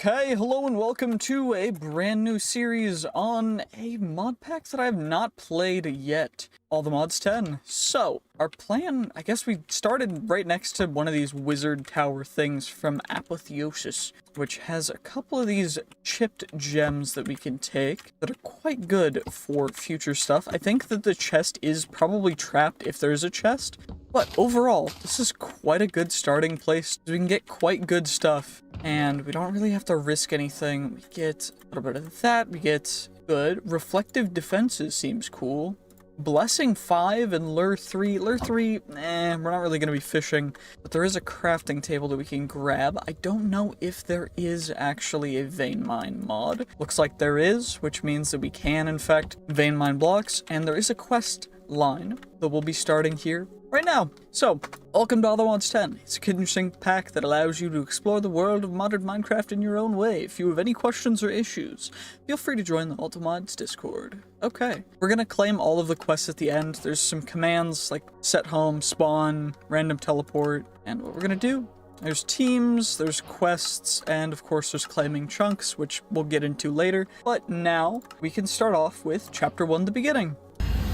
Okay, hello and welcome to a brand new series on a mod pack that I have not played yet. All the Mods 10. So, our plan, I guess we started right next to one of these wizard tower things from Apotheosis, which has a couple of these chipped gems that we can take that are quite good for future stuff. I think that the chest is probably trapped if there's a chest, but overall, this is quite a good starting place. We can get quite good stuff, and we don't really have to risk anything. We get a little bit of that, we get good. Reflective defenses seems cool. Blessing 5 and Lure 3. Lure 3, we're not really going to be fishing, but there is a crafting table that we can grab. I don't know if there is actually a vein mine mod. Looks like there is, which means that we can, in fact, vein mine blocks, and there is a quest line that we'll be starting here right now. So, welcome to All the Mods 10. It's a kid interesting pack that allows you to explore the world of modern Minecraft in your own way. If you have any questions or issues, feel free to join the Ultimods Discord. Okay, we're gonna claim all of the quests at the end. There's some commands like set home, spawn, random teleport, and what we're gonna do, there's teams, there's quests, and of course there's claiming chunks, which we'll get into later. But now, we can start off with Chapter 1, the beginning.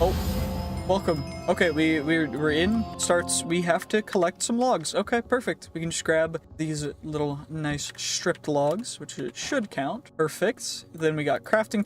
Oh. Welcome. Okay, we're in. Starts, we have to collect some logs. Okay, perfect. We can just grab these little nice stripped logs, which it should count. Perfect. Then we got crafting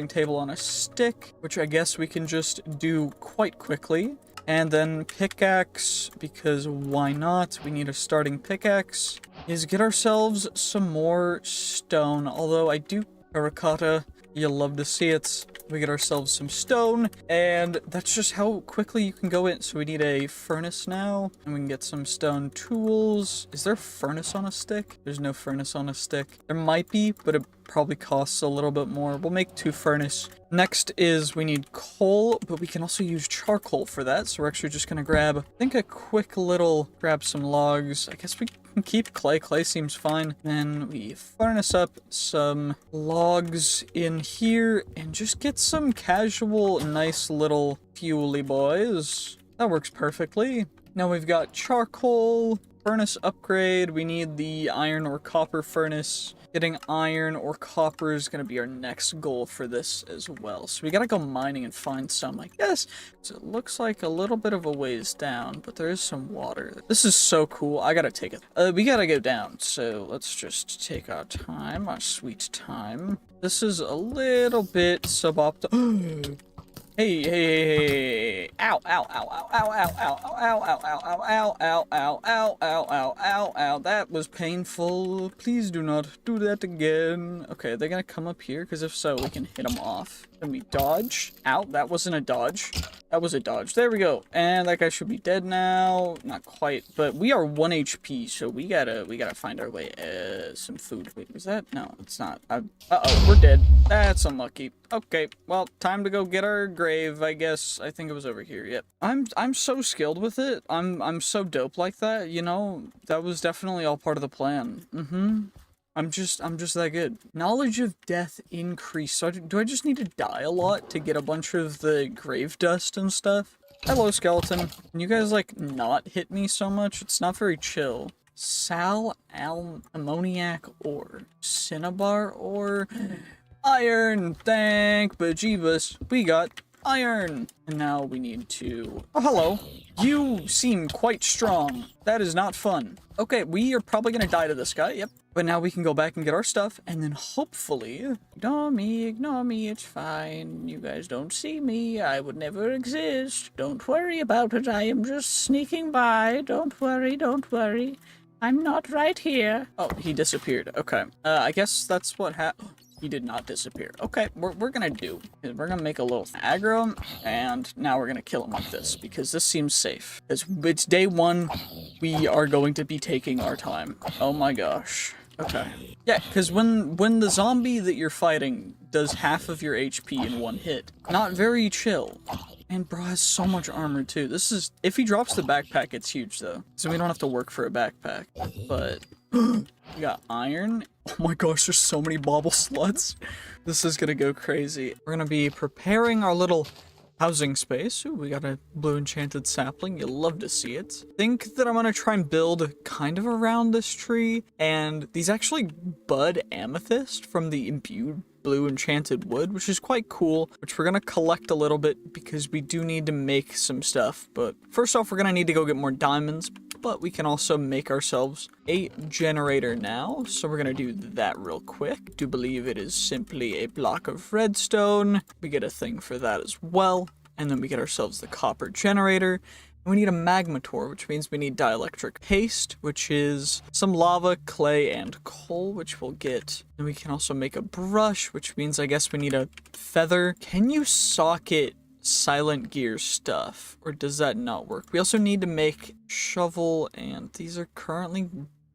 table on a stick, which I guess we can just do quite quickly. And then pickaxe, because why not? We need a starting pickaxe. Is get ourselves some more stone, although I do terracotta. You'll love to see it. We get ourselves some stone, and that's just how quickly you can go in. So we need a furnace now, and we can get some stone tools. Is there a furnace on a stick? There's no furnace on a stick. There might be, but it probably costs a little bit more. We'll make 2 furnace. Next is we need coal, but we can also use charcoal for that. So we're actually just gonna grab, I think, a quick little, grab some logs. I guess we can keep clay. Clay seems fine. Then we furnace up some logs in here and just get some casual, nice little fuely boys. That works perfectly. Now we've got charcoal, furnace upgrade. We need the iron or copper furnace. Getting iron or copper is going to be our next goal for this as well. So we got to go mining and find some, I guess. So it looks like a little bit of a ways down, but there is some water. This is so cool. I got to take it. We got to go down. So let's just take our time, our sweet time. This is a little bit suboptimal. Hey. Ow, ow, ow, ow, ow, ow, ow, ow, ow, ow, ow, ow, ow, ow, ow, ow, ow, ow. That was painful. Please do not do that again. Okay, they're gonna come up here, because if so, we can hit them off. Then we dodge. Ow, that wasn't a dodge. That was a dodge. There we go. And that guy should be dead now. Not quite, but we are 1 HP, so we gotta find our way. Some food. Wait, was that? No, it's not. Uh-oh, we're dead. That's unlucky. Okay, well, time to go get our grave, I guess. I think it was over here. Yep. I'm so skilled with it. I'm so dope like that, you know? That was definitely all part of the plan. I'm just that good. Knowledge of death increase. So do I just need to die a lot to get a bunch of the grave dust and stuff? Hello, skeleton. Can you guys, like, not hit me so much? It's not very chill. Ammoniac ore. Cinnabar ore. Iron. Thank bejeebus. We got iron. And now we need to... Oh, hello. You seem quite strong. That is not fun. Okay, we are probably gonna die to this guy. Yep. But now we can go back and get our stuff, and then hopefully... Ignore me, it's fine. You guys don't see me. I would never exist. Don't worry about it. I am just sneaking by. Don't worry. I'm not right here. Oh, he disappeared. Okay. I guess that's what happened. He did not disappear. Okay, we're gonna do is we're gonna make a little aggro, and now we're gonna kill him like this, because this seems safe. It's day 1. We are going to be taking our time. Oh my gosh. Okay. Yeah, because when the zombie that you're fighting does half of your HP in 1 hit, not very chill. And bro has so much armor too. This is, if he drops the backpack, it's huge though. So we don't have to work for a backpack. But we got iron. Oh my gosh, there's so many bauble sluts. This is gonna go crazy. We're gonna be preparing our little Housing space. Ooh, we got a blue enchanted sapling. You'll love to see it. Think that I'm gonna try and build kind of around this tree, and these actually bud amethyst from the imbued blue enchanted wood, which is quite cool, which we're gonna collect a little bit because we do need to make some stuff. But first off, we're gonna need to go get more diamonds, but we can also make ourselves a generator now. So we're gonna do that real quick. Do believe it is simply a block of redstone. We get a thing for that as well. And then we get ourselves the copper generator. And we need a magmator, which means we need dielectric paste, which is some lava, clay, and coal, which we'll get. And we can also make a brush, which means I guess we need a feather. Can you socket silent gear stuff, or does that not work? We also need to make shovel, and these are currently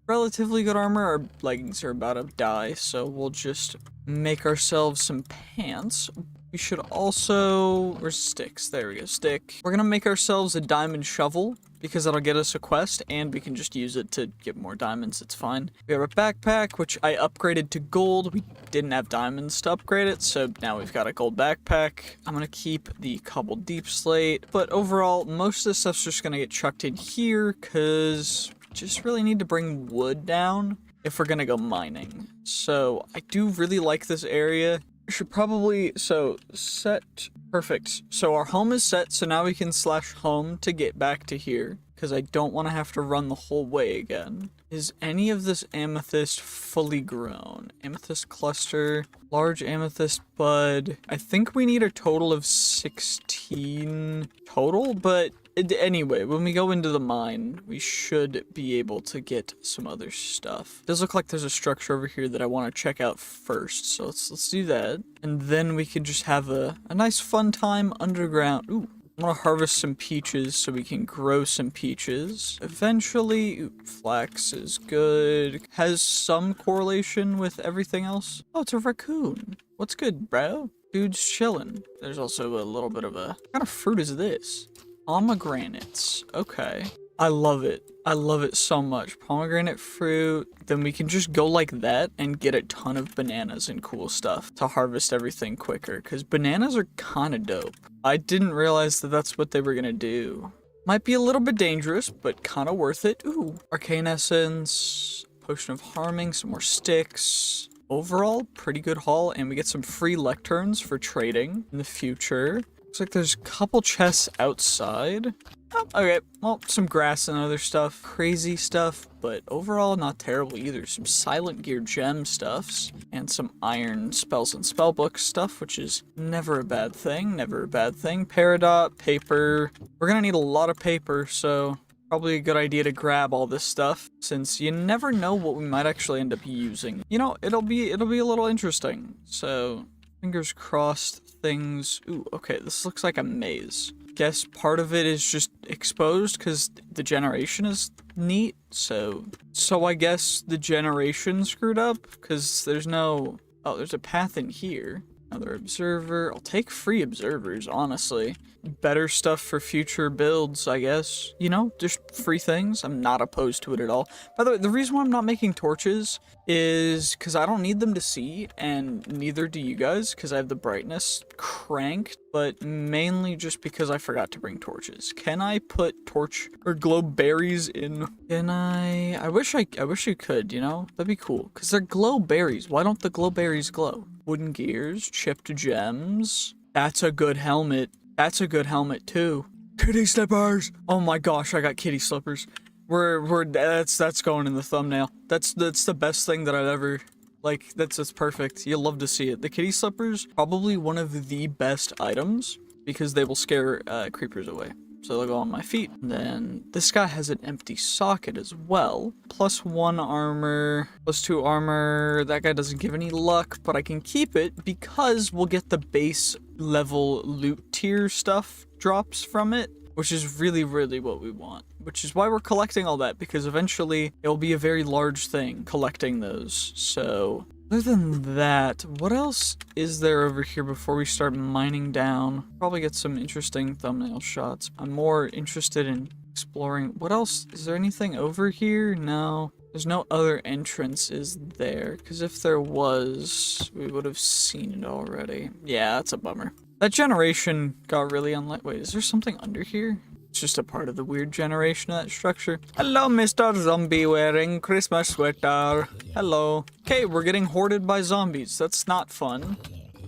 relatively good armor. Our leggings are about to die, so we'll just make ourselves some pants. We should also, where's sticks? There we go, stick. We're gonna make ourselves a diamond shovel because that'll get us a quest, and we can just use it to get more diamonds. It's fine. We have a backpack, which I upgraded to gold. We didn't have diamonds to upgrade it, so now we've got a gold backpack. I'm gonna keep the cobbled deep slate, but overall, most of this stuff's just gonna get chucked in here because we just really need to bring wood down if we're gonna go mining. So I do really like this area. We should probably, set, perfect. So our home is set, so now we can slash home to get back to here, because I don't want to have to run the whole way again. Is any of this amethyst fully grown? Amethyst cluster, large amethyst bud. I think we need a total of 16 total, but anyway, when we go into the mine, we should be able to get some other stuff. It does look like there's a structure over here that I want to check out first, so let's do that. And then we can just have a nice fun time underground. Ooh, I want to harvest some peaches so we can grow some peaches. Eventually, ooh, flax is good. Has some correlation with everything else. Oh, it's a raccoon. What's good, bro? Dude's chilling. There's also a little bit of a, what kind of fruit is this? Pomegranates. Okay. I love it. I love it so much. Pomegranate fruit. Then we can just go like that and get a ton of bananas and cool stuff to harvest everything quicker, because bananas are kind of dope. I didn't realize that that's what they were gonna do. Might be a little bit dangerous, but kind of worth it. Ooh. Arcane essence. Potion of harming. Some more sticks. Overall, pretty good haul, and we get some free lecterns for trading in the future. Looks like there's a couple chests outside. Oh, okay, well, some grass and other stuff. Crazy stuff, but overall not terrible either. Some silent gear gem stuffs, and some iron spells and spellbook stuff, which is never a bad thing, never a bad thing. Peridot, paper. We're gonna need a lot of paper, so probably a good idea to grab all this stuff, since you never know what we might actually end up using. You know, it'll be a little interesting, so fingers crossed things. Ooh, okay, this looks like a maze. Guess part of it is just exposed because the generation is neat, so I guess the generation screwed up because there's no, oh, there's a path in here. Another observer. I'll take free observers, honestly. Better stuff for future builds, I guess. You know, just free things. I'm not opposed to it at all. By the way, the reason why I'm not making torches is because I don't need them to see, and neither do you guys, because I have the brightness cranked, but mainly just because I forgot to bring torches. Can I put torch or glow berries in? Can I wish you could, you know? That'd be cool, because they're glow berries. Why don't the glow berries glow? Wooden gears, chipped gems. That's a good helmet. That's a good helmet too. Kitty slippers. Oh my gosh, I got kitty slippers. That's going in the thumbnail. That's the best thing that I've ever, like, that's perfect. You'll love to see it. The kitty slippers, probably one of the best items because they will scare creepers away. So they'll go on my feet. And then this guy has an empty socket as well. +1 armor, +2 armor. That guy doesn't give any luck, but I can keep it because we'll get the base level loot tier stuff drops from it, which is really, really what we want. Which is why we're collecting all that, because eventually it will be a very large thing collecting those. So other than that, what else is there over here before we start mining down? Probably get some interesting thumbnail shots. I'm more interested in exploring. What else? Is there anything over here? No. There's no other entrance, is there? Because if there was, we would have seen it already. Yeah, that's a bummer. That generation got really unlike. Wait, is there something under here? It's just a part of the weird generation of that structure. Hello, Mr. Zombie wearing Christmas sweater. Hello. Okay, we're getting hoarded by zombies. That's not fun.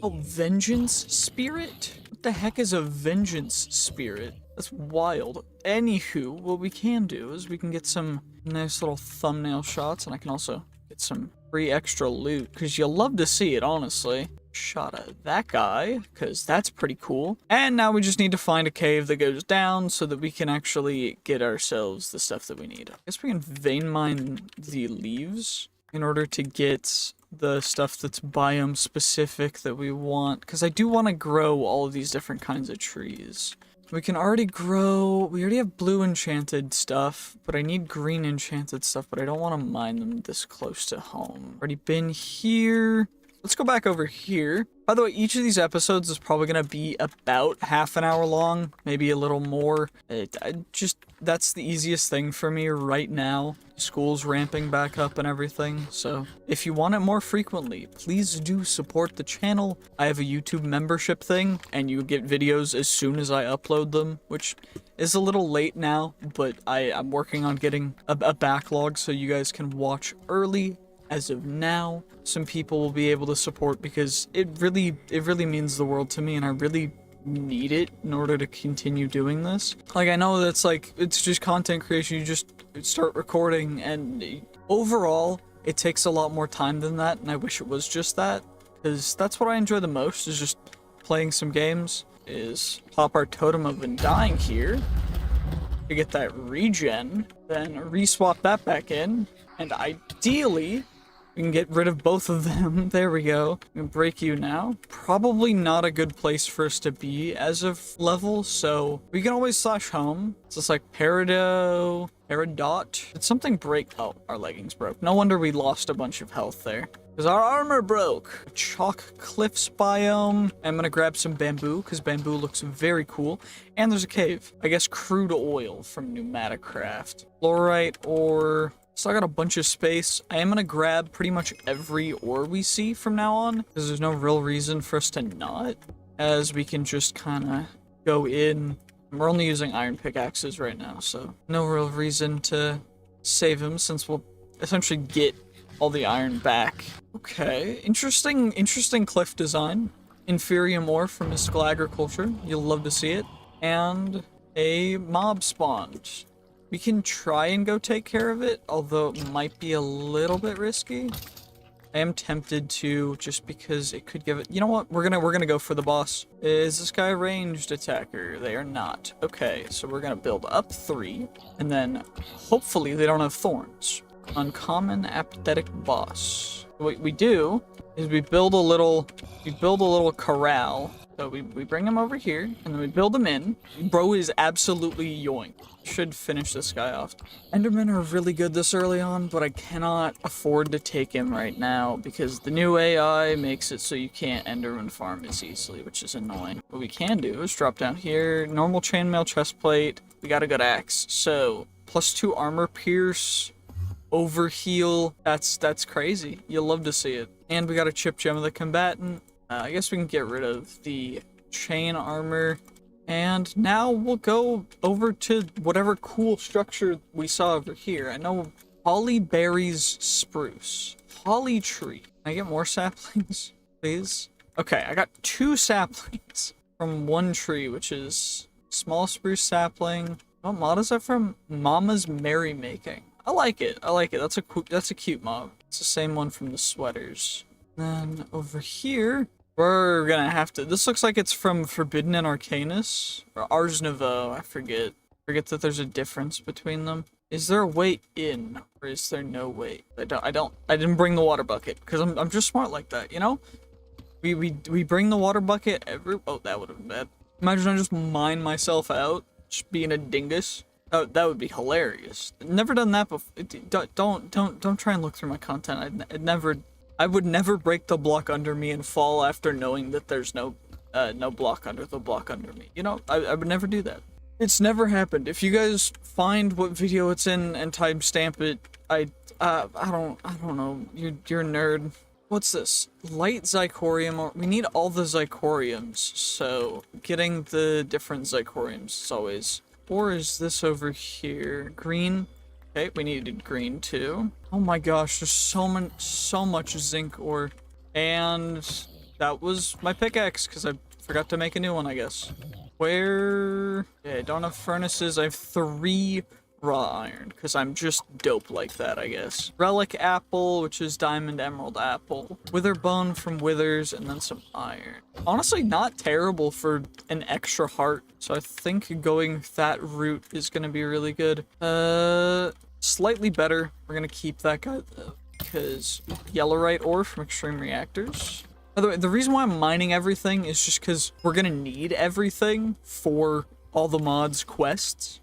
Oh, vengeance spirit? What the heck is a vengeance spirit? That's wild. Anywho, what we can do is we can get some nice little thumbnail shots, and I can also get some free extra loot, because you'll love to see it, honestly. Shot at that guy, because that's pretty cool. And now we just need to find a cave that goes down so that we can actually get ourselves the stuff that we need. I guess we can vein mine the leaves in order to get the stuff that's biome specific that we want, because I do want to grow all of these different kinds of trees. We can already grow, we already have blue enchanted stuff, but I need green enchanted stuff, but I don't want to mine them this close to home. Already been here. Let's go back over here. By the way, each of these episodes is probably going to be about half an hour long, maybe a little more. That's the easiest thing for me right now. School's ramping back up and everything, so if you want it more frequently, please do support the channel. I have a YouTube membership thing, and you get videos as soon as I upload them, which is a little late now, but I'm working on getting a backlog so you guys can watch early. As of now, some people will be able to support, because it really means the world to me, and I really need it in order to continue doing this. Like, I know that's like, it's just content creation, you just start recording, and overall, it takes a lot more time than that, and I wish it was just that, because that's what I enjoy the most, is just playing some games, is pop our totem of undying here, to get that regen, then re-swap that back in, and ideally, we can get rid of both of them. There we go. I'm gonna break you now. Probably not a good place for us to be as of level, so we can always slash home. It's just like Peridot. Did something break? Oh, our leggings broke. No wonder we lost a bunch of health there, because our armor broke. Chalk cliffs biome. I'm gonna grab some bamboo, because bamboo looks very cool. And there's a cave. I guess crude oil from Pneumatic Craft. Fluorite ore. So I got a bunch of space. I am going to grab pretty much every ore we see from now on, because there's no real reason for us to not, as we can just kind of go in. We're only using iron pickaxes right now, so no real reason to save him, since we'll essentially get all the iron back. Okay, interesting cliff design. Inferium ore from Mystical Agriculture. You'll love to see it. And a mob spawned. We can try and go take care of it, although it might be a little bit risky. I am tempted to, just because it could give it. You know what? We're gonna go for the boss. Is this guy a ranged attacker? They are not. Okay, so we're gonna build up 3, and then hopefully they don't have thorns. Uncommon apathetic boss. What we do is we build a little corral. So we bring him over here, and then we build him in. Bro is absolutely yoink. Should finish this guy off. Endermen are really good this early on, but I cannot afford to take him right now, because the new AI makes it so you can't Enderman farm as easily, which is annoying. What we can do is drop down here, normal chainmail chestplate. We got a good axe. So, +2 armor pierce, overheal. That's crazy. You'll love to see it. And we got a chip gem of the combatant. I guess we can get rid of the chain armor. And now we'll go over to whatever cool structure we saw over here. I know Holly Berries Spruce. Holly Tree. Can I get more saplings, please? Okay, I got 2 saplings from one tree, which is small spruce sapling. What mod is that from? Mama's Merrymaking. I like it. That's a cute mob. It's the same one from the sweaters. Then over here, we're gonna have to. This looks like it's from Forbidden and Arcanus, or Ars Nouveau. I forget that there's a difference between them. Is there a way in, or is there no way? I didn't bring the water bucket, because I'm just smart like that, you know? We bring the water bucket every. Oh, that would have been bad. Imagine I just mine myself out, just being a dingus. Oh, that would be hilarious. Never done that before. Don't try and look through my content. I would never break the block under me and fall after knowing that there's no block under the block under me. You know, I would never do that. It's never happened. If you guys find what video it's in and timestamp it, I don't know. You're a nerd. What's this? Light Zircorium. We need all the Zircoriums, so getting the different Zircoriums is always... Or is this over here? Green? Okay, we needed green too. Oh my gosh, there's so much zinc ore. And that was my pickaxe, because I forgot to make a new one, I guess. Where... Okay, I don't have furnaces. I have 3 raw iron, because I'm just dope like that, I guess. Relic apple, which is diamond emerald apple. Witherbone from withers, and then some iron. Honestly, not terrible for an extra heart, so I think going that route is gonna be really good. Slightly better. We're gonna keep that guy, though, because yellowite ore from extreme reactors. By the way, the reason why I'm mining everything is just because we're gonna need everything for all the mods' quests,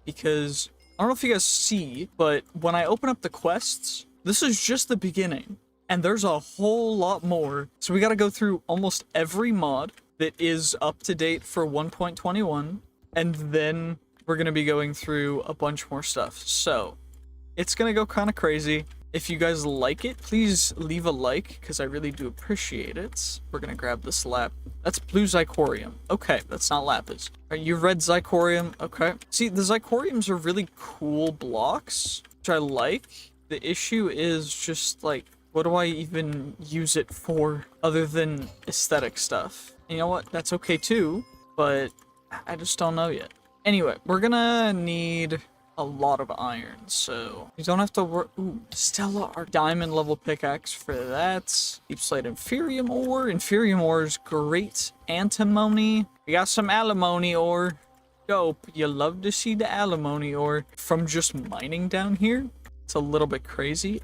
because I don't know if you guys see, but when I open up the quests, this is just the beginning, and there's a whole lot more. So we gotta go through almost every mod that is up to date for 1.21, and then we're gonna be going through a bunch more stuff. So it's gonna go kind of crazy. If you guys like it, please leave a like, because I really do appreciate it. We're gonna grab this that's blue Zircorium. Okay, that's not lapis. Alright, you red Zircorium. Okay. See, the Zircoriums are really cool blocks, which I like. The issue is just, like, what do I even use it for other than aesthetic stuff? You know what? That's okay too, but I just don't know yet. Anyway, we're gonna need a lot of iron, so you don't have to work. Ooh, Stella, our diamond level pickaxe for that. Deep slate inferium ore. Inferium ore is great. Antimony. We got some alimony ore. Dope. You love to see the alimony ore. From just mining down here, it's a little bit crazy.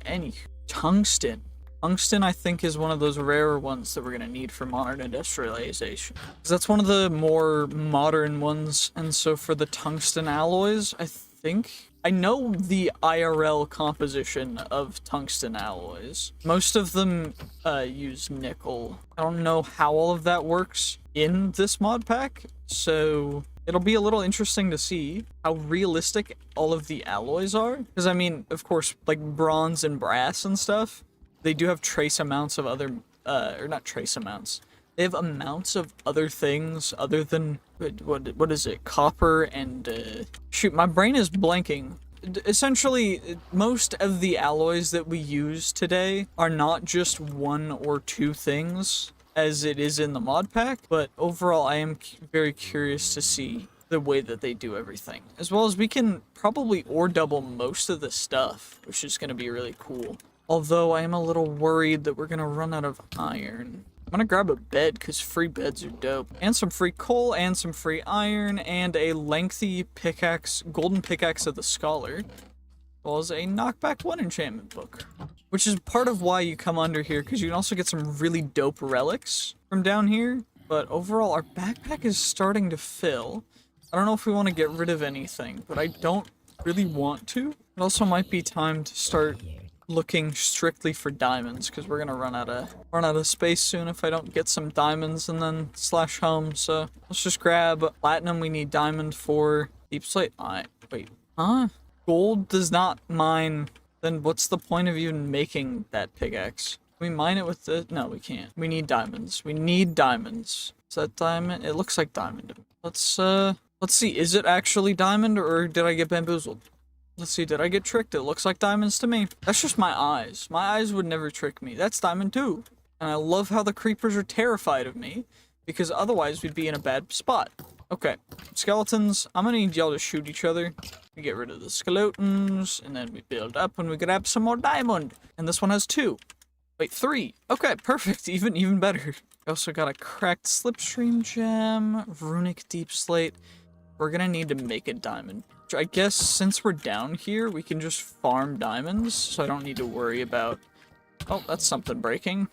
Tungsten. Tungsten, I think, is one of those rarer ones that we're gonna need for modern industrialization. 'Cause that's one of the more modern ones, and so for the tungsten alloys, I know the IRL composition of tungsten alloys. Most of them use nickel. I don't know how all of that works in this mod pack, so it'll be a little interesting to see how realistic all of the alloys are. Because, I mean, of course, like bronze and brass and stuff, they do have trace amounts of other, or not trace amounts. They have amounts of other things other than, what is it, copper and, shoot, my brain is blanking. Essentially, most of the alloys that we use today are not just 1 or 2 things, as it is in the mod pack, but overall I am very curious to see the way that they do everything. As well as we can probably ore double most of the stuff, which is going to be really cool. Although I am a little worried that we're going to run out of iron. I'm gonna grab a bed, because free beds are dope. And some free coal, and some free iron, and a lengthy pickaxe, golden pickaxe of the scholar. As well as a knockback 1 enchantment book. Which is part of why you come under here, because you can also get some really dope relics from down here. But overall, our backpack is starting to fill. I don't know if we want to get rid of anything, but I don't really want to. It also might be time to start looking strictly for diamonds, because we're gonna run out of space soon if I don't get some diamonds and then slash home. So let's just grab platinum. We need diamond for deep slate. Wait, huh? Gold does not mine. Then what's the point of even making that pickaxe? Can we mine it with the... No, we can't. We need diamonds. We need diamonds. Is that diamond? It looks like diamond. Let's see. Is it actually diamond, or did I get bamboozled? Let's see, did I get tricked? It looks like diamonds to me. That's just my eyes. My eyes would never trick me. That's diamond too. And I love how the creepers are terrified of me, because otherwise we'd be in a bad spot. Okay, skeletons, I'm gonna need y'all to shoot each other. We get rid of the skeletons, and then we build up and we grab some more diamond. And this one has 2. Wait, 3. Okay, perfect. Even better. We also got a cracked slipstream gem, runic deep slate. We're gonna need to make a diamond. I guess since we're down here, we can just farm diamonds, so I don't need to worry about... Oh, that's something breaking.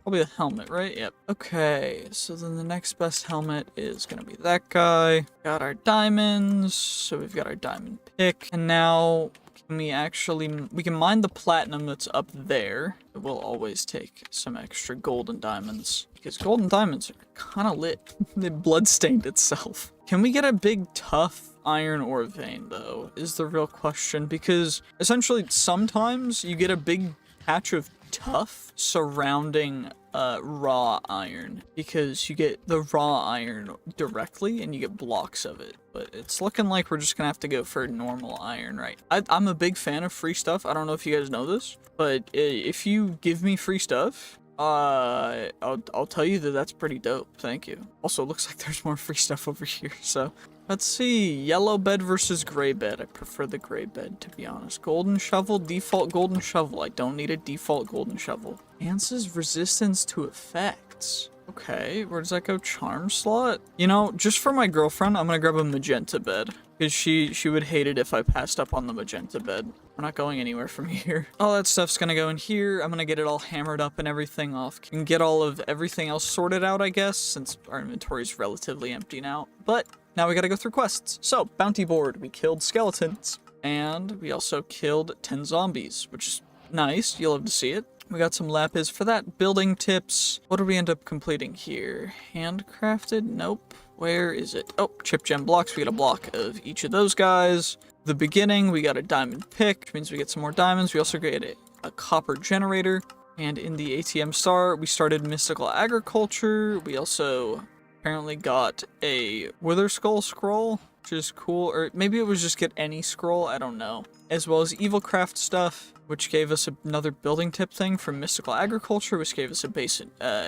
Probably a helmet, right? Yep. Okay, so then the next best helmet is gonna be that guy. Got our diamonds, so we've got our diamond pick. And now, we can mine the platinum that's up there. We'll always take some extra gold and diamonds, because gold and diamonds are kind of lit. They bloodstained itself. Can we get a big, tough iron ore vein, though, is the real question, because essentially sometimes you get a big patch of tough surrounding raw iron, because you get the raw iron directly and you get blocks of it. But it's looking like we're just gonna have to go for normal iron, right? I'm a big fan of free stuff. I don't know if you guys know this, but if you give me free stuff, I'll tell you that that's pretty dope. Thank you. Also, it looks like there's more free stuff over here, so let's see. Yellow bed versus gray bed. I prefer the gray bed, to be honest. Golden shovel, default golden shovel. I don't need a default golden shovel. Enhances resistance to effects. Okay, where does that go? Charm slot? You know, just for my girlfriend, I'm gonna grab a magenta bed, because she would hate it if I passed up on the magenta bed. We're not going anywhere from here. All that stuff's gonna go in here. I'm gonna get it all hammered up and everything off. Can get all of everything else sorted out, I guess, since our inventory is relatively empty now. But now we gotta go through quests. So, bounty board. We killed skeletons. And we also killed 10 zombies, which is nice. You'll love to see it. We got some lapis for that. Building tips. What did we end up completing here? Handcrafted? Nope. Where is it? Oh, chip gem blocks. We got a block of each of those guys. The beginning, we got a diamond pick, which means we get some more diamonds. We also get a copper generator. And in the ATM star, we started mystical agriculture. We also apparently got a wither skull scroll, which is cool. Or maybe it was just get any scroll. I don't know. As well as evil craft stuff, which gave us another building tip thing from mystical agriculture, which gave us a base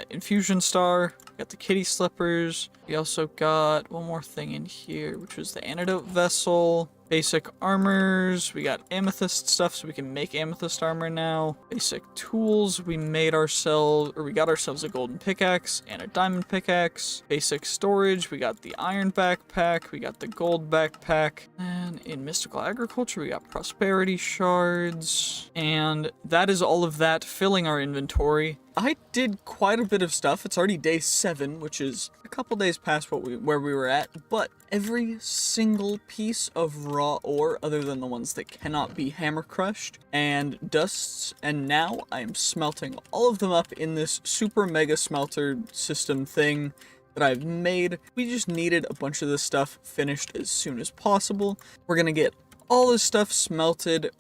infusion star. We got the kitty slippers. We also got one more thing in here, which was the antidote vessel. Basic armors. We got amethyst stuff, so we can make amethyst armor now. Basic tools. We got ourselves a golden pickaxe and a diamond pickaxe. Basic storage. We got the iron backpack. We got the gold backpack. And in mystical agriculture, we got prosperity shards. And that is all of that filling our inventory. I did quite a bit of stuff. It's already day 7, which is a couple days past where we were at, but every single piece of raw ore, other than the ones that cannot be hammer crushed, and dusts, and now I am smelting all of them up in this super mega smelter system thing that I've made. We just needed a bunch of this stuff finished as soon as possible. We're gonna get all this stuff smelted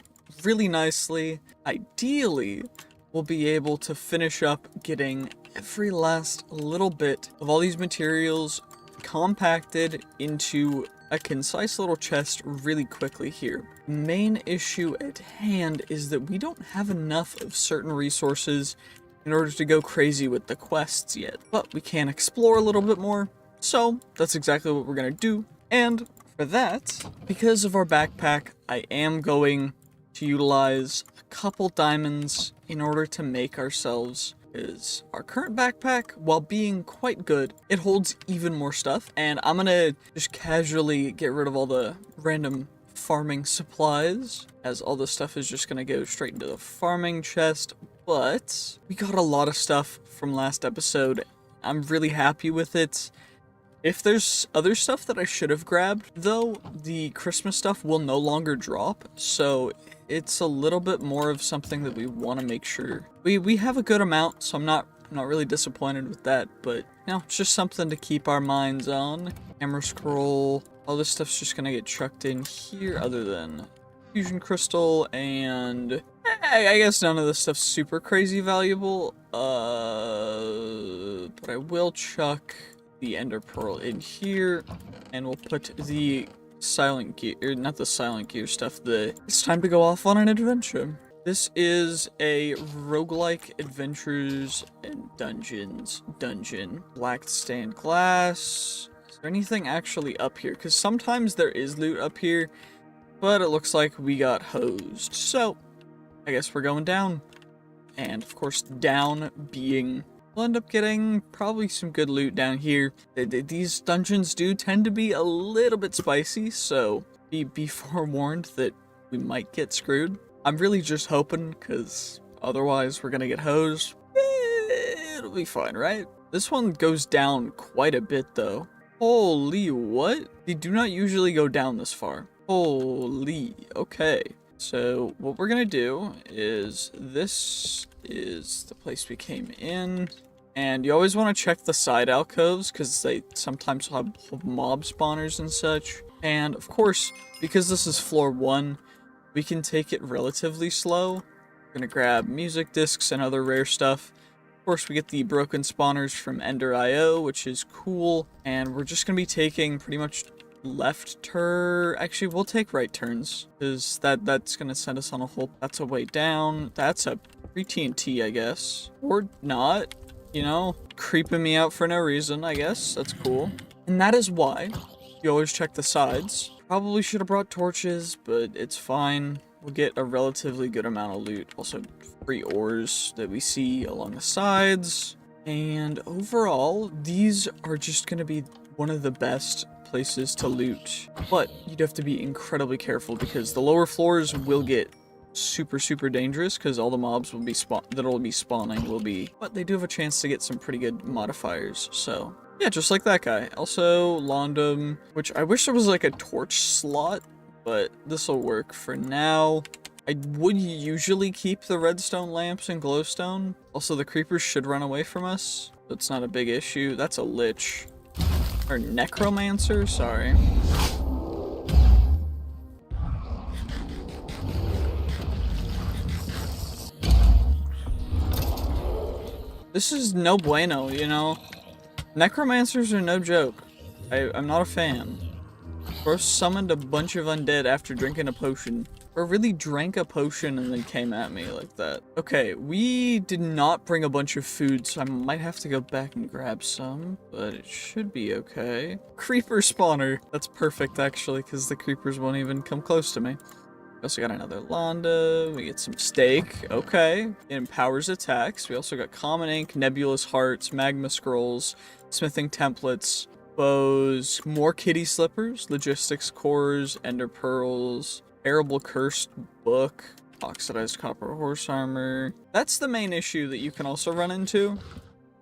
really nicely. Ideally, we'll be able to finish up getting every last little bit of all these materials compacted into a concise little chest really quickly here. Main issue at hand is that we don't have enough of certain resources in order to go crazy with the quests yet, but we can explore a little bit more, so that's exactly what we're gonna do. And for that, because of our backpack, I am going to utilize a couple diamonds in order to make ourselves, is our current backpack, while being quite good, it holds even more stuff, and I'm gonna just casually get rid of all the random farming supplies, as all this stuff is just gonna go straight into the farming chest. But we got a lot of stuff from last episode. I'm really happy with it. If there's other stuff that I should have grabbed, though, the Christmas stuff will no longer drop, so it's a little bit more of something that we want to make sure. We have a good amount, so I'm not really disappointed with that, but, you know, it's just something to keep our minds on. Hammer scroll, all this stuff's just gonna get chucked in here, other than fusion crystal, and I guess none of this stuff's super crazy valuable, but I will chuck the ender pearl in here, and we'll put the silent gear, or not the silent gear stuff, it's time to go off on an adventure. This is a roguelike adventures and dungeons dungeon. Black stained glass. Is there anything actually up here? Because sometimes there is loot up here, but it looks like we got hosed. So, I guess we're going down. And of course, down being, we'll end up getting probably some good loot down here. These dungeons do tend to be a little bit spicy, so be forewarned that we might get screwed. I'm really just hoping, because otherwise we're gonna get hosed. It'll be fine, right? This one goes down quite a bit, though. Holy what? They do not usually go down this far. Holy, okay. So what we're gonna do is, this is the place we came in, and you always want to check the side alcoves because they sometimes have mob spawners and such. And of course, because this is floor 1, we can take it relatively slow, We're gonna grab music discs and other rare stuff. Of course, we get the broken spawners from Ender.io, which is cool. And we're just gonna be taking pretty much left turn. Actually, we'll take right turns, because that's gonna send us on a whole. That's a way down. That's a free TNT, I guess, or not. You know, creeping me out for no reason. I guess that's cool. And that is why you always check the sides. Probably should have brought torches, but it's fine. We'll get a relatively good amount of loot. Also, free ores that we see along the sides. And overall, these are just gonna be one of the best places to loot, but you'd have to be incredibly careful because the lower floors will get super dangerous because all the mobs will be spawning will be, but they do have a chance to get some pretty good modifiers. So yeah, just like that guy. Also Londum, which I wish there was like a torch slot, but this will work for now. I would usually keep the redstone lamps and glowstone. Also, the creepers should run away from us, so it's not a big issue. That's a lich. Or necromancer, sorry. This is no bueno, you know? Necromancers are no joke. I'm not a fan. First summoned a bunch of undead after drinking a potion. Or really drank a potion and then came at me like that. Okay, we did not bring a bunch of food, so I might have to go back and grab some, but it should be okay. Creeper spawner. That's perfect, actually, because the creepers won't even come close to me. We also got another Londa. We get some steak. Okay. It empowers attacks. We also got common ink, nebulous hearts, magma scrolls, smithing templates, bows, more kitty slippers, logistics cores, ender pearls, terrible cursed book, oxidized copper horse armor. That's the main issue that you can also run into,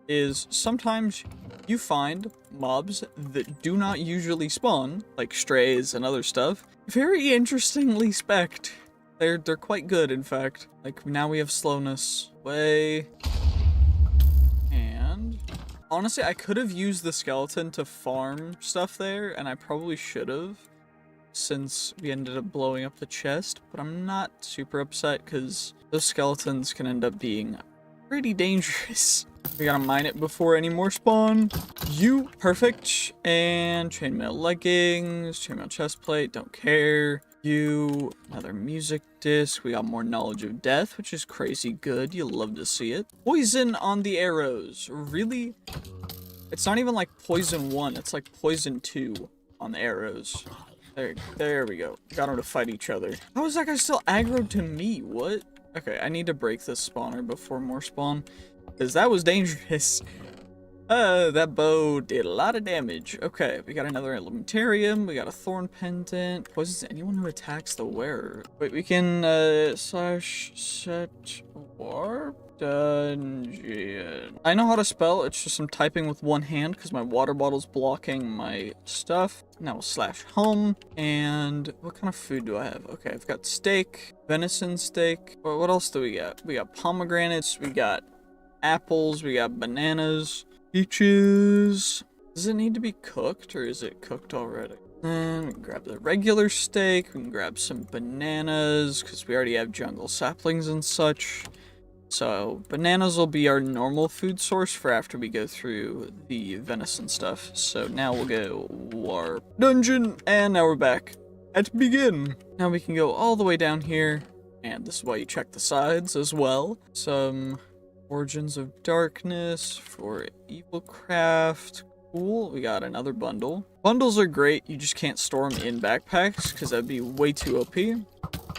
is sometimes you find mobs that do not usually spawn, like strays and other stuff, very interestingly spec'd. They're quite good, in fact. Like, now we have slowness. Way. And honestly, I could have used the skeleton to farm stuff there, and I probably should have, since we ended up blowing up the chest, but I'm not super upset because those skeletons can end up being pretty dangerous. We gotta mine it before any more spawn. You, perfect. And chainmail leggings, chainmail chestplate, don't care. You, another music disc. We got more knowledge of death, which is crazy good. You'll love to see it. Poison on the arrows. Really? It's not even like poison 1, it's like poison 2 on the arrows. There we go. Got them to fight each other. How is that guy still aggroed to me? What? Okay, I need to break this spawner before more spawn, because that was dangerous. That bow did a lot of damage. Okay, we got another elementarium. We got a thorn pendant. Poisons anyone who attacks the wearer. Wait, we can, slash set warp dungeon. I know how to spell. It's just I'm typing with one hand because my water bottle's blocking my stuff. Now we'll slash home. And what kind of food do I have? Okay, I've got steak, venison steak. What else do we got? We got pomegranates. We got apples. We got bananas. Peaches. Does it need to be cooked or is it cooked already? And we can grab the regular steak. We can grab some bananas because we already have jungle saplings and such. So bananas will be our normal food source for after we go through the venison stuff. So now we'll go warp dungeon, and now we're back at begin. Now we can go all the way down here, and this is why you check the sides as well. Some origins of darkness for evil craft. Cool, we got another bundle. Bundles are great, you just can't store them in backpacks because that'd be way too OP.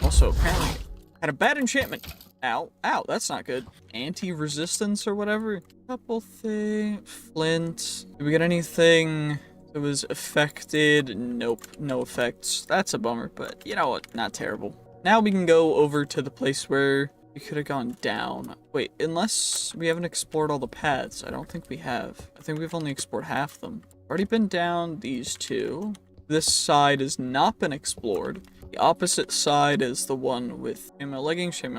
Also, apparently, had a bad enchantment. Ow, ow, that's not good. Anti-resistance or whatever. Couple things. Flint. Did we get anything that was affected? Nope, no effects. That's a bummer, but you know what? Not terrible. Now we can go over to the place where we could have gone down. Wait, unless we haven't explored all the paths. I don't think we have. I think we've only explored half them. Already been down these two. This side has not been explored. The opposite side is the one with chainmail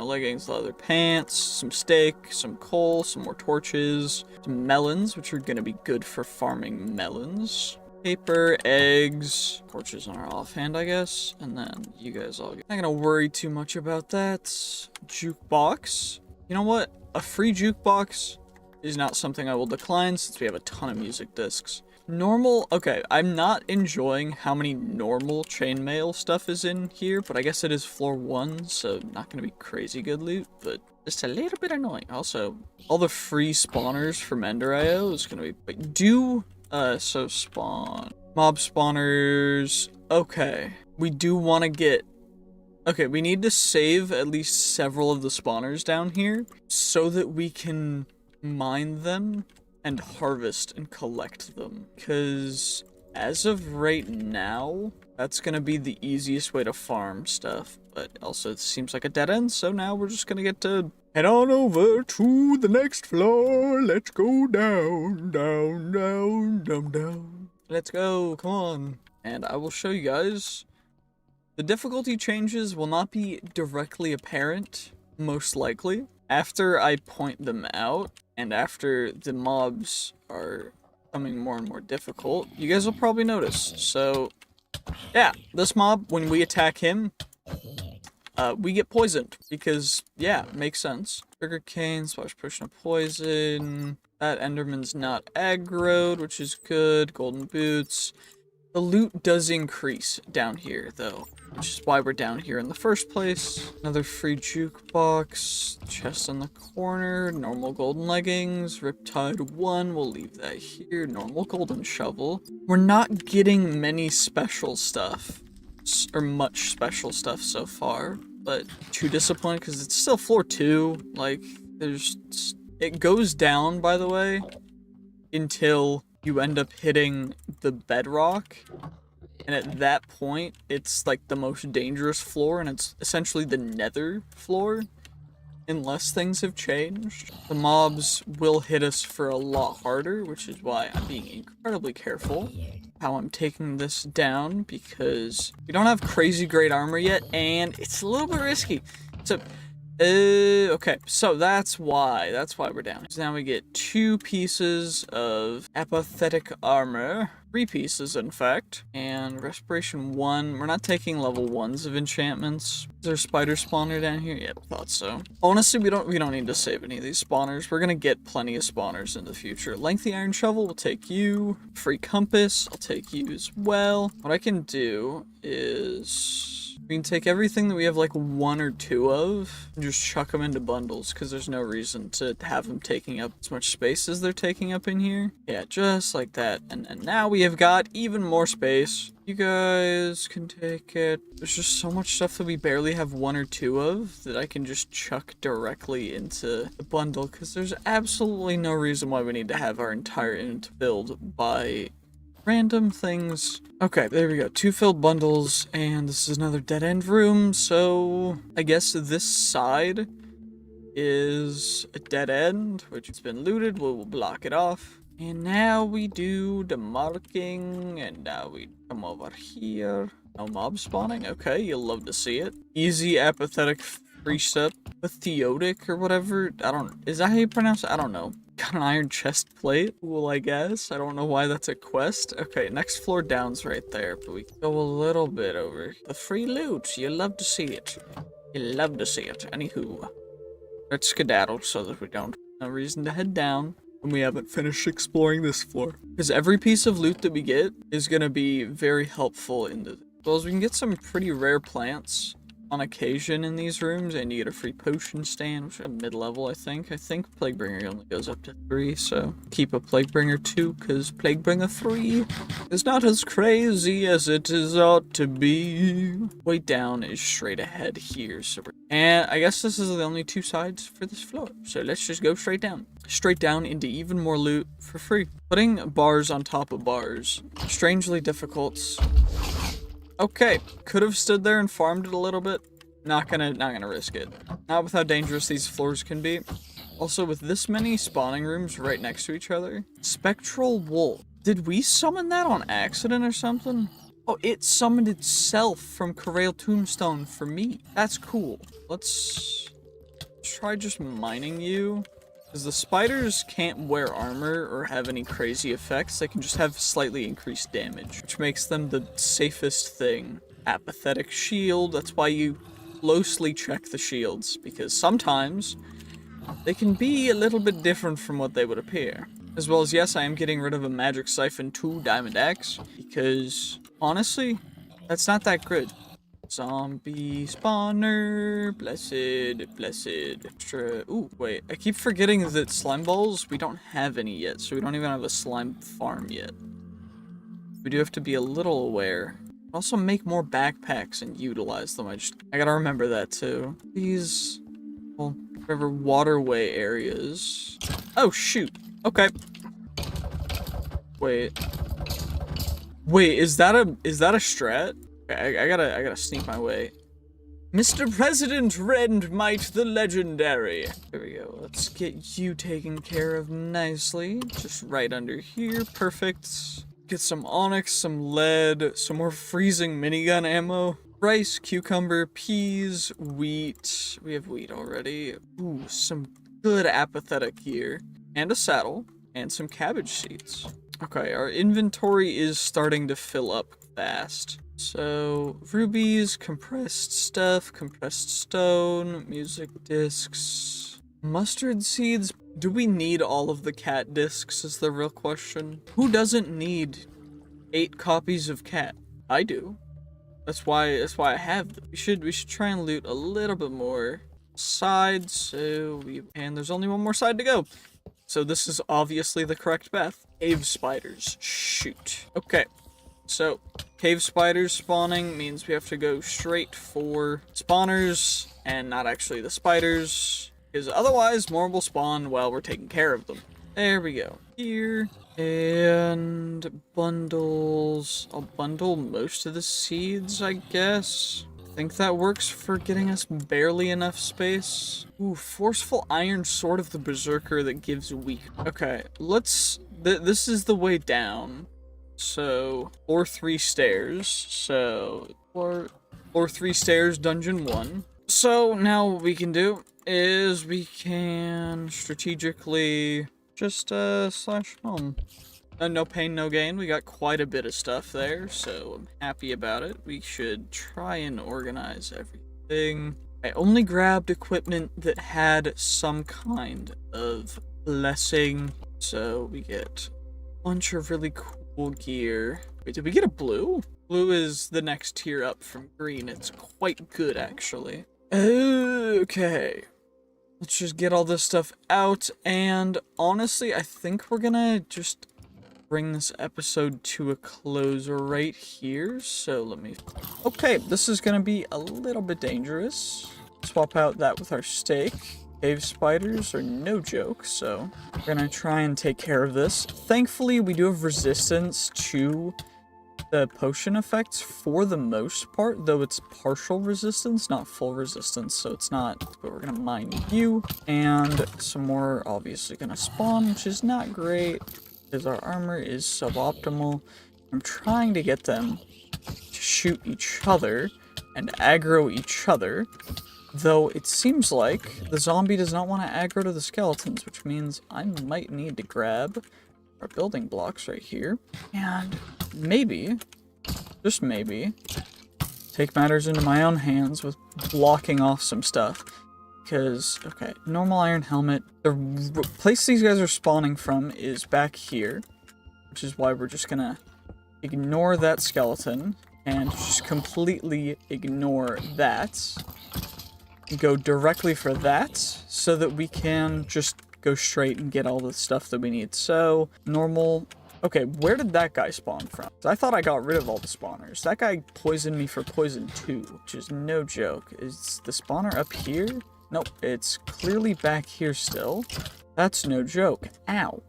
leggings, leather pants, some steak, some coal, some more torches, some melons, which are going to be good for farming melons. Paper, eggs, torches on our offhand, I guess. And then you guys all get... Not gonna worry too much about that. Jukebox. You know what? A free jukebox is not something I will decline since we have a ton of music discs. Normal, okay, I'm not enjoying how many normal chainmail stuff is in here, but I guess it is floor 1, so not gonna be crazy good loot, but just a little bit annoying. Also, all the free spawners from Ender.io is gonna be, wait, so spawn, mob spawners, okay. We do want to get, okay, we need to save at least several of the spawners down here so that we can mine them and harvest and collect them. Because as of right now, that's going to be the easiest way to farm stuff. But also it seems like a dead end, so now we're just going to get to head on over to the next floor. Let's go down, down, down, down, down. Let's go, come on. And I will show you guys. The difficulty changes will not be directly apparent, most likely, after I point them out. And after the mobs are becoming more and more difficult, you guys will probably notice. So, yeah, this mob, when we attack him, we get poisoned. Because, yeah, makes sense. Sugar cane, splash potion of poison. That Enderman's not aggroed, which is good. Golden boots. The loot does increase down here, though, which is why we're down here in the first place. Another free jukebox, chest in the corner, normal golden leggings, Riptide 1, we'll leave that here, normal golden shovel. We're not getting many special stuff, or much special stuff so far, but too disappointed because it's still floor 2, like, it goes down, by the way, until you end up hitting the bedrock, and at that point, it's like the most dangerous floor, and it's essentially the Nether floor, unless things have changed. The mobs will hit us for a lot harder, which is why I'm being incredibly careful how I'm taking this down, because we don't have crazy great armor yet, and it's a little bit risky. So, okay, so that's why we're down. So now we get 2 pieces of apathetic armor, 3 pieces in fact, and respiration 1. We're not taking level 1s of enchantments. Is there a spider spawner down here? Yep, thought so. Honestly, we don't need to save any of these spawners. We're gonna get plenty of spawners in the future. Lengthy iron shovel will take you. Free compass, I'll take you as well. What I can do is we can take everything that we have like 1 or 2 of and just chuck them into bundles, because there's no reason to have them taking up as much space as they're taking up in here. Yeah, just like that. And now we have got even more space. You guys can take it. There's just so much stuff that we barely have 1 or 2 of that I can just chuck directly into the bundle, because there's absolutely no reason why we need to have our entire int filled by random things. Okay, there we go. 2 filled bundles, and this is another dead-end room, so I guess this side is a dead end, which has been looted. We'll block it off. And now we do the marking, and now we come over here. No mob spawning? Okay, you'll love to see it. Easy apathetic free step with theotic or whatever. Is that how you pronounce it? I don't know. Got an iron chest plate. Cool, I guess. I don't know why that's a quest. Okay, next floor down's right there, but we can go a little bit over. The free loot. You love to see it. You love to see it. Anywho, let's skedaddle so that we don't. No reason to head down when we haven't finished exploring this floor. Because every piece of loot that we get is going to be very helpful in the... Well, as we can get some pretty rare plants on occasion in these rooms, and you get a free potion stand, which is mid-level, I think. I think Plaguebringer only goes up to 3, so keep a Plaguebringer 2, because Plaguebringer 3 is not as crazy as it is ought to be. Way down is straight ahead here, so and I guess this is the only 2 sides for this floor, so let's just go straight down. Straight down into even more loot for free. Putting bars on top of bars, strangely difficult. Okay, could have stood there and farmed it a little bit. Not gonna risk it. Not with how dangerous these floors can be. Also, with this many spawning rooms right next to each other. Spectral Wolf. Did we summon that on accident or something? Oh, it summoned itself from Corrail Tombstone for me. That's cool. Let's try just mining you. Because the spiders can't wear armor or have any crazy effects. They can just have slightly increased damage, which makes them the safest thing. Apathetic shield, that's why you closely check the shields, because sometimes they can be a little bit different from what they would appear. As well as, yes, I am getting rid of a Magic Siphon 2 Diamond Axe, because, honestly, that's not that good. Zombie spawner, blessed. Extra. Ooh, wait, I keep forgetting that slime balls, we don't have any yet, so we don't even have a slime farm yet. We do have to be a little aware. Also make more backpacks and utilize them. I gotta remember that too. These, well, whatever waterway areas. Oh shoot. Okay. Wait, is that a strat? Okay, I gotta sneak my way. Mr. President Rend Might the Legendary. There we go. Let's get you taken care of nicely. Just right under here. Perfect. Get some onyx, some lead, some more freezing minigun ammo. Rice, cucumber, peas, wheat. We have wheat already. Ooh, some good apathetic gear. And a saddle. And some cabbage seeds. Okay, our inventory is starting to fill up fast. So, rubies, compressed stuff, compressed stone, music discs, mustard seeds. Do we need all of the cat discs is the real question. Who doesn't need 8 copies of cat? I do. That's why I have them. We should try and loot a little bit more sides. And there's only one more side to go. So this is obviously the correct path. Cave spiders. Shoot. Okay. So, cave spiders spawning means we have to go straight for spawners and not actually the spiders. Because otherwise, more will spawn while we're taking care of them. There we go. Here. And bundles. I'll bundle most of the seeds, I guess. I think that works for getting us barely enough space. Ooh, forceful iron sword of the berserker that gives weak. Okay, let's... this is the way down. So, floor 3 stairs. So, floor 3 stairs, dungeon 1. So, now what we can do is we can strategically just, slash home. No pain, no gain. We got quite a bit of stuff there, so I'm happy about it. We should try and organize everything. I only grabbed equipment that had some kind of blessing, so we get a bunch of really cool gear. Wait, did we get a blue? Blue is the next tier up from green. It's quite good, actually. Okay. Let's just get all this stuff out, and honestly, I think we're gonna just bring this episode to a close right here. So let me... Okay, this is gonna be a little bit dangerous. Swap out that with our steak. Cave spiders are no joke, so we're gonna try and take care of this. Thankfully, we do have resistance to the potion effects for the most part, though it's partial resistance, not full resistance, so it's not. But we're gonna mine you, and some more obviously gonna spawn, which is not great because our armor is suboptimal. I'm trying to get them to shoot each other and aggro each other, though it seems like the zombie does not want to aggro to the skeletons, which means I might need to grab our building blocks right here, and maybe, just maybe, take matters into my own hands with blocking off some stuff. Because, okay, normal iron helmet, the place these guys are spawning from is back here, which is why we're just gonna ignore that skeleton and just completely ignore that. Go directly for that so that we can just go straight and get all the stuff that we need. So, normal... Okay, where did that guy spawn from? I thought I got rid of all the spawners. That guy poisoned me for poison 2, which is no joke. Is the spawner up here? Nope, it's clearly back here still. That's no joke. Ow.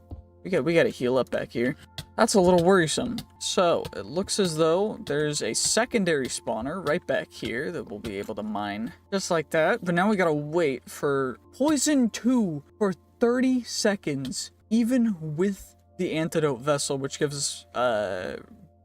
We gotta heal up back here. That's a little worrisome. So, it looks as though there's a secondary spawner right back here that we'll be able to mine. Just like that. But now we gotta wait for poison 2 for 30 seconds, even with the antidote vessel, which gives us,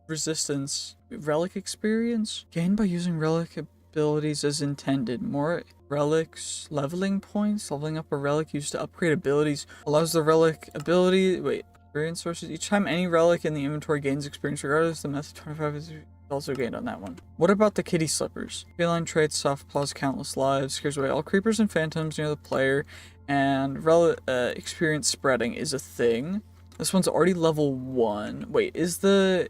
resistance. Relic experience? Gained by using relic abilities as intended. More relics, leveling points. Leveling up a relic used to upgrade abilities allows the relic ability. Wait, experience sources. Each time any relic in the inventory gains experience, regardless of the method, 25 is also gained on that one. What about the kitty slippers? Feline traits, soft paws, countless lives, scares away all creepers and phantoms near the player, and experience spreading is a thing. This one's already level 1. Wait, is the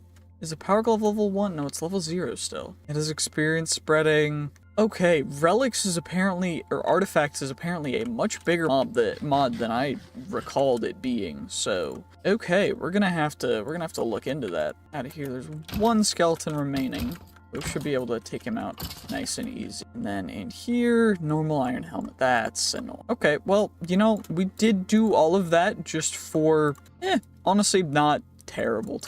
power glove level 1? No, it's level 0 still. It has experience spreading. Okay, relics is apparently, or artifacts is apparently a much bigger mod than I recalled it being. So, okay, we're gonna have to look into that. Out of here, there's one skeleton remaining. We should be able to take him out nice and easy. And then in here, normal iron helmet. That's annoying. Okay, well, you know, we did do all of that just for, honestly, not terrible,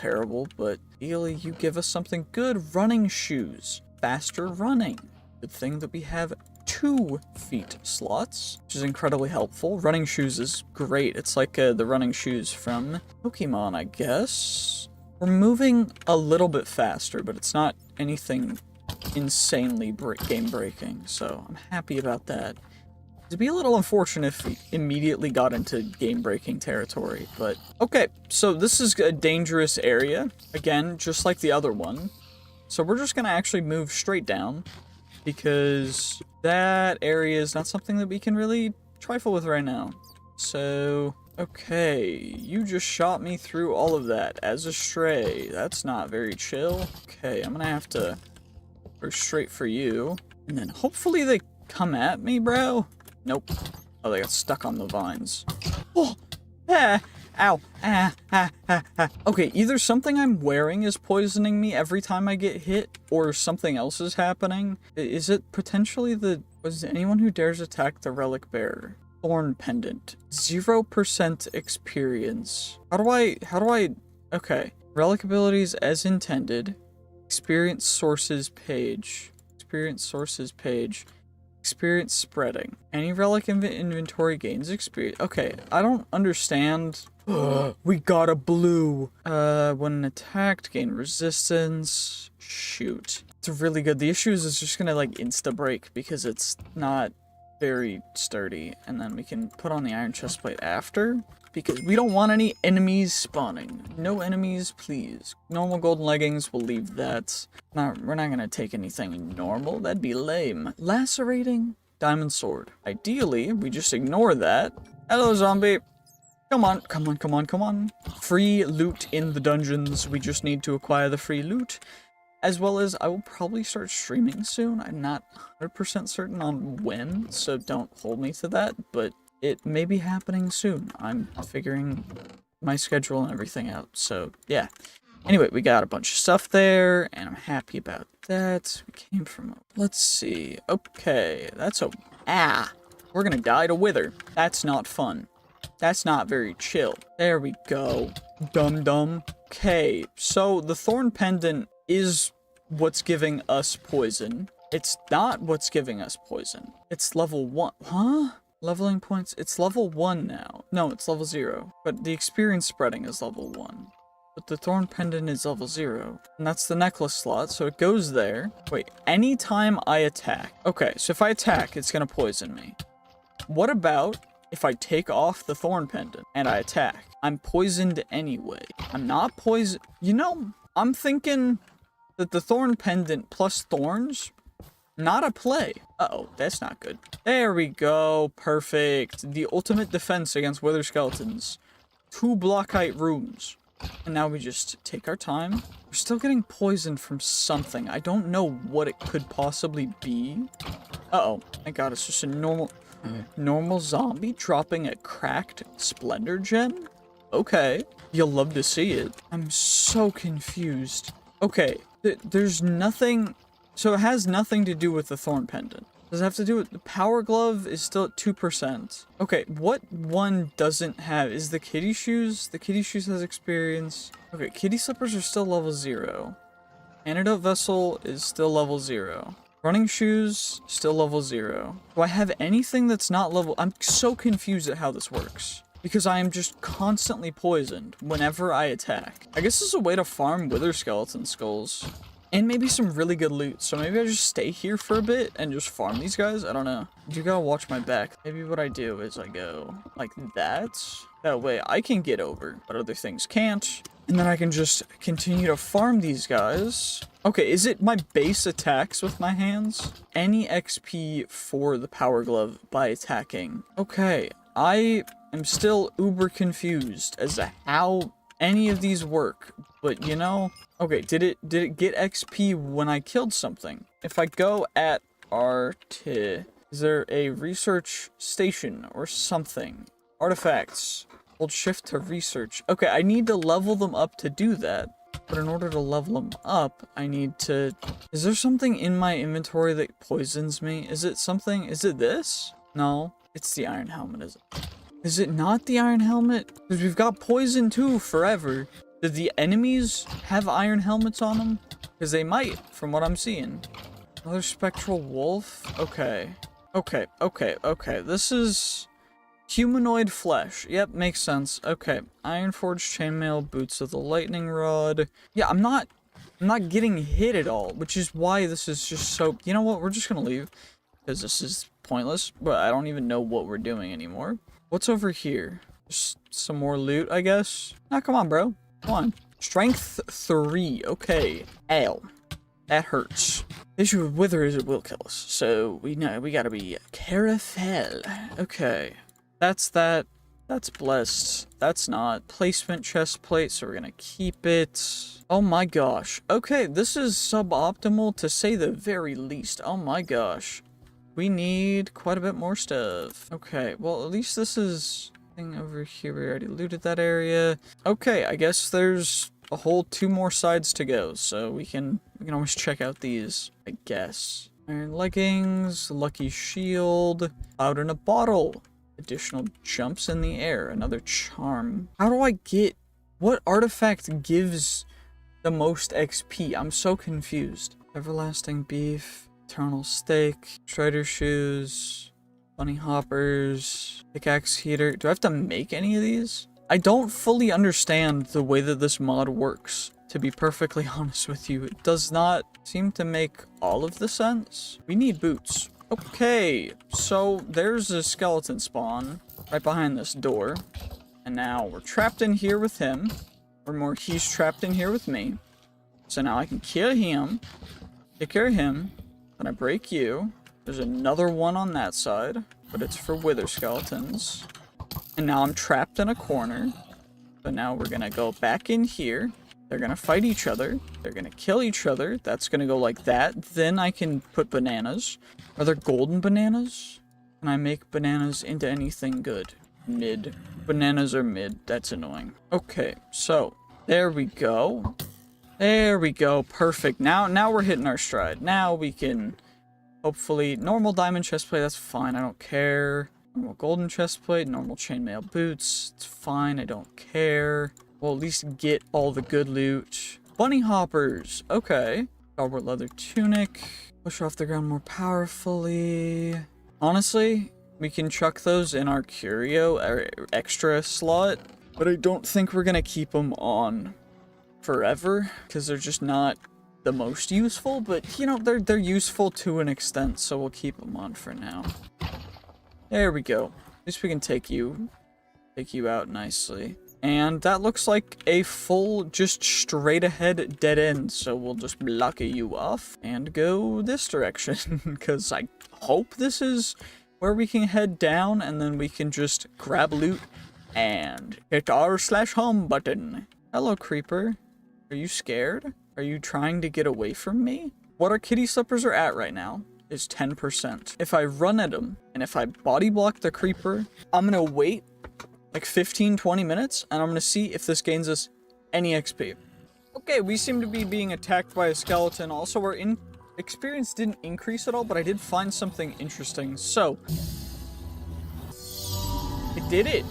but ideally you give us something good. Running shoes. Faster running. Good thing that we have 2 feet slots, which is incredibly helpful. Running shoes is great. It's like the running shoes from Pokemon, I guess. We're moving a little bit faster, but it's not anything insanely game-breaking, so I'm happy about that. It'd be a little unfortunate if we immediately got into game-breaking territory, but okay. So this is a dangerous area, again, just like the other one. So we're just gonna actually move straight down, because that area is not something that we can really trifle with right now. So, okay, you just shot me through all of that as a stray. That's not very chill. Okay, I'm gonna have to go straight for you. And then hopefully they come at me, bro. Nope. Oh, they got stuck on the vines. Oh, ow, Okay, either something I'm wearing is poisoning me every time I get hit, or something else is happening. Is it potentially was anyone who dares attack the relic bearer? Thorn pendant. 0% experience. How do I, okay. Relic abilities as intended. Experience sources page. Experience spreading. Any relic inventory gains experience. Okay, I don't understand. We got a blue. When attacked, gain resistance. Shoot. It's really good. The issue is it's just gonna like insta break because it's not very sturdy. And then we can put on the iron chest plate after, because we don't want any enemies spawning. No enemies, please. Normal golden leggings, we'll leave that. We're not gonna take anything normal. That'd be lame. Lacerating diamond sword. Ideally, we just ignore that. Hello, zombie. Come on. Free loot in the dungeons. We just need to acquire the free loot. As well as, I will probably start streaming soon. I'm not 100% certain on when, so don't hold me to that, but it may be happening soon. I'm figuring my schedule and everything out, so yeah. Anyway, we got a bunch of stuff there, and I'm happy about that. We came from, let's see, okay, we're gonna die to wither. That's not fun. That's not very chill. There we go. Dum-dum. Okay, so the thorn pendant is what's giving us poison. It's not what's giving us poison. It's level 1. Huh? Leveling points. It's level 1 now. No, it's level 0. But the experience spreading is level 1. But the thorn pendant is level 0. And that's the necklace slot, so it goes there. Wait, anytime I attack. Okay, so if I attack, it's gonna poison me. What about if I take off the thorn pendant and I attack? I'm poisoned anyway. I'm not poisoned. You know, I'm thinking that the thorn pendant plus thorns, not a play. Uh-oh, that's not good. There we go. Perfect. The ultimate defense against wither skeletons. 2 block height rooms. And now we just take our time. We're still getting poisoned from something. I don't know what it could possibly be. Uh-oh. Thank God, it's just a normal zombie dropping a cracked splendor gem? Okay. You'll love to see it. I'm so confused. Okay. There's nothing. So it has nothing to do with the thorn pendant. Does it have to do with the power glove is still at 2%. Okay, what one doesn't have is the kitty shoes. The kitty shoes has experience. Okay, kitty slippers are still level 0. Antidote vessel is still level 0. Running shoes, still level 0. Do I have anything that's not level? I'm so confused at how this works, because I am just constantly poisoned whenever I attack. I guess this is a way to farm wither skeleton skulls. And maybe some really good loot. So maybe I just stay here for a bit and just farm these guys. I don't know. You gotta watch my back. Maybe what I do is I go like that. That way I can get over, but other things can't. And then I can just continue to farm these guys. Okay, is it my base attacks with my hands? Any XP for the power glove by attacking. Okay, I am still uber confused as to how any of these work. But you know, okay, did it get XP when I killed something? If I go at RT, is there a research station or something? Artifacts. Hold shift to research. Okay, I need to level them up to do that. But in order to level them up, I need to... Is there something in my inventory that poisons me? Is it something? Is it this? No, it's the iron helmet, is it? Is it not the iron helmet? Because we've got poison too forever. Did the enemies have iron helmets on them? Because they might, from what I'm seeing. Another spectral wolf? Okay. Okay. This is... humanoid flesh. Yep, makes sense. Okay. Ironforged chainmail, boots of the lightning rod. Yeah, I'm not getting hit at all, which is why this is just so... You know what? We're just gonna leave. Because this is pointless, but I don't even know what we're doing anymore. What's over here? Just some more loot, I guess? Ah, come on, bro. Come on. Strength 3. Okay. Ow. That hurts. The issue with wither is it will kill us. So we know we gotta be careful. Okay. That's that. That's blessed. That's not. Placement chest plate, so we're gonna keep it. Oh my gosh. Okay, this is suboptimal to say the very least. Oh my gosh. We need quite a bit more stuff. Okay, well at least this is... over here. We already looted that area. Okay, I guess there's a whole 2 more sides to go, so we can always check out these, I guess. Iron leggings, lucky shield, cloud in a bottle, additional jumps in the air, another charm. How do I get... what artifact gives the most XP? I'm so confused. Everlasting beef, eternal steak, strider shoes, bunny hoppers, pickaxe heater. Do I have to make any of these? I don't fully understand the way that this mod works, to be perfectly honest with you. It does not seem to make all of the sense. We need boots. Okay, so there's a skeleton spawn right behind this door. And now we're trapped in here with him. Or more, he's trapped in here with me. So now I can kill him, take care of him, then I break you. There's another one on that side, but it's for wither skeletons. And now I'm trapped in a corner. So now we're gonna go back in here. They're gonna fight each other. They're gonna kill each other. That's gonna go like that. Then I can put bananas. Are there golden bananas? Can I make bananas into anything good? Mid. Bananas are mid. That's annoying. Okay, so there we go. There we go. Perfect. Now we're hitting our stride. Now we can... hopefully, normal diamond chestplate, that's fine, I don't care. Normal golden chestplate, normal chainmail boots, it's fine, I don't care. We'll at least get all the good loot. Bunny hoppers, okay. Velvet leather tunic, push off the ground more powerfully. Honestly, we can chuck those in our curio, our extra slot, but I don't think we're gonna keep them on forever, because they're just not the most useful, but you know, they're useful to an extent, so we'll keep them on for now. There we go. At least we can take you out nicely. And that looks like a full, just straight ahead dead end, so we'll just block you off and go this direction, because I hope this is where we can head down, and then we can just grab loot and hit R/home button. Hello, creeper. Are you scared? Are you trying to get away from me? What our kitty slippers are at right now is 10%. If I run at them, and if I body block the creeper, I'm gonna wait like 15-20 minutes, and I'm gonna see if this gains us any XP. Okay, we seem to be being attacked by a skeleton. Also, our experience didn't increase at all, but I did find something interesting. So, it did it.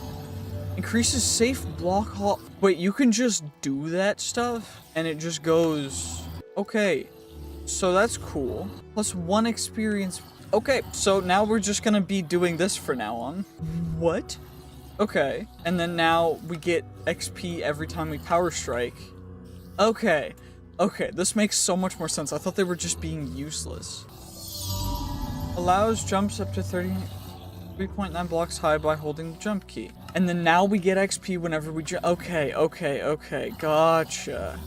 Increases safe block haul. Wait, you can just do that stuff? And it just goes... okay. So that's cool. Plus 1 experience. Okay, so now we're just gonna be doing this for now on. What? Okay. And then now we get XP every time we power strike. Okay. Okay, this makes so much more sense. I thought they were just being useless. Allows jumps up to 3.9 blocks high by holding the jump key. And then now we get XP whenever we jump. Okay, gotcha.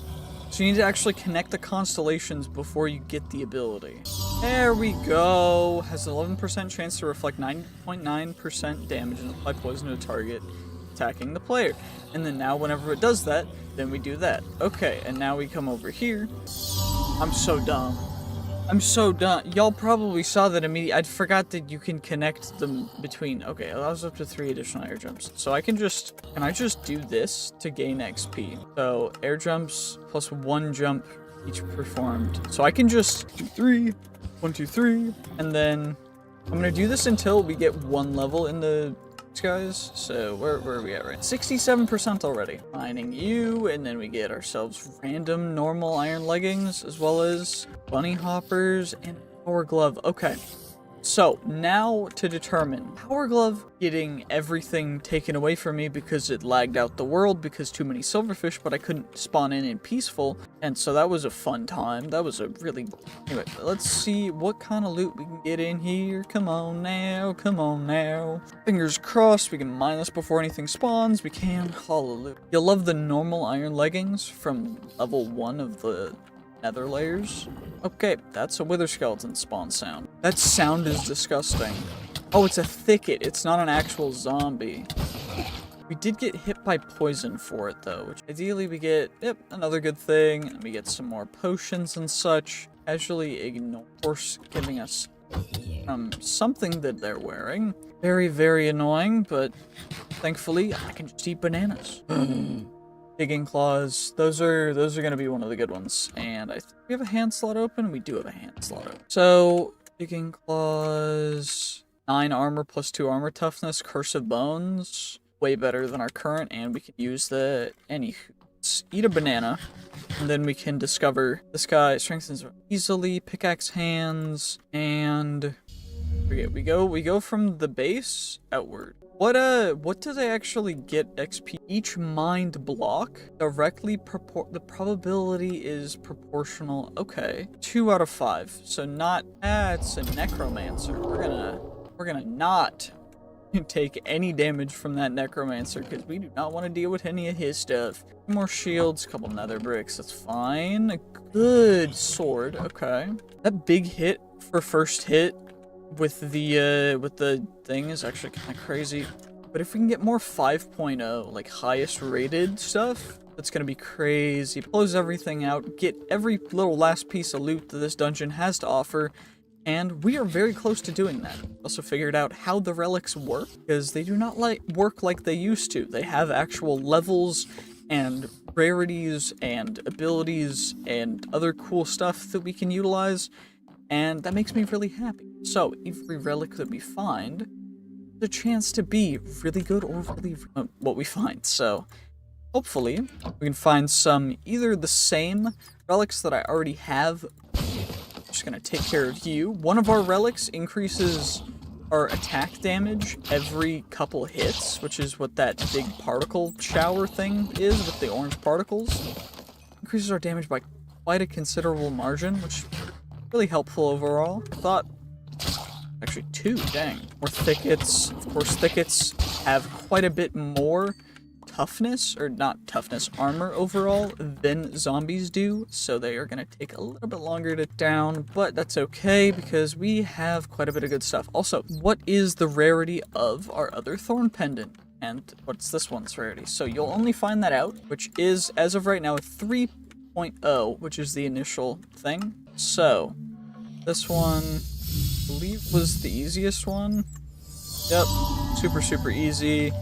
So you need to actually connect the constellations before you get the ability. There we go. Has an 11% chance to reflect 9.9% damage and apply poison to a target attacking the player. And then now whenever it does that, then we do that. Okay, and now we come over here. I'm so dumb. Y'all probably saw that immediately. I forgot that you can connect them between. Okay, it allows up to 3 additional air jumps. So can I just do this to gain XP? So air jumps plus 1 jump each performed. So I can just do 3, 1, 2, 3, and then I'm gonna do this until we get 1 level in the guys. So where are we at right? 67% already. Mining you, and then we get ourselves random normal iron leggings, as well as bunny hoppers and power glove. Okay. So now to determine power glove getting everything taken away from me because it lagged out the world because too many silverfish, but I couldn't spawn in peaceful. And so that was a fun time. That was a really, anyway, let's see what kind of loot we can get in here. Come on now. Fingers crossed we can mine this before anything spawns. We can. Hallelujah. You'll love the normal iron leggings from level 1 of the Nether layers. Okay, that's a wither skeleton spawn sound. That sound is disgusting. Oh, it's a thicket. It's not an actual zombie. We did get hit by poison for it though, which ideally we get, yep, another good thing. And we get some more potions and such. Casually ignore, of course, giving us something that they're wearing. Very, very annoying, but thankfully I can just eat bananas. Digging claws, those are gonna be one of the good ones. And I think we have a hand slot open. We do have a hand slot open. So digging claws, 9 armor plus 2 armor toughness, curse of bones, way better than our current, and we can use the anywho. Let's eat a banana, and then we can discover this guy strengthens easily, pickaxe hands, and we go from the base outward. What do they actually get XP? Each mined block directly the probability is proportional. Okay. 2 out of 5. So not, it's a necromancer. We're gonna not take any damage from that necromancer because we do not want to deal with any of his stuff. More shields, couple nether bricks, that's fine. A good sword, okay. That big hit for first hit with the thing is actually kind of crazy. But if we can get more 5.0, like highest rated stuff, that's gonna be crazy. Close everything out, get every little last piece of loot that this dungeon has to offer, and we are very close to doing that. Also figured out how the relics work, because they do not work like they used to. They have actual levels and rarities and abilities and other cool stuff that we can utilize, and that makes me really happy. So every relic that we find, the chance to be really good or really what we find. So hopefully we can find some either the same relics that I already have. I'm just gonna take care of you. One of our relics increases our attack damage every couple hits, which is what that big particle shower thing is with the orange particles. Increases our damage by quite a considerable margin, which is really helpful overall. I thought actually 2, dang. More thickets. Of course, thickets have quite a bit more toughness, or not toughness, armor overall than zombies do, so they are going to take a little bit longer to down, but that's okay because we have quite a bit of good stuff. Also, what is the rarity of our other thorn pendant? And what's this one's rarity? So you'll only find that out, which is, as of right now, a 3.0, which is the initial thing. So, this one, I believe, was the easiest one. Yep, super easy.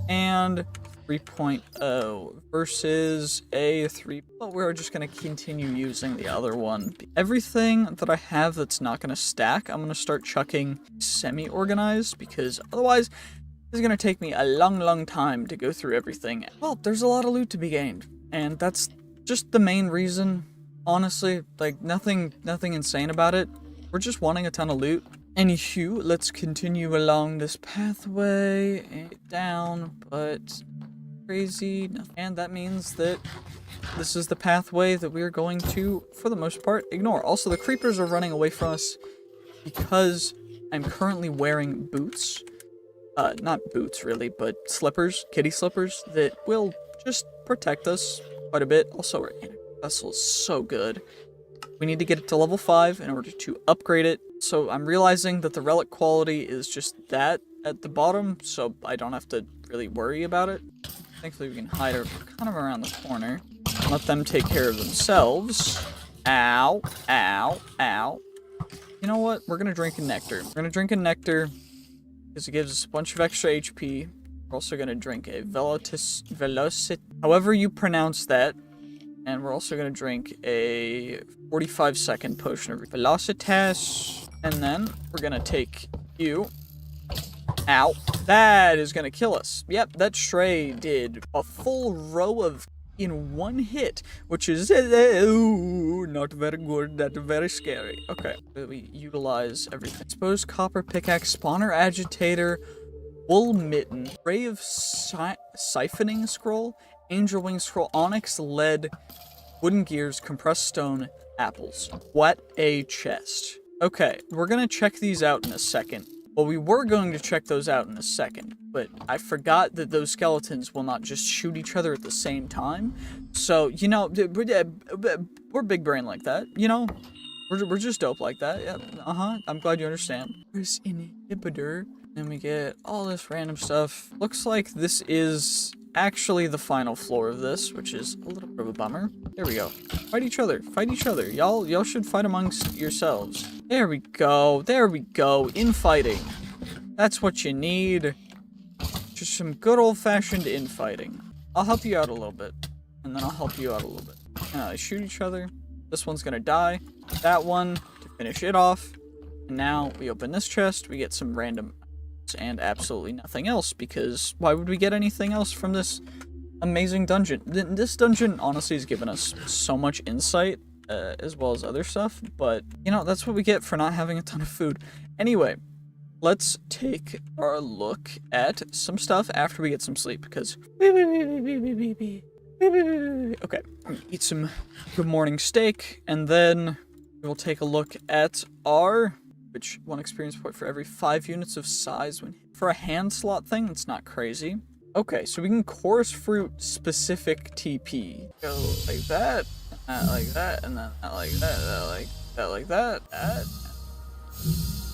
And 3.0 versus a 3, but we're just going to continue using the other one. Everything that I have that's not going to stack, I'm going to start chucking semi-organized, because otherwise it's going to take me a long time to go through everything. Well, there's a lot of loot to be gained, and that's just the main reason. Honestly, like, nothing insane about it. We're just wanting a ton of loot. Anywho, let's continue along this pathway and down, but crazy. And that means that this is the pathway that we are going to, for the most part, ignore. Also, the creepers are running away from us because I'm currently wearing boots. Not boots, really, but slippers, kitty slippers, that will just protect us quite a bit. Also, our vessel is so good. We need to get it to level 5 in order to upgrade it. So I'm realizing that the relic quality is just that at the bottom, so I don't have to really worry about it. Thankfully, we can hide her kind of around the corner. Let them take care of themselves. Ow, ow, ow. You know what? We're gonna drink a nectar. We're gonna drink a nectar because it gives us a bunch of extra HP. We're also gonna drink a velocit, however you pronounce that. And we're also gonna drink a 45-second potion of Velocitas. And then we're gonna take you. Ow. That is gonna kill us. Yep, that stray did a full row of in one hit, which is not very good, that's very scary. Okay, we utilize everything. Exposed copper pickaxe, spawner agitator, wool mitten, ray of siphoning scroll, angel wing scroll, onyx, lead, wooden gears, compressed stone, apples. What a chest. Okay, we're gonna check these out in a second. Well, we were going to check those out in a second, but I forgot that those skeletons will not just shoot each other at the same time. So, you know, we're big brain like that, you know? We're just dope like that. Yeah, I'm glad you understand. There's inhibitor. Then we get all this random stuff. Looks like this is actually the final floor of this, which is a little bit of a bummer. There we go. Fight each other. Fight each other. Y'all should fight amongst yourselves. There we go. There we go. Infighting. That's what you need. Just some good old-fashioned infighting. I'll help you out a little bit. And then I'll help you out a little bit. They shoot each other. This one's gonna die. That one to finish it off. And now we open this chest. We get some random and absolutely nothing else, because why would we get anything else from this amazing dungeon? This dungeon honestly has given us so much insight, as well as other stuff, but you know, that's what we get for not having a ton of food. Anyway, let's take our look at some stuff after we get some sleep, because okay, eat some good morning steak, and then we'll take a look at our which 1 experience point for every 5 units of size when for a hand slot thing. That's not crazy. Okay, so we can chorus fruit specific TP. Go like that, like that, and then like that, like that.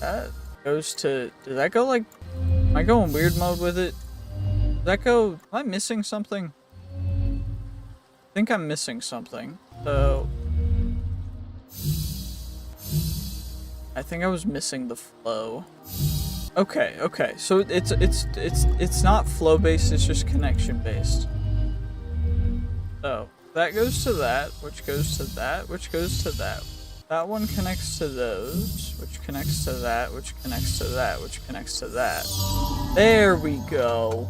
That goes to. Does that go like? Am I going weird mode with it? Does that go? Am I missing something? I think I'm missing something. So. I think I was missing the flow. Okay, so it's not flow based, it's just connection based. So that goes to that, which goes to that, which goes to that. That one connects to those, which connects to that, which connects to that, which connects to that. There we go.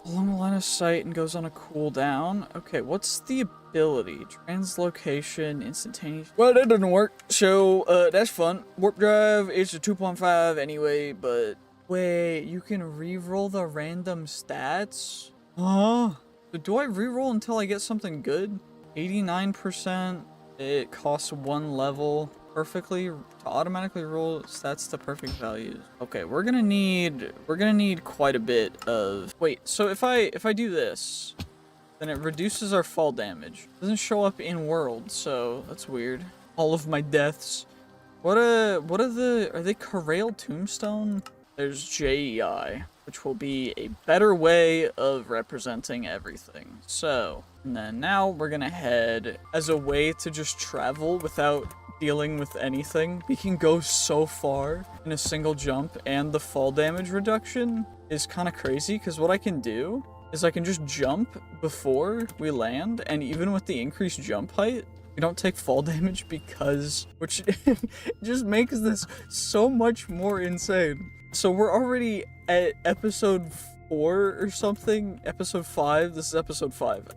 Along the line of sight and goes on a cooldown. Okay, what's the ability? Translocation, instantaneous. Well, that doesn't work, so that's fun. Warp drive is a 2.5 anyway, but wait, you can reroll the random stats? Huh? So do I reroll until I get something good? 89%. It costs 1 level perfectly to automatically roll stats to perfect values. Okay, we're gonna need quite a bit of. Wait, so if I do this, then it reduces our fall damage. It doesn't show up in world, so that's weird. All of my deaths. Are they Corrail Tombstone? There's JEI, which will be a better way of representing everything. So, and then now we're gonna head as a way to just travel without dealing with anything. We can go so far in a single jump, and the fall damage reduction is kind of crazy, because what I can do is I can just jump before we land, and even with the increased jump height, we don't take fall damage, because, which just makes this so much more insane. So we're already at episode 4 or something, episode 5, this is episode 5.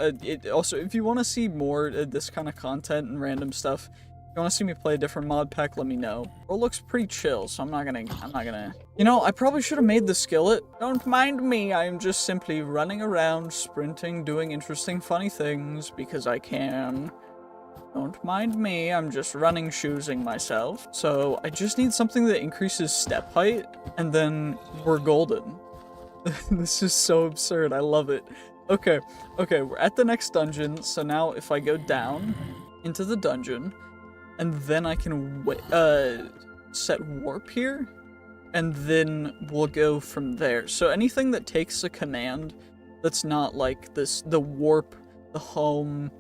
Also, if you want to see more of this kind of content and random stuff, you want to see me play a different mod pack, let me know. It looks pretty chill, so I'm not gonna. You know, I probably should have made the skillet. Don't mind me, I am just simply running around, sprinting, doing interesting, funny things, because I can. Don't mind me, I'm just running shoesing myself. So, I just need something that increases step height, and then we're golden. This is so absurd, I love it. Okay, we're at the next dungeon, so now if I go down into the dungeon, and then I can set warp here, and then we'll go from there. So anything that takes a command that's not like this, the warp, the home,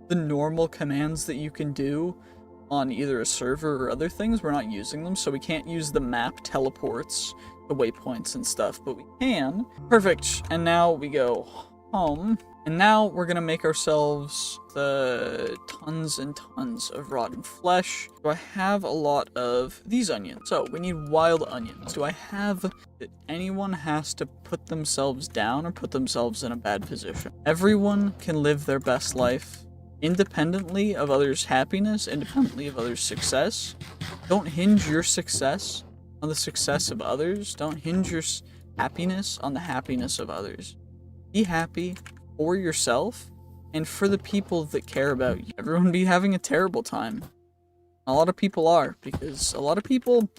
the normal commands that you can do on either a server or other things, we're not using them, so we can't use the map teleports, the waypoints and stuff, but we can. Perfect, and now we go home, and now we're gonna make ourselves the tons and tons of rotten flesh. Do I have a lot of these onions? So we need wild onions. Do I have that anyone has to put themselves down or put themselves in a bad position? Everyone can live their best life independently of others' happiness, independently of others' success. Don't hinge your success on the success of others. Don't hinge your happiness on the happiness of others. Be happy for yourself and for the people that care about you. Everyone be having a terrible time. A lot of people are, because a lot of people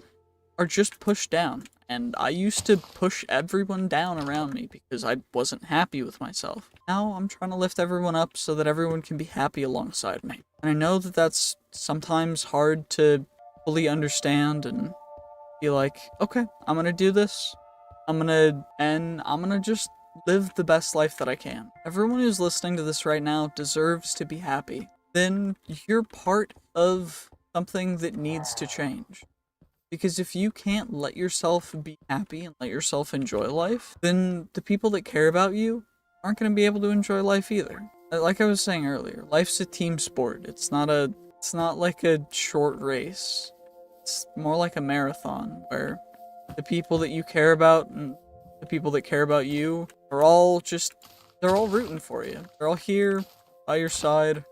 are just pushed down. And I used to push everyone down around me because I wasn't happy with myself. Now I'm trying to lift everyone up so that everyone can be happy alongside me. And I know that that's sometimes hard to fully understand and be like, okay, I'm gonna do this. I'm gonna just live the best life that I can. Everyone who's listening to this right now deserves to be happy. Then you're part of something that needs to change. Because if you can't let yourself be happy and let yourself enjoy life, then the people that care about you aren't going to be able to enjoy life either. Like I was saying earlier, life's a team sport. It's not like a short race. It's more like a marathon where the people that you care about and the people that care about you are all they're all rooting for you. They're all here by your side.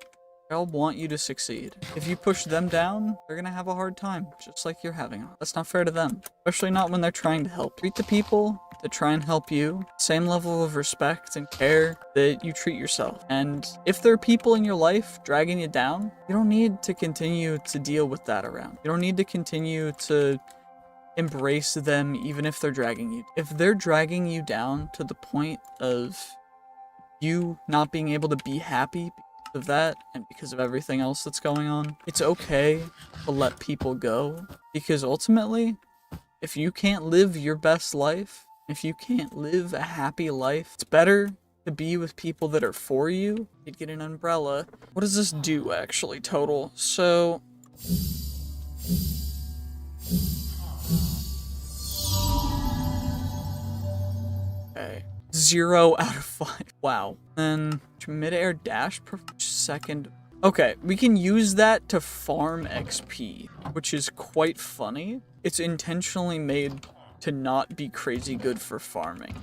They all want you to succeed. If you push them down, they're gonna have a hard time, just like you're having. That's not fair to them, especially not when they're trying to help. Treat the people that try and help you same level of respect and care that you treat yourself. And if there are people in your life dragging you down, you don't need to continue to deal with that around. You don't need to continue to embrace them even if they're dragging you. If they're dragging you down to the point of you not being able to be happy of that and because of everything else that's going on, it's okay to let people go, because ultimately, if you can't live your best life, if you can't live a happy life, it's better to be with people that are for you. You'd get an umbrella. What does this do actually total? So okay, 0 out of 5. Wow. Then mid-air dash per second. Okay, we can use that to farm XP, which is quite funny. It's intentionally made to not be crazy good for farming.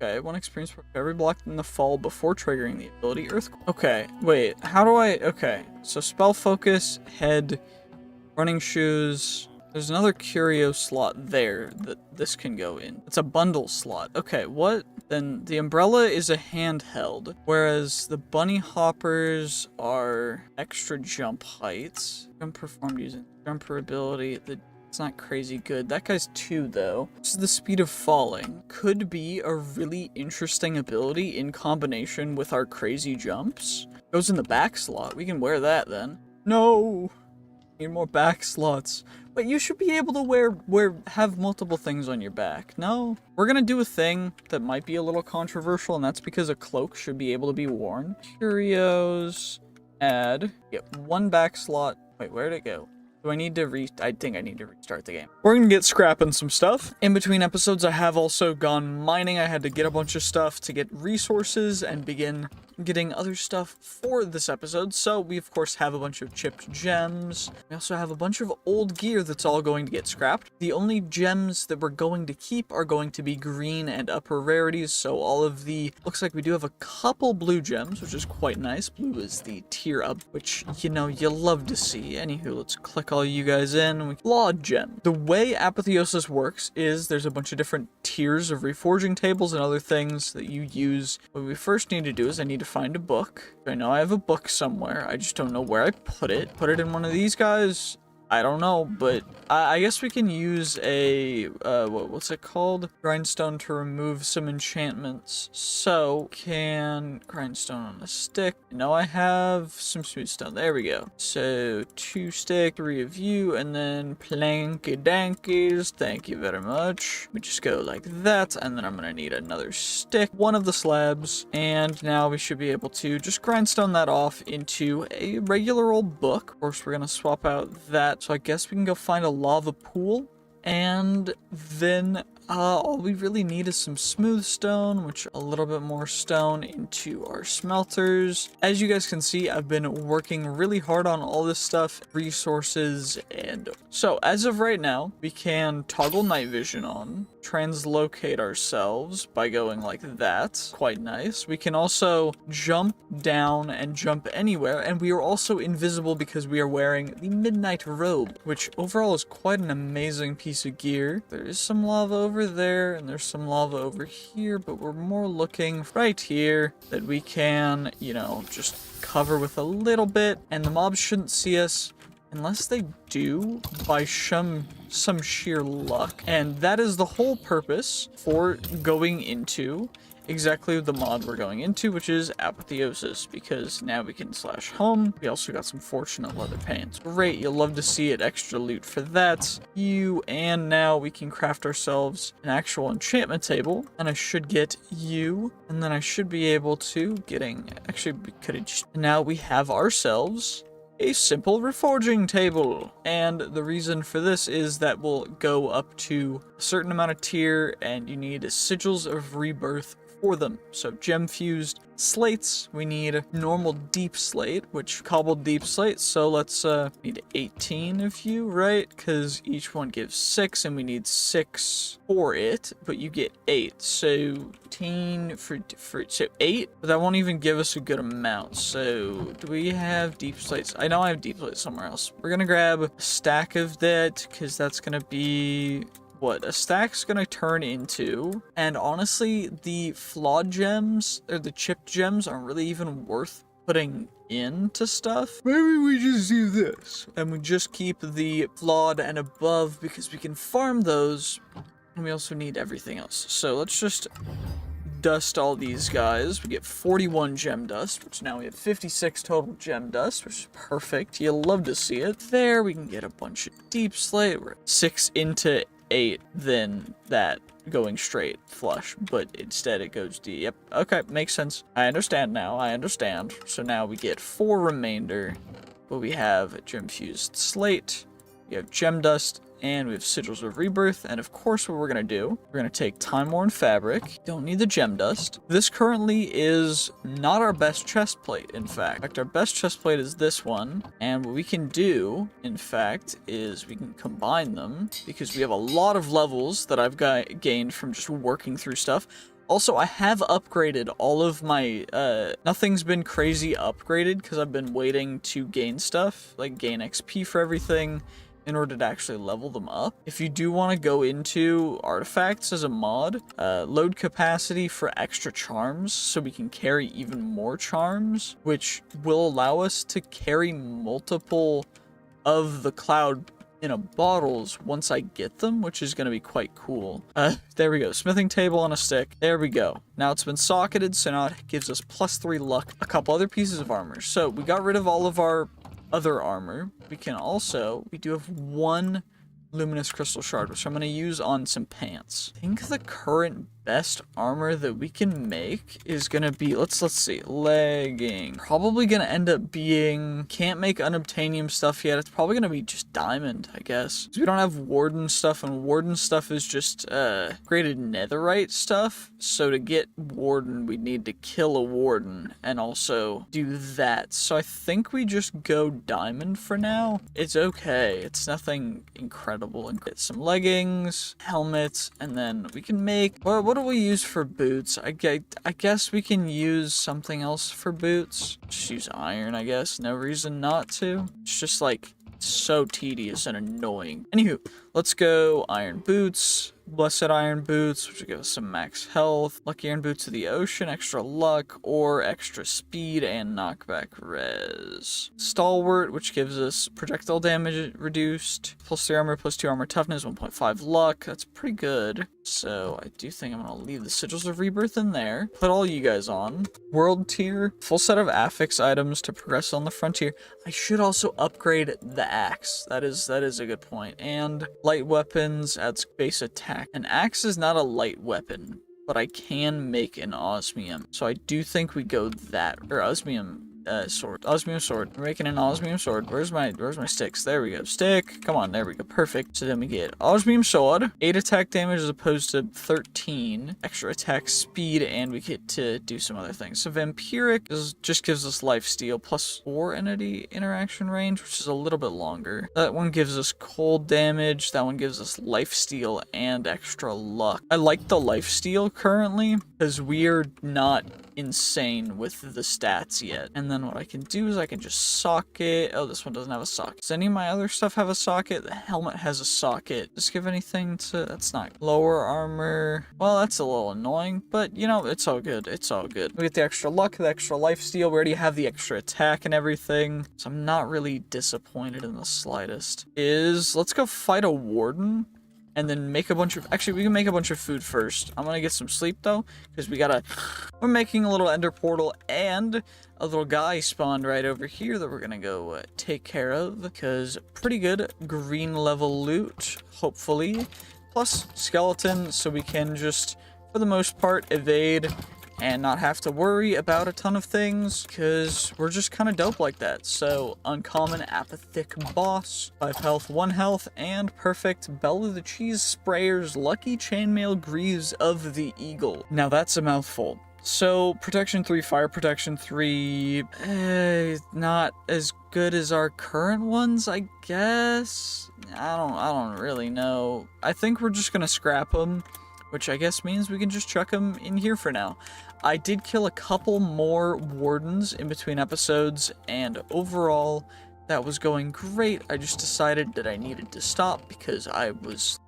Okay, 1 experience for every block in the fall before triggering the ability Earthquake. Okay, wait, how do I... Okay, so spell focus, head, running shoes. There's another curio slot there that this can go in. It's a bundle slot. Okay, what? Then the umbrella is a handheld, whereas the bunny hoppers are extra jump heights. Jump performed using jumper ability. It's not crazy good. That guy's 2 though. This is the speed of falling. Could be a really interesting ability in combination with our crazy jumps. Goes in the back slot. We can wear that then. No! Need more back slots. But you should be able to have multiple things on your back. No? We're gonna do a thing that might be a little controversial, and that's because a cloak should be able to be worn. Curios, add, get 1 back slot. Wait, where'd it go? Do I need to I think I need to restart the game. We're gonna get scrapping some stuff. In between episodes, I have also gone mining. I had to get a bunch of stuff to get resources and begin getting other stuff for this episode. So we of course have a bunch of chipped gems. We also have a bunch of old gear that's all going to get scrapped. The only gems that we're going to keep are going to be green and upper rarities. So all of the, looks like we do have a couple blue gems, which is quite nice. Blue is the tier up, which, you know, you love to see. Anywho, let's click all you guys in. Flawed gem. The way apotheosis works is there's a bunch of different tiers of reforging tables and other things that you use. What we first need to do is I need to find a book. I know I have a book somewhere. I just don't know where I put it. Put it in one of these guys. I don't know, but I guess we can use a, what's it called? Grindstone to remove some enchantments. So, can grindstone on a stick. I know I have some smooth stone. There we go. So, 2 stick, 3 of you, and then planky dankies. Thank you very much. We just go like that, and then I'm gonna need another stick, 1 of the slabs, and now we should be able to just grindstone that off into a regular old book. Of course, we're gonna swap out that. So I guess we can go find a lava pool, and then all we really need is some smooth stone, which a little bit more stone into our smelters. As you guys can see, I've been working really hard on all this stuff, resources, and so as of right now, we can toggle night vision on, translocate ourselves by going like that. Quite nice. We can also jump down and jump anywhere, and we are also invisible because we are wearing the midnight robe, which overall is quite an amazing piece of gear. There is some lava over there, and there's some lava over here, but we're more looking right here that we can, you know, just cover with a little bit, and the mobs shouldn't see us unless they do by some sheer luck. And that is the whole purpose for going into exactly the mod we're going into, which is apotheosis, because now we can slash home. We also got some fortunate leather pants. Great, you'll love to see it. Extra loot for that. And now we can craft ourselves an actual enchantment table, and I should get you, and then I should be able to actually we could have just, now we have ourselves a simple reforging table. And the reason for this is that we'll go up to a certain amount of tier, and you need sigils of rebirth for them. So gem fused slates, we need normal deep slate, which cobbled deep slate, so let's need 18 of you, right? Because each one gives 6, and we need 6 for it, but you get 8, so 18 for so 8, but that won't even give us a good amount. So do we have deep slates? I know I have deep slates somewhere else. We're gonna grab a stack of that, because that's gonna be what a stack's gonna turn into. And honestly, the flawed gems or the chipped gems aren't really even worth putting into stuff. Maybe we just do this and we just keep the flawed and above, because we can farm those, and we also need everything else. So let's just dust all these guys. We get 41 gem dust, which now we have 56 total gem dust, which is perfect. You'll love to see it. There, we can get a bunch of deep slate. We're 6 into 8, then that going straight flush, but instead it goes deep. Yep, okay, makes sense. I understand now, I understand. So now we get 4 remainder, but we have gem fused slate, we have gem dust, and we have sigils of rebirth. And of course, what we're gonna do, we're gonna take time-worn fabric. Don't need the gem dust. This currently is not our best chest plate, in fact. Our best chest plate is this one. And what we can do, in fact, is we can combine them, because we have a lot of levels that I've gained from just working through stuff. Also, I have upgraded all of my, nothing's been crazy upgraded, because I've been waiting to gain stuff, like gain XP for everything, in order to actually level them up. If you do want to go into artifacts as a mod, load capacity for extra charms, so we can carry even more charms, which will allow us to carry multiple of the cloud in a bottles once I get them, which is going to be quite cool. There we go, smithing table on a stick. There we go. Now it's been socketed, so now it gives us +3 luck. A couple other pieces of armor. So we got rid of all of our other armor. We can also, we do have 1 luminous crystal shard, which I'm going to use on some pants. I think the current best armor that we can make is gonna be, let's see, legging. Probably gonna end up being, can't make unobtainium stuff yet. It's probably gonna be just diamond, I guess. 'Cause we don't have warden stuff, and warden stuff is just graded netherite stuff. So to get warden, we need to kill a warden and also do that. So I think we just go diamond for now. It's okay. It's nothing incredible. And get some leggings, helmets, and then we can make, well, what do we use for boots? I guess we can use something else for boots. Just use iron, I guess. No reason not to. It's just like so tedious and annoying. Anywho, let's go iron boots. Blessed iron boots, which will give us some max health. Lucky iron boots of the ocean, extra luck, or extra speed and knockback res. Stalwart, which gives us projectile damage reduced. +3 armor, +2 armor toughness, 1.5 luck. That's pretty good. So I do think I'm gonna leave the Sigils of Rebirth in there. Put all you guys on. World tier, full set of affix items to progress on the frontier. I should also upgrade the axe. That is a good point. And light weapons adds base attack. An axe is not a light weapon, but I can make an osmium. So I do think we go that, or osmium sword. Osmium sword. We're making an osmium sword. Where's my sticks? There we go. Stick. Come on, there we go. Perfect. So then we get osmium sword. 8 attack damage as opposed to 13. Extra attack speed, and we get to do some other things. So vampiric just gives us lifesteal +4 entity interaction range, which is a little bit longer. That one gives us cold damage. That one gives us lifesteal and extra luck. I like the lifesteal currently because we're not insane with the stats yet. And then what I can do is I can just socket. Oh, this one doesn't have a socket. Does any of my other stuff have a socket? The helmet has a socket. Just give anything to, that's not lower armor. Well, that's a little annoying, but you know, it's all good. It's all good. We get the extra luck, the extra lifesteal. We already have the extra attack and everything. So I'm not really disappointed in the slightest. Let's go fight a warden. And then make a bunch of, actually we can make a bunch of food first. I'm gonna get some sleep though, because we're making a little ender portal, and a little guy spawned right over here that we're gonna go take care of, because pretty good green level loot, hopefully. Plus skeleton, so we can just, for the most part, evade and not have to worry about a ton of things, because we're just kind of dope like that. So, uncommon apathic boss, 5 health, 1 health, and perfect Bella the Cheese Sprayer's lucky chainmail greaves of the eagle. Now that's a mouthful. So, protection 3, fire protection 3, not as good as our current ones, I guess? I don't really know. I think we're just gonna scrap them, which I guess means we can just chuck them in here for now. I did kill a couple more wardens in between episodes, and overall, that was going great. I just decided that I needed to stop because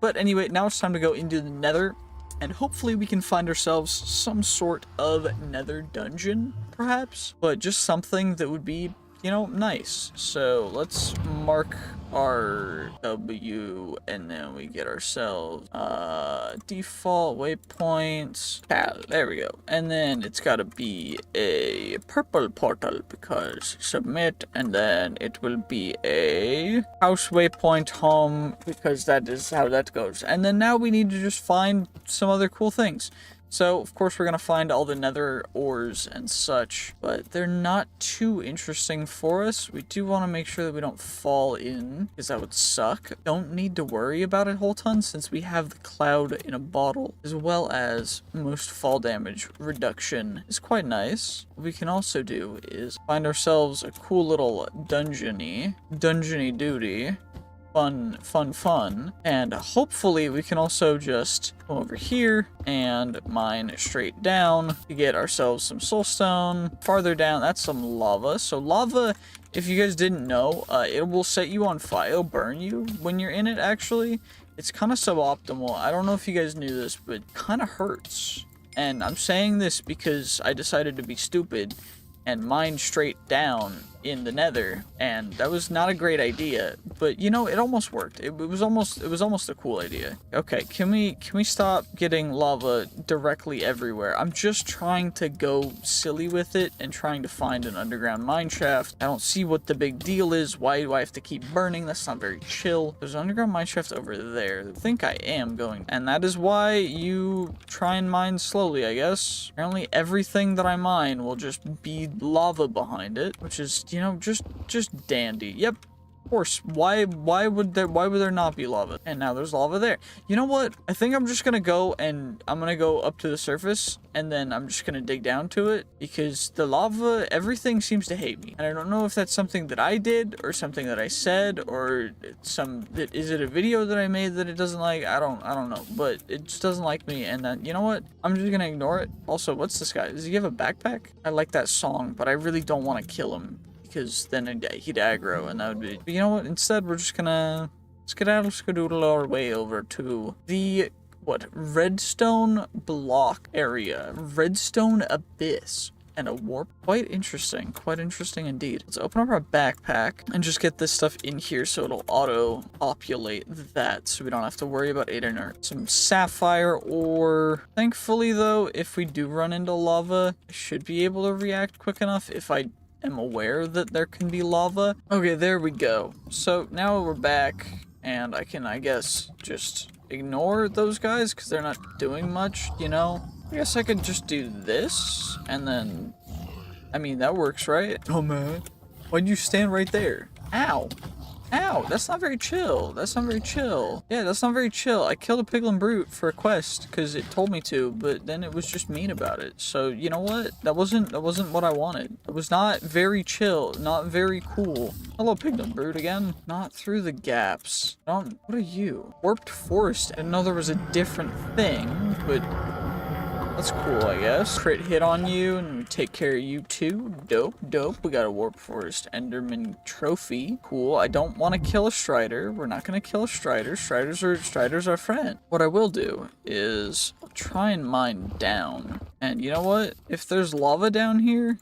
But anyway, now it's time to go into the Nether, and hopefully we can find ourselves some sort of Nether dungeon, perhaps? But just something that would be, you know, nice. So let's mark our W, and then we get ourselves default waypoints. There we go. And then it's got to be a purple portal, because submit, and then it will be a house waypoint home, because that is how that goes. And then now we need to just find some other cool things. So, of course, we're going to find all the nether ores and such, but they're not too interesting for us. We do want to make sure that we don't fall in, because that would suck. Don't need to worry about it a whole ton, since we have the cloud in a bottle, as well as most fall damage reduction is quite nice. What we can also do is find ourselves a cool little dungeony duty. Fun, and hopefully we can also just come over here and mine straight down to get ourselves some soulstone. Farther down, that's some lava. So lava, if you guys didn't know, it will set you on fire. It'll burn you when you're in it, actually. It's kind of suboptimal. I don't know if you guys knew this, but it kind of hurts. And I'm saying this because I decided to be stupid and mine straight down in the Nether, and that was not a great idea, but you know, it almost worked. It was almost a cool idea. Okay, can we stop getting lava directly everywhere? I'm just trying to go silly with it and trying to find an underground mine shaft. I don't see what the big deal is. Why do I have to keep burning? That's not very chill. There's an underground mine shaft over there. I think I am going, and that is why you try and mine slowly, I guess. Apparently everything that I mine will just be lava behind it, which is, you know, just dandy. Yep, of course. Why would there not be lava? And now there's lava there. You know what? I think I'm just gonna go up to the surface, and then I'm just gonna dig down to it, because the lava, everything seems to hate me, and I don't know if that's something that I did or something that I said, or is it a video that I made that it doesn't like? I don't know, but it just doesn't like me. And then, you know what? I'm just gonna ignore it. Also, what's this guy? Does he have a backpack? I like that song, but I really don't want to kill him, because then he'd aggro, and that would be... But you know what? Instead, we're just gonna skedaddle our way over to the, what, redstone block area. Redstone abyss. And a warp. Quite interesting indeed. Let's open up our backpack and just get this stuff in here so it'll auto-populate that, so we don't have to worry about it in some sapphire ore. Thankfully though, if we do run into lava, I should be able to react quick enough if I am aware that there can be lava. Okay, there we go. So now we're back, and I can, I guess, just ignore those guys because they're not doing much, you know? I guess I could just do this, and then, I mean, that works, right? Oh man, why'd you stand right there? Ow. Ow, that's not very chill. That's not very chill. Yeah, that's not very chill. I killed a piglin brute for a quest because it told me to, but then it was just mean about it. So, you know what? That wasn't what I wanted. It was not very chill, not very cool. Hello, piglin brute again. Not through the gaps. What are you? Warped forest. I didn't know there was a different thing, but that's cool, I guess. Crit hit on you, and we take care of you too. Dope. We got a Warp Forest Enderman trophy. Cool. I don't want to kill a Strider. We're not going to kill a Strider. Strider's our friend. What I will do is I'll try and mine down. And you know what? If there's lava down here,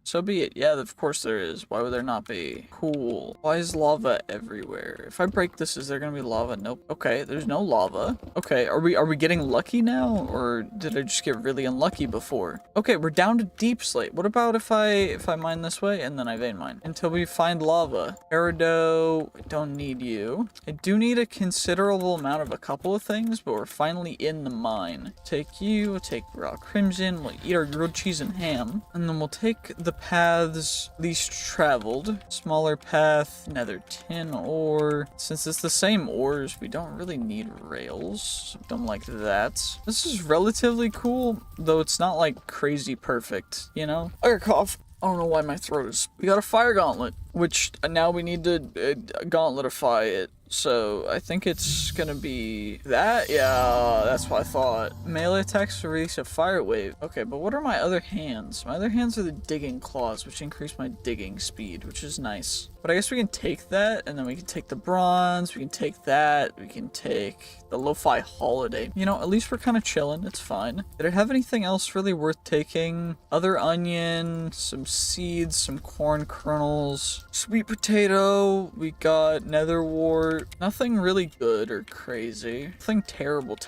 so be it. Yeah, of course there is. Why would there not be? Cool. Why is lava everywhere? If I break this, is there gonna be lava? Nope. Okay, there's no lava. Okay, are we getting lucky now? Or did I just get really unlucky before? Okay, we're down to deep slate. What about if I mine this way and then I vein mine? Until we find lava. Peridot, I don't need you. I do need a considerable amount of a couple of things, but we're finally in the mine. Take you, we'll take raw crimson, we'll eat our grilled cheese and ham, and then we'll take the paths least traveled. Smaller path, nether tin ore. Since it's the same ores, we don't really need rails. Don't like that. This is relatively cool, though it's not like crazy perfect, you know? I got a cough. I don't know why my throat is... We got a fire gauntlet, which now we need to gauntletify it. So I think it's gonna be that. Yeah, that's what I thought. Melee attacks release a fire wave. Okay, but what are my other hands? My other hands are the digging claws, which increase my digging speed, which is nice. But I guess we can take that, and then we can take the bronze, we can take that, we can take the lo-fi holiday. You know, at least we're kind of chilling. It's fine. Did it have anything else really worth taking? Other onion, some seeds, some corn kernels, sweet potato. We got nether wart. Nothing really good or crazy. Nothing terrible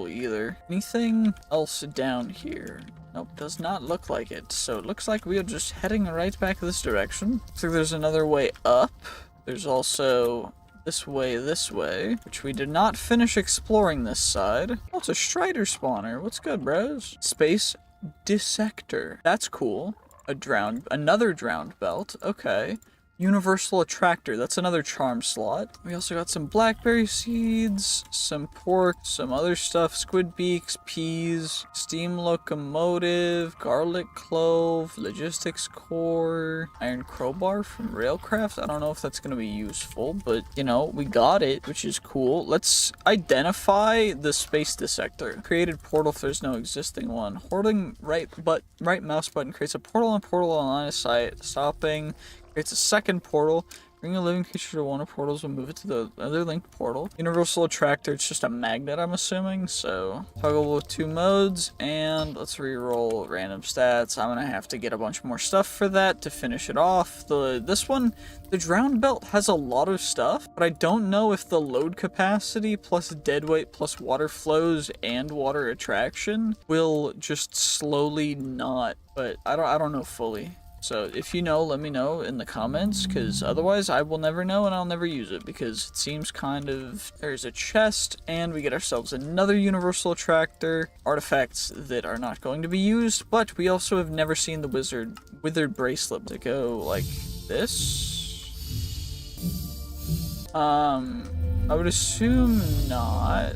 either. Anything else down here? Nope, does not look like it. So it looks like we are just heading right back this direction. Looks like there's another way up. There's also this way, which we did not finish exploring this side. Oh, it's a Strider spawner. What's good, bros? Space dissector. That's cool. Another drowned belt. Okay. Universal Attractor, that's another charm slot. We also got some blackberry seeds, some pork, some other stuff, squid beaks, peas, steam locomotive, garlic clove, logistics core, iron crowbar from railcraft. I don't know if that's going to be useful, but you know, we got it, which is cool. Let's identify the space dissector. Created portal if there's no existing one. Holding right mouse button creates a portal on line of sight, stopping. Creates a second portal, Bring a living creature to one of portals, we'll move it to the other linked portal. Universal attractor, it's just a magnet, I'm assuming. So toggle with 2 modes, and let's re-roll random stats. I'm gonna have to get a bunch more stuff for that to finish it off. This one, the drowned belt has a lot of stuff, but I don't know if the load capacity plus dead weight plus water flows and water attraction will just slowly not, but I don't know fully. So if you know, let me know in the comments, because otherwise I will never know and I'll never use it, because it seems kind of... There's a chest, and we get ourselves another universal attractor. Artifacts that are not going to be used, but we also have never seen the withered bracelet to go like this. I would assume not.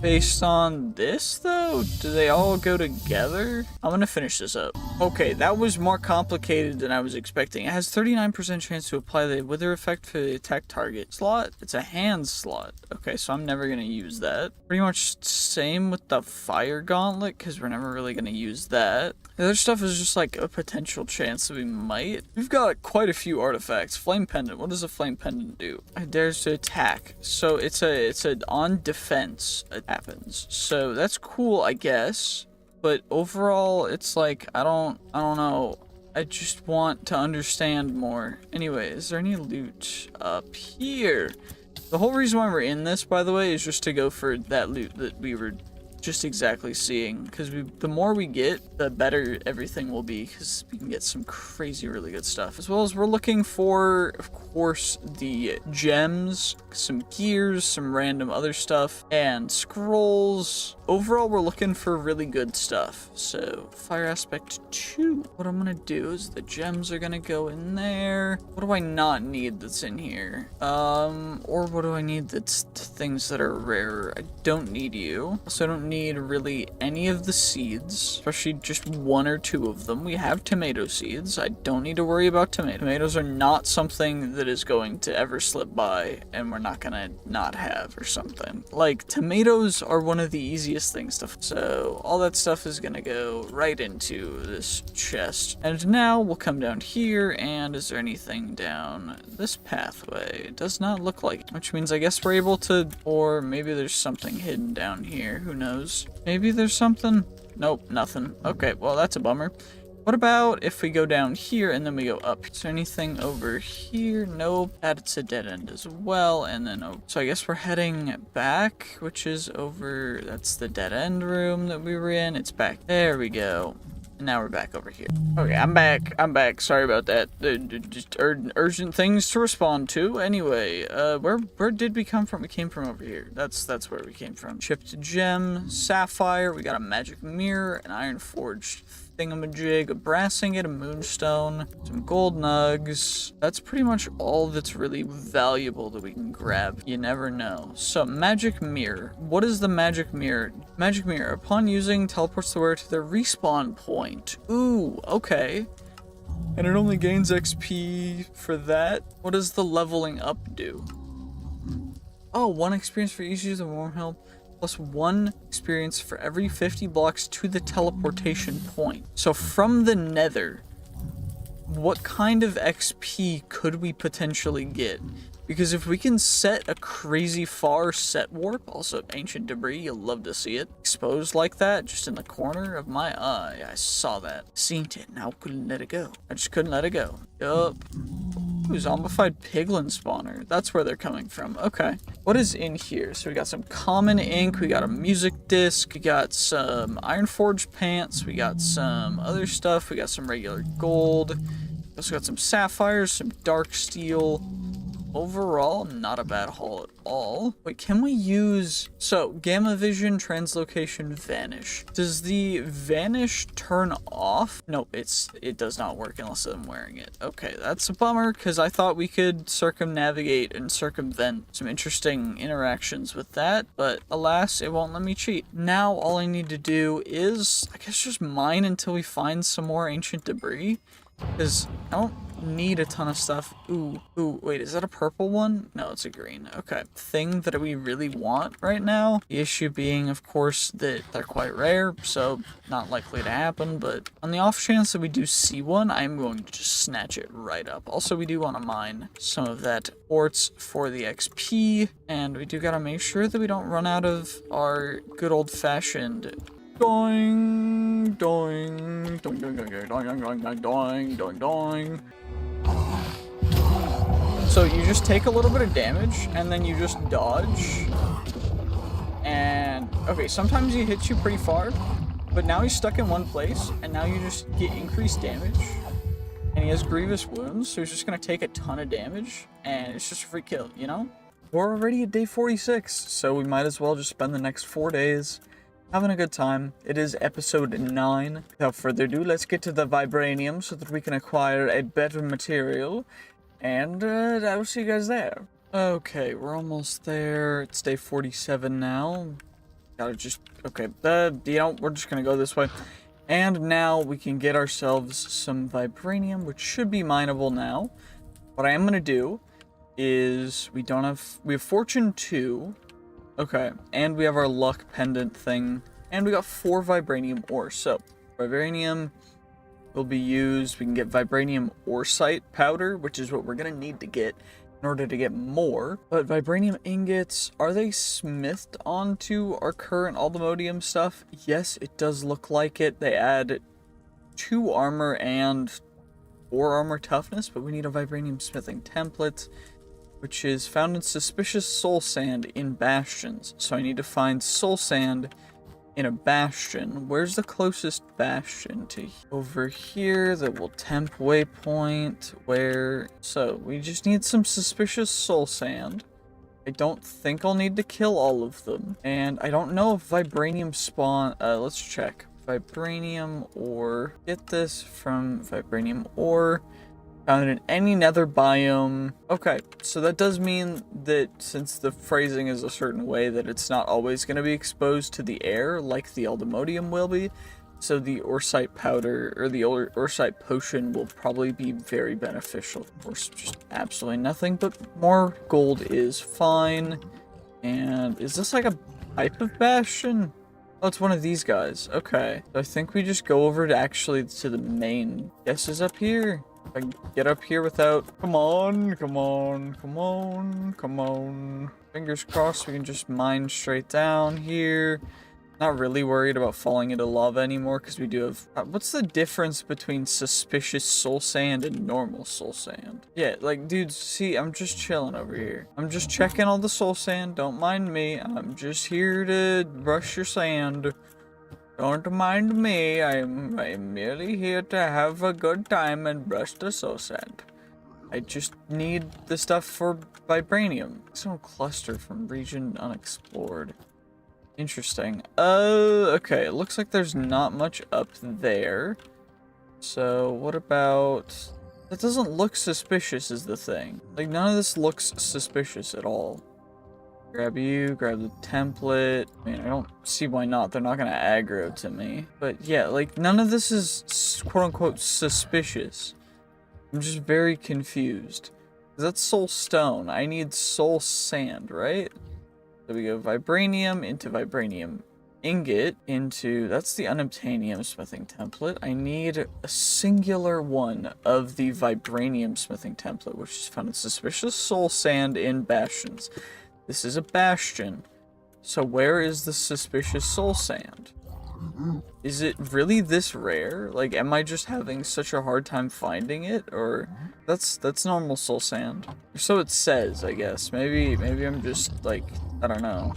Based on this, though? Do they all go together? I'm gonna finish this up. Okay, that was more complicated than I was expecting. It has 39% chance to apply the wither effect for the attack target slot. It's a hand slot. Okay, so I'm never gonna use that. Pretty much same with the fire gauntlet, because we're never really gonna use that. The other stuff is just like a potential chance that we might. We've got quite a few artifacts. Flame pendant. What does a flame pendant do? It dares to attack. So it's a on defense. It happens. So that's cool, I guess. But overall, it's like I don't know. I just want to understand more. Anyway, is there any loot up here? The whole reason why we're in this, by the way, is just to go for that loot that we were just exactly seeing, because the more we get, the better everything will be, because we can get some crazy really good stuff, as well as we're looking for, of course, the gems, some gears, some random other stuff, and scrolls. Overall, we're looking for really good stuff. So fire aspect 2. What I'm gonna do is the gems are gonna go in there. What do I not need that's in here? Or what do I need that's things that are rare? I don't need you. Also, I don't need really any of the seeds, especially just 1 or 2 of them. We have tomato seeds. I don't need to worry about tomatoes. Tomatoes are not something that is going to ever slip by and we're not gonna not have or something. Like, tomatoes are one of the easiest things to... So all that stuff is gonna go right into this chest. And now we'll come down here, and is there anything down this pathway? It does not look like it, which means I guess we're able to... Or maybe there's something hidden down here. Who knows? Maybe there's something? Nope, nothing. Okay, well, that's a bummer. What about if we go down here and then we go up? Is there anything over here? Nope. That's a dead end as well. And then, oh, so I guess we're heading back, which is over, that's the dead end room that we were in. It's back. There we go. And now we're back over here. Okay, I'm back. Sorry about that. Just urgent things to respond to. Anyway, where did we come from? We came from over here. That's where we came from. Chipped gem, sapphire. We got a magic mirror, an iron forged thingamajig, a brass ingot, a moonstone, some gold nugs. That's pretty much all that's really valuable that we can grab. You never know. So, magic mirror. What is the magic mirror? Magic mirror. Upon using, teleports the wearer to their respawn point. Ooh, okay. And it only gains XP for that. What does the leveling up do? Oh, 1 experience for each use of warm help. Plus 1 experience for every 50 blocks to the teleportation point. So from the Nether, what kind of XP could we potentially get? Because if we can set a crazy far set warp, also ancient debris, you'll love to see it, exposed like that, just in the corner of my eye. I saw that. Seen it, now couldn't let it go. I just couldn't let it go. Yup. Ooh, zombified piglin spawner. That's where they're coming from. Okay. What is in here? So we got some common ink. We got a music disc. We got some iron forged pants. We got some other stuff. We got some regular gold. We also got some sapphires, some dark steel. Overall, not a bad haul at all. Wait, can we use... So, gamma vision, translocation, vanish. Does the vanish turn off? Nope, it does not work unless I'm wearing it. Okay, that's a bummer, because I thought we could circumnavigate and circumvent some interesting interactions with that, but alas, it won't let me cheat. Now, all I need to do is, I guess, just mine until we find some more ancient debris. Because I don't need a ton of stuff. Ooh, wait, is that a purple one? No, it's a green. Okay. Thing that we really want right now. The issue being, of course, that they're quite rare, so not likely to happen, but on the off chance that we do see one, I'm going to just snatch it right up. Also, we do want to mine some of that quartz for the XP, and we do gotta make sure that we don't run out of our good old-fashioned doing, doing, doing, doing, doing, doing, doing, doing, doing, doing. So you just take a little bit of damage, and then you just dodge. And, okay, sometimes he hits you pretty far, but now he's stuck in one place, and now you just get increased damage. And he has grievous wounds, so he's just gonna take a ton of damage, and it's just a free kill, you know? We're already at day 46, so we might as well just spend the next 4 days having a good time. It is episode 9. Without further ado, let's get to the vibranium so that we can acquire a better material. And I will see you guys there. Okay, we're almost there. It's day 47 now. Gotta just... Okay, you know, we're just gonna go this way. And now we can get ourselves some vibranium, which should be mineable now. What I am gonna do is... We have Fortune 2. Okay, and we have our luck pendant thing. And we got 4 vibranium ore. So, vibranium will be used. We can get vibranium oresite powder, which is what we're going to need to get in order to get more. But vibranium ingots, are they smithed onto our current aldomodium stuff? Yes, it does look like it. They add 2 armor and 4 armor toughness, but we need a vibranium smithing template, which is found in suspicious soul sand in bastions. So I need to find soul sand in a bastion. Where's the closest bastion to over here that will temp waypoint? Where? So we just need some suspicious soul sand. I don't think I'll need to kill all of them. And I don't know if vibranium spawn... let's check. Vibranium ore. Get this from vibranium ore. Found in any nether biome. Okay, so that does mean that since the phrasing is a certain way, that it's not always going to be exposed to the air like the aldomodium will be. So the oresite powder, or the oresite potion, will probably be very beneficial. Of course, just absolutely nothing, but more gold is fine. And is this like a type of bastion? Oh, it's one of these guys. Okay, so I think we just go over to the main. Guess is up here. If I can get up here without... Come on, come on, come on, come on. Fingers crossed we can just mine straight down here. Not really worried about falling into lava anymore because we do have... what's the difference between suspicious soul sand and normal soul sand? Yeah, like, dudes, see, I'm just chilling over here. I'm just checking all the soul sand. Don't mind me. I'm just here to rush your sand. Don't mind me, I'm merely here to have a good time and brush the soul sand. I just need the stuff for vibranium. Some cluster from region unexplored. Interesting. Okay, it looks like there's not much up there. So, what about... That doesn't look suspicious is the thing. Like, none of this looks suspicious at all. Grab you, grab the template. I mean, I don't see why not. They're not gonna aggro to me. But yeah, like, none of this is quote-unquote suspicious. I'm just very confused. That's soul stone. I need soul sand, right? So we go vibranium into vibranium ingot into... That's the unobtainium smithing template. I need a singular one of the vibranium smithing template, which is found in suspicious soul sand in bastions. This is a bastion. So where is the suspicious soul sand? Is it really this rare? Like, am I just having such a hard time finding it? Or that's normal soul sand. Or so it says, I guess. Maybe I'm just like, I don't know.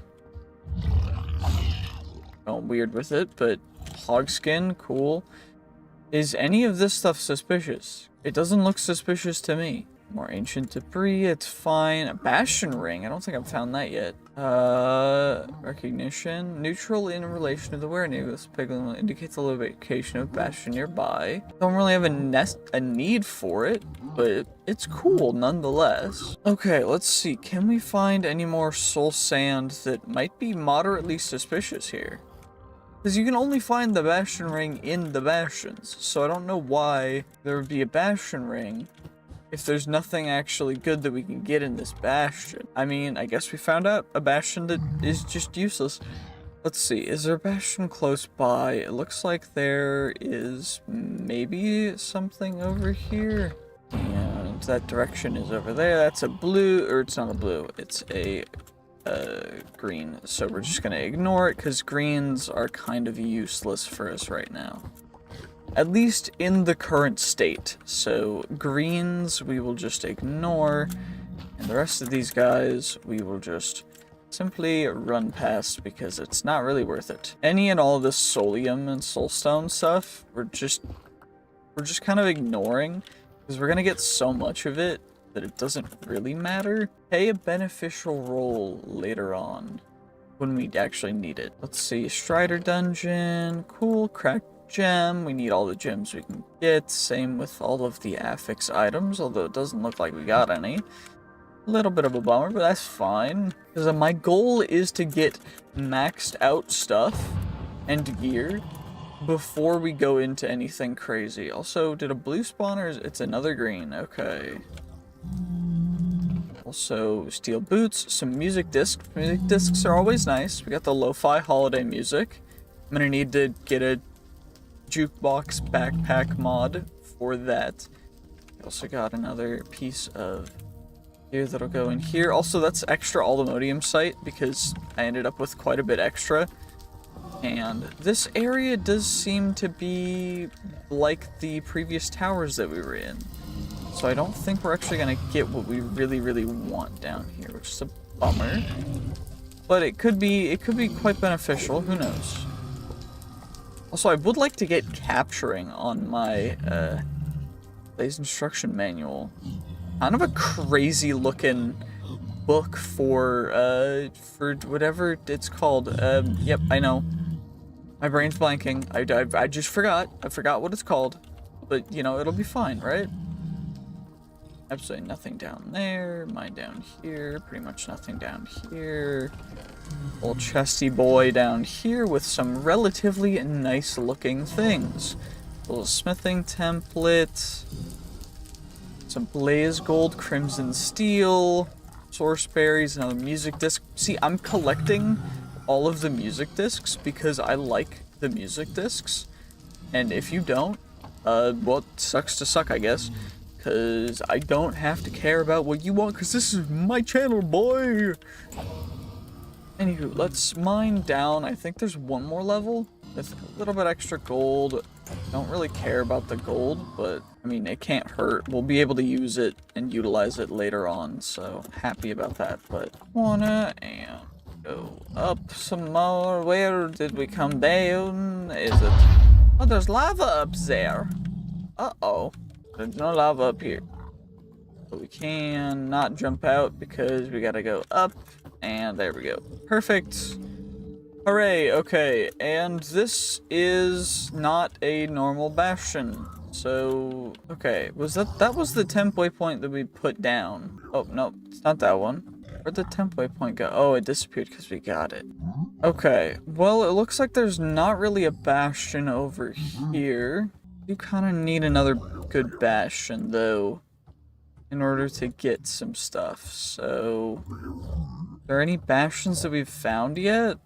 Going weird with it, but hog skin, cool. Is any of this stuff suspicious? It doesn't look suspicious to me. More ancient debris, it's fine. A bastion ring, I don't think I've found that yet. Recognition. Neutral in relation to the wearer. This pigment will indicate the location of bastion nearby. Don't really have a need for it, but it's cool nonetheless. Okay, let's see. Can we find any more soul sand that might be moderately suspicious here? Because you can only find the Bastion ring in the Bastions, so I don't know why there would be a Bastion ring if there's nothing actually good that we can get in this Bastion. I mean, I guess we found out a Bastion that is just useless. Let's see, is there a Bastion close by? It looks like there is maybe something over here. And that direction is over there. That's a blue, or it's not a blue, it's a green. So we're just gonna ignore it because greens are kind of useless for us right now. At least in the current state. So greens we will just ignore, and the rest of these guys we will just simply run past because it's not really worth it. Any and all of this Solium and Soulstone stuff, we're just kind of ignoring because we're gonna get so much of it that it doesn't really matter. Play a beneficial role later on when we actually need it. Let's see, Strider Dungeon, cool, cracked gem. We need all the gems we can get. Same with all of the affix items, although it doesn't look like we got any. A little bit of a bummer, but that's fine. Because my goal is to get maxed out stuff and gear before we go into anything crazy. Also, did a blue spawner? It's another green. Okay. Also, steel boots, some music discs. Music discs are always nice. We got the lo-fi holiday music. I'm gonna need to get a jukebox backpack mod for that. We also got another piece of here that'll go in here. Also, that's extra Aldomodium site because I ended up with quite a bit extra. And this area does seem to be like the previous towers that we were in. So I don't think we're actually gonna get what we really want down here, which is a bummer. But it could be quite beneficial, who knows. Also, I would like to get capturing on my Blaze instruction manual. Kind of a crazy looking book for whatever it's called. Yep, I know. My brain's blanking. I just forgot. I forgot what it's called. But, you know, it'll be fine, right? Absolutely nothing down there. Mine down here. Pretty much nothing down here. Old chesty boy down here with some relatively nice looking things. A little smithing template. Some blaze gold, crimson steel, source berries, another music disc. See, I'm collecting all of the music discs because I like the music discs. And if you don't, well, it sucks to suck, I guess. Because I don't have to care about what you want, because this is my channel, boy! Anywho, let's mine down. I think there's one more level with a little bit extra gold. Don't really care about the gold, but, I mean, it can't hurt. We'll be able to use it and utilize it later on, so happy about that. But, wanna and go up some more. Where did we come down? Is it... Oh, there's lava up there. Uh-oh. There's no lava up here. But we can not jump out because we gotta go up. And there we go. Perfect. Hooray, okay. And this is not a normal bastion. So, okay. That was the temp waypoint that we put down. Oh, no, it's not that one. Where'd the temp waypoint go? Oh, it disappeared because we got it. Okay. Well, it looks like there's not really a bastion over here. You kind of need another good bastion, though, in order to get some stuff. So, are there any bastions that we've found yet?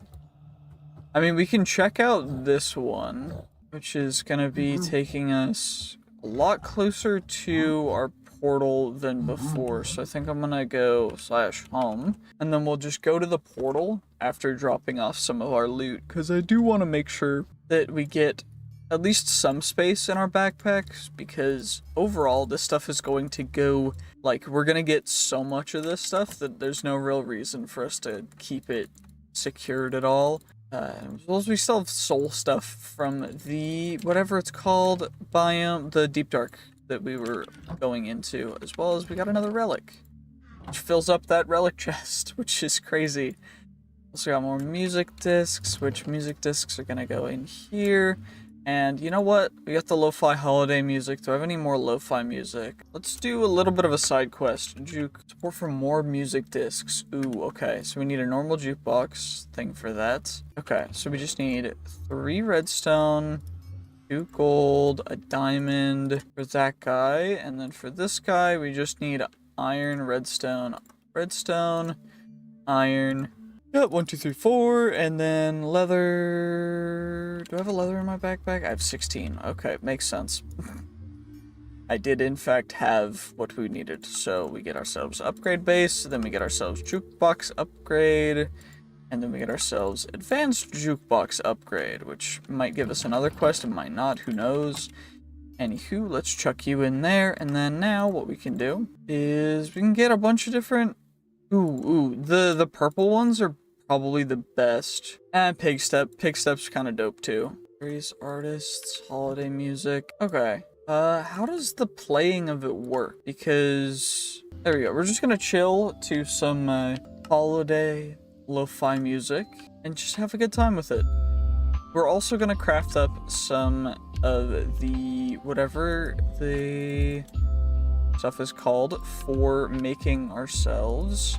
I mean, we can check out this one, which is going to be taking us a lot closer to our portal than before. So I think I'm going to go /home, and then we'll just go to the portal after dropping off some of our loot, because I do want to make sure that we get at least some space in our backpacks, because overall this stuff is going to go, like, we're going to get so much of this stuff that there's no real reason for us to keep it secured at all. As well as we still have soul stuff from the, whatever it's called, biome, the Deep Dark that we were going into, as well as we got another relic, which fills up that relic chest, which is crazy. Also got more music discs, which music discs are going to go in here. And you know what? We got the lo-fi holiday music. Do I have any more lo-fi music? Let's do a little bit of a side quest. Juke. Support for more music discs. Ooh, okay. So we need a normal jukebox thing for that. Okay, so we just need 3 redstone, 2 gold, a diamond for that guy. And then for this guy, we just need iron, redstone, iron. Yep, 1, 2, 3, 4, and then leather. Do I have a leather in my backpack? I have 16. Okay, makes sense. I did in fact have what we needed. So we get ourselves upgrade base, then we get ourselves jukebox upgrade, and then we get ourselves advanced jukebox upgrade, which might give us another quest, it might not, who knows. Anywho, let's chuck you in there, and then now what we can do is we can get a bunch of different. The purple ones are probably the best. And Pigstep's kind of dope too. Various artists, holiday music. Okay. How does the playing of it work? Because there we go. We're just gonna chill to some holiday lo-fi music and just have a good time with it. We're also gonna craft up some of the whatever the stuff is called for making ourselves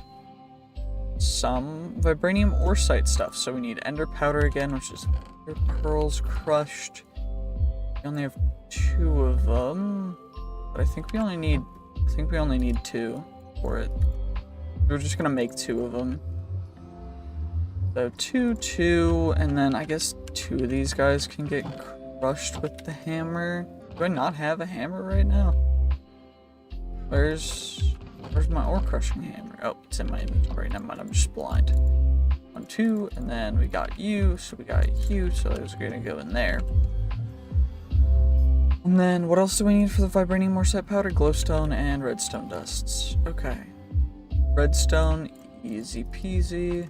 some vibranium oresite stuff. So we need ender powder again, which is ender pearls crushed. We only have 2 of them, but I think we only need 2 for it. We're just gonna make 2 of them. So 2, and then I guess 2 of these guys can get crushed with the hammer. Do I not have a hammer right now? Where's my ore crushing hammer? Oh, it's in my inventory. Never mind, I'm just blind. 1, 2, and then we got you, so we got you, so it was gonna go in there. And then what else do we need for the vibranium oresite powder? Glowstone and redstone dusts. Okay. Redstone, easy peasy.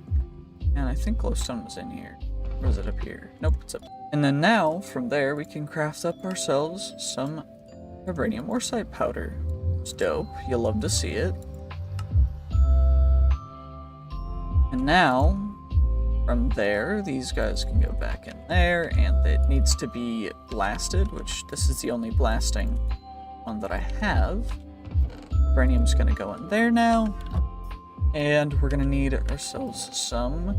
And I think glowstone was in here. Or is it up here? Nope, it's up. And then now, from there, we can craft up ourselves some vibranium oresite powder. It's dope. You'll love to see it. And now, from there, these guys can go back in there, and it needs to be blasted, which this is the only blasting one that I have. Vibranium's gonna go in there now. And we're gonna need ourselves some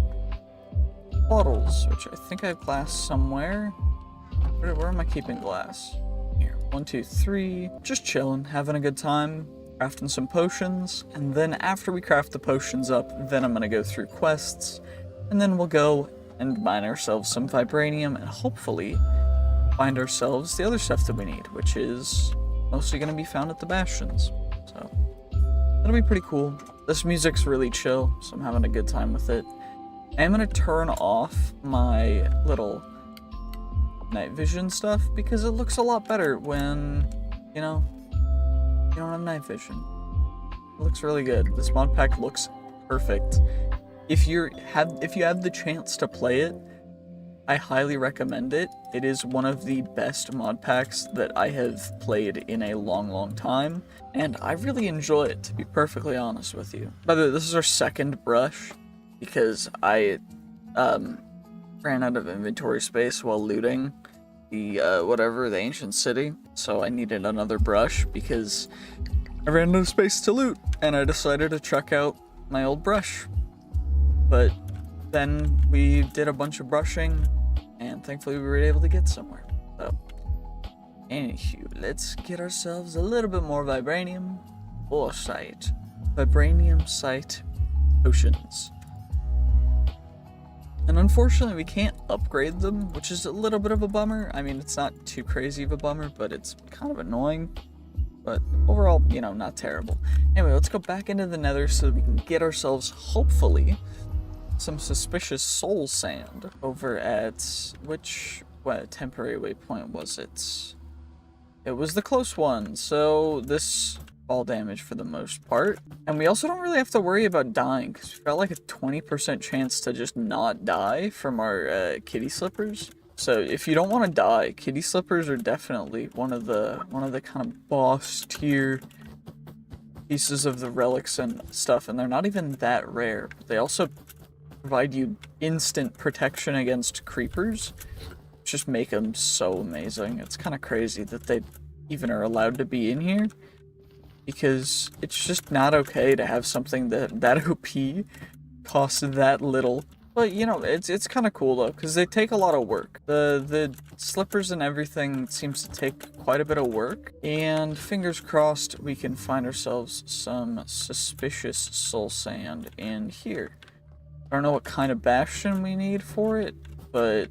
bottles, which I think I have glass somewhere. Where am I keeping glass? Here, 1, 2, 3. Just chilling, having a good time, crafting some potions, and then after we craft the potions up, then I'm gonna go through quests, and then we'll go and mine ourselves some vibranium, and hopefully find ourselves the other stuff that we need, which is mostly gonna be found at the bastions. So that'll be pretty cool. This music's really chill, so I'm having a good time with it. I am gonna turn off my little night vision stuff because it looks a lot better when, you know, you don't have night vision. It looks really good. This mod pack looks perfect. If you have the chance to play it, I highly recommend it. It is one of the best mod packs that I have played in a long time, and I really enjoy it, to be perfectly honest with you. By the way, this is our second brush because I ran out of inventory space while looting the the ancient city, so I needed another brush because I ran out of space to loot, and I decided to check out my old brush. But then we did a bunch of brushing, and thankfully we were able to get somewhere. So, anywho, let's get ourselves a little bit more vibranium oresite. Vibranium site potions. And unfortunately we can't upgrade them, which is a little bit of a bummer. I mean, it's not too crazy of a bummer, but it's kind of annoying. But overall, you know, not terrible. Anyway, let's go back into the nether so that we can get ourselves, hopefully, some suspicious soul sand over at what temporary waypoint was it? It was the close one, so this fall damage for the most part. And we also don't really have to worry about dying because we've got like a 20% chance to just not die from our kitty slippers. So if you don't want to die, kitty slippers are definitely one of the kind of boss tier pieces of the relics and stuff, and they're not even that rare. They also provide you instant protection against creepers, just make them so amazing. It's kind of crazy that they even are allowed to be in here, because it's just not okay to have something that OP costs that little. But you know, it's kind of cool though, because they take a lot of work. The slippers and everything seems to take quite a bit of work, and fingers crossed we can find ourselves some suspicious soul sand in here. I don't know what kind of bastion we need for it, but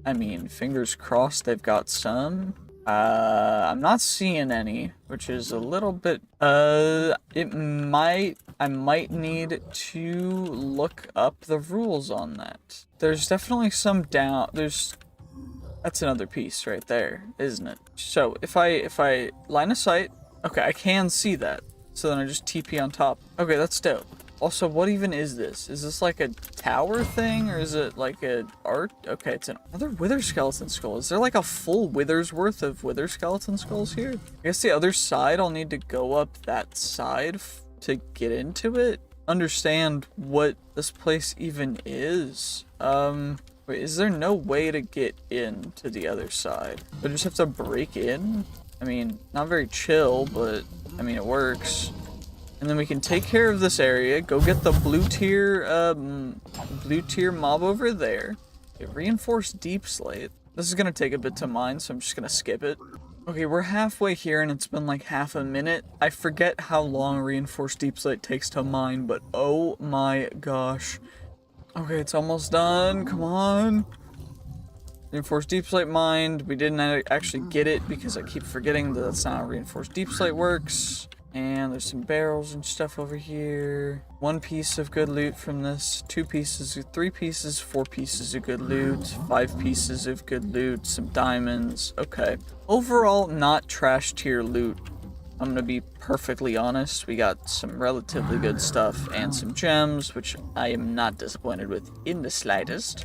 I mean, fingers crossed they've got some. I'm not seeing any, which is a little bit, I might need to look up the rules on that. There's definitely some that's another piece right there, isn't it? So if I line of sight, okay, I can see that. So then I just TP on top. Okay, that's dope. Also, what even is this? Is this like a tower thing, or is it like a art? Okay, it's another wither skeleton skull. Is there like a full wither's worth of wither skeleton skulls here? I guess the other side, I'll need to go up that side to get into it. Understand what this place even is. Wait, is there no way to get into the other side? Do I just have to break in? I mean, not very chill, but I mean, it works. And then we can take care of this area, go get the blue tier mob over there. Get reinforced deep slate. This is gonna take a bit to mine, so I'm just gonna skip it. Okay, we're halfway here and it's been like half a minute. I forget how long reinforced deep slate takes to mine, but oh my gosh. Okay, it's almost done, come on. Reinforced deep slate mined. We didn't actually get it because I keep forgetting that that's not how reinforced deep slate works. And there's some barrels and stuff over here. 1 piece of good loot from this. 2 pieces, 3 pieces, 4 pieces of good loot. 5 pieces of good loot. Some diamonds. Okay. Overall, not trash tier loot. I'm gonna be perfectly honest. We got some relatively good stuff and some gems, which I am not disappointed with in the slightest.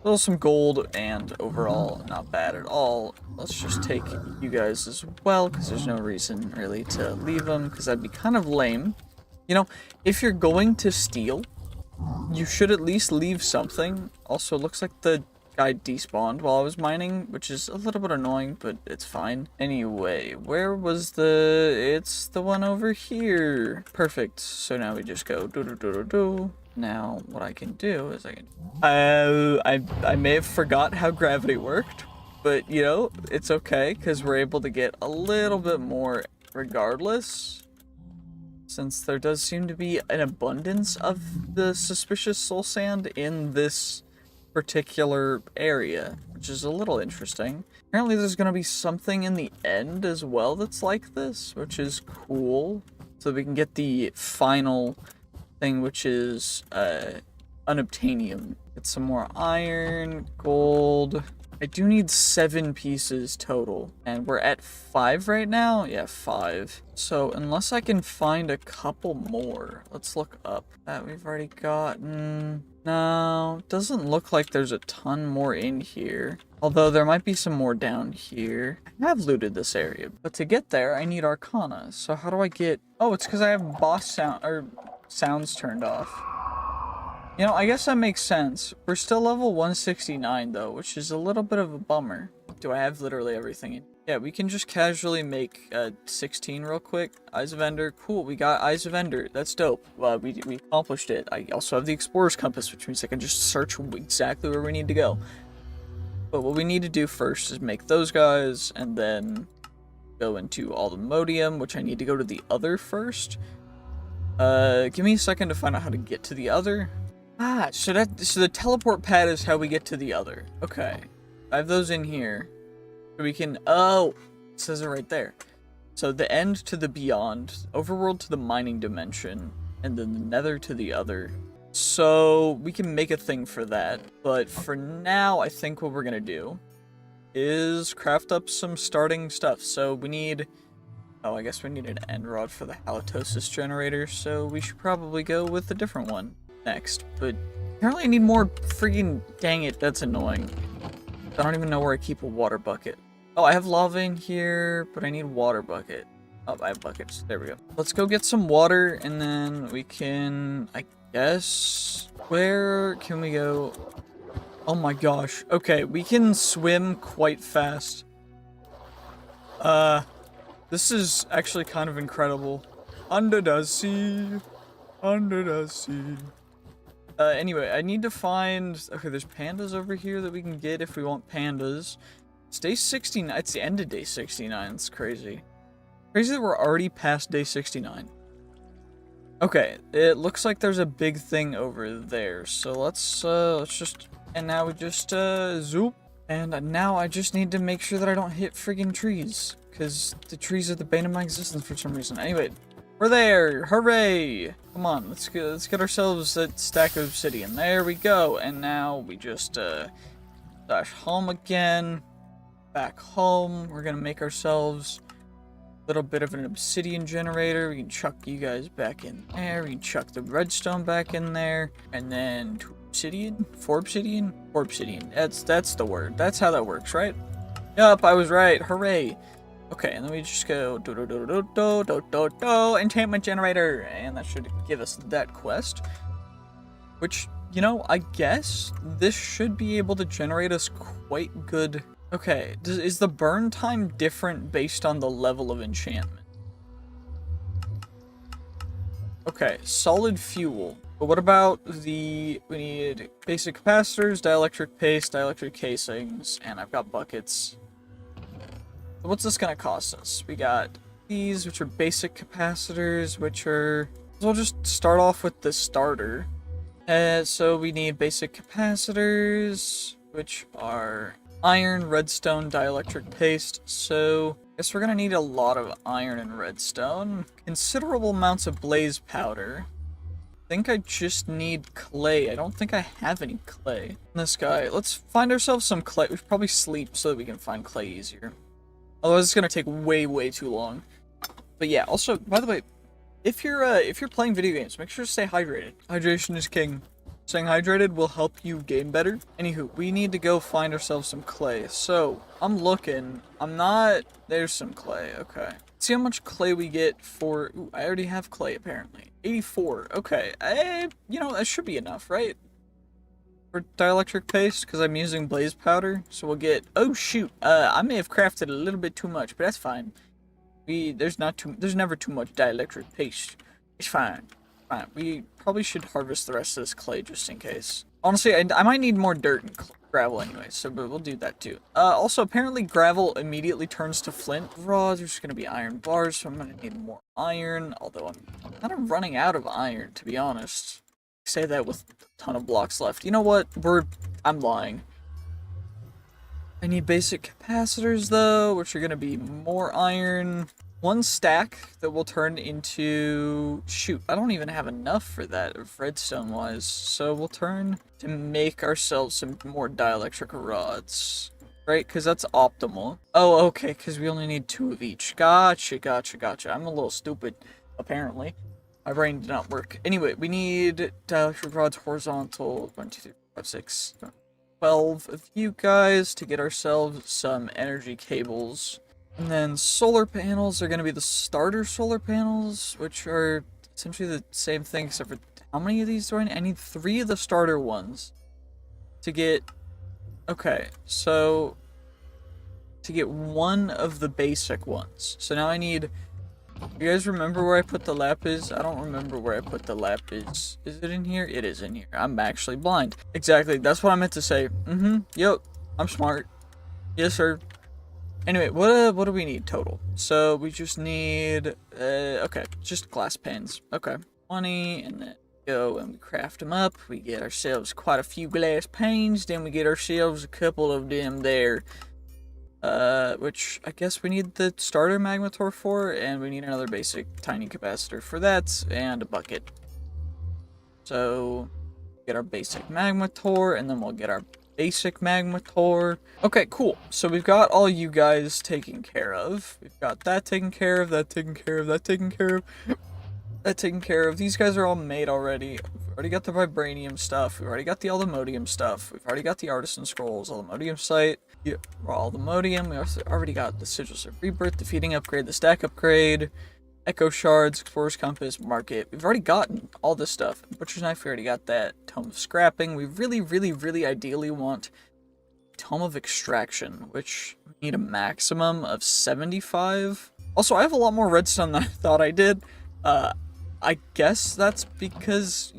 Little some gold, and overall not bad at all. Let's just take you guys as well, because there's no reason really to leave them, because that'd be kind of lame. You know, if you're going to steal, you should at least leave something. Also, it looks like the guy despawned while I was mining, which is a little bit annoying, but it's fine. Anyway, where was it's the one over here. Perfect. So now we just go do. Now, what I can do is I may have forgot how gravity worked, but, you know, it's okay, because we're able to get a little bit more regardless, since there does seem to be an abundance of the suspicious soul sand in this particular area, which is a little interesting. Apparently there's going to be something in the end as well that's like this, which is cool, so we can get the final thing, which is unobtainium. Get some more iron, gold. I do need 7 pieces total, and we're at 5 right now. Yeah, 5. So unless I can find a couple more, let's look up. That we've already gotten. No, doesn't look like there's a ton more in here. Although there might be some more down here. I have looted this area, but to get there, I need Arcana. So how do I get? Oh, it's because I have boss sounds turned off. You know, I guess that makes sense. We're still level 169 though, which is a little bit of a bummer. Do I have literally everything in? Yeah, we can just casually make 16 real quick. Eyes of Ender. Cool, we got Eyes of Ender. That's dope. We accomplished it. I also have the Explorer's Compass, which means I can just search exactly where we need to go. But what we need to do first is make those guys, and then go into all the Modium, which I need to go to the other first. Give me a second to find out how to get to the other. Ah, so the teleport pad is how we get to the other. Okay. I have those in here. So we can, oh, it says it right there. So the end to the beyond, overworld to the mining dimension, and then the nether to the other. So we can make a thing for that. But for now, I think what we're gonna do is craft up some starting stuff. So we need, oh, I guess we need an end rod for the halitosis generator. So we should probably go with a different one next, but apparently I need more freaking, dang it, that's annoying. I don't even know where I keep a water bucket. Oh, I have lava in here, but I need water bucket. Oh, I have buckets. There we go. Let's go get some water, and then we can, I guess, where can we go? Oh my gosh. Okay, we can swim quite fast. This is actually kind of incredible. Under the sea. Under the sea. Anyway, I need to find... Okay, there's pandas over here that we can get if we want pandas. It's day 69. It's the end of day 69. It's crazy. Crazy that we're already past day 69. Okay, it looks like there's a big thing over there. So let's just... And now we just, zoop. And now I just need to make sure that I don't hit friggin' trees. Because the trees are the bane of my existence for some reason. Anyway, we're there! Hooray! Come on, let's get ourselves a stack of obsidian. There we go. And now we just, dash home again. Back home. We're gonna make ourselves a little bit of an obsidian generator. We can chuck you guys back in there. We can chuck the redstone back in there. And then 2 obsidian? 4 obsidian? 4 obsidian. That's the word. That's how that works, right? Yup, I was right. Hooray. Okay, and then we just go enchantment generator, and that should give us that quest. Which, you know, I guess this should be able to generate us quite good. Okay, is the burn time different based on the level of enchantment? Okay, solid fuel. But what about we need basic capacitors, dielectric paste, dielectric casings, and I've got buckets. What's this gonna cost us? We got these, which are basic capacitors, which are... So we'll just start off with the starter. So we need basic capacitors, which are iron, redstone, dielectric paste. So I guess we're gonna need a lot of iron and redstone. Considerable amounts of blaze powder. I think I just need clay. I don't think I have any clay. This guy. Let's find ourselves some clay. We should probably sleep so that we can find clay easier. Otherwise, it's gonna take way too long. But yeah, also, by the way, if you're playing video games, make sure to stay hydrated. Hydration is king. Staying hydrated will help you game better. Anywho, we need to go find ourselves some clay. So, I'm looking. There's some clay. Okay. Let's see how much clay we get for... Ooh, I already have clay, apparently. 84. Okay. You know, that should be enough, right? For dielectric paste, because I'm using blaze powder, so we'll get... Oh shoot, I may have crafted a little bit too much, but that's fine. There's never too much dielectric paste. It's fine. Fine. We probably should harvest the rest of this clay just in case. Honestly, I might need more dirt and gravel anyway, so but we'll do that too. Also, apparently gravel immediately turns to flint. Raw, there's gonna be iron bars, so I'm gonna need more iron, although I'm kind of running out of iron, to be honest. Say that with a ton of blocks left. You know what? I'm lying. I need basic capacitors though, which are gonna be more iron. 1 stack that will turn into... Shoot, I don't even have enough for that, redstone-wise. So we'll turn to make ourselves some more dielectric rods. Right? Because that's optimal. Oh, okay, because we only need 2 of each. Gotcha. I'm a little stupid, apparently. My brain did not work. Anyway, we need dielectric rods horizontal. 1, 2, 3, 4, 5, 6, 12 of you guys to get ourselves some energy cables. And then solar panels are going to be the starter solar panels, which are essentially the same thing, except for how many of these do I need? I need 3 of the starter ones to get... Okay, so to get 1 of the basic ones. So now I need... You guys remember where I put the lapis? I don't remember where I put the lapis. Is it in here? It is in here. I'm actually blind. Exactly. That's what I meant to say. Yep. I'm smart. Yes, sir. Anyway, what do we need total? So we just need, okay, just glass panes. Okay. 20, and then go and we craft them up. We get ourselves quite a few glass panes. Then we get ourselves a couple of them there. Which I guess we need the starter magmator for, and we need another basic tiny capacitor for that, and a bucket. So, get our basic magmator, and then we'll get our basic magmator. Okay, cool. So we've got all you guys taken care of. We've got that taken care of, that taken care of, that taken care of, that taken care of. These guys are all made already. We've already got the vibranium stuff. We've already got the alumodium stuff. We've already got the artisan scrolls, alumodium site. Yeah, alumodium. We also already got the sigils of rebirth, the feeding upgrade, the stack upgrade. Echo Shards, Explorer's Compass, Market. We've already gotten all this stuff. Butcher's Knife, we already got that. Tome of Scrapping. We really ideally want Tome of Extraction, which we need a maximum of 75. Also, I have a lot more redstone than I thought I did. I guess that's because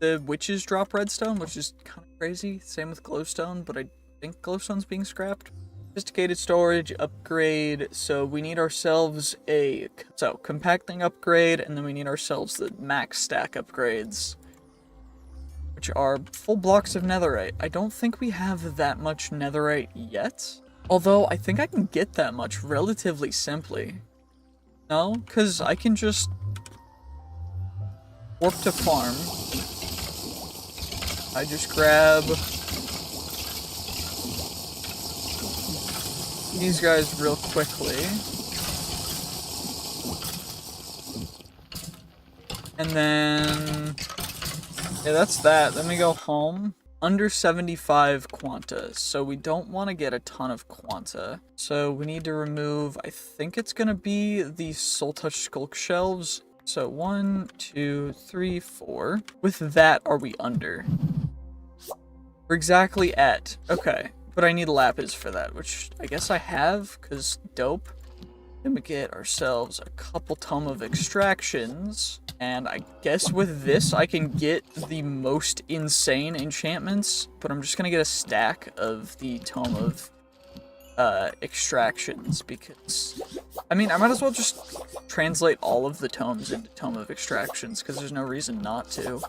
the witches drop redstone, which is kind of crazy. Same with glowstone, but I think glowstone's being scrapped. Sophisticated storage upgrade, so we need ourselves a compacting upgrade, and then we need ourselves the max stack upgrades, which are full blocks of netherite. I don't think we have that much netherite yet, although I think I can get that much relatively simply. No, because I can just warp to farm. I just grab these guys real quickly. And then, yeah, that's that. Then we go home. Under 75 quanta, so we don't want to get a ton of quanta. So we need to remove, I think it's going to be the Soul Touch Skulk Shelves. So 1, 2, 3, 4. With that, are we under? We're exactly at, okay. But I need lapis for that, which I guess I have, because dope. Then we get ourselves a couple Tome of Extractions, and I guess with this I can get the most insane enchantments, but I'm just gonna get a stack of the Tome of Extractions, because, I mean, I might as well just translate all of the tomes into Tome of Extractions, because there's no reason not to.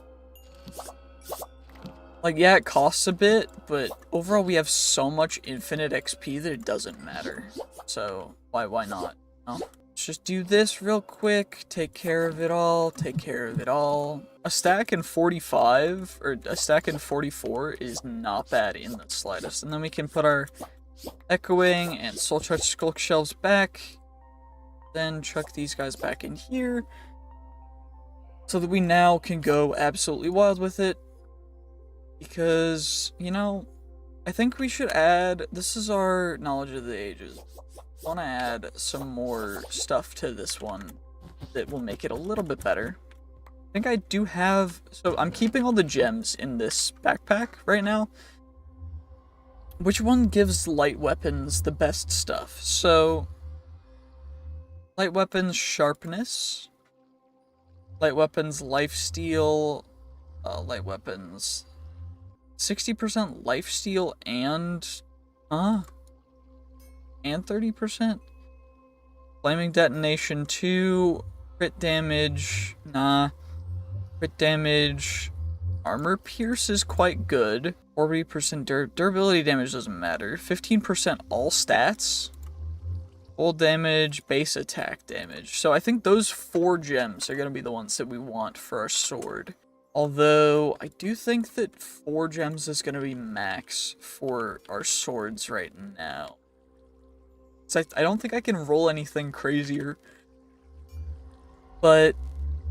Like, yeah, it costs a bit, but overall we have so much infinite XP that it doesn't matter. So, why not? No? Let's just do this real quick, take care of it all, take care of it all. A stack in 45, or a stack in 44 is not bad in the slightest. And then we can put our Echoing and Soul Touch Skulk Shelves back. Then chuck these guys back in here. So that we now can go absolutely wild with it. Because, you know, I think we should add, this is our Knowledge of the Ages. I want to add some more stuff to this one that will make it a little bit better. I think I do have, so I'm keeping all the gems in this backpack right now. Which one gives light weapons the best stuff? So, light weapons sharpness, light weapons lifesteal, light weapons 60% lifesteal and 30%. Flaming detonation 2, crit damage, nah. Crit damage, armor pierce is quite good. 40% durability damage doesn't matter. 15% all stats. Full damage, base attack damage. So I think those 4 gems are going to be the ones that we want for our sword. Although, I do think that 4 gems is going to be max for our swords right now. So I don't think I can roll anything crazier. But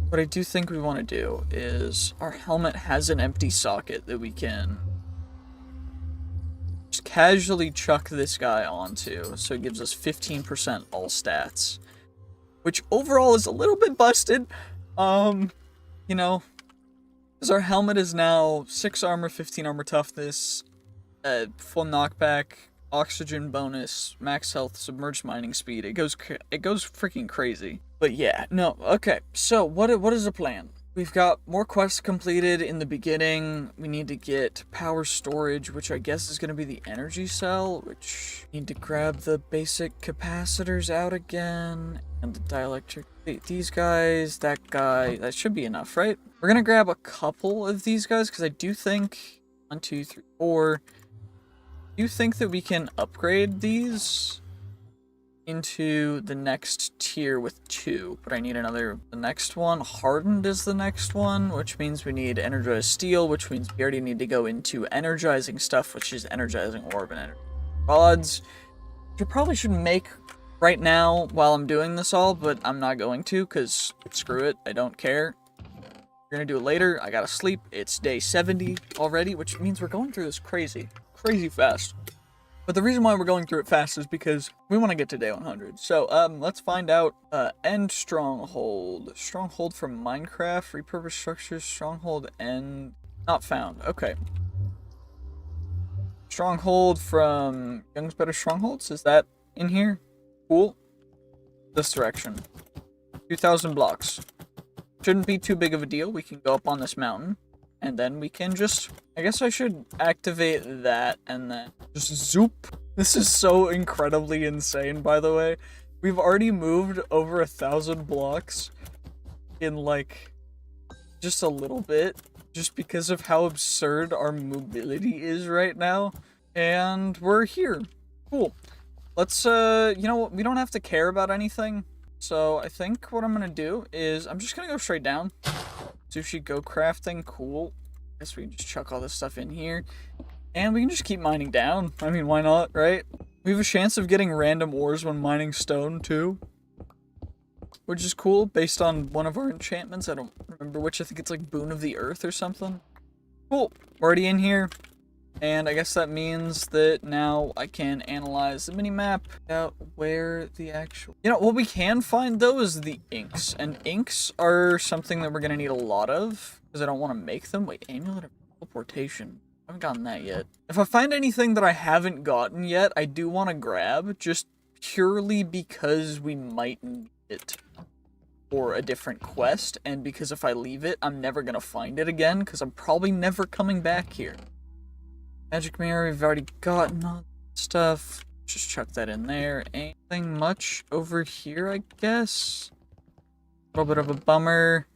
what I do think we want to do is, our helmet has an empty socket that we can just casually chuck this guy onto. So it gives us 15% all stats. Which overall is a little bit busted. You know, because our helmet is now 6 armor, 15 armor toughness, full knockback, oxygen bonus, max health, submerged mining speed. It goes freaking crazy. But yeah, no, okay. So what is the plan? We've got more quests completed in the beginning. We need to get power storage, which I guess is going to be the energy cell, which need to grab the basic capacitors out again, and the dielectric. These guys, that guy, that should be enough, right? We're going to grab a couple of these guys, because I do think, 1, 2, 3, 4, I do think that we can upgrade these into the next tier with 2, but I need the next one. Hardened is the next one, which means we need energized steel, which means we already need to go into energizing stuff, which is energizing orb and energy rods, which I probably should make right now while I'm doing this all, but I'm not going to, because screw it, I don't care. We're gonna do it later. I gotta sleep. It's day 70 already, which means we're going through this crazy fast. But the reason why we're going through it fast is because we want to get to day 100. So, let's find out, end stronghold. Stronghold from Minecraft, repurposed structures, stronghold end, not found. Okay. Stronghold from Young's Better Strongholds, is that in here? Cool. This direction. 2,000 blocks. Shouldn't be too big of a deal. We can go up on this mountain. And then we can just... I guess I should activate that and then just zoop. This is so incredibly insane, by the way. We've already moved over 1,000 blocks in, like, just a little bit. Just because of how absurd our mobility is right now. And we're here. Cool. Let's, you know what? We don't have to care about anything. So I think what I'm gonna do is I'm just gonna go straight down. Sushi go crafting, cool. Guess we can just chuck all this stuff in here. And we can just keep mining down. I mean, why not, right? We have a chance of getting random ores when mining stone, too. Which is cool, based on one of our enchantments. I don't remember which. I think it's like Boon of the Earth or something. Cool. We're already in here. And I guess that means that now I can analyze the minimap out where the actual... You know, what we can find, though, is the inks. And inks are something that we're going to need a lot of, because I don't want to make them. Wait, Amulet of Teleportation. I haven't gotten that yet. If I find anything that I haven't gotten yet, I do want to grab, just purely because we might need it for a different quest, and because if I leave it, I'm never going to find it again, because I'm probably never coming back here. Magic mirror, we've already gotten all that stuff. Just chuck that in there. Anything much over here, I guess? A little bit of a bummer.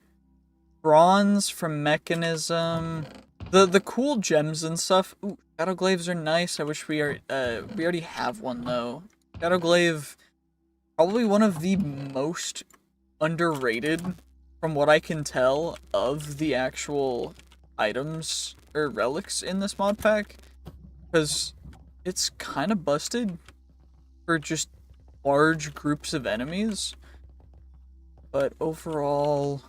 Bronze from Mechanism. The cool gems and stuff. Ooh, Shadow Glaives are nice. I wish we already have one, though. Shadow Glaive, probably one of the most underrated, from what I can tell, of the actual items or relics in this mod pack, because it's kind of busted for just large groups of enemies, but overall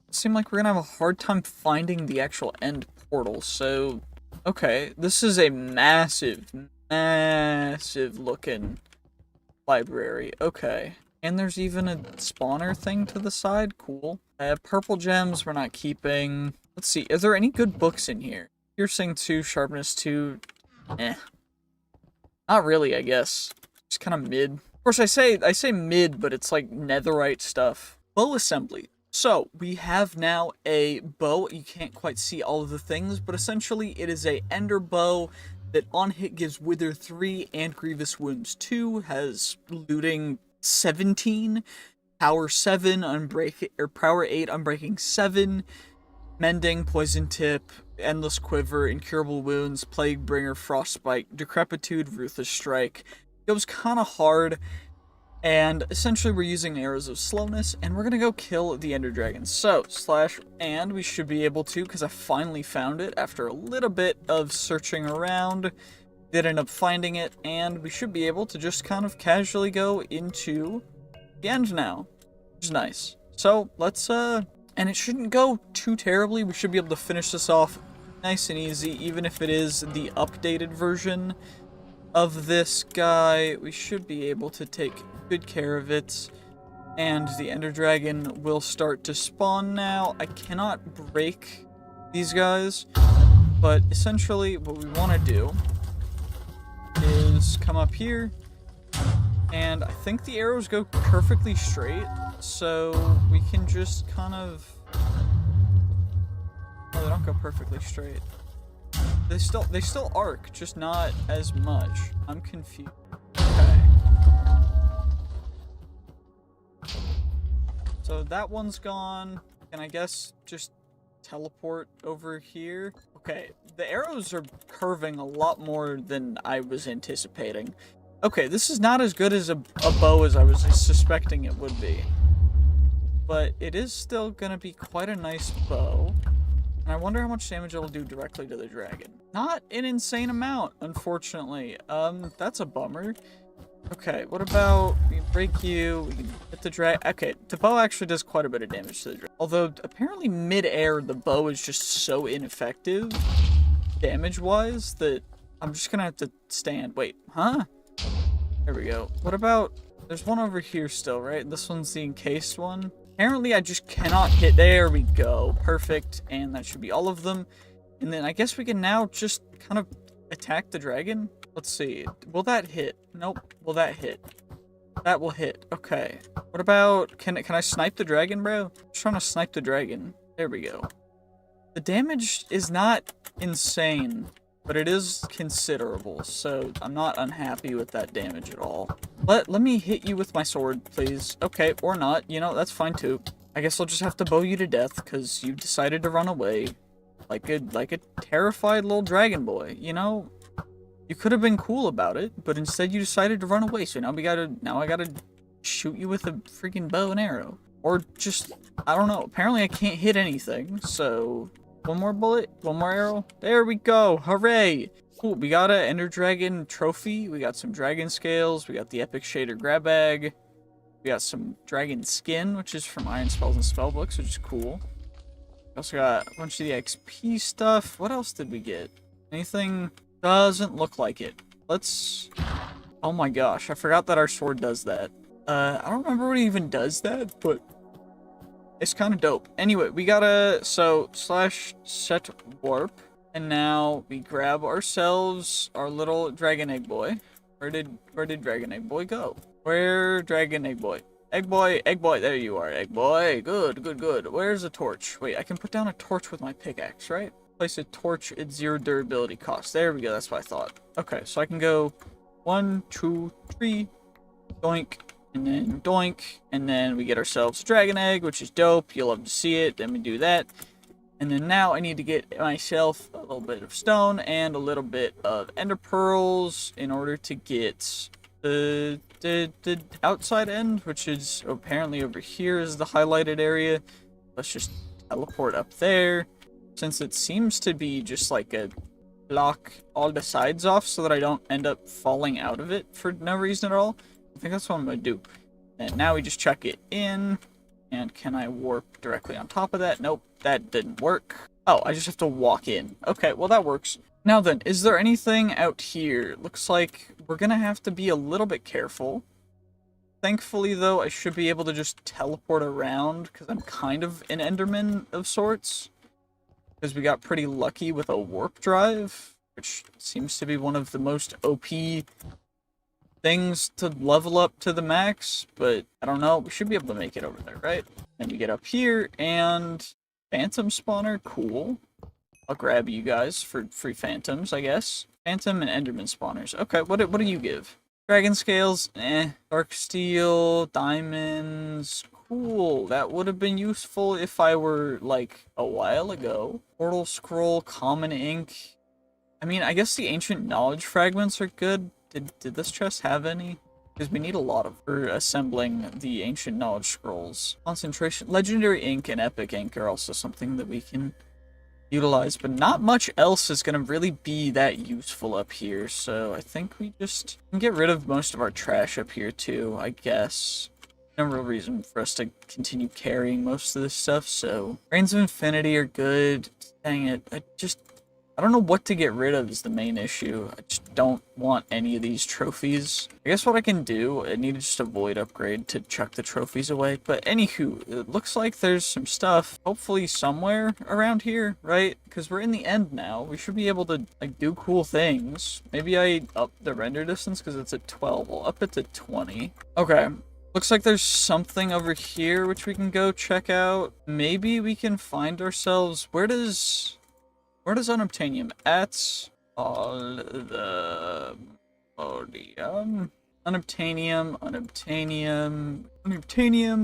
it seemed like we're gonna have a hard time finding the actual end portal. So okay, this is a massive looking library. Okay, and there's even a spawner thing to the side. Cool. Purple gems we're not keeping. Let's see, is there any good books in here? Piercing 2, Sharpness 2, Not really, I guess. Just kind of mid. Of course, I say mid, but it's like netherite stuff. Bow assembly. So, we have now a bow. You can't quite see all of the things, but essentially it is a ender bow that on hit gives Wither 3 and Grievous Wounds 2, has looting 17, power 7, power 8, unbreaking 7, mending, poison tip, endless quiver, incurable wounds, plague bringer, frostbite, decrepitude, ruthless strike. It goes kind of hard, and essentially we're using arrows of slowness, and we're gonna go kill the ender dragon. So and we should be able to, because I finally found it after a little bit of searching around. Did end up finding it, and we should be able to just kind of casually go into the end now, which is nice. So let's and it shouldn't go too terribly. We should be able to finish this off nice and easy, even if it is the updated version of this guy. We should be able to take good care of it, and the ender dragon will start to spawn now. I cannot break these guys, but essentially what we want to do is come up here, and I think the arrows go perfectly straight, so we can just kind of... Oh, they don't go perfectly straight. They still arc, just not as much. I'm confused. Okay. So that one's gone, and I guess just teleport over here. Okay, the arrows are curving a lot more than I was anticipating. Okay, this is not as good as a bow as I was suspecting it would be. But it is still gonna be quite a nice bow. And I wonder how much damage it'll do directly to the dragon. Not an insane amount, unfortunately. That's a bummer. Okay, what about, we can break you, we can hit the dragon. Okay, the bow actually does quite a bit of damage to the dragon. Although, apparently mid-air, the bow is just so ineffective, damage-wise, that I'm just gonna have to stand. Wait, huh? There we go. What about... There's one over here still, right? This one's the encased one. Apparently, I just cannot hit... There we go. Perfect. And that should be all of them. And then I guess we can now just kind of attack the dragon. Let's see. Will that hit? Nope. Will that hit? That will hit. Okay. What about... Can I snipe the dragon, bro? I'm trying to snipe the dragon. There we go. The damage is not insane, but it is considerable, so I'm not unhappy with that damage at all. Let me hit you with my sword, please. Okay, or not. You know, that's fine too. I guess I'll just have to bow you to death, because you decided to run away. Like a terrified little dragon boy, you know? You could have been cool about it, but instead you decided to run away, so now I gotta shoot you with a freaking bow and arrow. Or just, I don't know, apparently I can't hit anything, so... One more bullet, one more arrow. There we go, hooray! Cool, we got a Ender Dragon trophy, we got some dragon scales, we got the epic shader grab bag, we got some dragon skin, which is from Iron Spells and Spellbooks, which is cool. We also got a bunch of the XP stuff. What else did we get? Anything? Doesn't look like it. Let's... Oh my gosh, I forgot that our sword does that. I don't remember what it even does that, but... It's kind of dope. Anyway, we gotta... So, /set warp. And now we grab ourselves our little dragon egg boy. Where did dragon egg boy go? Where dragon egg boy? Egg boy, there you are, egg boy. Good, good, good. Where's the torch? Wait, I can put down a torch with my pickaxe, right? Place a torch at 0 durability cost. There we go, that's what I thought. Okay, so I can go 1, 2, 3, doink, and then doink, and then we get ourselves a dragon egg, which is dope. You'll love to see it. Then we do that. And then now I need to get myself a little bit of stone and a little bit of ender pearls in order to get the outside end, which is apparently over here is the highlighted area. Let's just teleport up there, since it seems to be just like a block all the sides off so that I don't end up falling out of it for no reason at all. I think that's what I'm going to do. And now we just chuck it in. And can I warp directly on top of that? Nope, that didn't work. Oh, I just have to walk in. Okay, well that works. Now then, is there anything out here? Looks like we're going to have to be a little bit careful. Thankfully, though, I should be able to just teleport around because I'm kind of an Enderman of sorts. Because we got pretty lucky with a warp drive, which seems to be one of the most OP things to level up to the max, but I don't know, we should be able to make it over there, right? Then we get up here, and phantom spawner, cool. I'll grab you guys for free phantoms, I guess. Phantom and enderman spawners. Okay, what do you give? Dragon scales, dark steel, diamonds, cool. That would have been useful if I were, like, a while ago. Portal scroll, common ink. I mean, I guess the ancient knowledge fragments are good. Did this chest have any? Because we need a lot of for assembling the ancient knowledge scrolls. Concentration, legendary ink, and epic ink are also something that we can utilize, but not much else is gonna really be that useful up here. So I think we just can get rid of most of our trash up here too, I guess. No real reason for us to continue carrying most of this stuff. So Reigns of Infinity are good. Dang it, I don't know what to get rid of is the main issue. I just don't want any of these trophies. I guess what I can do, I need to just avoid upgrade to chuck the trophies away. But anywho, it looks like there's some stuff, hopefully somewhere around here, right? Because we're in the end now. We should be able to, like, do cool things. Maybe I up the render distance because it's at 12. We'll up it to 20. Okay. Looks like there's something over here which we can go check out. Maybe we can find ourselves... Where does unobtainium? At all the podium. Unobtainium,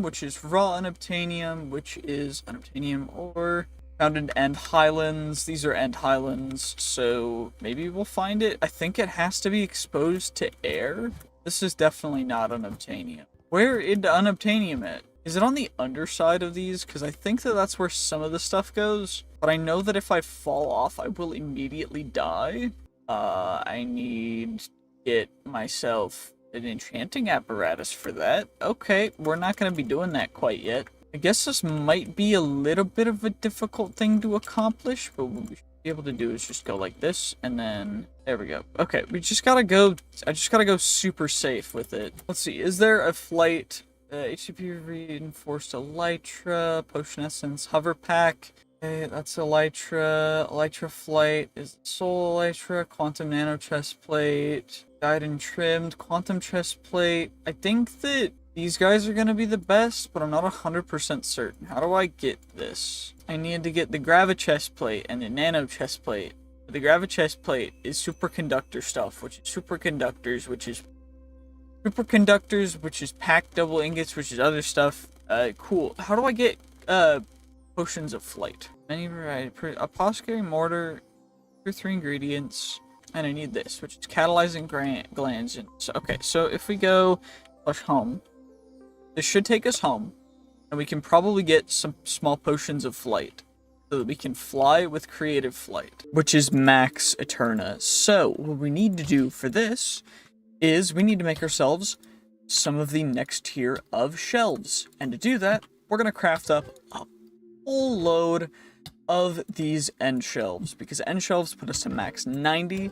which is raw unobtainium, which is unobtainium ore. Found in End Highlands. These are End Highlands, so maybe we'll find it. I think it has to be exposed to air. This is definitely not unobtainium. Where is the unobtainium at? Is it on the underside of these? Because I think that that's where some of the stuff goes. But I know that if I fall off, I will immediately die. I need to get myself an enchanting apparatus for that. Okay, we're not going to be doing that quite yet. I guess this might be a little bit of a difficult thing to accomplish, but we should be able to do is just go like this, and then there we go. Okay, we just gotta go. I just gotta go super safe with it. Let's see. Is there a flight? HCP reinforced elytra, potion essence, hover pack. Okay, that's elytra. Elytra flight is soul elytra, quantum nano chest plate, dyed and trimmed, quantum chest plate. I think that these guys are gonna be the best, but I'm not 100% certain. How do I get this? I need to get the gravi chest plate and the nano chest plate. The gravi chest plate is superconductor stuff, which is superconductors, which is superconductors, which is packed double ingots, which is other stuff. Cool. How do I get potions of flight? Many variety. Apothecary mortar, 3 ingredients, and I need this, which is catalyzing glands. And so, okay, so if we go flush home, this should take us home, and we can probably get some small potions of flight, so that we can fly with creative flight, which is max Eterna. So what we need to do for this is we need to make ourselves some of the next tier of shelves. And to do that, we're going to craft up a full load of these end shelves, because end shelves put us to max 90.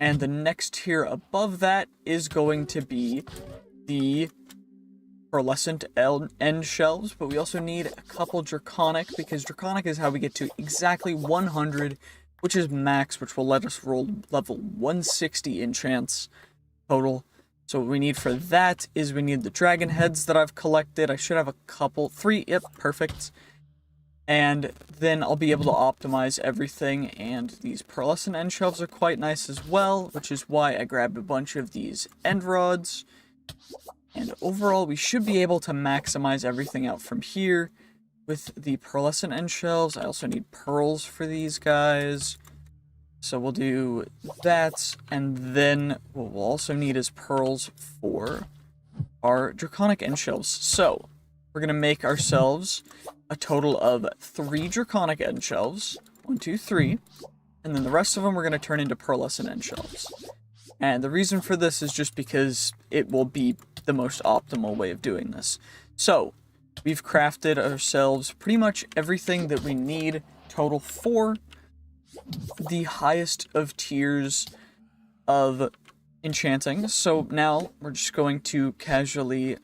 And the next tier above that is going to be the pearlescent end shelves, but we also need a couple draconic, because draconic is how we get to exactly 100, which is max, which will let us roll level 160 enchants total. So what we need for that is we need the dragon heads that I've collected. I should have a couple, 3, yep, perfect. And then I'll be able to optimize everything, and these pearlescent end shelves are quite nice as well, which is why I grabbed a bunch of these end rods. And overall, we should be able to maximize everything out from here with the pearlescent end shelves. I also need pearls for these guys. So we'll do that, and then what we'll also need is pearls for our draconic end shelves. So we're going to make ourselves a total of 3 draconic end shelves. 1, 2, 3. And then the rest of them we're going to turn into pearlescent end shelves. And the reason for this is just because it will be the most optimal way of doing this. So we've crafted ourselves pretty much everything that we need total for the highest of tiers of enchanting. So now we're just going to casually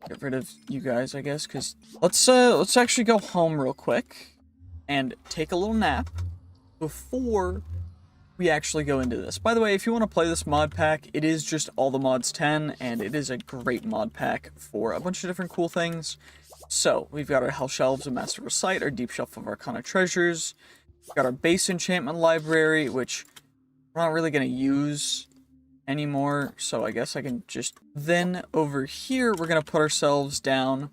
get rid of you guys, I guess, because let's actually go home real quick and take a little nap before we actually go into this. By the way, if you want to play this mod pack, it is just all the mods 10, and it is a great mod pack for a bunch of different cool things. So we've got our hell shelves of Master Recite, our deep shelf of Arcana treasures. We've got our base enchantment library, which we're not really going to use anymore, so I guess I can just... Then over here, we're going to put ourselves down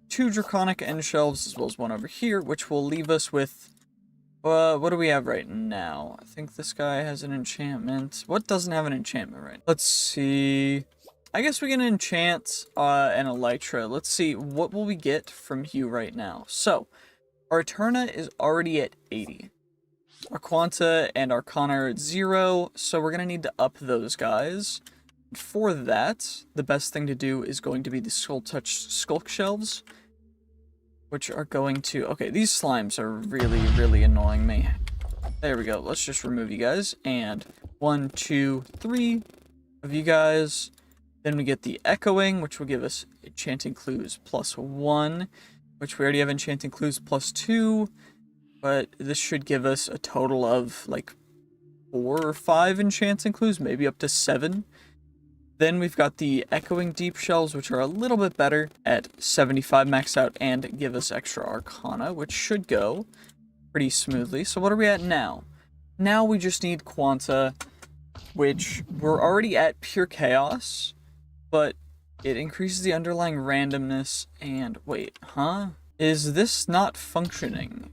2 draconic end shelves, as well as 1 over here, which will leave us with... what do we have right now? I think this guy has an enchantment. What doesn't have an enchantment right now? Let's see... I guess we can enchant an elytra. Let's see, what will we get from Hugh right now? So, our Eterna is already at 80. Our Quanta and Arcana are at 0, so we're going to need to up those guys. For that, the best thing to do is going to be the Soul Touch Skulk Shelves, which are going to... Okay, these slimes are really, really annoying me. There we go. Let's just remove you guys. And 1, 2, 3 of you guys. Then we get the Echoing, which will give us Enchanting Clues +1, which we already have Enchanting Clues +2. But this should give us a total of like 4 or 5 enchanting clues, maybe up to 7. Then we've got the Echoing Deep Shelves, which are a little bit better at 75 max out and give us extra Arcana, which should go pretty smoothly. So what are we at now? Now we just need Quanta, which we're already at Pure Chaos, but it increases the underlying randomness. And wait, huh? Is this not functioning?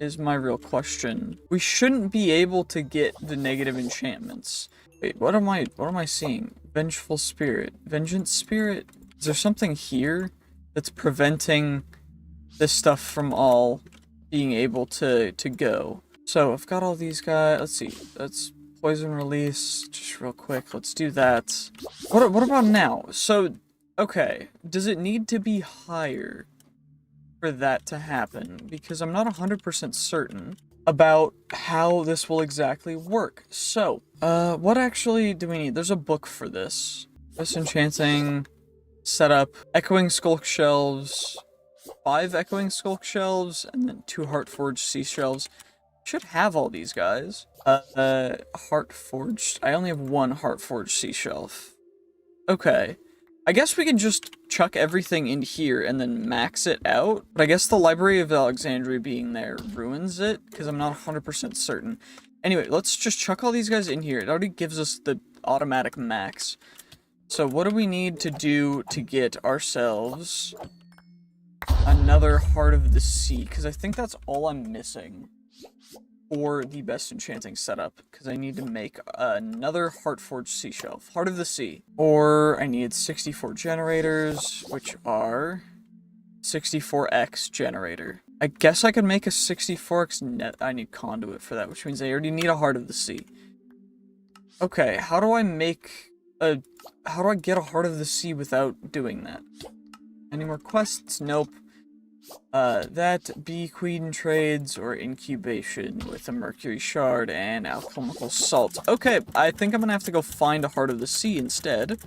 Is my real question. We shouldn't be able to get the negative enchantments. Wait, what am I seeing? Vengeful Spirit. Vengeance Spirit? Is there something here that's preventing this stuff from all being able to go? So I've got all these guys. Let's see. That's Poison Release. Just real quick. Let's do that. What about now? So, okay. Does it need to be higher for that to happen? Because I'm not 100% certain. about how this will exactly work. So, what actually do we need? There's a book for this. Disenchanting, setup, echoing skulk shelves, 5 echoing skulk shelves, and then 2 heartforged sea shelves. Should have all these guys. Heartforged. I only have 1 heartforged sea shelf. Okay. I guess we can just chuck everything in here and then max it out. But I guess the Library of Alexandria being there ruins it, because I'm not 100% certain. Anyway, let's just chuck all these guys in here. It already gives us the automatic max. So what do we need to do to get ourselves another Heart of the Sea? Because I think that's all I'm missing for the best enchanting setup, because I need to make another Heartforged Sea Shelf. Heart of the Sea. Or I need 64 generators, which are 64x generator. I guess I could make a 64x net. I need conduit for that, which means I already need a Heart of the Sea. Okay, how do I get a Heart of the Sea without doing that? Any more quests? Nope. That bee queen trades or incubation with a mercury shard and alchemical salt. Okay, I think I'm gonna have to go find a Heart of the Sea instead.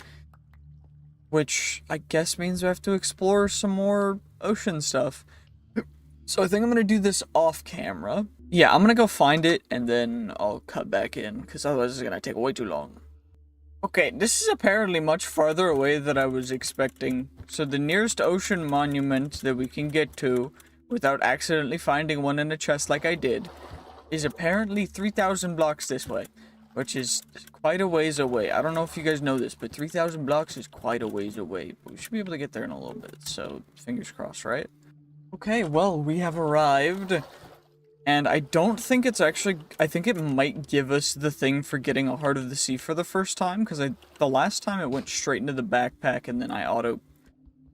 Which I guess means we have to explore some more ocean stuff. So I think I'm gonna do this off camera. Yeah, I'm gonna go find it and then I'll cut back in, because otherwise it's gonna take way too long. Okay, this is apparently much farther away than I was expecting. So the nearest ocean monument that we can get to, without accidentally finding one in a chest like I did, is apparently 3,000 blocks this way, which is quite a ways away. I don't know if you guys know this, but 3,000 blocks is quite a ways away. But we should be able to get there in a little bit, so fingers crossed, right? Okay, well, we have arrived. And I don't think it's actually, I think it might give us the thing for getting a Heart of the Sea for the first time, because the last time it went straight into the backpack, and then I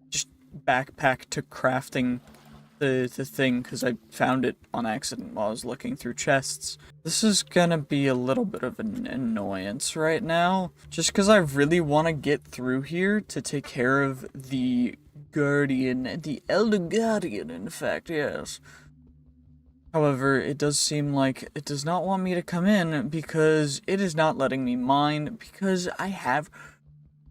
just backpack to crafting the thing, because I found it on accident while I was looking through chests. This is gonna be a little bit of an annoyance right now, just because I really want to get through here to take care of the Guardian, the Elder Guardian, in fact, yes. However, it does seem like it does not want me to come in because it is not letting me mine because I have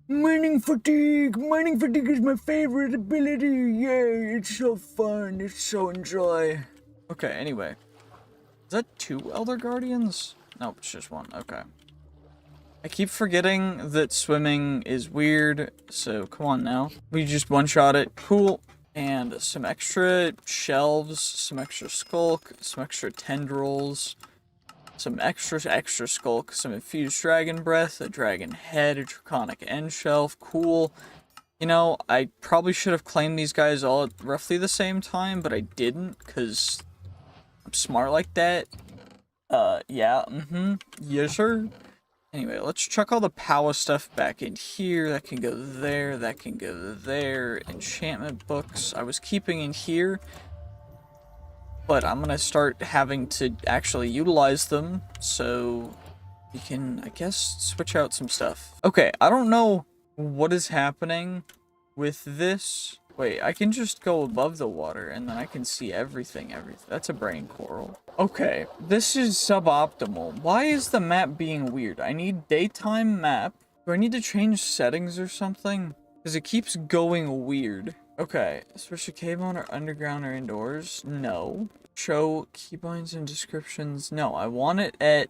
mining fatigue. Mining fatigue is my favorite ability. Yay, it's so fun. It's so enjoy. Okay, anyway. Is that 2 Elder Guardians? Nope, it's just 1. Okay. I keep forgetting that swimming is weird, so come on now. We just one-shot it. Cool. And some extra shelves, some extra skulk, some extra tendrils, some extra skulk, some infused dragon breath, a dragon head, a draconic end shelf. Cool. You know, I probably should have claimed these guys all at roughly the same time, but I didn't, because I'm smart like that. Yeah, yes, sir. Anyway, let's chuck all the power stuff back in here. That can go there, that can go there. Enchantment books I was keeping in here, but I'm gonna start having to actually utilize them, so we can, I guess, switch out some stuff. Okay, I don't know what is happening with this. Wait, I can just go above the water, and then I can see everything. That's a brain coral. Okay, this is suboptimal. Why is the map being weird? I need daytime map. Do I need to change settings or something? Because it keeps going weird. Okay, switch to cave on or underground or indoors? No. Show keybinds and descriptions? No, I want it at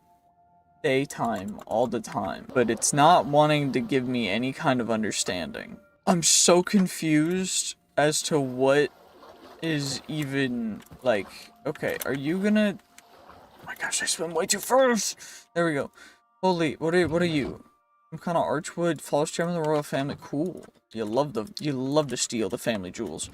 daytime all the time. But it's not wanting to give me any kind of understanding. I'm so confused as to what is even, like, okay, are you gonna, oh my gosh, I swim way too fast. There we go. Holy, what are you? Some kind of archwood, flawless gem of the royal family. Cool. You love to steal the family jewels.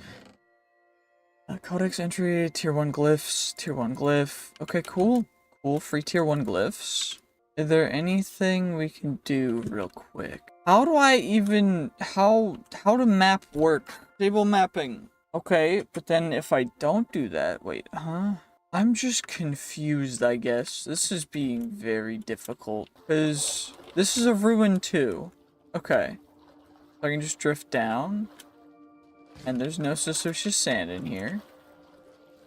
Codex entry, tier 1 glyphs, tier 1 glyph. Okay, cool. Cool, free tier 1 glyphs. Is there anything we can do real quick? How do I even, how do map work? Table mapping. Okay, but then if I don't do that, wait, huh? I'm just confused, I guess. This is being very difficult, because this is a ruin too. Okay. So I can just drift down, and there's no suspicious sand in here.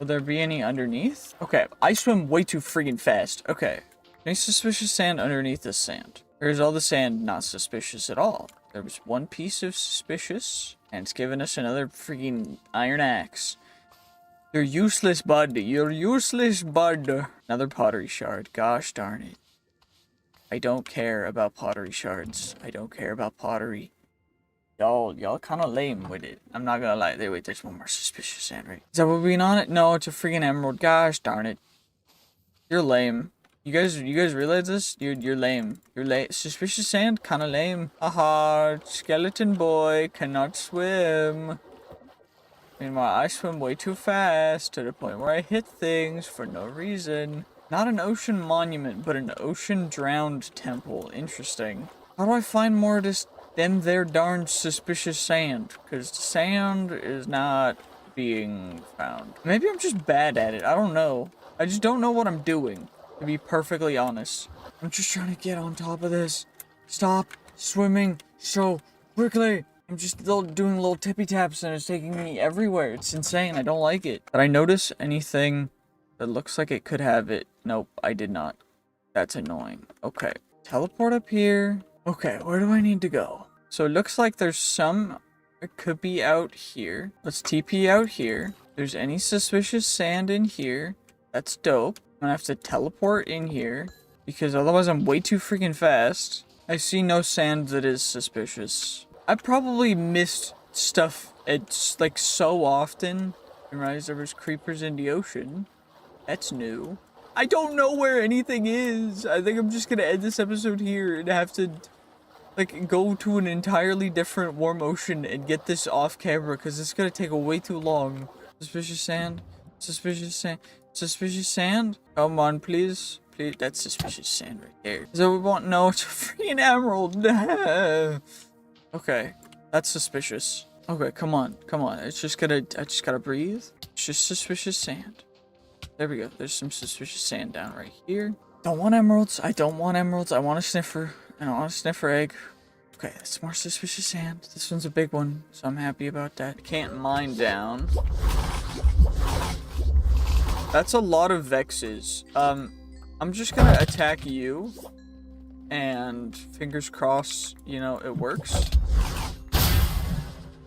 Will there be any underneath? Okay, I swim way too freaking fast. Okay. Any suspicious sand underneath this sand? Or is all the sand not suspicious at all? There was one piece of suspicious, and it's giving us another freaking iron axe. You're useless, bud. You're useless, bud. Another pottery shard. Gosh darn it. I don't care about pottery shards. I don't care about pottery. Y'all kind of lame with it. I'm not gonna lie. Wait, there's one more suspicious sand, right? Is that what we're being on it? No, it's a freaking emerald. Gosh darn it. You're lame. You guys realize this? You're lame. You're lame. Suspicious sand? Kind of lame. Haha, skeleton boy cannot swim. Meanwhile, I swim way too fast to the point where I hit things for no reason. Not an ocean monument, but an ocean drowned temple. Interesting. How do I find more of this them there darn suspicious sand? Because the sand is not being found. Maybe I'm just bad at it. I don't know. I just don't know what I'm doing. To be perfectly honest, I'm just trying to get on top of this. Stop swimming so quickly. I'm just doing little tippy taps and it's taking me everywhere. It's insane. I don't like it. Did I notice anything that looks like it could have it? Nope, I did not. That's annoying. Okay, teleport up here. Okay, where do I need to go? So it looks like there's some, it could be out here. Let's TP out here. If there's any suspicious sand in here, that's dope. I'm gonna have to teleport in here because otherwise I'm way too freaking fast. I see no sand that is suspicious. I probably missed stuff it's like so often. I realized there was creepers in the ocean. That's new. I don't know where anything is. I think I'm just gonna end this episode here and have to like go to an entirely different warm ocean and get this off camera because it's gonna take way too long. Suspicious sand. Suspicious sand. Suspicious sand? Come on, please. Please. That's suspicious sand right there. So we want no, it's a freaking emerald. Okay. That's suspicious. Okay, come on. Come on. I just gotta breathe. It's just suspicious sand. There we go. There's some suspicious sand down right here. Don't want emeralds. I don't want emeralds. I want a sniffer. I don't want a sniffer egg. Okay, that's more suspicious sand. This one's a big one, so I'm happy about that. I can't mine down. That's a lot of vexes. I'm just gonna attack you. And fingers crossed, you know, it works.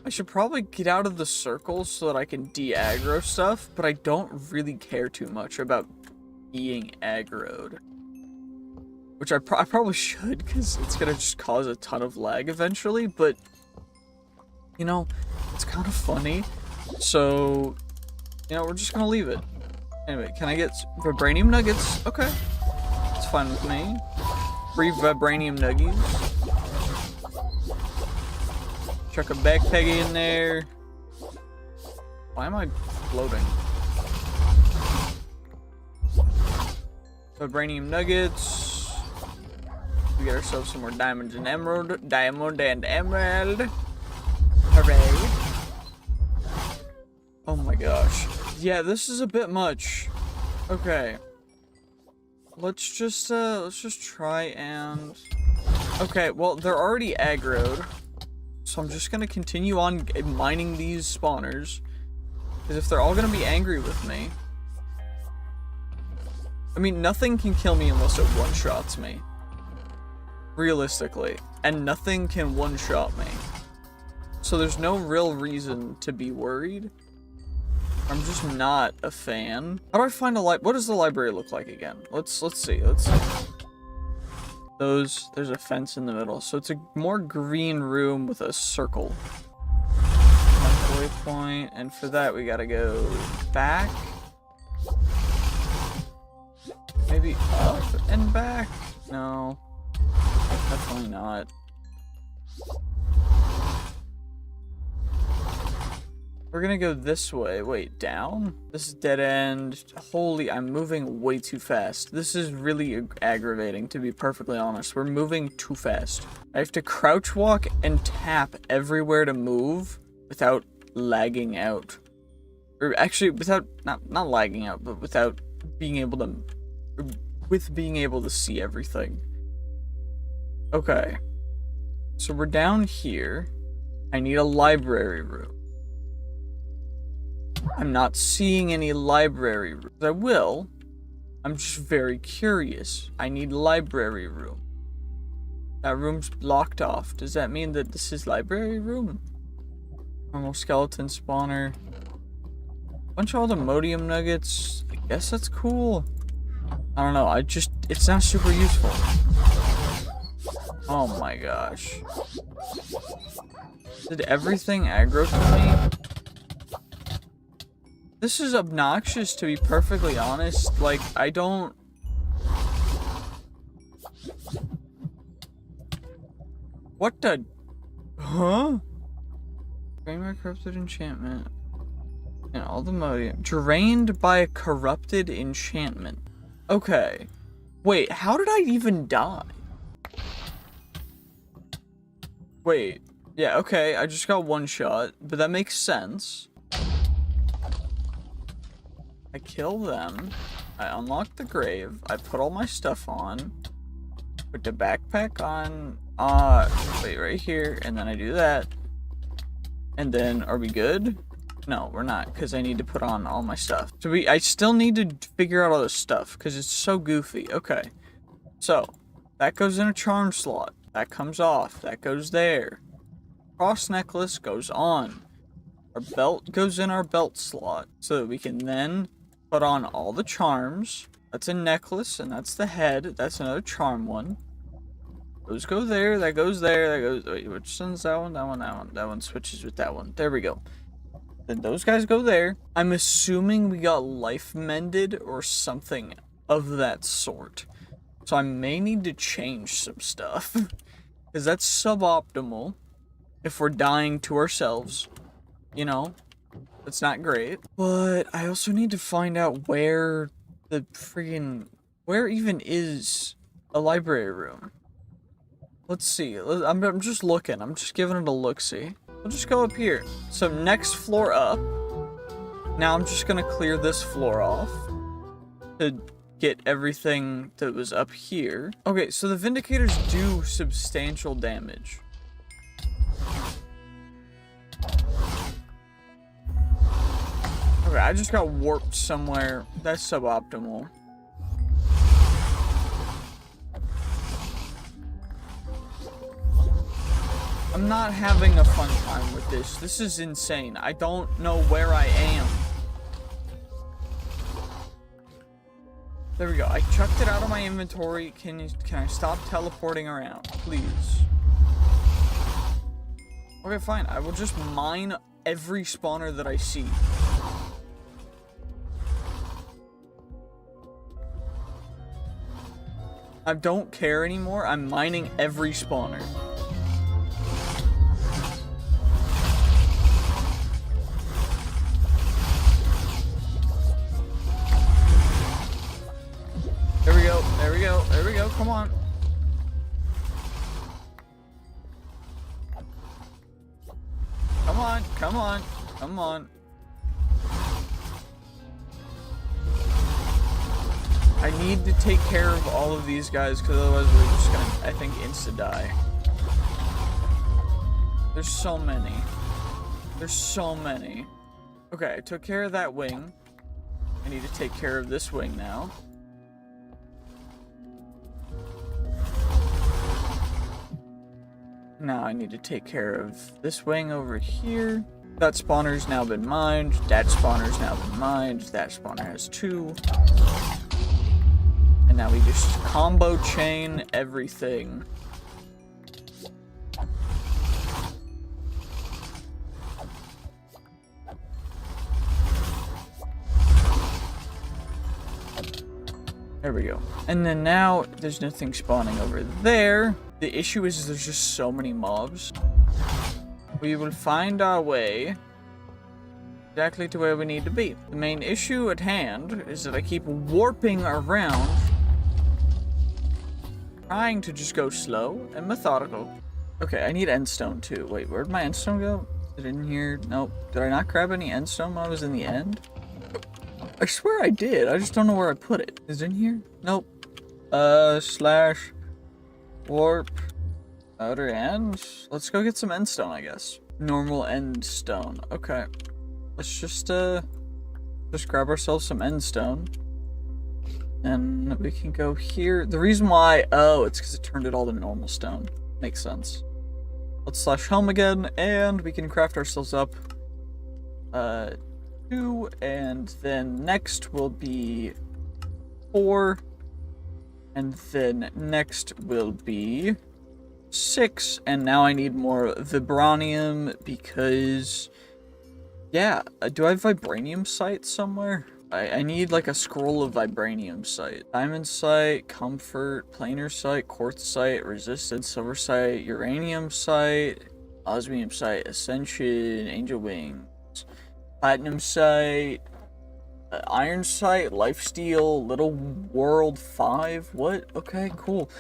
I should probably get out of the circle so that I can de-aggro stuff, but I don't really care too much about being aggroed. Which I probably should, because it's gonna just cause a ton of lag eventually, but, you know, it's kind of funny. So, you know, we're just gonna leave it. Anyway, can I get vibranium nuggets? Okay. It's fine with me. Free vibranium nuggies. Chuck a backpack in there. Why am I floating? Vibranium nuggets. We get ourselves some more diamonds and emerald. Diamond and emerald. Hooray. Oh my gosh. Yeah, this is a bit much. Okay. Let's just try and... Okay, well, they're already aggroed. So I'm just gonna continue on mining these spawners. Because if they're all gonna be angry with me... I mean, nothing can kill me unless it one-shots me. Realistically. And nothing can one-shot me. So there's no real reason to be worried. I'm just not a fan. How do I find a what does the library look like again? Let's see. There's a fence in the middle. So it's a more green room with a circle. Waypoint, and for that we gotta go back. Maybe up and back? No. Definitely not. We're gonna go this way. Wait, down? This is dead end. Holy, I'm moving way too fast. This is really aggravating, to be perfectly honest. We're moving too fast. I have to crouch walk and tap everywhere to move without lagging out. Or actually, without, not lagging out, but without being able to, with being able to see everything. Okay. So we're down here. I need a library room. I'm not seeing any library rooms. I will. I'm just very curious. I need library room. That room's blocked off. Does that mean that this is library room? Normal skeleton spawner. Bunch of all the modium nuggets. I guess that's cool. I don't know. It's not super useful. Oh my gosh. Did everything aggro to me? This is obnoxious, to be perfectly honest. Like, I don't... What the... Huh? Drained by corrupted enchantment. And all the modium. Drained by a corrupted enchantment. Okay. Wait, how did I even die? Wait. Yeah, okay, I just got one shot, but that makes sense. I kill them. I unlock the grave. I put all my stuff on. Put the backpack on. Wait, right here. And then I do that. And then, are we good? No, we're not, because I need to put on all my stuff. So I still need to figure out all this stuff, because it's so goofy. Okay. So, that goes in a charm slot. That comes off. That goes there. Cross necklace goes on. Our belt goes in our belt slot, so that we can then put on all the charms. That's a necklace, and that's the head. That's another charm one. Those go there, that goes there, that goes... Wait, which one's that one? That one, that one. That one switches with that one. There we go. Then those guys go there. I'm assuming we got life mended or something of that sort. So I may need to change some stuff. Because that's suboptimal. If we're dying to ourselves. You know? That's not great. But I also need to find out where the friggin... Where even is a library room? Let's see. I'm just looking. I'm just giving it a look-see. We'll just go up here. So next floor up. Now I'm just gonna clear this floor off to get everything that was up here. Okay, so the Vindicators do substantial damage. Okay, I just got warped somewhere. That's suboptimal. I'm not having a fun time with this. This is insane. I don't know where I am. There we go. I chucked it out of my inventory. Can I stop teleporting around, please? Okay, fine. I will just mine every spawner that I see. I don't care anymore. I'm mining every spawner. There we go, there we go, there we go, come on. Come on, come on, come on. I need to take care of all of these guys, because otherwise we're just gonna, I think, insta-die. There's so many. There's so many. Okay, I took care of that wing. I need to take care of this wing now. Now I need to take care of this wing over here. That spawner's now been mined. That spawner's now been mined. That spawner has 2. And now we just combo chain everything. There we go. And then now there's nothing spawning over there. The issue is there's just so many mobs. We will find our way exactly to where we need to be. The main issue at hand is that I keep warping around, trying to just go slow and methodical. Okay, I need endstone too. Wait, where'd my endstone go? Is it in here? Nope. Did I not grab any endstone when I was in the end? I swear I did. I just don't know where I put it. Is it in here? Nope. Slash warp outer end. Let's go get some endstone, I guess. Normal endstone. Okay. let's just grab ourselves some end stone. And we can go here. The reason why, oh, it's because it turned it all to normal stone. Makes sense. Let's slash home again, and we can craft ourselves up 2, and then next will be 4, and then next will be 6, and now I need more vibranium because, yeah, do I have vibranium sites somewhere? I need like a scroll of vibranium site. Diamond site, comfort, planar site, quartz site, resistance, silver site, uranium site, osmium site, ascension, angel wings, platinum site, iron site, lifesteal, little world 5. What? Okay, cool.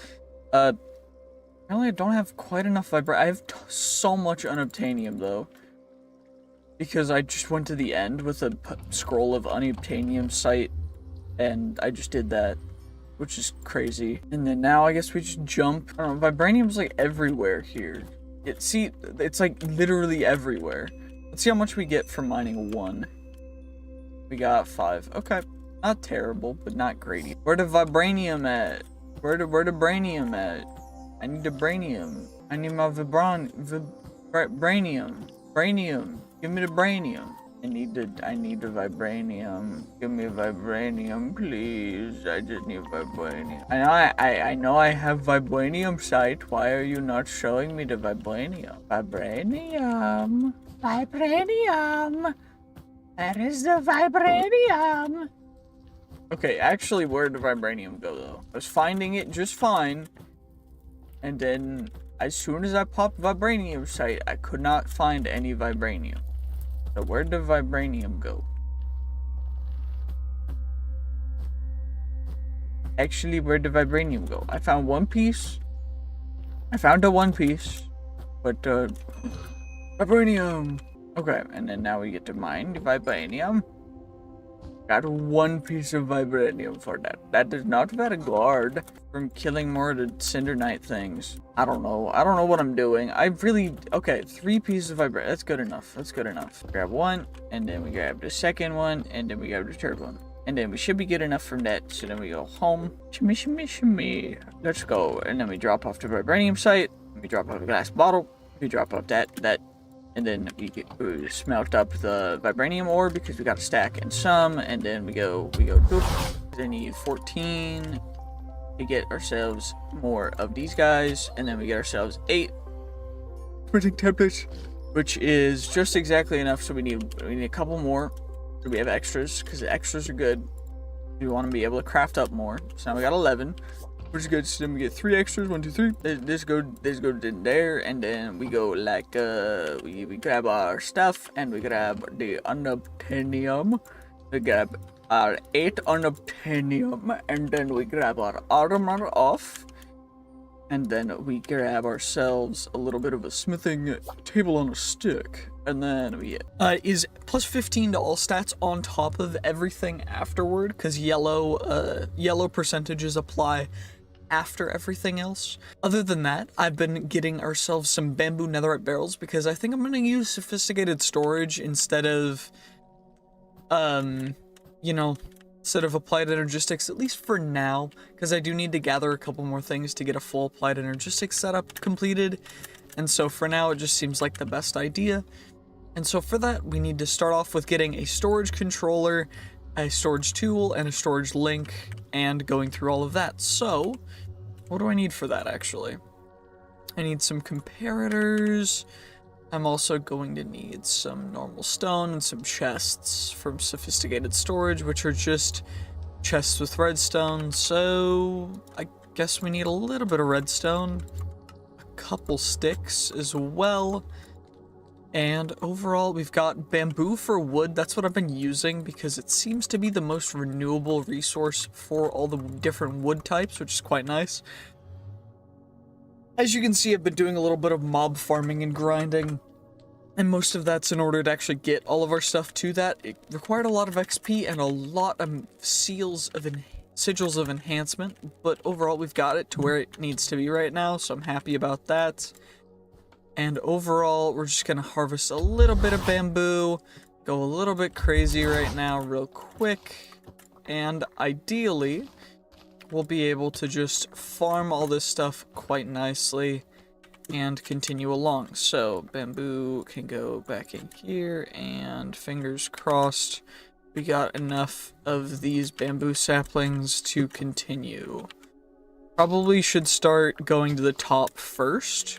Apparently I don't have quite enough I have so much unobtainium though. Because I just went to the end with a scroll of unobtainium site, and I just did that, which is crazy. And then now I guess we just jump. I don't know, vibranium's like everywhere here. See, it's like literally everywhere. Let's see how much we get from mining 1. We got 5. Okay, not terrible, but not great. Where the vibranium at? Where the branium at? I need the branium. I need my branium. Branium. Give me the branium. I need the vibranium. Give me vibranium, please. I just need vibranium. I know I have vibranium site. Why are you not showing me the vibranium? Vibranium. Vibranium. That is the vibranium. Okay, actually, where did the vibranium go though? I was finding it just fine. And then as soon as I popped vibranium site, I could not find any vibranium. So where did vibranium go? Actually, where did vibranium go? I found one piece. I found the one piece. But, vibranium! Okay, and then now we get to mine the vibranium. Got one piece of vibranium for that. That is not very good. From killing more of the Cinder Knight things. I don't know what I'm doing. Okay, 3 pieces of vibranium. That's good enough. That's good enough. Grab 1, and then we grab the second one, and then we grab the third one. And then we should be good enough from that. So then we go home. Shimmy, shimmy, shimmy. Let's go. And then we drop off the vibranium site. We drop off a glass bottle. We drop off that. And then we smelt up the vibranium ore because we got a stack and some, and then we go boop. Then need 14 to get ourselves more of these guys, and then we get ourselves 8 printing templates, which is just exactly enough. So we need a couple more. So we have extras because the extras are good. We want to be able to craft up more. So now we got 11. Which is good. So then we get 3 extras. 1, 2, 3. This go in there, and then we go like we grab our stuff, and we grab the unobtainium. We grab our 8 unobtainium, and then we grab our armor off, and then we grab ourselves a little bit of a smithing table on a stick, and then we is plus 15 to all stats on top of everything afterward, because yellow percentages apply after everything else. Other than that, I've been getting ourselves some bamboo netherite barrels because I think I'm gonna use sophisticated storage instead of instead of applied energistics, at least for now, because I do need to gather a couple more things to get a full applied energistics setup completed, and so for now it just seems like the best idea. And so for that, we need to start off with getting a storage controller, a storage tool, and a storage link, and going through all of that. So what do I need for that, actually? I need some comparators. I'm also going to need some normal stone and some chests from sophisticated storage, which are just chests with redstone. So I guess we need a little bit of redstone, a couple sticks as well. And overall, we've got bamboo for wood. That's what I've been using because it seems to be the most renewable resource for all the different wood types, which is quite nice. As you can see, I've been doing a little bit of mob farming and grinding, and most of that's in order to actually get all of our stuff to that. It required a lot of XP and a lot of sigils of enhancement, but overall we've got it to where it needs to be right now, so I'm happy about that. And overall, we're just gonna harvest a little bit of bamboo, go a little bit crazy right now real quick, and ideally we'll be able to just farm all this stuff quite nicely and continue along. So bamboo can go back in here, and fingers crossed we got enough of these bamboo saplings to continue. Probably should start going to the top first.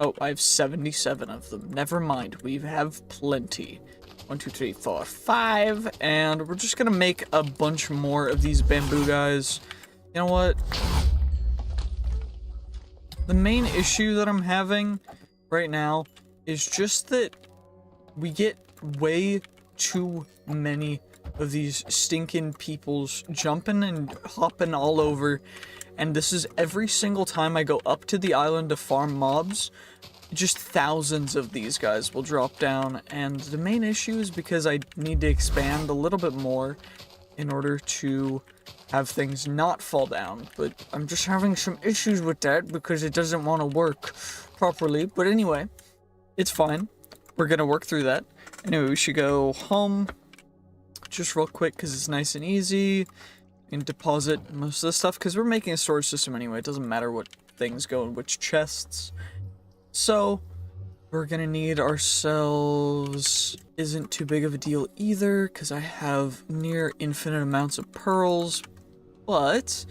Oh, I have 77 of them. Never mind, we have plenty. 1, 2, 3, 4, 5, and we're just gonna make a bunch more of these bamboo guys. You know what? The main issue that I'm having right now is just that we get way too many of these stinking peoples jumping and hopping all over, and this is every single time I go up to the island to farm mobs. Just thousands of these guys will drop down, and the main issue is because I need to expand a little bit more in order to have things not fall down, but I'm just having some issues with that because it doesn't want to work properly. But anyway, it's fine. We're gonna work through that. Anyway, we should go home just real quick because it's nice and easy, and deposit most of the stuff because we're making a storage system anyway. It doesn't matter what things go in which chests. So we're gonna need ourselves, isn't too big of a deal either because I have near infinite amounts of pearls, but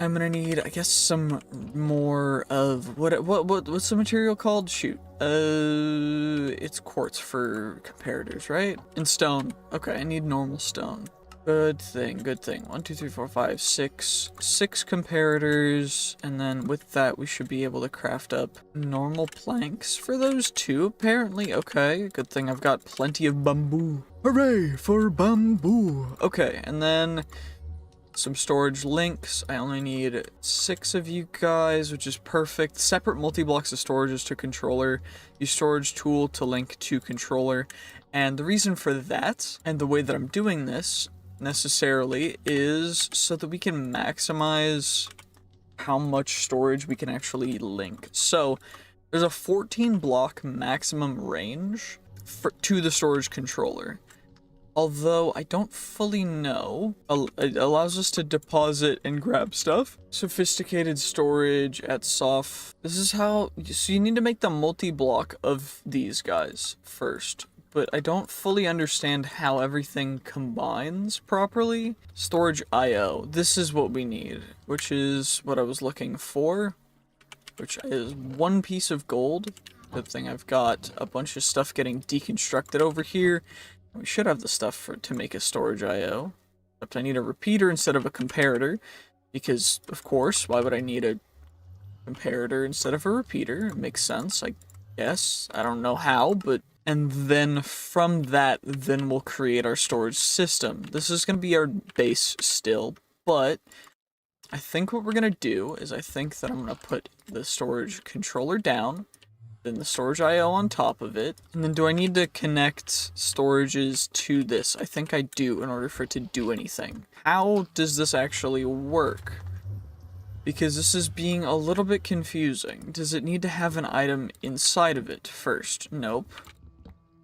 I'm gonna need, I guess, some more of what's the material called? Shoot. It's quartz for comparators, right? And stone. Okay, I need normal stone. Good thing, good thing. 1, 2, 3, 4, 5, 6. 6 comparators, and then with that we should be able to craft up normal planks for those 2, apparently. Okay, good thing I've got plenty of bamboo. Hooray for bamboo! Okay, and then some storage links. I only need 6 of you guys, which is perfect. Separate multi-blocks of storages to controller. Use storage tool to link to controller. And the reason for that, and the way that I'm doing this necessarily, is so that we can maximize how much storage we can actually link. So there's a 14 block maximum range to the storage controller. Although I don't fully know, it allows us to deposit and grab stuff. Sophisticated storage at soft. This is how, so you need to make the multi-block of these guys first. But I don't fully understand how everything combines properly. Storage IO, this is what we need, which is what I was looking for, which is 1 piece of gold. Good thing I've got a bunch of stuff getting deconstructed over here. We should have the stuff to make a storage IO, except I need a repeater instead of a comparator, because, of course, why would I need a comparator instead of a repeater? It makes sense, I guess. I don't know how, but... And then from that, then we'll create our storage system. This is going to be our base still, but I think what we're going to do is I think that I'm going to put the storage controller down, then the storage IO on top of it, and then do I need to connect storages to this? I think I do in order for it to do anything. How does this actually work? Because this is being a little bit confusing. Does it need to have an item inside of it first? Nope.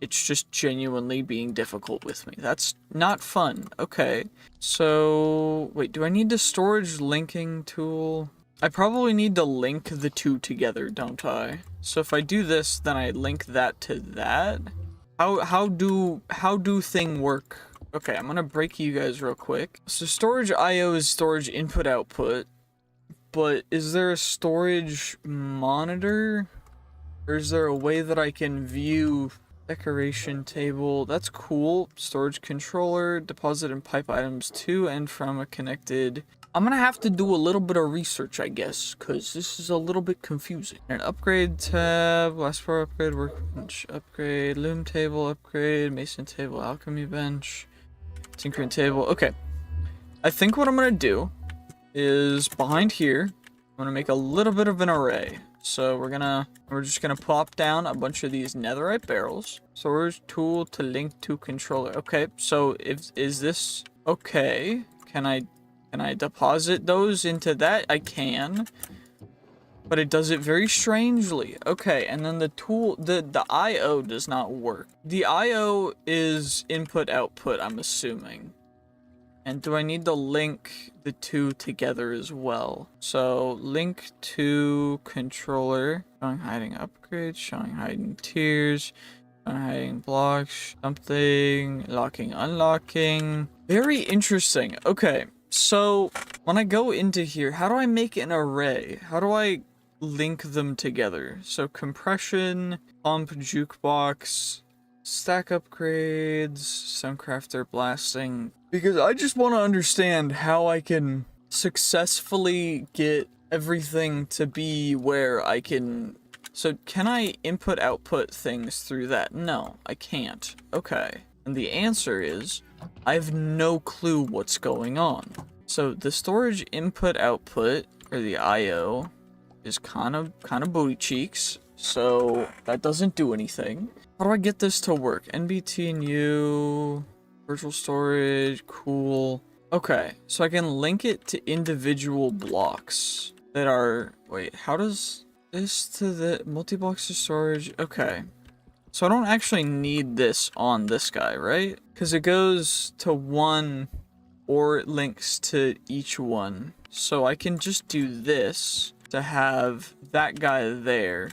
It's just genuinely being difficult with me. That's not fun. Okay. So, wait, do I need the storage linking tool? I probably need to link the 2 together, don't I? So if I do this, then I link that to that. How do thing work? Okay, I'm gonna break you guys real quick. So storage IO is storage input output, but is there a storage monitor? Or is there a way that I can view decoration table? That's cool. Storage controller, deposit and pipe items to and from a connected. I'm gonna have to do a little bit of research, I guess, because this is a little bit confusing. An upgrade tab, last bar upgrade, workbench upgrade, loom table upgrade, mason table, alchemy bench, tinkering table. Okay, I think what I'm gonna do is behind here, I'm gonna make a little bit of an array. So we're just gonna pop down a bunch of these netherite barrels. Storage tool to link to controller. Okay, so is this okay? Can I deposit those into that? I can. but it does it very strangely. Okay, and then the tool, the IO does not work. The IO is input output, I'm assuming. And do I need to link the two together as well? So link to controller, showing hiding upgrades, showing hiding tiers, showing hiding blocks, something, locking, unlocking. Very interesting. Okay, so when I go into here, how do I make an array? How do I link them together? So compression, pump, jukebox, stack upgrades, Soundcrafter, blasting. Because I just want to understand how I can successfully get everything to be where I can... So can I input output things through that? No, I can't. Okay. And the answer is, I have no clue what's going on. So the storage input output, or the IO, is kind of booty cheeks. So that doesn't do anything. How do I get this to work? NBT and U, virtual storage, cool. Okay, so I can link it to individual blocks that are, wait, how does this to the multi-blocks to storage? Okay, so I don't actually need this on this guy, right? Because it goes to one or it links to each one. So I can just do this to have that guy there,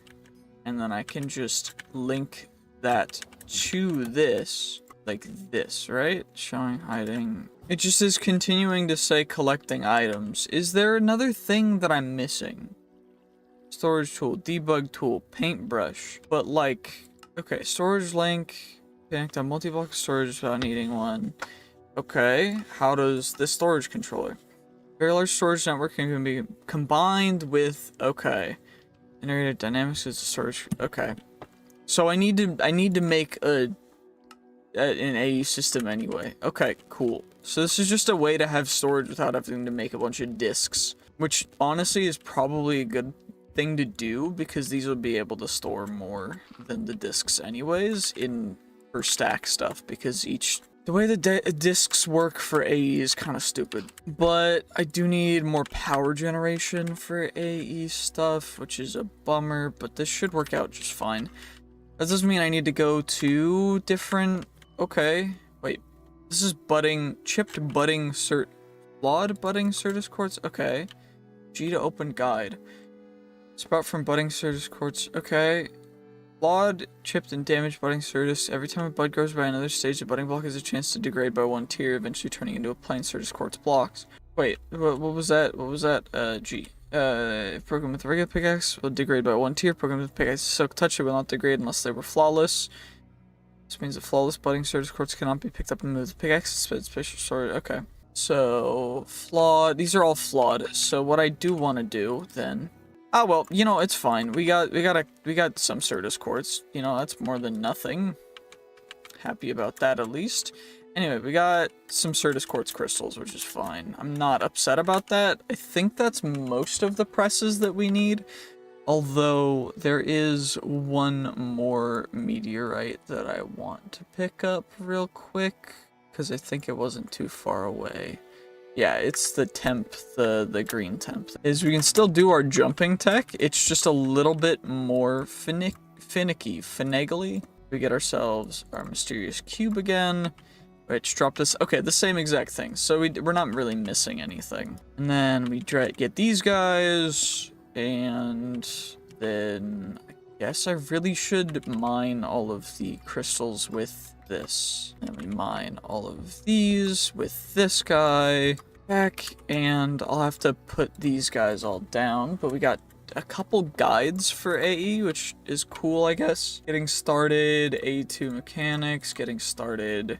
and then I can just link that to this, like this, right? Showing, hiding. It just is continuing to say collecting items. Is there another thing that I'm missing? Storage tool, debug tool, paintbrush. But like, okay, storage link, connect on multi-block storage without needing one. Okay, how does this storage controller? Very large storage network can be combined with, okay. Integrated dynamics is a storage, okay. So I need to make an AE system anyway. Okay, cool. So this is just a way to have storage without having to make a bunch of disks, which honestly is probably a good thing to do because these would be able to store more than the disks anyways for stack stuff, because the way the disks work for AE is kind of stupid. But I do need more power generation for AE stuff, which is a bummer, but this should work out just fine. That doesn't mean I need to go to different... Okay, wait. This is chipped budding flawed budding Certus quartz? Okay. G to open guide. Sprout from budding Certus quartz. Okay. Flawed, chipped, and damaged budding Certus. Every time a bud grows by another stage, the budding block has a chance to degrade by one tier, eventually turning into a plain Certus quartz blocks. Wait, what was that? What was that? G. If programmed with a regular pickaxe, will degrade by one tier. Programmed with pickaxe silk touch, it will not degrade unless they were flawless. This means that flawless budding Certus quartz cannot be picked up and moved with pickaxe. Special storage. Okay. So, flawed. These are all flawed. So what I do want to do, then... Oh, well, you know, it's fine. We got some Certus quartz. You know, that's more than nothing. Happy about that, at least. Anyway, we got some Certus quartz crystals, which is fine. I'm not upset about that. I think that's most of the presses that we need. Although, there is one more meteorite that I want to pick up real quick, because I think it wasn't too far away. Yeah, it's the temp, the green temp. Is we can still do our jumping tech, it's just a little bit more finagly. We get ourselves our mysterious cube again, which dropped us, okay, the same exact thing. So we're not really missing anything. And then we get these guys, and then I guess I really should mine all of the crystals with this. And we mine all of these with this guy back, and I'll have to put these guys all down, but we got a couple guides for AE, which is cool, I guess. Getting started, A2 mechanics, getting started.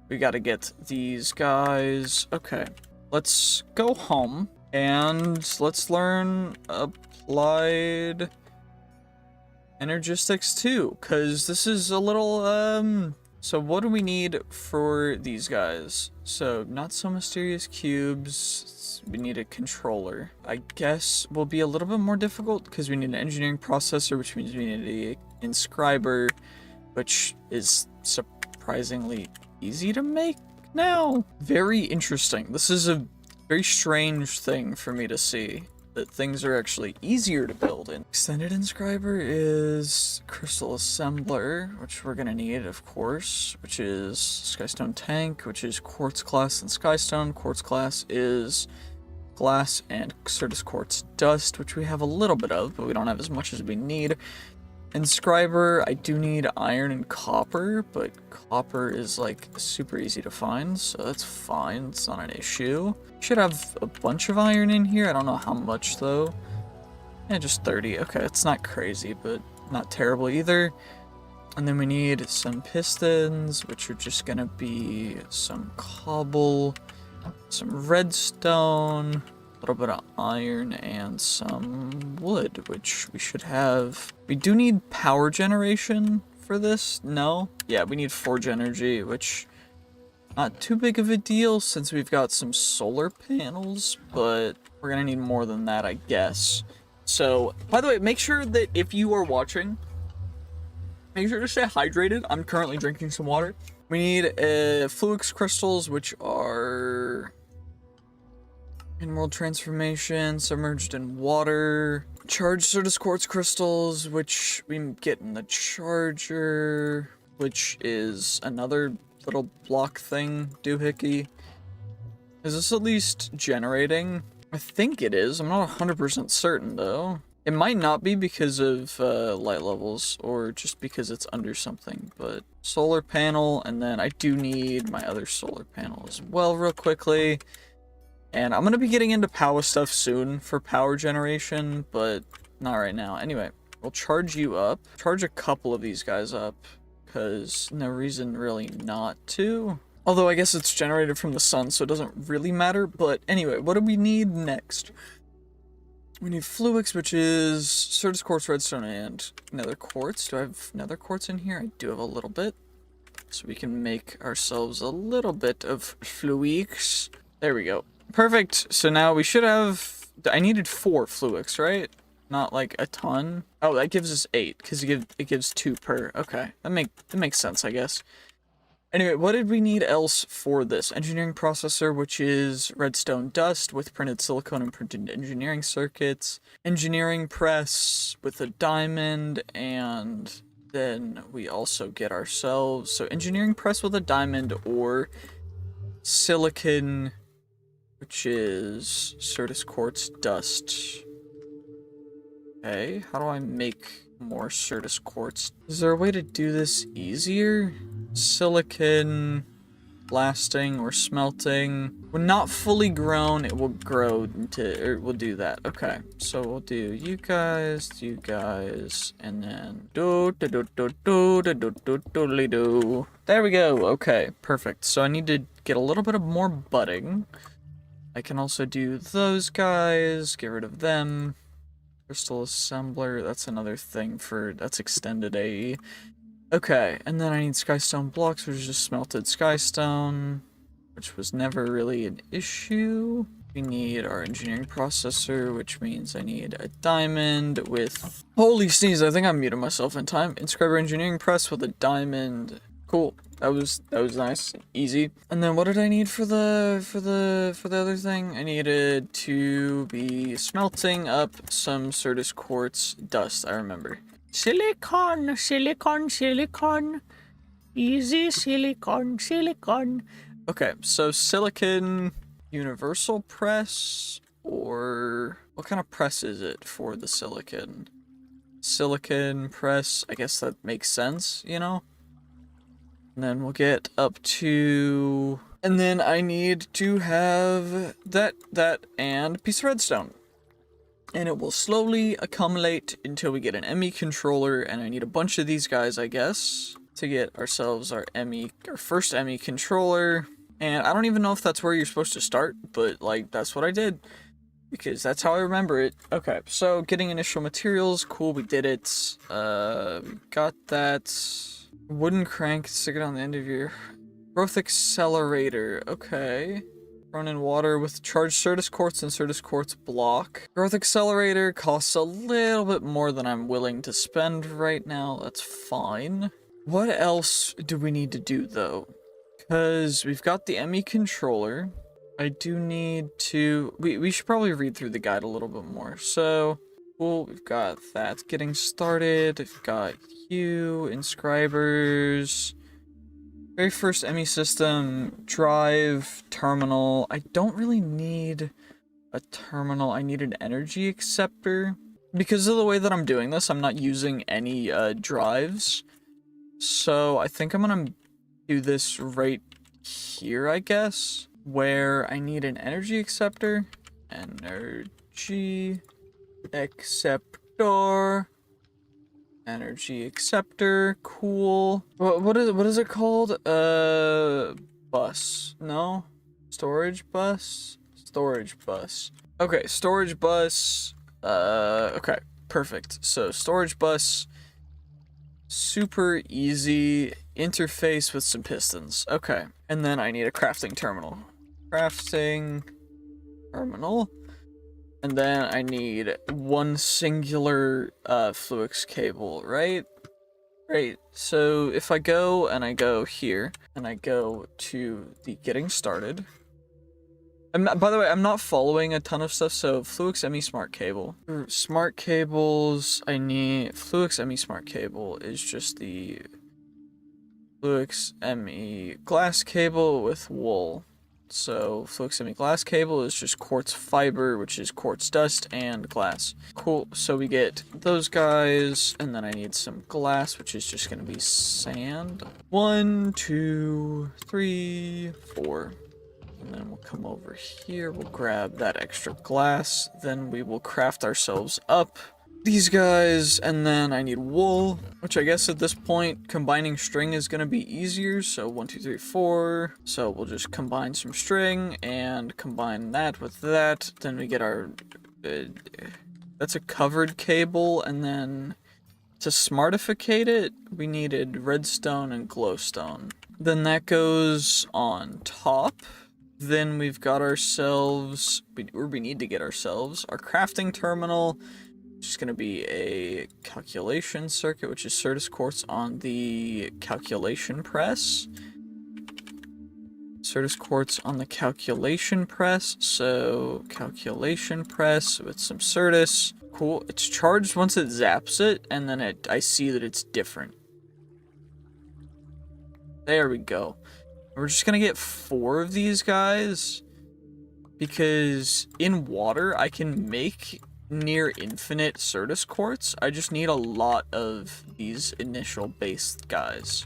We gotta get these guys. Okay, let's go home, and let's learn applied energistics too, because this is a little, so what do we need for these guys? So, not so mysterious cubes, we need a controller. I guess will be a little bit more difficult because we need an engineering processor, which means we need an inscriber, which is surprisingly easy to make now. Very interesting. This is a very strange thing for me to see. that things are actually easier to build in. Extended inscriber is crystal assembler, which we're gonna need, of course, which is skystone tank, which is quartz glass and skystone. Quartz glass is glass and Certus quartz dust, which we have a little bit of, but we don't have as much as we need. Inscriber, I do need iron and copper, but copper is like super easy to find, so that's fine. It's not an issue. Should have a bunch of iron in here. I don't know how much though. Yeah, just 30. Okay, it's not crazy, but not terrible either. And then we need some pistons, which are just gonna be some cobble, some redstone, a little bit of iron, and some wood, which we should have. We do need power generation for this. No? Yeah, we need forge energy, which not too big of a deal since we've got some solar panels, but we're gonna need more than that, I guess. So, by the way, make sure that if you are watching, make sure to stay hydrated. I'm currently drinking some water. We need Fluix crystals, which are in world transformation, submerged in water. Charged Certus quartz crystals, which we get in the charger, which is another little block thing, doohickey. Is this at least generating? I think it is. I'm not 100% certain though. It might not be because of light levels, or just because it's under something, but solar panel, and then I do need my other solar panel as well real quickly. And I'm gonna be getting into power stuff soon for power generation, but not right now. Anyway, we'll charge you up. Charge a couple of these guys up, because no reason really not to. Although I guess it's generated from the sun, so it doesn't really matter. But anyway, what do we need next? We need Fluix, which is Certus quartz, redstone, and nether quartz. Do I have nether quartz in here? I do have a little bit. So we can make ourselves a little bit of Fluix. There we go. Perfect. So now we should have... I needed 4 Fluix, right? Not like a ton. Oh, that gives us 8, because it gives 2 per. Okay, that makes sense, I guess. Anyway, what did we need else for this? Engineering processor, which is redstone dust with printed silicone and printed engineering circuits. Engineering press with a diamond, and then we also get ourselves... So engineering press with a diamond, or silicon, which is Certus quartz dust. Okay, how do I make more Certus quartz? Is there a way to do this easier? Silicon, blasting, or smelting. When not fully grown, it will grow into, or we'll do that. Okay, so we'll do you guys, and then do. There we go. Okay, perfect. So I need to get a little bit of more budding. I can also do those guys, get rid of them. Crystal assembler, that's another thing for, that's extended AE. Okay, and then I need skystone blocks, which is just smelted skystone, which was never really an issue. We need our engineering processor, which means I need a diamond with... Holy sneeze, I think I muted myself in time. Inscriber engineering press with a diamond. Cool. That was nice, easy. And then what did I need for the other thing? I needed to be smelting up some Certus quartz dust, I remember. Silicon, silicon, silicon. Easy silicon, silicon. Okay, so silicon universal press, or what kind of press is it for the silicon? Silicon press, I guess that makes sense, you know? And then we'll get up to... And then I need to have that, and a piece of redstone. And it will slowly accumulate until we get an ME controller, and I need a bunch of these guys, I guess, to get ourselves our first ME controller. And I don't even know if that's where you're supposed to start, but, like, that's what I did, because that's how I remember it. Okay, so getting initial materials, cool, we did it. We got that. Wooden crank, stick it on the end of your growth accelerator. Okay. Thrown in water with charged Certus quartz and Certus quartz block. Growth accelerator costs a little bit more than I'm willing to spend right now. That's fine. What else do we need to do though? Because we've got the ME controller. I do need to... We should probably read through the guide a little bit more. So, cool, we've got that getting started. We've got you, inscribers, very first ME system, drive, terminal. I don't really need a terminal. I need an energy acceptor. Because of the way that I'm doing this, I'm not using any drives. So I think I'm gonna do this right here, I guess, where I need an energy acceptor. Energy acceptor. Energy acceptor. Cool. What is it called? Bus. No? Storage bus? Storage bus. Okay, storage bus. Okay, perfect. So storage bus, super easy interface with some pistons. Okay, and then I need a crafting terminal. Crafting terminal. And then I need one singular Fluix cable, right? Great. So if I go and I go here and I go to the getting started. By the way, I'm not following a ton of stuff, so Fluix ME smart cable. For smart cables, I need Fluix ME smart cable is just the Fluix ME glass cable with wool. So Fluix ME glass cable is just quartz fiber, which is quartz dust and glass. Cool. So we get those guys, and then I need some glass, which is just gonna be sand. 1, 2, 3, 4. And then we'll come over here, we'll grab that extra glass, then we will craft ourselves up these guys, and then I need wool, which I guess at this point, combining string is going to be easier, so 1, 2, 3, 4, so we'll just combine some string, and combine that with that, then we get our, that's a covered cable, and then to smartificate it, we needed redstone and glowstone. Then that goes on top. Then we've got ourselves, we need to get ourselves our crafting terminal, which is going to be a calculation circuit, which is Certus quartz on the calculation press. Certus quartz on the calculation press, so calculation press with some Certus. Cool, it's charged once it zaps it, and then I see that it's different. There we go. We're just gonna get 4 of these guys, because in water I can make near infinite Certus quartz. I just need a lot of these initial base guys.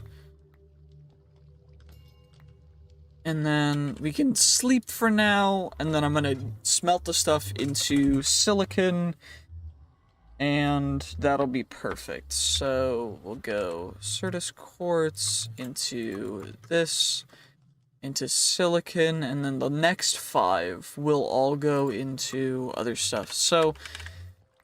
And then we can sleep for now, and then I'm gonna smelt the stuff into silicon, and that'll be perfect. So we'll go Certus quartz into this, into silicon, and then the next 5 will all go into other stuff. So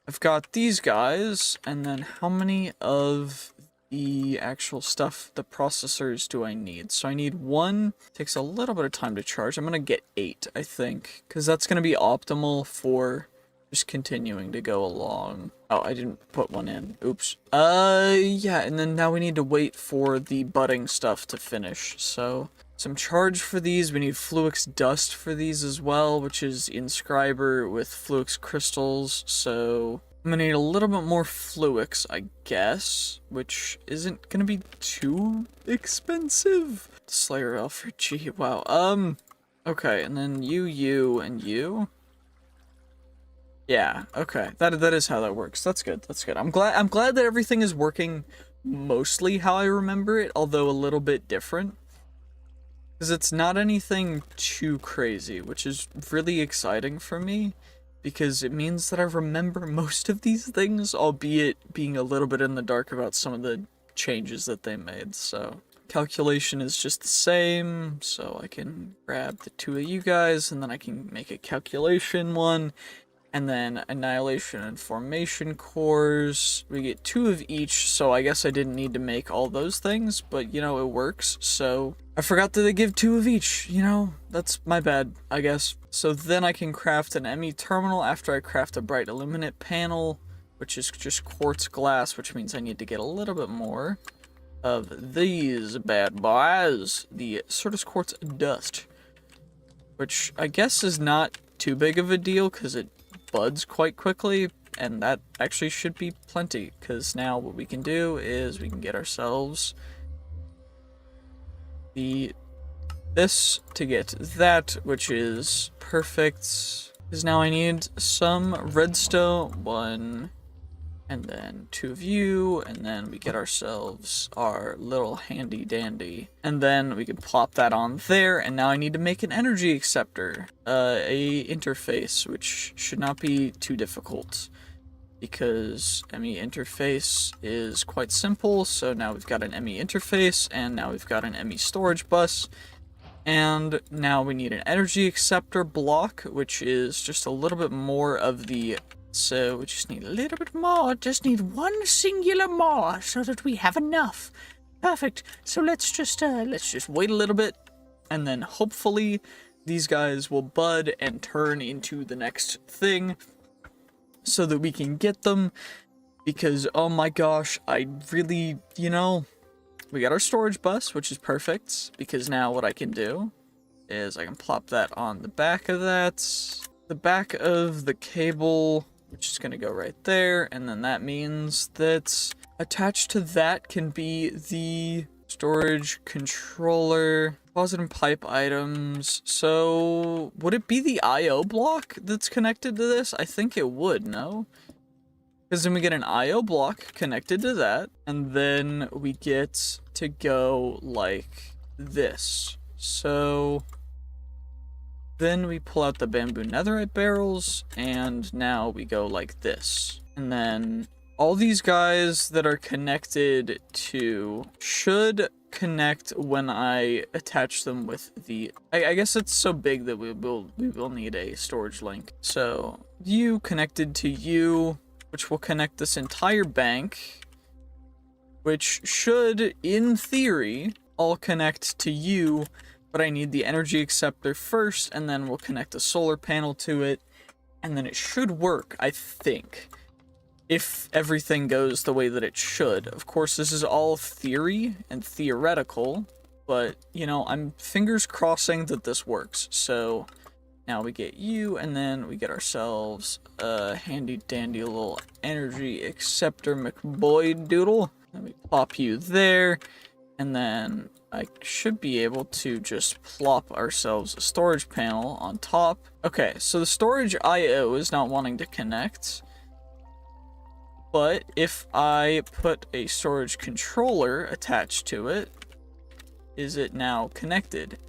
I've got these guys, and then how many of the actual stuff, the processors, do I need? So I need 1, takes a little bit of time to charge. I'm gonna get 8, I think, because that's gonna be optimal for just continuing to go along. Oh, I didn't put 1 in. Oops. Yeah, and then now we need to wait for the budding stuff to finish, so some charge for these. We need Fluix dust for these as well, which is inscriber with Fluix crystals, so I'm gonna need a little bit more Fluix, I guess, which isn't gonna be too expensive. Slayer Elf for G, wow. Okay, and then you, and you. Yeah, okay, that is how that works. That's good, that's good. I'm glad that everything is working mostly how I remember it, although a little bit different. Because it's not anything too crazy, which is really exciting for me, because it means that I remember most of these things, albeit being a little bit in the dark about some of the changes that they made. So calculation is just the same, so I can grab the 2 of you guys, and then I can make a calculation one, and then annihilation and formation cores. We get 2 of each, so I guess I didn't need to make all those things, but you know, it works. So I forgot that they give 2 of each, you know, that's my bad, I guess. So then I can craft an ME terminal after I craft a bright illuminate panel, which is just quartz glass, which means I need to get a little bit more of these bad boys, the Certus quartz dust. which I guess is not too big of a deal because it buds quite quickly, and that actually should be plenty, because now what we can do is we can get ourselves this to get that, which is perfect. Because now I need some redstone, 1, and then 2 of you, and then we get ourselves our little handy dandy. And then we can plop that on there, and now I need to make an energy acceptor, a interface, which should not be too difficult, because ME interface is quite simple. So now we've got an ME interface, and now we've got an ME storage bus. And now we need an energy acceptor block, which is just a little bit more of the... So we just need a little bit more, just need one singular more so that we have enough. Perfect. So let's just wait a little bit, and then hopefully these guys will bud and turn into the next thing so that we can get them, because oh my gosh, I really, we got our storage bus, which is perfect, because now what I can do is I can plop that on the back of that, the back of the cable, which is going to go right there, and then that means that attached to that can be the storage controller, deposit and pipe items. So would it be the IO block that's connected to this? I think it would, no? Because then we get an IO block connected to that, and then we get to go like this. So then we pull out the bamboo netherite barrels, and now we go like this. And then all these guys that are connected to should connect when I attach them with the... I guess it's so big that we will need a storage link. So you connected to you, which will connect this entire bank, which should, in theory, all connect to you, but I need the energy acceptor first, and then we'll connect a solar panel to it, and then it should work, I think, if everything goes the way that it should. Of course, this is all theory and theoretical, but, I'm fingers crossing that this works. So now we get you, and then we get ourselves a handy-dandy little energy acceptor McBoy doodle. Then we plop you there, and then I should be able to just plop ourselves a storage panel on top. Okay, so the storage IO is not wanting to connect, but if I put a storage controller attached to it, is it now connected?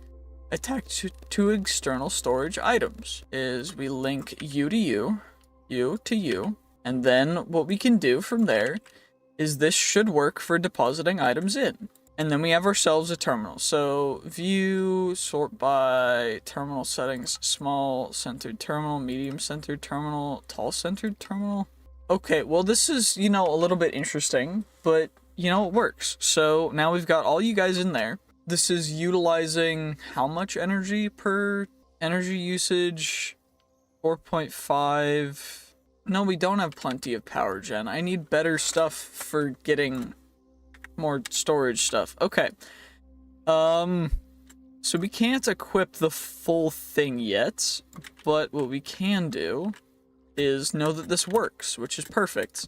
Attached to external storage items is we link you to you, you to you, and then what we can do from there is this should work for depositing items in. And then we have ourselves a terminal. So view, sort by terminal settings, small centered terminal, medium centered terminal, tall centered terminal. Okay, well this is, a little bit interesting, but it works. So now we've got all you guys in there. This is utilizing how much energy per energy usage? 4.5. No, we don't have plenty of power gen. I need better stuff for getting more storage stuff. Okay. So we can't equip the full thing yet, but what we can do is know that this works, which is perfect.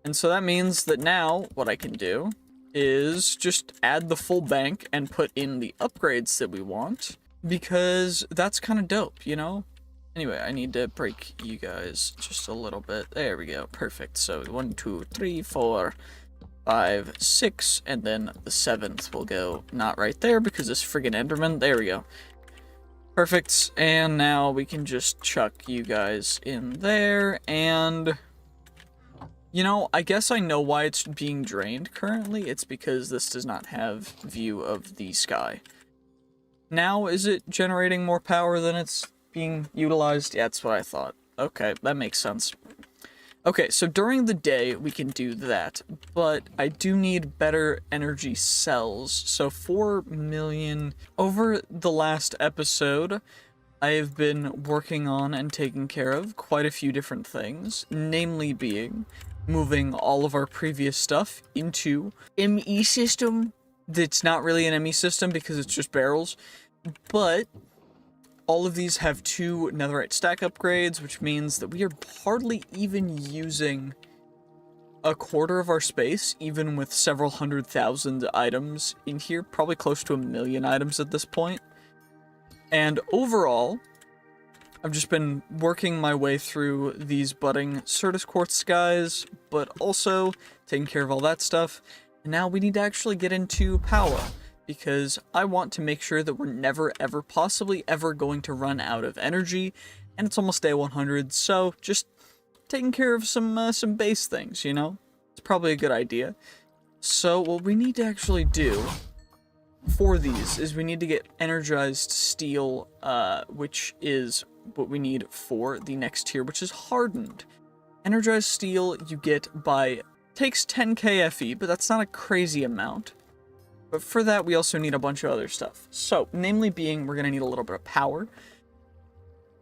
And so that means that now what I can do is just add the full bank and put in the upgrades that we want, because that's kind of dope, Anyway, I need to break you guys just a little bit. There we go. Perfect. So 1, 2, 3, 4, 5, 6, and then the 7th will go not right there because this friggin' Enderman. There we go. Perfect. And now we can just chuck you guys in there, and I guess I know why it's being drained currently. It's because this does not have view of the sky. Now, is it generating more power than it's being utilized? Yeah, that's what I thought. Okay, that makes sense. Okay, so during the day, we can do that, but I do need better energy cells. So 4 million. Over the last episode, I have been working on and taking care of quite a few different things, namely being moving all of our previous stuff into ME system. That's not really an ME system because it's just barrels, but all of these have 2 netherite stack upgrades, which means that we are hardly even using a quarter of our space, even with several 100,000 items in here, probably close to 1,000,000 items at this point. And overall, I've just been working my way through these budding Certus Quartz guys, but also taking care of all that stuff. And now we need to actually get into power, because I want to make sure that we're never, ever, possibly ever going to run out of energy. And it's almost day 100, so just taking care of some base things, you know? It's probably a good idea. So what we need to actually do for these is we need to get energized steel, which is what we need for the next tier, which is hardened. Energized steel you get by, takes 10k Fe, but that's not a crazy amount. But for that, we also need a bunch of other stuff. So, namely being, we're going to need a little bit of power,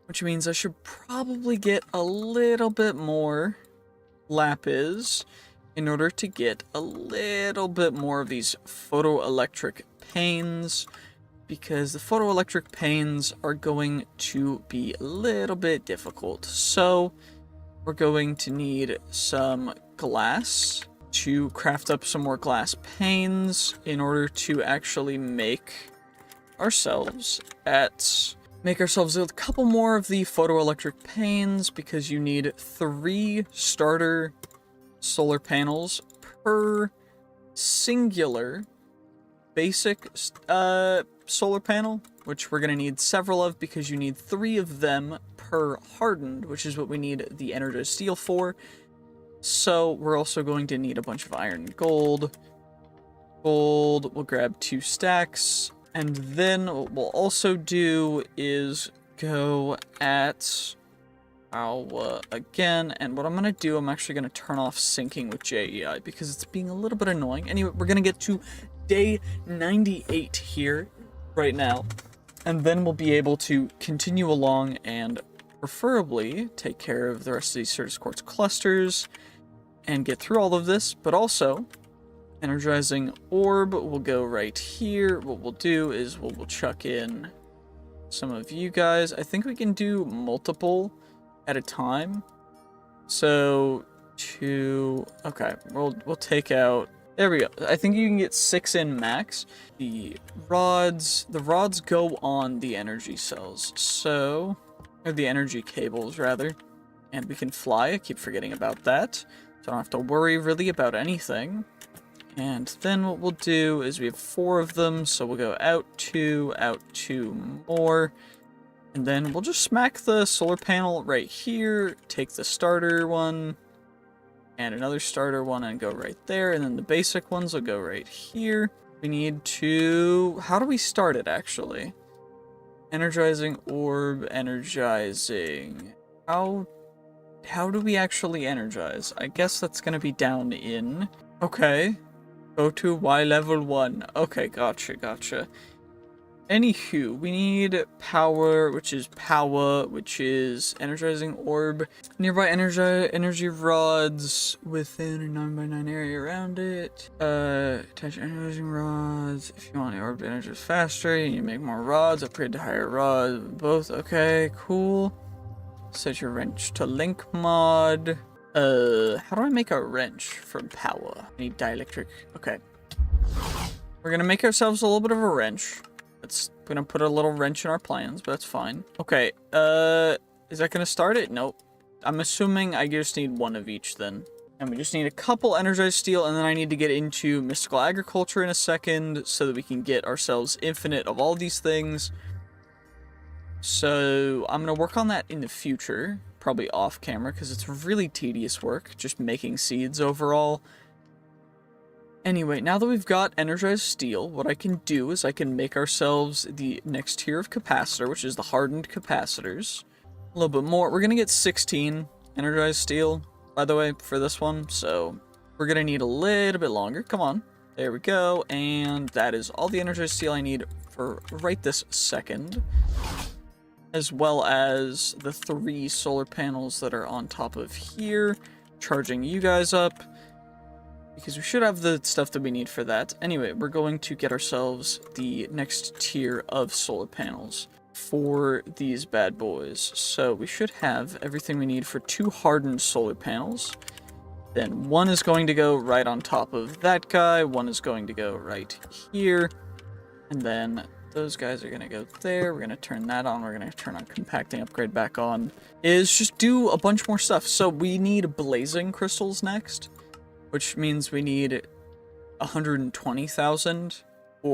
which means I should probably get a little bit more lapis in order to get a little bit more of these photoelectric panes, because the photoelectric panes are going to be a little bit difficult. So we're going to need some glass to craft up some more glass panes in order to actually make ourselves a couple more of the photoelectric panes, because you need 3 starter solar panels per singular basic solar panel, which we're going to need several of, because you need 3 of them per hardened, which is what we need the energized steel for. So we're also going to need a bunch of iron and gold. We'll grab 2 stacks, and then what we'll also do is go at power again, and what I'm going to do, I'm actually going to turn off syncing with JEI, because it's being a little bit annoying. Anyway, we're going to get to day 98 here right now, and then we'll be able to continue along and preferably take care of the rest of these Certus Quartz clusters and get through all of this. But also, energizing orb will go right here. What we'll do is we'll chuck in some of you guys. I think we can do multiple at a time. So okay, we'll take out, there we go. I think you can get 6 in max. The rods go on the energy cells, so, or the energy cables rather, and we can fly. I keep forgetting about that, so I don't have to worry really about anything. And then what we'll do is we have 4 of them, so we'll go out 2 more, and then we'll just smack the solar panel right here, take the starter one, and another starter one, and go right there, and then the basic ones will go right here. We need to, how do we start it actually? Energizing orb, energizing. How do we actually energize? I guess that's gonna be down in, okay. Go to Y level 1. Okay, gotcha. Anywho, we need power, which is energizing orb. Nearby energy rods within a 9x9 area around it. Attach energizing rods. If you want the orb to energize faster, you need to make more rods. Upgrade to higher rods. Both. Okay, cool. Set your wrench to link mod. How do I make a wrench from power? I need dielectric. Okay. We're gonna make ourselves a little bit of a wrench. It's gonna put a little wrench in our plans, but that's fine. Okay, is that gonna start it? Nope. I'm assuming I just need 1 of each then. And we just need a couple energized steel, and then I need to get into mystical agriculture in a second so that we can get ourselves infinite of all these things. So I'm gonna work on that in the future, probably off camera, because it's really tedious work, just making seeds overall. Anyway, now that we've got energized steel, what I can do is I can make ourselves the next tier of capacitor, which is the hardened capacitors. A little bit more. We're gonna get 16 energized steel, by the way, for this one, so we're gonna need a little bit longer. Come on. There we go, and that is all the energized steel I need for right this second, as well as the 3 solar panels that are on top of here, charging you guys up, because we should have the stuff that we need for that. Anyway, we're going to get ourselves the next tier of solar panels. for these bad boys. So we should have everything we need for 2 hardened solar panels. Then 1 is going to go right on top of that guy, 1 is going to go right here, and then those guys are going to go there. We're going to turn that on, we're going to turn on compacting upgrade back on. Is just do a bunch more stuff. So we need blazing crystals next, which means we need 120,000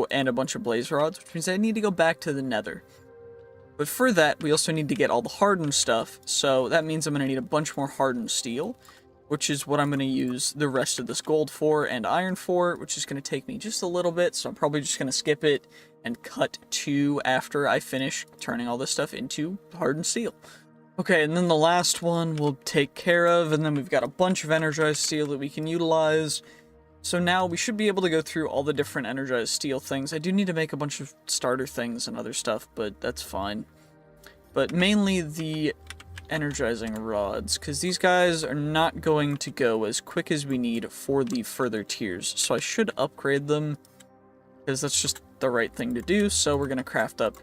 and a bunch of blaze rods, which means I need to go back to the Nether. But for that, we also need to get all the hardened stuff, so that means I'm going to need a bunch more hardened steel, which is what I'm going to use the rest of this gold for and iron for, which is going to take me just a little bit, so I'm probably just going to skip it and cut to after I finish turning all this stuff into hardened steel. Okay, and then the last one we'll take care of, and then we've got a bunch of energized steel that we can utilize. So now we should be able to go through all the different energized steel things. I do need to make a bunch of starter things and other stuff, but that's fine. But mainly the energizing rods, because these guys are not going to go as quick as we need for the further tiers. So I should upgrade them, because that's just the right thing to do. So we're going to craft up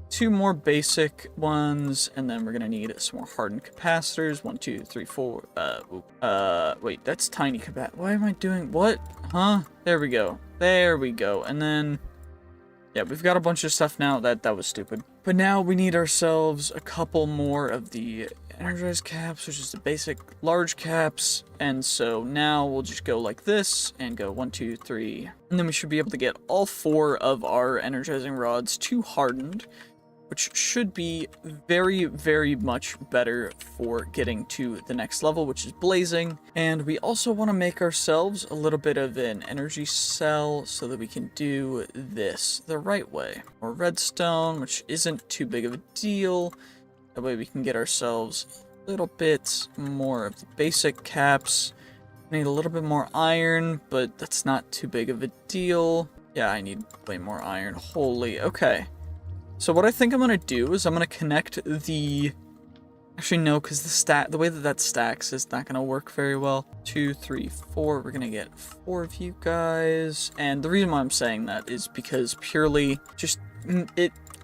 2 more basic ones, and then we're going to need some more hardened capacitors. 1, 2, 3, 4. Wait, that's tiny capac. Why am I doing what? Huh? There we go. There we go. And then, yeah, we've got a bunch of stuff now. That was stupid. But now we need ourselves a couple more of the energized caps, which is the basic large caps. And so now we'll just go like this and go 1, 2, 3. And then we should be able to get all 4 of our energizing rods to hardened, which should be very, very much better for getting to the next level, which is blazing. And we also want to make ourselves a little bit of an energy cell so that we can do this the right way. More redstone, which isn't too big of a deal. That way we can get ourselves a little bit more of the basic caps. Need a little bit more iron, but that's not too big of a deal. Yeah, I need way more iron. Holy, okay. So what I think I'm going to do is I'm going to connect the... Actually, no, because the way that stacks is not going to work very well. 2, 3, 4. We're going to get 4 of you guys. And the reason why I'm saying that is because purely just...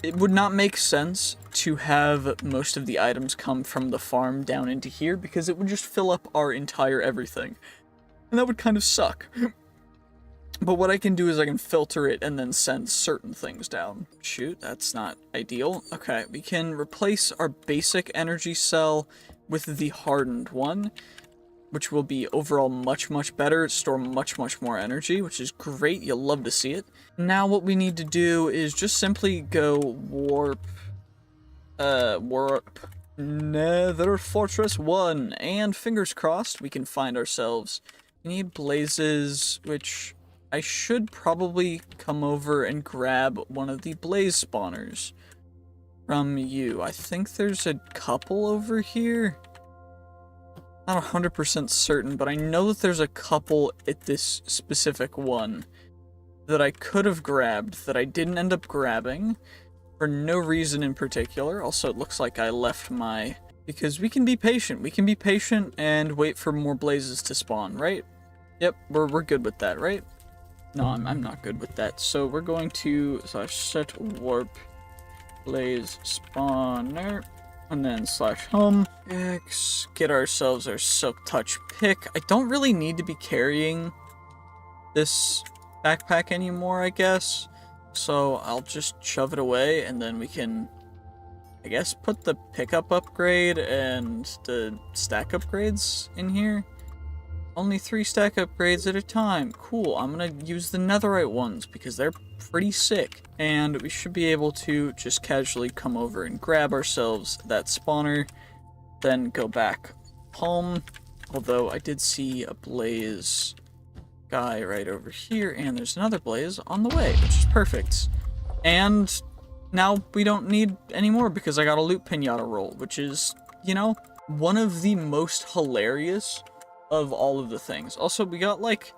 It would not make sense to have most of the items come from the farm down into here, because it would just fill up our entire everything. And that would kind of suck. But what I can do is I can filter it and then send certain things down. Shoot, that's not ideal. Okay, we can replace our basic energy cell with the hardened one, which will be overall much, much better, store much, much more energy, which is great. You'll love to see it. Now what we need to do is just simply go warp Nether Fortress 1, and fingers crossed we can find ourselves. We need blazes, which I should probably come over and grab one of the blaze spawners from you. I think there's a couple over here. Not 100% certain, but I know that there's a couple at this specific one that I could have grabbed that I didn't end up grabbing for no reason in particular. Also, it looks like I left my... Because we can be patient. We can be patient and wait for more blazes to spawn, right? Yep, we're good with that, right? No, I'm not good with that. So we're going to set warp blaze spawner, and then /home X, get ourselves our silk touch pick. I don't really need to be carrying this backpack anymore, I guess. So I'll just shove it away, and then we can, I guess, put the pickup upgrade and the stack upgrades in here. Only 3 stack upgrades at a time. Cool, I'm gonna use the netherite ones because they're pretty sick. And we should be able to just casually come over and grab ourselves that spawner, then go back home. Although I did see a blaze guy right over here, and there's another blaze on the way, which is perfect. And now we don't need any more because I got a loot pinata roll, which is, you know, one of the most hilarious of all of the things. Also, we got like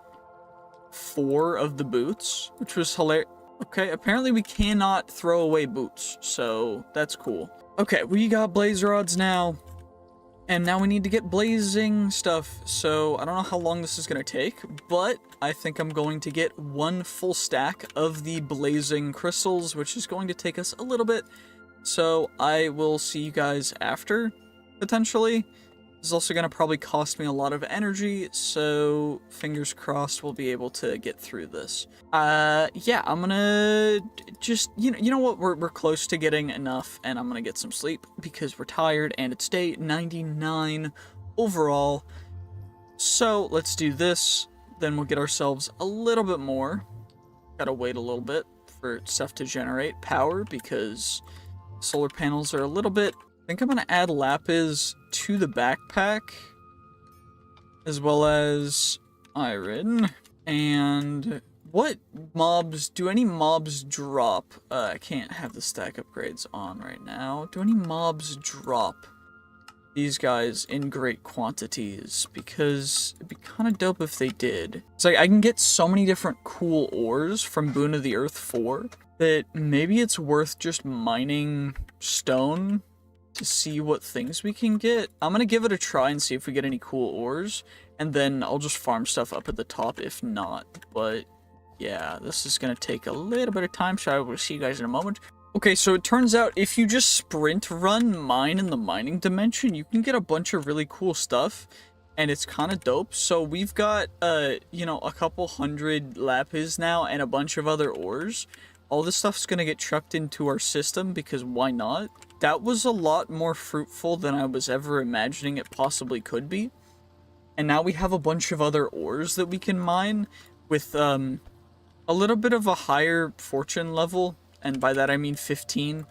4 of the boots, which was hilarious. Okay, apparently we cannot throw away boots, so that's cool. Okay, we got blaze rods now, and now we need to get blazing stuff, so I don't know how long this is going to take, but I think I'm going to get 1 full stack of the blazing crystals, which is going to take us a little bit, So I will see you guys after, potentially. This is also going to probably cost me a lot of energy, so fingers crossed we'll be able to get through this. Yeah, I'm gonna just, you know what, we're close to getting enough, and I'm gonna get some sleep, because we're tired, and it's day 99 overall. So, let's do this, then we'll get ourselves a little bit more. Gotta wait a little bit for stuff to generate power, because solar panels are a little bit... I think I'm gonna add lapis to the backpack, as well as iron. And what mobs, do any mobs drop? I can't have the stack upgrades on right now. Do any mobs drop these guys in great quantities? Because it'd be kind of dope if they did. It's like I can get so many different cool ores from Boon of the Earth 4 that maybe it's worth just mining stone to see what things we can get. I'm gonna give it a try and see if we get any cool ores, and then I'll just farm stuff up at the top if not. But yeah, this is gonna take a little bit of time, so I will see you guys in a moment. Okay, so it turns out if you just sprint run mine in the mining dimension, you can get a bunch of really cool stuff, and it's kind of dope. So we've got, you know, a couple hundred lapis now and a bunch of other ores. All this stuff's gonna get chucked into our system, because why not? That was a lot more fruitful than I was ever imagining it possibly could be. And now we have a bunch of other ores that we can mine with a little bit of a higher fortune level. And by that I mean 15.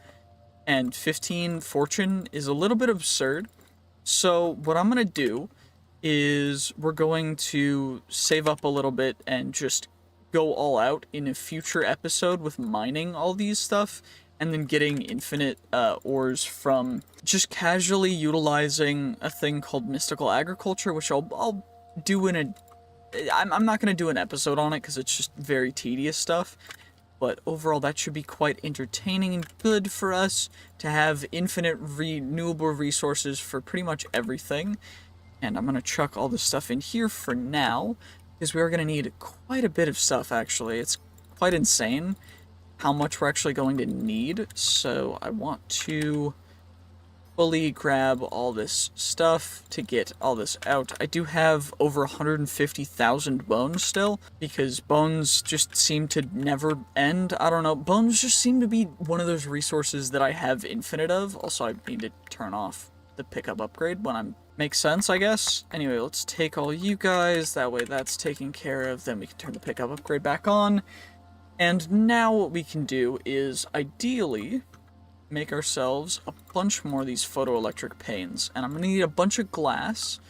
And 15 fortune is a little bit absurd. So what I'm going to do is we're going to save up a little bit and just go all out in a future episode with mining all these stuff. And then getting infinite ores from just casually utilizing a thing called mystical agriculture, which I'll do in a... I'm not going to do an episode on it because it's just very tedious stuff. But overall, that should be quite entertaining and good for us to have infinite renewable resources for pretty much everything. And I'm going to chuck all this stuff in here for now, because we are going to need quite a bit of stuff, actually. It's quite insane how much we're actually going to need, so I want to fully grab all this stuff to get all this out. I do have over 150,000 bones still, because bones just seem to never end. I don't know, bones just seem to be one of those resources that I have infinite of. Also, I need to turn off the pickup upgrade when I'm... Makes sense, I guess. Anyway, let's take all you guys, that way that's taken care of, then we can turn the pickup upgrade back on. And now what we can do is, ideally, make ourselves a bunch more of these photoelectric panes. And I'm going to need a bunch of glass,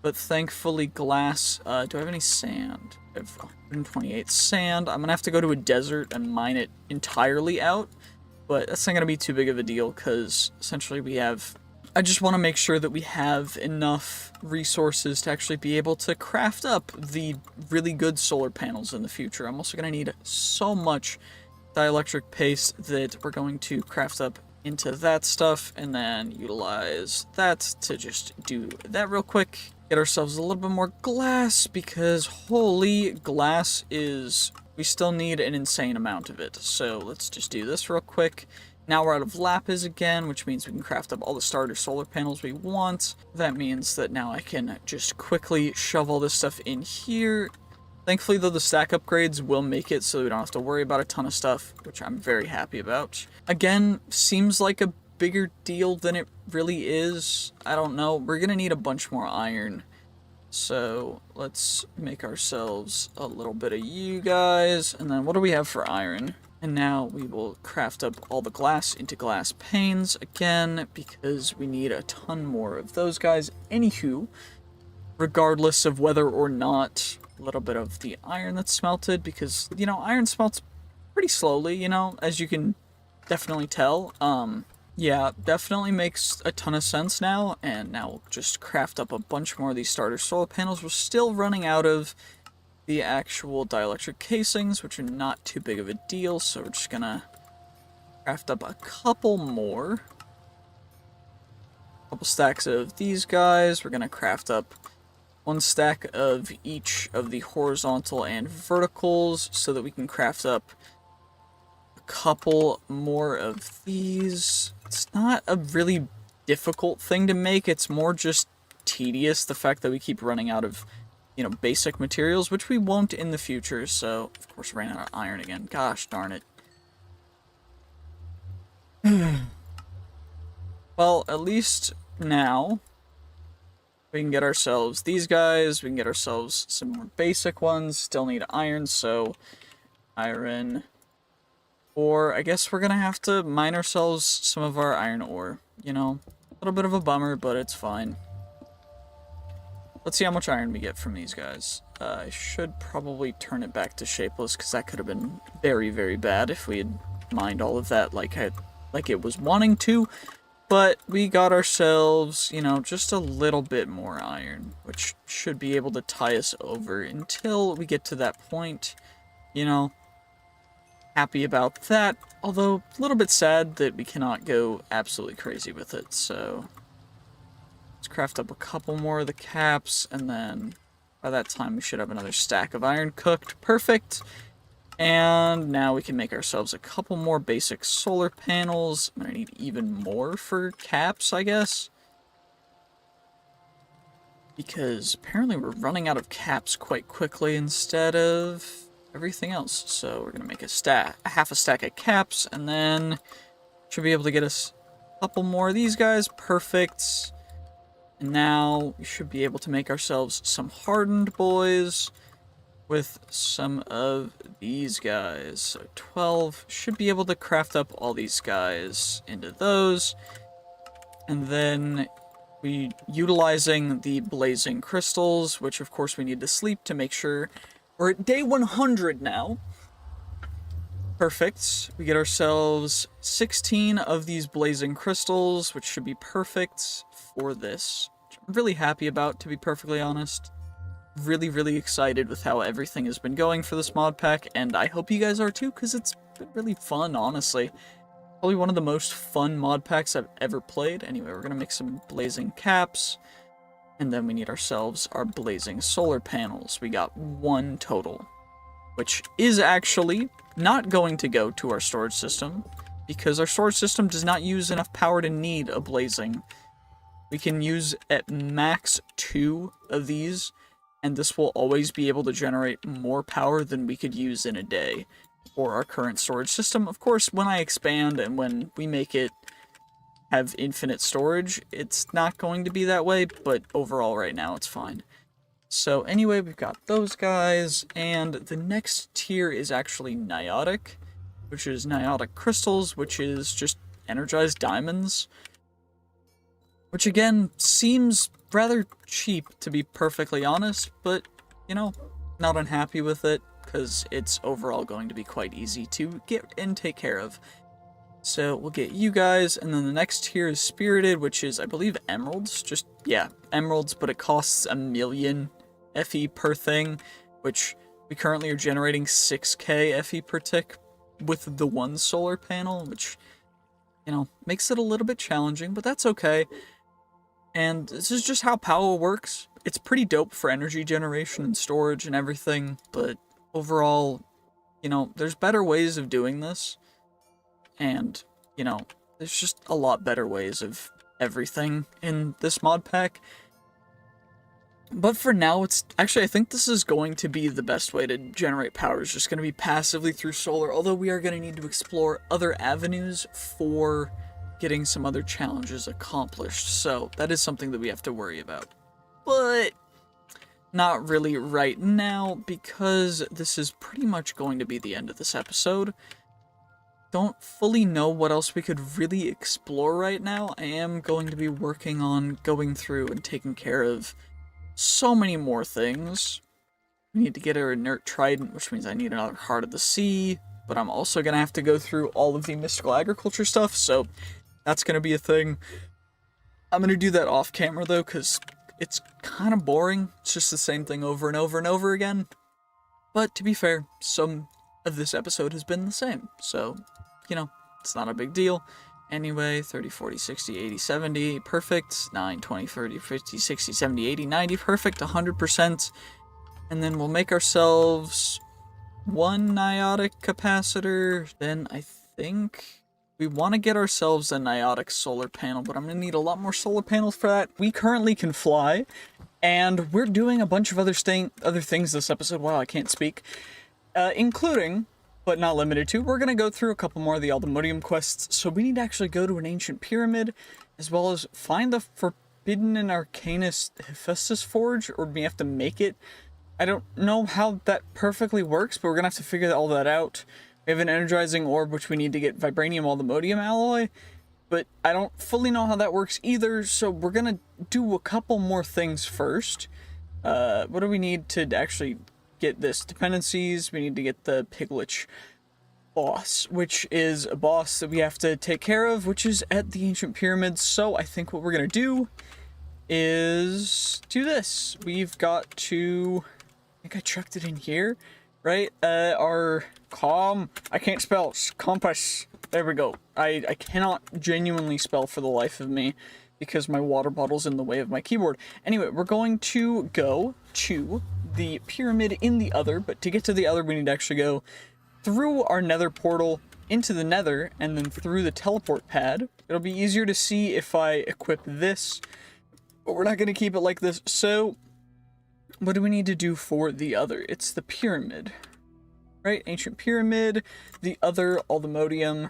but thankfully glass... do I have any sand? I have 128 sand. I'm going to have to go to a desert and mine it entirely out, but that's not going to be too big of a deal, because essentially we have... I just want to make sure that we have enough resources to actually be able to craft up the really good solar panels in the future. I'm also going to need so much dielectric paste that we're going to craft up into that stuff, and then utilize that to just do that real quick. Get ourselves a little bit more glass, because holy glass is... we still need an insane amount of it. So let's just do this real quick. Now we're out of lapis again, which means we can craft up all the starter solar panels we want. That means that now I can just quickly shove all this stuff in here. Thankfully, though, the stack upgrades will make it so we don't have to worry about a ton of stuff, which I'm very happy about. Again, seems like a bigger deal than it really is. I don't know. We're gonna need a bunch more iron. So let's make ourselves a little bit of you guys. And then what do we have for iron? And now we will craft up all the glass into glass panes again, because we need a ton more of those guys. Anywho, regardless of whether or not a little bit of the iron that's smelted, because, you know, iron smelts pretty slowly, you know, as you can definitely tell. Yeah, definitely makes a ton of sense now, and now we'll just craft up a bunch more of these starter solar panels. We're still running out of the actual dielectric casings, which are not too big of a deal, so we're just gonna craft up a couple more. Couple stacks of these guys. We're gonna craft up one stack of each of the horizontal and verticals, so that we can craft up a couple more of these. It's not a really difficult thing to make, it's more just tedious, the fact that we keep running out of, you know, basic materials, which we won't in the future, so, of course, ran out of iron again. Gosh darn it. Well, at least now we can get ourselves these guys, we can get ourselves some more basic ones. Still need iron, so iron. Or I guess we're gonna have to mine ourselves some of our iron ore. You know, a little bit of a bummer, but it's fine. Let's see how much iron we get from these guys. I should probably turn it back to shapeless, because that could have been very, very bad if we had mined all of that like it was wanting to. But we got ourselves, you know, just a little bit more iron, which should be able to tie us over until we get to that point, you know. Happy about that, although a little bit sad that we cannot go absolutely crazy with it, so let's craft up a couple more of the caps, and then by that time we should have another stack of iron cooked. Perfect. And now we can make ourselves a couple more basic solar panels. I'm gonna need even more for caps, I guess, because apparently we're running out of caps quite quickly instead of everything else. So we're gonna make a half a stack of caps, and then should be able to get us a couple more of these guys. Perfect. And now we should be able to make ourselves some hardened boys with some of these guys. So 12 should be able to craft up all these guys into those. And then we utilizing the blazing crystals, which of course we need to sleep to make sure we're at day 100 now. Perfect. We get ourselves 16 of these blazing crystals, which should be perfect for this. Which I'm really happy about, to be perfectly honest. Really, really excited with how everything has been going for this mod pack, and I hope you guys are too, because it's been really fun, honestly. Probably one of the most fun mod packs I've ever played. Anyway, we're gonna make some blazing caps, and then we need ourselves our blazing solar panels. We got 1 total, which is actually not going to go to our storage system, because our storage system does not use enough power to need a blazing. We can use at max 2 of these, and this will always be able to generate more power than we could use in a day for our current storage system. Of course, when I expand and when we make it have infinite storage, it's not going to be that way, but overall right now it's fine. So anyway, we've got those guys, and the next tier is actually Niotic, which is Niotic crystals, which is just energized diamonds, which again seems rather cheap, to be perfectly honest, but, you know, not unhappy with it, because it's overall going to be quite easy to get and take care of. So we'll get you guys, and then the next tier is Spirited, which is, I believe, emeralds. Just, yeah, emeralds, but it costs 1,000,000 FE per thing, which we currently are generating 6k FE per tick with the 1 solar panel, which, you know, makes it a little bit challenging, but that's okay. And this is just how power works. It's pretty dope for energy generation and storage and everything, but overall, you know, there's better ways of doing this. And, you know, there's just a lot better ways of everything in this mod pack. But for now, it's actually, I think this is going to be the best way to generate power. It's just going to be passively through solar, although we are going to need to explore other avenues for getting some other challenges accomplished, so that is something that we have to worry about. But not really right now, because this is pretty much going to be the end of this episode. Don't fully know what else we could really explore right now. I am going to be working on going through and taking care of so many more things. We need to get our inert trident, which means I need another Heart of the Sea, but I'm also going to have to go through all of the mystical agriculture stuff, so that's going to be a thing. I'm going to do that off camera, though, because it's kind of boring. It's just the same thing over and over and over again. But to be fair, some of this episode has been the same. So, you know, it's not a big deal. Anyway, 30, 40, 60, 80, 70, perfect. 9, 20, 30, 50, 60, 70, 80, 90, perfect, 100%. And then we'll make ourselves one niotic capacitor. Then I think we want to get ourselves a niotic solar panel, but I'm going to need a lot more solar panels for that. We currently can fly, and we're doing a bunch of other things this episode. Wow, I can't speak. Including, but not limited to, we're going to go through a couple more of the Aldemodium quests, so we need to actually go to an ancient pyramid, as well as find the Forbidden and Arcanist Hephaestus Forge, or we have to make it. I don't know how that perfectly works, but we're going to have to figure all that out. We have an energizing orb, which we need to get Vibranium Aldemodium alloy, but I don't fully know how that works either, so we're going to do a couple more things first. What do we need to actually get this? Dependencies, we need to get the Piglich boss, which is a boss that we have to take care of, which is at the ancient pyramids. So I think what we're going to do is do this. We've got to... I think I chucked it in here, right? I can't spell. Compass. There we go. I cannot genuinely spell for the life of me because my water bottle's in the way of my keyboard. Anyway, we're going to go to the pyramid in the other, but to get to the other, we need to actually go through our nether portal into the nether and then through the teleport pad. It'll be easier to see if I equip this, but we're not going to keep it like this. So what do we need to do for the other? It's the pyramid, right? Ancient pyramid, the other Aldemodium.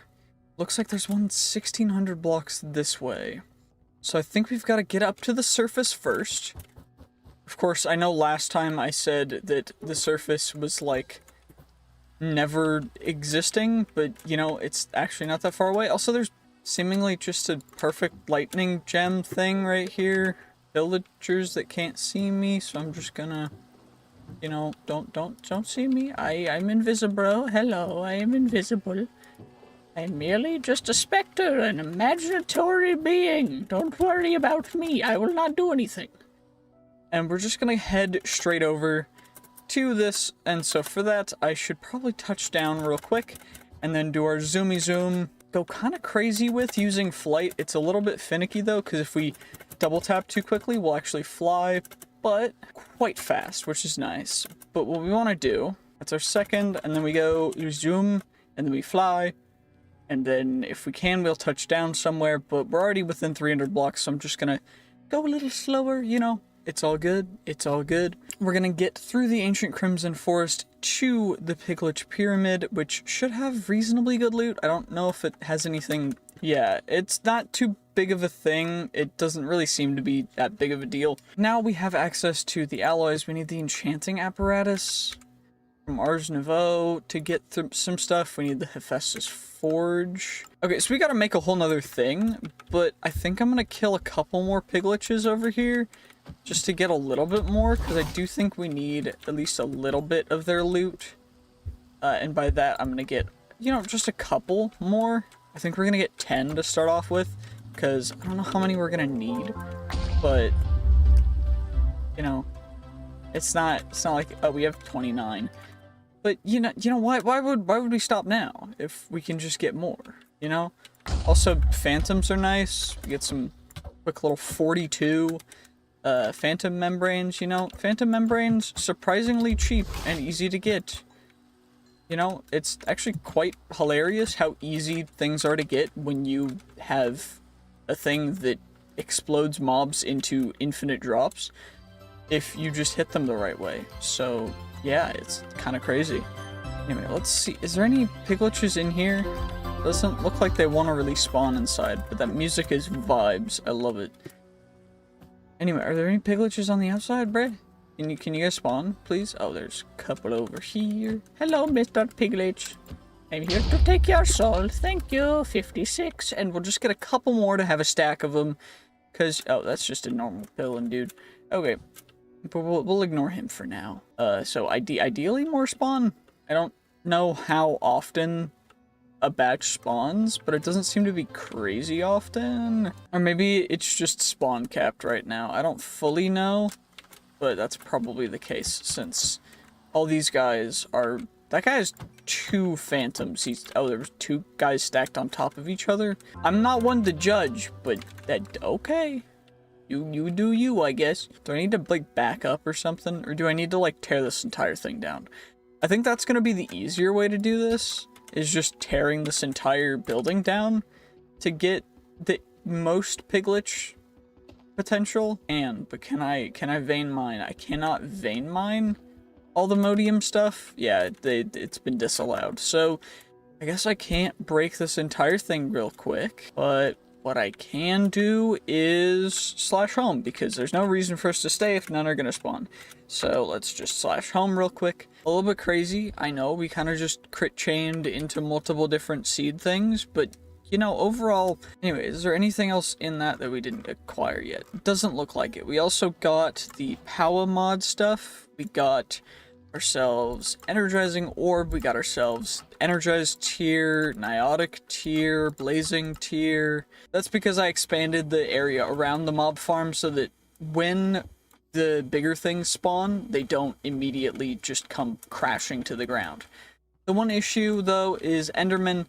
Looks like there's one 1600 blocks this way. So I think we've got to get up to the surface first. Of course, I know last time I said that the surface was like never existing, but you know, it's actually not that far away. Also, there's seemingly just a perfect lightning gem thing right here. Villagers that can't see me, so I'm just gonna, you know, don't see me. I'm invisible. Hello, I am invisible. I'm merely just a specter, an imaginatory being. Don't worry about me. I will not do anything. And we're just gonna head straight over to this, and so for that, I should probably touch down real quick, and then do our zoomy zoom. Go kind of crazy with using flight. It's a little bit finicky though, because if we double tap too quickly, we'll actually fly, but quite fast, which is nice. But what we want to do, that's our second, and then we go zoom, and then we fly, and then if we can, we'll touch down somewhere, but we're already within 300 blocks, so I'm just gonna go a little slower, you know. It's all good. It's all good. We're gonna get through the ancient Crimson Forest to the Piglich Pyramid, which should have reasonably good loot. I don't know if it has anything. Yeah, it's not too big of a thing. It doesn't really seem to be that big of a deal. Now we have access to the alloys. We need the enchanting apparatus from Ars Nouveau to get through some stuff. We need the Hephaestus Forge. Okay, so we gotta make a whole nother thing, but I think I'm gonna kill a couple more Pigliches over here just to get a little bit more, because I do think we need at least a little bit of their loot. And by that, I'm gonna get, you know, just a couple more. I think we're gonna get 10 to start off with, because I don't know how many we're gonna need, but, you know, it's not like, oh, we have 29. But, you know why would we stop now if we can just get more, you know? Also, phantoms are nice. We get some quick little 42 phantom membranes, you know? Phantom membranes, surprisingly cheap and easy to get. You know, it's actually quite hilarious how easy things are to get when you have a thing that explodes mobs into infinite drops if you just hit them the right way. So, yeah, it's kind of crazy. Anyway, let's see. Is there any Pigliches in here? Doesn't look like they want to really spawn inside, but that music is vibes. I love it. Anyway, are there any Pigliches on the outside, Brad? Can you guys spawn, please? Oh, there's a couple over here. Hello, Mr. Piglich. I'm here to take your soul. Thank you. 56. And we'll just get a couple more to have a stack of them. Because, oh, that's just a normal villain, dude. Okay. But we'll ignore him for now. So ideally more spawn. I don't know how often a batch spawns, but it doesn't seem to be crazy often. Or maybe it's just spawn capped right now. I don't fully know, but that's probably the case since all these guys are... That guy has 2 phantoms. Oh, there was 2 guys stacked on top of each other. I'm not one to judge, but okay. You do you, I guess. Do I need to, like, back up or something? Or do I need to, like, tear this entire thing down? I think that's going to be the easier way to do this, is just tearing this entire building down to get the most piglet potential. But can I vein mine? I cannot vein mine all the modium stuff. Yeah, it's been disallowed. So I guess I can't break this entire thing real quick, but what I can do is slash home, because there's no reason for us to stay if none are going to spawn. So let's just slash home real quick. A little bit crazy, I know, we kind of just crit chained into multiple different seed things, but you know, overall, anyway, is there anything else in that we didn't acquire yet? It doesn't look like it. We also got the power mod stuff. We got ourselves energizing orb, we got ourselves energized tier, niotic tier, blazing tier. That's because I expanded the area around the mob farm so that when the bigger things spawn, they don't immediately just come crashing to the ground. The one issue though is Enderman,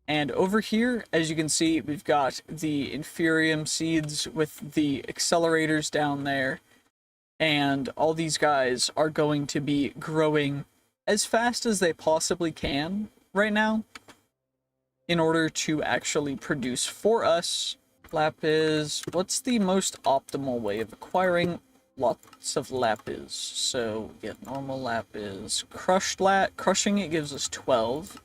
and over here, as you can see, we've got the Inferium seeds with the accelerators down there. And all these guys are going to be growing as fast as they possibly can right now in order to actually produce for us lapis. What's the most optimal way of acquiring lots of lapis? So we get normal lapis. Crushing it gives us 12.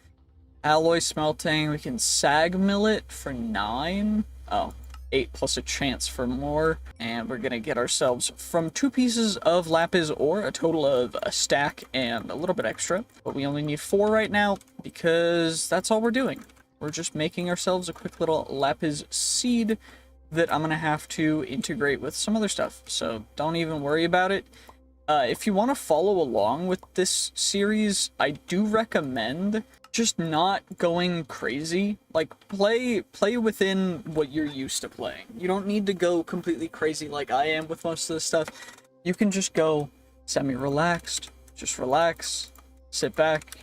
Alloy smelting, we can sag mill it for 9. Oh. 8 plus a chance for more, and we're gonna get ourselves from 2 pieces of lapis ore, a total of a stack and a little bit extra, but we only need 4 right now because that's all we're doing. We're just making ourselves a quick little lapis seed that I'm gonna have to integrate with some other stuff, so don't even worry about it. If you want to follow along with this series, I do recommend just not going crazy. Like, play within what you're used to playing. You don't need to go completely crazy like I am with most of this stuff. You can just go semi-relaxed, just relax, sit back,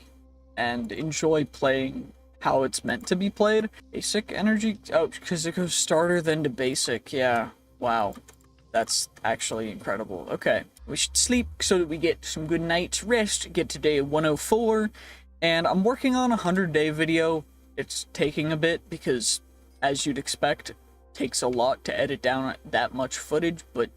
and enjoy playing how it's meant to be played. Basic energy, oh, because it goes starter then to basic, yeah, wow. That's actually incredible. Okay, we should sleep so that we get some good night's rest, get to day 104, and I'm working on a 100-day video. It's taking a bit because, as you'd expect, it takes a lot to edit down that much footage, but,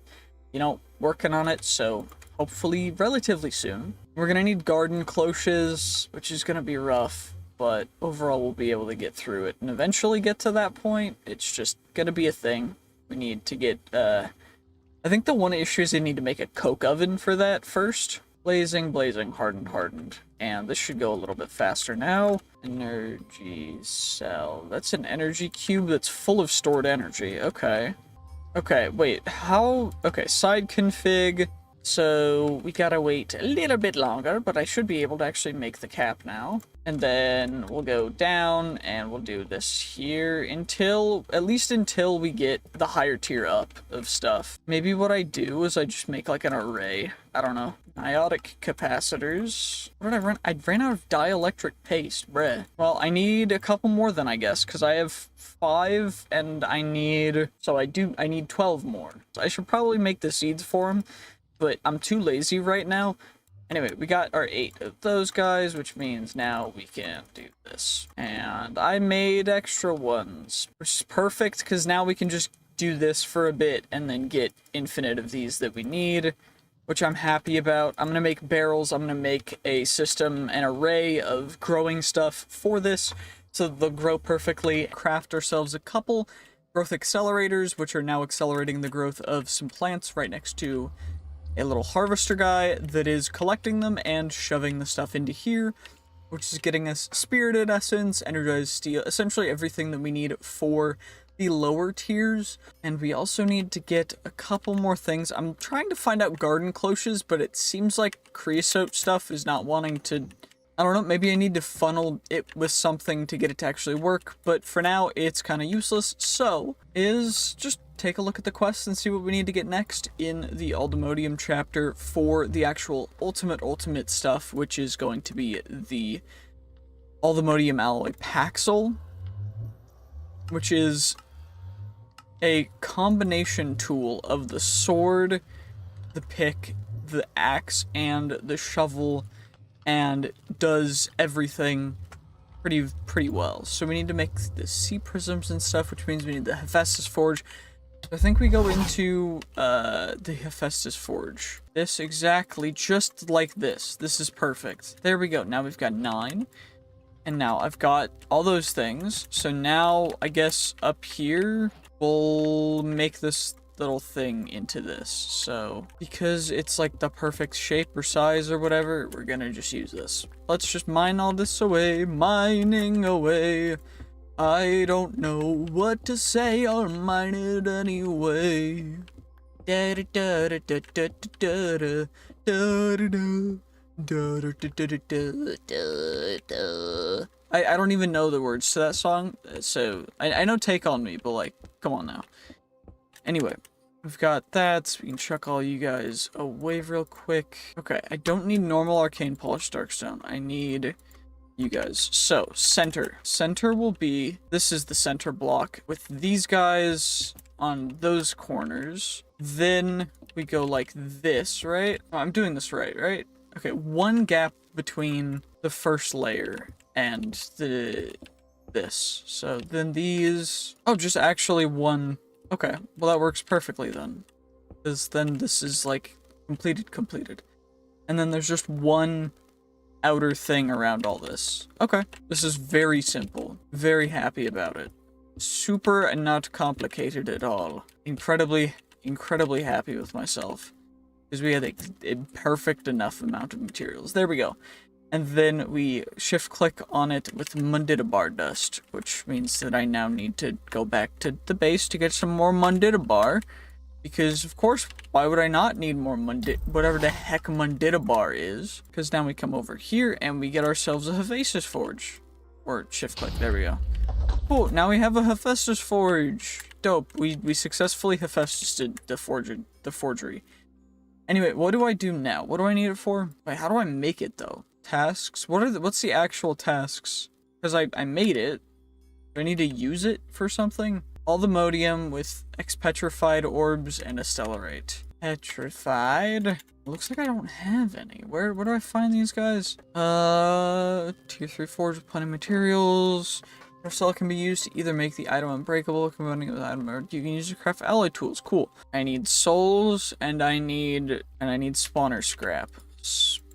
you know, working on it, so hopefully relatively soon. We're gonna need garden cloches, which is gonna be rough, but overall we'll be able to get through it and eventually get to that point. It's just gonna be a thing. We need to get, I think the one issue is they need to make a coke oven for that first. Blazing, hardened. And this should go a little bit faster now. Energy cell. That's an energy cube that's full of stored energy. Okay. Okay, wait, how? Okay, side config. So we gotta wait a little bit longer, but I should be able to actually make the cap now. And then we'll go down and we'll do this here until, at least until we get the higher tier up of stuff. Maybe what I do is I just make like an array. I don't know. Niotic capacitors. What did I run? I ran out of dielectric paste, bruh. Well, I need a couple more then, I guess, because I have 5 and I need, so I need 12 more. So I should probably make the seeds for them, but I'm too lazy right now. Anyway, we got our 8 of those guys, which means now we can do this. And I made extra ones, which is perfect, because now we can just do this for a bit and then get infinite of these that we need, which I'm happy about. I'm going to make barrels. I'm going to make a system, an array of growing stuff for this, so they'll grow perfectly. Craft ourselves a couple growth accelerators, which are now accelerating the growth of some plants right next to a little harvester guy that is collecting them and shoving the stuff into here, which is getting us spirited essence, energized steel, essentially everything that we need for the lower tiers. And we also need to get a couple more things. I'm trying to find out garden cloches, but it seems like creosote stuff is not wanting to, I don't know, maybe I need to funnel it with something to get it to actually work, but for now it's kind of useless. So is just take a look at the quests and see what we need to get next in the Aldemodium chapter for the actual ultimate stuff, which is going to be the Aldemodium alloy Paxel, which is a combination tool of the sword, the pick, the axe, and the shovel, and does everything pretty well. So we need to make the sea prisms and stuff, which means we need the Hephaestus Forge. So I think we go into the Hephaestus Forge. This exactly, just like this. This is perfect. There we go. Now we've got 9. And now I've got all those things. So now, I guess, up here, we'll make this little thing into this. So, because it's like the perfect shape or size or whatever, we're gonna just use this. Let's just mine all this away. Mining away. I don't know what to say, I'll mine it anyway. Da da da da da da da da da da da. I don't even know the words to that song, so I know Take On Me, but like, come on now. Anyway, we've got that, so we can chuck all you guys away real quick. Okay, I don't need normal arcane polished darkstone. I need you guys. So, center. Center will be, this is the center block, with these guys on those corners. Then we go like this, right? Oh, I'm doing this right? Okay, one gap between the first layer and this. So then these, oh, just actually one. Okay, well that works perfectly then. Because then this is like completed. And then there's just one outer thing around all this. Okay, this is very simple. Very happy about it. Super and not complicated at all. Incredibly happy with myself. Because we had a perfect enough amount of materials. There we go. And then we shift click on it with Mundidabar dust, which means that I now need to go back to the base to get some more Mundidabar. Because, of course, why would I not need more whatever the heck Mundidabar is? Because now we come over here and we get ourselves a Hephaestus Forge. Or shift click, there we go. Cool, now we have a Hephaestus Forge. Dope, we successfully Hephaestused the forgery. Anyway, what do I do now? What do I need it for? Wait, how do I make it though? Tasks? What's the actual tasks? Because I made it. Do I need to use it for something? All the modium with expetrified orbs and a stellarite. Petrified? Looks like I don't have any. Where do I find these guys? Tier 3 forge with plenty of materials. Your cell can be used to either make the item unbreakable, combining it with item, or you can use it to craft alloy tools. Cool. I need souls, and I need spawner scrap. Spawner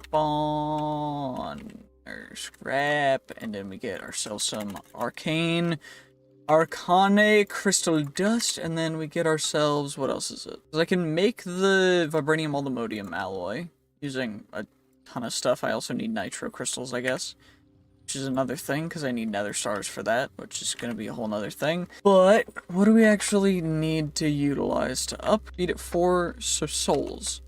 scrap, and then we get ourselves some arcane crystal dust, and then we get ourselves, what else is it? Because I can make the vibranium allomodium alloy using a ton of stuff. I also need nitro crystals, I guess. Which is another thing, because I need nether stars for that, which is going to be a whole nother thing. But, what do we actually need to utilize to upbeat it for? So, souls.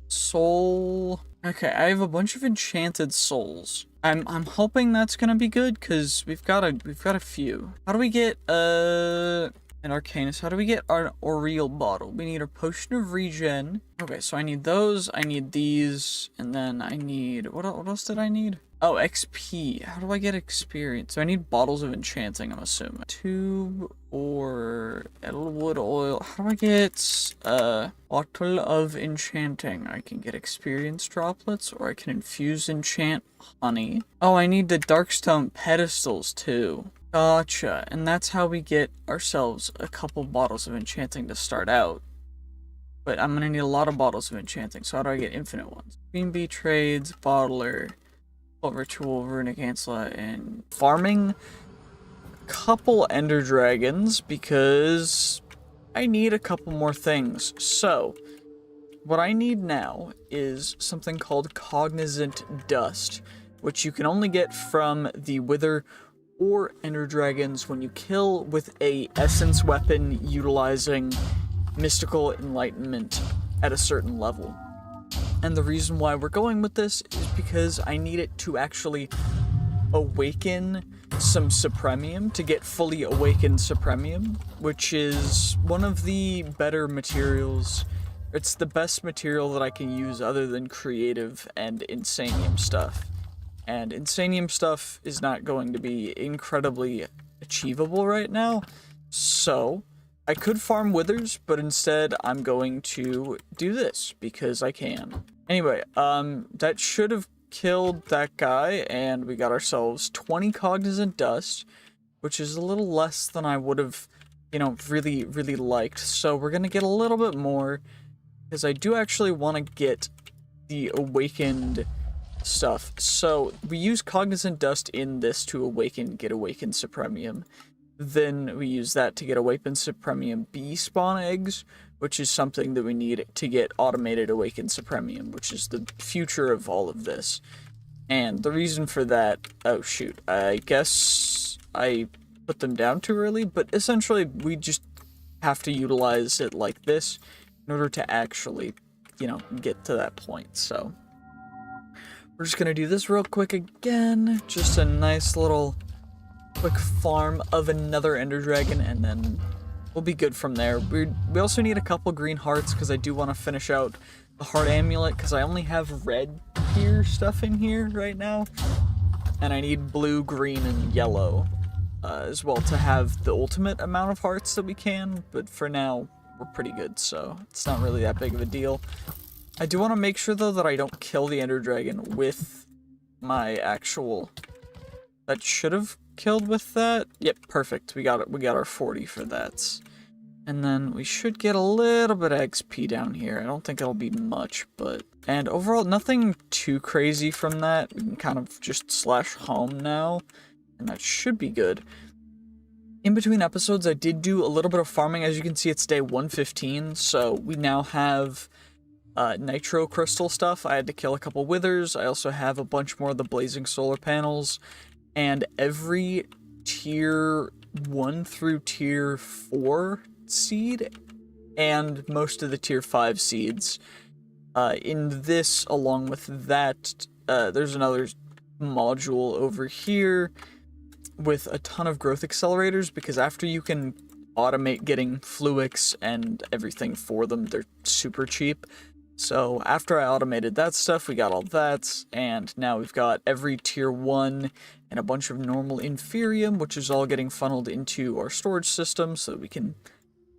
Soul. Okay, I have a bunch of enchanted souls. I'm hoping that's going to be good, because we've got a few. How do we get, an Arcanus? How do we get our Aureal bottle? We need a potion of regen. Okay, so I need those, I need these, and then I need, what else did I need? Oh, XP. How do I get experience? So I need bottles of enchanting, I'm assuming. Tube or Edelwood oil. How do I get bottle of enchanting? I can get experience droplets, or I can infuse enchant honey. Oh, I need the darkstone pedestals too. Gotcha. And that's how we get ourselves a couple bottles of enchanting to start out. But I'm gonna need a lot of bottles of enchanting, so how do I get infinite ones? Queen bee trades, bottler, ritual, runic ancilla, and farming a couple ender dragons because I need a couple more things. So what I need now is something called cognizant dust, which you can only get from the wither or ender dragons when you kill with a essence weapon utilizing mystical enlightenment at a certain level. And the reason why we're going with this is because I need it to actually awaken some Supremium, to get fully awakened Supremium, which is one of the better materials. It's the best material that I can use other than creative and insanium stuff. And insanium stuff is not going to be incredibly achievable right now, so I could farm withers, but instead I'm going to do this because I can. Anyway, that should have killed that guy, and we got ourselves 20 cognizant dust, which is a little less than I would have, you know, really liked. So we're gonna get a little bit more, because I do actually want to get the awakened stuff. So we use cognizant dust in this to get awakened supremium. Then we use that to get awakened supremium bee spawn eggs, which is something that we need to get automated awakened supremium, which is the future of all of this. And the reason for that, oh shoot, I guess I put them down too early, but essentially we just have to utilize it like this in order to actually, you know, get to that point. So we're just gonna do this real quick again, just a nice little quick farm of another ender dragon, and then we'll be good from there. We also need a couple green hearts, because I do want to finish out the heart amulet, because I only have red tier stuff in here right now, and I need blue, green, and yellow as well to have the ultimate amount of hearts that we can, but for now we're pretty good, so it's not really that big of a deal. I do want to make sure though that I don't kill the ender dragon with my actual... That should have killed with that. Yep, perfect. We got it. We got our 40 for that. And then we should get a little bit of XP down here. I don't think it'll be much, but... And overall, nothing too crazy from that. We can kind of just slash home now, and that should be good. In between episodes, I did do a little bit of farming. As you can see, it's day 115, so we now have nitro crystal stuff. I had to kill a couple withers. I also have a bunch more of the blazing solar panels. And every tier 1 through tier 4 seed, and most of the tier 5 seeds. In this, along with that, there's another module over here with a ton of growth accelerators, because after you can automate getting Fluix and everything for them, they're super cheap. So after I automated that stuff, we got all that, and now we've got every tier 1 and a bunch of normal inferium, which is all getting funneled into our storage system, so that we can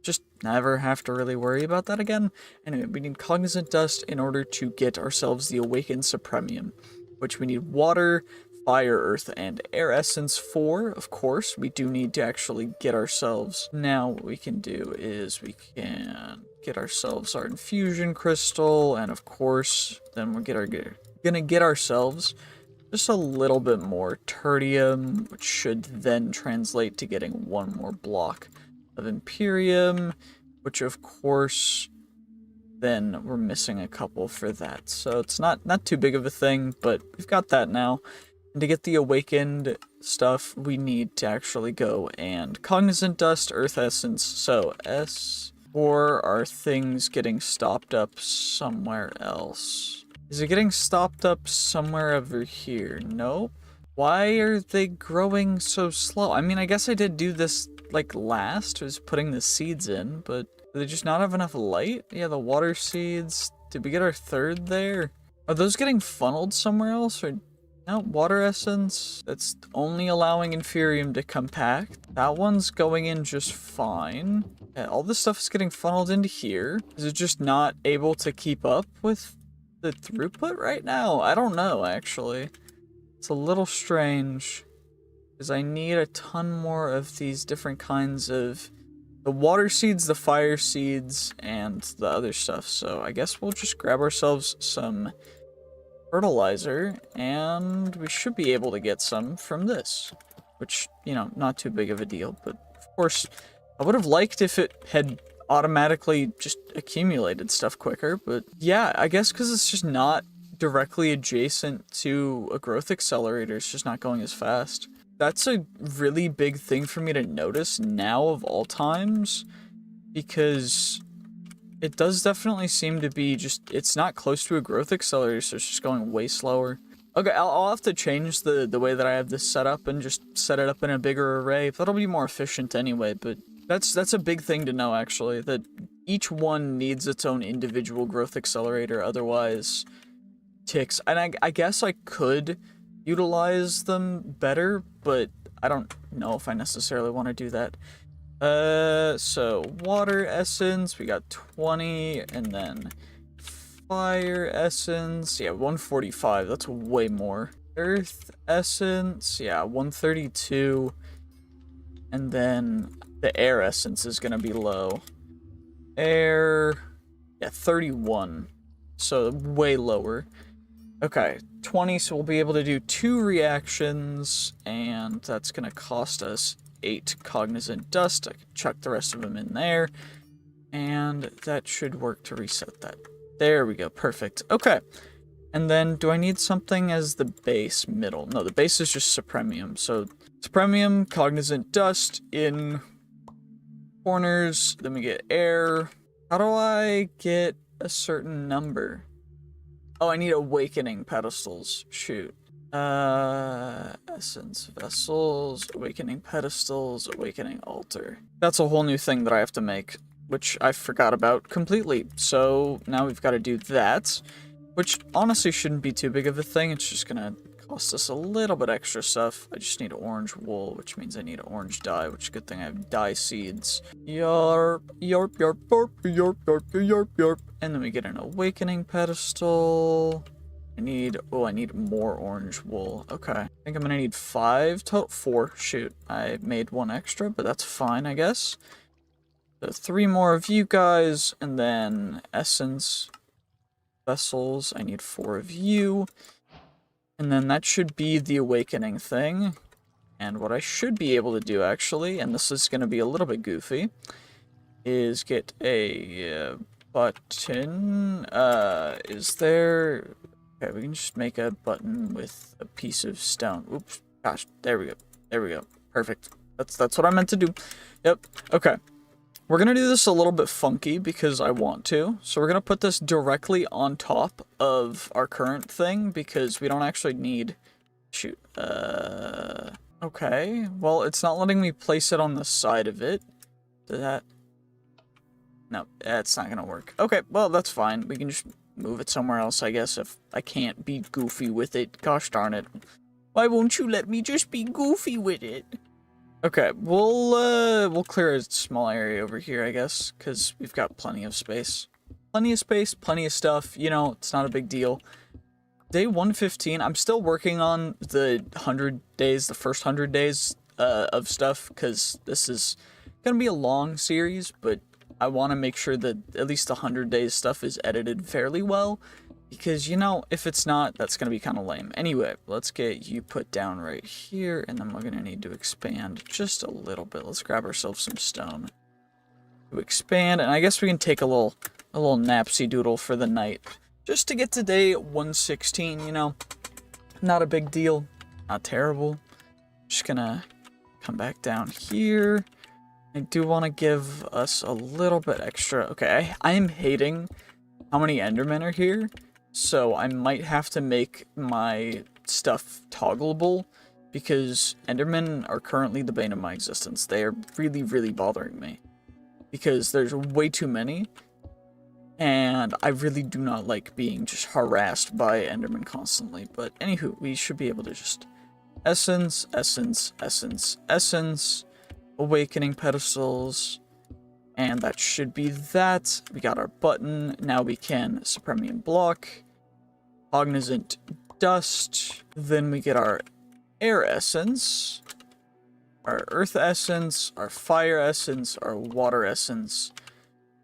just never have to really worry about that again. Anyway, we need cognizant dust in order to get ourselves the awakened supremium, which we need water, fire, earth, and air essence for. Of course, we do need to actually get ourselves... Now what we can do is we can get ourselves our infusion crystal, and of course, then we're gonna get ourselves just a little bit more tertium, which should then translate to getting one more block of Imperium, which of course then we're missing a couple for that. So it's not too big of a thing, but we've got that now. And to get the awakened stuff, we need to actually go and cognizant dust, earth essence, so S, or are things getting stopped up somewhere else? Is it getting stopped up somewhere over here? Nope. Why are they growing so slow? I mean, I guess I did do this, like, last, was putting the seeds in, but do they just not have enough light? Yeah, the water seeds. Did we get our third there? Are those getting funneled somewhere else, or... No, water essence. That's only allowing inferium to compact. That one's going in just fine. Yeah, all this stuff is getting funneled into here. Is it just not able to keep up with the throughput right now? I don't know, actually. It's a little strange, because I need a ton more of these different kinds of... the water seeds, the fire seeds, and the other stuff. So I guess we'll just grab ourselves some fertilizer, and we should be able to get some from this. Which, you know, not too big of a deal, but of course, I would have liked if it had automatically just accumulated stuff quicker, but yeah, I guess because it's just not directly adjacent to a growth accelerator, it's just not going as fast. That's a really big thing for me to notice now of all times, because it does definitely seem to be just, it's not close to a growth accelerator, so it's just going way slower. Okay, I'll have to change the way that I have this set up and just set it up in a bigger array. That'll be more efficient anyway, but that's a big thing to know, actually, that each one needs its own individual growth accelerator, otherwise ticks. And I guess I could utilize them better, but I don't know if I necessarily want to do that. So water essence, we got 20, and then Fire essence, yeah, 145, that's way more. Earth essence, yeah, 132. And then the air essence is gonna be low. Air, yeah, 31. So way lower. Okay, 20, so we'll be able to do 2 reactions, and that's gonna cost us 8 cognizant dust. I can chuck the rest of them in there, and that should work to reset that. There we go, perfect. Okay, and then do I need something as the base middle? No, the base is just supremium. So supremium, cognizant dust in corners, then we get air. How do I get a certain number? Oh, I need awakening pedestals. Shoot. Essence vessels, awakening pedestals, awakening altar. That's a whole new thing that I have to make, which I forgot about completely. So now we've got to do that, which honestly shouldn't be too big of a thing. It's just gonna cost us a little bit extra stuff. I just need orange wool, which means I need orange dye, which is a good thing I have dye seeds. Yarp, yarp, yarp, yarp, yarp, yarp, yarp, yarp. And then we get an awakening pedestal. I need more orange wool. Okay. I think I'm gonna need 5 total. 4. Shoot. I made 1 extra, but that's fine, I guess. So 3 more of you guys, and then essence vessels. I need 4 of you. And then that should be the awakening thing. And what I should be able to do, actually, and this is going to be a little bit goofy, is get a button. Is there... Okay, we can just make a button with a piece of stone. Oops. Gosh, there we go. There we go. Perfect. That's what I meant to do. Yep. Okay. We're going to do this a little bit funky because I want to. So we're going to put this directly on top of our current thing because we don't actually need... Shoot. Okay. Well, it's not letting me place it on the side of it. Did that... No, that's not going to work. Okay, well, that's fine. We can just move it somewhere else, I guess, if I can't be goofy with it. Gosh darn it. Why won't you let me just be goofy with it? Okay, we'll clear a small area over here, I guess, because we've got plenty of space. Plenty of space, plenty of stuff, you know, it's not a big deal. Day 115, I'm still working on the 100 days, the first 100 days of stuff, because this is going to be a long series, but I want to make sure that at least the 100 days stuff is edited fairly well. Because, you know, if it's not, that's going to be kind of lame. Anyway, let's get you put down right here, and then we're going to need to expand just a little bit. Let's grab ourselves some stone to expand, and I guess we can take a little napsy-doodle for the night. Just to get to day 116, you know, not a big deal, not terrible. Just going to come back down here. I do want to give us a little bit extra. Okay, I am hating how many Endermen are here. So I might have to make my stuff toggleable because Endermen are currently the bane of my existence. They are really, really bothering me because there's way too many, and I really do not like being just harassed by Endermen constantly. But anywho, we should be able to just essence, essence, essence, essence, awakening pedestals. And that should be that. We got our button. Now we can supremium block, cognizant dust. Then we get our air essence, our earth essence, our fire essence, our water essence.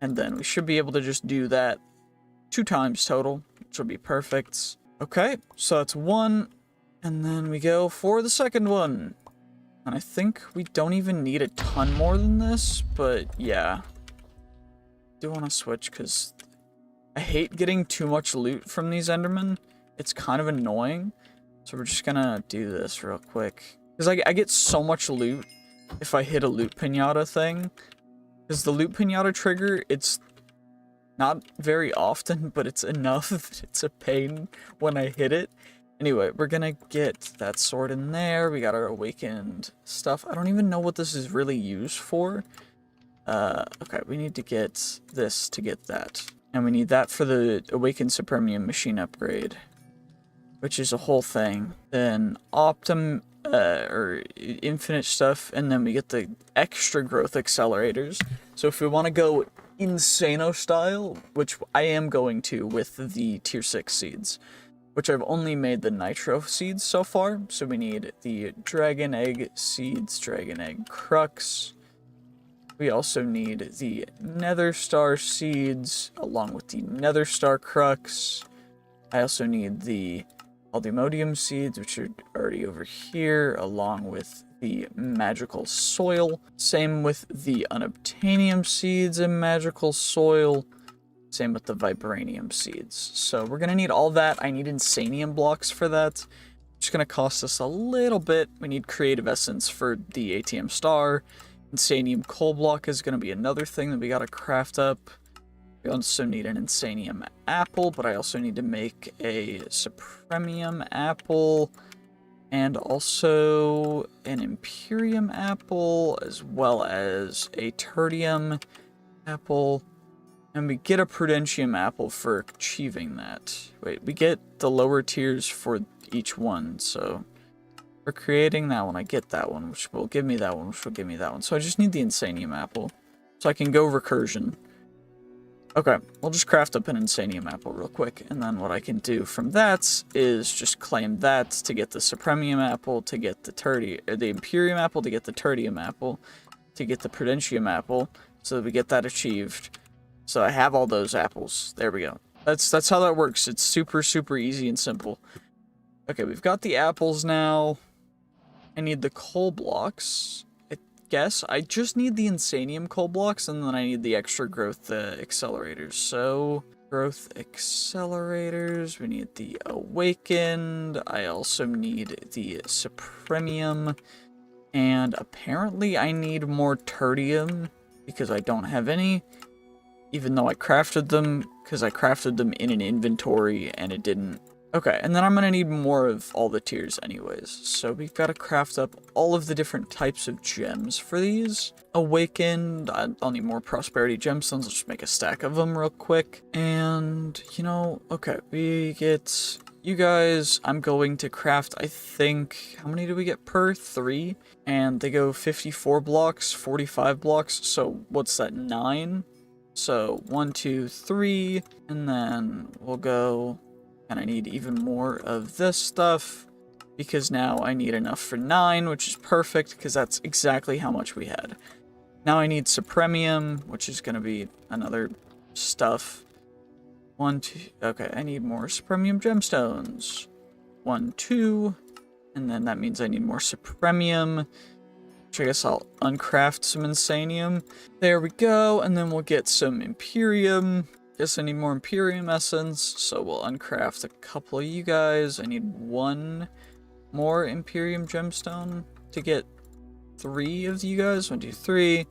And then we should be able to just do that 2 times total, which will be perfect. Okay, so that's 1. And then we go for the second one. And I think we don't even need a ton more than this, but yeah. I do want to switch because I hate getting too much loot from these Endermen. It's kind of annoying. So we're just gonna do this real quick. Because I get so much loot if I hit a loot pinata thing. Because the loot pinata trigger, it's not very often, but it's enough that it's a pain when I hit it. Anyway, we're gonna get that sword in there. We got our awakened stuff. I don't even know what this is really used for. Okay, we need to get this to get that. And we need that for the awakened supremium machine upgrade, which is a whole thing. Then or infinite stuff, and then we get the extra growth accelerators. So if we want to go Insano style, which I am going to with the tier 6 seeds, which I've only made the nitro seeds so far. So we need the dragon egg seeds, dragon egg crux. We also need the nether star seeds along with the nether star crux. I also need the aldemodium seeds, which are already over here, along with the magical soil. Same with the unobtainium seeds and magical soil. Same with the vibranium seeds. So we're going to need all that. I need insanium blocks for that. It's going to cost us a little bit. We need creative essence for the ATM star. Insanium coal block is going to be another thing that we got to craft up. We also need an insanium apple, but I also need to make a supremium apple. And also an Imperium apple, as well as a Tertium apple. And we get a Prudentium apple for achieving that. Wait, we get the lower tiers for each one, so for creating that one, I get that one, which will give me that one, which will give me that one. So I just need the Insanium apple, so I can go recursion. Okay, we'll just craft up an Insanium apple real quick, and then what I can do from that is just claim that to get the Supremium apple, to get the Imperium apple, to get the Tertium apple, to get the Prudentium apple, so that we get that achieved. So I have all those apples. There we go. That's how that works. It's super, super easy and simple. Okay, we've got the apples now. I need the coal blocks. Guess I just need the insanium coal blocks, and then I need the extra growth accelerators. So growth accelerators, we need the awakened. I also need the supremium, and apparently I need more tertium because I don't have any, even though I crafted them, because I crafted them in an inventory and it didn't. Okay, and then I'm going to need more of all the tiers anyways. So we've got to craft up all of the different types of gems for these. Awakened, I'll need more prosperity gemstones. Let's just make a stack of them real quick. And, you know, okay, we get you guys. I'm going to craft, I think, how many do we get per? 3? And they go 54 blocks, 45 blocks. So what's that, 9? So 1, 2, 3, and then we'll go. And I need even more of this stuff, because now I need enough for 9, which is perfect, because that's exactly how much we had. Now I need supremium, which is going to be another stuff. 1, 2, okay, I need more supremium gemstones. 1, 2, and then that means I need more supremium, which I guess I'll uncraft some insanium. There we go, and then we'll get some imperium. Guess I need more Imperium essence, so we'll uncraft a couple of you guys. I need 1 more Imperium gemstone to get 3 of you guys. 1, 2, 3.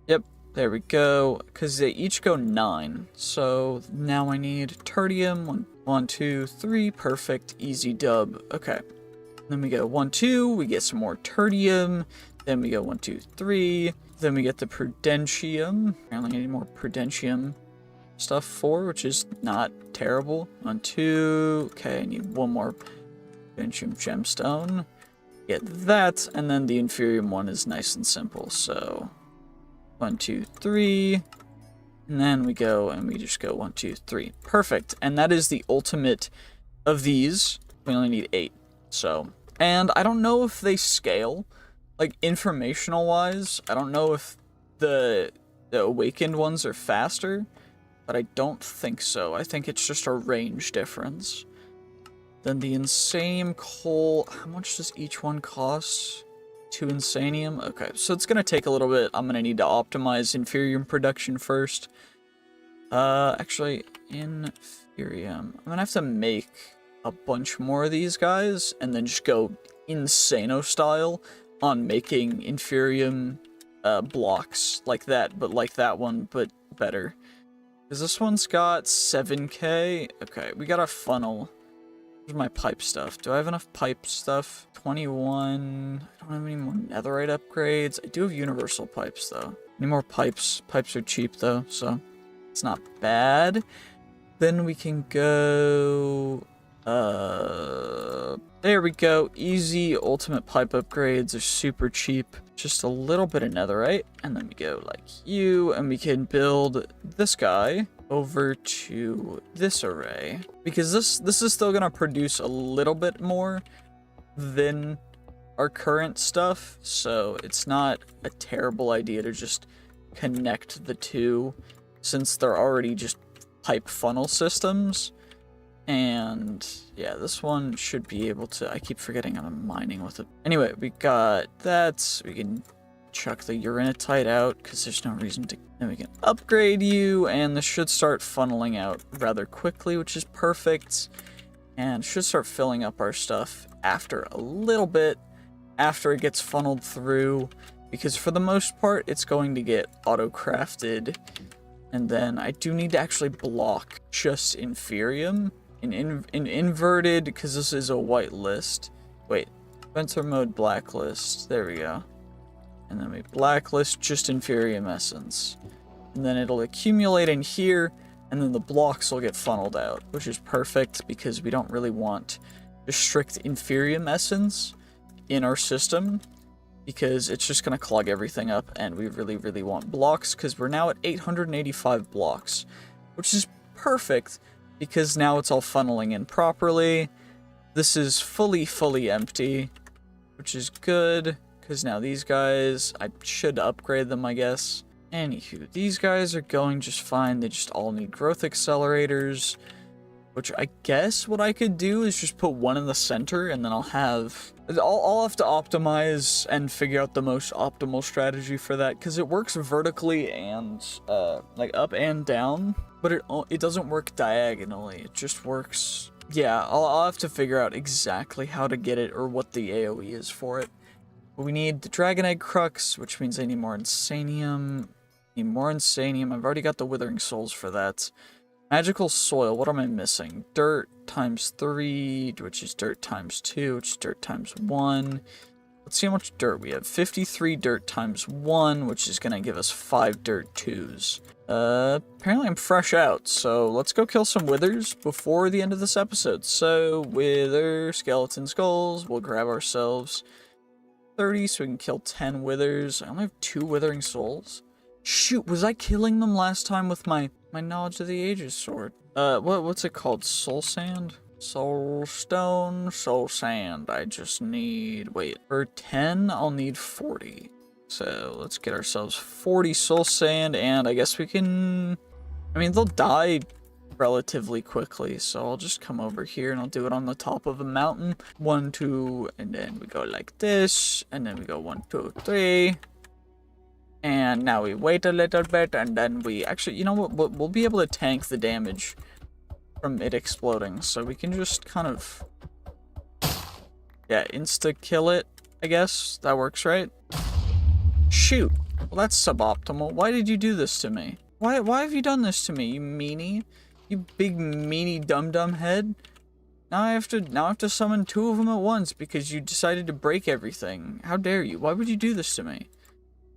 Yep, there we go. Because they each go 9. So now I need tertium. 1, 2, 3. Perfect. Easy dub. Okay. Then we go 1, 2. We get some more tertium. Then we go 1, 2, 3. Then we get the prudentium. Apparently I need more prudentium stuff 4, which is not terrible. 1, 2. Okay, I need 1 more prudentium gemstone. Get that, and then the inferium one is nice and simple. So 1, 2, 3, and then we go and we just go 1, 2, 3. Perfect. And that is the ultimate of these. We only need 8. So, and I don't know if they scale, like informational wise. I don't know if the awakened ones are faster, but I don't think so. I think it's just a range difference. Then the insanium coal, how much does each one cost? 2 insanium? Okay, so it's gonna take a little bit. I'm gonna need to optimize inferium production first. Actually, inferium. I'm gonna have to make a bunch more of these guys, and then just go insano style on making inferium blocks like that, but like that one, but better. Because this one's got 7k. Okay, we got a funnel. Where's my pipe stuff? Do I have enough pipe stuff? 21. I don't have any more netherite upgrades. I do have universal pipes, though. Any more pipes? Pipes are cheap, though, so it's not bad. Then we can go... There we go. Easy ultimate pipe upgrades are super cheap. Just a little bit of netherite. And then we go like you. And we can build this guy over to this array. Because this is still going to produce a little bit more than our current stuff. So it's not a terrible idea to just connect the two, since they're already just pipe funnel systems. And yeah, this one should be able to, I keep forgetting I'm mining with it. Anyway, we got that. We can chuck the uranitite out because there's no reason to. Then we can upgrade you, and this should start funneling out rather quickly, which is perfect. And should start filling up our stuff after a little bit, after it gets funneled through, because for the most part, it's going to get auto-crafted. And then I do need to actually block just inferium. In inverted, because this is a white list. Wait, Spencer mode blacklist. There we go. And then we blacklist just inferium essence. And then it'll accumulate in here, and then the blocks will get funneled out, which is perfect because we don't really want just strict inferium essence in our system, because it's just going to clog everything up, and we really, really want blocks, because we're now at 885 blocks, which is perfect. Because now it's all funneling in properly. This is fully empty, which is good, because now these guys, I should upgrade them, I guess. Anywho, these guys are going just fine. They just all need growth accelerators, which I guess what I could do is just put one in the center, and then I'll have to optimize and figure out the most optimal strategy for that, because it works vertically and like up and down, but it doesn't work diagonally. It just works. Yeah, I'll have to figure out exactly how to get it or what the AoE is for it. But we need the dragon egg crux, which means I need more insanium. I've already got the withering souls for that. Magical soil, what am I missing? Dirt times 3, which is dirt times 2, which is dirt times 1. Let's see how much dirt we have. 53 dirt times 1, which is going to give us 5 dirt 2s. Apparently I'm fresh out, so let's go kill some withers before the end of this episode. So, wither, skeleton skulls, we'll grab ourselves 30 so we can kill 10 withers. I only have 2 withering souls. Shoot, was I killing them last time with my knowledge of the ages sword? What's it called? Soul sand? Soul stone, soul sand. I just need, wait, for 10, I'll need 40. So let's get ourselves 40 soul sand, and I guess we can, I mean, they'll die relatively quickly, so I'll just come over here and I'll do it on the top of a mountain. 1, 2, and then we go like this, and then we go 1, 2, 3. And now we wait a little bit, and then we actually, you know what, we'll be able to tank the damage from it exploding, so we can just kind of, yeah, insta-kill it, I guess. That works, right? Shoot. Well, that's suboptimal. Why did you do this to me? Why have you done this to me, you meanie? You big meanie dum-dum head? Now I have to summon 2 of them at once because you decided to break everything. How dare you? Why would you do this to me?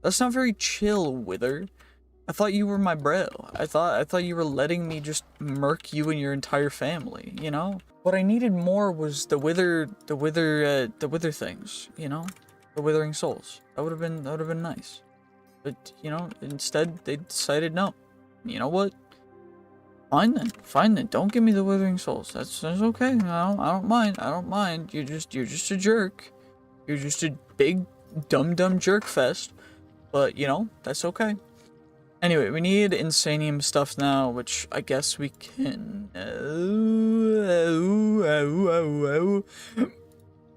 That's not very chill, Wither. I thought you were my bro. I thought you were letting me just murk you and your entire family, you know? What I needed more was the wither things, you know? The withering souls. That would have been nice. But, you know, instead they decided no. You know what? Fine then. Don't give me the withering souls. That's okay. I don't mind. You're just a jerk. You're just a big dumb jerk fest. But, you know, that's okay. Anyway, we need insanium stuff now, which I guess we can.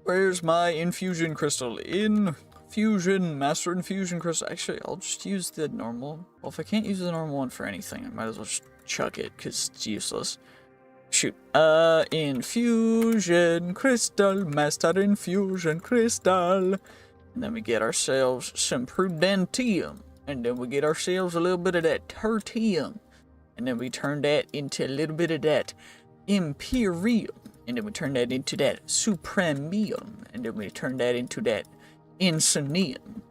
Where's my infusion crystal? Master infusion crystal. Actually, I'll just use the normal. Well, if I can't use the normal one for anything, I might as well just chuck it, because it's useless. Shoot. Infusion crystal, master infusion crystal. And then we get ourselves some prudentium. And then we get ourselves a little bit of that tertium. And then we turn that into a little bit of that imperium. And then we turn that into that supremium. And then we turn that into that insanium.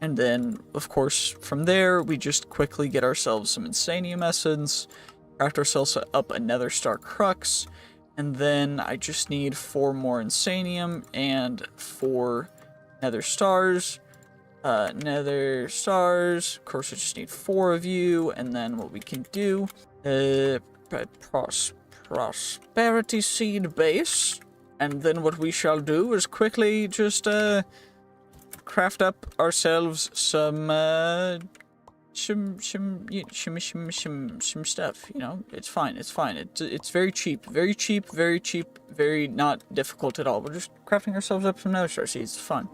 And then, of course, from there, we just quickly get ourselves some insanium essence. Craft ourselves up a nether star crux. And then I just need 4 more insanium and 4 nether stars. Nether stars. Of course, I just need 4 of you. And then what we can do, prosperity seed base. And then what we shall do is quickly just craft up ourselves some stuff. You know, it's fine. It's fine. It's very cheap, very not difficult at all. We're just crafting ourselves up some nether star seeds. It's fun.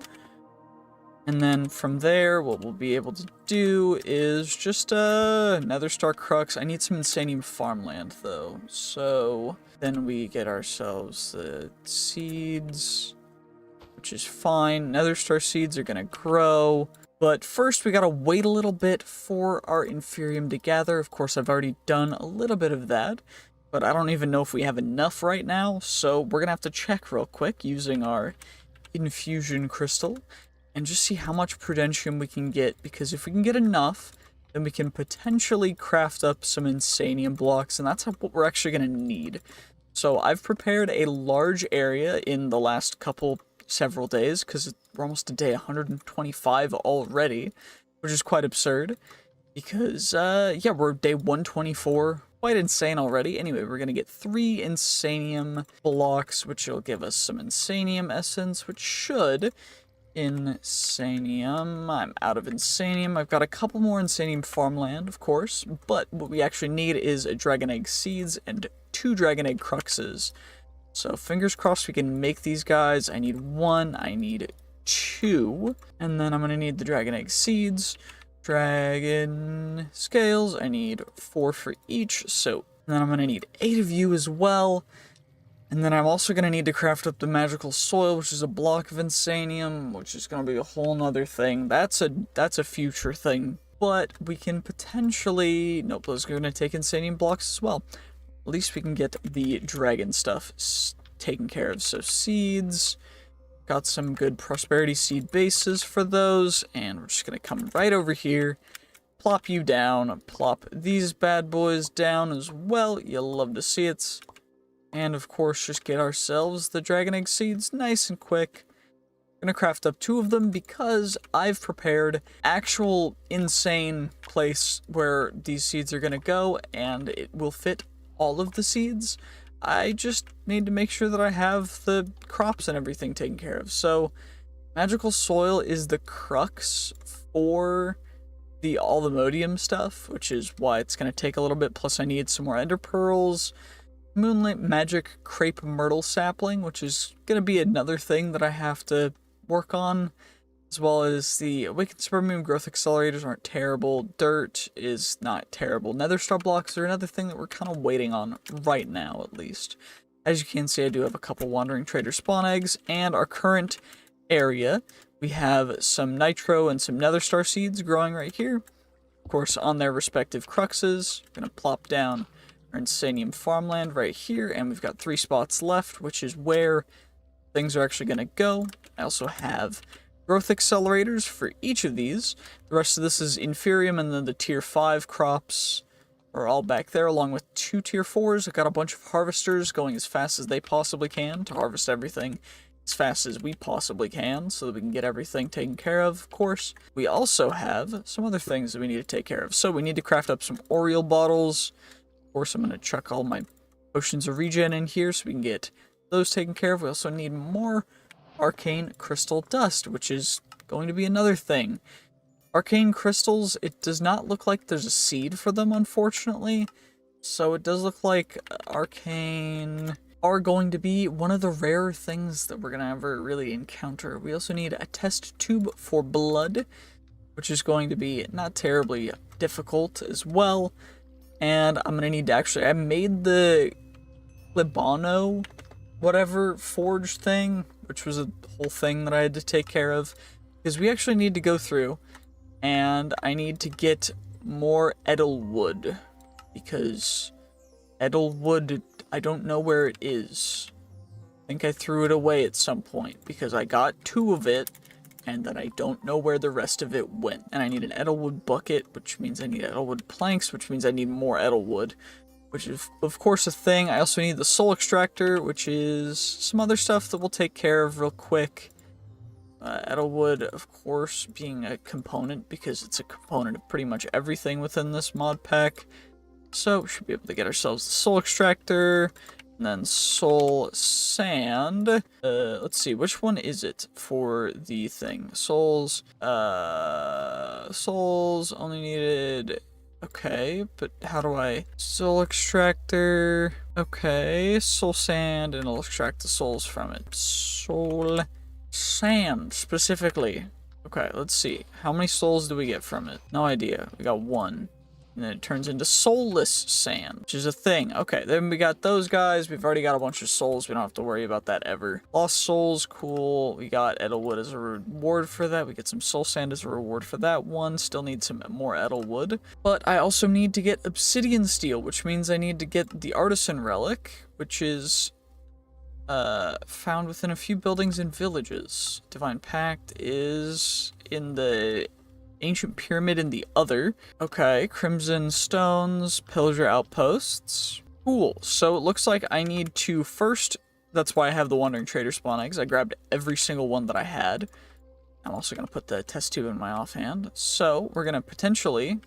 And then from there, what we'll be able to do is just nether star crux. I need some insanium farmland though, so then we get ourselves the seeds, which is fine. Nether star seeds are gonna grow, but first we gotta wait a little bit for our inferium to gather. Of course, I've already done a little bit of that, but I don't even know if we have enough right now, so we're gonna have to check real quick using our infusion crystal and just see how much prudentium we can get, because if we can get enough, then we can potentially craft up some insanium blocks, and that's what we're actually gonna need. So I've prepared a large area in the last several days, because we're almost to day 125 already, which is quite absurd, because, yeah, we're day 124, quite insane already. Anyway, we're gonna get 3 insanium blocks, which will give us some insanium essence, which should... Insanium. I'm out of insanium. I've got a couple more insanium farmland, of course, but what we actually need is a dragon egg seeds and 2 dragon egg cruxes. So fingers crossed we can make these guys. I need 1, I need 2, and then I'm gonna need the dragon egg seeds, dragon scales. I need 4 for each, so then I'm gonna need 8 of you as well. And then I'm also going to need to craft up the magical soil, which is a block of insanium, which is going to be a whole nother thing. That's a future thing. But we can potentially... Nope, those are going to take insanium blocks as well. At least we can get the dragon stuff taken care of. So seeds. Got some good prosperity seed bases for those. And we're just going to come right over here. Plop you down. Plop these bad boys down as well. You'll love to see it. And of course, just get ourselves the dragon egg seeds nice and quick. I'm gonna craft up 2 of them because I've prepared actual insane place where these seeds are gonna go, and it will fit all of the seeds. I just need to make sure that I have the crops and everything taken care of. So magical soil is the crux for all the modium stuff, which is why it's gonna take a little bit. Plus I need some more ender pearls. Moonlight Magic Crepe Myrtle Sapling, which is going to be another thing that I have to work on, as well as the Awakened Spermium Growth Accelerators aren't terrible, Dirt is not terrible, Nether Star Blocks are another thing that we're kind of waiting on right now, at least. As you can see, I do have a couple Wandering Trader Spawn Eggs, and our current area, we have some Nitro and some Nether Star Seeds growing right here, of course on their respective cruxes. I'm going to plop down our insanium farmland right here, and we've got 3 spots left, which is where things are actually going to go. I also have growth accelerators for each of these. The rest of this is inferium, and then the tier 5 crops are all back there, along with 2 tier 4s. I've got a bunch of harvesters going as fast as they possibly can to harvest everything as fast as we possibly can, so that we can get everything taken care of course. We also have some other things that we need to take care of. So we need to craft up some Oriole bottles. Of course, I'm going to chuck all my potions of regen in here so we can get those taken care of. We also need more arcane crystal dust, which is going to be another thing. Arcane crystals, it does not look like there's a seed for them, unfortunately. So it does look like arcane are going to be one of the rare things that we're going to ever really encounter. We also need a test tube for blood, which is going to be not terribly difficult as well. And I'm going to need to actually... I made the Libano whatever forge thing, which was a whole thing that I had to take care of. Because we actually need to go through, and I need to get more Edelwood. Because Edelwood, I don't know where it is. I think I threw it away at some point, because I got 2 of it, and then I don't know where the rest of it went. And I need an Edelwood bucket, which means I need Edelwood planks, which means I need more Edelwood. which is of course a thing. I also need the soul extractor, which is some other stuff that we'll take care of real quick. Edelwood, of course, being a component, because it's a component of pretty much everything within this mod pack. So we should be able to get ourselves the soul extractor, and then soul sand. Let's see, which one is it for the thing? Souls, souls only needed. Okay, but how do I... Soul extractor. Okay, soul sand, and I'll extract the souls from it. Soul sand, specifically. Okay, let's see. How many souls do we get from it? No idea. We got 1. And then it turns into soulless sand, which is a thing. Okay, then we got those guys. We've already got a bunch of souls. We don't have to worry about that ever. Lost souls, cool. We got Edelwood as a reward for that. We get some soul sand as a reward for that one. Still need some more Edelwood. But I also need to get obsidian steel, which means I need to get the artisan relic, which is found within a few buildings and villages. Divine Pact is in the Ancient Pyramid in the other. Okay, Crimson Stones, Pillager Outposts. Cool. So it looks like I need to first... That's why I have the Wandering Trader spawn eggs. I grabbed every single one that I had. I'm also going to put the test tube in my offhand. So we're going to potentially...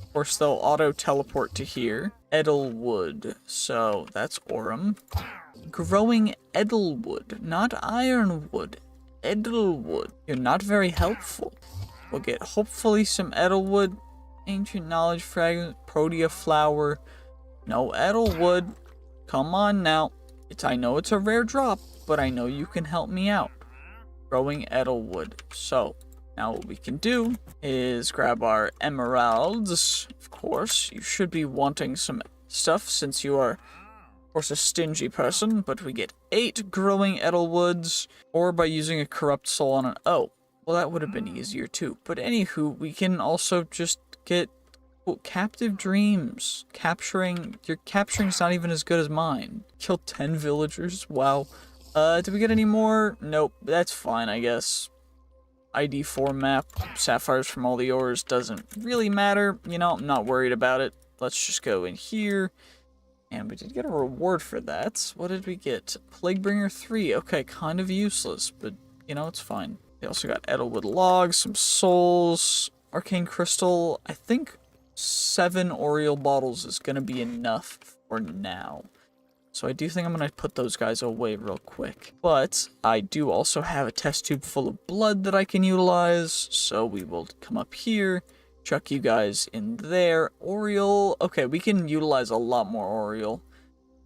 Of course, they'll auto-teleport to here. Edelwood. So that's Aurum. Growing Edelwood, not Ironwood. Edelwood. You're not very helpful. We'll get hopefully some Edelwood, Ancient Knowledge Fragment, Protea Flower. No Edelwood. Come on now. I know it's a rare drop, but I know you can help me out. Growing Edelwood. So, now what we can do is grab our emeralds. Of course, you should be wanting some stuff since you are, of course, a stingy person. But we get 8 growing Edelwoods, or by using a corrupt soul on an... Oh. Well, that would have been easier too. But anywho, we can also just get captive dreams. Your capturing's not even as good as mine. Killed 10 villagers. Wow. Did we get any more? Nope. That's fine, I guess. ID 4 map. Sapphires from all the ores doesn't really matter. You know, I'm not worried about it. Let's just go in here. And we did get a reward for that. What did we get? Plaguebringer 3. Okay, kind of useless, but, you know, it's fine. We also got Edelwood logs, some souls, arcane crystal. I think 7 Oriole bottles is going to be enough for now. So I do think I'm going to put those guys away real quick. But I do also have a test tube full of blood that I can utilize. So we will come up here, chuck you guys in there. Oriole. Okay, we can utilize a lot more Oriole.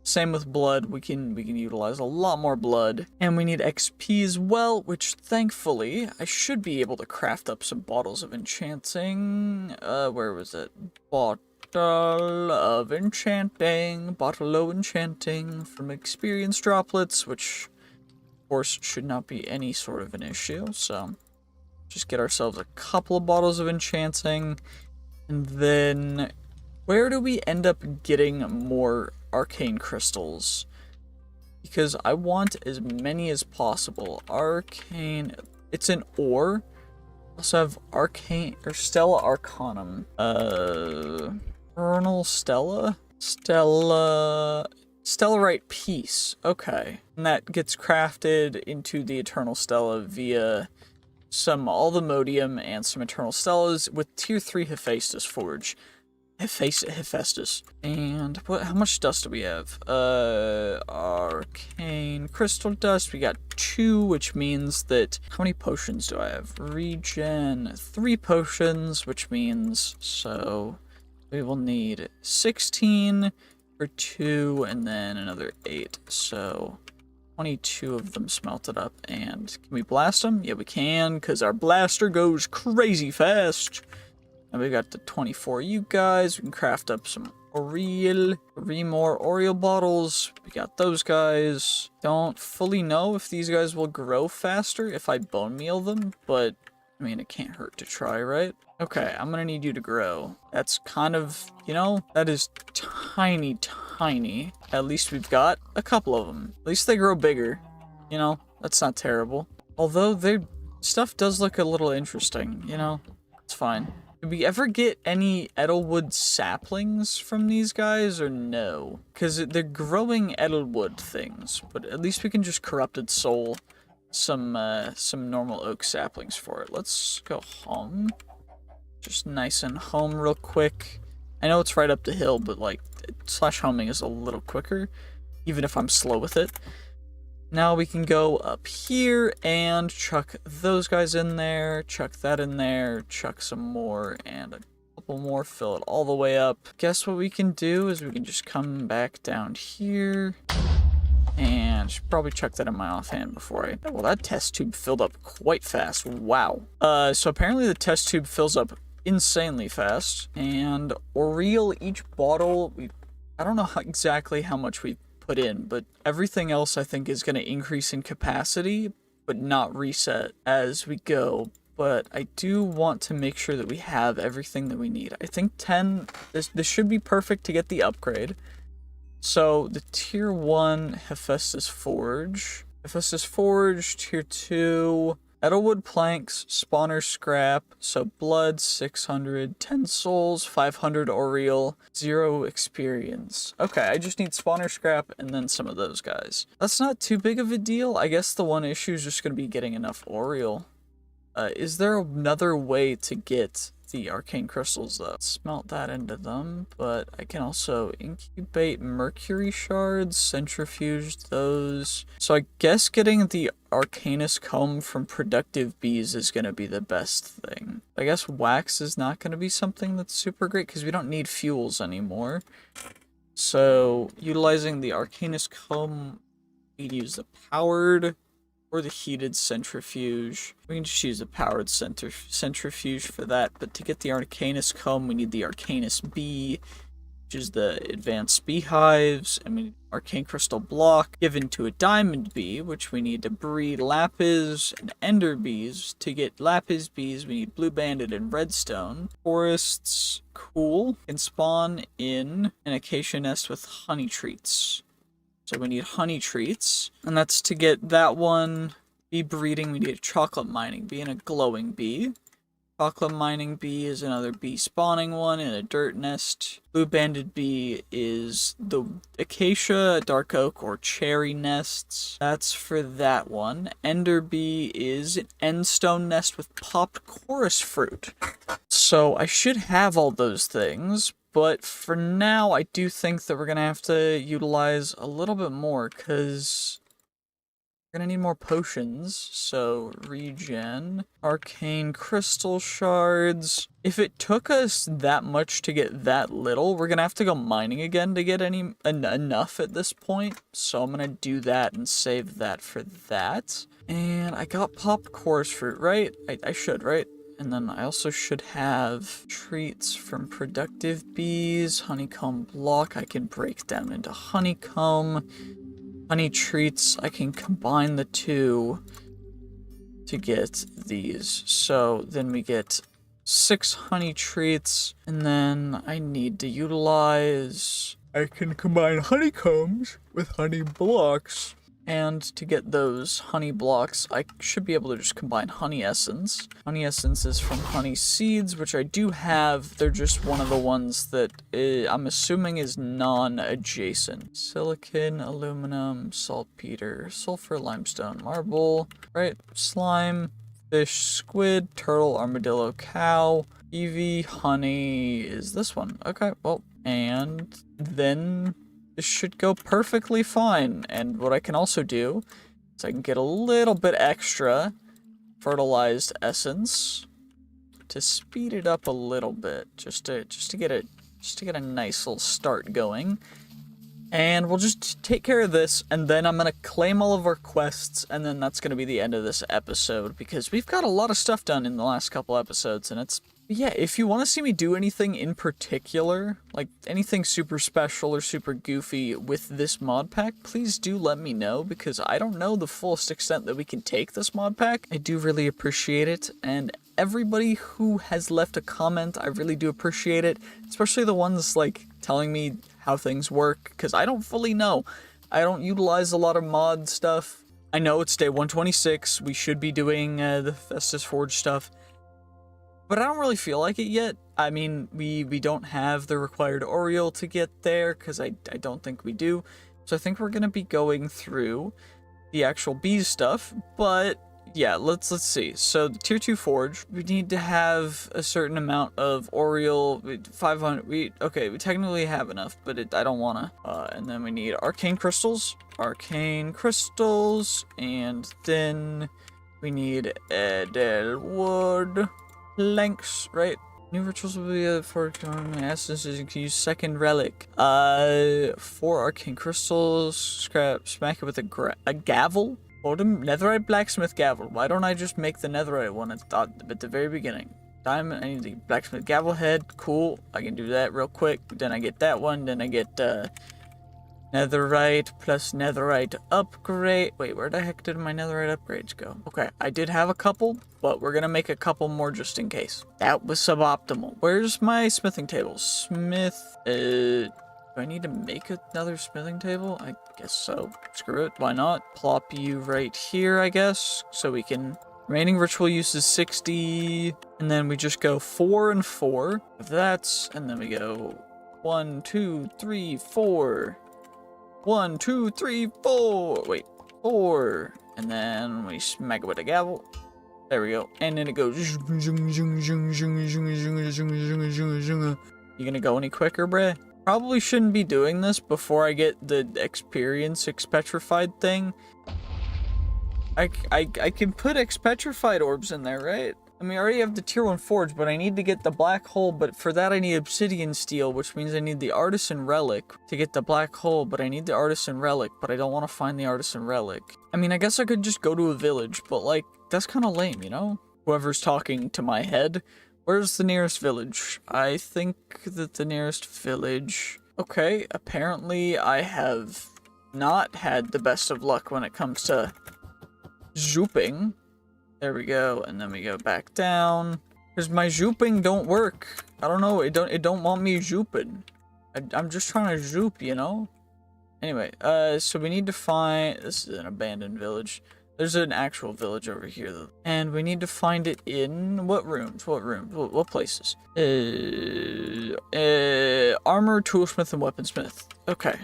Same with blood, we can utilize a lot more blood. And we need XP as well, which thankfully, I should be able to craft up some bottles of enchanting. Where was it? Bottle of enchanting. Bottle of enchanting from experience droplets, which of course should not be any sort of an issue. So just get ourselves a couple of bottles of enchanting. And then where do we end up getting more arcane crystals? Because I want as many as possible. Arcane, it's an ore. Also have arcane or Stella Arcanum. Eternal Stella? Stellarite Piece. Okay. And that gets crafted into the Eternal Stella via some Althemodium and some Eternal Stellas with tier 3 Hephaestus Forge. Hephaestus. And how much dust do we have? Arcane crystal dust. We got 2, which means that... How many potions do I have? Regen. 3 potions, which means... So, we will need 16 for 2, and then another 8. So, 22 of them smelted up. And can we blast them? Yeah, we can, because our blaster goes crazy fast. And we got the 24 you guys. We can craft up some Oriole. 3 more Oriole bottles. We got those guys. Don't fully know if these guys will grow faster if I bone meal them, but I mean, it can't hurt to try, right? Okay, I'm gonna need you to grow. That's kind of, you know, that is tiny, tiny. At least we've got a couple of them. At least they grow bigger. You know, that's not terrible. Although their stuff does look a little interesting, you know? It's fine. Did we ever get any Edelwood saplings from these guys, or no? Because they're growing Edelwood things, but at least we can just Corrupted Soul some normal oak saplings for it. Let's go home. Just nice and home real quick. I know it's right up the hill, but like, slash homing is a little quicker, even if I'm slow with it. Now we can go up here and chuck those guys in there, chuck that in there, chuck some more, and a couple more, fill it all the way up. Guess what we can do is we can just come back down here, and should probably chuck that in my offhand before I... Well, that test tube filled up quite fast. Wow. So apparently the test tube fills up insanely fast, and Oriel, each bottle, I don't know exactly how much we put in, but everything else I think is going to increase in capacity, but not reset as we go. But I do want to make sure that we have everything that we need. I think 10, this should be perfect to get the upgrade. So the tier 1 Hephaestus Forge, tier 2 Edelwood planks, spawner scrap, so blood 600, 10 souls, 500 Oriel, 0 experience. Okay, I just need spawner scrap and then some of those guys. That's not too big of a deal. I guess the one issue is just going to be getting enough Oriel. Is there another way to get the arcane crystals though? Smelt that into them, but I can also incubate mercury shards, centrifuge those. So I guess getting the arcanus comb from productive bees is going to be the best thing. I guess wax is not going to be something that's super great because we don't need fuels anymore. So utilizing the arcanus comb, we'd use the powered or the heated centrifuge. We can just use the powered centrifuge for that, but to get the arcanus comb, we need the arcanus bee, which is the advanced beehives, and we need arcane crystal block given to a diamond bee, which we need to breed lapis and ender bees. To get lapis bees, we need blue banded and redstone. Forests, cool, can spawn in an acacia nest with honey treats. So we need honey treats, and that's to get that one. Bee breeding, we need a chocolate mining bee and a glowing bee. Chocolate mining bee is another bee spawning one in a dirt nest. Blue banded bee is the acacia, dark oak, or cherry nests. That's for that one. Ender bee is an endstone nest with popped chorus fruit. So I should have all those things. But for now, I do think that we're going to have to utilize a little bit more, because we're going to need more potions. So, regen, arcane crystal shards. If it took us that much to get that little, we're going to have to go mining again to get enough at this point. So I'm going to do that and save that for that. And I got popped chorus fruit, right? I should, right? And then I also should have treats from productive bees, honeycomb block I can break down into honeycomb, honey treats I can combine the two to get these. So then we get 6 honey treats, and then I need to utilize, I can combine honeycombs with honey blocks. And to get those honey blocks, I should be able to just combine honey essence. Honey essence is from honey seeds, which I do have. They're just one of the ones that I'm assuming is non-adjacent. Silicon, aluminum, saltpeter, sulfur, limestone, marble, right? Slime, fish, squid, turtle, armadillo, cow, Eevee, honey is this one. Okay, well, and then this should go perfectly fine. And what I can also do is I can get a little bit extra fertilized essence to speed it up a little bit, just to get a nice little start going. And we'll just take care of this, and then I'm gonna claim all of our quests, and then that's gonna be the end of this episode, because we've got a lot of stuff done in the last couple episodes, and it's... Yeah, if you want to see me do anything in particular, like anything super special or super goofy with this mod pack, please do let me know, because I don't know the fullest extent that we can take this mod pack. I do really appreciate it, and everybody who has left a comment, I really do appreciate it, especially the ones like telling me how things work, because I don't fully know. I don't utilize a lot of mod stuff. I know it's day 126, we should be doing the Festus Forge stuff. but I don't really feel like it yet. I mean, we don't have the required Oriole to get there, because I don't think we do. So I think we're going to be going through the actual bees stuff, but yeah, let's see. So the tier 2 forge, we need to have a certain amount of Oriole, 500, we technically have enough, but I don't wanna. And then we need arcane crystals, and then we need edelwood planks, right? New rituals will be for essences. You can use second relic. 4 arcane crystals. Smack it with a gavel. Hold him. Netherite blacksmith gavel. Why don't I just make the netherite one at the very beginning? Diamond. I need the blacksmith gavel head. Cool. I can do that real quick. Then I get that one. Then I get netherite plus netherite upgrade. Wait, where the heck did my netherite upgrades go? Okay, I did have a couple, but we're gonna make a couple more just in case. That was suboptimal. Where's my smithing table? Do I need to make another smithing table? I guess so. Screw it, why not? Plop you right here, I guess, so we can... Remaining ritual use is 60, and then we just go 4 and 4. That's, and then we go 1, 2, 3, 4. 1, 2, 3, 4. Wait, 4. And then we smack it with a gavel. There we go. And then it goes. You gonna go any quicker, bruh? Probably shouldn't be doing this before I get the experience expetrified thing. I can put expetrified orbs in there, right? I mean, I already have the tier 1 forge, but I need to get the black hole, but for that I need obsidian steel, which means I need the artisan relic to get the black hole, but I need the artisan relic, but I don't want to find the artisan relic. I mean, I guess I could just go to a village, but like, that's kind of lame, you know? Whoever's talking to my head, where's the nearest village? I think that the nearest village... Okay, apparently I have not had the best of luck when it comes to zooping. There we go, and then we go back down. Because my zooping don't work. I don't know, it don't want me zooping. I'm just trying to zoop, you know? Anyway, so we need to find... This is an abandoned village. There's an actual village over here, though. And we need to find it in... What rooms? What places? Armor, toolsmith, and weaponsmith. Okay.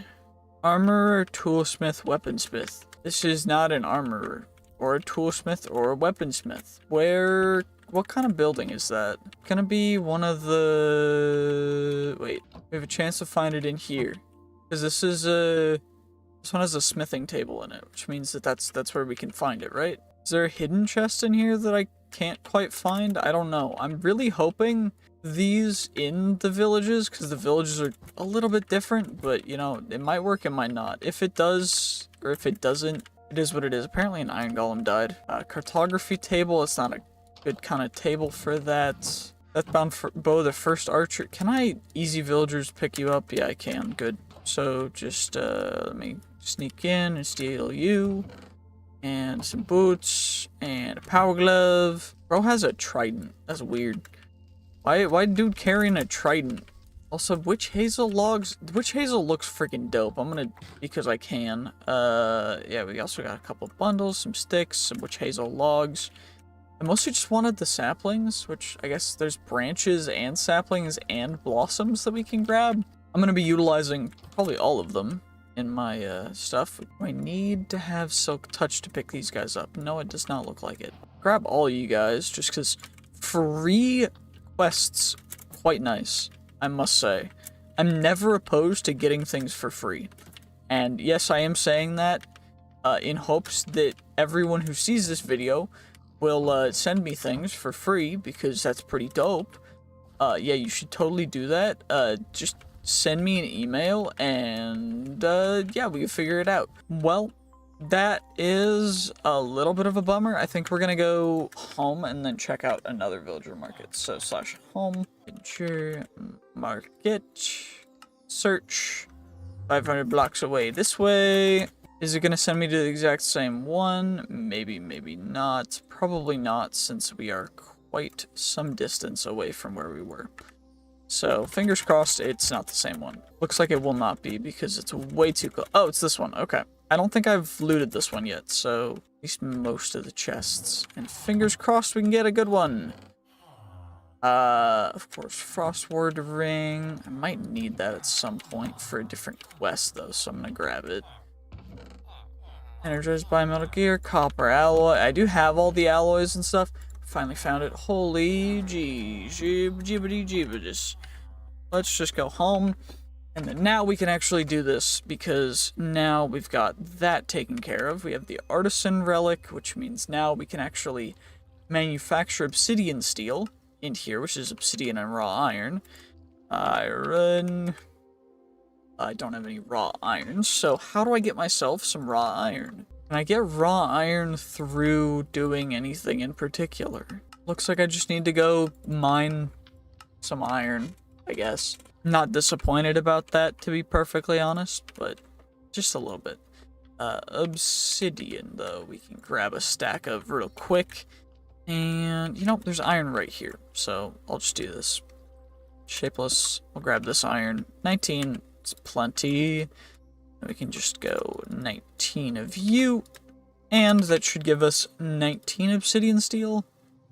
Armor, toolsmith, weaponsmith. This is not an armorer, or a toolsmith, or a weaponsmith. What kind of building is that? Gonna be one of the... Wait, we have a chance to find it in here. Because this one has a smithing table in it, which means that that's where we can find it, right? Is there a hidden chest in here that I can't quite find? I don't know. I'm really hoping these in the villages, because the villages are a little bit different, but, you know, it might work, it might not. If it does, or if it doesn't, it is what it is. Apparently an iron golem died. Cartography table, it's not a good kind of table for that. That's bound for Bo, the first archer. Can I easy villagers pick you up? Yeah, I can. Good. So just let me sneak in and steal you. And some boots. And a power glove. Bro has a trident. That's weird. Why dude carrying a trident? Also, witch hazel logs. Witch hazel looks freaking dope. I'm gonna, because I can. Yeah, we also got a couple bundles, some sticks, some witch hazel logs. I mostly just wanted the saplings, which I guess there's branches and saplings and blossoms that we can grab. I'm gonna be utilizing probably all of them in my stuff. I need to have silk touch to pick these guys up. No, it does not look like it. Grab all you guys, just because free quests, quite nice, I must say. I'm never opposed to getting things for free. And yes, I am saying that in hopes that everyone who sees this video will send me things for free, because that's pretty dope. Yeah, you should totally do that. Just send me an email, and yeah, we can figure it out. Well, that is a little bit of a bummer. I think we're gonna go home and then check out another villager market. So /home, villager market, search, 500 blocks away this way. Is it gonna send me to the exact same one? Maybe, maybe not. Probably not, since we are quite some distance away from where we were. So, fingers crossed it's not the same one. Looks like it will not be, because it's way too close. Oh, it's this one. Okay. I don't think I've looted this one yet, so at least most of the chests. And fingers crossed we can get a good one. Of course, Frostward Ring. I might need that at some point for a different quest, though, so I'm gonna grab it. Energized by Metal Gear, Copper Alloy. I do have all the alloys and stuff. Finally found it. Holy gee, jibbity jibbidis. Let's just go home. And then now we can actually do this, because now we've got that taken care of. We have the Artisan Relic, which means now we can actually manufacture obsidian steel in here, which is obsidian and raw iron. Iron. I don't have any raw iron, so how do I get myself some raw iron? Can I get raw iron through doing anything in particular? Looks like I just need to go mine some iron, I guess. Not disappointed about that, to be perfectly honest, but just a little bit. Obsidian, though, we can grab a stack of real quick. And, you know, there's iron right here, so I'll just do this. Shapeless, I'll grab this iron. 19, it's plenty. And we can just go 19 of you, and that should give us 19 obsidian steel.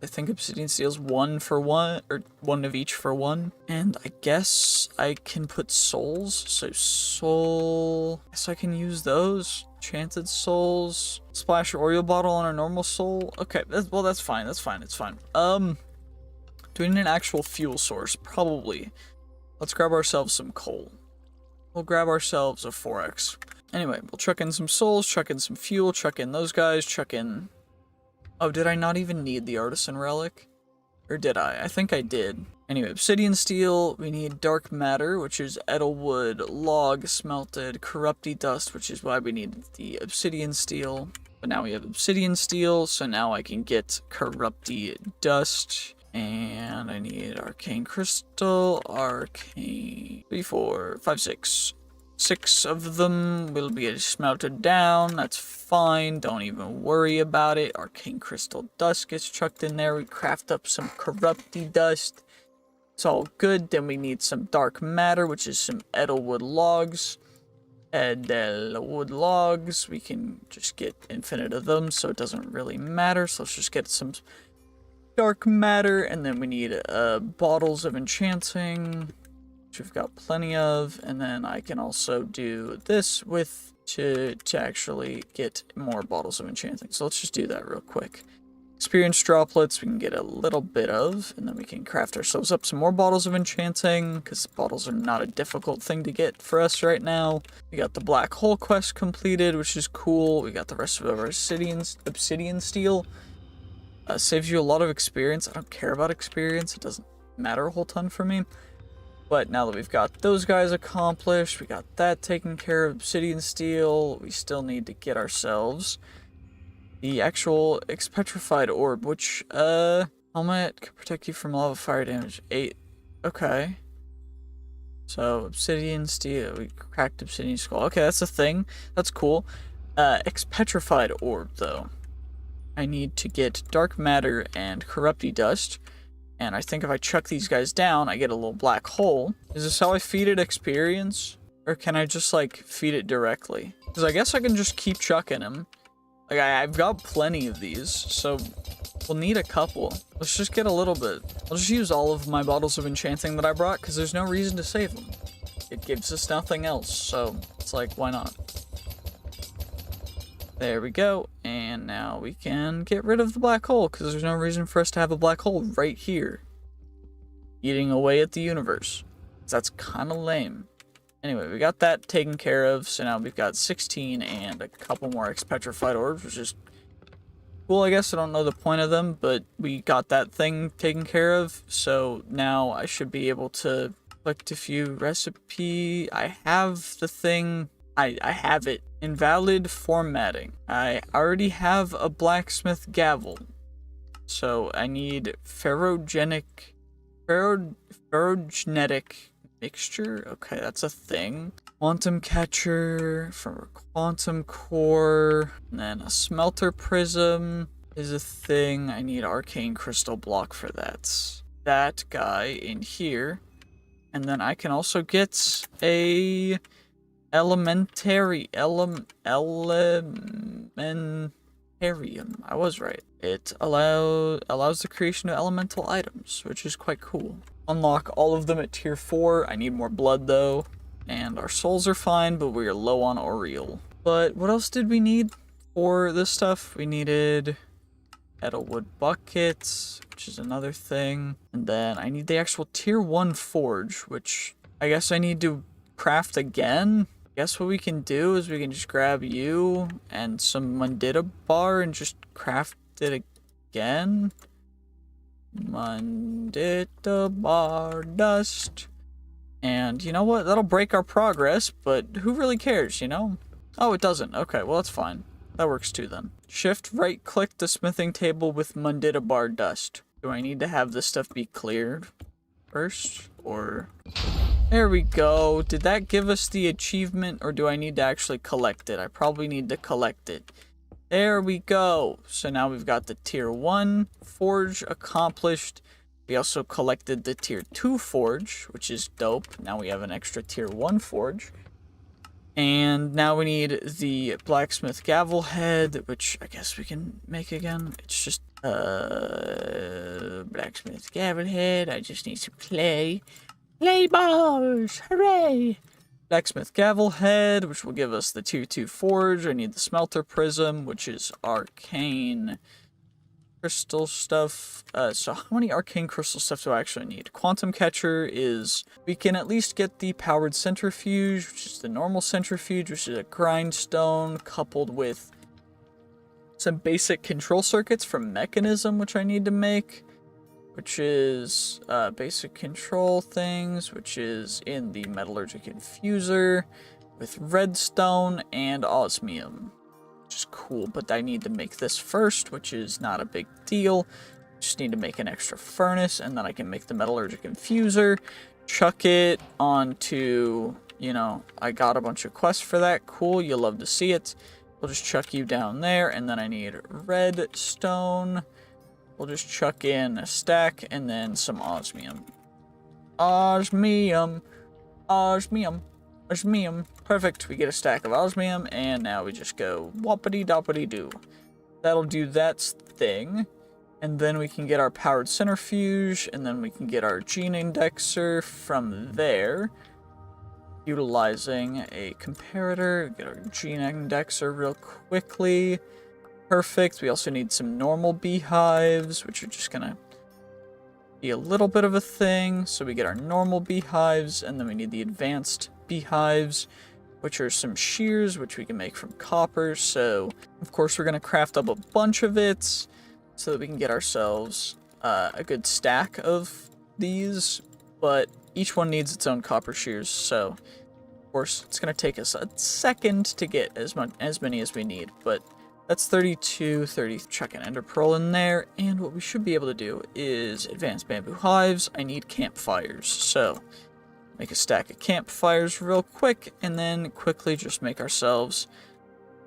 I think obsidian steel's 1 for 1, or 1 of each for 1. And I guess I can put souls, so soul, I guess I can use those. Enchanted souls, splash Oreo bottle on a normal soul. Okay, well that's fine, it's fine. Do we need an actual fuel source? Probably. Let's grab ourselves some coal. We'll grab ourselves a 4x. Anyway, we'll chuck in some souls, chuck in some fuel, chuck in those guys, chuck in... Oh, did I not even need the Artisan Relic? Or did I? I think I did. Anyway, obsidian steel, we need dark matter, which is edelwood, log, smelted, corrupty dust, which is why we need the obsidian steel. But now we have obsidian steel, so now I can get corrupty dust. And I need arcane crystal, arcane... 3, 4, 5, 6. 6 of them will be smelted down. That's fine. Don't even worry about it. Arcane crystal dust gets chucked in there. We craft up some corrupty dust. It's all good. Then we need some dark matter, which is some edelwood logs. Edelwood logs. We can just get infinite of them, so it doesn't really matter. So let's just get some dark matter, and then we need bottles of enchanting, which we've got plenty of, and then I can also do this with to actually get more bottles of enchanting. So let's just do that real quick. Experience droplets we can get a little bit of, and then we can craft ourselves up some more bottles of enchanting, because bottles are not a difficult thing to get for us right now. We got the black hole quest completed, which is cool. We got the rest of our obsidian steel. Saves you a lot of experience. I don't care about experience. It doesn't matter a whole ton for me. But now that we've got those guys accomplished, we got that taken care of, obsidian steel, we still need to get ourselves the actual expetrified orb, which, helmet can protect you from lava fire damage. 8. Okay. So, obsidian steel, we cracked obsidian skull. Okay, that's a thing. That's cool. Expetrified orb, though. I need to get dark matter and corrupty dust. And I think if I chuck these guys down, I get a little black hole. Is this how I feed it experience? Or can I just, like, feed it directly? Because I guess I can just keep chucking them. Like, I've got plenty of these, so we'll need a couple. Let's just get a little bit. I'll just use all of my bottles of enchanting that I brought, because there's no reason to save them. It gives us nothing else, so it's like, why not? There we go, and now we can get rid of the black hole, because there's no reason for us to have a black hole right here, eating away at the universe. That's kind of lame. Anyway, we got that taken care of, so now we've got 16 and a couple more expetrified orbs, which is cool, I guess. I don't know the point of them, but we got that thing taken care of, so now I should be able to collect a few recipe. I have the thing. I have it. Invalid formatting. I already have a blacksmith gavel. So I need ferrogenetic mixture. Okay, that's a thing. Quantum catcher for quantum core. And then a smelter prism is a thing. I need arcane crystal block for that. That guy in here. And then I can also get a elementary Arium. I was right. It allows the creation of elemental items, which is quite cool. Unlock all of them at tier 4. I need more blood though. And our souls are fine, but we are low on Oriel. But what else did we need for this stuff? We needed metalwood buckets, which is another thing. And then I need the actual tier 1 forge, which I guess I need to craft again. I guess what we can do is we can just grab you and some Mundita bar and just craft it again. Mundita bar dust. And you know what? That'll break our progress, but who really cares, you know? Oh, it doesn't. Okay, well, that's fine. That works too then. Shift right click the smithing table with Mundita bar dust. Do I need to have this stuff be cleared first? Or... There we go. Did that give us the achievement, or do I need to actually collect it? I probably need to collect it. There we go. So now we've got the tier 1 forge accomplished. We also collected the tier 2 forge, which is dope. Now we have an extra tier 1 forge. And now we need the blacksmith gavel head, which I guess we can make again. It's just blacksmith gavel head. I just need some clay. Clay bars! Hooray! Blacksmith gavel head, which will give us the tier 2 forge. I need the smelter prism, which is arcane crystal stuff. So how many arcane crystal stuff do I actually need? Quantum catcher is... We can at least get the powered centrifuge, which is the normal centrifuge, which is a grindstone, coupled with some basic control circuits from mechanism, which I need to make. Which is basic control things, which is in the metallurgic infuser with redstone and osmium, which is cool, but I need to make this first, which is not a big deal. Just need to make an extra furnace, and then I can make the metallurgic infuser, chuck it onto, you know, I got a bunch of quests for that. Cool, you'll love to see it. We'll just chuck you down there, and then I need redstone. We'll just chuck in a stack and then some osmium. Osmium. Osmium. Osmium. Perfect. We get a stack of osmium, and now we just go whoppity doppity doo. That'll do that thing. And then we can get our powered centrifuge, and then we can get our gene indexer from there. Utilizing a comparator. Get our gene indexer real quickly. Perfect. We also need some normal beehives, which are just gonna be a little bit of a thing. So we get our normal beehives, and then we need the advanced beehives, which are some shears, which we can make from copper. So, of course, we're gonna craft up a bunch of it so that we can get ourselves a good stack of these, but each one needs its own copper shears. So, of course, it's gonna take us a second to get as many as we need, but that's 32, 30, chuck an ender pearl in there, and what we should be able to do is advanced bamboo hives. I need campfires, so make a stack of campfires real quick, and then quickly just make ourselves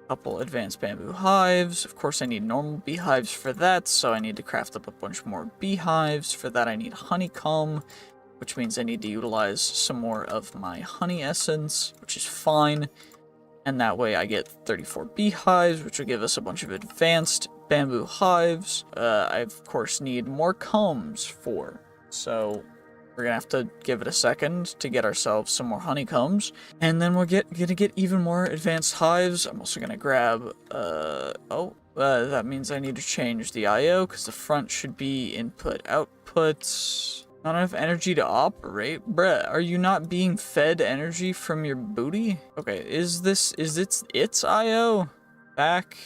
a couple advanced bamboo hives. Of course, I need normal beehives for that, so I need to craft up a bunch more beehives. For that, I need honeycomb, which means I need to utilize some more of my honey essence, which is fine. And that way I get 34 beehives, which will give us a bunch of advanced bamboo hives. I, of course, need more combs for. So we're going to have to give it a second to get ourselves some more honeycombs. And then we're going to get even more advanced hives. I'm also going to grab... that means I need to change the IO, because the front should be input outputs. Not enough energy to operate? Bruh, are you not being fed energy from your booty? Okay, is its IO? Back?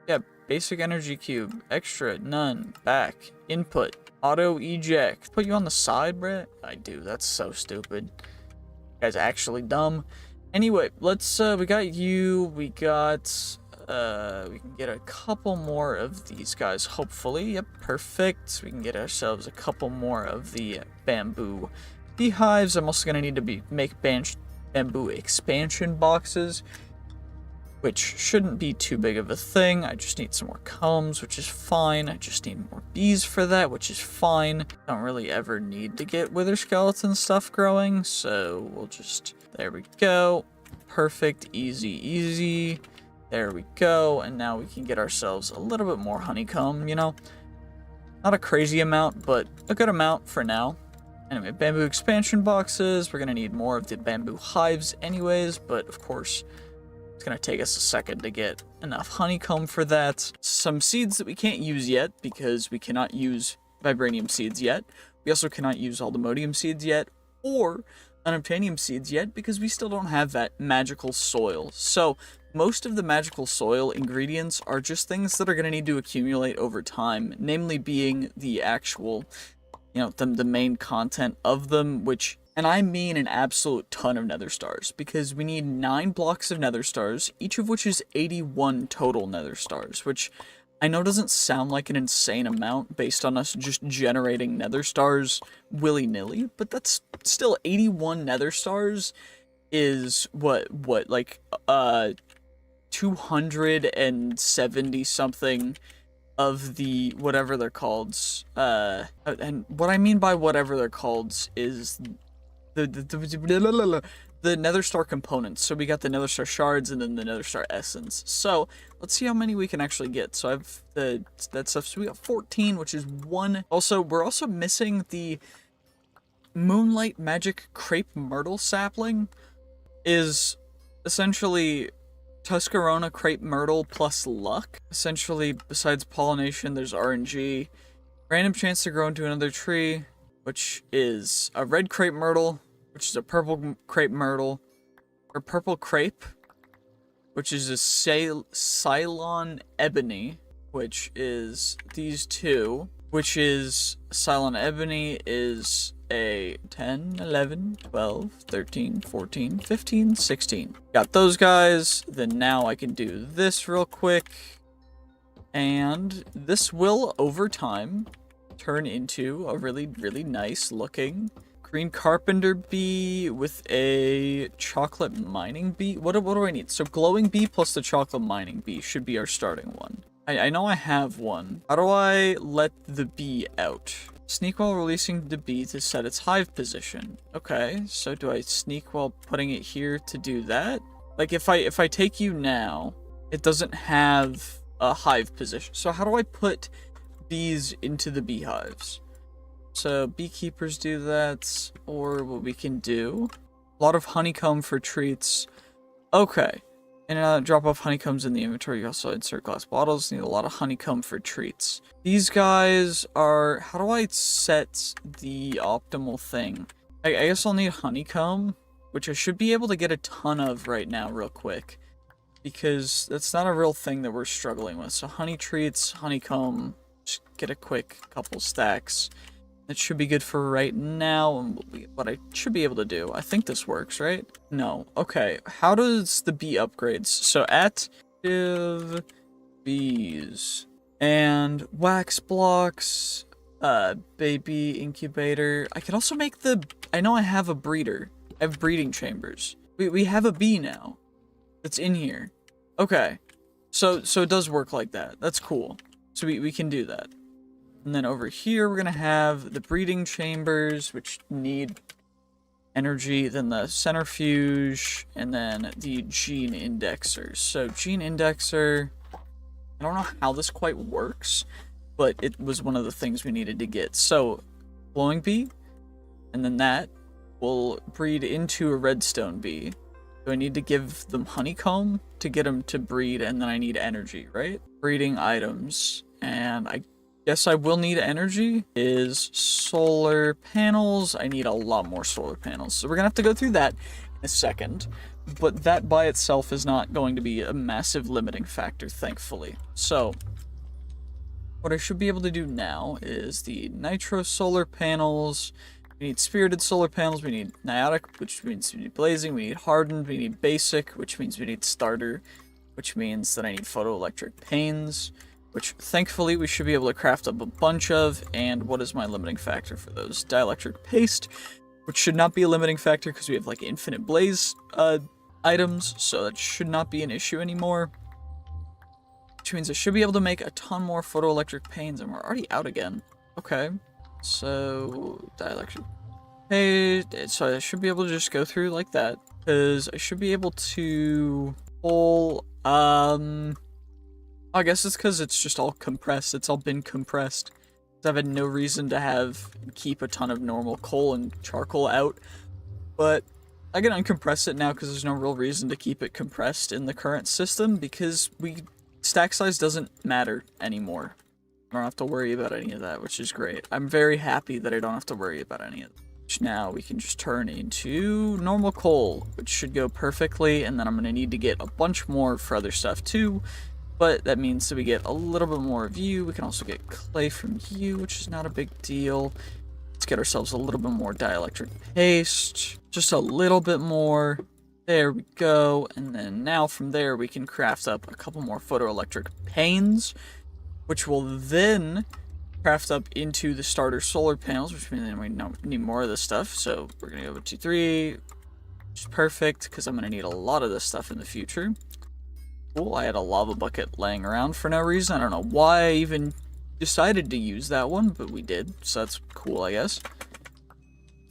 Yeah, basic energy cube. Extra, none. Back. Input. Auto eject. Put you on the side, bruh? I do, that's so stupid. You guys are actually dumb. Anyway, let's, we got you, we got... we can get a couple more of these guys, hopefully. Yep, perfect. We can get ourselves a couple more of the bamboo beehives. I'm also going to need to make bamboo expansion boxes, which shouldn't be too big of a thing. I just need some more combs, which is fine. I just need more bees for that, which is fine. Don't really ever need to get wither skeleton stuff growing, so we'll just... There we go. Perfect. Easy, easy. There we go, and now we can get ourselves a little bit more honeycomb, you know? Not a crazy amount, but a good amount for now. Anyway, bamboo expansion boxes. We're going to need more of the bamboo hives anyways, but of course, it's going to take us a second to get enough honeycomb for that. Some seeds that we can't use yet because we cannot use vibranium seeds yet. We also cannot use all the modium seeds yet, or unobtainium seeds yet, because we still don't have that magical soil. So most of the magical soil ingredients are just things that are going to need to accumulate over time, namely being the actual, you know, the main content of them, which, and I mean an absolute ton of nether stars, because we need 9 blocks of nether stars, each of which is 81 total nether stars, which I know doesn't sound like an insane amount based on us just generating nether stars willy-nilly, but that's still 81 nether stars is like 270 something of the whatever they're called. And what I mean by whatever they're called is the nether star components. So we got the nether star shards and then the nether star essence. So let's see how many we can actually get. So I've that stuff. So we got 14, which is 1. Also, we're also missing the moonlight magic crepe myrtle sapling. Is essentially Tuscarora crepe myrtle plus luck. Essentially, besides pollination, there's RNG. Random chance to grow into another tree, which is a red crepe myrtle, which is a purple crepe myrtle, or purple crepe, which is a Cylon ebony, which is these two, which is Cylon ebony is a 10, 11, 12, 13, 14, 15, 16. Got those guys. Then now I can do this real quick. And this will, over time, turn into a really, really nice looking green carpenter bee with a chocolate mining bee. What do I need? So glowing bee plus the chocolate mining bee should be our starting one. I know I have one. How do I let the bee out? Sneak while releasing the bee to set its hive position. Okay, so do I sneak while putting it here to do that? Like if I take you now, it doesn't have a hive position. So how do I put bees into the beehives? So beekeepers do that, or what we can do, a lot of honeycomb for treats. Okay. And drop off honeycombs in the inventory. You also insert glass bottles. Need a lot of honeycomb for treats. These guys are... How do I set the optimal thing? I guess I'll need honeycomb, which I should be able to get a ton of right now real quick. Because that's not a real thing that we're struggling with. So honey treats, honeycomb, just get a quick couple stacks. That should be good for right now, and what I should be able to do. I think this works, right? No. Okay. How does the bee upgrades? So active bees and wax blocks, baby incubator. I can also make the... I know I have a breeder. I have breeding chambers. We have a bee now. That's in here. Okay. So it does work like that. That's cool. So we can do that. And then over here, we're going to have the breeding chambers, which need energy, then the centrifuge, and then the gene indexers. So gene indexer, I don't know how this quite works, but it was one of the things we needed to get. So glowing bee, and then that will breed into a redstone bee. So I need to give them honeycomb to get them to breed, and then I need energy, right? Breeding items, and I guess I will need energy, is solar panels. I need a lot more solar panels. So we're going to have to go through that in a second. But that by itself is not going to be a massive limiting factor, thankfully. So what I should be able to do now is the nitro solar panels. We need spirited solar panels. We need niotic, which means we need blazing. We need hardened. We need basic, which means we need starter, which means that I need photoelectric panes, which thankfully we should be able to craft up a bunch of. And what is my limiting factor for those? Dielectric paste, which should not be a limiting factor because we have like infinite blaze items, so that should not be an issue anymore. Which means I should be able to make a ton more photoelectric panes, and we're already out again. Okay, so dielectric paste, so I should be able to just go through like that, because I should be able to pull I guess it's because it's just all compressed. It's all been compressed. I've had no reason to keep a ton of normal coal and charcoal out, but I can uncompress it now because there's no real reason to keep it compressed in the current system because stack size doesn't matter anymore. I don't have to worry about any of that, which is great. I'm very happy that I don't have to worry about any of that. Which now we can just turn into normal coal, which should go perfectly, and then I'm going to need to get a bunch more for other stuff too. But that means that we get a little bit more of you. We can also get clay from you, which is not a big deal. Let's get ourselves a little bit more dielectric paste. Just a little bit more. There we go. And then now from there, we can craft up a couple more photoelectric panes, which will then craft up into the starter solar panels, which means we need more of this stuff. So we're going to go with 2, 3, which is perfect because I'm going to need a lot of this stuff in the future. Cool, I had a lava bucket laying around for no reason. I don't know why I even decided to use that one, but we did, so that's cool, I guess.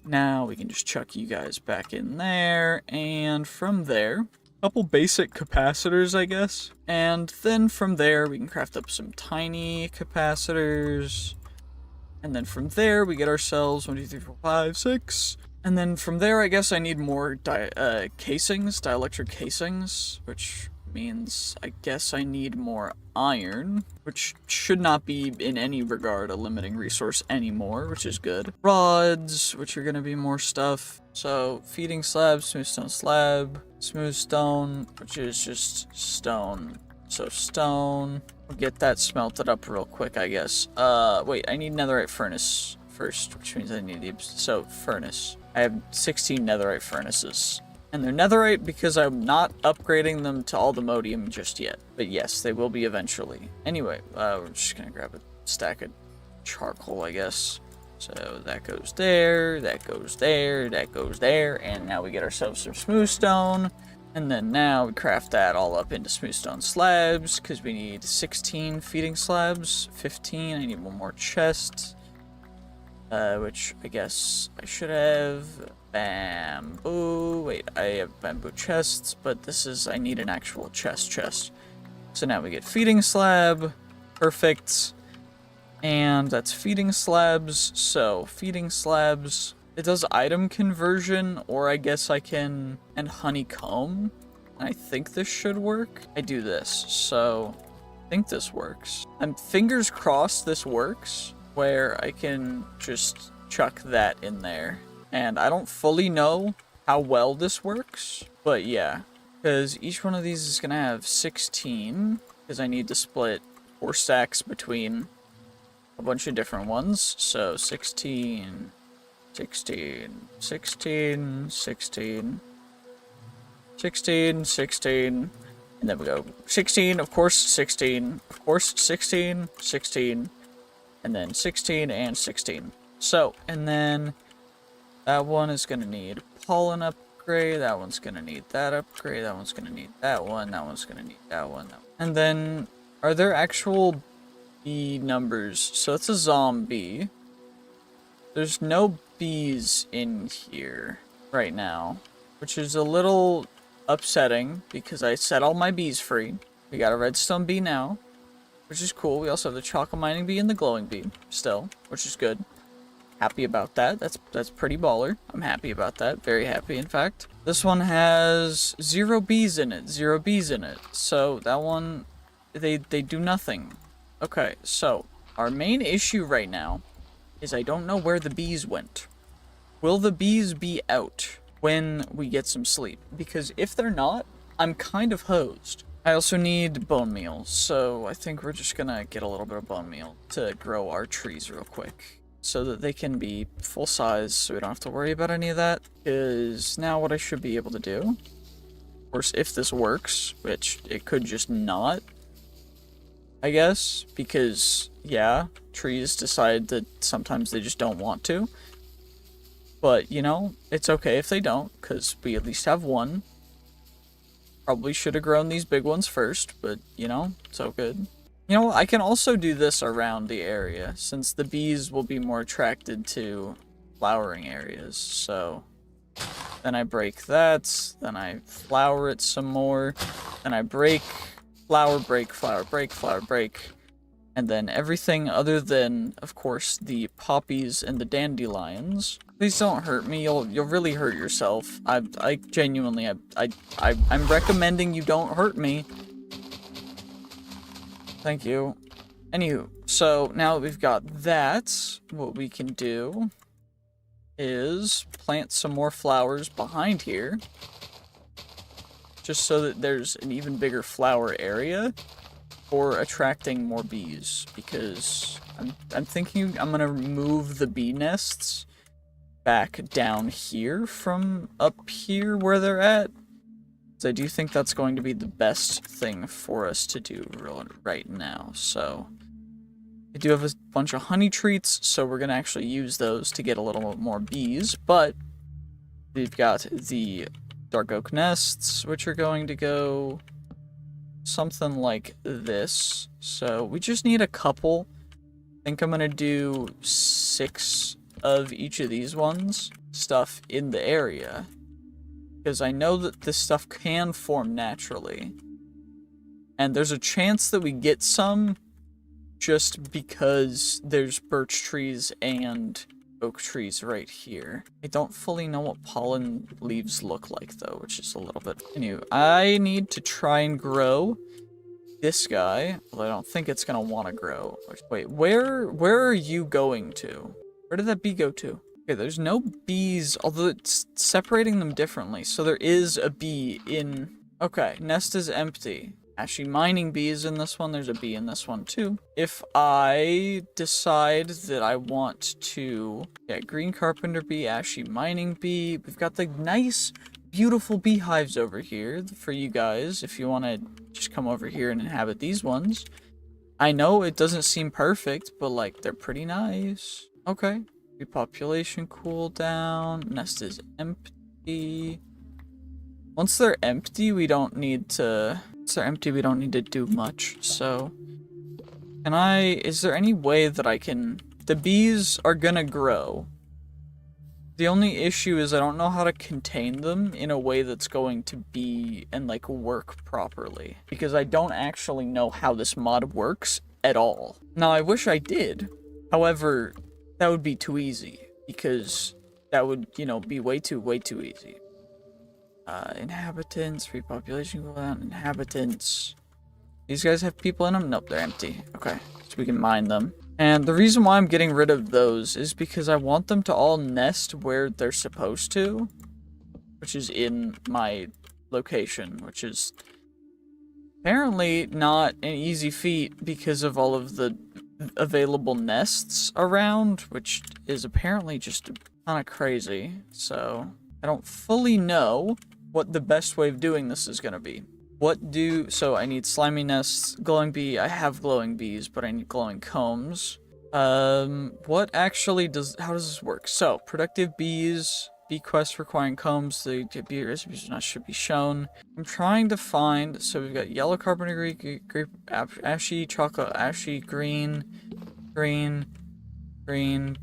Now we can just chuck you guys back in there, and from there, a couple basic capacitors, I guess. And then from there, we can craft up some tiny capacitors. And then from there, we get ourselves 1, 2, 3, 4, 5, 6. And then from there, I guess I need more dielectric casings, which means I guess I need more iron, which should not be in any regard a limiting resource anymore, which is good. Rods, which are going to be more stuff. So feeding slab, smooth stone, which is just stone. So stone, we'll get that smelted up real quick, I guess. Wait, I need netherite furnace first, which means I need furnace. I have 16 netherite furnaces. And they're netherite because I'm not upgrading them to all the modium just yet. But yes, they will be eventually. Anyway, we're just going to grab a stack of charcoal, I guess. So that goes there, that goes there, that goes there. And now we get ourselves some smooth stone. And then now we craft that all up into smooth stone slabs because we need 16 feeding slabs. 15, I need one more chest. Which I guess I should have bamboo. Wait, I have bamboo chests, but I need an actual chest. So now we get feeding slab, perfect. And that's feeding slabs, so feeding slabs. It does item conversion, or I guess I can, and honeycomb. I think this should work. I do this, so I think this works. I'm fingers crossed this works, where I can just chuck that in there. And I don't fully know how well this works, but yeah. Because each one of these is going to have 16, because I need to split 4 stacks between a bunch of different ones. So 16, 16, 16, 16, 16, 16, and then we go 16, of course, 16, of course, 16, 16, and then 16 and 16. So, and then that one is going to need pollen upgrade, that one's going to need that upgrade, that one's going to need that one's going to need that one. And then, are there actual bee numbers? So it's a zombie. There's no bees in here right now, which is a little upsetting because I set all my bees free. We got a redstone bee now, which is cool. We also have the chocolate mining bee and the glowing bee still, which is good. Happy about that. That's pretty baller. I'm happy about that. Very happy, in fact. This one has 0 bees in it. 0 bees in it. So that one, they do nothing. Okay, so our main issue right now is I don't know where the bees went. Will the bees be out when we get some sleep? Because if they're not, I'm kind of hosed. I also need bone meal, so I think we're just gonna get a little bit of bone meal to grow our trees real quick, so that they can be full size, so we don't have to worry about any of that. Is now what I should be able to do. Of course, if this works, which it could just not, I guess, because, yeah, trees decide that sometimes they just don't want to. But, you know, it's okay if they don't, because we at least have one. Probably should have grown these big ones first, but, you know, it's all good. You know, I can also do this around the area, since the bees will be more attracted to flowering areas, so then I break that, then I flower it some more, then I break, flower, break, flower, break, flower, break, and then everything other than, of course, the poppies and the dandelions. Please don't hurt me, you'll really hurt yourself. I genuinely, I'm recommending you don't hurt me. Thank you. Anywho, so now that we've got that, what we can do is plant some more flowers behind here, just so that there's an even bigger flower area for attracting more bees, because I'm thinking I'm gonna move the bee nests back down here from up here where they're at. So I do think that's going to be the best thing for us to do right now. So I do have a bunch of honey treats, so we're going to actually use those to get a little more bees, but we've got the dark oak nests, which are going to go something like this. So we just need a couple. I think I'm going to do 6 of each of these ones, stuff in the area, because I know that this stuff can form naturally. And there's a chance that we get some just because there's birch trees and oak trees right here. I don't fully know what pollen leaves look like though, which is a little bit new. I need to try and grow this guy, although I don't think it's gonna want to grow. Wait, where are you going to? Where did that bee go to? Okay, there's no bees, although it's separating them differently. So there is a bee in... Okay, nest is empty. Ashy mining bee is in this one. There's a bee in this one too. If I decide that I want to get green carpenter bee, ashy mining bee, we've got the nice, beautiful beehives over here for you guys if you want to just come over here and inhabit these ones. I know it doesn't seem perfect, but like they're pretty nice. Okay. Population cooldown. Nest is empty. Once they're empty, we don't need to... Once they're empty, we don't need to do much. So, can I... Is there any way that I can... The bees are gonna grow. The only issue is I don't know how to contain them in a way that's going to be and like work properly, because I don't actually know how this mod works at all. Now, I wish I did. However, that would be too easy, because that would, you know, be way too easy. Inhabitants, repopulation cooldown, inhabitants. These guys have people in them? Nope, they're empty. Okay, so we can mine them. And the reason why I'm getting rid of those is because I want them to all nest where they're supposed to, which is in my location, which is apparently not an easy feat because of all of the available nests around, which is apparently just kind of crazy. So I don't fully know what the best way of doing this is going to be. So I need slimy nests, glowing bee. I have glowing bees, but I need glowing combs. What actually how does this work? So productive bees, bee quests requiring combs, the bee recipes should be shown. I'm trying to find, so we've got yellow carpenter, grape, ashy, chocolate, ashy, green,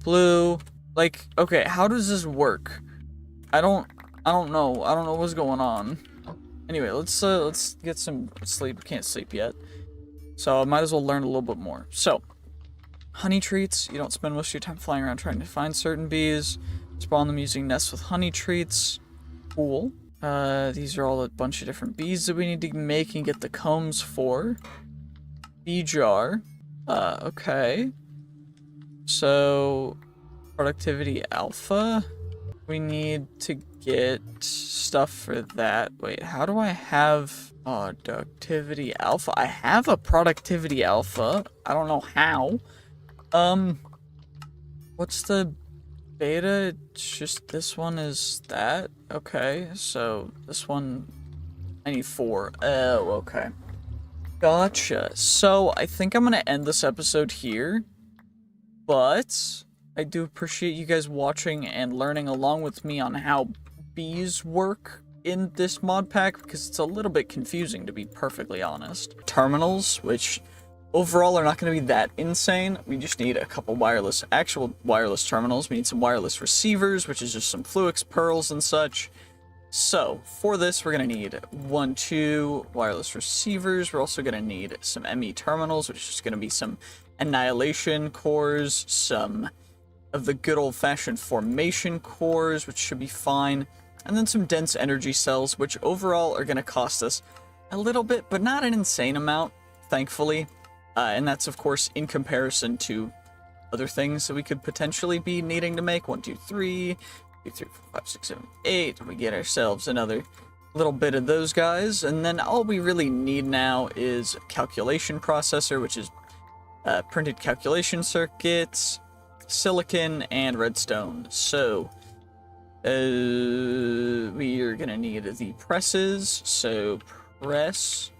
blue. Like, okay, how does this work? I don't know. I don't know what's going on. Anyway, let's get some sleep. We can't sleep yet, so I might as well learn a little bit more. So, honey treats. You don't spend most of your time flying around trying to find certain bees. Spawn them using nests with honey treats. Cool. These are all a bunch of different bees that we need to make and get the combs for. Bee jar. Okay. So, productivity alpha. We need to get stuff for that. Wait, how do I have productivity alpha? I have a productivity alpha. I don't know how. What's the beta? It's just this one is that. Okay, so this one I need 4. Oh, okay. Gotcha. So I think I'm gonna end this episode here, but I do appreciate you guys watching and learning along with me on how bees work in this mod pack, because it's a little bit confusing, to be perfectly honest. Terminals, which overall are not going to be that insane. We just need a couple actual wireless terminals. We need some wireless receivers, which is just some Fluix pearls and such. So, for this, we're going to need 2 wireless receivers. We're also going to need some ME terminals, which is going to be some annihilation cores, some of the good old-fashioned formation cores, which should be fine, and then some dense energy cells, which overall are going to cost us a little bit, but not an insane amount, thankfully. And that's, of course, in comparison to other things that we could potentially be needing to make. 1, 2, 3... 2, 3, 4, 5, 6, 7, 8. We get ourselves another little bit of those guys, and then all we really need now is a calculation processor, which is printed calculation circuits, silicon, and redstone. So we are gonna need the presses. So press,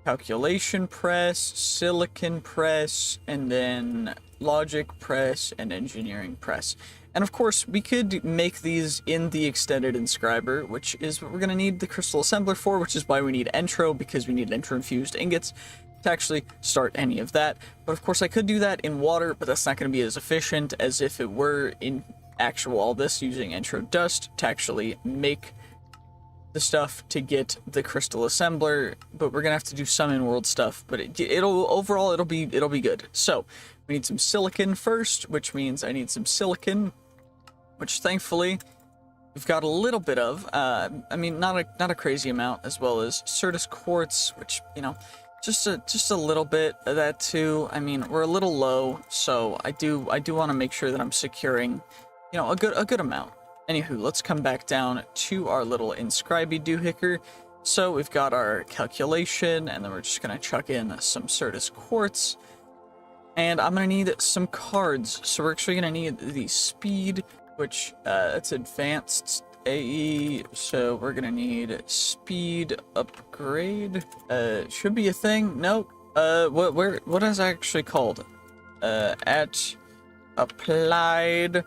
calculation press, silicon press, and then logic press and engineering press. And of course, we could make these in the extended inscriber, which is what we're going to need the crystal assembler for, which is why we need entro, because we need entro-infused ingots to actually start any of that. But of course, I could do that in water, but that's not going to be as efficient as if it were in actual all this using entro dust to actually make the stuff to get the crystal assembler. But we're going to have to do some in-world stuff, but it'll be good. So we need some silicon first, which means I need some silicon, which thankfully we've got a little bit of. I mean, not a crazy amount, as well as Certus quartz, which, you know, just a little bit of that too. I mean, we're a little low, so I do want to make sure that I'm securing, you know, a good amount. Anywho, let's come back down to our little inscribey doohicker. So we've got our calculation, and then we're just gonna chuck in some Certus quartz. And I'm going to need some cards. So we're actually going to need the speed, which it's advanced AE. So we're going to need speed upgrade. Should be a thing. Nope. What is it actually called? At applied.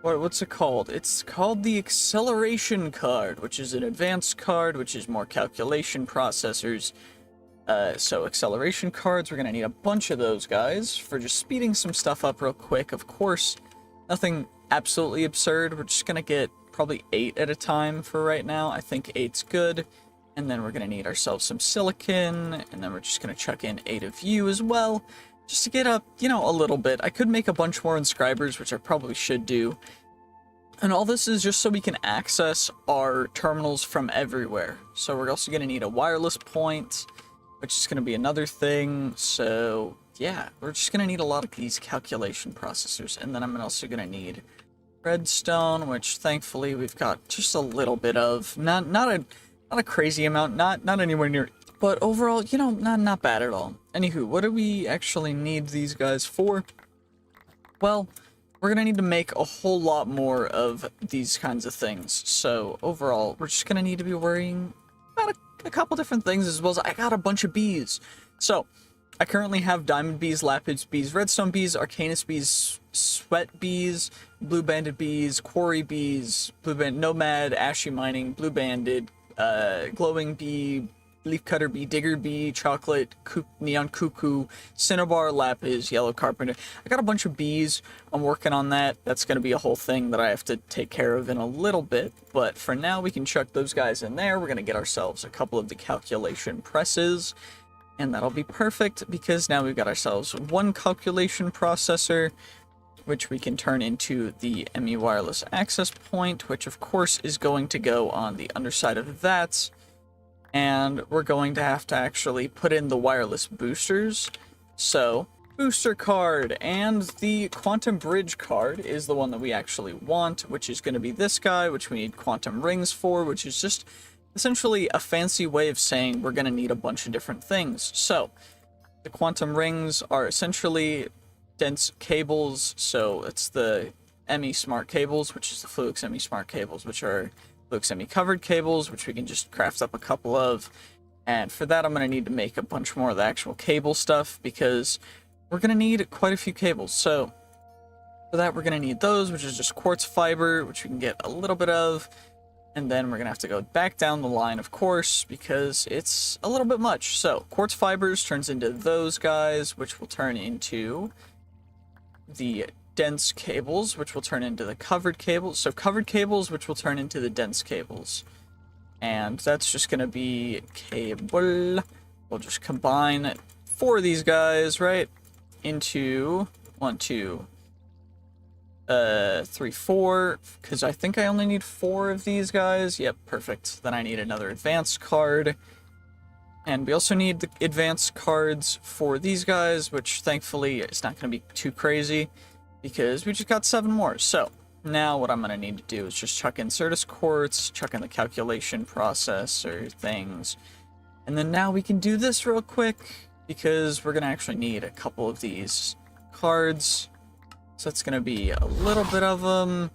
What's it called? It's called the acceleration card, which is an advanced card, which is more calculation processors. So acceleration cards, we're going to need a bunch of those guys for just speeding some stuff up real quick. Of course, nothing absolutely absurd. We're just going to get probably 8 at a time for right now. I think 8's good. And then we're going to need ourselves some silicon. And then we're just going to chuck in 8 of you as well, just to get up, you know, a little bit. I could make a bunch more inscribers, which I probably should do. And all this is just so we can access our terminals from everywhere. So we're also going to need a wireless point, which is going to be another thing. So yeah, we're just going to need a lot of these calculation processors. And then I'm also going to need redstone, which thankfully we've got just a little bit of. Not a crazy amount, not anywhere near, but overall, you know, not bad at all. Anywho, what do we actually need these guys for? Well, we're going to need to make a whole lot more of these kinds of things. So overall, we're just going to need to be worrying about a couple different things, as well as I got a bunch of bees. So I currently have diamond bees, lapis bees, redstone bees, arcanus bees, sweat bees, blue banded bees, quarry bees, blue band nomad, ashy mining, blue banded, glowing bee, leaf cutter bee, digger bee, chocolate, neon cuckoo, cinnabar, lapis, yellow carpenter. I got a bunch of bees. I'm working on that. That's going to be a whole thing that I have to take care of in a little bit. But for now, we can chuck those guys in there. We're going to get ourselves a couple of the calculation presses. And that'll be perfect, because now we've got ourselves one calculation processor, which we can turn into the ME wireless access point, which of course is going to go on the underside of that. And we're going to have to actually put in the wireless boosters. So, booster card, and the quantum bridge card is the one that we actually want, which is going to be this guy, which we need quantum rings for, which is just essentially a fancy way of saying we're going to need a bunch of different things. So, the quantum rings are essentially dense cables, so it's the ME smart cables, which is the Fluix ME smart cables, which are Fluix ME covered cables, which we can just craft up a couple of. And for that, I'm going to need to make a bunch more of the actual cable stuff, because we're going to need quite a few cables. So for that, we're going to need those, which is just quartz fiber, which we can get a little bit of. And then we're going to have to go back down the line, of course, because it's a little bit much. So quartz fibers turns into those guys, which will turn into the dense cables, which will turn into the covered cables. So covered cables, which will turn into the dense cables. And that's just going to be cable. We'll just combine 4 of these guys, right, into 1, 2, 3, 4, because I think I only need 4 of these guys. Yep, perfect. Then I need another advanced card. And we also need the advanced cards for these guys, which thankfully is not going to be too crazy, because we just got 7 more. So now what I'm going to need to do is just chuck in Certus Quartz, chuck in the calculation processor things, and then now we can do this real quick, because we're going to actually need a couple of these cards. So it's going to be a little bit of them.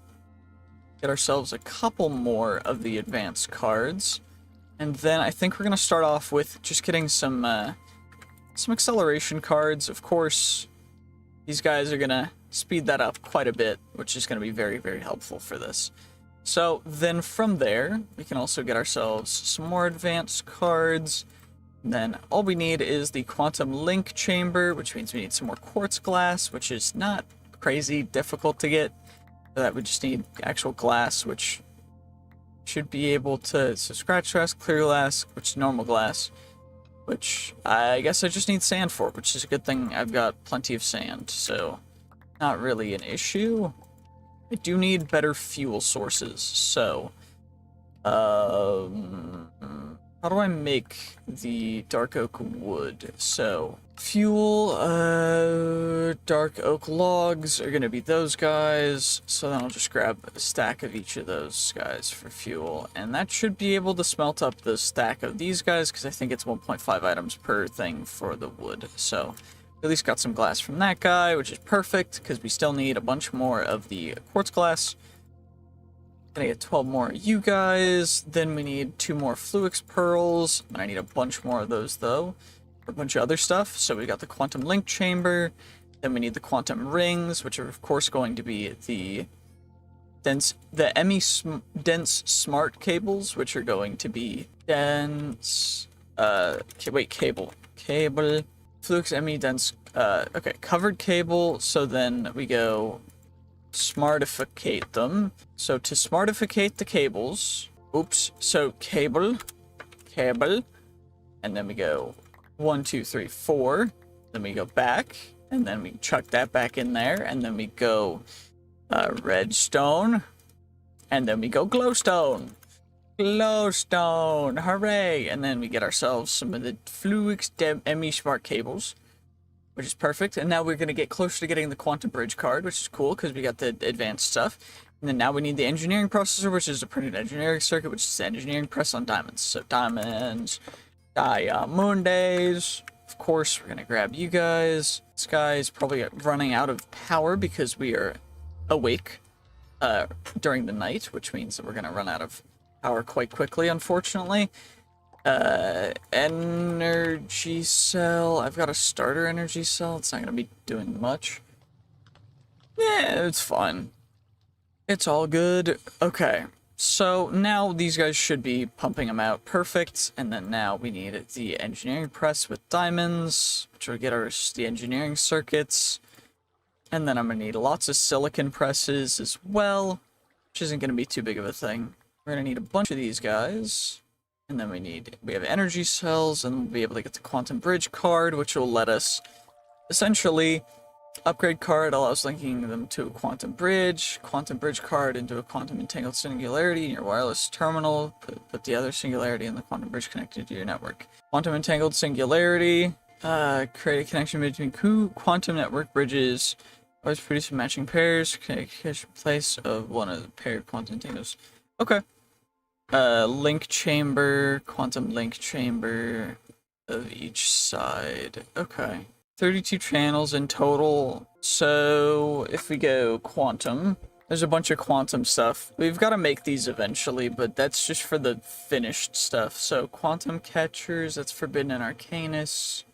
Get ourselves a couple more of the advanced cards. And then I think we're going to start off with just getting some acceleration cards. Of course, these guys are going to speed that up quite a bit, which is going to be very, very helpful for this. So then from there, we can also get ourselves some more advanced cards. And then all we need is the quantum link chamber, which means we need some more quartz glass, which is not crazy difficult to get. For that we just need actual glass, which should be able to, so scratch glass, clear glass, which is normal glass, which I guess I just need sand for, which is a good thing. I've got plenty of sand, so not really an issue. I do need better fuel sources, so how do I make the dark oak wood? So fuel, dark oak logs are gonna be those guys. So then I'll just grab a stack of each of those guys for fuel. And that should be able to smelt up the stack of these guys, because I think it's 1.5 items per thing for the wood. So at least got some glass from that guy, which is perfect, because we still need a bunch more of the quartz glass. Gonna get 12 more of you guys. Then we need 2 more Fluix pearls. And I need a bunch more of those though. For a bunch of other stuff. So we got the quantum link chamber. Then we need the quantum rings, which are of course going to be the dense smart cables, which are going to be dense. Cable. Fluix ME dense. Okay, covered cable. So then we go smartificate them. So to smartificate the cables, so cable, and then we go 1, 2, 3, 4, then we go back, and then we chuck that back in there, and then we go redstone, and then we go glowstone, hooray, and then we get ourselves some of the Fluix ME smart cables, which is perfect. And now we're going to get closer to getting the quantum bridge card, which is cool because we got the advanced stuff. And then now we need the engineering processor, which is a printed engineering circuit, which is the engineering press on diamonds. So diamonds, diamondes. Of course, we're going to grab you guys. This guy is probably running out of power because we are awake during the night, which means that we're going to run out of power quite quickly, unfortunately. Energy cell. I've got a starter energy cell. It's not going to be doing much. Yeah, it's fine. It's all good. Okay, so now these guys should be pumping them out perfect. And then now we need the engineering press with diamonds, which will get us the engineering circuits. And then I'm going to need lots of silicon presses as well, which isn't going to be too big of a thing. We're going to need a bunch of these guys. And then we have energy cells, and we'll be able to get the quantum bridge card, which will let us essentially upgrade card allows linking them to a quantum bridge card into a quantum entangled singularity in your wireless terminal. Put the other singularity in the quantum bridge connected to your network. Quantum entangled singularity, create a connection between quantum network bridges. Always produce matching pairs. Catch in place of one of the paired quantum entangles. Okay. Link chamber, quantum link chamber of each side. Okay. 32 channels in total. So if we go quantum, there's a bunch of quantum stuff. We've got to make these eventually, but that's just for the finished stuff. So quantum catchers, that's forbidden and arcanus.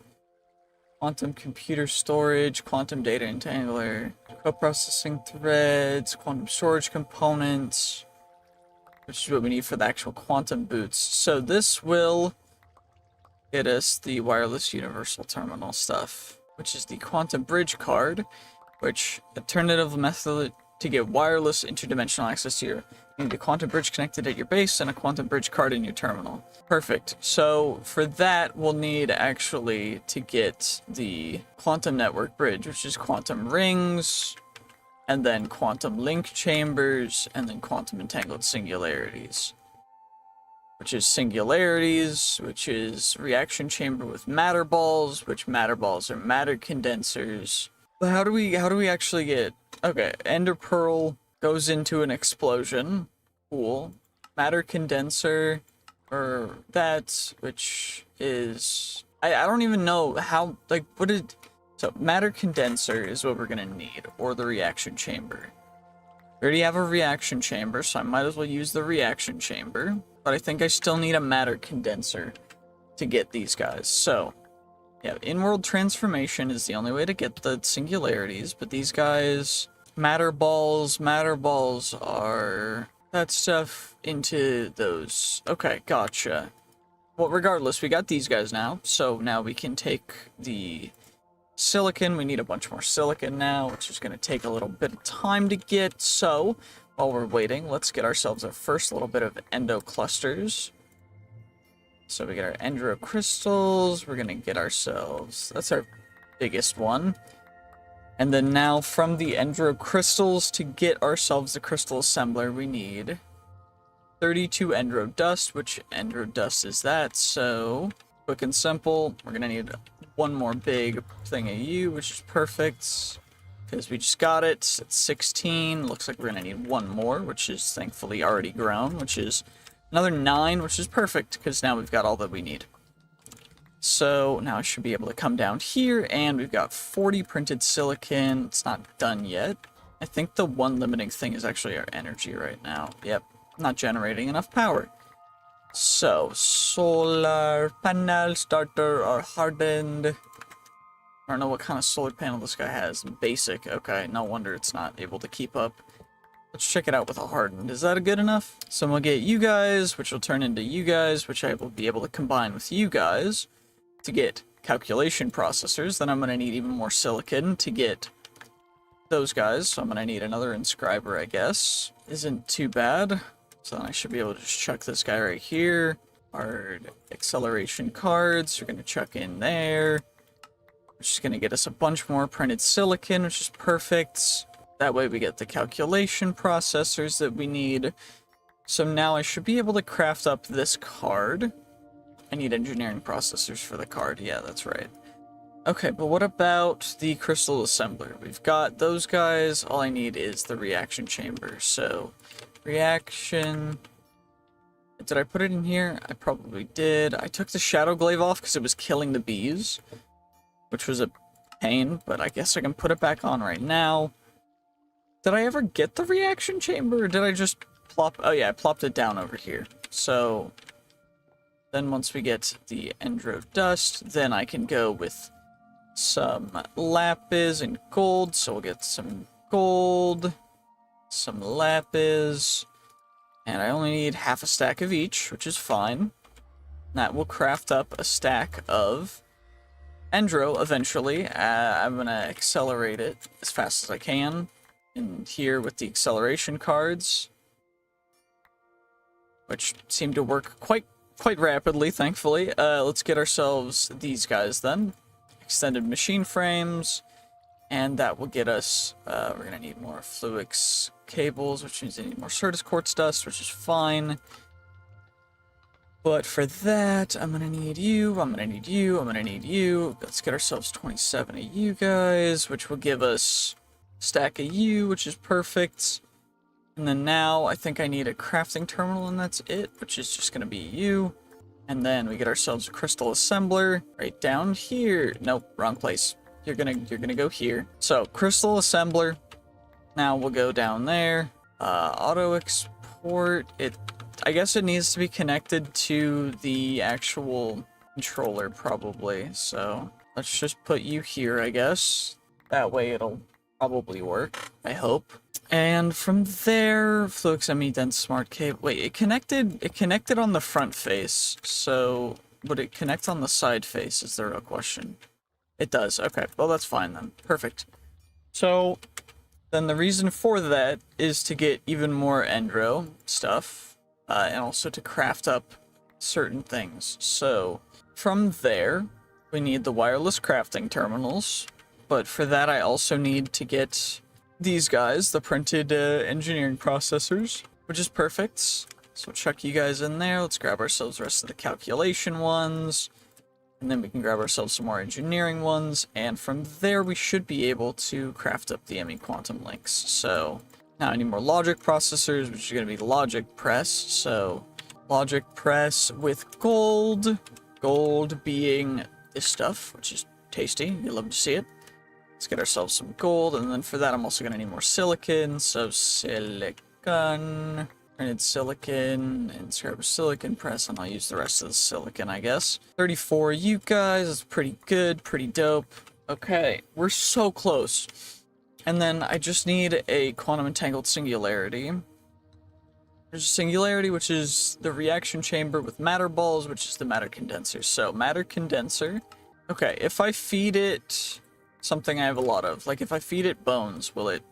Quantum computer storage, quantum data entangler, co-processing threads, quantum storage components, which is what we need for the actual quantum boots. So this will get us the wireless universal terminal stuff, which is the quantum bridge card, which alternative method to get wireless interdimensional access to your. You need a quantum bridge connected at your base and a quantum bridge card in your terminal. Perfect. So for that, we'll need actually to get the quantum network bridge, which is quantum rings, and then quantum link chambers, and then quantum entangled singularities. Which is singularities, which is reaction chamber with matter balls, which matter balls are matter condensers. But how do we actually get... Okay, ender pearl goes into an explosion. Cool. Matter condenser, or that, which is... I don't even know how, like, what did... So, matter condenser is what we're gonna need, or the reaction chamber. We already have a reaction chamber, so I might as well use the reaction chamber. But I think I still need a matter condenser to get these guys. So, yeah, in-world transformation is the only way to get the singularities, but these guys... Matter balls are that stuff into those. Okay, gotcha. Well, regardless, we got these guys now, so now we can take the silicon. We need a bunch more silicon now, which is going to take a little bit of time to get. So, while we're waiting, let's get ourselves our first little bit of endo clusters. So we get our endo crystals. We're going to get ourselves... That's our biggest one. And then now, from the endo crystals, to get ourselves the crystal assembler, we need 32 endo dust, which endo dust is that, so quick and simple. We're gonna need one more big thing of you, which is perfect, because we just got it. It's 16. Looks like we're gonna need one more, which is thankfully already grown, which is another 9, which is perfect, because now we've got all that we need. So now I should be able to come down here, and we've got 40 printed silicon. It's not done yet. I think the one limiting thing is actually our energy right now. Yep, not generating enough power. So, solar panel starter are hardened. I don't know what kind of solar panel this guy has. Basic, okay, no wonder it's not able to keep up. Let's check it out with a hardened. Is that good enough? So we'll get you guys, which will turn into you guys, which I will be able to combine with you guys to get calculation processors. Then I'm going to need even more silicon to get those guys. So I'm going to need another inscriber, I guess. Isn't too bad. So then I should be able to just chuck this guy right here. Our acceleration cards are going to chuck in there. Which is going to get us a bunch more printed silicon, which is perfect. That way we get the calculation processors that we need. So now I should be able to craft up this card. I need engineering processors for the card. Yeah, that's right. Okay, but what about the crystal assembler? We've got those guys. All I need is the reaction chamber. So, reaction... Did I put it in here? I probably did. I took the shadow glaive off because it was killing the bees, which was a pain, but I guess I can put it back on right now. Did I ever get the reaction chamber, or did I just plop... Oh yeah, I plopped it down over here. So... Then once we get the endo dust, then I can go with some lapis and gold. So we'll get some gold, some lapis, and I only need half a stack of each, which is fine. That will craft up a stack of endo eventually. I'm going to accelerate it as fast as I can in here with the acceleration cards, which seem to work quite rapidly, thankfully. Let's get ourselves these guys then. Extended machine frames. And that will get us, we're going to need more Fluix cables, which means I need more Certus quartz dust, which is fine. But for that, I'm going to need you, I'm going to need you, I'm going to need you. Let's get ourselves 27 of you guys, which will give us a stack of you, which is perfect. And then now, I think I need a crafting terminal, and that's it, which is just going to be you. And then we get ourselves a crystal assembler right down here. Nope, wrong place. You're gonna go here. So, crystal assembler. Now we'll go down there. Auto export. I guess it needs to be connected to the actual controller, probably. So, let's just put you here, I guess. That way it'll probably work, I hope. And from there, Fluix dense smart cable. Wait, it connected on the front face. So, would it connect on the side face is the real question. It does. Okay, well that's fine then. Perfect. So then the reason for that is to get even more Endro stuff, and also to craft up certain things. So from there, we need the wireless crafting terminals, but for that I also need to get these guys, the printed engineering processors, which is perfect. So chuck you guys in there. Let's grab ourselves the rest of the calculation ones, and then we can grab ourselves some more engineering ones, and from there we should be able to craft up the ME quantum links. So now I need more logic processors, which is going to be logic press. So logic press with gold. Gold being this stuff, which is tasty. You love to see it. Let's get ourselves some gold, and then for that I'm also going to need more silicon. So silicon, printed silicon, and scrap a silicon press, and I'll use the rest of the silicon, I guess. 34 you guys, that's pretty good, pretty dope. Okay, we're so close. And then I just need a quantum entangled singularity. There's a singularity, which is the reaction chamber with matter balls, which is the matter condenser. So matter condenser. Okay, if I feed it something I have a lot of, like if I feed it bones, will it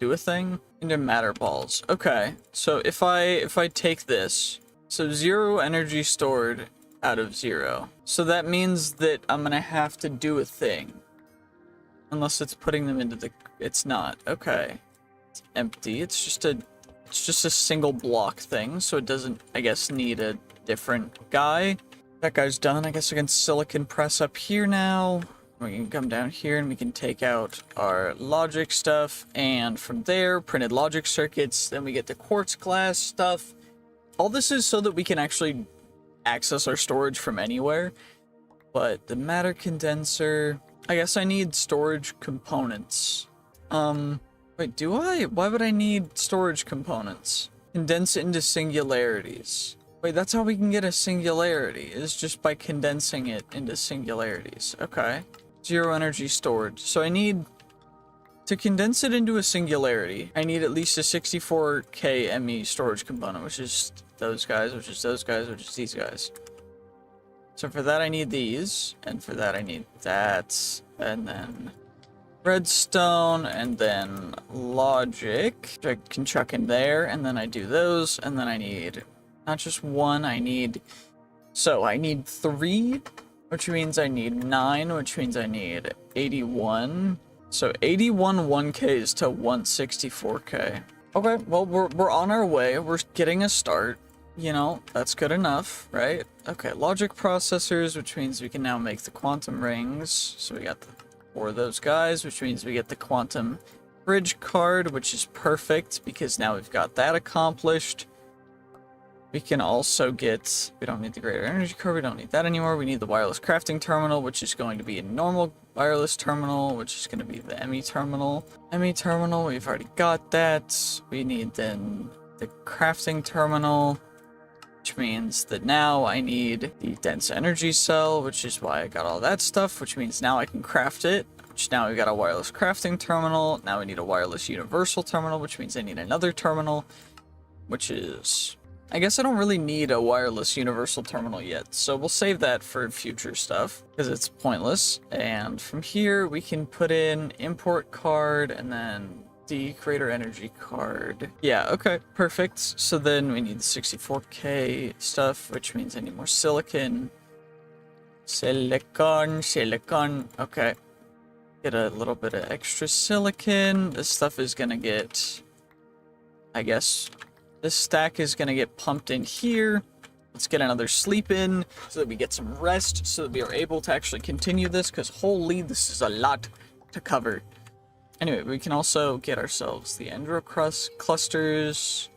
do a thing? Into matter balls. Okay, so if I take this, so 0 energy stored out of 0. So that means that I'm gonna have to do a thing. Unless it's putting them into the, it's not. Okay. It's empty. It's just a single block thing, so it doesn't, I guess, need a different guy. That guy's done. I guess we can silicon press up here now. We can come down here and we can take out our logic stuff, and from there, printed logic circuits, then we get the quartz glass stuff. All this is so that we can actually access our storage from anywhere. But the matter condenser, I guess I need storage components. Wait, do I? Why would I need storage components? Condense it into singularities. Wait, that's how we can get a singularity, is just by condensing it into singularities. Okay. 0 energy stored. So I need to condense it into a singularity. I need at least a 64K ME storage component, which is those guys, which is those guys, which is these guys. So for that I need these, and for that I need that, and then redstone, and then logic, which I can chuck in there, and then I do those, and then I need not just one, I need 3, which means I need 9, which means I need 81. So 81 1Ks to 164K. Okay, well, we're on our way. We're getting a start. You know, that's good enough, right? Okay, logic processors, which means we can now make the quantum rings. So we got the 4 of those guys, which means we get the quantum bridge card, which is perfect because now we've got that accomplished. We can also get, we don't need the greater energy card, we don't need that anymore. We need the wireless crafting terminal, which is going to be a normal wireless terminal, which is going to be the ME terminal. ME terminal, we've already got that. We need then the crafting terminal, which means that now I need the dense energy cell, which is why I got all that stuff, which means now I can craft it, which now we got a wireless crafting terminal. Now we need a wireless universal terminal, which means I need another terminal, which is, I guess I don't really need a wireless universal terminal yet, so we'll save that for future stuff, because it's pointless. And from here, we can put in import card, and then the greater energy card. Yeah, okay, perfect. So then we need the 64K stuff, which means I need more silicon. Silicon, okay. Get a little bit of extra silicon. This stuff is gonna get, I guess, this stack is going to get pumped in here. Let's get another sleep in so that we get some rest, so that we are able to actually continue this, because holy, this is a lot to cover. Anyway, we can also get ourselves the Endro clusters,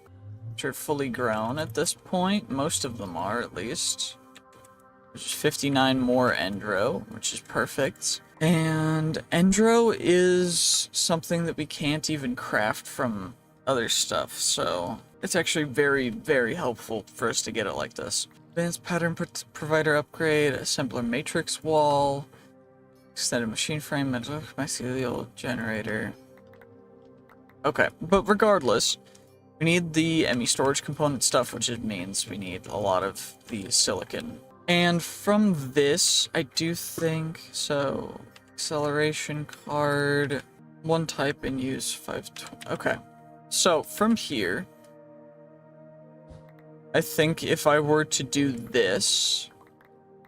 which are fully grown at this point. Most of them are, at least. There's 59 more Endro, which is perfect. And Endro is something that we can't even craft from other stuff, so it's actually very, very helpful for us to get it like this. Advanced pattern provider upgrade, a simpler matrix wall, extended machine frame, mycelial generator. Okay, but regardless, we need the ME storage component stuff, which means we need a lot of the silicon. And from this, I do think, so acceleration card, One type and use 520. Okay. So from here, I think if I were to do this,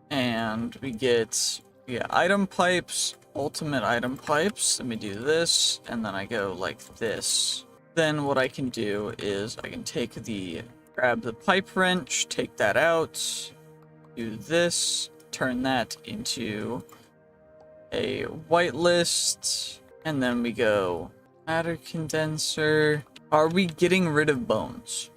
and we get, yeah, item pipes, ultimate item pipes, let me do this, and then I go like this. Then what I can do is I can grab the pipe wrench, take that out, do this, turn that into a whitelist, and then we go matter condenser. Are we getting rid of bones?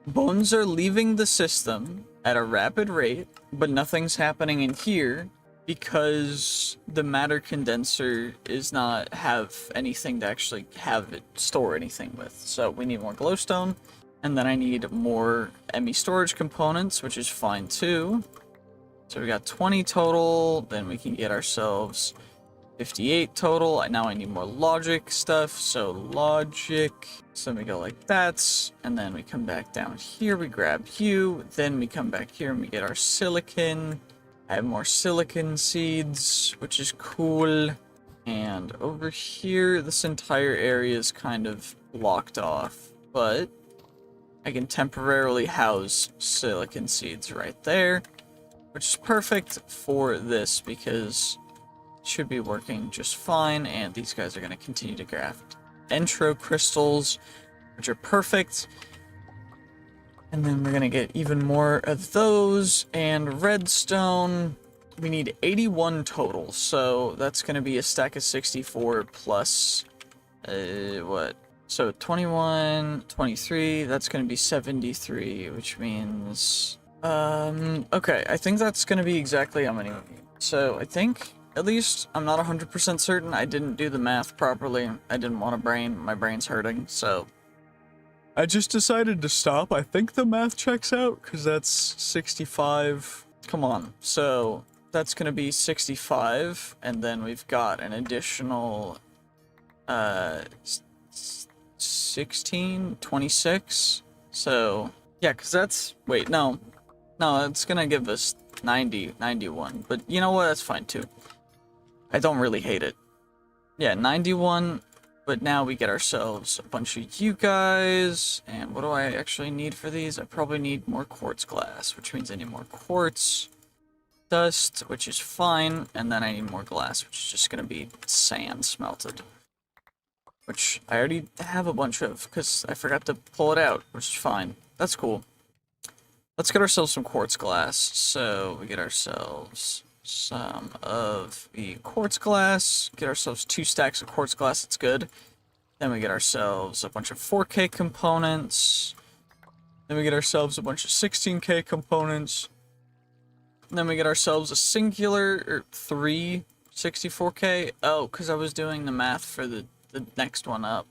Bones are leaving the system at a rapid rate, but nothing's happening in here because the matter condenser is not have anything to actually have it store anything with. So we need more glowstone, and then I need more ME storage components, which is fine too. So we got 20 total, then we can get ourselves 58 total. Now I need more logic stuff, so logic. So we go like that, and then we come back down here, we grab you, then we come back here and we get our silicon. I have more silicon seeds, which is cool. And over here, this entire area is kind of blocked off, but I can temporarily house silicon seeds right there, which is perfect for this because it should be working just fine, and these guys are going to continue to graft intro crystals, which are perfect. And then we're going to get even more of those, and redstone. We need 81 total, so that's going to be a stack of 64 plus, what? So 21, 23, that's going to be 73, which means, okay, I think that's going to be exactly how many we need. So I think, at least, I'm not 100% certain, I didn't do the math properly. I didn't want a brain, my brain's hurting, so I just decided to stop. I think the math checks out, because that's 65. Come on. So that's going to be 65, and then we've got an additional 16, 26. So, yeah, because that's, wait, no, it's going to give us 90, 91. But you know what? That's fine, too. I don't really hate it. Yeah, 91. But now we get ourselves a bunch of you guys, and what do I actually need for these? I probably need more quartz glass, which means I need more quartz dust, which is fine, and then I need more glass, which is just going to be sand smelted, which I already have a bunch of, because I forgot to pull it out, which is fine. That's cool. Let's get ourselves some quartz glass, so we get ourselves some of the quartz glass, get ourselves 2 stacks of quartz glass, that's good. Then we get ourselves a bunch of 4K components, then we get ourselves a bunch of 16K components, then we get ourselves a singular, or 3 64K, oh, because I was doing the math for the next one up,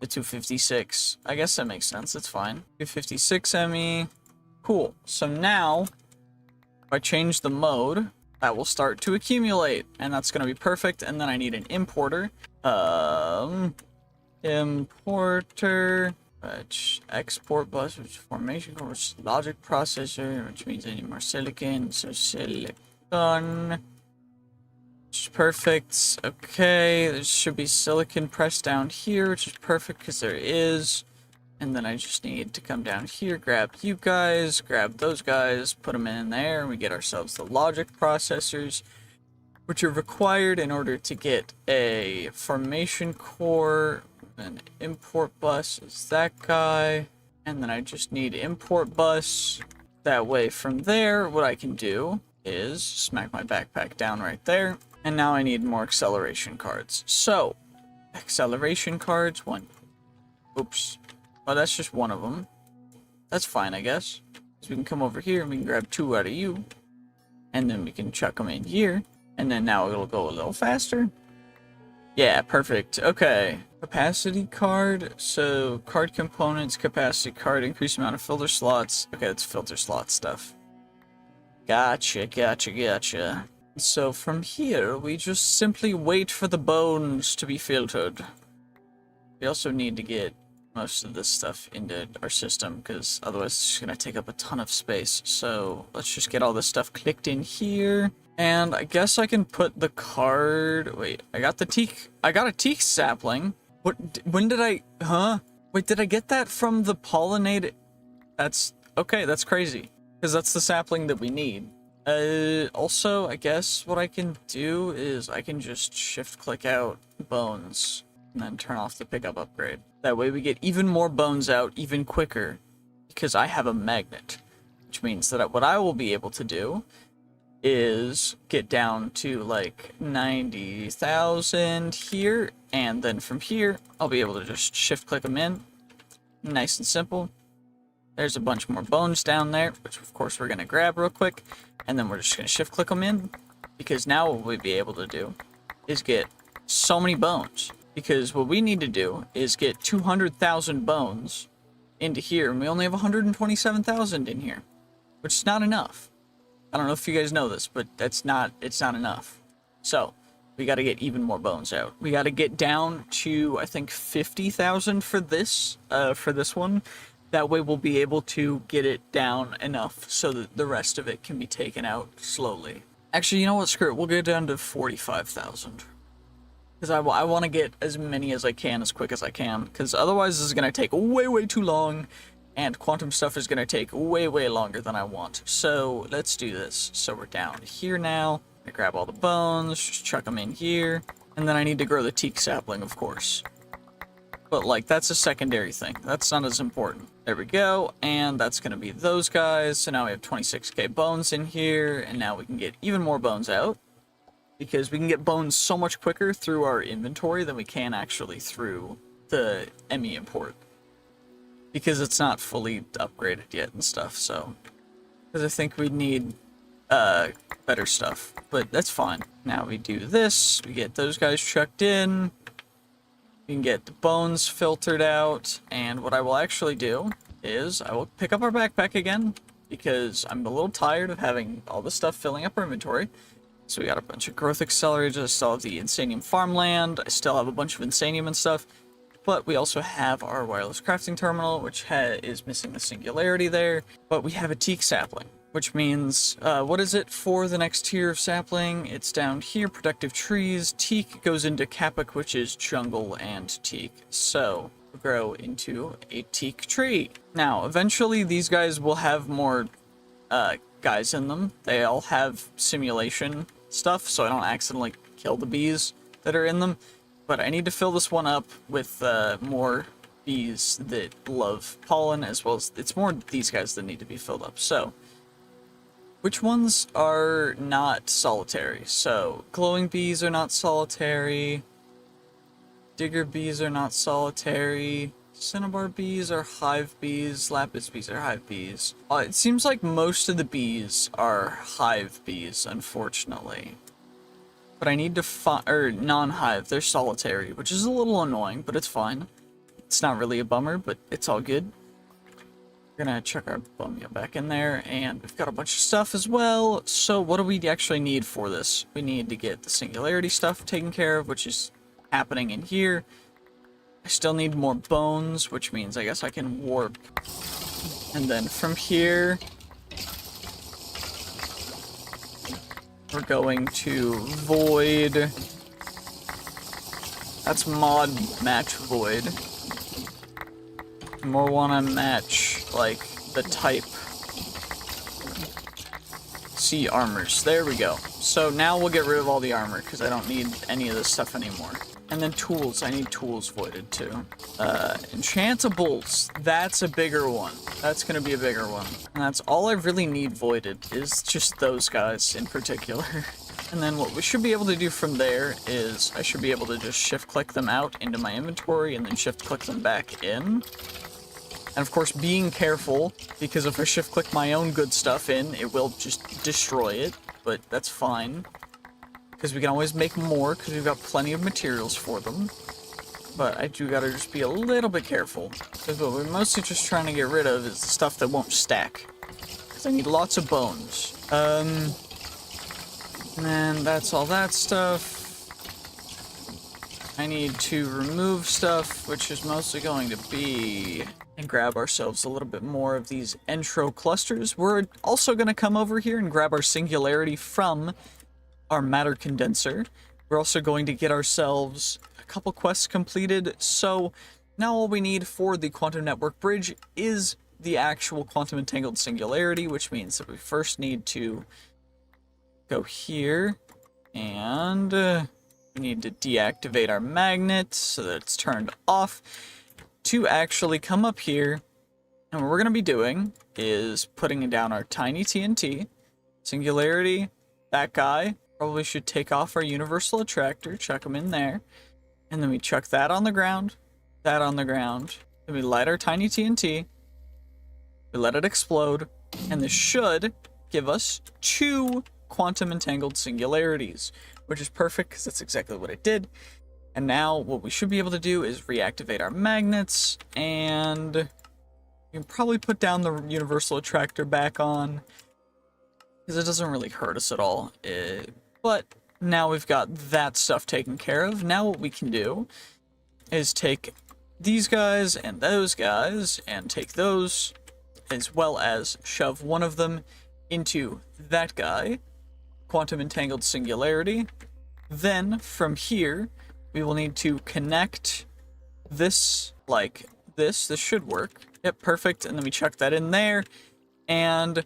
the 256, I guess that makes sense, it's fine. 256 ME, cool, so now, if I change the mode, that will start to accumulate, and that's going to be perfect, and then I need an importer. Importer, which export bus, which formation core, which logic processor, which means I need more silicon, so silicon, which is perfect. Okay, there should be silicon pressed down here, which is perfect, because there is. And then I just need to come down here, grab you guys, grab those guys, put them in there, and we get ourselves the logic processors, which are required in order to get a formation core. An import bus is that guy, and then I just need import bus. That way from there, what I can do is smack my backpack down right there, and now I need more acceleration cards. So, acceleration cards, one. Oops. Oh, that's just one of them. That's fine, I guess. So we can come over here and we can grab 2 out of you. And then we can chuck them in here. And then now it'll go a little faster. Yeah, perfect. Okay. Capacity card. So, card components, capacity card, increase amount of filter slots. Okay, that's filter slot stuff. Gotcha. So from here, we just simply wait for the bones to be filtered. We also need to get most of this stuff into our system, because otherwise it's just gonna take up a ton of space. So let's just get all this stuff clicked in here. And I guess I can put the card... Wait, I got a teak sapling. When did I... Huh? Wait, did I get that from the pollinated... That's... Okay, that's crazy. Because that's the sapling that we need. Also, I guess what I can do is I can just shift-click out bones. And then turn off the pickup upgrade. That way we get even more bones out even quicker. Because I have a magnet. Which means that what I will be able to do is get down to like 90,000 here, and then from here I'll be able to just shift click them in, nice and simple. There's a bunch more bones down there, which of course we're gonna grab real quick, and then we're just gonna shift click them in, because now what we'll be able to do is get so many bones, because what we need to do is get 200,000 bones into here, and we only have 127,000 in here, which is not enough. I don't know if you guys know this, but it's not enough. So, we gotta get even more bones out. We gotta get down to, I think, 50,000 for this one. That way we'll be able to get it down enough so that the rest of it can be taken out slowly. Actually, you know what, screw it, we'll get down to 45,000. Because I want to get as many as I can as quick as I can, because otherwise this is gonna take way too long. And quantum stuff is going to take way longer than I want. So let's do this. So we're down here now. I grab all the bones, just chuck them in here. And then I need to grow the teak sapling, of course. But like, that's a secondary thing. That's not as important. There we go. And that's going to be those guys. So now we have 26k bones in here. And now we can get even more bones out. Because we can get bones so much quicker through our inventory than we can actually through the ME import. Because it's not fully upgraded yet and stuff, so... Because I think we need, better stuff. But that's fine. Now we do this, we get those guys chucked in. We can get the bones filtered out. And what I will actually do is, I will pick up our backpack again. Because I'm a little tired of having all this stuff filling up our inventory. So we got a bunch of growth accelerators, I still have the Insanium farmland, I still have a bunch of Insanium and stuff. But we also have our wireless crafting terminal, which is missing the singularity there. But we have a teak sapling, which means, what is it for the next tier of sapling? It's down here, productive trees. Teak goes into Capic, which is jungle and teak. So, we'll grow into a teak tree. Now, eventually these guys will have more guys in them. They all have simulation stuff, so I don't accidentally kill the bees that are in them. But I need to fill this one up with more bees that love pollen, as well as it's more these guys that need to be filled up. So, which ones are not solitary? So, glowing bees are not solitary. Digger bees are not solitary. Cinnabar bees are hive bees. Lapis bees are hive bees. It seems like most of the bees are hive bees, unfortunately. But I need to find, or non-hive, they're solitary, which is a little annoying, but it's fine. It's not really a bummer, but it's all good. We're gonna chuck our bumia back in there, and we've got a bunch of stuff as well. So what do we actually need for this? We need to get the singularity stuff taken care of, which is happening in here. I still need more bones, which means I guess I can warp. And then from here, we're going to void. That's mod match void. More wanna match like the type. See armors. There we go. So now we'll get rid of all the armor because I don't need any of this stuff anymore. And then tools. I need tools voided too. Enchantables. That's a bigger one. That's gonna be a bigger one. And that's all I really need voided is just those guys in particular. And then what we should be able to do from there is I should be able to just shift click them out into my inventory and then shift click them back in. And of course being careful, because if I shift click my own good stuff in, it will just destroy it, but that's fine. Because we can always make more, because we've got plenty of materials for them. But I do gotta just be a little bit careful. Because what we're mostly just trying to get rid of is the stuff that won't stack. Because I need lots of bones. And then that's all that stuff. I need to remove stuff, which is mostly going to be... and grab ourselves a little bit more of these intro clusters. We're also going to come over here and grab our singularity from our matter condenser. We're also going to get ourselves a couple quests completed. So now all we need for the quantum network bridge is the actual quantum entangled singularity, which means that we first need to go here and we need to deactivate our magnet so that it's turned off to actually come up here. And what we're going to be doing is putting down our tiny TNT, singularity, that guy. Probably should take off our universal attractor, chuck them in there. And then we chuck that on the ground, that on the ground. Then we light our tiny TNT. We let it explode. And this should give us 2 quantum entangled singularities, which is perfect because that's exactly what it did. And now what we should be able to do is reactivate our magnets, and we can probably put down the universal attractor back on because it doesn't really hurt us at all. But now we've got that stuff taken care of. Now what we can do is take these guys and take those, as well as shove one of them into that guy, quantum entangled singularity. Then from here, we will need to connect this like this. This should work. Yep, perfect. And then we chuck that in there. And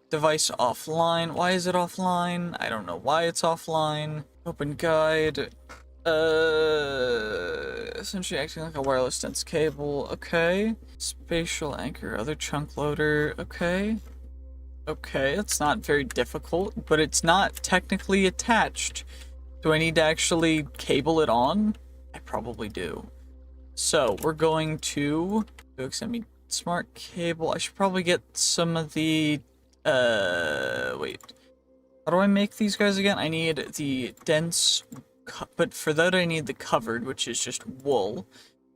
device offline. Why is it offline? I don't know why it's offline. Open guide. Essentially acting like a wireless dense cable. Okay. Spatial anchor, other chunk loader. Okay. Okay, it's not very difficult, but it's not technically attached. Do I need to actually cable it on? I probably do. So we're going to send me smart cable. I should probably get some of the wait. How do I make these guys again? I need the dense, but for that I need the covered, which is just wool,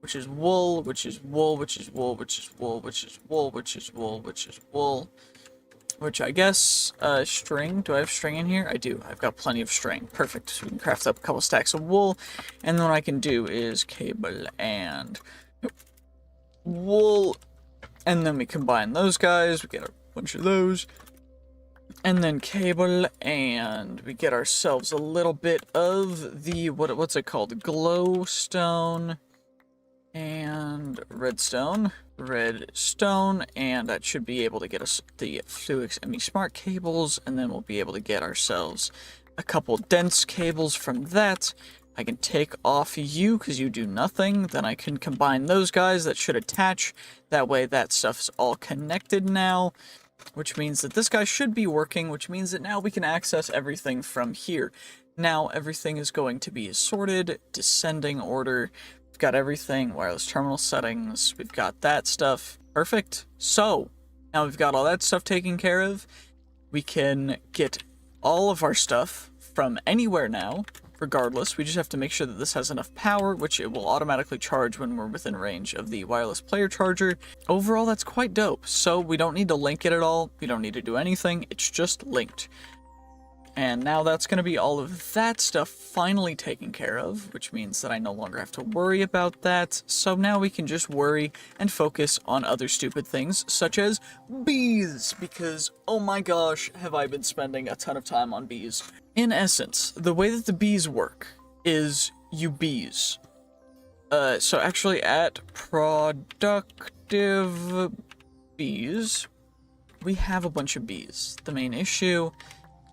which is wool, which is wool, which is wool, which is wool, which is wool, which is wool, which is wool. Which I guess, string. Do I have string in here? I do. I've got plenty of string. Perfect. So we can craft up a couple stacks of wool. And then what I can do is cable and wool. And then we combine those guys. We get a bunch of those. And then cable, and we get ourselves a little bit of the, what's it called? Glowstone and redstone, and that should be able to get us the FluixME smart cables, and then we'll be able to get ourselves a couple dense cables from that. I can take off you because you do nothing. Then I can combine those guys that should attach. That way that stuff's all connected now, which means that this guy should be working, which means that now we can access everything from here. Now everything is going to be sorted, descending order. We've got everything, wireless terminal settings, we've got that stuff. Perfect. So, now we've got all that stuff taken care of. We can get all of our stuff from anywhere now, regardless. We just have to make sure that this has enough power, which it will automatically charge when we're within range of the wireless player charger. Overall, that's quite dope. So, we don't need to link it at all. We don't need to do anything. It's just linked. And now that's going to be all of that stuff finally taken care of, which means that I no longer have to worry about that. So now we can just worry and focus on other stupid things, such as bees, because oh my gosh, have I been spending a ton of time on bees. In essence, the way that the bees work is you bees. So actually at productive bees, we have a bunch of bees. The main issue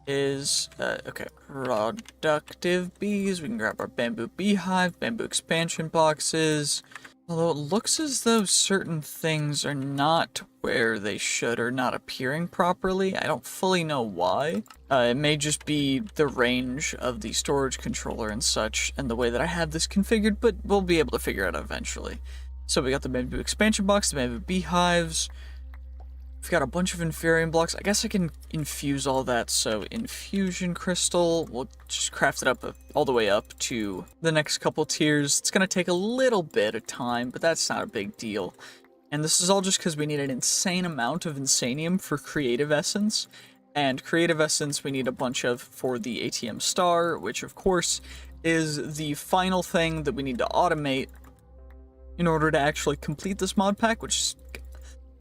is, okay, productive bees. We can grab our bamboo beehive, bamboo expansion boxes. Although it looks as though certain things are not where they should or not appearing properly. I don't fully know why. It may just be the range of the storage controller and such and the way that I have this configured, but we'll be able to figure it out eventually. So we got the bamboo expansion box, the bamboo beehives. We've got a bunch of inferium blocks. I guess I can infuse all that. So infusion crystal, we'll just craft it up all the way up to the next couple tiers. It's going to take a little bit of time, but that's not a big deal. And this is all just because we need an insane amount of insanium for creative essence. And creative essence we need a bunch of for the ATM star, which of course is the final thing that we need to automate in order to actually complete this mod pack, which is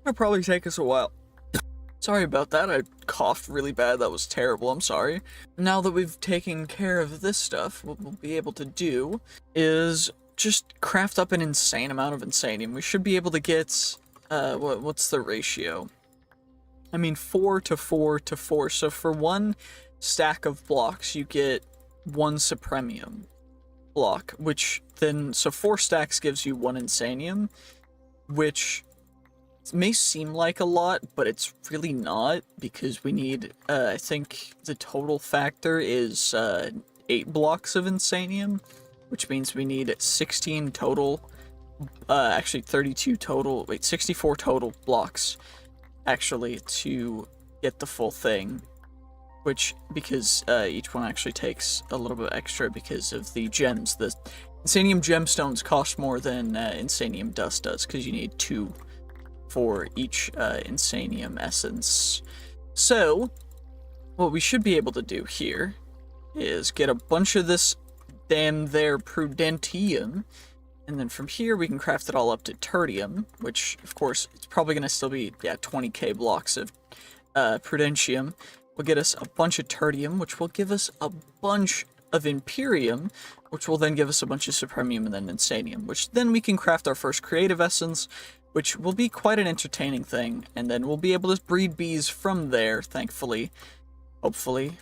gonna probably take us a while. Sorry about that, I coughed really bad, that was terrible, I'm sorry. Now that we've taken care of this stuff, what we'll be able to do is just craft up an insane amount of Insanium. We should be able to get, what's the ratio? I mean, 4 to 4 to 4, so for one stack of blocks, you get 1 Supremium block, which then, so 4 stacks gives you 1 Insanium, which may seem like a lot, but it's really not, because we need, I think the total factor is 8 blocks of Insanium, which means we need 16 total, actually 32 total, wait, 64 total blocks, actually, to get the full thing, which, because each one actually takes a little bit extra because of the gems. The Insanium gemstones cost more than Insanium dust does, because you need 2 for each Insanium essence. So, what we should be able to do here is get a bunch of this damn there Prudentium, and then from here we can craft it all up to Tertium, which, of course, it's probably going to still be, yeah, 20k blocks of Prudentium. Will get us a bunch of Tertium, which will give us a bunch of Imperium, which will then give us a bunch of Supremium and then Insanium, which then we can craft our first creative essence, which will be quite an entertaining thing, and then we'll be able to breed bees from there, thankfully, hopefully.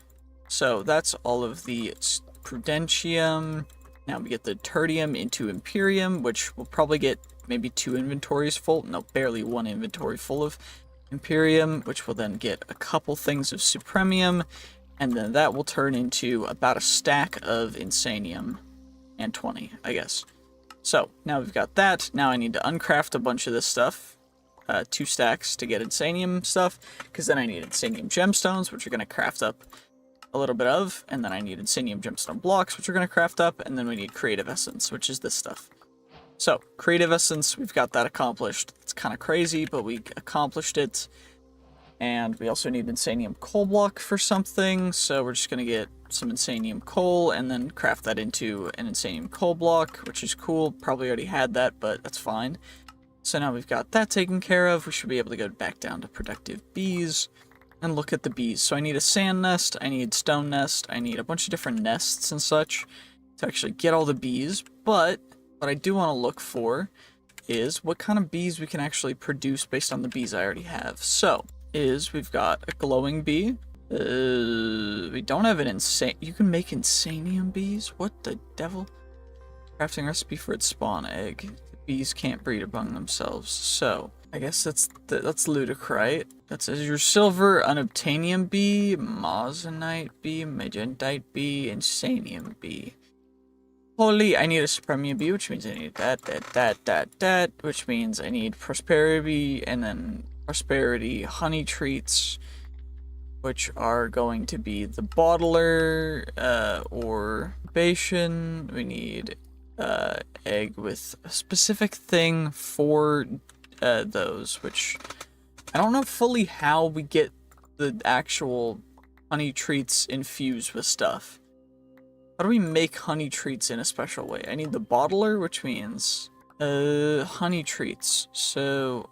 So that's all of the Prudentium. Now we get the Tertium into Imperium, which will probably get maybe 2 inventories full, no, barely 1 inventory full of Imperium, which will then get a couple things of Supremium, and then that will turn into about a stack of Insanium, and 20, I guess. So, now we've got that. Now I need to uncraft a bunch of this stuff. 2 stacks to get Insanium stuff, because then I need Insanium gemstones, which are going to craft up a little bit of, and then I need Insanium gemstone blocks, which are going to craft up, and then we need Creative Essence, which is this stuff. So, Creative Essence, we've got that accomplished. It's kind of crazy, but we accomplished it. And we also need Insanium coal block for something, so we're just going to get some Insanium coal and then craft that into an Insanium coal block, which is cool. Probably already had that, but that's fine. So now we've got that taken care of. We should be able to go back down to productive bees and look at the bees. So I need a sand nest, I need stone nest, I need a bunch of different nests and such to actually get all the bees. But what I do want to look for is what kind of bees we can actually produce based on the bees I already have. So, we've got a glowing bee. We don't have an insane... You can make Insanium bees? What the devil? Crafting recipe for its spawn egg. The bees can't breed among themselves. So, I guess that's Ludicrite. That's Azure Silver, Unobtainium bee, Moissanite bee, Magentite bee, Insanium bee. Holy, I need a Supremium bee, which means I need that, which means I need Prosperity, and then Prosperity honey treats, which are going to be the bottler, or incubation. We need, egg with a specific thing for, those, which I don't know fully how we get the actual honey treats infused with stuff. How do we make honey treats in a special way? I need the bottler, which means, honey treats. So,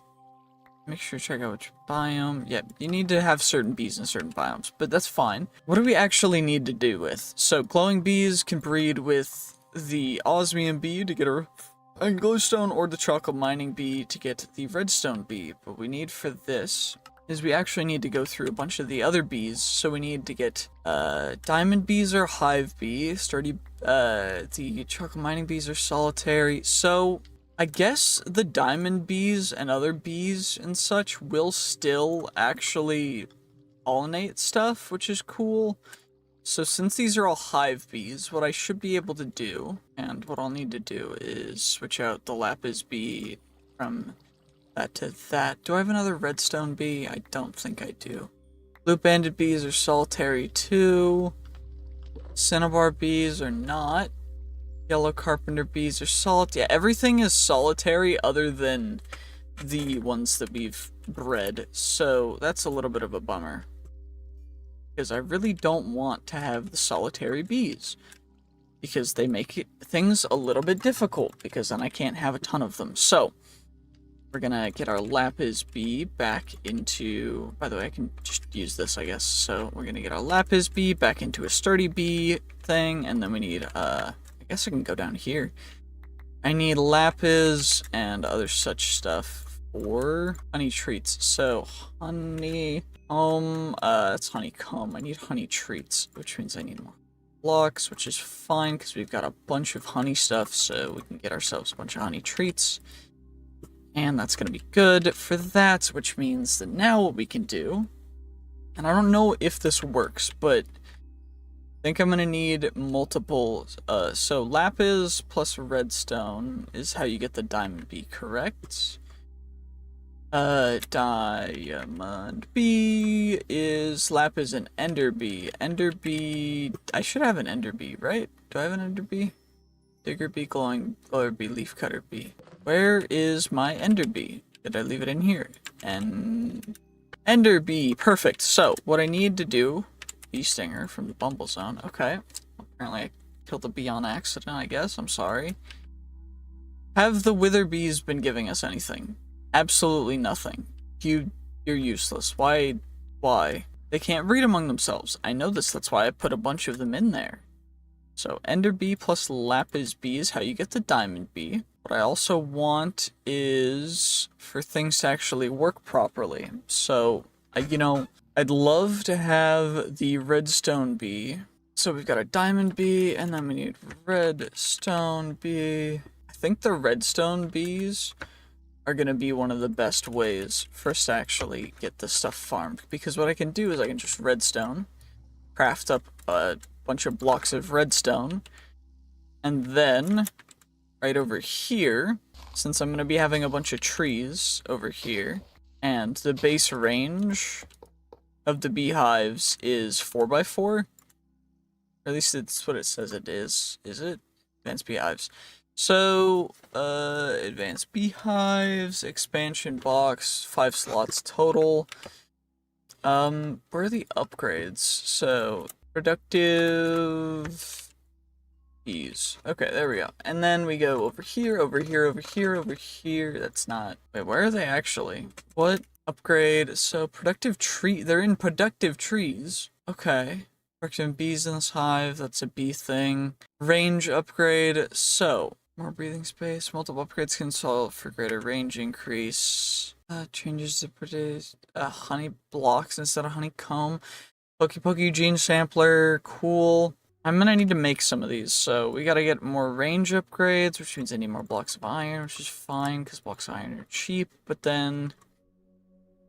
make sure to check out which biome. Yeah, you need to have certain bees in certain biomes, but that's fine. What do we actually need to do with? So, glowing bees can breed with the osmium bee to get a glowstone, or the chocolate mining bee to get the redstone bee. What we need for this is we actually need to go through a bunch of the other bees. So we need to get, diamond bees are hive bee, the chocolate mining bees are solitary. So I guess the diamond bees and other bees and such will still actually pollinate stuff, which is cool. So since these are all hive bees, what I should be able to do, and what I'll need to do, is switch out the lapis bee from that to that. Do I have another redstone bee? I don't think I do. Blue banded bees are solitary too. Cinnabar bees are not. Yellow carpenter bees are solitary. Yeah, everything is solitary other than the ones that we've bred. So that's a little bit of a bummer, because I really don't want to have the solitary bees, because they make things a little bit difficult, because then I can't have a ton of them. So we're gonna get our lapis bee back into, by the way, I can just use this, I guess. So we're gonna get our lapis bee back into a sturdy bee thing, and then we need, I guess I can go down here. I need lapis and other such stuff for honey treats. So honeycomb, that's honeycomb. I need honey treats, which means I need more blocks, which is fine because we've got a bunch of honey stuff, so we can get ourselves a bunch of honey treats. And that's going to be good for that, which means that now what we can do, and I don't know if this works, but I think I'm going to need multiple, so lapis plus redstone is how you get the diamond bee, correct? Diamond bee is lapis and ender bee. Ender bee, I should have an ender bee, right? Do I have an ender bee? Digger bee, glowing glower bee, leaf cutter bee. Where is my ender bee? Did I leave it in here? And ender bee, perfect. So what I need to do, bee stinger from the bumble zone. Okay, apparently I killed the bee on accident, I guess. I'm sorry. Have the wither bees been giving us anything? Absolutely nothing. You're useless. Why? They can't breed among themselves. I know this, that's why I put a bunch of them in there. So ender bee plus lapis bee is how you get the diamond bee. What I also want is for things to actually work properly. So, I'd love to have the redstone bee. So we've got a diamond bee, and then we need redstone bee. I think the redstone bees are going to be one of the best ways for us to actually get this stuff farmed. Because what I can do is I can just redstone, craft up a bunch of blocks of redstone, and then right over here, since I'm going to be having a bunch of trees over here, and the base range of the beehives is 4x4, or at least it's what it says it is it? Advanced beehives. So, advanced beehives, expansion box, 5 slots total. Where are the upgrades? So, productive bees. Okay, there we go. And then we go over here, over here, over here, over here. That's not... Wait, where are they actually? What? Upgrade. So, productive tree... They're in productive trees. Okay. Productive bees in this hive. That's a bee thing. Range upgrade. So, more breathing space. Multiple upgrades can solve for greater range increase. Changes to produce honey blocks instead of honeycomb. Pokey gene sampler. Cool. I'm gonna need to make some of these, so we gotta get more range upgrades, which means I need more blocks of iron, which is fine, because blocks of iron are cheap, but then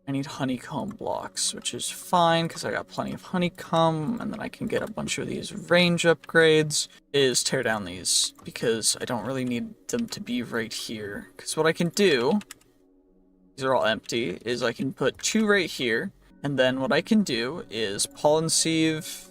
I need honeycomb blocks, which is fine, because I got plenty of honeycomb, and then I can get a bunch of these range upgrades, is tear down these, because I don't really need them to be right here, because what I can do, these are all empty, is I can put 2 right here, and then what I can do is pollen sieve,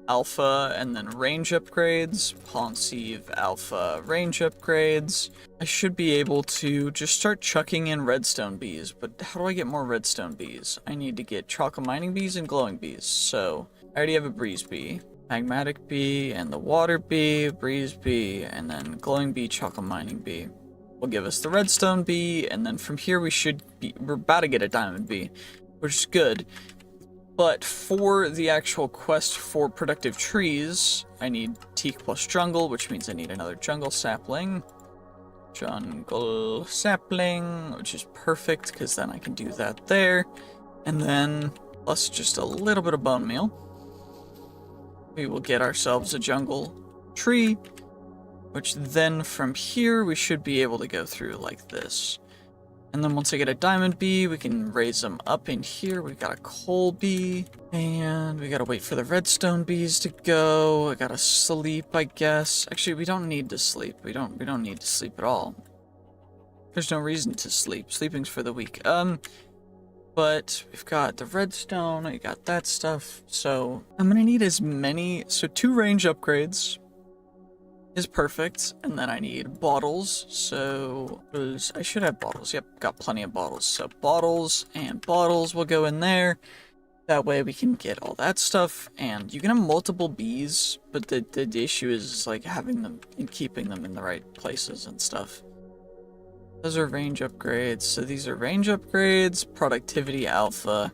alpha, and then range upgrades, pollen sieve, alpha, range upgrades. I should be able to just start chucking in redstone bees, but how do I get more redstone bees? I need to get chocolate mining bees and glowing bees, so I already have a breeze bee, magmatic bee, and the water bee, breeze bee, and then glowing bee, chocolate mining bee will give us the redstone bee, and then from here we're about to get a diamond bee, which is good. But for the actual quest for productive trees, I need teak plus jungle, which means I need another jungle sapling. Jungle sapling, which is perfect, because then I can do that there. And then, plus just a little bit of bone meal, we will get ourselves a jungle tree, which then from here we should be able to go through like this. And then once I get a diamond bee, we can raise them up in here. We've got a coal bee, and we gotta wait for the redstone bees to go. I gotta sleep, I guess. Actually, we don't need to sleep. We don't need to sleep at all. There's no reason to sleep. Sleeping's for the weak. But we've got the redstone, I got that stuff. So I'm gonna need as many, so 2 range upgrades is perfect, and then I need bottles, so I should have bottles. Yep, got plenty of bottles. So bottles and bottles will go in there, That way we can get all that stuff, and you can have multiple bees, but the issue is like having them and keeping them in the right places and stuff. Those are range upgrades. So these are range upgrades, productivity alpha,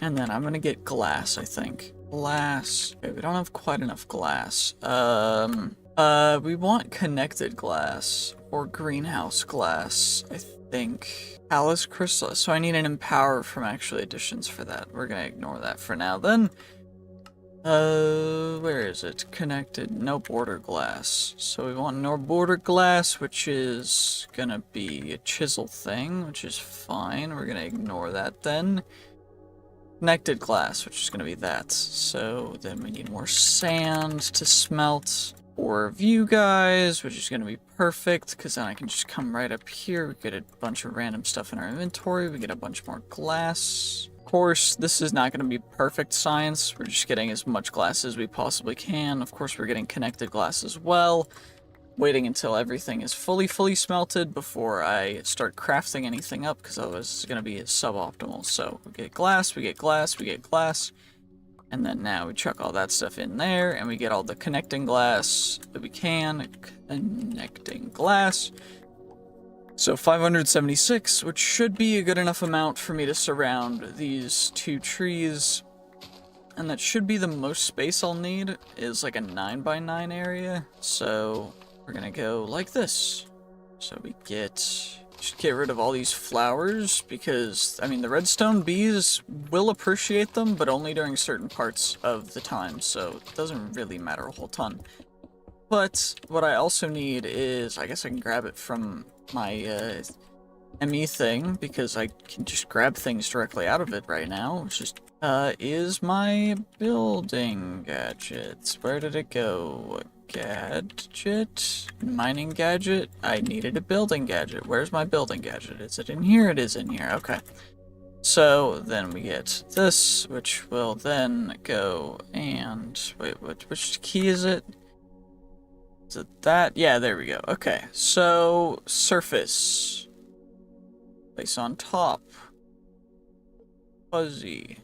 and then I'm gonna get glass, I think. Glass. Okay, we don't have quite enough glass. We want connected glass or greenhouse glass, I think. Alice crystal. So I need an empower from actually additions for that. We're gonna ignore that for now. Then, where is it? Connected. No border glass. So we want no border glass, which is gonna be a chisel thing, which is fine. We're gonna ignore that then. Connected glass, which is gonna be that. So then we need more sand to smelt. For you guys, which is going to be perfect, because then I can just come right up here, we get a bunch of random stuff in our inventory, we get a bunch more glass. Of course, this is not going to be perfect science, we're just getting as much glass as we possibly can. Of course, we're getting connected glass as well, waiting until everything is fully smelted before I start crafting anything up, because otherwise it's going to be suboptimal. So, we get glass, we get glass, we get glass. And then now we chuck all that stuff in there, and we get all the connecting glass that we can. Connecting glass. So 576, which should be a good enough amount for me to surround these 2 trees. And that should be the most space I'll need, is like a 9x9 area. So we're gonna go like this. So we should get rid of all these flowers, because, I mean, the redstone bees will appreciate them, but only during certain parts of the time, so it doesn't really matter a whole ton. But what I also need is, I guess I can grab it from my ME thing, because I can just grab things directly out of it right now, which is my building gadgets. Where did it go? Gadget? Mining gadget? I needed a building gadget. Where's my building gadget? Is it in here? It is in here. Okay. So then we get this, which will then go and... Wait, which key is it? Is it that? Yeah, there we go. Okay. So, surface. Place on top. Fuzzy.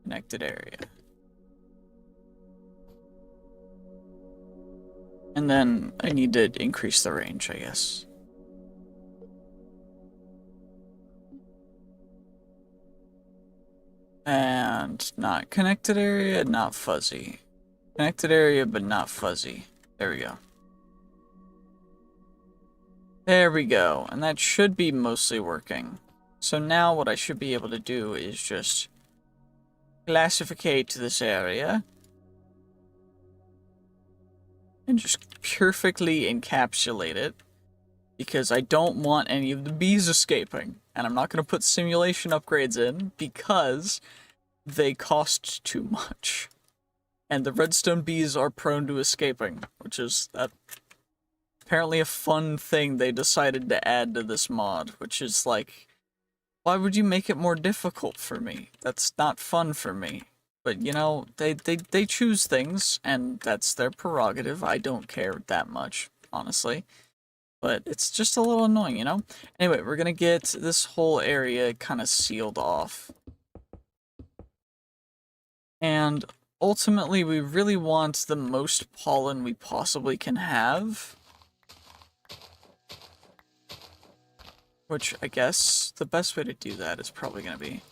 Connected area. And then I need to increase the range, I guess. And not connected area, not fuzzy. Connected area, but not fuzzy. There we go. There we go. And that should be mostly working. So now what I should be able to do is just classificate this area. And just perfectly encapsulate it, because I don't want any of the bees escaping. And I'm not going to put simulation upgrades in, because they cost too much. And the redstone bees are prone to escaping, which is apparently a fun thing they decided to add to this mod, which is like, why would you make it more difficult for me? That's not fun for me. But, you know, they choose things, and that's their prerogative. I don't care that much, honestly. But it's just a little annoying, you know? Anyway, we're gonna get this whole area kind of sealed off. And ultimately, we really want the most pollen we possibly can have. Which, I guess, the best way to do that is probably gonna be...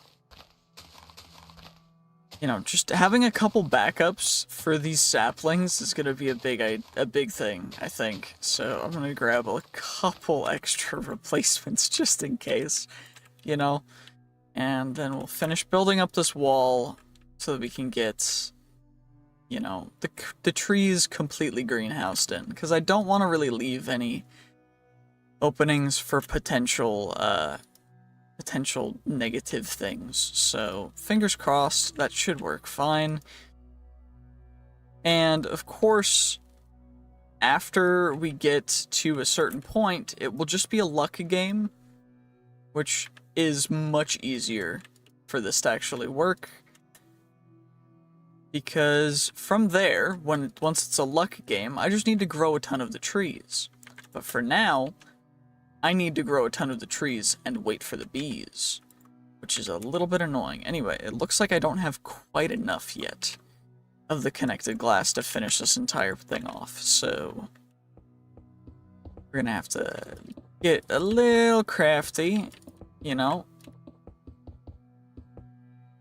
You know, just having a couple backups for these saplings is gonna be a big thing, I think. So I'm gonna grab a couple extra replacements just in case, you know? And then we'll finish building up this wall so that we can get, you know, the trees completely greenhoused in. Because I don't want to really leave any openings for potential negative things. So, fingers crossed, that should work fine. And, of course, after we get to a certain point, it will just be a luck game, which is much easier for this to actually work. Because from there, once it's a luck game, I just need to grow a ton of the trees. But for now, I need to grow a ton of the trees and wait for the bees, which is a little bit annoying. Anyway, it looks like I don't have quite enough yet of the connected glass to finish this entire thing off, so we're gonna have to get a little crafty, you know.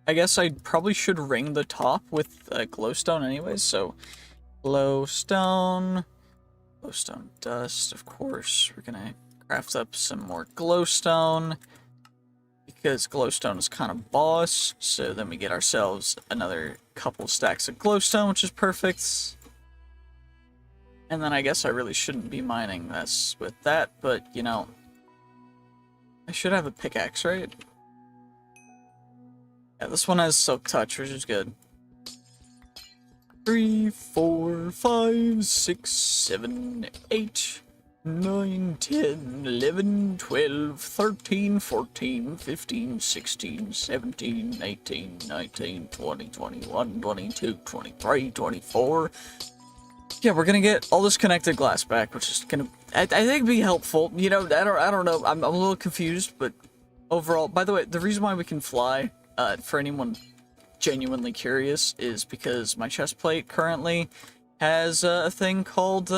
I guess I probably should ring the top with glowstone anyways, so glowstone dust, of course. We're gonna craft up some more glowstone, because glowstone is kind of boss, so then we get ourselves another couple stacks of glowstone, which is perfect. And then I guess I really shouldn't be mining this with that, but, you know, I should have a pickaxe, right? Yeah, this one has silk touch, which is good. 3, 4, 5, 6, 7, 8, 9, 10, 11, 12, 13, 14, 15, 16, 17, 18, 19, 20, 21, 22, 23, 24. Yeah, we're gonna get all this connected glass back, which is gonna, I think, be helpful. You know, I don't know, I'm a little confused, but overall, by the way, the reason why we can fly, for anyone genuinely curious, is because my chest plate currently has a thing called,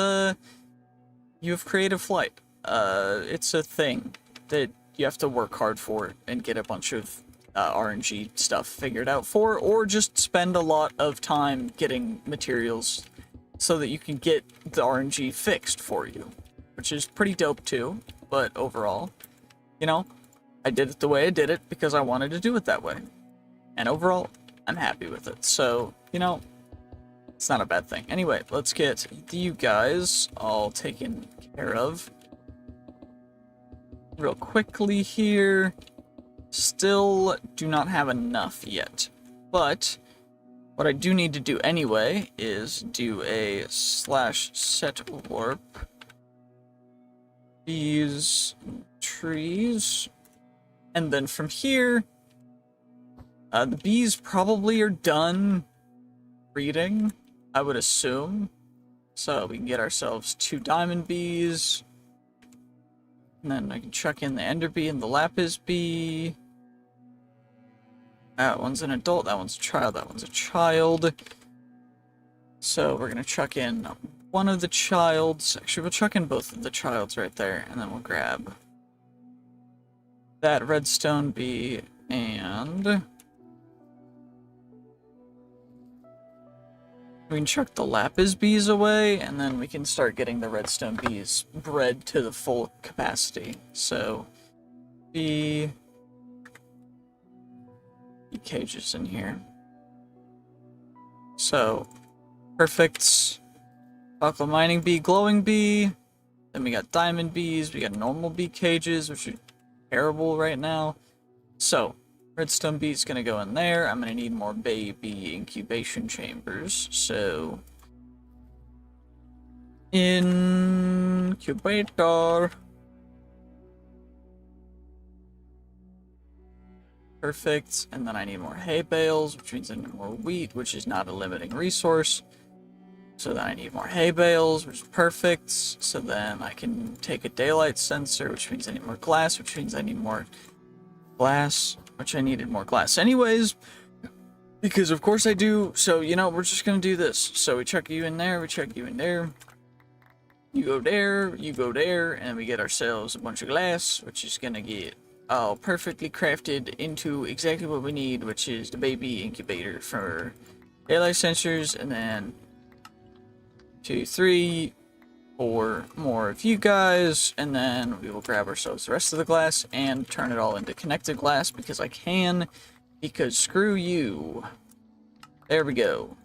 you have creative flight. It's a thing that you have to work hard for and get a bunch of RNG stuff figured out for, or just spend a lot of time getting materials so that you can get the RNG fixed for you, which is pretty dope too. But overall, you know, I did it the way I did it because I wanted to do it that way. And overall, I'm happy with it. So, you know, it's not a bad thing. Anyway, let's get you guys all taken care of real quickly here. Still do not have enough yet, but what I do need to do anyway is do a /set warp these trees, and then from here, the bees probably are done breeding, I would assume. So we can get ourselves 2 diamond bees. And then I can chuck in the ender bee and the lapis bee. That one's an adult, that one's a child, that one's a child. So we're gonna chuck in one of the childs. Actually, we'll chuck in both of the childs right there, and then we'll grab that redstone bee, and we can chuck the lapis bees away, and then we can start getting the redstone bees bred to the full capacity. So, bee cages in here. So, perfect. Buckle mining bee, glowing bee. Then we got diamond bees. We got normal bee cages, which are terrible right now. So, redstone bee is going to go in there. I'm going to need more baby incubation chambers. So, incubator. Perfect. And then I need more hay bales, which means I need more wheat, which is not a limiting resource. So then I need more hay bales, which is perfect. So then I can take a daylight sensor, which means I need more glass, which means I need more glass, which I needed more glass anyways, because of course I do. So, you know, we're just gonna do this. So we chuck you in there, we chuck you in there, you go there, you go there, and we get ourselves a bunch of glass, which is gonna get all perfectly crafted into exactly what we need, which is the baby incubator for daylight sensors, and then 2, 3, 4 more of you guys, and then we will grab ourselves the rest of the glass and turn it all into connected glass, because I can, because screw you. There we go.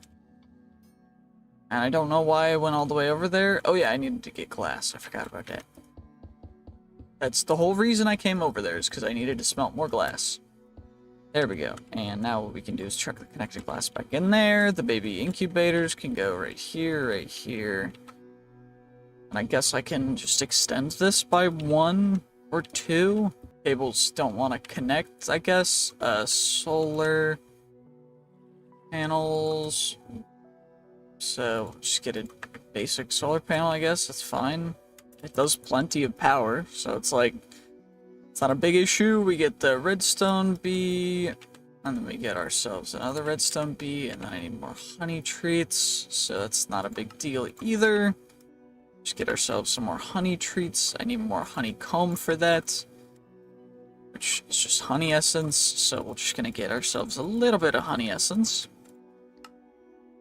And I don't know why I went all the way over there. Oh yeah, I needed to get glass. I forgot about that. That's the whole reason I came over there, is because I needed to smelt more glass. There we go. And now what we can do is chuck the connected glass back in there. The baby incubators can go right here, right here. And I guess I can just extend this by 1 or 2. Cables don't want to connect, I guess. Solar panels. So just get a basic solar panel, I guess. That's fine. It does plenty of power, so it's like It's not a big issue. We get the redstone bee, and then we get ourselves another redstone bee, and then I need more honey treats, so that's not a big deal either. Just get ourselves some more honey treats. I need more honeycomb for that, which is just honey essence, so we're just gonna get ourselves a little bit of honey essence.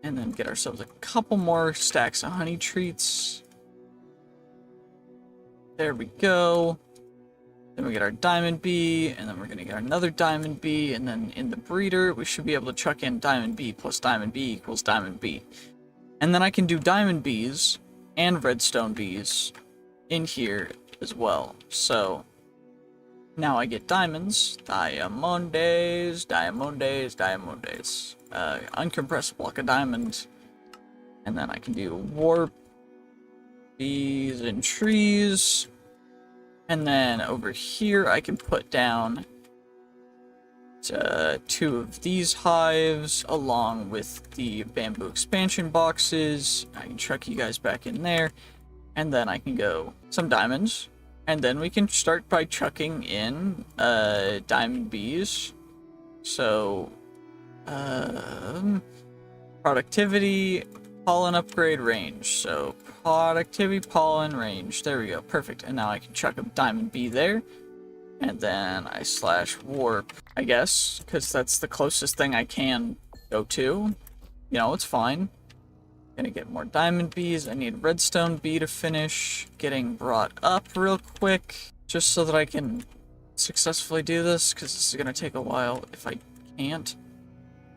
And then get ourselves a couple more stacks of honey treats. There we go. Then we get our diamond bee, and then we're gonna get another diamond bee, and then in the breeder, we should be able to chuck in diamond bee plus diamond bee equals diamond bee. And then I can do diamond bees and redstone bees in here as well. So now I get diamonds, diamondes, diamondes, diamondes. Uncompressed block of diamond, and then I can do warp bees and trees, and then over here I can put down 2 of these hives along with the bamboo expansion boxes. I can chuck you guys back in there, and then I can go some diamonds, and then we can start by chucking in diamond bees. So productivity, pollen upgrade, range. So productivity, pollen, range. There we go. Perfect. And now I can chuck a diamond bee there. And then I slash warp, I guess, because that's the closest thing I can go to. You know, it's fine. Gonna get more diamond bees. I need redstone bee to finish getting brought up real quick, just so that I can successfully do this, because this is gonna take a while if I can't.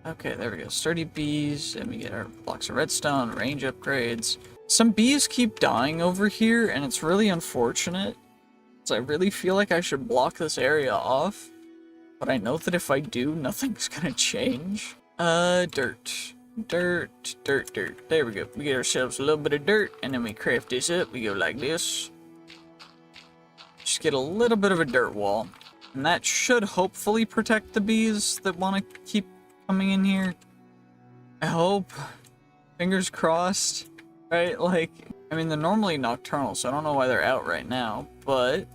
Okay, there we go. Sturdy bees, and we get our blocks of redstone, range upgrades. Some bees keep dying over here, and it's really unfortunate. So I really feel like I should block this area off. But I know that if I do, nothing's gonna change. Dirt. Dirt, dirt, dirt. There we go. We get ourselves a little bit of dirt, and then we craft this up. We go like this. Just get a little bit of a dirt wall. And that should hopefully protect the bees that want to keep coming in here. I hope. Fingers crossed. Right? Like, I mean, they're normally nocturnal, so I don't know why they're out right now, but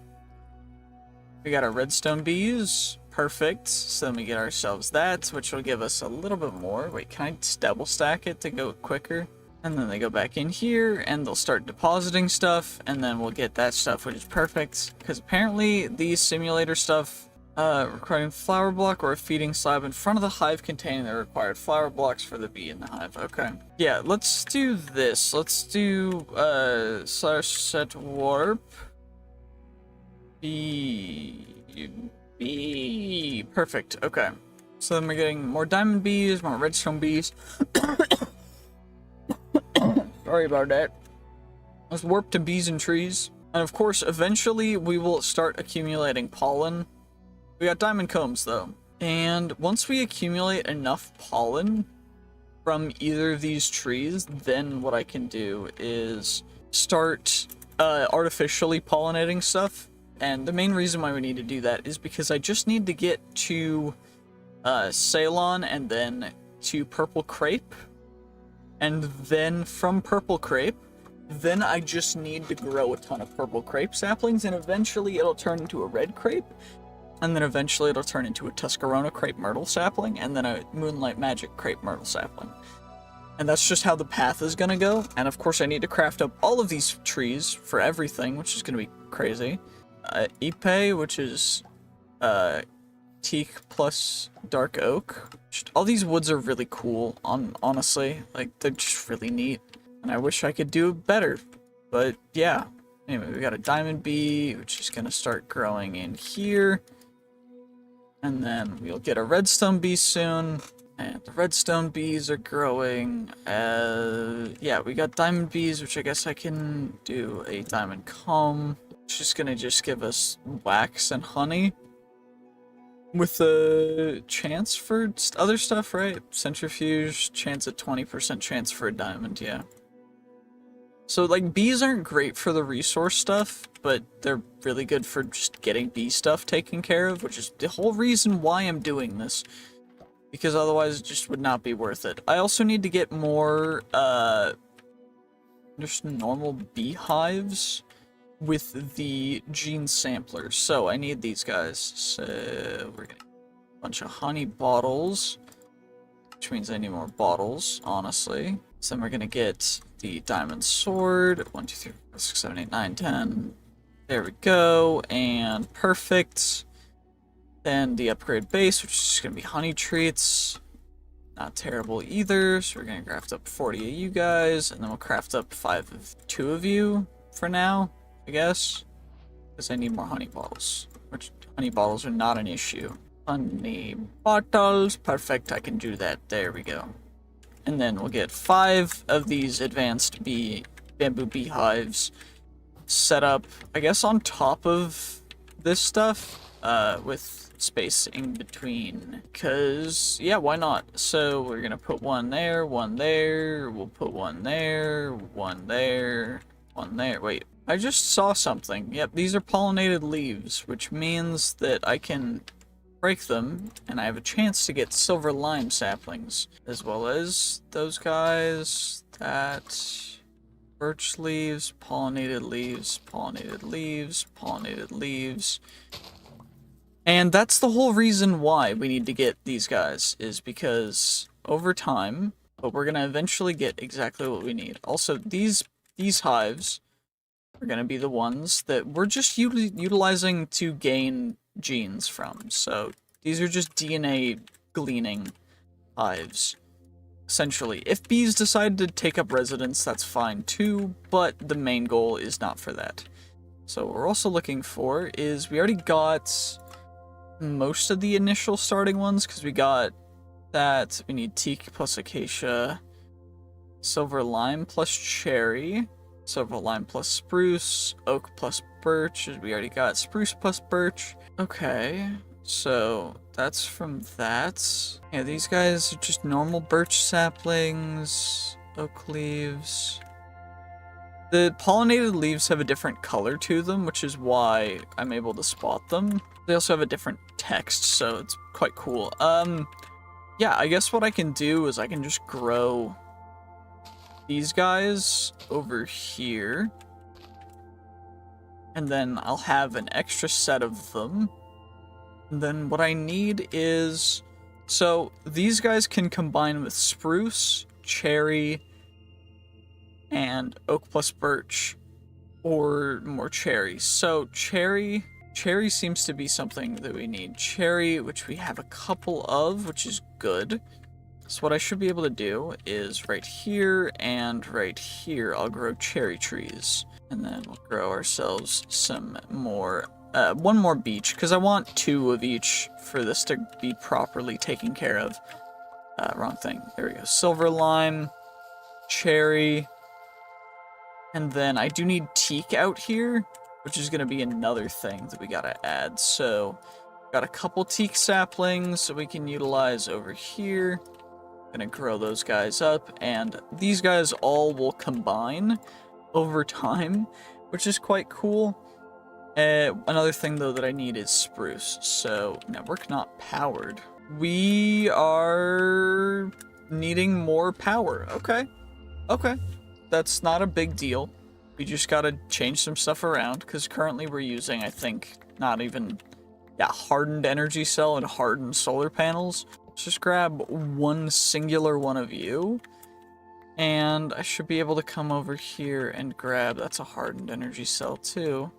we got our redstone bees. Perfect. So then we get ourselves that, which will give us a little bit more. Wait, can I double stack it to go quicker? And then they go back in here, and they'll start depositing stuff, and then we'll get that stuff, which is perfect. Because apparently, the simulator stuff requiring flower block or a feeding slab in front of the hive containing the required flower blocks for the bee in the hive. Okay. Yeah, let's do this. Let's do slash set warp. Bee. Perfect. Okay. So then we're getting more diamond bees, more redstone bees. Sorry about that. Let's warp to bees and trees. And of course, eventually we will start accumulating pollen. We got diamond combs though. And once we accumulate enough pollen from either of these trees, then what I can do is start artificially pollinating stuff. And the main reason why we need to do that is because I just need to get to Ceylon and then to Purple Crepe. And then from Purple Crepe, then I just need to grow a ton of Purple Crepe saplings, and eventually it'll turn into a Red Crepe. And then eventually it'll turn into a Tuscarora Crepe Myrtle sapling, and then a Moonlight Magic Crepe Myrtle sapling. And that's just how the path is gonna go. And of course I need to craft up all of these trees for everything, which is gonna be crazy. Ipe, which is teak plus dark oak. All these woods are really cool, honestly. Like, they're just really neat. And I wish I could do better. But yeah. Anyway, we got a diamond bee, which is gonna start growing in here. And then we'll get a redstone bee soon. And the redstone bees are growing. Yeah, we got diamond bees, which I guess I can do a diamond comb. Which is gonna just give us wax and honey. With a chance for other stuff, right? Centrifuge, chance at 20% chance for a diamond, yeah. So, like, bees aren't great for the resource stuff, but they're really good for just getting bee stuff taken care of, which is the whole reason why I'm doing this. Because otherwise it just would not be worth it. I also need to get more, just normal beehives. with the gene sampler. So I need these guys. So we're gonna get a bunch of honey bottles, which means I need more bottles, honestly. So then we're gonna get the diamond sword. 1, 2, 3, 4, 5, 6, 7, 8, 9, 10. There we go, and perfect. Then the upgrade base, which is just gonna be honey treats. Not terrible either. So we're gonna craft up 40 of you guys, and then we'll craft up 2 of you for now, I guess, because I need more honey bottles. Which honey bottles are not an issue. Honey bottles, perfect. I can do that. There we go. And then we'll get 5 of these advanced bamboo beehives set up, I guess, on top of this stuff, with space in between, because yeah, why not? So we're gonna put one there, we'll put one there, one there, one there. Wait, I just saw something. Yep, these are pollinated leaves, which means that I can break them and I have a chance to get silver lime saplings, as well as those guys. That birch leaves, pollinated leaves, pollinated leaves, pollinated leaves. And that's the whole reason why we need to get these guys, is because over time, but we're gonna eventually get exactly what we need. Also, these hives are gonna be the ones that we're just utilizing to gain genes from. So these are just DNA gleaning hives, essentially. If bees decide to take up residence, that's fine too, but the main goal is not for that. So what we're also looking for is, we already got most of the initial starting ones, because we got that. We need teak plus acacia, silver lime plus cherry, silver lime plus spruce, oak plus birch. We already got spruce plus birch. Okay, so that's from that. Yeah, these guys are just normal birch saplings, oak leaves. The pollinated leaves have a different color to them, which is why I'm able to spot them. They also have a different text, so it's quite cool. Yeah, I guess what I can do is I can just grow these guys over here, and then I'll have an extra set of them. And then what I need is, so these guys can combine with spruce, cherry, and oak plus birch, or more cherry. So cherry seems to be something that we need. Cherry, which we have a couple of, which is good. So what I should be able to do is right here and right here, I'll grow cherry trees. And then we'll grow ourselves some more, one more beech, because I want 2 of each for this to be properly taken care of. Wrong thing. There we go. Silver lime, cherry, and then I do need teak out here, which is going to be another thing that we gotta add. So, got a couple teak saplings that we can utilize over here. Gonna grow those guys up, and these guys all will combine over time, which is quite cool. Another thing, though, that I need is spruce. So, network not powered. We are needing more power. Okay. Okay. That's not a big deal. We just gotta change some stuff around, because currently we're using, I think, not even, yeah, hardened energy cell and hardened solar panels. Let's just grab one singular one of you, and I should be able to come over here and grab, that's a hardened energy cell too.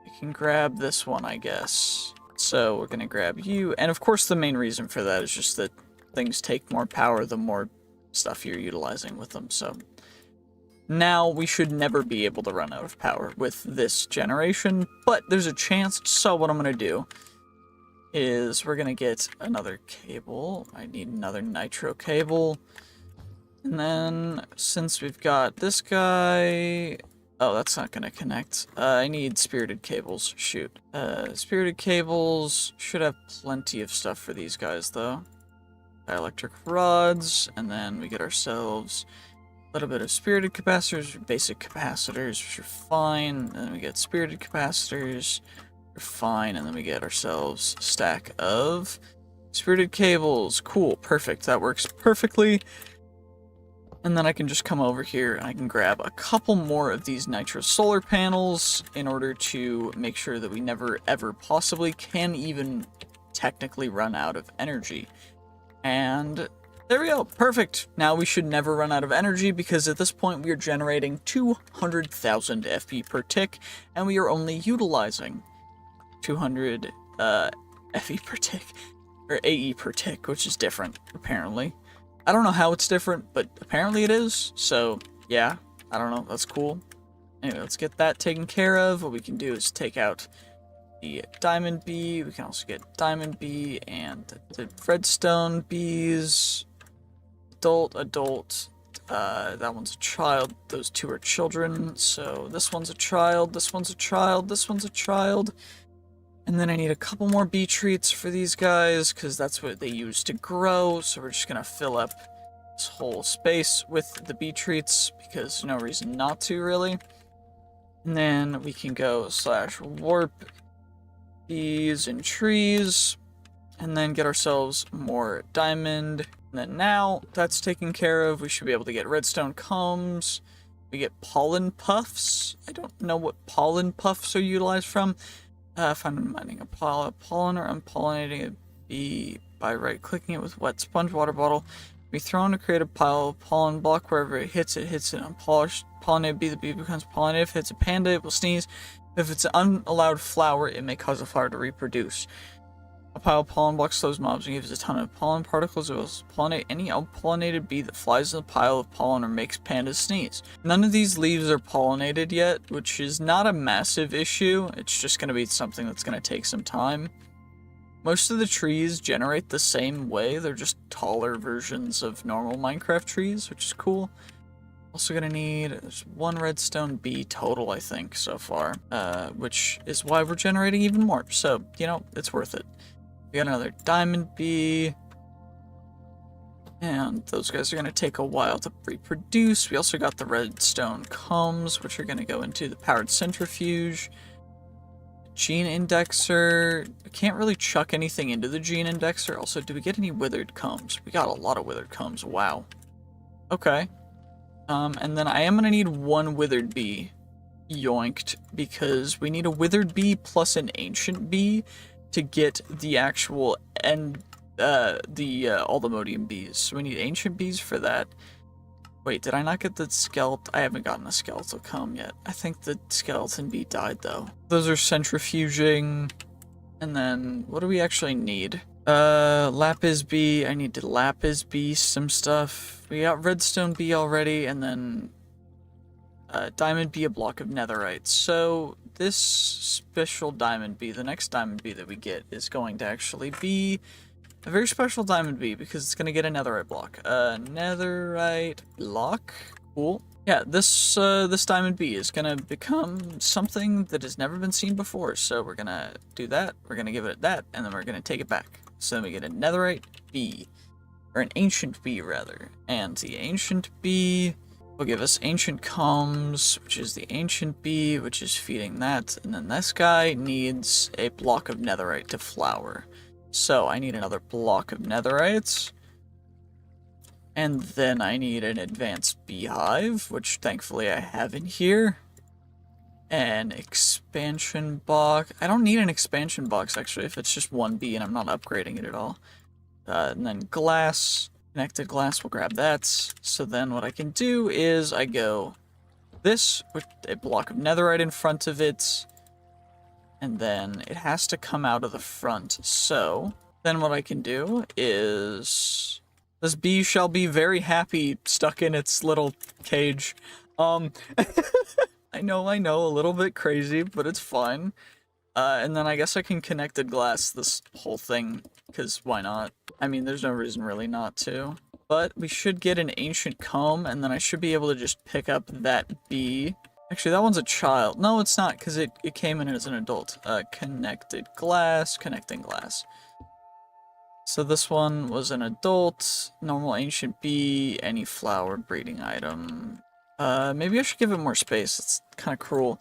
I can grab this one, I guess. So we're gonna grab you, and of course the main reason for that is just that things take more power the more stuff you're utilizing with them, so now we should never be able to run out of power with this generation, but there's a chance. So what I'm gonna do is we're gonna get another cable. I need another nitro cable, and then since we've got this guy, oh, that's not gonna connect. I need spirited cables. Shoot. Spirited cables should have plenty of stuff for these guys though. Dielectric rods, and then we get ourselves a little bit of spirited capacitors, basic capacitors, which are fine. And then we get spirited capacitors, we're fine. And then we get ourselves a stack of spirited cables. Cool, perfect. That works perfectly. And then I can just come over here and I can grab a couple more of these nitro solar panels in order to make sure that we never ever possibly can even technically run out of energy. And there we go, perfect. Now we should never run out of energy because at this point we are generating 200,000 FP per tick and we are only utilizing 200 FE per tick, or AE per tick, which is different, apparently. I don't know how it's different, but apparently it is, so yeah, I don't know, that's cool. Anyway, let's get that taken care of. What we can do is take out the diamond bee, we can also get diamond bee and the redstone bees. Adult, that one's a child, those two are children, so this one's a child, this one's a child, this one's a child. And then I need a couple more bee treats for these guys, because that's what they use to grow, so we're just going to fill up this whole space with the bee treats, because no reason not to, really. And then we can go / warp bees and trees, and then get ourselves more diamond. And then now that's taken care of, we should be able to get redstone combs. We get pollen puffs. I don't know what pollen puffs are utilized from. If I'm mining a pollen or unpollinating a bee by right-clicking it with wet sponge water bottle, be thrown to create a pile of pollen block. Wherever it hits an unpolished pollinated bee, the bee becomes pollinated. If it's a panda, it will sneeze. If it's an unallowed flower, it may cause a flower to reproduce. A pile of pollen blocks those mobs and gives a ton of pollen particles. It will pollinate any unpollinated bee that flies in the pile of pollen or makes pandas sneeze. None of these leaves are pollinated yet, which is not a massive issue. It's just going to be something that's going to take some time. Most of the trees generate the same way. They're just taller versions of normal Minecraft trees, which is cool. Also gonna need, there's one redstone bee total, I think, so far, which is why we're generating even more. So, you know, it's worth it. We got another diamond bee, and those guys are going to take a while to reproduce. We also got the redstone combs, which are going to go into the powered centrifuge. Gene indexer, I can't really chuck anything into the gene indexer. Also, do we get any withered combs? We got a lot of withered combs, wow. Okay. And then I am going to need one withered bee yoinked, because we need a withered bee plus an ancient bee to get the actual Aldermodium bees. So we need ancient bees for that. Wait, did I not get the skeleton? I haven't gotten a skeletal comb yet. I think the skeleton bee died though. Those are centrifuging. And then what do we actually need? Lapis bee. I need to lapis bee some stuff. We got redstone bee already, and then diamond bee, a block of netherite. So this special diamond bee, the next diamond bee that we get, is going to actually be a very special diamond bee because it's going to get a netherite block. Netherite block, cool. Yeah, this diamond bee is going to become something that has never been seen before. So we're going to do that, we're going to give it that, and then we're going to take it back. So then we get a netherite bee, or an ancient bee rather, and the ancient bee will give us ancient combs, which is the ancient bee, which is feeding that, and then this guy needs a block of netherite to flower. So I need another block of netherite, and then I need an advanced beehive, which thankfully I have in here. An expansion box. I don't need an expansion box actually if it's just one bee and I'm not upgrading it at all. And then glass. Connected glass, we'll grab that. So then what I can do is I go this with a block of netherite in front of it, and then it has to come out of the front. So then what I can do is this bee shall be very happy stuck in its little cage. I know, a little bit crazy, but it's fine. And then I guess I can connected glass this whole thing, because why not? I mean, there's no reason really not to. But we should get an ancient comb, and then I should be able to just pick up that bee. Actually, that one's a child. No, it's not, because it came in as an adult. Connected glass, connecting glass. So this one was an adult, normal ancient bee, any flower breeding item. Maybe I should give it more space. It's kind of cruel.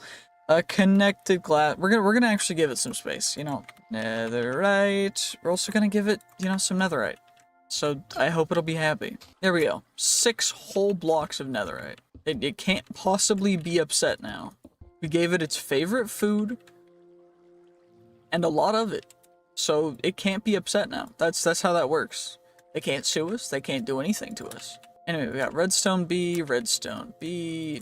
Connected glass. We're gonna actually give it some space. You know, netherite. We're also gonna give it, you know, some netherite. So I hope it'll be happy. There we go. 6 whole blocks of netherite. It can't possibly be upset now. We gave it its favorite food and a lot of it. So it can't be upset now. That's how that works. They can't sue us. They can't do anything to us. Anyway, we got redstone B,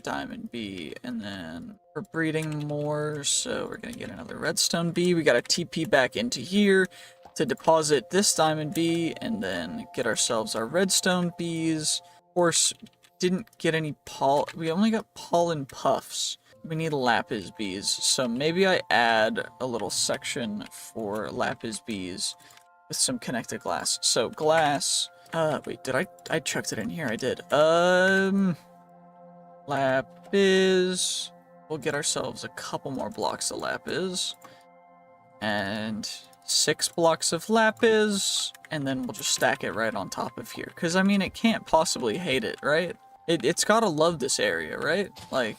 diamond B, and then we're breeding more, so we're gonna get another redstone B. We gotta TP back into here to deposit this diamond B, and then get ourselves our redstone Bs. Of course, didn't get any we only got pollen puffs. We need lapis bees, so maybe I add a little section for lapis bees with some connected glass. So glass, wait, did I chucked it in here? I did. Lapis. We'll get ourselves a couple more blocks of lapis. And 6 blocks of lapis. And then we'll just stack it right on top of here. Because, I mean, it can't possibly hate it, right? It's gotta love this area, right? Like,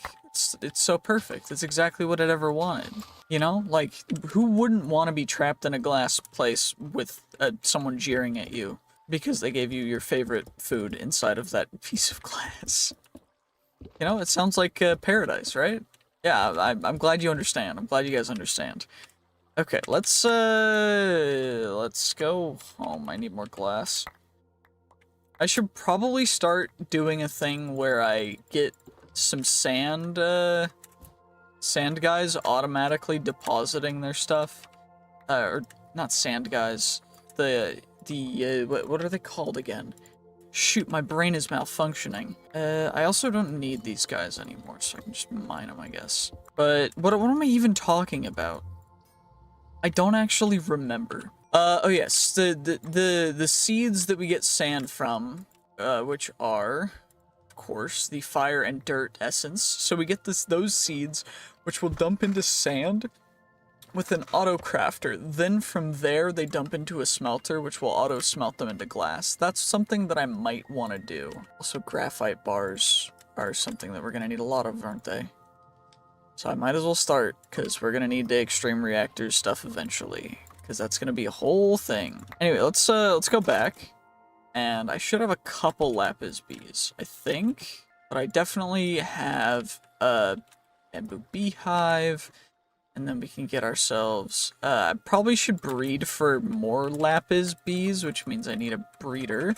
it's so perfect. It's exactly what it ever wanted. You know? Like, who wouldn't want to be trapped in a glass place with someone jeering at you because they gave you your favorite food inside of that piece of glass? You know, it sounds like paradise, right? Yeah, I'm glad you understand. I'm glad you guys understand. Okay, let's go home. I need more glass. I should probably start doing a thing where I get some sand guys automatically depositing their stuff. Or not sand guys. What are they called again? Shoot, my brain is malfunctioning. I also don't need these guys anymore, so I can just mine them, I guess. But what am I even talking about? I don't actually remember. Oh yes, the seeds that we get sand from, which are, of course, the fire and dirt essence. So we get those seeds, which will dump into sand with an auto crafter. Then from there, they dump into a smelter, which will auto smelt them into glass. That's something that I might want to do. Also, graphite bars are something that we're gonna need a lot of, aren't they? So I might as well start, because we're gonna need the extreme reactors stuff eventually. Because that's going to be a whole thing. Anyway, let's go back. And I should have a couple lapis bees, I think. But I definitely have a bamboo beehive. And then we can get ourselves... I probably should breed for more lapis bees, which means I need a breeder.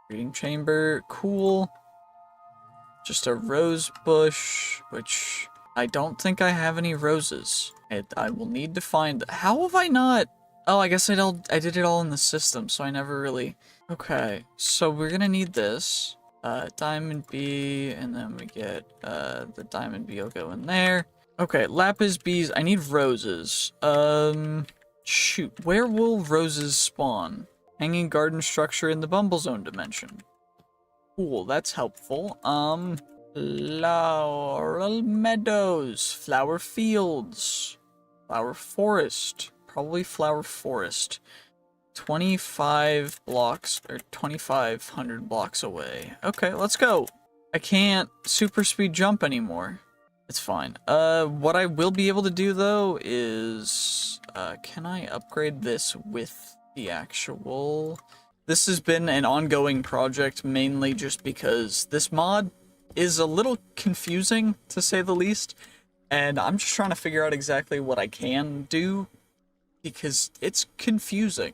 Breeding chamber, cool. Just a rose bush, which... I don't think I have any roses. I will need to find... How have I not... Oh, I guess I did it all in the system, so I never really... Okay, so we're gonna need this. Diamond bee, and then we get the diamond bee will go in there. Okay, lapis bees. I need roses. Shoot, where will roses spawn? Hanging garden structure in the Bumble Zone dimension. Cool, that's helpful. Laurel meadows, flower fields, flower forest, probably flower forest. 25 blocks, or 2,500 blocks away. Okay, let's go. I can't super speed jump anymore. It's fine. What I will be able to do though is, can I upgrade this with the actual... This has been an ongoing project mainly just because this mod is a little confusing, to say the least, and I'm just trying to figure out exactly what I can do, because it's confusing.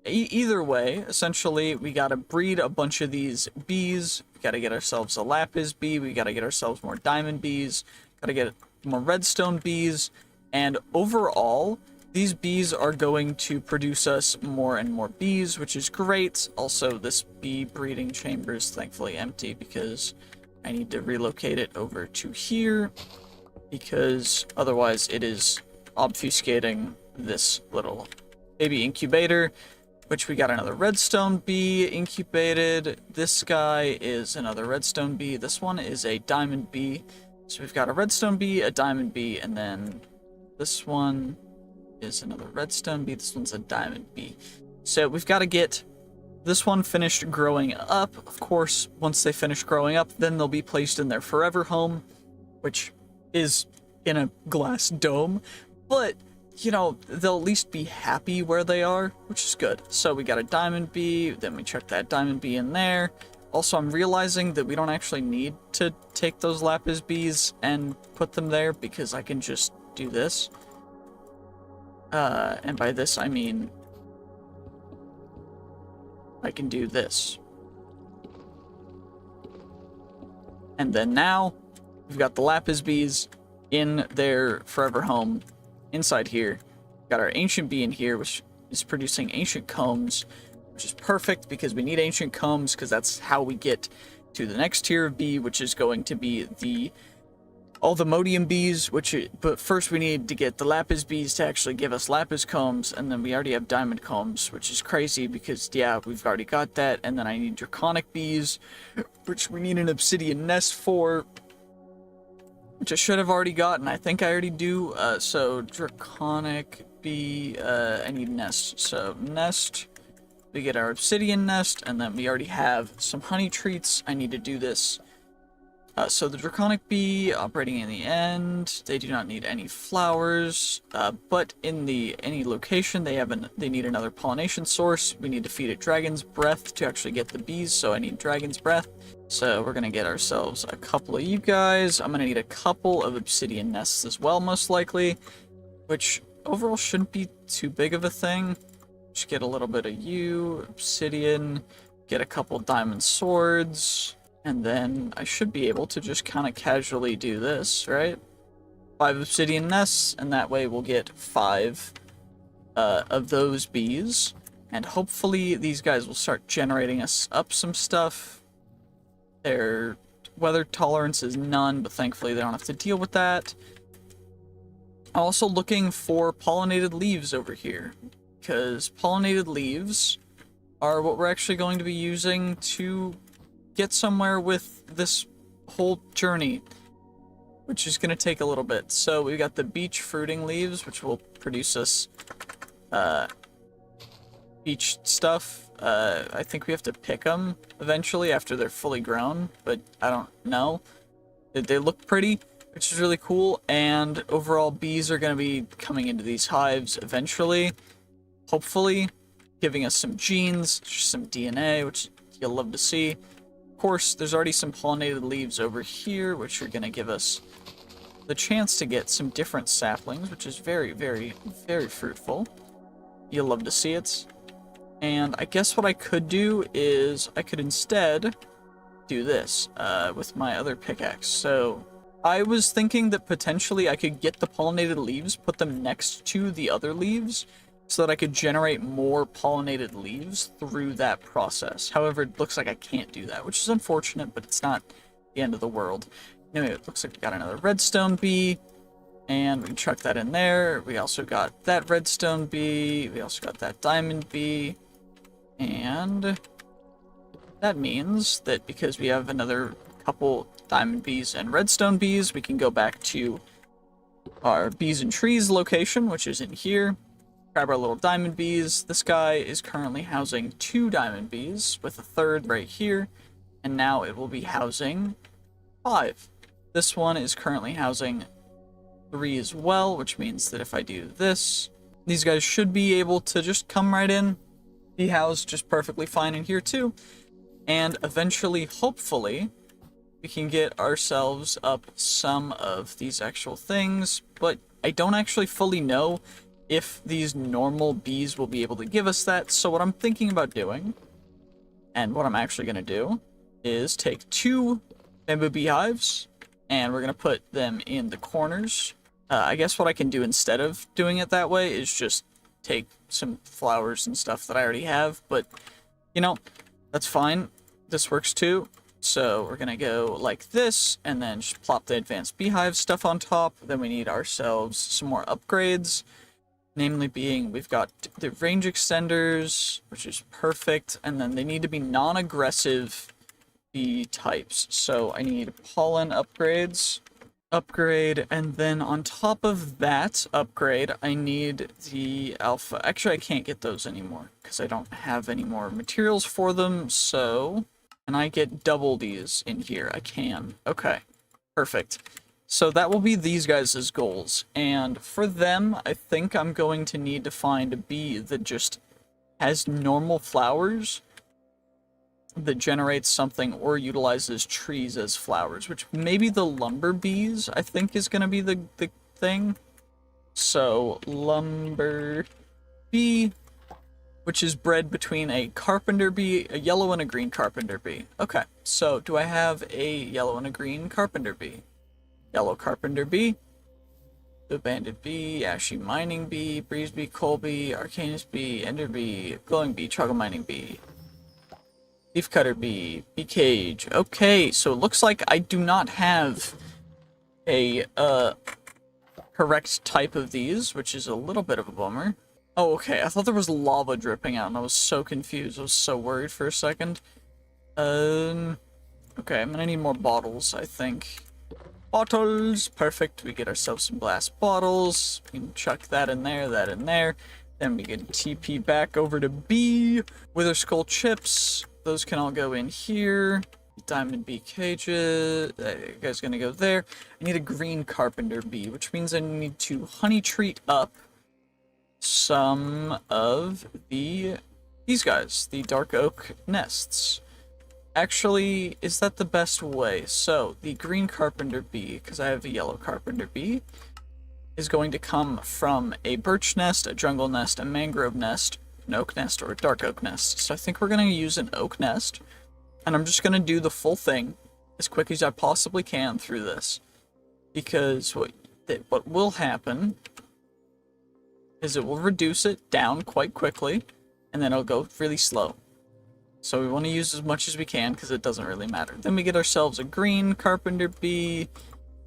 Either way, essentially, we gotta breed a bunch of these bees, we gotta get ourselves a lapis bee, we gotta get ourselves more diamond bees, gotta get more redstone bees, and overall, these bees are going to produce us more and more bees, which is great. Also, this bee breeding chamber is thankfully empty because I need to relocate it over to here, because otherwise it is obfuscating this little baby incubator, which we got another redstone bee incubated. This guy is another redstone bee. This one is a diamond bee. So we've got a redstone bee, a diamond bee, and then this one is another redstone bee. This one's a diamond bee. So we've got to get this one finished growing up. Of course, once they finish growing up, then they'll be placed in their forever home, which is in a glass dome. But you know, they'll at least be happy where they are, which is good. So we got a diamond bee, then we chuck that diamond bee in there. Also, I'm realizing that we don't actually need to take those lapis bees and put them there because I can just do this. And by this, I mean I can do this. And then now, we've got the lapis bees in their forever home inside here. Got our ancient bee in here, which is producing ancient combs, which is perfect because we need ancient combs because that's how we get to the next tier of bee, which is going to be all the modium bees, but first we need to get the lapis bees to actually give us lapis combs, and then we already have diamond combs, which is crazy because, yeah, we've already got that, and then I need draconic bees, which we need an obsidian nest for, which I should have already gotten. I think I already do. So draconic bee, I need nest. So nest, we get our obsidian nest, and then we already have some honey treats. I need to do this. So the draconic bee operating in the end, they do not need any flowers, but in any location they need another pollination source. We need to feed it dragon's breath to actually get the bees, so I need dragon's breath. So we're gonna get ourselves a couple of you guys. I'm gonna need a couple of obsidian nests as well, most likely, which overall shouldn't be too big of a thing. Just get a little bit of you, obsidian, get a couple diamond swords. And then I should be able to just kind of casually do this, right? 5 obsidian nests, and that way we'll get 5 of those bees. And hopefully these guys will start generating us up some stuff. Their weather tolerance is none, but thankfully they don't have to deal with that. I'm also looking for pollinated leaves over here, because pollinated leaves are what we're actually going to be using to get somewhere with this whole journey, which is going to take a little bit. So we've got the beech fruiting leaves, which will produce us beech stuff. I think we have to pick them eventually after they're fully grown, but I don't know. They look pretty, which is really cool, and overall bees are going to be coming into these hives eventually, hopefully giving us some genes, some DNA, which you'll love to see. Of course, there's already some pollinated leaves over here, which are going to give us the chance to get some different saplings, which is very, very, very fruitful. You'll love to see it. And I guess what I could do is I could instead do this with my other pickaxe. So I was thinking that potentially I could get the pollinated leaves, put them next to the other leaves, so that I could generate more pollinated leaves through that process. However, it looks like I can't do that, which is unfortunate, but it's not the end of the world. Anyway, it looks like we got another redstone bee, and we can chuck that in there. We also got that redstone bee, we also got that diamond bee, and that means that because we have another couple diamond bees and redstone bees, we can go back to our bees and trees location, which is in here. Grab our little diamond bees. This guy is currently housing 2 diamond bees with a 3rd right here, and now it will be housing 5. This one is currently housing 3 as well, which means that if I do this, these guys should be able to just come right in, be housed just perfectly fine in here too, and eventually, hopefully, we can get ourselves up some of these actual things, but I don't actually fully know if these normal bees will be able to give us that. So what I'm thinking about doing, and what I'm actually going to do, is take 2 bamboo beehives, and we're going to put them in the corners. I guess what I can do instead of doing it that way is just take some flowers and stuff that I already have, but, you know, that's fine. This works too. So we're going to go like this, and then just plop the advanced beehive stuff on top. Then we need ourselves some more upgrades. Namely being, we've got the range extenders, which is perfect, and then they need to be non-aggressive bee types. So I need pollen upgrades, and then on top of that upgrade, I need the alpha. Actually, I can't get those anymore, because I don't have any more materials for them, so... Can I get double these in here? I can. Okay, perfect. So that will be these guys' goals. And for them, I think I'm going to need to find a bee that just has normal flowers that generates something or utilizes trees as flowers, which maybe the lumber bees, I think, is going to be the thing. So, lumber bee, which is bred between a carpenter bee, a yellow and a green carpenter bee. Okay, so do I have a yellow and a green carpenter bee? Yellow carpenter bee, the banded bee, ashy mining bee, breeze bee, coal bee, arcanus bee, ender bee, glowing bee, chocolate mining bee, leaf cutter bee, bee cage. Okay, so it looks like I do not have a correct type of these, which is a little bit of a bummer. Oh, okay, I thought there was lava dripping out and I was so confused. I was so worried for a second. Okay, I'm gonna need more bottles, I think. Bottles, perfect. We get ourselves some glass bottles. We can chuck that in there, that in there. Then we can TP back over to B. Wither skull chips. Those can all go in here. Diamond bee cages. That guy's gonna go there. I need a green carpenter bee, which means I need to honey treat up some of these guys, the dark oak nests. Actually, is that the best way? So, the green carpenter bee, because I have a yellow carpenter bee, is going to come from a birch nest, a jungle nest, a mangrove nest, an oak nest, or a dark oak nest. So I think we're going to use an oak nest, and I'm just going to do the full thing as quick as I possibly can through this. Because what will happen is it will reduce it down quite quickly, and then it'll go really slow. So we want to use as much as we can because it doesn't really matter. Then we get ourselves a green carpenter bee.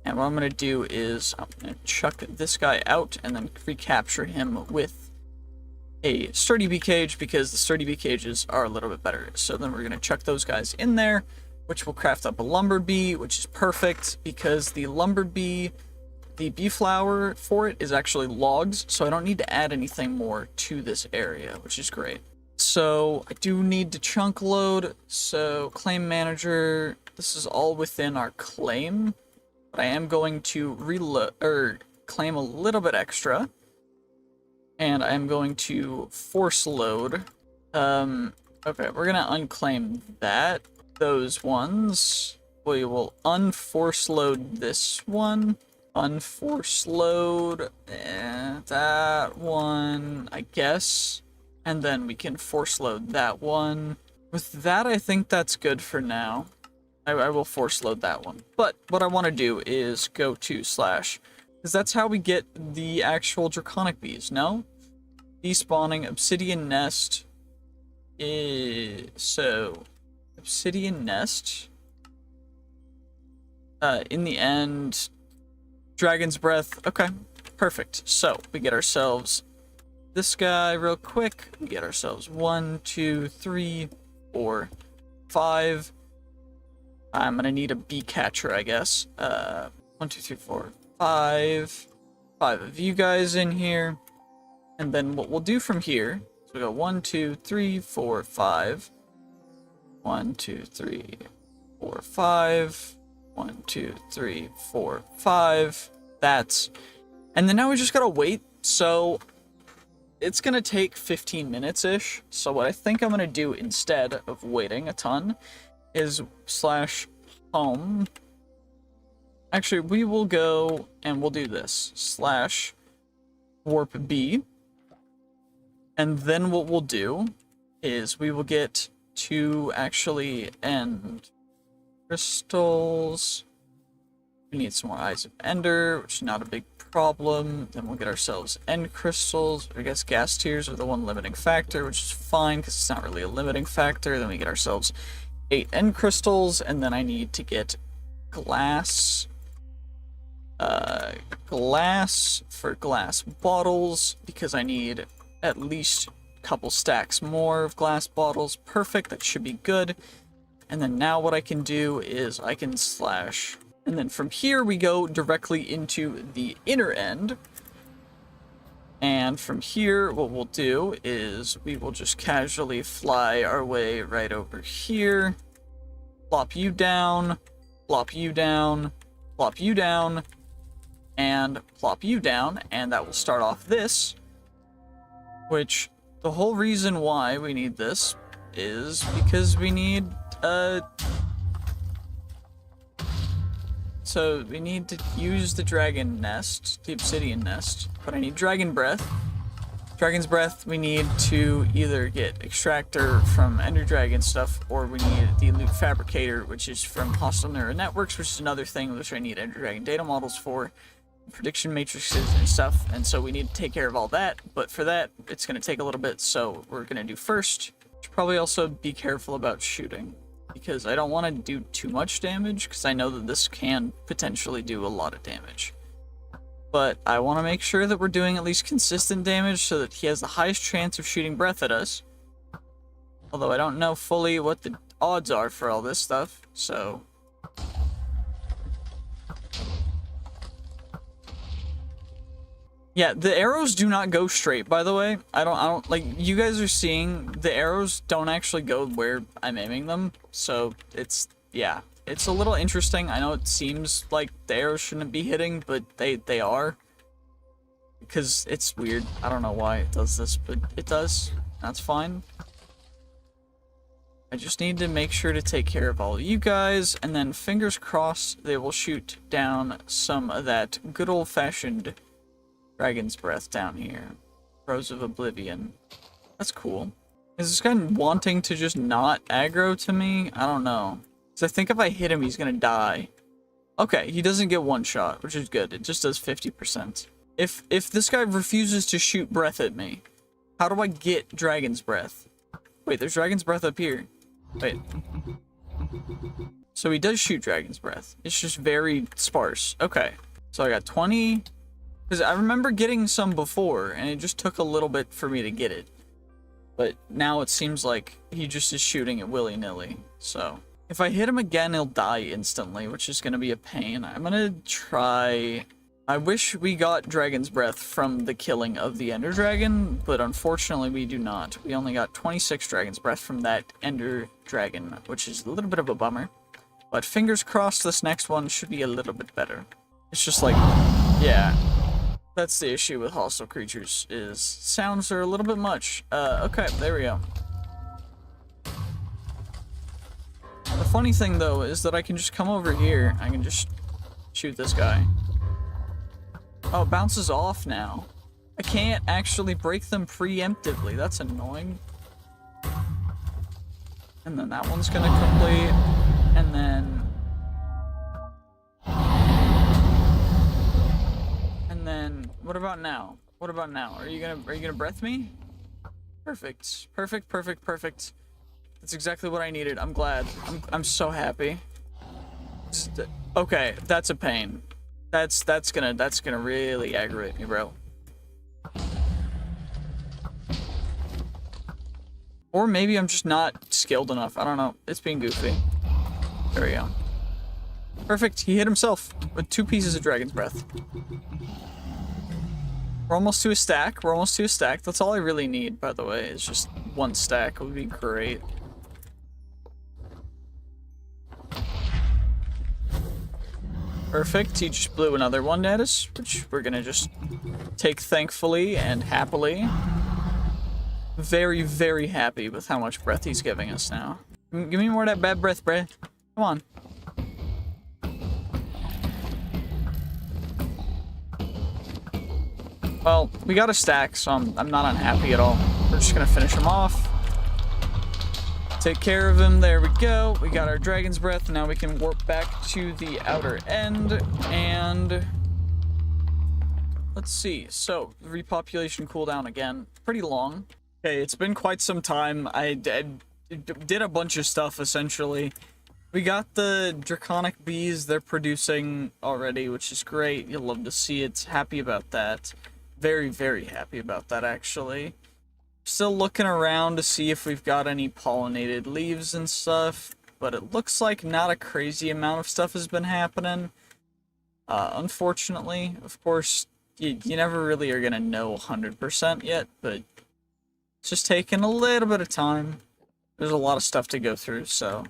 And what I'm going to do is I'm going to chuck this guy out and then recapture him with a sturdy bee cage because the sturdy bee cages are a little bit better. So then we're going to chuck those guys in there, which will craft up a lumber bee, which is perfect because the lumber bee, the bee flower for it is actually logs. So I don't need to add anything more to this area, which is great. So I do need to chunk load. So claim manager, this is all within our claim, but I am going to reload or claim a little bit extra, and I am going to force load. Okay, we're gonna unclaim that. Those ones. We will unforce load this one. Unforce load that one, I guess. And then we can force load that one. With that, I think that's good for now. I will force load that one. But what I want to do is go to / because that's how we get the actual draconic bees, no? Despawning obsidian nest is... So, obsidian nest. In the end, dragon's breath. Okay, perfect. So, we get ourselves this guy real quick. We get ourselves 1, 2, 3, 4, 5. I'm gonna need a bee catcher, I guess. 1, 2, 3, 4, 5. 5 of you guys in here. And then what we'll do from here is we go 1, 2, 3, 4, 5. 1, 2, 3, 4, 5. 1, 2, 3, 4, 5. That's... And then now we just gotta wait. So it's gonna take 15 minutes-ish. So what I think I'm gonna do instead of waiting a ton is / home. Actually, we will go and we'll do this / warp B. And then what we'll do is we will get to actually end crystals. We need some more Eyes of Ender, which is not a big problem. Then we'll get ourselves end crystals. I guess gas tiers are the one limiting factor, which is fine because it's not really a limiting factor. Then we get ourselves 8 end crystals, and then I need to get glass. Glass for glass bottles because I need at least a couple stacks more of glass bottles. Perfect, that should be good. And then now what I can do is I can / and then from here we go directly into the inner end. And from here what we'll do is we will just casually fly our way right over here. Plop you down, plop you down, plop you down, and plop you down, and that will start off this, which the whole reason why we need this is because we need, so we need to use the dragon nest, the obsidian nest, but I need dragon breath. Dragon's breath, we need to either get extractor from ender dragon stuff, or we need the loot fabricator, which is from hostile neural networks, which is another thing which I need ender dragon data models for, prediction matrices and stuff, and so we need to take care of all that, but for that, it's going to take a little bit, so we're going to do first. Should probably also be careful about shooting, because I don't want to do too much damage, because I know that this can potentially do a lot of damage. But I want to make sure that we're doing at least consistent damage so that he has the highest chance of shooting breath at us. Although I don't know fully what the odds are for all this stuff, so... Yeah, the arrows do not go straight, by the way. I don't, like, you guys are seeing, the arrows don't actually go where I'm aiming them, so it's, yeah. It's a little interesting. I know it seems like the arrows shouldn't be hitting, but they are. Because it's weird. I don't know why it does this, but it does. That's fine. I just need to make sure to take care of all of you guys, and then fingers crossed they will shoot down some of that good old-fashioned dragon's breath down here. Rose of Oblivion. That's cool. Is this guy wanting to just not aggro to me? I don't know. I think if I hit him, he's gonna die. Okay, he doesn't get one shot, which is good. It just does 50%. If this guy refuses to shoot breath at me, how do I get dragon's breath? Wait, there's dragon's breath up here. Wait. So he does shoot dragon's breath. It's just very sparse. Okay. So I got 20. Because I remember getting some before, and it just took a little bit for me to get it. But now it seems like he just is shooting it willy-nilly. So... if I hit him again, he'll die instantly, which is going to be a pain. I'm going to try... I wish we got Dragon's Breath from the killing of the Ender Dragon, but unfortunately we do not. We only got 26 Dragon's Breath from that Ender Dragon, which is a little bit of a bummer. But fingers crossed this next one should be a little bit better. It's just like... yeah. That's the issue with hostile creatures, is sounds are a little bit much. Okay, there we go. The funny thing, though, is that I can just come over here. I can just shoot this guy. Oh, it bounces off now. I can't actually break them preemptively. That's annoying. And then that one's gonna complete. And then... and then... what about now? What about now? Are you gonna breath me? Perfect. Perfect, perfect, perfect. That's exactly what I needed. I'm glad. I'm so happy. Okay, that's a pain. That's gonna really aggravate me, bro. Or maybe I'm just not skilled enough. I don't know. It's being goofy. There we go. Perfect. He hit himself with 2 pieces of Dragon's Breath. We're almost to a stack. We're almost to a stack. That's all I really need, by the way. It's just 1 stack. It would be great. Perfect. He just blew another one at us, which we're gonna just take thankfully and happily. Very, very happy with how much breath he's giving us now. Give me more of that bad breath, bruh. Come on. Well, we got a stack, so I'm not unhappy at all. We're just gonna finish him off. Take care of him. There we go. We got our Dragon's Breath. Now we can warp back to the outer end. And let's see. So, repopulation cooldown again. Pretty long. Okay, it's been quite some time. I did a bunch of stuff, essentially. We got the Draconic Bees. They're producing already, which is great. You'll love to see it. Happy about that. Very, very happy about that, actually. Still looking around to see if we've got any pollinated leaves and stuff, but it looks like not a crazy amount of stuff has been happening. Unfortunately, of course, you never really are gonna know 100% yet, but it's just taking a little bit of time. There's a lot of stuff to go through, so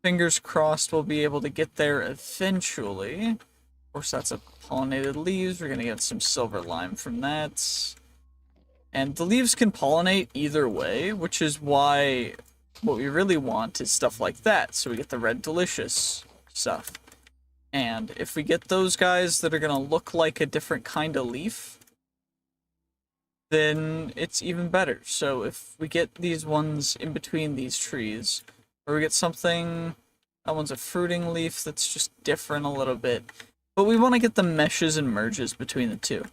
Fingers crossed we'll be able to get there eventually. Of course, that's a pollinated leaves. We're gonna get some silver lime from that. And the leaves can pollinate either way, which is why what we really want is stuff like that. So we get the red delicious stuff. And if we get those guys that are gonna look like a different kind of leaf, then it's even better. So if we get these ones in between these trees, or we get something, that one's a fruiting leaf that's just different a little bit, but we want to get the meshes and merges between the two.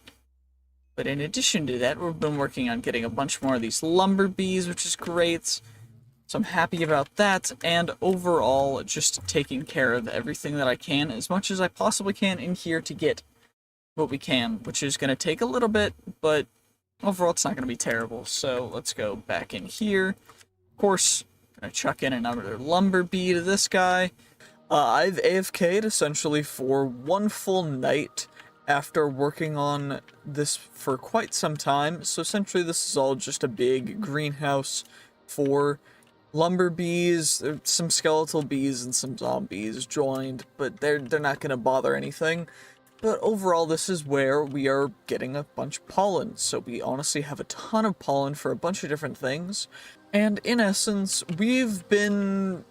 But in addition to that, we've been working on getting a bunch more of these lumber bees, which is great. So I'm happy about that, and overall, just taking care of everything that I can, as much as I possibly can in here to get what we can, which is going to take a little bit, but overall it's not going to be terrible. So let's go back in here. Of course, I'm going to chuck in another lumber bee to this guy. I've AFK'd essentially for one full night after working on this for quite some time. So essentially this is all just a big greenhouse for lumber bees, some skeletal bees and some zombies joined, but they're not going to bother anything. But overall, this is where we are getting a bunch of pollen. So we honestly have a ton of pollen for a bunch of different things. And in essence, we've been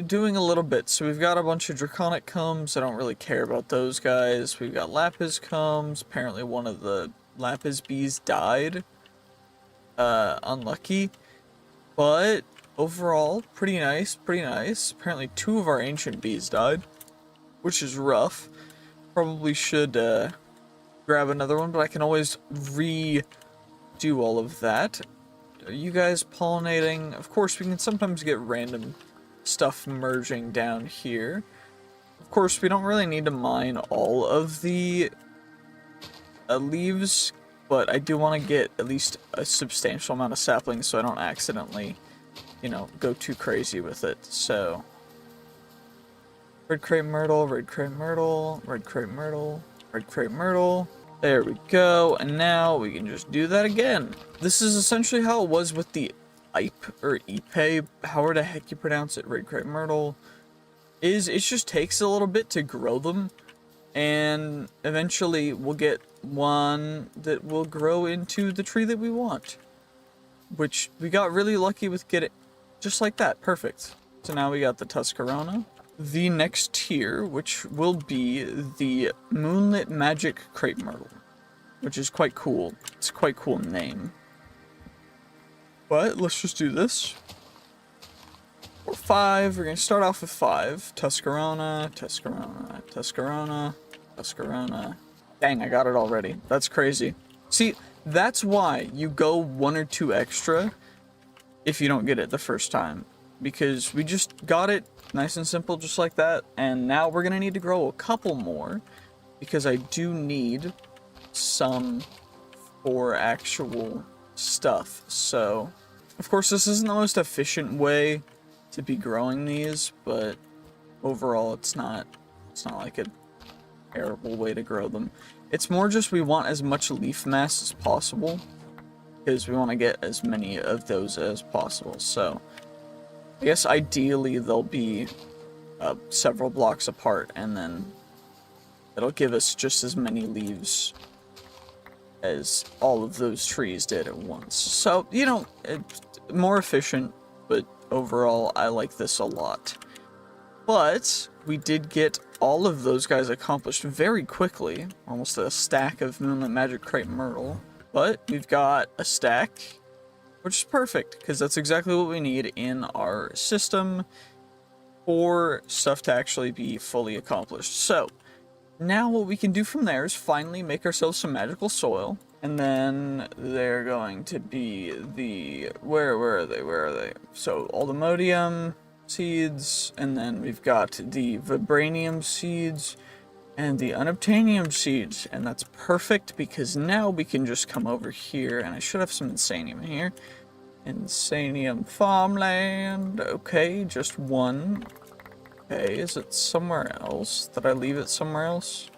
doing a little bit. So we've got a bunch of draconic combs. I don't really care about those guys. We've got lapis combs. Apparently one of the lapis bees died. Unlucky. But overall, pretty nice, pretty nice. Apparently 2 of our ancient bees died, which is rough. Probably should grab another one, but I can always redo all of that. Are you guys pollinating? Of course, we can sometimes get random stuff merging down here. Of course, we don't really need to mine all of the leaves, but I do want to get at least a substantial amount of saplings so I don't accidentally, you know, go too crazy with it. So red crepe myrtle, red crepe myrtle, red crepe myrtle, red crepe myrtle. There we go, and now we can just do that again. This is essentially how it was with the Ipe, or Ipe, however the heck you pronounce it, red crepe myrtle. It just takes a little bit to grow them, and eventually we'll get one that will grow into the tree that we want. Which we got really lucky with getting, just like that, perfect. So now we got the Tuscarora. The next tier, which will be the Moonlit Magic Crepe Myrtle, which is quite cool. It's a quite cool name. But let's just do this. For 5, we're going to start off with 5. Tuscarora, Tuscarora, Tuscarora, Tuscarora. Dang, I got it already. That's crazy. See, that's why you go 1 or 2 extra if you don't get it the first time. Because we just got it nice and simple, just like that. And now we're going to need to grow a couple more, because I do need some for actual stuff. So, of course, this isn't the most efficient way to be growing these, but overall it's not like a terrible way to grow them. It's more just we want as much leaf mass as possible, because we want to get as many of those as possible. So I guess ideally they'll be several blocks apart, and then it'll give us just as many leaves as all of those trees did at once. So, you know, it's more efficient, but overall I like this a lot. But we did get all of those guys accomplished very quickly, almost a stack of Moonlit Magic Crepe Myrtle. But we've got a stack, which is perfect, because that's exactly what we need in our system for stuff to actually be fully accomplished. So, now what we can do from there is finally make ourselves some magical soil, and then they're going to be the, where are they? So, Aldemodium seeds, and then we've got the Vibranium seeds, and the Unobtainium seeds, and that's perfect, because now we can just come over here, and I should have some Insanium here. Insanium farmland. Okay, just 1. Okay, is it somewhere else? Did I leave it somewhere else?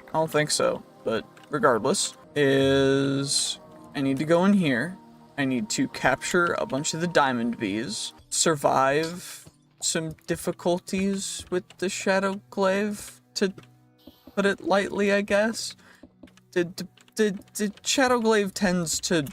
I don't think so, but regardless, I need to go in here. I need to capture a bunch of the diamond bees, survive some difficulties with the Shadow Glaive, to put it lightly, I guess. The Shadow Glaive tends to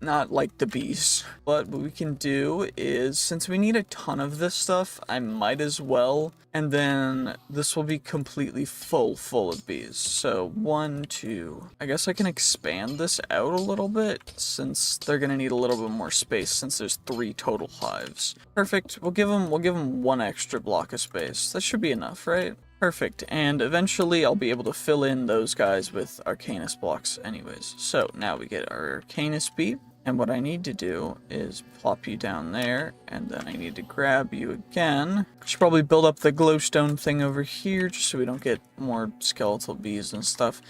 not like the bees. But what we can do is, since we need a ton of this stuff, I might as well. And then this will be completely full of bees. So 1, 2. I guess I can expand this out a little bit, since they're gonna need a little bit more space, since there's 3 total hives. Perfect. We'll give them 1 extra block of space. That should be enough, right? Perfect, and eventually I'll be able to fill in those guys with Arcanus blocks anyways. So now we get our Arcanus bee, and what I need to do is plop you down there, and then I need to grab you again. I should probably build up the glowstone thing over here, just so we don't get more skeletal bees and stuff.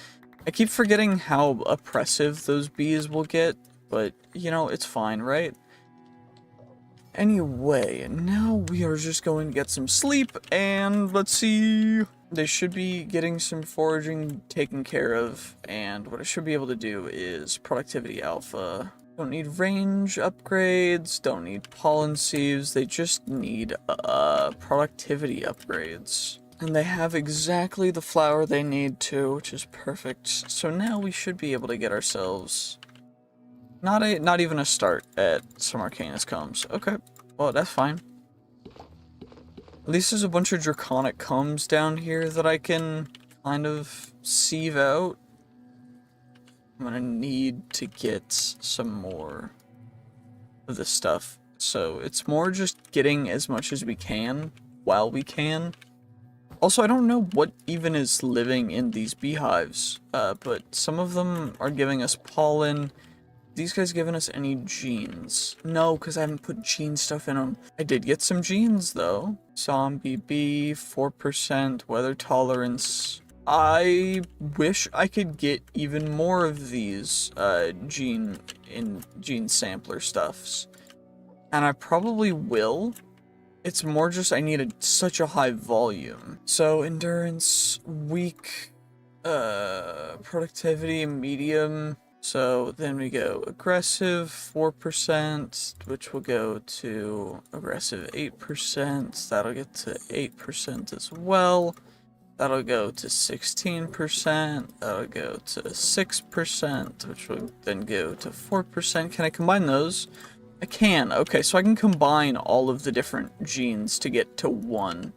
I keep forgetting how oppressive those bees will get, but, you know, it's fine, right? Anyway, now we are just going to get some sleep, and let's see. They should be getting some foraging taken care of, and what I should be able to do is productivity alpha. Don't need range upgrades, don't need pollen sieves, they just need productivity upgrades. And they have exactly the flour they need to, which is perfect. So now we should be able to get ourselves not even a start at some Arcanus combs. Okay, well that's fine. At least there's a bunch of draconic combs down here that I can kind of sieve out. I'm gonna need to get some more of this stuff. So it's more just getting as much as we can while we can. Also, I don't know what even is living in these beehives, but some of them are giving us pollen. These guys giving us any genes? No, because I haven't put gene stuff in them. I did get some genes, though. Zombie bee, 4%, weather tolerance. I wish I could get even more of these gene sampler stuffs. And I probably will. It's more just I need such a high volume. So endurance, weak, productivity, medium. So then we go aggressive 4%, which will go to aggressive 8%. That'll get to 8% as well. That'll go to 16%. That'll go to 6%, which will then go to 4%. Can I combine those? I can. Okay, so I can combine all of the different genes to get to 1,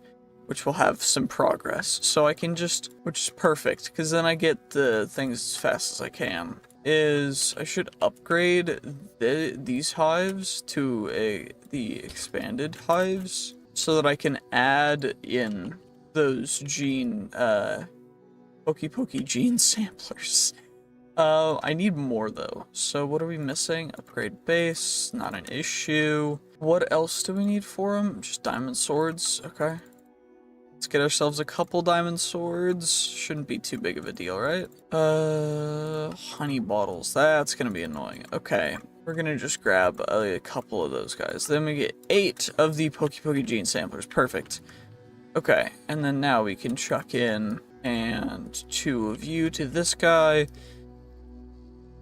which will have some progress. So I can just, which is perfect, because then I get the things as fast as I can. I should upgrade these hives to the expanded hives so that I can add in those pokey gene samplers. I need more though. So what are we missing? Upgrade base, not an issue. What else do we need for them? Just diamond swords, okay. Let's get ourselves a couple diamond swords. Shouldn't be too big of a deal, right? Honey bottles. That's gonna be annoying. Okay, we're gonna just grab a couple of those guys. Then we get 8 of the pokey gene samplers. Perfect. Okay, and then now we can chuck in and 2 of you to this guy.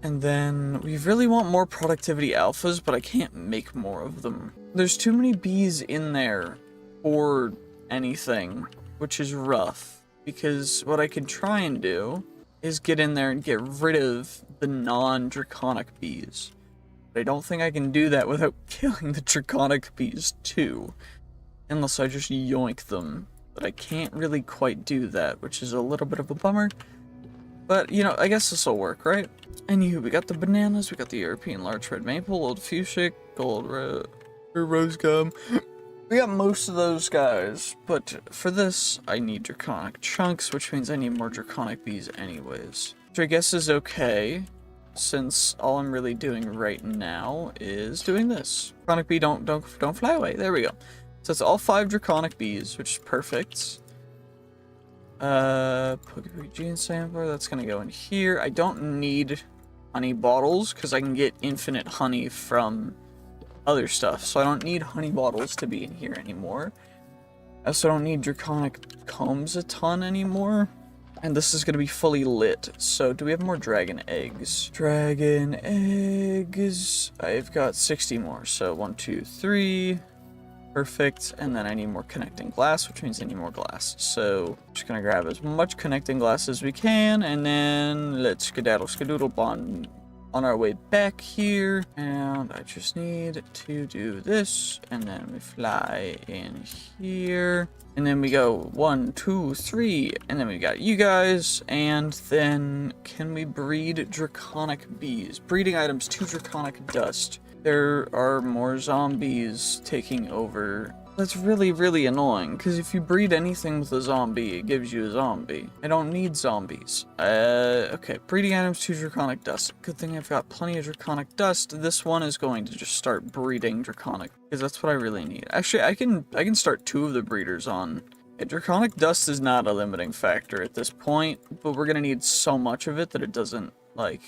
And then we really want more productivity alphas, but I can't make more of them. There's too many bees in there for anything, which is rough, because what I could try and do is get in there and get rid of the non-draconic bees. But I don't think I can do that without killing the draconic bees too, unless I just yoink them. But I can't really quite do that, which is a little bit of a bummer. But, you know, I guess this will work, right? Anywho, we got the bananas, we got the European large red maple, old fuchsia, gold rose gum. We got most of those guys, but for this, I need draconic chunks, which means I need more draconic bees anyways. Which I guess is okay, since all I'm really doing right now is doing this. Draconic bee, don't fly away. There we go. So it's all 5 draconic bees, which is perfect. Pokey gene sampler, that's gonna go in here. I don't need honey bottles, because I can get infinite honey from other stuff, so I don't need honey bottles to be in here anymore. I also don't need draconic combs a ton anymore. And this is going to be fully lit, so do we have more dragon eggs? Dragon eggs, I've got 60 more, so 1, 2, 3. Perfect, and then I need more connecting glass, which means I need more glass. So, just gonna grab as much connecting glass as we can, and then let's skedaddle on our way back here. And I just need to do this, and then we fly in here. And then we go 1, 2, 3, and then we got you guys, and then can we breed draconic bees? Breeding items to draconic dust. There are more zombies taking over. That's really, really annoying, because if you breed anything with a zombie, it gives you a zombie. I don't need zombies. Okay, breeding items to draconic dust. Good thing I've got plenty of draconic dust. This one is going to just start breeding draconic, because that's what I really need. Actually, I can start 2 of the breeders on. Yeah, draconic dust is not a limiting factor at this point, but we're gonna need so much of it that it doesn't, like...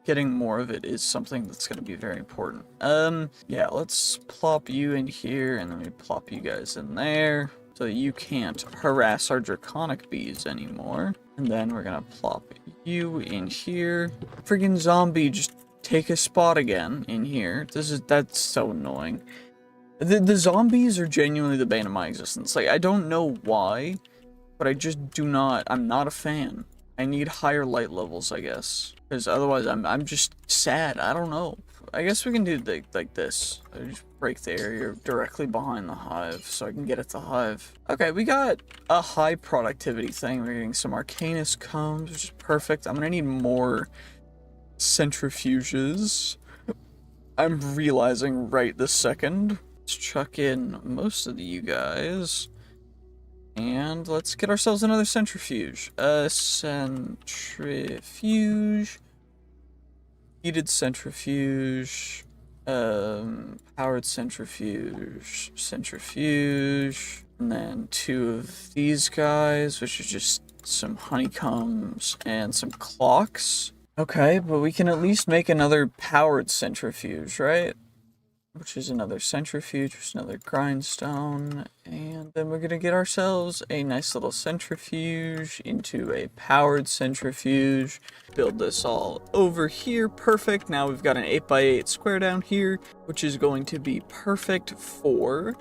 Getting more of it is something that's going to be very important. Yeah, let's plop you in here, and then we plop you guys in there, so that you can't harass our draconic bees anymore. And then we're going to plop you in here. Friggin' zombie, just take a spot again in here. That's so annoying. The zombies are genuinely the bane of my existence. Like, I don't know why, but I just I'm not a fan. I need higher light levels, I guess. Because otherwise, I'm just sad. I don't know. I guess we can do like this. I just break the area directly behind the hive so I can get at the hive. Okay, we got a high productivity thing. We're getting some Arcanus combs, which is perfect. I'm gonna need more centrifuges. I'm realizing right this second. Let's chuck in most of you guys. And let's get ourselves another centrifuge. Centrifuge. Heated centrifuge. Powered centrifuge. Centrifuge. And then 2 of these guys, which is just some honeycombs and some clocks. Okay, but we can at least make another powered centrifuge, right? Which is another centrifuge, just another grindstone, and then we're gonna get ourselves a nice little centrifuge into a powered centrifuge. Build this all over here, perfect. Now we've got an 8x8 square down here, which is going to be perfect for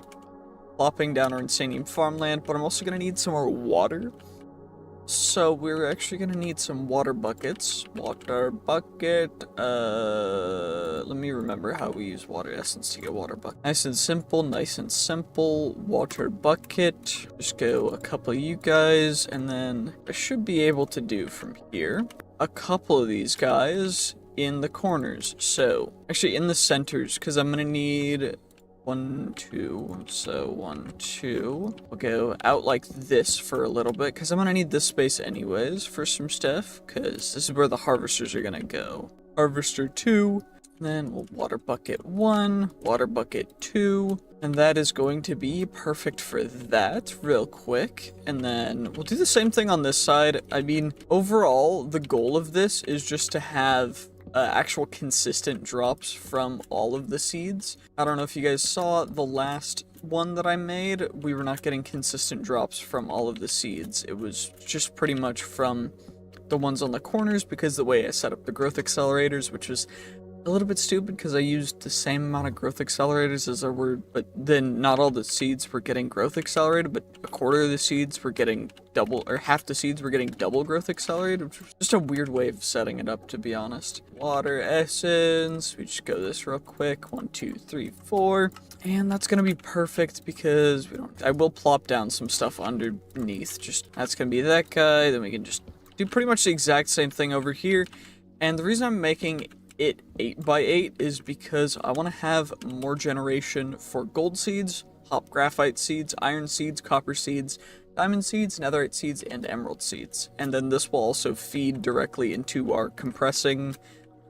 plopping down our insanium farmland, but I'm also gonna need some more water. So we're actually gonna need some water buckets. Water bucket, let me remember how we use water essence to get water bucket. Nice and simple, water bucket. Just go a couple of you guys, and then I should be able to do from here a couple of these guys in the corners. So, actually in the centers, because I'm gonna need 1, 2, so 1, 2. We'll go out like this for a little bit, because I'm gonna need this space anyways for some stuff, because this is where the harvesters are gonna go. Harvester 2, then we'll water bucket 1, water bucket 2, and that is going to be perfect for that real quick. And then we'll do the same thing on this side. I mean, overall, the goal of this is just to have actual consistent drops from all of the seeds. I don't know if you guys saw the last one that I made. We were not getting consistent drops from all of the seeds. It was just pretty much from the ones on the corners, because the way I set up the growth accelerators, which was a little bit stupid because I used the same amount of growth accelerators as there were, but then not all the seeds were getting growth accelerated, but a quarter of the seeds were getting double, or half the seeds were getting double growth accelerated, which was just a weird way of setting it up, to be honest. Water essence, we just go this real quick, 1, 2, 3, 4, and that's gonna be perfect because I will plop down some stuff underneath. Just that's gonna be that guy. Then we can just do pretty much the exact same thing over here. And the reason I'm making it 8x8 is because I want to have more generation for gold seeds, hop graphite seeds, iron seeds, copper seeds, diamond seeds, netherite seeds, and emerald seeds. And then this will also feed directly into our compressing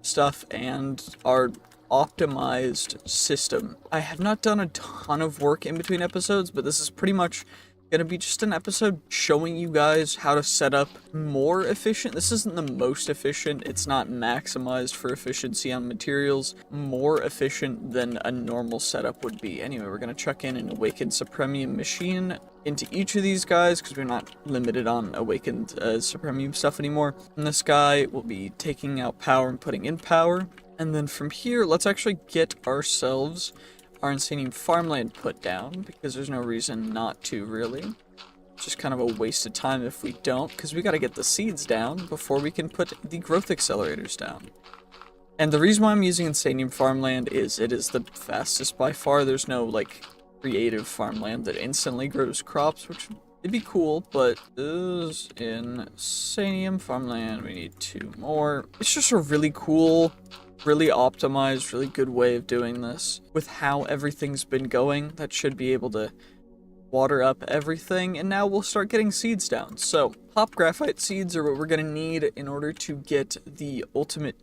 stuff and our optimized system. I have not done a ton of work in between episodes, but this is pretty much gonna be just an episode showing you guys how to set up more efficient. This isn't the most efficient, it's not maximized for efficiency on materials, more efficient than a normal setup would be. Anyway, we're gonna chuck in an awakened supremium machine into each of these guys because we're not limited on awakened supremium stuff anymore. And this guy will be taking out power and putting in power. And then from here, let's actually get ourselves our insanium farmland put down, because there's no reason not to, really. It's just kind of a waste of time if we don't, because we gotta get the seeds down before we can put the growth accelerators down. And the reason why I'm using insanium farmland is it is the fastest by far. There's no, like, creative farmland that instantly grows crops, which it'd be cool, but is insanium farmland. We need 2 more. It's just a really cool, really optimized, really good way of doing this. With how everything's been going, that should be able to water up everything, and now we'll start getting seeds down. So, pop graphite seeds are what we're gonna need in order to get the ultimate,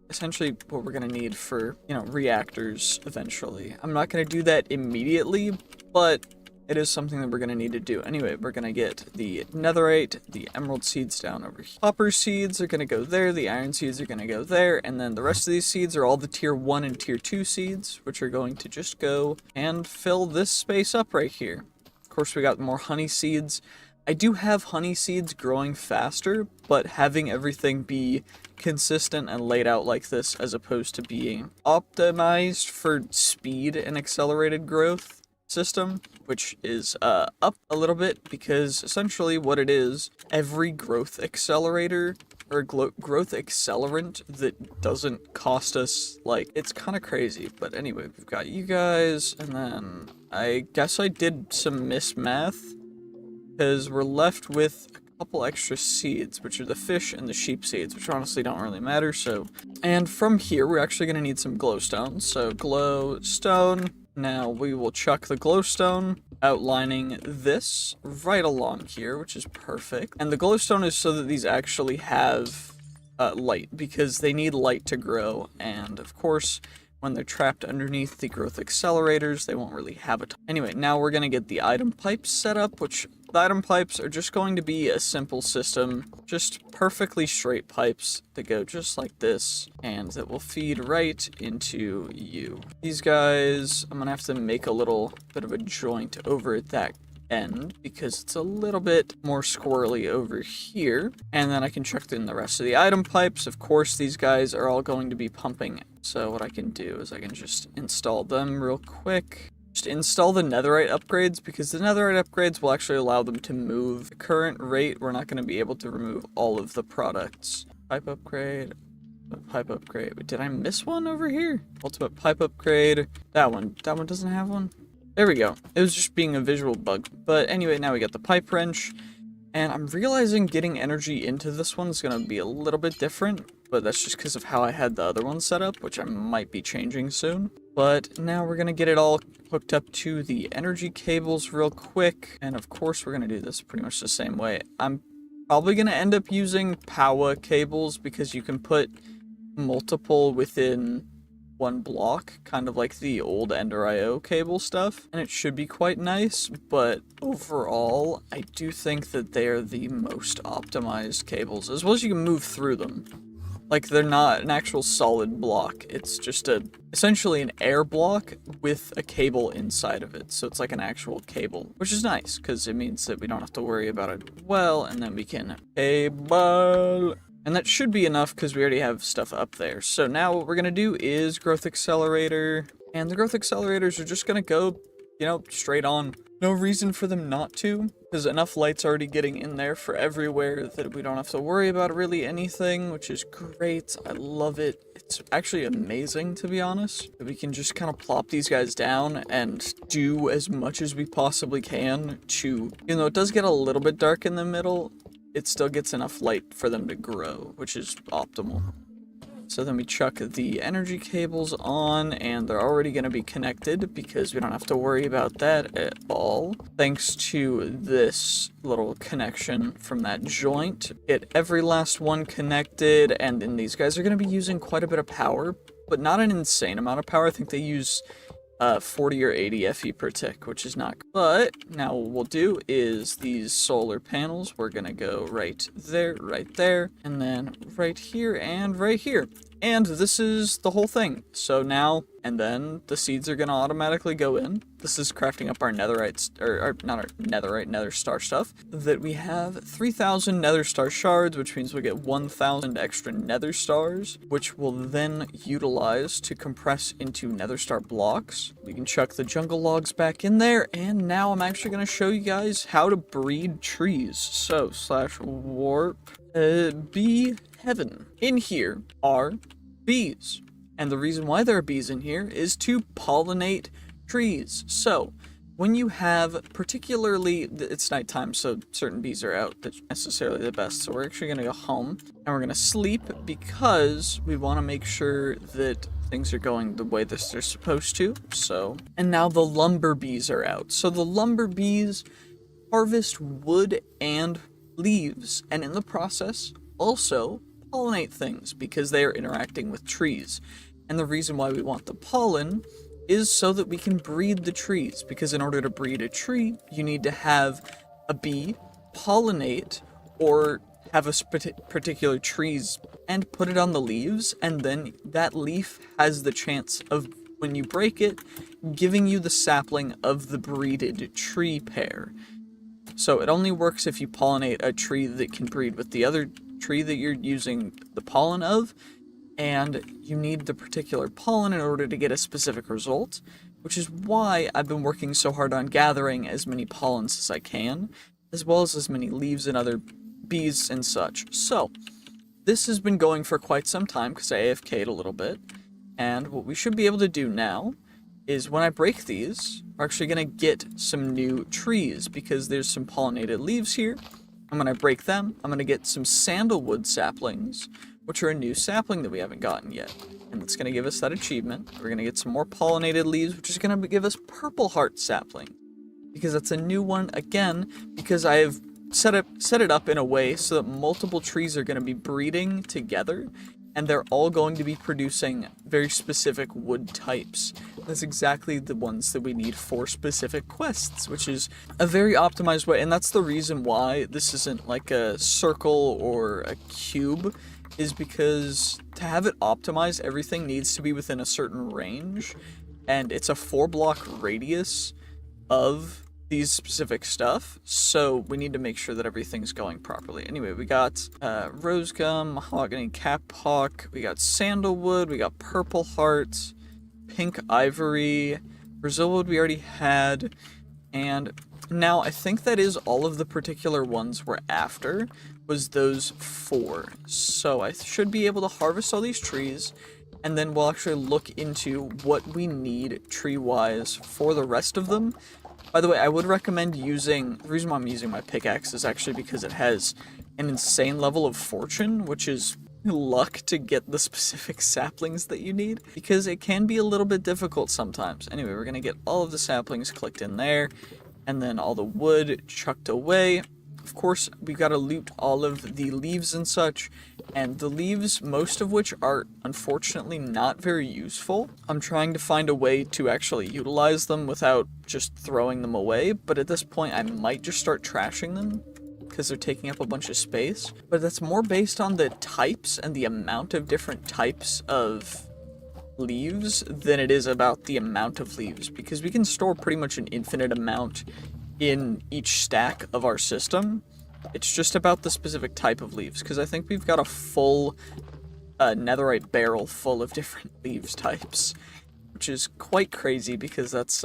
essentially what we're gonna need for, you know, reactors eventually. I'm not gonna do that immediately, but it is something that we're going to need to do. Anyway, we're going to get the netherite, the emerald seeds down over here. Copper seeds are going to go there, the iron seeds are going to go there, and then the rest of these seeds are all the tier 1 and tier 2 seeds, which are going to just go and fill this space up right here. Of course, we got more honey seeds. I do have honey seeds growing faster, but having everything be consistent and laid out like this as opposed to being optimized for speed and accelerated growth system, which is up a little bit, because essentially what it is, every growth accelerator or growth accelerant that doesn't cost us, like, it's kind of crazy. But anyway, we've got you guys, and then I guess I did some mismath, because we're left with a couple extra seeds, which are the fish and the sheep seeds, which honestly don't really matter. So, and from here we're actually going to need some glowstone. So glowstone. Now we will chuck the glowstone, outlining this right along here, which is perfect. And the glowstone is so that these actually have light, because they need light to grow. And of course, when they're trapped underneath the growth accelerators, they won't really have a ton. Anyway, now we're going to get the item pipes set up, which the item pipes are just going to be a simple system, just perfectly straight pipes that go just like this, and that will feed right into you. These guys, I'm going to have to make a little bit of a joint over at that end, because it's a little bit more squirrely over here, and then I can chuck in the rest of the item pipes. Of course, these guys are all going to be pumping, so what I can do is I can just install them real quick. Just install the netherite upgrades, because the netherite upgrades will actually allow them to move. The current rate, we're not going to be able to remove all of the products. Pipe upgrade, pipe upgrade. Wait, did I miss one over here? Ultimate pipe upgrade. That one doesn't have one. There we go. It was just being a visual bug. But anyway, now we got the pipe wrench. And I'm realizing getting energy into this one is going to be a little bit different. But that's just because of how I had the other one set up, which I might be changing soon. But now we're going to get it all hooked up to the energy cables real quick. And of course, we're going to do this pretty much the same way. I'm probably going to end up using power cables, because you can put multiple within one block, kind of like the old Ender IO cable stuff, and it should be quite nice. But overall, I do think that they're the most optimized cables, as well as you can move through them. Like, they're not an actual solid block, it's just essentially an air block with a cable inside of it, so it's like an actual cable, which is nice, because it means that we don't have to worry about it well, and then we can cable. And that should be enough, because we already have stuff up there. So now what we're going to do is growth accelerator. And the growth accelerators are just going to go, you know, straight on. No reason for them not to, because enough light's already getting in there for everywhere that we don't have to worry about really anything, which is great. I love it. It's actually amazing, to be honest, that we can just kind of plop these guys down and do as much as we possibly can to, you know, it does get a little bit dark in the middle, it still gets enough light for them to grow, which is optimal. So then we chuck the energy cables on, and they're already going to be connected, because we don't have to worry about that at all. Thanks to this little connection from that joint. Get every last one connected, and then these guys are going to be using quite a bit of power, but not an insane amount of power. I think they use 40 or 80 FE per tick, which is not good. But now what we'll do is these solar panels, we're gonna go right there, and then right here, and right here. And this is the whole thing. So now, and then the seeds are gonna automatically go in. this is crafting up our netherite, or not our netherite, nether star stuff, that we have 3,000 nether star shards, which means we get 1,000 extra nether stars, which we'll then utilize to compress into nether star blocks. We can chuck the jungle logs back in there, and now I'm actually going to show you guys how to breed trees. So, /warp bee heaven. In here are bees. And the reason why there are bees in here is to pollinate trees. So, when you have, particularly, it's nighttime, so certain bees are out, that's necessarily the best. So we're actually going to go home, and we're going to sleep, because we want to make sure that things are going the way that they're supposed to. So, and now the lumber bees are out. So the lumber bees harvest wood and leaves, and in the process, also pollinate things, because they are interacting with trees. And the reason why we want the pollen is so that we can breed the trees, because in order to breed a tree, you need to have a bee pollinate or have a particular trees and put it on the leaves, and then that leaf has the chance of, when you break it, giving you the sapling of the breeded tree pair. So it only works if you pollinate a tree that can breed with the other tree that you're using the pollen of, and you need the particular pollen in order to get a specific result, which is why I've been working so hard on gathering as many pollens as I can, as well as many leaves and other bees and such. So, this has been going for quite some time, because I AFK'd a little bit, and what we should be able to do now is when I break these, we're actually going to get some new trees, because there's some pollinated leaves here, and when I break them, I'm going to get some sandalwood saplings, which are a new sapling that we haven't gotten yet. And it's going to give us that achievement. We're going to get some more pollinated leaves, which is going to give us purple heart sapling, because that's a new one, again, because I have set it up in a way so that multiple trees are going to be breeding together, and they're all going to be producing very specific wood types. That's exactly the ones that we need for specific quests, which is a very optimized way, and that's the reason why this isn't like a circle or a cube, is because to have it optimized, everything needs to be within a certain range, and it's a 4-block radius of these specific stuff, so we need to make sure that everything's going properly. Anyway, we got rose gum, mahogany caphawk, we got sandalwood, we got purple heart, pink ivory, Brazil wood we already had, and now I think that is all of the particular ones we're after, was those 4. So I should be able to harvest all these trees, and then we'll actually look into what we need tree-wise for the rest of them. By the way, I would recommend using, the reason why I'm using my pickaxe is actually because it has an insane level of fortune, which is luck to get the specific saplings that you need, because it can be a little bit difficult sometimes. Anyway, we're going to get all of the saplings clicked in there, and then all the wood chucked away. Of course, we've got to loot all of the leaves and such, and the leaves, most of which are unfortunately not very useful. I'm trying to find a way to actually utilize them without just throwing them away, but at this point I might just start trashing them, because they're taking up a bunch of space. But that's more based on the types and the amount of different types of leaves than it is about the amount of leaves, because we can store pretty much an infinite amount in each stack of our system. It's just about the specific type of leaves, because I think we've got a full netherite barrel full of different leaves types, which is quite crazy, because that's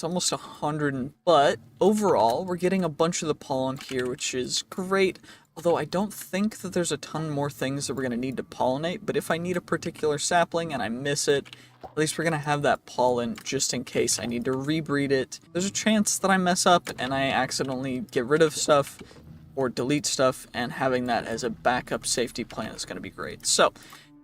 almost 100. But overall, we're getting a bunch of the pollen here, which is great. Although I don't think that there's a ton more things that we're going to need to pollinate, but if I need a particular sapling and I miss it, at least we're going to have that pollen just in case I need to rebreed it. There's a chance that I mess up and I accidentally get rid of stuff or delete stuff, and having that as a backup safety plan is going to be great. So,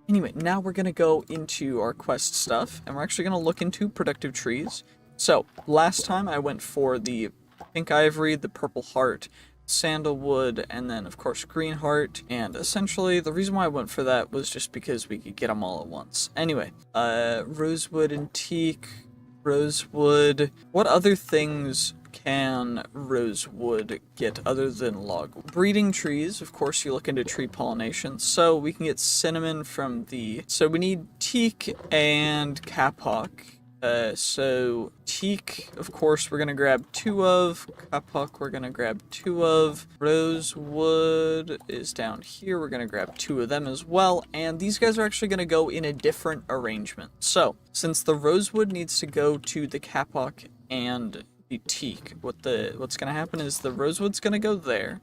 anyway, now we're going to go into our quest stuff, and we're actually going to look into productive trees. So, last time I went for the pink ivory, the purple heart, sandalwood, and then of course green heart, and essentially the reason why I went for that was just because we could get them all at once. Anyway, rosewood and teak, rosewood. What other things can rosewood get other than log? Breeding trees, of course you look into tree pollination, so we can get cinnamon from the, so we need teak and caphawk, So teak, of course, we're gonna grab 2 of. Kapok, we're gonna grab 2 of. Rosewood is down here. We're gonna grab 2 of them as well. And these guys are actually gonna go in a different arrangement. So, since the rosewood needs to go to the kapok and the teak, what's gonna happen is the rosewood's gonna go there.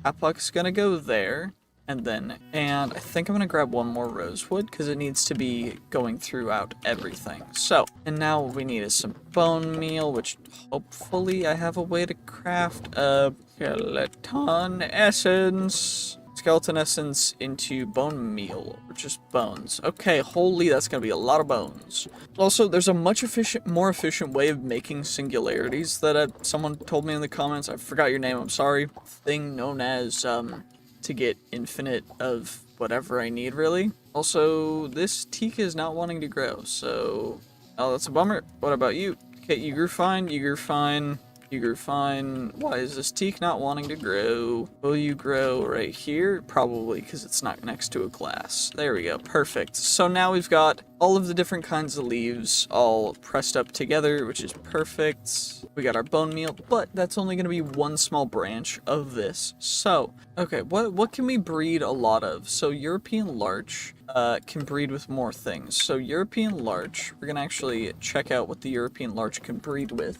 Kapok's gonna go there. And I think I'm gonna grab 1 more rosewood because it needs to be going throughout everything. So, and now what we need is some bone meal, which hopefully I have a way to craft a skeleton essence. Skeleton essence into bone meal, or just bones. Okay, holy, that's gonna be a lot of bones. Also, there's a much more efficient way of making singularities that someone told me in the comments. I forgot your name, I'm sorry. Thing known as, to get infinite of whatever I need, really. Also, this teak is not wanting to grow, so... Oh, that's a bummer. What about you? Okay, you grew fine, you grew fine, you grew fine. Why is this teak not wanting to grow? Will you grow right here? Probably, because it's not next to a glass. There we go, perfect. So now we've got all of the different kinds of leaves all pressed up together, which is perfect. We got our bone meal, but that's only going to be 1 small branch of this. So, okay, what can we breed a lot of? So European larch can breed with more things. So European larch, we're going to actually check out what the European larch can breed with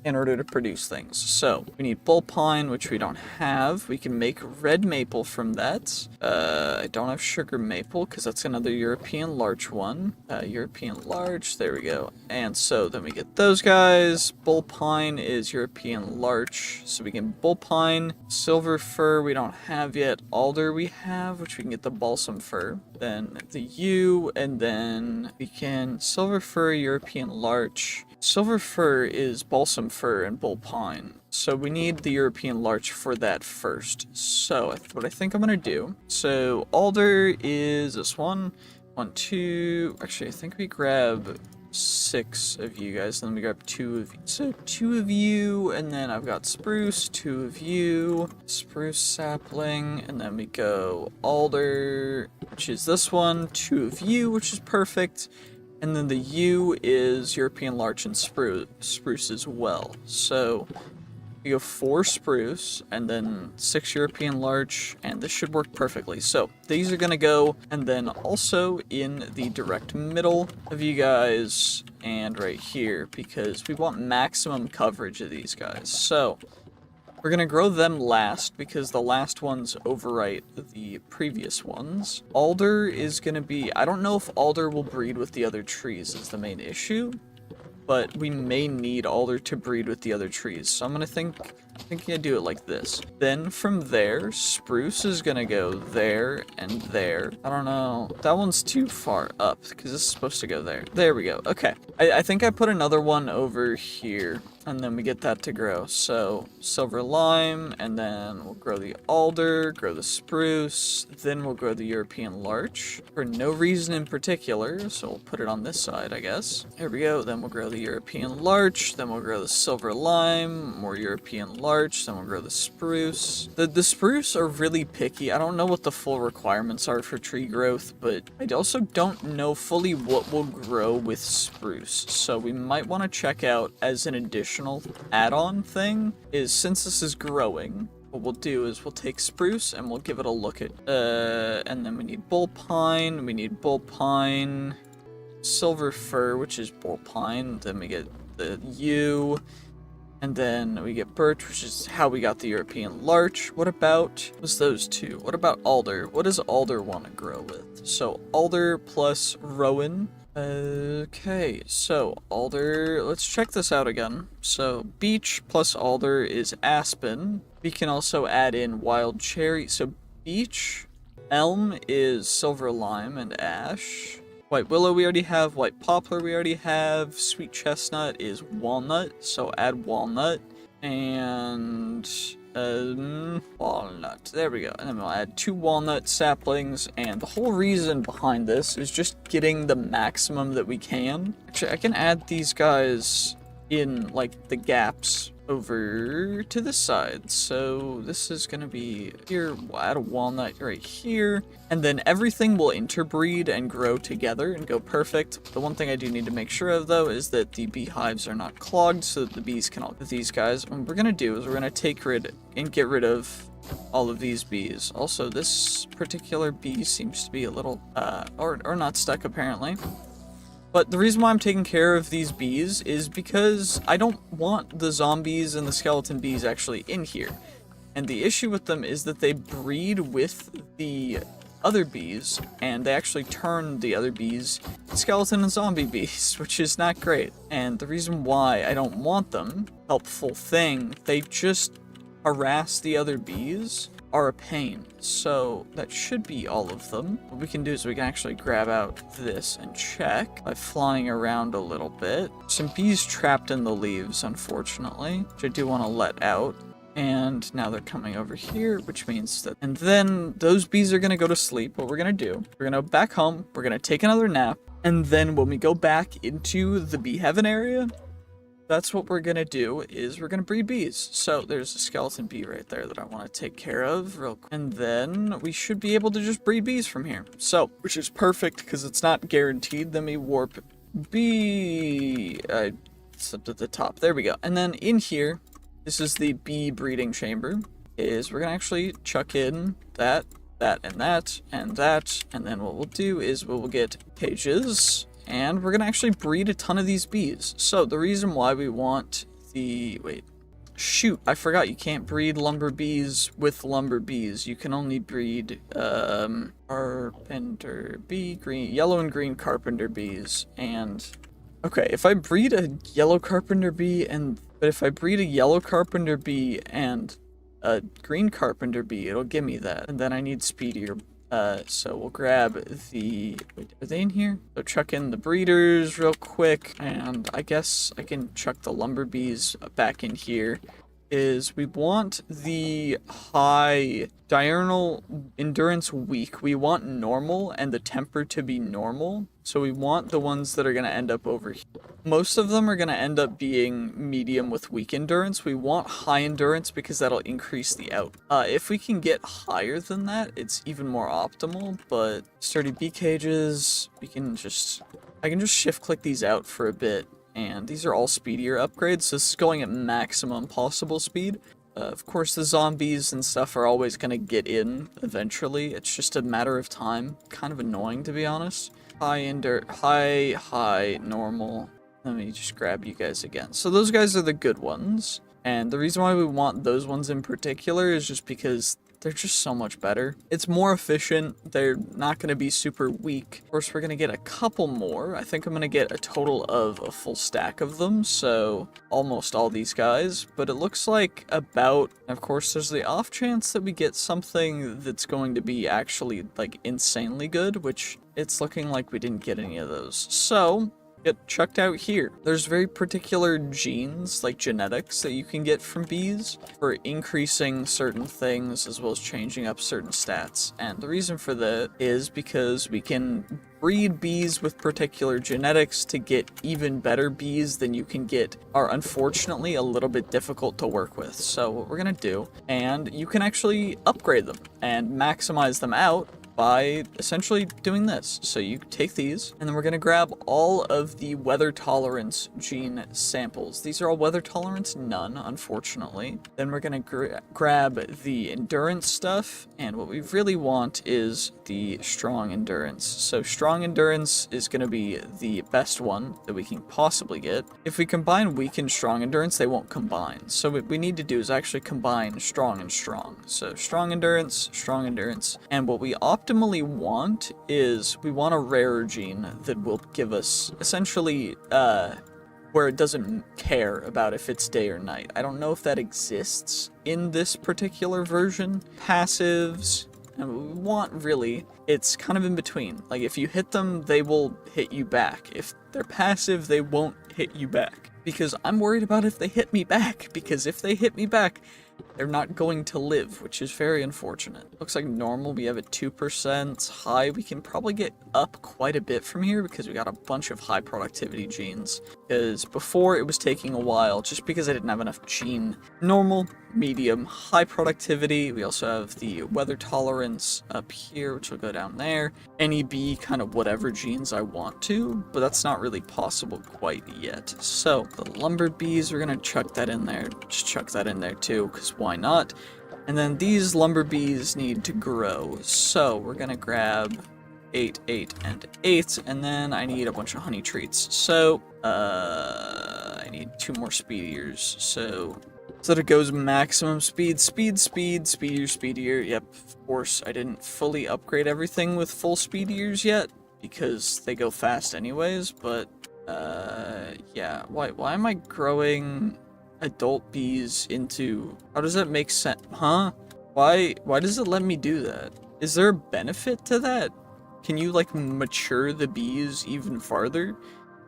in order to produce things. So, we need bull pine, which we don't have. We can make red maple from that. I don't have sugar maple, because that's another European larch one. European larch, there we go. And so, then we get those guys. Bull pine is European larch, so we can bull pine. Silver fir we don't have yet. Alder we have, which we can get the balsam fir. Then the yew, and then we can silver fir, European larch. Silver fir is balsam fir and bull pine, so we need the European larch for that first. So what I think I'm gonna do, so alder is this one, 1, 2, actually I think we grab 6 of you guys, and then we grab 2 of you. So 2 of you, and then I've got spruce, 2 of you, spruce sapling, and then we go alder, which is this one, 2 of you, which is perfect. And then the yew is European larch and spruce as well. So we go 4 spruce and then 6 European larch, and this should work perfectly. So these are gonna go, and then also in the direct middle of you guys and right here, because we want maximum coverage of these guys. So we're gonna grow them last because the last ones overwrite the previous ones. Alder is gonna be, I don't know if alder will breed with the other trees is the main issue, but we may need alder to breed with the other trees. So I'm thinking I do it like this. Then from there, spruce is gonna go there and there. I don't know, that one's too far up because this is supposed to go there. There we go, okay. I think I put another one over here, and then we get that to grow. So silver lime, and then we'll grow the alder, grow the spruce, then we'll grow the European larch for no reason in particular, so we'll put it on this side, I guess. There we go. Then we'll grow the European larch, then we'll grow the silver lime, more European larch, then we'll grow the spruce. The spruce are really picky. I don't know what the full requirements are for tree growth, but I also don't know fully what will grow with spruce, so we might want to check out as an additional add-on thing is, since this is growing, what we'll do is we'll take spruce and we'll give it a look at, and then we need bull pine, silver fir, which is bull pine, then we get the yew, and then we get birch, which is how we got the European larch. What about, what's those 2? What about alder? What does alder want to grow with? So alder plus rowan. Okay, so alder, let's check this out again. So beech plus alder is aspen. We can also add in wild cherry. So beech, elm is silver lime and ash. White willow we already have, white poplar we already have, sweet chestnut is walnut, so add walnut, and walnut, there we go, and then we'll add 2 walnut saplings, and the whole reason behind this is just getting the maximum that we can. Actually, I can add these guys in, like, the gaps over to this side. So this is going to be here. We'll add a walnut right here. And then everything will interbreed and grow together and go perfect. The one thing I do need to make sure of, though, is that the beehives are not clogged so that the bees can all... These guys, what we're going to do is we're going to get rid of all of these bees. Also, this particular bee seems to be a little, or not stuck, apparently. But the reason why I'm taking care of these bees is because I don't want the zombies and the skeleton bees actually in here. And the issue with them is that they breed with the other bees, and they actually turn the other bees skeleton and zombie bees, which is not great. And the reason why I don't want them, helpful thing, they just harass the other bees, are a pain. So that should be all of them. What we can do is we can actually grab out this and check by flying around a little bit. Some bees trapped in the leaves, unfortunately, which I do want to let out. And now they're coming over here, which means that... And then those bees are going to go to sleep. What we're going to do, we're going to go back home, we're going to take another nap, and then when we go back into the bee heaven area, that's what we're going to do, is we're going to breed bees. So there's a skeleton bee right there that I want to take care of real quick. And then we should be able to just breed bees from here. So, which is perfect because it's not guaranteed. Let me warp bee. It's up at the top. There we go. And then in here, this is the bee breeding chamber. We're going to actually chuck in that, and that, and that. And then what we'll do is we'll get cages. And we're going to actually breed a ton of these bees. So the reason why we want the... Wait. Shoot, I forgot you can't breed lumber bees with lumber bees. You can only breed carpenter bee, yellow and green carpenter bees. And... Okay, if I breed a yellow carpenter bee and... But if I breed a yellow carpenter bee and a green carpenter bee, it'll give me that. And then I need speedier... So we'll grab the... Wait, are they in here? So chuck in the breeders real quick, and I guess I can chuck the lumber bees back in here. We want the high diurnal endurance weak. We want normal and the temper to be normal. So we want the ones that are going to end up over here. Most of them are going to end up being medium with weak endurance. We want high endurance because that'll increase the out. If we can get higher than that, it's even more optimal, but sturdy bee cages, I can just shift click these out for a bit. And these are all speedier upgrades, so this is going at maximum possible speed. Of course, the zombies and stuff are always going to get in eventually. It's just a matter of time. Kind of annoying, to be honest. High, normal. Let me just grab you guys again. So those guys are the good ones. And the reason why we want those ones in particular is just because they're just so much better. It's more efficient. They're not going to be super weak. Of course, we're going to get a couple more. I think I'm going to get a total of a full stack of them. So almost all these guys. But it looks like about... Of course, there's the off chance that we get something that's going to be actually like insanely good, which it's looking like we didn't get any of those. So... get chucked out here. There's very particular genes, like genetics, that you can get from bees for increasing certain things as well as changing up certain stats. And the reason for that is because we can breed bees with particular genetics to get even better bees than you can get are unfortunately a little bit difficult to work with. So what we're gonna do, and you can actually upgrade them and maximize them out by essentially doing this. So you take these, and then we're going to grab all of the weather tolerance gene samples. These are all weather tolerance none, unfortunately. Then we're going to grab the endurance stuff, and what we really want is the strong endurance. So strong endurance is going to be the best one that we can possibly get. If we combine weak and strong endurance, they won't combine. So what we need to do is actually combine strong and strong. So strong endurance, and what we optimally want is we want a rarer gene that will give us essentially where it doesn't care about if it's day or night. I don't know if that exists in this particular version. Passives, and what we want really, it's kind of in between. Like if you hit them, they will hit you back. If they're passive, they won't hit you back. Because I'm worried about if they hit me back, because if they hit me back, they're not going to live, which is very unfortunate. Looks like normal, we have a 2%. High, we can probably get up quite a bit from here because we got a bunch of high productivity genes. because before it was taking a while just because I didn't have enough gene. Normal, medium, high productivity. We also have the weather tolerance up here, which will go down there. Any bee, kind of whatever genes I want to, but that's not really possible quite yet. So the lumber bees, we're gonna chuck that in there. Just chuck that in there too, because why not? And then these lumber bees need to grow. So we're gonna grab 8, 8, and 8, and then I need a bunch of honey treats. So, I need 2 more speediers. So that it goes maximum speed, speedier. Yep, of course, I didn't fully upgrade everything with full speediers yet, because they go fast anyways, but, yeah. Why am I growing adult bees into... How does that make sense? Huh? Why does it let me do that? Is there a benefit to that? Can you, like, mature the bees even farther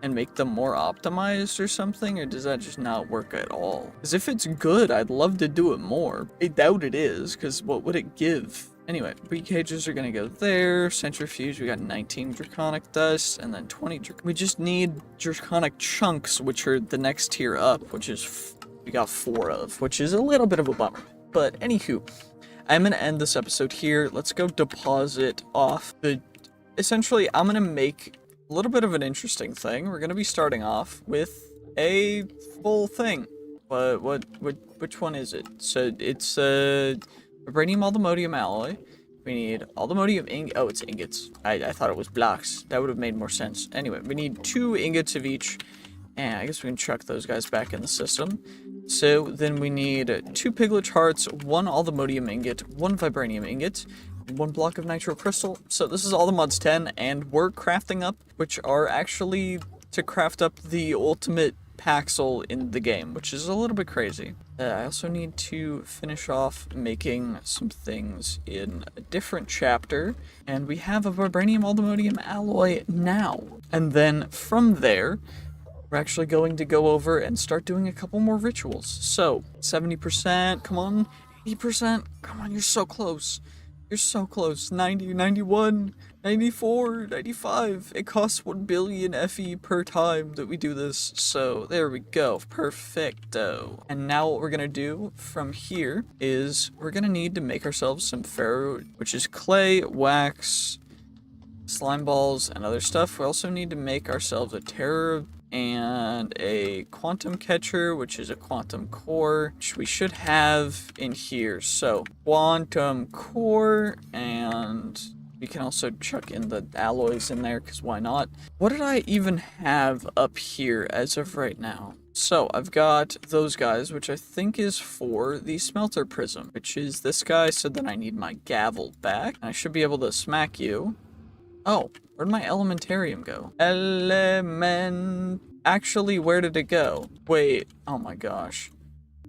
and make them more optimized or something? Or does that just not work at all? Because if it's good, I'd love to do it more. I doubt it is, because what would it give? Anyway, bee cages are gonna go there. Centrifuge, we got 19 draconic dust, and then 20 we just need draconic chunks, which are the next tier up, which is we got 4 of, which is a little bit of a bummer. But anywho, I'm gonna end this episode here. Let's go deposit off the... Essentially, I'm gonna make a little bit of an interesting thing. We're gonna be starting off with a full thing. Which one is it? So it's vibranium aldomodium alloy. We need aldomodium ingot. Oh, it's ingots. I thought it was blocks. That would have made more sense. Anyway, we need 2 ingots of each, and I guess we can chuck those guys back in the system. So then we need 2 piglet hearts, 1 aldomodium ingot, 1 vibranium ingot, 1 block of nitro crystal. So this is all the mods 10, and we're crafting up, which are actually to craft up the ultimate Paxel in the game, which is a little bit crazy. I also need to finish off making some things in a different chapter, and we have a vibranium aldomodium alloy now. And then from there, we're actually going to go over and start doing a couple more rituals. So 70%, come on, 80%, come on, you're so close. You're so close. 90, 91, 94, 95. It costs 1 billion FE per time that we do this. So there we go. Perfecto. And now what we're going to do from here is we're going to need to make ourselves some ferro, which is clay, wax, slime balls, and other stuff. We also need to make ourselves a terror and a quantum catcher, which is a quantum core, which we should have in here. So quantum core, and we can also chuck in the alloys in there, because why not? What did I even have up here as of right now? So I've got those guys, which I think is for the smelter prism, which is this guy. So then I need my gavel back. I should be able to smack you. Oh, where'd my elementarium go? Actually, where did it go? Wait, oh my gosh.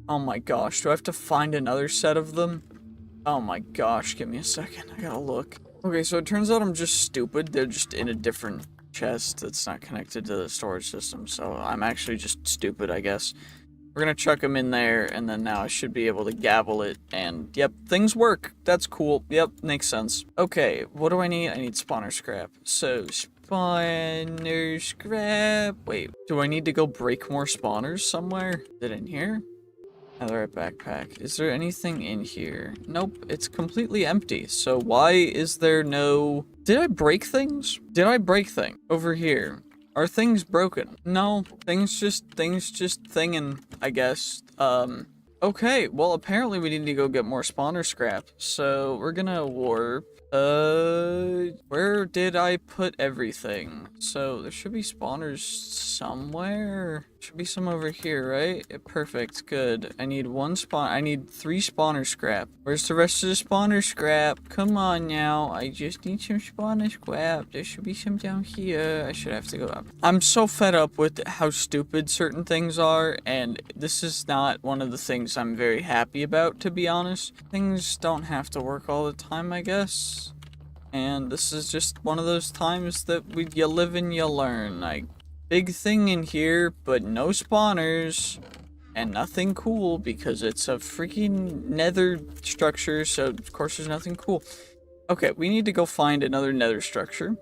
Oh my gosh, do I have to find another set of them? Oh my gosh, give me a second, I gotta look. Okay, so it turns out I'm just stupid. They're just in a different chest that's not connected to the storage system, so I'm actually just stupid, I guess. We're gonna chuck them in there, and then now I should be able to gavel it, and yep, things work. That's cool. Yep, makes sense. Okay, what do I need? I need spawner scrap. So, spawner scrap. Wait, do I need to go break more spawners somewhere? Is it in here? Another backpack. Is there anything in here? Nope, it's completely empty. So why is there no... Did I break things? Did I break things over here? Are things broken? No, things just thingin', I guess. Okay, well, apparently we need to go get more spawner scrap. So we're gonna warp. Where did I put everything? So there should be spawners somewhere. Should be some over here, right? Yeah, perfect, good. I need 1 spawn. I need 3 spawner scrap. Where's the rest of the spawner scrap? Come on now. I just need some spawner scrap. There should be some down here. I should have to go up. I'm so fed up with how stupid certain things are, and this is not one of the things I'm very happy about, to be honest. Things don't have to work all the time, I guess. And this is just one of those times that you live and you learn. Like, big thing in here, but no spawners. And nothing cool, because it's a freaking nether structure, so of course there's nothing cool. Okay, we need to go find another nether structure.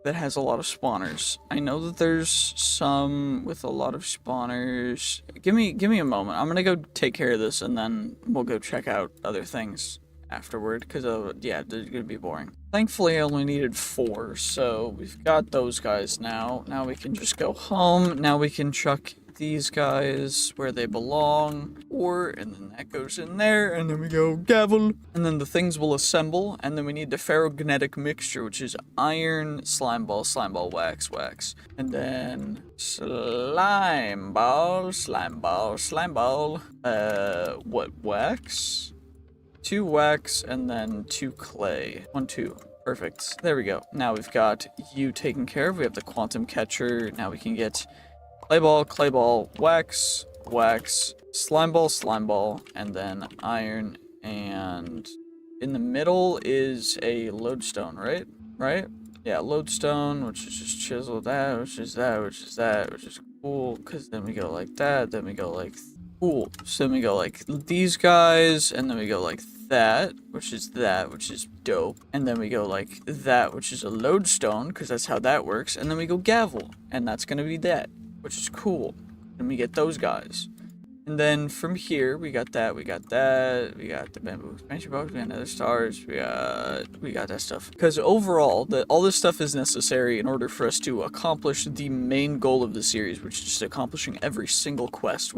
that has a lot of spawners. I know that there's some with a lot of spawners. Give me a moment. I'm gonna go take care of this and then we'll go check out other things afterward, because yeah, it's gonna be boring. Thankfully, I only needed 4, so we've got those guys now. Now we can just go home. Now we can chuck these guys where they belong, and then that goes in there, and then we go gavel, and then the things will assemble, and then we need the ferrogenetic mixture, which is iron, slime ball, wax, and then slime ball, what, wax? 2 wax, and then 2 clay. 1, 2. Perfect. There we go. Now we've got you taken care of. We have the quantum catcher. Now we can get clay ball, wax, slime ball, and then iron, and in the middle is a lodestone, right? Right? Yeah, lodestone, which is just chisel that, which is cool, because then we go like that, then we go like cool. So then we go like these guys, and then we go like that, which is dope. And then we go like that, which is a lodestone, because that's how that works. And then we go gavel, and that's gonna be that, which is cool. And we get those guys. And then from here, we got the bamboo expansion box, we got nether stars, we got that stuff. Because overall, all this stuff is necessary in order for us to accomplish the main goal of the series, which is just accomplishing every single quest,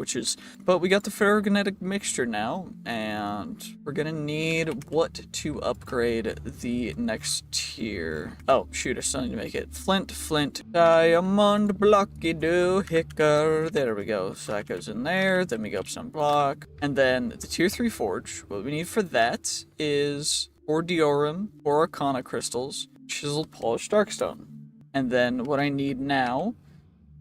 but we got the ferrogenetic mixture now, and we're gonna need what to upgrade the next tier. Oh, shoot, I still need to make it. Flint, diamond, blocky do, hicker, there we go. So that goes in there, then we go up some block, and then the tier 3 forge. What we need for that is 4 diorum, 4 arcana crystals, chiseled polished darkstone. And then what I need now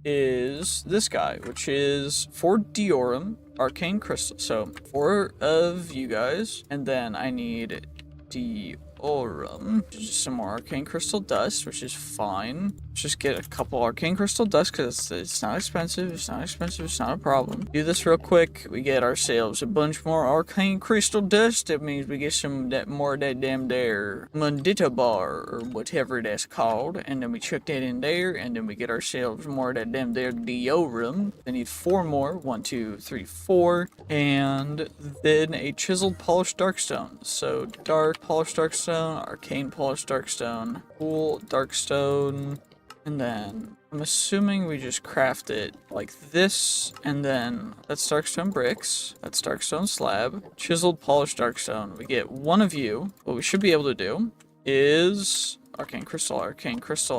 is this guy, which is 4 diorum, arcane crystal. So 4 of you guys, and then I need diorum, just some more arcane crystal dust, which is fine. Just get a couple arcane crystal dust, because it's not expensive, it's not a problem. Do this real quick, we get ourselves a bunch more arcane crystal dust. That means we get more of that damn there mundita bar, or whatever that's called, and then we chuck that in there, and then we get ourselves more of that damn there diorum. I need 4 more, 1, 2, 3, 4, and then a chiseled polished darkstone. So dark polished darkstone, arcane polished darkstone, cool darkstone. And then I'm assuming we just craft it like this, and then that's darkstone bricks, that's darkstone slab, chiseled polished darkstone. We get 1 of you. What we should be able to do is arcane crystal, chiseled polished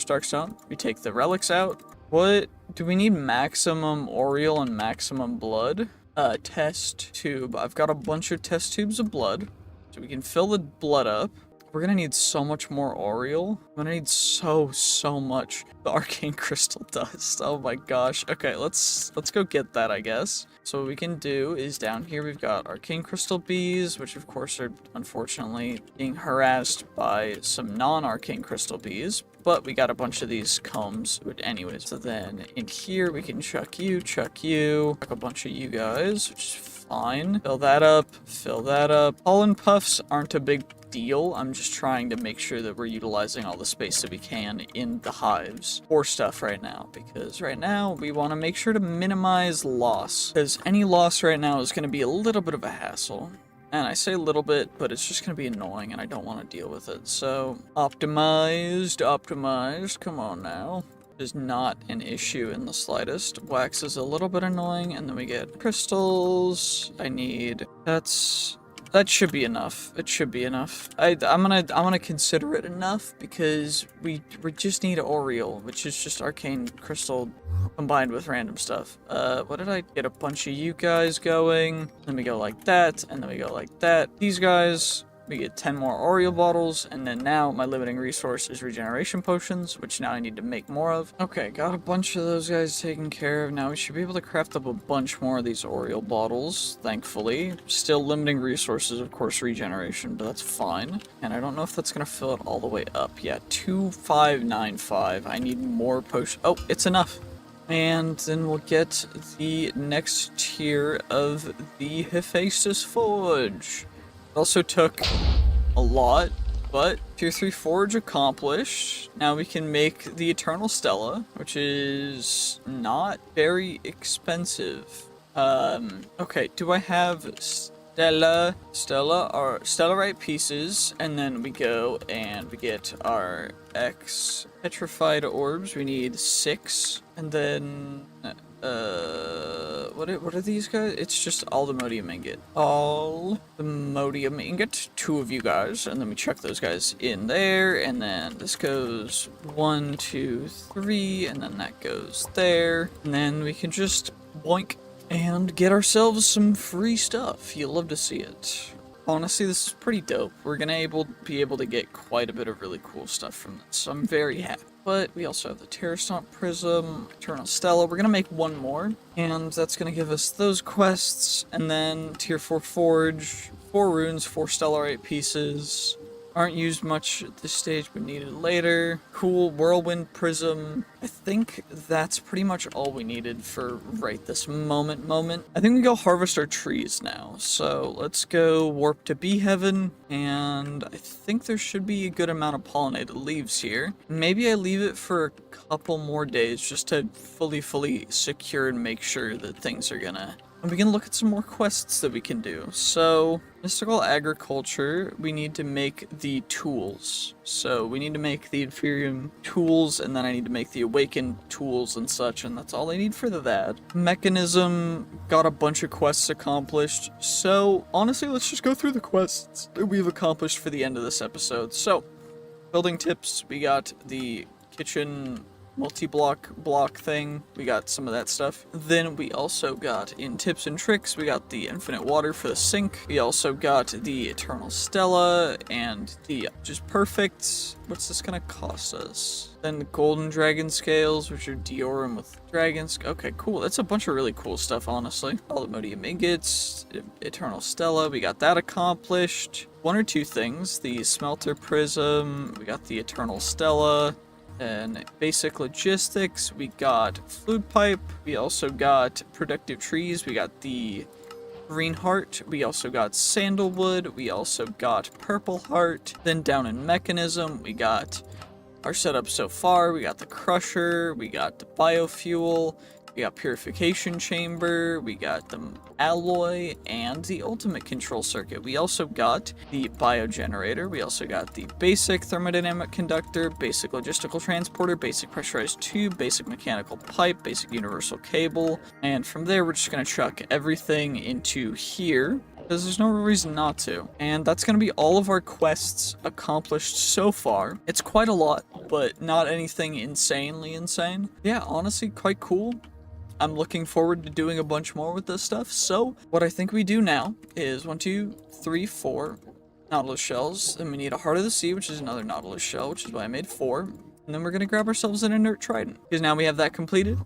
darkstone. We take the relics out. What do we need? Maximum Oriole and maximum blood. Test tube. I've got a bunch of test tubes of blood, so we can fill the blood up. We're gonna need so much more Oriole. I'm gonna need so much arcane crystal dust. Oh my gosh. Okay, let's go get that, I guess. So what we can do is down here we've got arcane crystal bees, which of course are unfortunately being harassed by some non-arcane crystal bees. But we got a bunch of these combs anyways. So then in here we can chuck a bunch of you guys, which is fine. Fill that up. Pollen puffs aren't a big deal. I'm just trying to make sure that we're utilizing all the space that we can in the hives for stuff right now, because right now we want to make sure to minimize loss, because any loss right now is going to be a little bit of a hassle. And I say a little bit, but it's just going to be annoying and I don't want to deal with it. So optimized, come on now. Is not an issue in the slightest. Wax is a little bit annoying, and then we get crystals. That should be enough. It should be enough. I'm gonna consider it enough, because we just need Oriole, which is just arcane crystal combined with random stuff. What did I get? A bunch of you guys going. Then we go like that, and then we go like that. These guys, we get 10 more Oriole bottles, and then now my limiting resource is regeneration potions, which now I need to make more of. Okay, got a bunch of those guys taken care of. Now we should be able to craft up a bunch more of these Oriole bottles, thankfully. Still limiting resources, of course, regeneration, but that's fine. And I don't know if that's gonna fill it all the way up. Yeah, 2595. I need more potions. Oh, it's enough. And then we'll get the next tier of the Hephaestus Forge. Also took a lot But tier 3 forge accomplished. Now we can make the Eternal Stella, which is not very expensive. Okay, do I have stellarite pieces, and then we go and we get our X petrified orbs. We need 6, and then what are these guys? It's just Aldemodium ingot. Aldemodium ingot, 2 of you guys, and then we chuck those guys in there, and then this goes 1, 2, 3, and then that goes there, and then we can just boink and get ourselves some free stuff. You'll love to see it. Honestly, this is pretty dope. We're gonna be able to get quite a bit of really cool stuff from this, so I'm very happy. But we also have the Terror Stomp Prism, Eternal Stella. We're gonna make one more, and that's gonna give us those quests, and then tier 4 Forge, 4 runes, 4 Stellarite pieces. Aren't used much at this stage, but needed later. Cool Whirlwind Prism. I think that's pretty much all we needed for right this moment. I think we go harvest our trees now. So let's go warp to Bee Heaven, and I think there should be a good amount of pollinated leaves here. Maybe I leave it for a couple more days just to fully secure and make sure that things are gonna... And we can look at some more quests that we can do. So, mystical agriculture, we need to make the tools. So, we need to make the Inferium tools, and then I need to make the Awakened tools and such, and that's all I need for that. Mechanism, got a bunch of quests accomplished. So, honestly, let's just go through the quests that we've accomplished for the end of this episode. So, building tips, we got the kitchen multi-block thing. We got some of that stuff. Then we also got in tips and tricks, we got the infinite water for the sink. We also got the Eternal Stella and the just perfect. What's this gonna cost us? Then the golden dragon scales, which are Diorum with dragons. Okay, cool. That's a bunch of really cool stuff, honestly. All the Modium ingots, Eternal Stella, we got that accomplished. 1 or 2 things. The smelter prism, we got the Eternal Stella. And basic logistics, we got fluid pipe, we also got productive trees, we got the green heart, we also got sandalwood, we also got purple heart. Then down in mechanism, we got our setup so far, we got the crusher, we got the biofuel, we got purification chamber, we got the alloy, and the ultimate control circuit. We also got the biogenerator, we also got the basic thermodynamic conductor, basic logistical transporter, basic pressurized tube, basic mechanical pipe, basic universal cable, and from there we're just gonna chuck everything into here, because there's no reason not to. And that's gonna be all of our quests accomplished so far. It's quite a lot, but not anything insanely insane. Yeah, honestly, quite cool. I'm looking forward to doing a bunch more with this stuff. So what I think we do now is 1, 2, 3, 4 Nautilus shells. Then we need a Heart of the Sea, which is another Nautilus shell, which is why I made 4. And then we're gonna grab ourselves an inert trident, because now we have that completed.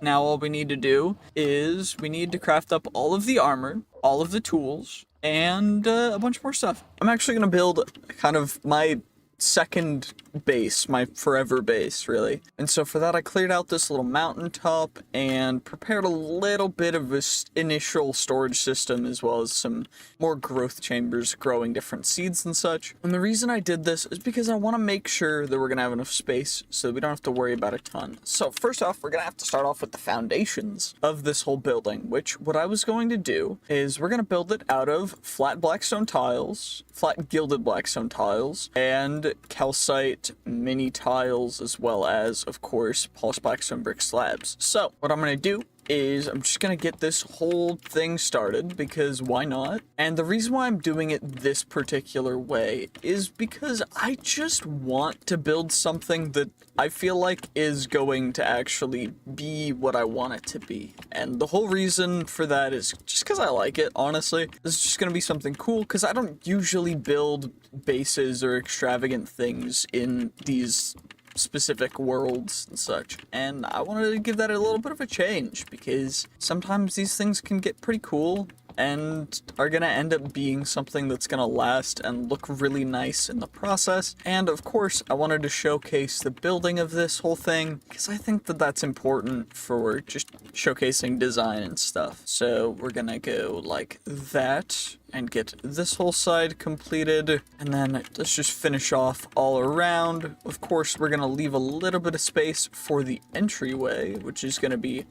Now all we need to do is we need to craft up all of the armor, all of the tools, and a bunch more stuff. I'm actually gonna build kind of my second base, my forever base, really. And so for that, I cleared out this little mountaintop and prepared a little bit of this initial storage system, as well as some more growth chambers growing different seeds and such. And the reason I did this is because I want to make sure that we're going to have enough space so we don't have to worry about a ton. So first off, we're going to have to start off with the foundations of this whole building, which what I was going to do is we're going to build it out of flat blackstone tiles, flat gilded blackstone tiles, and calcite mini tiles, as well as, of course, polished blackstone brick slabs. So what I'm going to do is I'm just going to get this whole thing started, because why not? And the reason why I'm doing it this particular way is because I just want to build something that I feel like is going to actually be what I want it to be. And the whole reason for that is just because I like it, honestly. This is just going to be something cool, because I don't usually build bases or extravagant things in these specific worlds and such, and I wanted to give that a little bit of a change, because sometimes these things can get pretty cool. and are gonna end up being something that's gonna last and look really nice in the process. And of course, I wanted to showcase the building of this whole thing because I think that that's important for just showcasing design and stuff. So we're gonna go like that and get this whole side completed, and then let's just finish off all around. Of course, we're gonna leave a little bit of space for the entryway, which is gonna be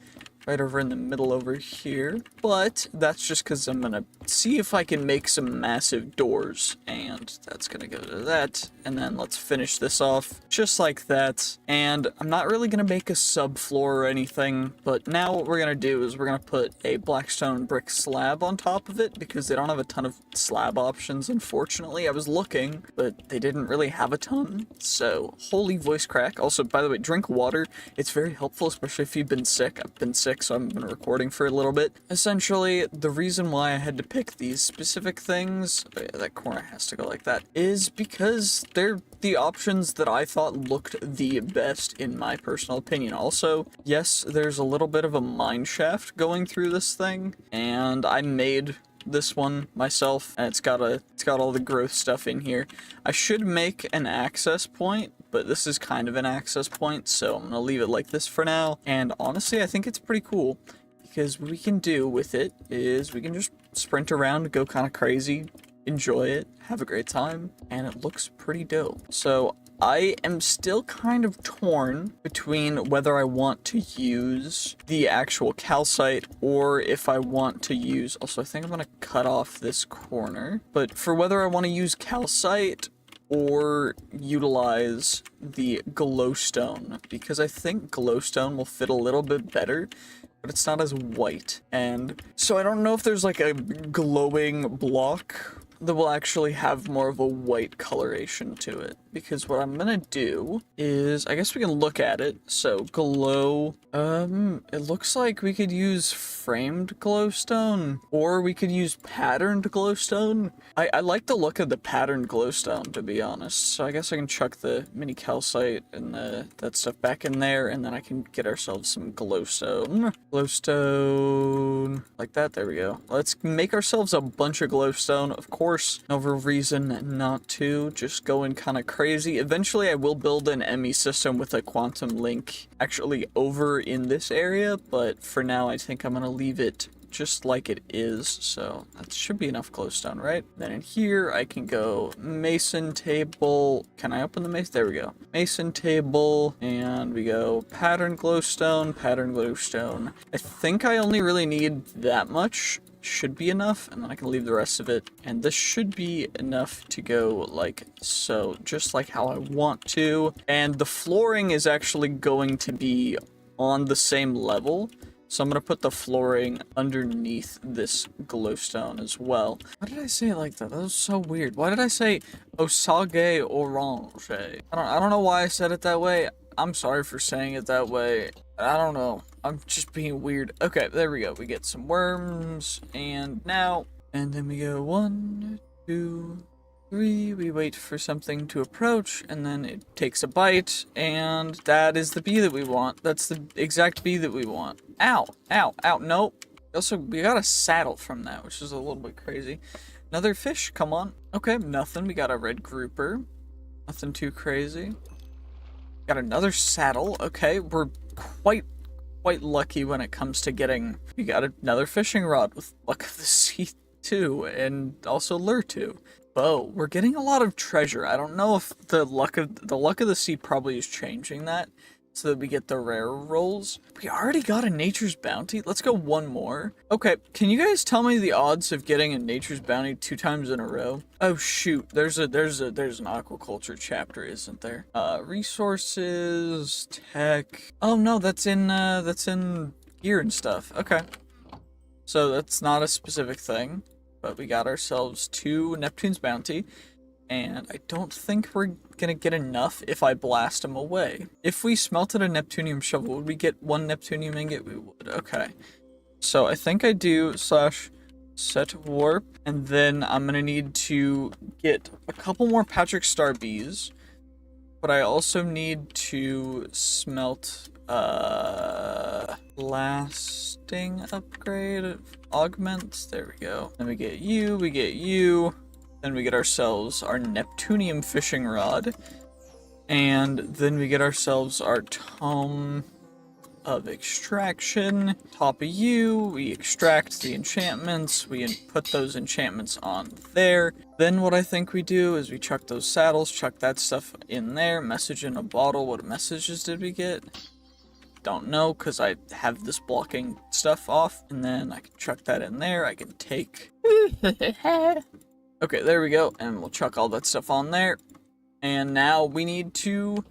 right over in the middle over here, but that's just because I'm gonna see if I can make some massive doors, and that's gonna go to that, and then let's finish this off just like that. And I'm not really gonna make a subfloor or anything, but now what we're gonna do is we're gonna put a blackstone brick slab on top of it because they don't have a ton of slab options, unfortunately. I was looking, but they didn't really have a ton, so holy voice crack. Also, by the way, drink water. It's very helpful, especially if you've been sick. I've been sick, so I've been recording for a little bit. Essentially, the reason why I had to pick these specific things, oh yeah, that corner has to go like that, is because they're the options that I thought looked the best in my personal opinion. Also, yes, there's a little bit of a mine shaft going through this thing, and I made this one myself, and it's got all the growth stuff in here. I should make an access point, but this is kind of an access point, so I'm gonna leave it like this for now. And honestly, I think it's pretty cool because what we can do with it is we can just sprint around, go kind of crazy, enjoy it, have a great time, and it looks pretty dope. So I am still kind of torn between whether I want to use the actual calcite or if I want to use, also I think I'm going to cut off this corner, but for whether I want to use calcite or utilize the glowstone, because I think glowstone will fit a little bit better, but it's not as white. And so I don't know if there's like a glowing block that will actually have more of a white coloration to it, because what I'm gonna do is, I guess we can look at it. So glow, it looks like we could use framed glowstone, or we could use patterned glowstone. I like the look of the patterned glowstone, to be honest, so I guess I can chuck the mini calcite and that stuff back in there, and then I can get ourselves some glowstone. Glowstone, like that, there we go. Let's make ourselves a bunch of glowstone. Of course, no reason not to, just going kind of crazy. Eventually I will build an ME system with a quantum link actually over in this area, but for now I think I'm gonna leave it just like it is, so that should be enough glowstone, right? Then in here I can go mason table. Can I open the mason? There we go. Mason table, and we go pattern glowstone, pattern glowstone. I think I only really need that much. Should be enough, and then I can leave the rest of it, and this should be enough to go like so, just like how I want to. And the flooring is actually going to be on the same level, so I'm gonna put the flooring underneath this glowstone as well. Why did I say it like that? That was so weird. Why did I say Osage Orange? I don't know why I said it that way. I'm sorry for saying it that way. I don't know. I'm just being weird. Okay, there we go. We get some worms, and now, and then we go 1, 2, 3. We wait for something to approach, and then it takes a bite, and that is the bee that we want. That's the exact bee that we want. Ow, ow, ow, nope. Also, we got a saddle from that, which is a little bit crazy. Another fish, come on. Okay, nothing. We got a red grouper. Nothing too crazy. Got another saddle. Okay, we're quite lucky when it comes to getting. We got another fishing rod with luck of the sea 2, and also lure 2. Bow. We're getting a lot of treasure. I don't know if the luck of the sea probably is changing that, so that we get the rare rolls. We already got a nature's bounty. Let's go one more. Okay, can you guys tell me the odds of getting a nature's bounty 2 times in a row? Oh shoot, there's an aquaculture chapter, isn't there? Resources, tech. Oh no, that's in gear and stuff. Okay. So that's not a specific thing, but we got ourselves 2 Neptune's bounty. And I don't think we're gonna get enough if I blast them away. If we smelted a Neptunium shovel, would we get 1 Neptunium ingot? We would. Okay. So I think I do /set warp, and then I'm gonna need to get a couple more Patrick Star bees, but I also need to smelt blasting upgrade. augment. There we go. Then we get you, we get you. Then we get ourselves our Neptunium fishing rod. And then we get ourselves our tome of extraction. Top of you, we extract the enchantments, we put those enchantments on there. Then what I think we do is we chuck those saddles, chuck that stuff in there. Message in a bottle. What messages did we get? Don't know, because I have this blocking stuff off. And then I can chuck that in there. I can take okay, there we go, and we'll chuck all that stuff on there. And now we need to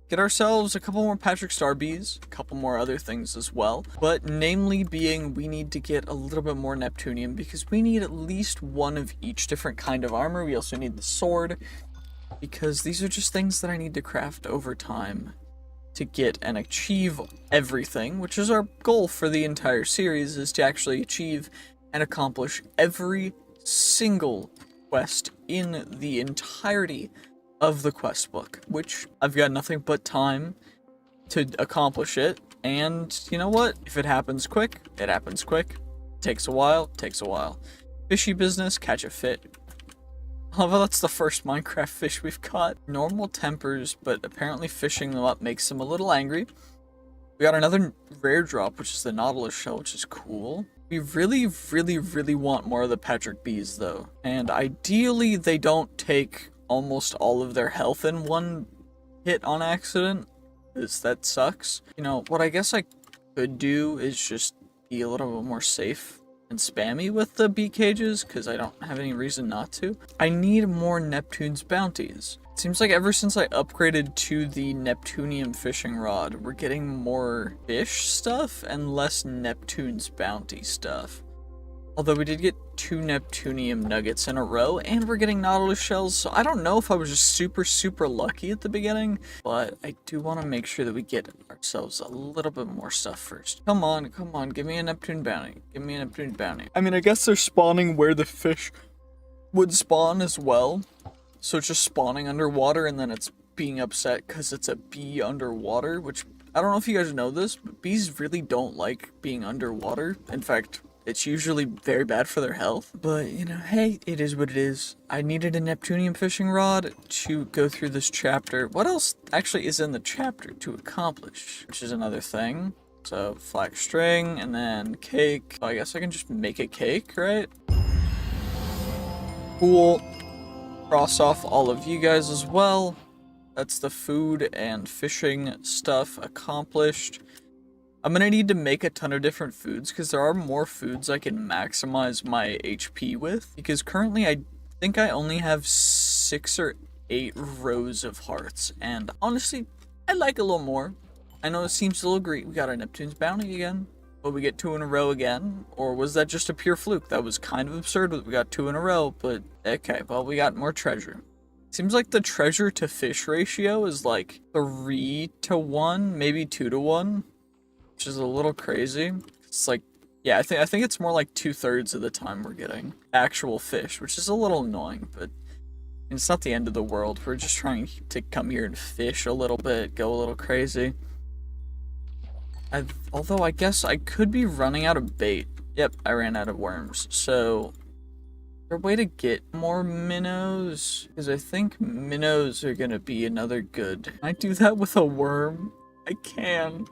get ourselves a couple more Patrick Star Bees, a couple more other things as well. But namely being, we need to get a little bit more Neptunium because we need at least one of each different kind of armor. We also need the sword because these are just things that I need to craft over time to get and achieve everything, which is our goal for the entire series, is to actually achieve and accomplish every single quest in the entirety of the quest book, which I've got nothing but time to accomplish it. And you know what? If it happens quick, it happens quick. Takes a while, takes a while. Fishy business, catch a fit. Although that's the first Minecraft fish we've caught. Normal tempers, but apparently fishing them up makes them a little angry. We got another rare drop, which is the Nautilus shell, which is cool. We really, really, really want more of the Patrick bees, though. And ideally, they don't take almost all of their health in one hit on accident, because that sucks. You know, what I guess I could do is just be a little bit more safe and spammy with the bee cages, because I don't have any reason not to. I need more Neptune's bounties. It seems like ever since I upgraded to the Neptunium fishing rod, we're getting more fish stuff and less Neptune's bounty stuff. Although we did get 2 Neptunium nuggets in a row, and we're getting Nautilus shells, so I don't know if I was just super, super lucky at the beginning, but I do want to make sure that we get ourselves a little bit more stuff first. Come on, give me a Neptune bounty. Give me a Neptune bounty. I mean, I guess they're spawning where the fish would spawn as well, so it's just spawning underwater, and then it's being upset because it's a bee underwater, which, I don't know if you guys know this, but bees really don't like being underwater. In fact, it's usually very bad for their health, but you know, hey, it is what it is. I needed a Neptunium fishing rod to go through this chapter. What else actually is in the chapter to accomplish? Which is another thing. So, flax string, and then cake. Oh, I guess I can just make a cake, right? Cool. Cross off all of you guys as well. That's the food and fishing stuff accomplished. I'm gonna need to make a ton of different foods because there are more foods I can maximize my HP with. Because currently I think I only have 6 or 8 rows of hearts. And honestly, I'd like a little more. I know it seems a little greedy. We got our Neptune's bounty again. Will we get 2 in a row again? Or was that just a pure fluke? That was kind of absurd that we got 2 in a row, but okay, well, we got more treasure. Seems like the treasure to fish ratio is like 3 to 1, maybe 2 to 1. Which is a little crazy. It's like, yeah, I think it's more like 2/3 of the time we're getting actual fish, which is a little annoying, but it's not the end of the world. We're just trying to come here and fish a little bit, go a little crazy. Although I guess I could be running out of bait. Yep, I ran out of worms. So, is there a way to get more minnows? Because I think minnows are gonna be another good. Can I do that with a worm? I can.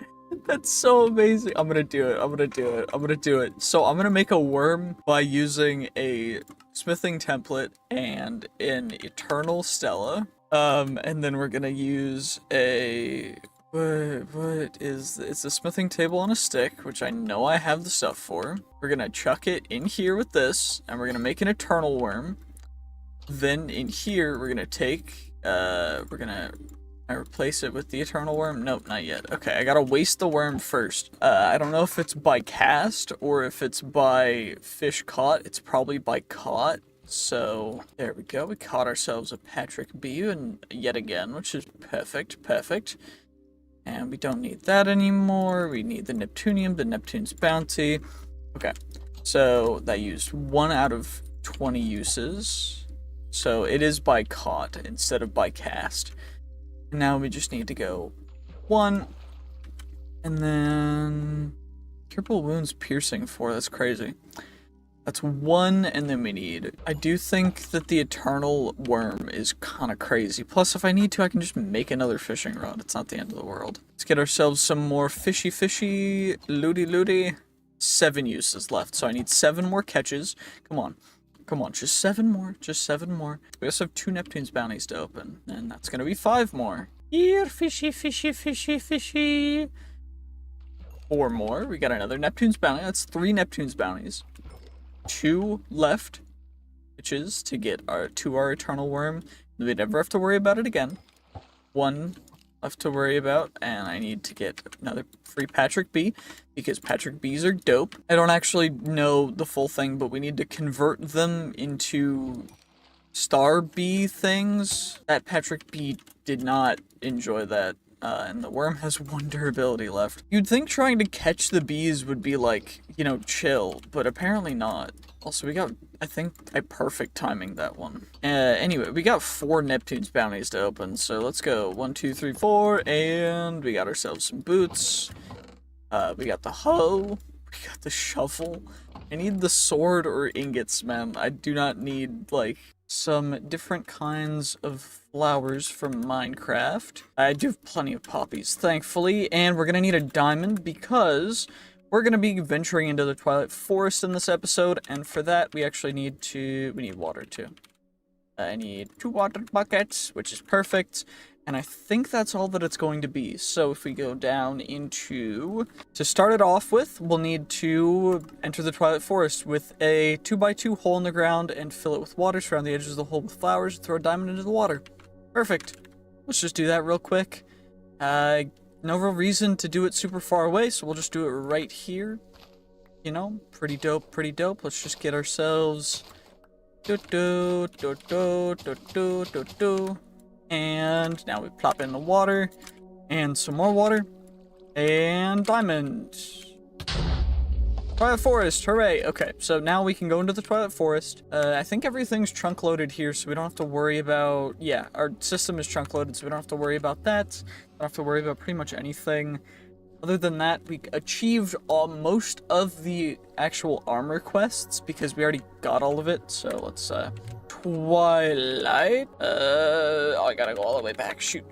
That's so amazing. I'm gonna do it. I'm gonna do it. I'm gonna do it. So I'm gonna make a worm by using a smithing template and an eternal stella. And then we're gonna use a it's a smithing table on a stick, which I know I have the stuff for. We're gonna chuck it in here with this, and we're gonna make an eternal worm. Then in here we're gonna take I replace it with the eternal worm? Nope, not yet. Okay, I gotta waste the worm first. I don't know if it's by cast or if it's by fish caught. It's probably by caught. So, there we go. We caught ourselves a Patrick bee, and yet again, which is perfect, perfect. And we don't need that anymore. We need the Neptunium, the Neptune's bounty. Okay, so that used 1 out of 20 uses. So it is by caught instead of by cast. Now we just need to go 1, and then triple wounds piercing 4. That's crazy. That's one, and then we need... I do think that the eternal worm is kind of crazy. Plus, if I need to, I can just make another fishing rod. It's not the end of the world. Let's get ourselves some more fishy, looty. 7 uses left, so I need 7 more catches. Come on. Come on, just 7 more. Just 7 more. We also have 2 Neptune's bounties to open, and that's gonna be 5 more. Here, fishy. 4 more. We got another Neptune's bounty. That's 3 Neptune's bounties. 2 left, which is to get our eternal worm. We never have to worry about it again. 1 left to worry about, and I need to get another free Patrick Bee, because Patrick Bees are dope. I don't actually know the full thing, but we need to convert them into star bee things. That Patrick Bee did not enjoy that. And the worm has 1 durability left. You'd think trying to catch the bees would be like, you know, chill, but apparently not. Also, we got, I think, a perfect timing that one. Anyway, we got 4 Neptune's bounties to open, so let's go. 1, 2, 3, 4, and we got ourselves some boots. We got the hoe. We got the shovel. I need the sword or ingots, man. I do not need, like, some different kinds of flowers from Minecraft. I do have plenty of poppies, thankfully, and we're gonna need a diamond because we're gonna be venturing into the Twilight Forest in this episode, and for that we actually need water too. I need 2 water buckets, which is perfect, and I think that's all that it's going to be. So if we go down into... To start it off with, we'll need to enter the Twilight Forest with a 2x2 hole in the ground and fill it with water, surround the edges of the hole with flowers, and throw a diamond into the water. Perfect. Let's just do that real quick. No real reason to do it super far away, so we'll just do it right here. You know, pretty dope. Let's just get ourselves... And now we plop in the water, and some more water, and diamond. Twilight Forest, hooray! Okay, so now we can go into the Twilight Forest. I think everything's trunk loaded here, so we don't have to worry about... Yeah, our system is trunk loaded, so we don't have to worry about that. Don't have to worry about pretty much anything. Other than that, we achieved most of the actual armor quests, because we already got all of it, so let's, Twilight, oh, I gotta go all the way back, shoot,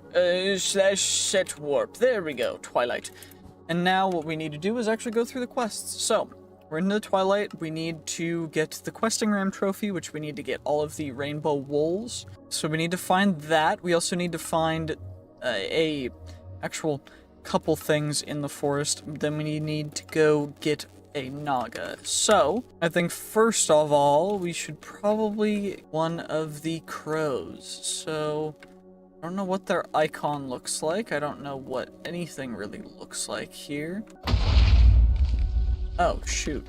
slash set warp, there we go, Twilight. And now what we need to do is actually go through the quests. So, we're in the Twilight, we need to get the questing ram trophy, which we need to get all of the rainbow wolves. So we need to find that. We also need to find a actual couple things in the forest. Then we need to go get a Naga. So, I think first of all, we should probably one of the crows. So, I don't know what their icon looks like. I don't know what anything really looks like here. Oh, shoot.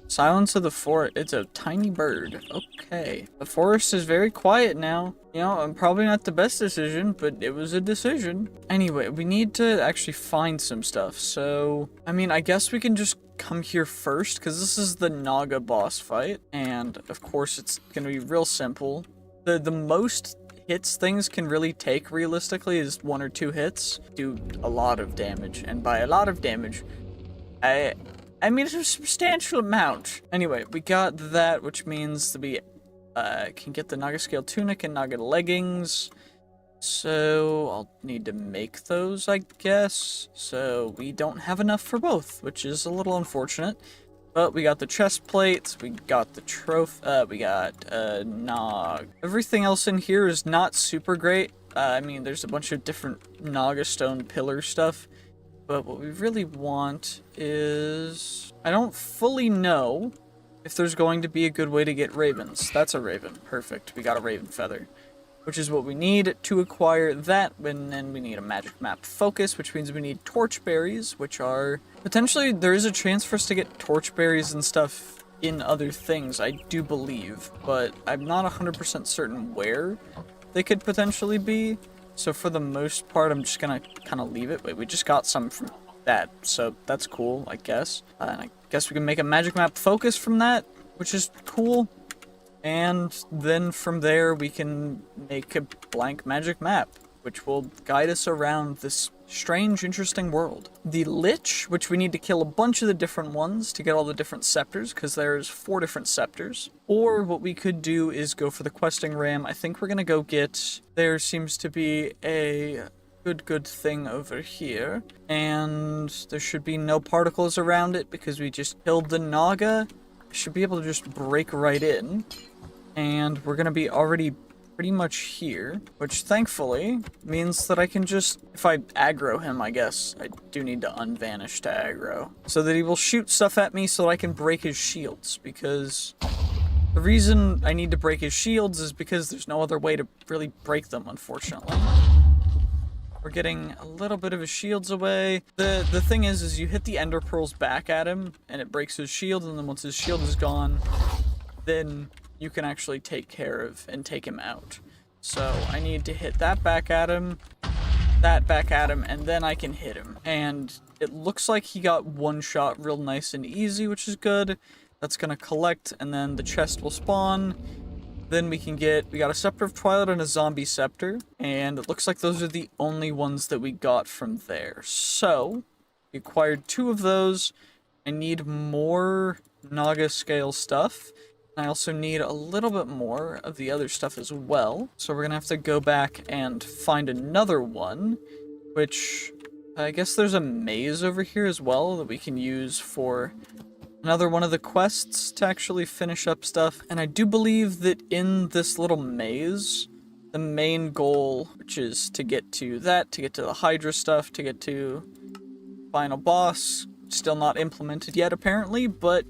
Silence of the Forest. It's a tiny bird. Okay. The forest is very quiet now. You know, probably not the best decision, but it was a decision. Anyway, we need to actually find some stuff. So, I mean, I guess we can just come here first, because this is the Naga boss fight. And, of course, it's going to be real simple. The most hits things can really take, realistically, is 1 or 2 hits. Do a lot of damage. And by a lot of damage, I mean, it's a substantial amount. Anyway, we got that, which means that we can get the Naga Scale Tunic and Naga Leggings. So, I'll need to make those, I guess. So, we don't have enough for both, which is a little unfortunate. But we got the chest plates, we got the trophy, we got Nog. Everything else in here is not super great. I mean, there's a bunch of different Naga Stone pillar stuff. But what we really want is... I don't fully know if there's going to be a good way to get ravens. That's a raven. Perfect. We got a raven feather, which is what we need to acquire that. And then we need a magic map focus, which means we need torch berries, which are... Potentially, there is a chance for us to get torch berries and stuff in other things, I do believe. But I'm not 100% certain where they could potentially be. So for the most part, I'm just gonna kind of leave it. Wait, we just got some from that, so that's cool, I guess. And I guess we can make a magic map focus from that, which is cool. And then from there, we can make a blank magic map, which will guide us around this strange, interesting world. The Lich, which we need to kill a bunch of the different ones to get all the different scepters, because there's 4 different scepters. Or what we could do is go for the questing ram. I think we're gonna go get... There seems to be a good thing over here. And there should be no particles around it because we just killed the Naga. Should be able to just break right in. And we're gonna be already pretty much here, which thankfully means that I can just, if I aggro him, I guess, I do need to unvanish to aggro, so that he will shoot stuff at me so that I can break his shields, because the reason I need to break his shields is because there's no other way to really break them, unfortunately. We're getting a little bit of his shields away. The thing is you hit the ender pearls back at him, and it breaks his shield, and then once his shield is gone, then you can actually take care of and take him out. So I need to hit that back at him, and then I can hit him. And it looks like he got one shot real nice and easy, which is good. That's gonna collect, and then the chest will spawn. Then we got a Scepter of Twilight and a Zombie Scepter, and it looks like those are the only ones that we got from there. So, we acquired 2 of those. I need more Naga scale stuff. I also need a little bit more of the other stuff as well. So we're gonna have to go back and find another one, which I guess there's a maze over here as well that we can use for another one of the quests to actually finish up stuff. And I do believe that in this little maze, the main goal, which is to get to that, to get to the Hydra stuff, to get to final boss, still not implemented yet apparently, but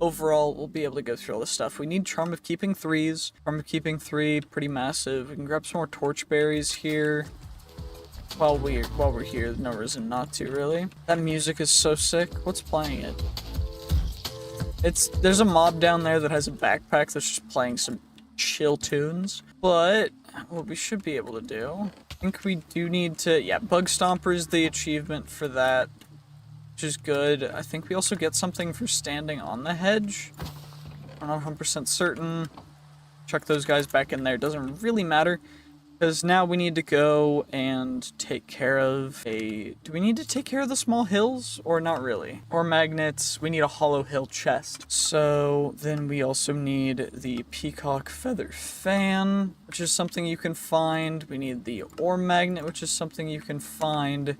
overall, we'll be able to go through all this stuff. We need Charm of Keeping 3s. Charm of Keeping 3, pretty massive. We can grab some more torchberries here. While we're here, there's no reason not to, really. That music is so sick. What's playing it? There's a mob down there that has a backpack that's just playing some chill tunes. But what we should be able to do, I think we do need to, yeah, Bug Stomper is the achievement for that, which is good. I think we also get something for standing on the hedge. I'm not 100% certain. Chuck those guys back in there. Doesn't really matter, because now we need to go and take care of do we need to take care of the small hills, or not really? Or magnets. We need a hollow hill chest. So then we also need the peacock feather fan, which is something you can find. We need the ore magnet, which is something you can find.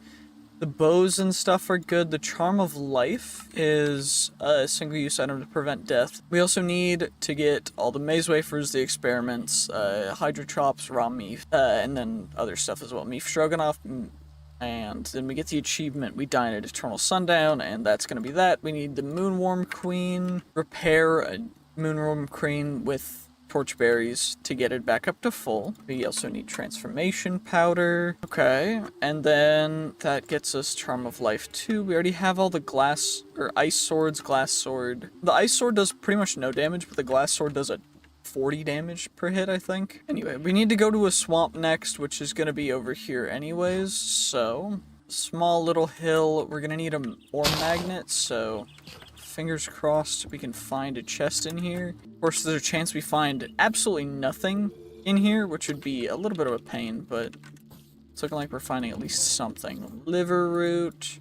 The bows and stuff are good. The Charm of Life is a single-use item to prevent death. We also need to get all the maze wafers, the experiments, Hydra chops, raw meat, and then other stuff as well. Meat stroganoff, and then we get the achievement, we dine at Eternal Sundown, and that's going to be that. We need the Moonworm Queen, repair a Moonworm Queen with torchberries to get it back up to full. We also need transformation powder. Okay, and then that gets us Charm of Life too. We already have all the glass or ice swords, glass sword. The ice sword does pretty much no damage, but the glass sword does a 40 damage per hit, I think. Anyway, we need to go to a swamp next, which is going to be over here anyways. So, small little hill. We're going to need an ore magnet, so fingers crossed we can find a chest in here. Of course, there's a chance we find absolutely nothing in here, which would be a little bit of a pain, but it's looking like we're finding at least something. Liver root.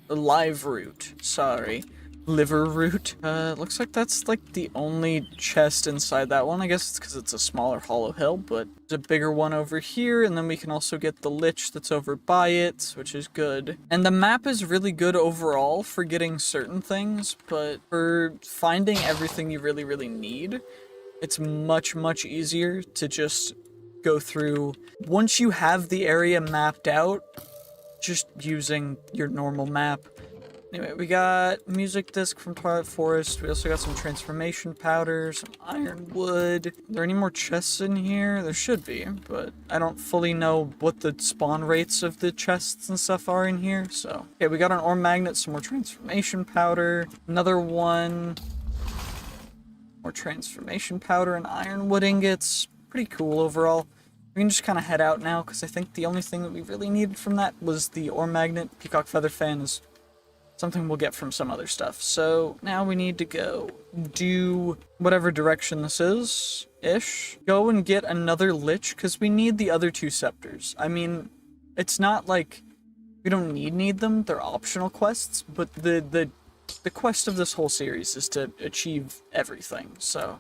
Live root. Sorry. Liver root. Looks like that's like the only chest inside that one. I guess it's because it's a smaller hollow hill, but there's a bigger one over here, and then we can also get the lich that's over by it, which is good. And the map is really good overall for getting certain things, but for finding everything you really, really need, it's much, much easier to just go through. Once you have the area mapped out, just using your normal map. Anyway, we got music disc from Twilight Forest. We also got some transformation powder, some iron wood. Are there any more chests in here? There should be, but I don't fully know what the spawn rates of the chests and stuff are in here, so. Okay, we got an ore magnet, some more transformation powder, another one. More transformation powder and iron wood ingots. Pretty cool overall. We can just kind of head out now, because I think the only thing that we really needed from that was the ore magnet. Peacock feather fan is something we'll get from some other stuff. So now we need to go do whatever direction this is-ish. Go and get another lich, because we need the other 2 scepters. I mean, it's not like We don't need them. They're optional quests, but the quest of this whole series is to achieve everything, so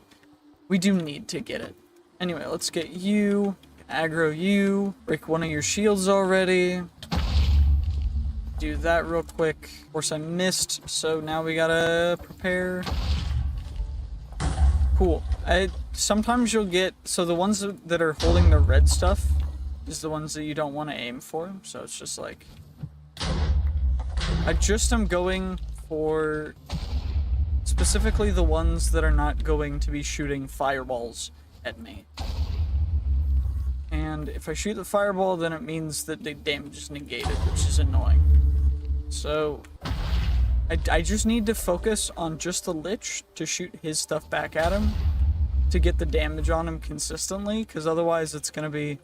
we do need to get it. Anyway, let's get you, aggro you, break one of your shields already. Do that real quick. Of course I missed, so now we gotta prepare. Cool. Sometimes you'll get, so the ones that are holding the red stuff is the ones that you don't want to aim for, so it's just like, I just am going for specifically the ones that are not going to be shooting fireballs at me. And if I shoot the fireball, then it means that the damage is negated, which is annoying. So I just need to focus on just the Lich to shoot his stuff back at him to get the damage on him consistently, because otherwise it's going to be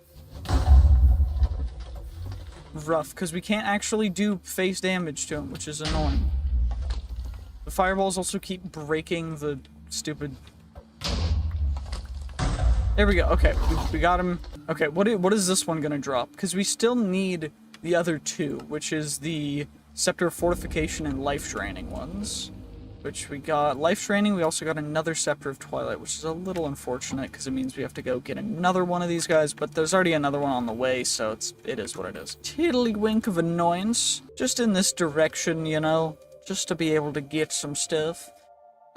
rough, because we can't actually do face damage to him, which is annoying. The fireballs also keep breaking the stupid... There we go. Okay, we got him. Okay, what is this one gonna drop? Because we still need the other two, which is the Scepter of Fortification and Life Draining ones. Which we got Life Draining, we also got another Scepter of Twilight, which is a little unfortunate, because it means we have to go get another one of these guys, but there's already another one on the way, so it is what it is. Tiddlywink of annoyance. Just in this direction, you know? Just to be able to get some stuff.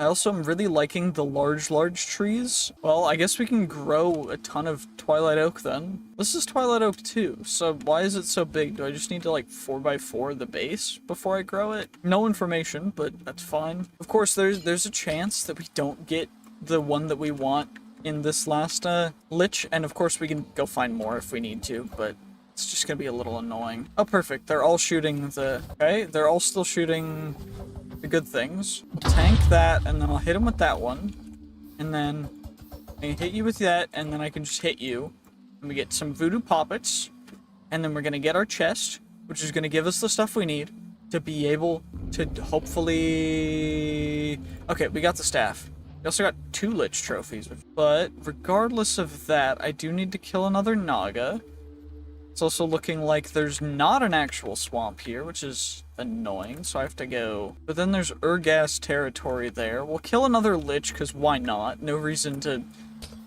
I also am really liking the large trees. Well, I guess we can grow a ton of Twilight Oak then. This is Twilight Oak 2, so why is it so big? Do I just need to like 4x4 the base before I grow it? No information, but that's fine. Of course, there's a chance that we don't get the one that we want in this last Lich, and of course we can go find more if we need to, but it's just gonna be a little annoying. Oh, perfect. They're all shooting the... Okay, they're all still shooting the good things. I'll tank that, and then I'll hit him with that one. And then I can hit you with that, and then I can just hit you. And we get some voodoo poppets. And then we're gonna get our chest, which is gonna give us the stuff we need to be able to hopefully... Okay, we got the staff. We also got 2 Lich trophies. But regardless of that, I do need to kill another Naga. It's also looking like there's not an actual swamp here, which is annoying, so I have to go. But then there's Urgas territory there. We'll kill another Lich, because why not? No reason to...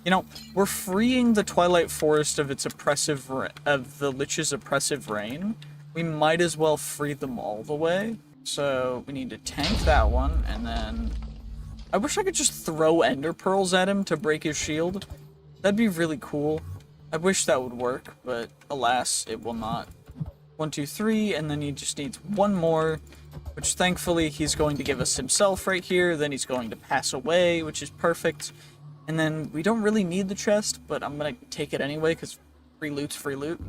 You know, we're freeing the Twilight Forest of its oppressive... of the Lich's oppressive reign. We might as well free them all the way. So, we need to tank that one, and then... I wish I could just throw Ender Pearls at him to break his shield. That'd be really cool. I wish that would work, but alas, it will not. 1, 2, 3, and then he just needs one more, which thankfully he's going to give us himself right here. Then he's going to pass away, which is perfect. And then we don't really need the chest, but I'm going to take it anyway, because free loot's free loot.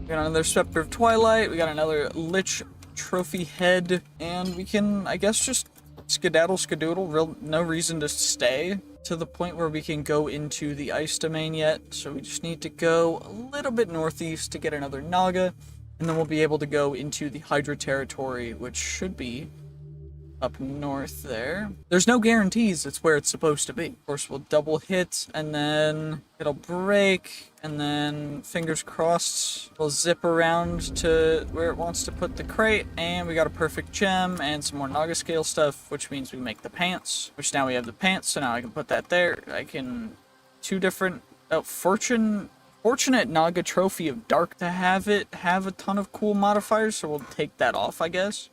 We got another Scepter of Twilight, we got another Lich trophy head, and we can, I guess, just skedaddle skadoodle, no reason to stay to the point where we can go into the ice domain yet, so we just need to go a little bit northeast to get another Naga, and then we'll be able to go into the Hydra territory, which should be up north there. There's no guarantees it's where it's supposed to be. Of course, we'll double hit, and then it'll break, and then fingers crossed, we'll zip around to where it wants to put the crate, and we got a perfect gem and some more Naga scale stuff, which means we make the pants, which now we have the pants, so now I can put that there. I can... 2 different... Oh, Fortunate Naga Trophy of Dark to have it have a ton of cool modifiers, so we'll take that off, I guess.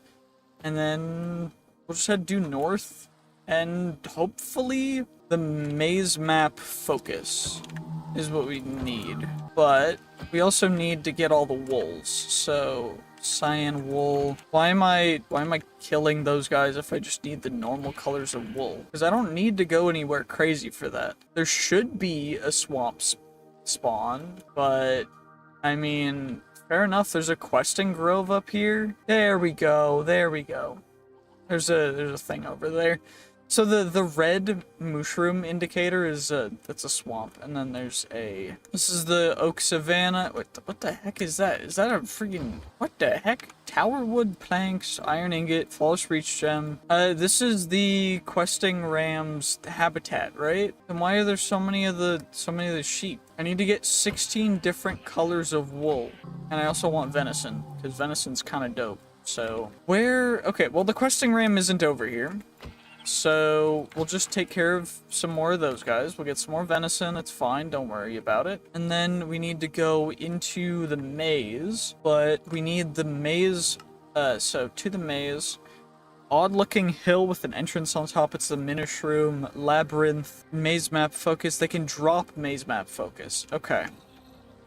And then... we'll just head due north, and hopefully the maze map focus is what we need. But we also need to get all the wools, so cyan wool. Why am I killing those guys if I just need the normal colors of wool? Because I don't need to go anywhere crazy for that. There should be a swamp spawn, but I mean, fair enough, there's a questing grove up here. There we go, there we go. There's a thing over there. So the red mushroom indicator is that's a swamp, and then there's a... This is the oak savanna. What the heck is that? Is that a freaking... What the heck? Tower wood planks, iron ingot, flawless reach gem. This is the questing ram's habitat, right? Then why are there so many of the sheep? I need to get 16 different colors of wool. And I also want venison, because venison's kind of dope. So, where... Okay, well, the questing ram isn't over here. So, we'll just take care of some more of those guys. We'll get some more venison, it's fine, don't worry about it. And then we need to go into the maze, but we need the maze... so, to the maze... Odd-looking hill with an entrance on top. It's the Minish Room, Labyrinth, Maze Map Focus. They can drop Maze Map Focus. Okay.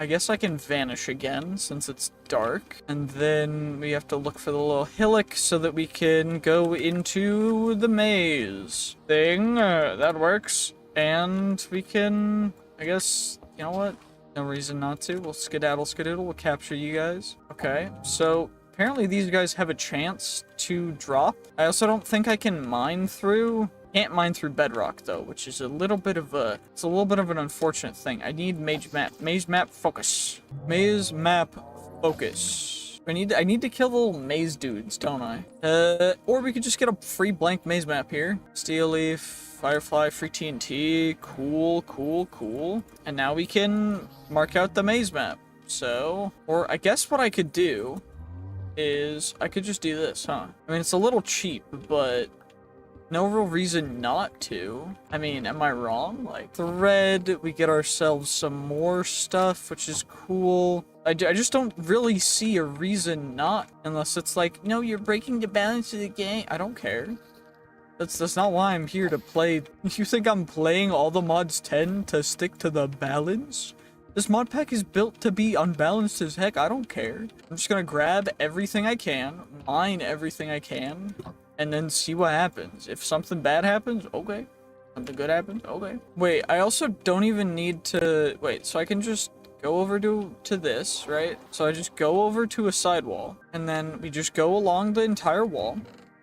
I guess I can vanish again since it's dark. And then we have to look for the little hillock so that we can go into the maze thing. That works. And we can, I guess, you know what? No reason not to. We'll skedaddle. We'll capture you guys. Okay, so... Apparently these guys have a chance to drop. I also don't think I can mine through. Can't mine through bedrock though, which is a little bit of a... It's a little bit of an unfortunate thing. I need maze map focus. Maze map focus. I need to kill the little maze dudes, don't I? Or we could just get a free blank maze map here. Steel leaf, firefly, free TNT. Cool. And now we can mark out the maze map. So, or I guess what I could do is I could just do this, huh? I mean, it's a little cheap, but no real reason not to. I mean, am I wrong? Like, thread, we get ourselves some more stuff, which is cool. I just don't really see a reason not, unless it's like, no, you're breaking the balance of the game. I don't care. That's not why I'm here to play. You think I'm playing all the mods 10 to stick to the balance? This mod pack is built to be unbalanced as heck. I don't care. I'm just gonna grab everything I can, mine everything I can, and then see what happens. If something bad happens, okay. Something good happens, okay. Wait, I also don't even need to... Wait, so I can just go over to this, right? So I just go over to a sidewall, and then we just go along the entire wall.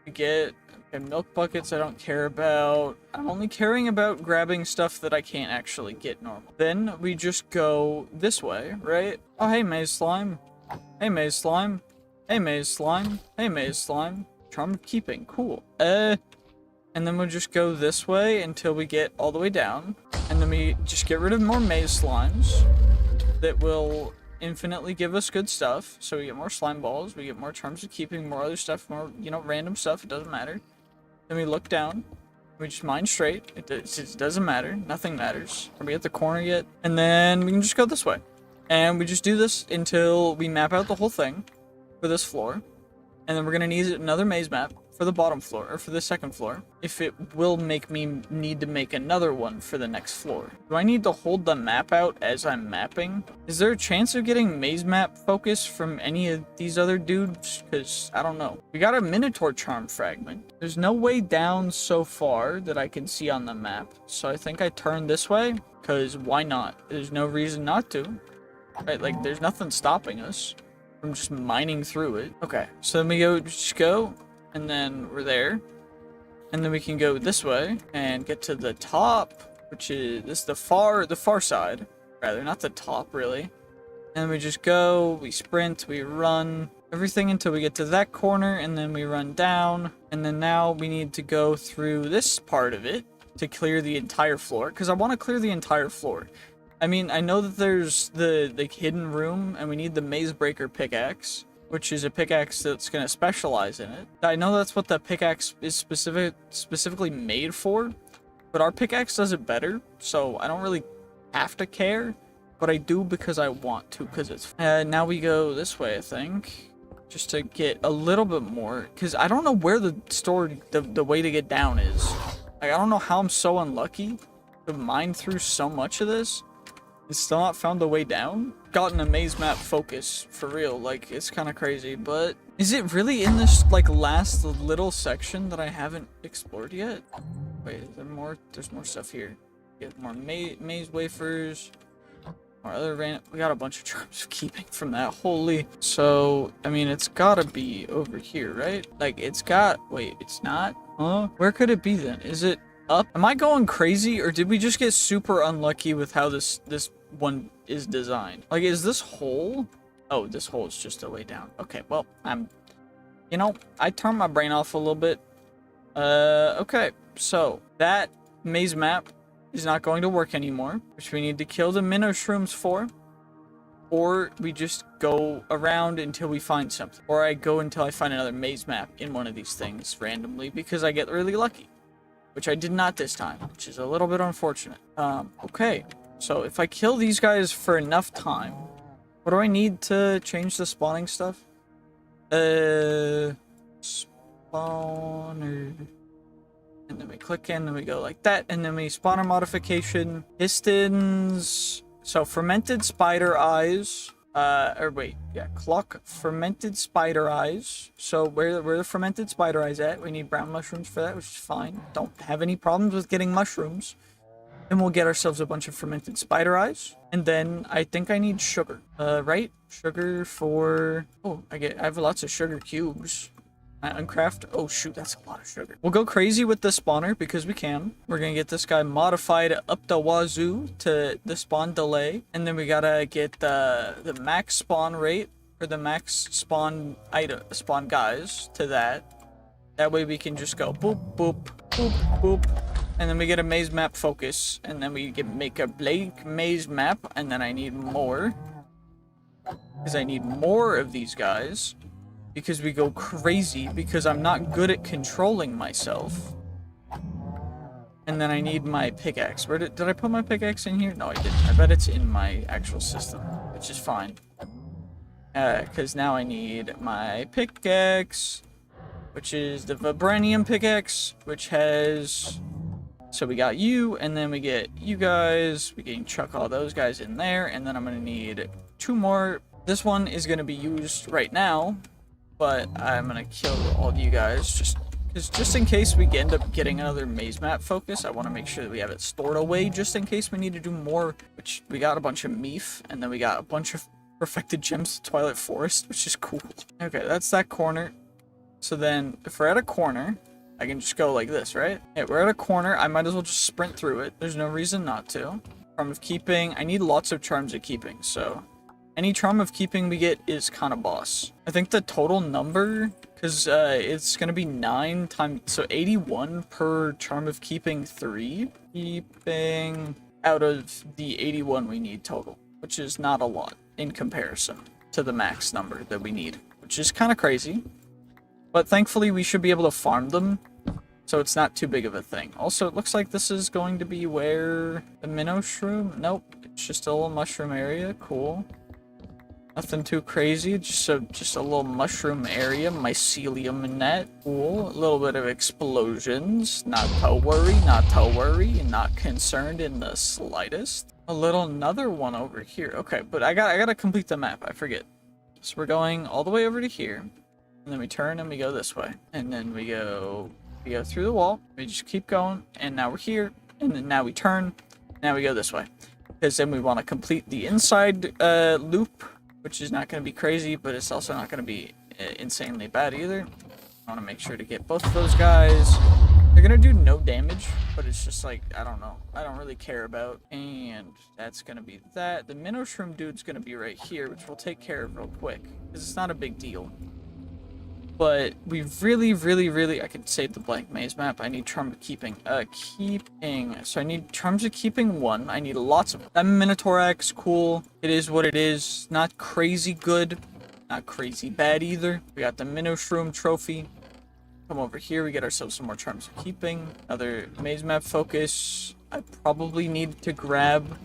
We get... Okay, milk buckets I don't care about. I'm only caring about grabbing stuff that I can't actually get normal. Then we just go this way, right? Oh, hey, maze slime. Hey, maze slime. Hey, maze slime. Hey, maze slime. Charm of keeping. Cool. And then we'll just go this way until we get all the way down. And then we just get rid of more maze slimes that will infinitely give us good stuff. So we get more slime balls, we get more charms of keeping, more other stuff, more, you know, random stuff. It doesn't matter. Then we look down. We just mine straight. It doesn't matter. Nothing matters. Are we at the corner yet? And then we can just go this way. And we just do this until we map out the whole thing for this floor. And then we're going to need another maze map for the bottom floor, or for the second floor, if it will make me need to make another one for the next floor. Do I need to hold the map out as I'm mapping? Is there a chance of getting maze map focus from any of these other dudes? Because, I don't know. We got a Minotaur charm fragment. There's no way down so far that I can see on the map. So I think I turn this way, because why not? There's no reason not to. Right, like, there's nothing stopping us from just mining through it. Okay, so then we just go, and then we're there. And then we can go this way and get to the top, which is the far side, rather, not the top really. And we just go, we sprint, we run, everything until we get to that corner, and then we run down. And then now we need to go through this part of it to clear the entire floor, because I want to clear the entire floor. I mean, I know that there's the hidden room, and we need the maze breaker pickaxe, which is a pickaxe that's going to specialize in it. I know that's what the pickaxe is specifically made for, but our pickaxe does it better, so I don't really have to care, but I do because I want to, because it's... now we go this way, I think, just to get a little bit more, because I don't know where the way to get down is. Like, I don't know how I'm so unlucky to mine through so much of this. It's still not found the way down. Gotten a maze map focus, for real. Like, it's kind of crazy, but... Is it really in this, like, last little section that I haven't explored yet? Wait, is there more? There's more stuff here. Get more maze wafers. More other random... We got a bunch of charms of keeping from that. Holy... So, I mean, it's gotta be over here, right? Like, it's got... Wait, it's not? Huh? Where could it be then? Is it up? Am I going crazy, or did we just get super unlucky with how this one is designed? Like, is this hole? Oh, this hole is just a way down. Okay, well, you know, I turned my brain off a little bit. Okay, so that maze map is not going to work anymore, which we need to kill the minnow shrooms for. Or we just go around until we find something. Or I go until I find another maze map in one of these things randomly because I get really lucky. Which I did not this time, which is a little bit unfortunate. Okay. So if I kill these guys for enough time, what do I need to change the spawning stuff? Spawner. And then we click in, and we go like that, and then we spawner modification, pistons. So fermented spider eyes, clock fermented spider eyes. So where the fermented spider eyes at? We need brown mushrooms for that, which is fine. Don't have any problems with getting mushrooms. And we'll get ourselves a bunch of fermented spider eyes. And then I think I need sugar, right? Sugar for, oh, I have lots of sugar cubes. Uncraft. Oh shoot, that's a lot of sugar. We'll go crazy with the spawner because we can. We're gonna get this guy modified up the wazoo to the spawn delay, and then we gotta get the max spawn rate or the max spawn guys to that. That way we can just go boop boop boop boop, and then we get a maze map focus, and then we make a blank maze map, and then I need more because I need more of these guys. Because we go crazy, because I'm not good at controlling myself. And then I need my pickaxe. Where did I put my pickaxe in here? No, I didn't. I bet it's in my actual system, which is fine. Because now I need my pickaxe, which is the vibranium pickaxe, which has... So we got you, and then we get you guys. We can chuck all those guys in there, and then I'm going to need 2 more. This one is going to be used right now. But I'm gonna kill all of you guys just in case we end up getting another maze map focus. I want to make sure that we have it stored away just in case we need to do more. Which we got a bunch of meef, and then we got a bunch of perfected gems of Twilight Forest, which is cool. Okay, that's that corner. So then if we're at a corner, I can just go like this, right? Yeah, we're at a corner. I might as well just sprint through it. There's no reason not to. Charm of keeping. I need lots of charms of keeping, so any charm of keeping we get is kind of boss. I think the total number, because it's going to be 9 times, so 81 per charm of keeping 3. Keeping out of the 81 we need total, which is not a lot in comparison to the max number that we need, which is kind of crazy. But thankfully we should be able to farm them, so it's not too big of a thing. Also, it looks like this is going to be where the minnow shroom, nope, it's just a little mushroom area, cool. Nothing too crazy, just a little mushroom area, mycelium net, cool. A little bit of explosions, not to worry, not concerned in the slightest. A little another one over here. Okay, but I gotta complete the map, I forget. So we're going all the way over to here, and then we turn and we go this way, and then we go through the wall. We just keep going, and now we're here, and then now we turn, now we go this way, because then we want to complete the inside loop. Which is not going to be crazy, but it's also not going to be insanely bad either. I want to make sure to get both of those guys. They're going to do no damage, but it's just like, I don't know. I don't really care about. And that's going to be that. The minnow shroom dude's going to be right here, which we'll take care of real quick. Because it's not a big deal. But we really, I could save the blank maze map. I need charm of keeping. So I need charms of keeping 1. I need lots of them. That Minotaur, cool. It is what it is. Not crazy good. Not crazy bad either. We got the minnow shroom trophy. Come over here. We get ourselves some more charms of keeping. Another maze map focus. I probably need to grab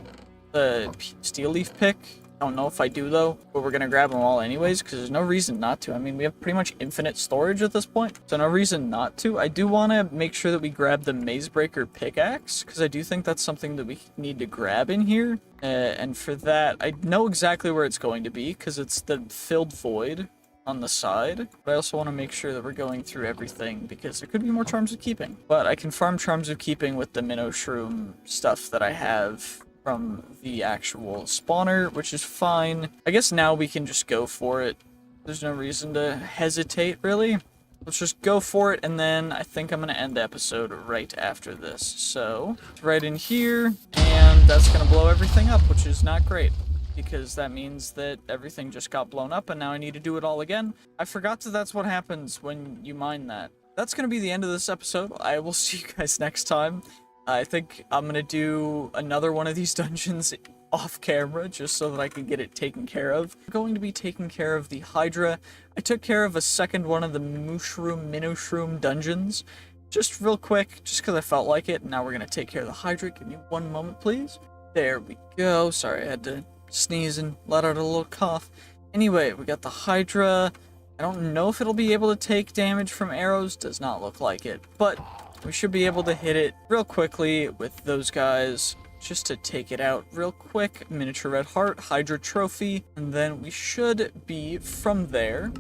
the steel leaf pick. I don't know if I do though, but we're gonna grab them all anyways because there's no reason not to. I mean, we have pretty much infinite storage at this point, so no reason not to. I do want to make sure that we grab the maze breaker pickaxe because I do think that's something that we need to grab in here, and for that I know exactly where it's going to be because it's the filled void on the side, but I also want to make sure that we're going through everything because there could be more charms of keeping. But I can farm charms of keeping with the minnow shroom stuff that I have from the actual spawner, which is fine. I guess now we can just go for it. There's no reason to hesitate, really. Let's just go for it, and then I think I'm going to end the episode right after this. So, right in here, and that's going to blow everything up, which is not great, because that means that everything just got blown up, and now I need to do it all again. I forgot that that's what happens when you mine that. That's going to be the end of this episode. I will see you guys next time. I think I'm gonna do another one of these dungeons off camera just so that I can get it taken care of. I'm going to be taking care of the Hydra. I took care of a second one of the Minoshroom dungeons just real quick, just because I felt like it. Now we're gonna take care of the Hydra. Give me one moment, please. There we go. Sorry, I had to sneeze and let out a little cough. Anyway, we got the Hydra. I don't know if it'll be able to take damage from arrows. Does not look like it, but we should be able to hit it real quickly with those guys just to take it out real quick. Miniature red heart, Hydra trophy, and then we should be from there.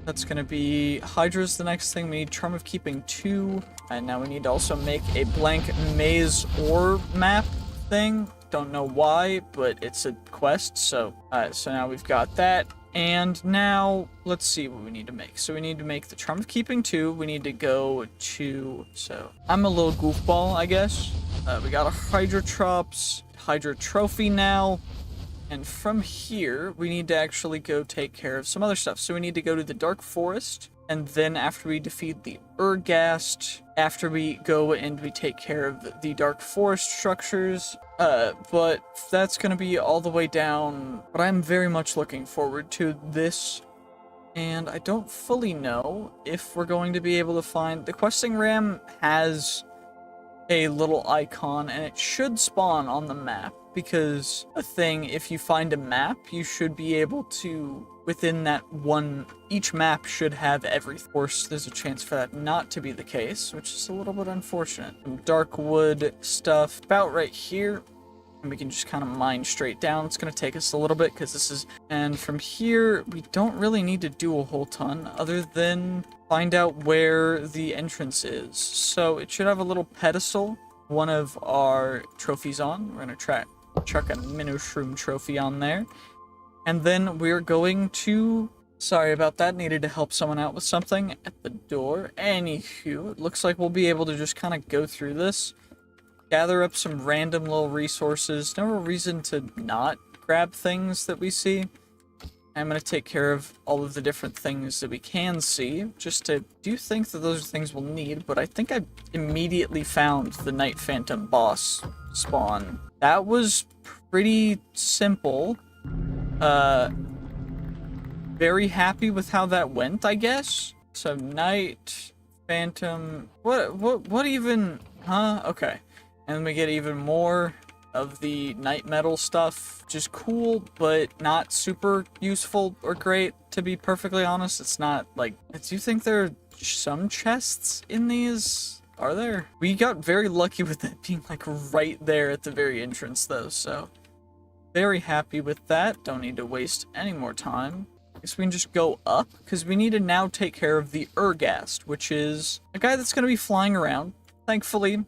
That's gonna be Hydra's the next thing. We need Charm of Keeping 2, and now we need to also make a blank maze ore map thing. Don't know why, but it's a quest, so so now we've got that. And now, let's see what we need to make. So we need to make the Charm of Keeping 2. We need to go to... So, I'm a little goofball, I guess. We got a Hydra trophy now. And from here, we need to actually go take care of some other stuff. So we need to go to the Dark Forest. And then after we defeat the Urghast, after we go and we take care of the Dark Forest structures, but that's going to be all the way down. But I'm very much looking forward to this. And I don't fully know if we're going to be able to find... The questing ram has a little icon, and it should spawn on the map. Because a thing, if you find a map, you should be able to... Within that one, each map should have everything. Of course, there's a chance for that not to be the case, which is a little bit unfortunate. Some dark wood stuff about right here, and we can just kind of mine straight down. It's going to take us a little bit because this is... And from here, we don't really need to do a whole ton other than find out where the entrance is. So it should have a little pedestal, one of our trophies on. We're going to chuck a Minoshroom trophy on there. And then we're going to... Sorry about that, needed to help someone out with something at the door. Anywho, it looks like we'll be able to just kind of go through this. Gather up some random little resources. No real reason to not grab things that we see. I'm going to take care of all of the different things that we can see. Just to... do think that those are things we'll need, but I think I immediately found the Night Phantom boss spawn. That was pretty simple. Very happy with how that went, I guess. So Night Phantom, what even, huh? Okay. And we get even more of the night metal stuff, which is cool, but not super useful or great, to be perfectly honest. It's not like, do you think there are some chests in these? Are there? We got very lucky with that being like right there at the very entrance though, so very happy with that. Don't need to waste any more time. I guess we can just go up, because we need to now take care of the Urghast, which is a guy that's going to be flying around. Thankfully,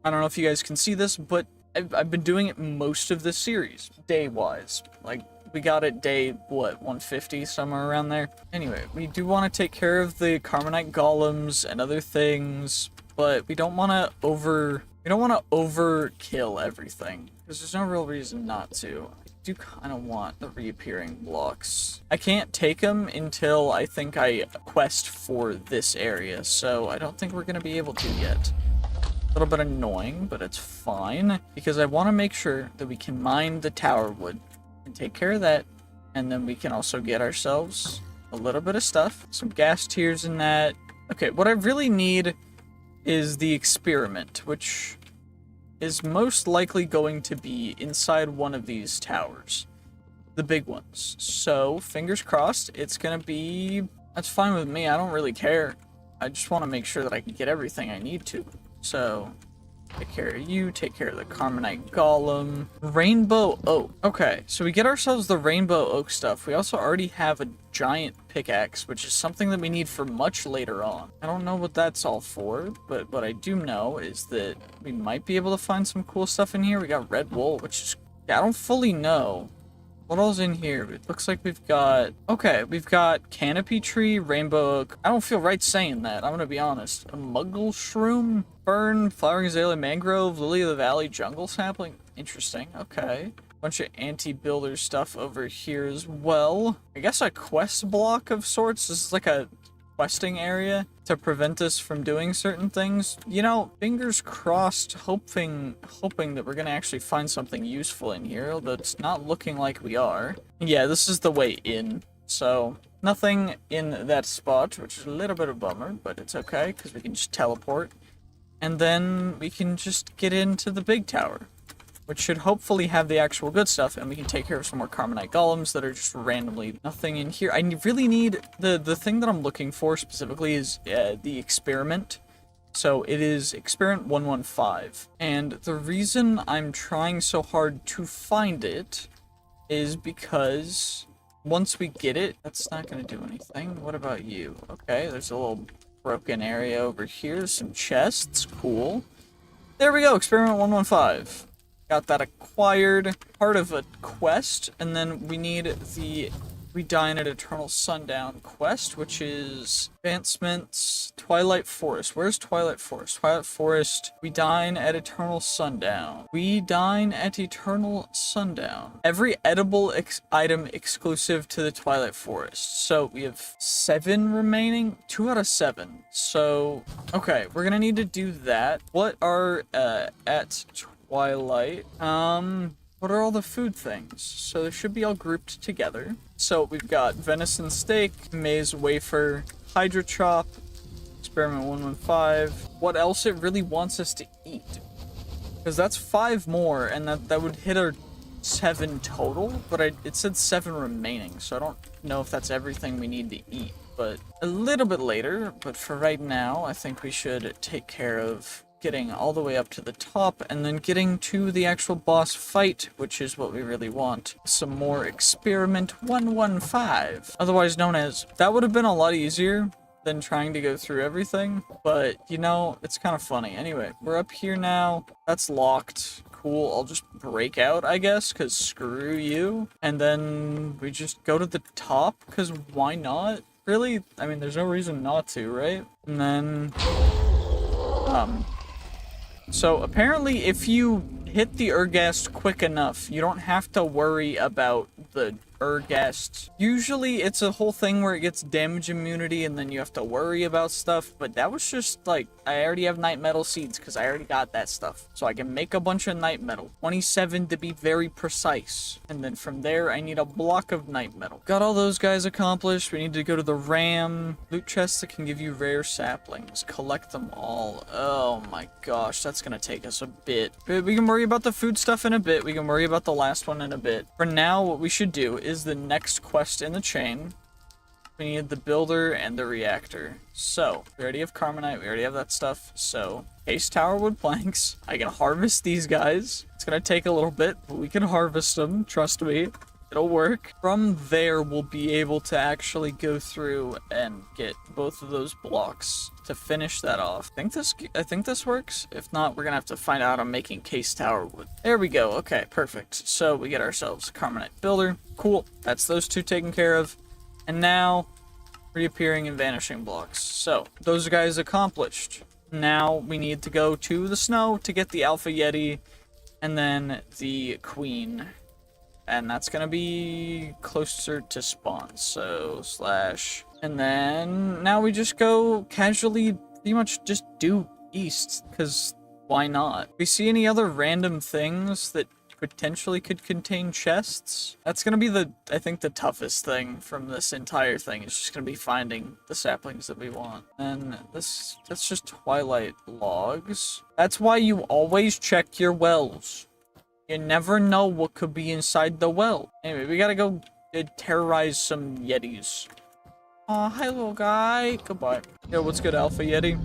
I don't know if you guys can see this, but I've been doing it most of this series, day-wise. Like, we got it day, what, 150, somewhere around there? Anyway, we do want to take care of the Carbonite golems and other things, but we don't want to overkill everything, because there's no real reason not to. I do kind of want the reappearing blocks. I can't take them until I think I quest for this area, so I don't think we're going to be able to yet. A little bit annoying, but it's fine, because I want to make sure that we can mine the tower wood and take care of that, and then we can also get ourselves a little bit of stuff, some gas tiers in that. Okay, what I really need is the experiment, which is most likely going to be inside one of these towers, the big ones. So fingers crossed, it's gonna be... That's fine with me. I don't really care. I just want to make sure that I can get everything I need to. So take care of you, take care of the Carbonite golem. Rainbow oak. Okay, so we get ourselves the rainbow oak stuff. We also already have a giant pickaxe, which is something that we need for much later on. I don't know what that's all for, but what I do know is that we might be able to find some cool stuff in here. We got red wool, which is... I don't fully know what all's in here. It looks like we've got... Okay, we've got canopy tree, rainbow oak. I don't feel right saying that, I'm gonna be honest. A muggle shroom, fern, flowering azalea, mangrove, lily of the valley, jungle sapling. Interesting, okay. Bunch of anti-builder stuff over here as well. I guess a quest block of sorts. This is like a questing area to prevent us from doing certain things. You know, fingers crossed, hoping that we're gonna actually find something useful in here, although it's not looking like we are. Yeah, this is the way in, so nothing in that spot, which is a little bit of a bummer, but it's okay, because we can just teleport. And then we can just get into the big tower, which should hopefully have the actual good stuff, and we can take care of some more Carbonite golems that are just randomly nothing in here. I really need, the thing that I'm looking for specifically is the experiment. So it is experiment 115. And the reason I'm trying so hard to find it is because once we get it, that's not going to do anything. What about you? Okay, there's a little broken area over here, some chests, cool. There we go, experiment 115. Got that acquired, part of a quest, and then we need the We Dine at Eternal Sundown quest, which is advancements, Twilight Forest. Where's Twilight Forest? Twilight Forest, We Dine at Eternal Sundown. We Dine at Eternal Sundown. Every edible item exclusive to the Twilight Forest. So we have 7 remaining, 2 out of 7. So, okay, we're gonna need to do that. What are, at Twilight, what are all the food things? So they should be all grouped together. So we've got venison steak, maize wafer, hydra chop, experiment 115. What else it really wants us to eat? Because that's 5 more, and that would hit our 7 total, but it said 7 remaining, so I don't know if that's everything we need to eat. But a little bit later, but for right now, I think we should take care of getting all the way up to the top, and then getting to the actual boss fight, which is what we really want. Some more experiment 115, otherwise known as. That would have been a lot easier than trying to go through everything, but you know, it's kind of funny. Anyway, we're up here now. That's locked. Cool, I'll just break out, I guess, because screw you. And then we just go to the top, because why not? Really? I mean, there's no reason not to, right? And then, so apparently if you hit the Urghast quick enough, you don't have to worry about the Urghast. Usually it's a whole thing where it gets damage immunity and then you have to worry about stuff, but that was just like, I already have night metal seeds because I already got that stuff. So I can make a bunch of night metal, 27 to be very precise. And then from there I need a block of night metal. Got all those guys accomplished. We need to go to the ram. Loot chests that can give you rare saplings. Collect them all. Oh my gosh, that's gonna take us a bit. But we can worry about the food stuff in a bit. We can worry about the last one in a bit. For now, what we should do is the next quest in the chain. We need the builder and the reactor. So, we already have Carbonite, we already have that stuff. So, Case Tower wood planks. I can harvest these guys. It's gonna take a little bit, but we can harvest them, trust me. It'll work. From there, we'll be able to actually go through and get both of those blocks to finish that off. I think this works. If not, we're gonna have to find out I'm making Case Tower wood. There we go. Okay, perfect. So we get ourselves a Carbonite builder. Cool. That's those 2 taken care of. And now, reappearing and vanishing blocks. So, those guys accomplished. Now, we need to go to the snow to get the Alpha Yeti, and then the Queen. And that's gonna be closer to spawn, so slash. And then, now we just go casually, pretty much just due east, because why not? If we see any other random things that potentially could contain chests, that's gonna be I think the toughest thing from this entire thing. Is just gonna be finding the saplings that we want. And that's just Twilight logs. That's why you always check your wells. You never know what could be inside the well. Anyway, we gotta go terrorize some Yetis. Aw, hi little guy. Goodbye. Yo, what's good, Alpha Yeti?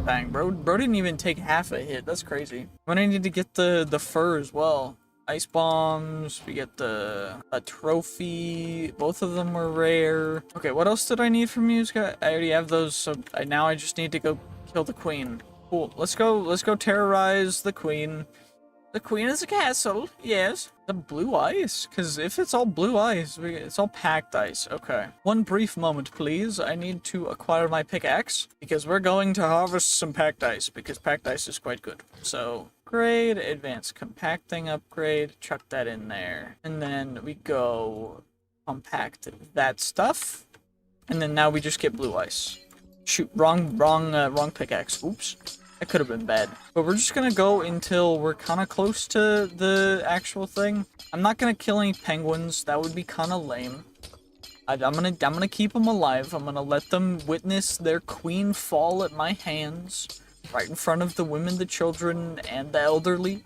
Bang, bro didn't even take half a hit. That's crazy. I'm gonna need to get the fur as well. Ice bombs, we get a trophy. Both of them were rare. Okay, what else did I need from you, Scott? I already have those, so now I just need to go kill the queen. Cool, let's go terrorize the queen. The queen is a castle, yes. The blue ice? Because if it's all blue ice, it's all packed ice. Okay. One brief moment, please. I need to acquire my pickaxe, because we're going to harvest some packed ice, because packed ice is quite good. So, upgrade, advanced compacting upgrade, chuck that in there. And then we go compact that stuff. And then now we just get blue ice. Shoot, wrong pickaxe. Oops. That could have been bad. But we're just gonna go until we're kind of close to the actual thing. I'm not gonna kill any penguins. That would be kind of lame. I'm gonna keep them alive. I'm gonna let them witness their queen fall at my hands, right in front of the women, the children, and the elderly.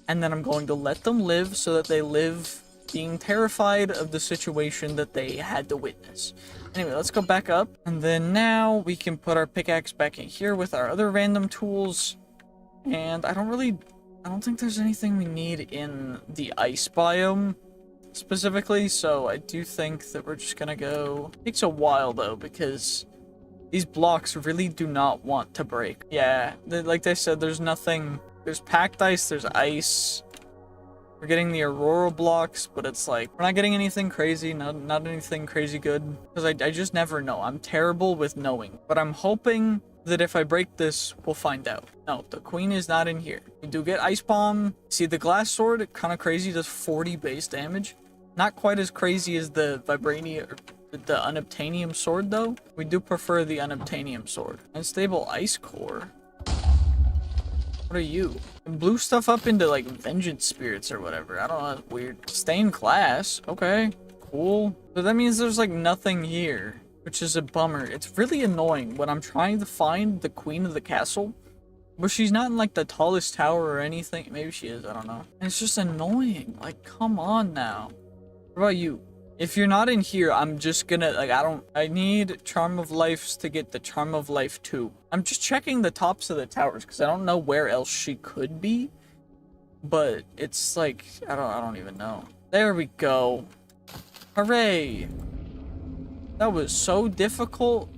And then I'm going to let them live so that they live being terrified of the situation that they had to witness. Anyway, let's go back up. And then now we can put our pickaxe back in here with our other random tools. And I don't think there's anything we need in the ice biome specifically. So I do think that we're just gonna go. It takes a while though, because these blocks really do not want to break. Yeah, like they said, there's nothing. There's packed ice, there's ice. We're getting the Aurora blocks, but it's like, we're not getting anything crazy, not anything crazy good. Because I just never know. I'm terrible with knowing. But I'm hoping that if I break this, we'll find out. No, the queen is not in here. We do get ice bomb. See, the glass sword, kind of crazy, does 40 base damage. Not quite as crazy as the vibranium, the unobtainium sword though. We do prefer the unobtainium sword. Unstable ice core. What are you? Blew stuff up into like vengeance spirits or whatever. I don't know, that's weird. Stained glass. Okay, cool. But that means there's like nothing here, which is a bummer. It's really annoying when I'm trying to find the queen of the castle, but she's not in like the tallest tower or anything. Maybe she is, I don't know. And it's just annoying. Like, come on now. What about you? If you're not in here, I'm just gonna, like, I need Charm of Life to get the Charm of Life 2. I'm just checking the tops of the towers, because I don't know where else she could be. But it's like, I don't even know. There we go. Hooray. That was so difficult.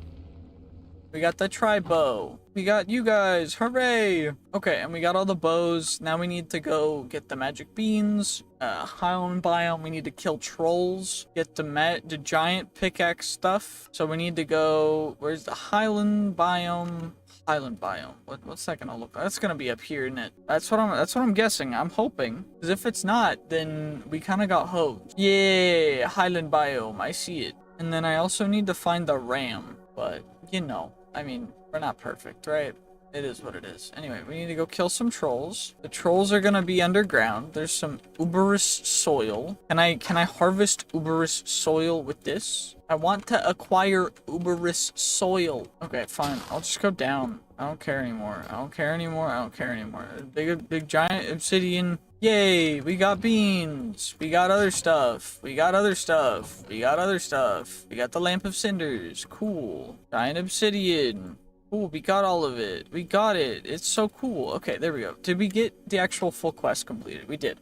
We got the tri-bow. We got you guys. Hooray. Okay, and we got all the bows. Now we need to go get the magic beans. Highland biome. We need to kill trolls. Get the giant pickaxe stuff. So we need to go. Where's the Highland biome? Highland biome. What's that gonna look like? That's gonna be up here, isn't it? That's what I'm guessing. I'm hoping. Because if it's not, then we kind of got hosed. Yeah, Highland biome. I see it. And then I also need to find the ram. But you know, I mean, we're not perfect, right? It is what it is. Anyway, we need to go kill some trolls. The trolls are gonna be underground. There's some uberous soil. Can I harvest uberous soil with this? I want to acquire uberous soil. Okay, fine. I'll just go down. I don't care anymore. I don't care anymore. I don't care anymore. Big giant obsidian. Yay, we got beans. We got other stuff. We got other stuff. We got other stuff. We got the lamp of cinders. Cool. Giant obsidian. Cool, we got all of it. We got it. It's so cool. Okay, there we go. Did we get the actual full quest completed? We did.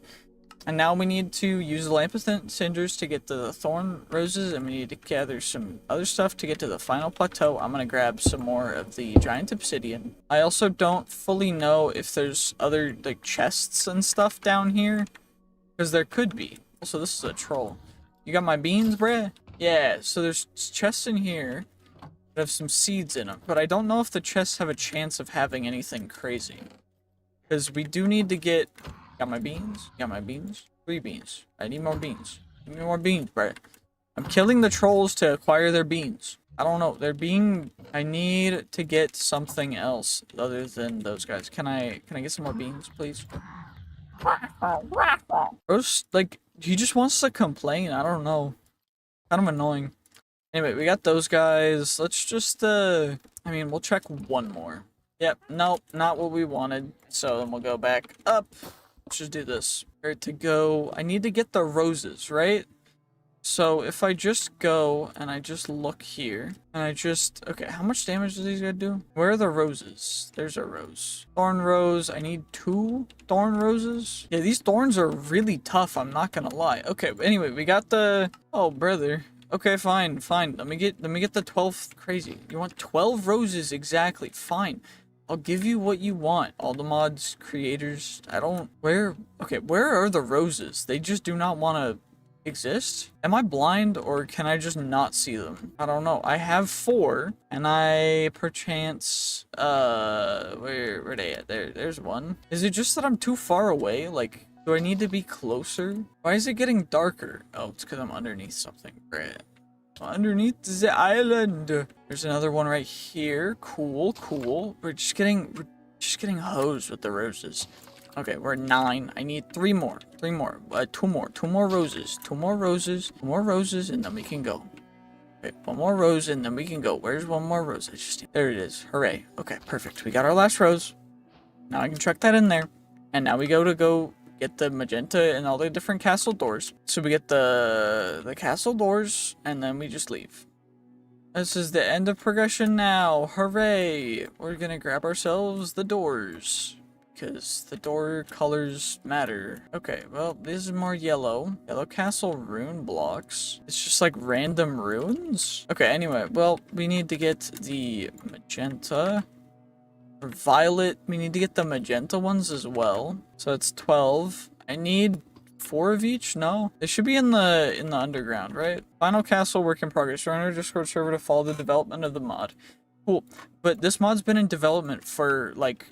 And now we need to use the lamp of cinders to get the thorn roses, and we need to gather some other stuff to get to the final plateau. I'm gonna grab some more of the giant obsidian. I also don't fully know if there's other like chests and stuff down here, because there could be. Also, this is a troll. You got my beans, bruh? Yeah, so there's chests in here that have some seeds in them, but I don't know if the chests have a chance of having anything crazy, because we do need to get. Got my beans? Got my beans? 3 beans. I need more beans. Give me more beans, bro. I'm killing the trolls to acquire their beans. I don't know. I need to get something else other than those guys. Can I get some more beans, please? Bro's, like, he just wants to complain. I don't know. Kind of annoying. Anyway, we got those guys. Let's just, I mean, we'll check one more. Yep, nope, not what we wanted. So then we'll go back up. Let's just do this. Where to go? I need to get the roses, right? So if I just go and I just look here and I just, okay, how much damage do these guys do? Where are the roses? There's a rose. Thorn rose. I need 2 thorn roses. Yeah, these thorns are really tough. I'm not gonna lie. Okay, but anyway, we got the, oh, brother. Okay, fine. Let me get the 12th crazy. You want 12 roses exactly. Fine. I'll give you what you want. All the mods creators. Okay, where are the roses? They just do not want to exist? Am I blind or can I just not see them? I don't know. I have 4 and I perchance where are they at? There's one. Is it just that I'm too far away? Like, do I need to be closer? Why is it getting darker? Oh, it's because I'm underneath something. Right. underneath the island. There's another one right here. Cool, cool. We're just getting hosed with the roses. Okay, we're at 9. I need 3 more. 2 more. 2 more roses. 2 more roses. 2 more roses, and then we can go. Okay, 1 more rose, and then we can go. Where's 1 more rose? There it is. Hooray. Okay, perfect. We got our last rose. Now I can chuck that in there. And now we go get the magenta and all the different castle doors. So we get the castle doors, and then we just leave. This is the end of progression now. Hooray! We're gonna grab ourselves the doors, because the door colors matter. Okay, well, this is more yellow. Yellow castle rune blocks. It's just like random runes? Okay, anyway, well, we need to get the magenta. For violet, we need to get the magenta ones as well. So it's 12. I need 4 of each? No? They should be in the underground, right? Final castle work in progress. Join our Discord server to follow the development of the mod. Cool. But this mod's been in development for like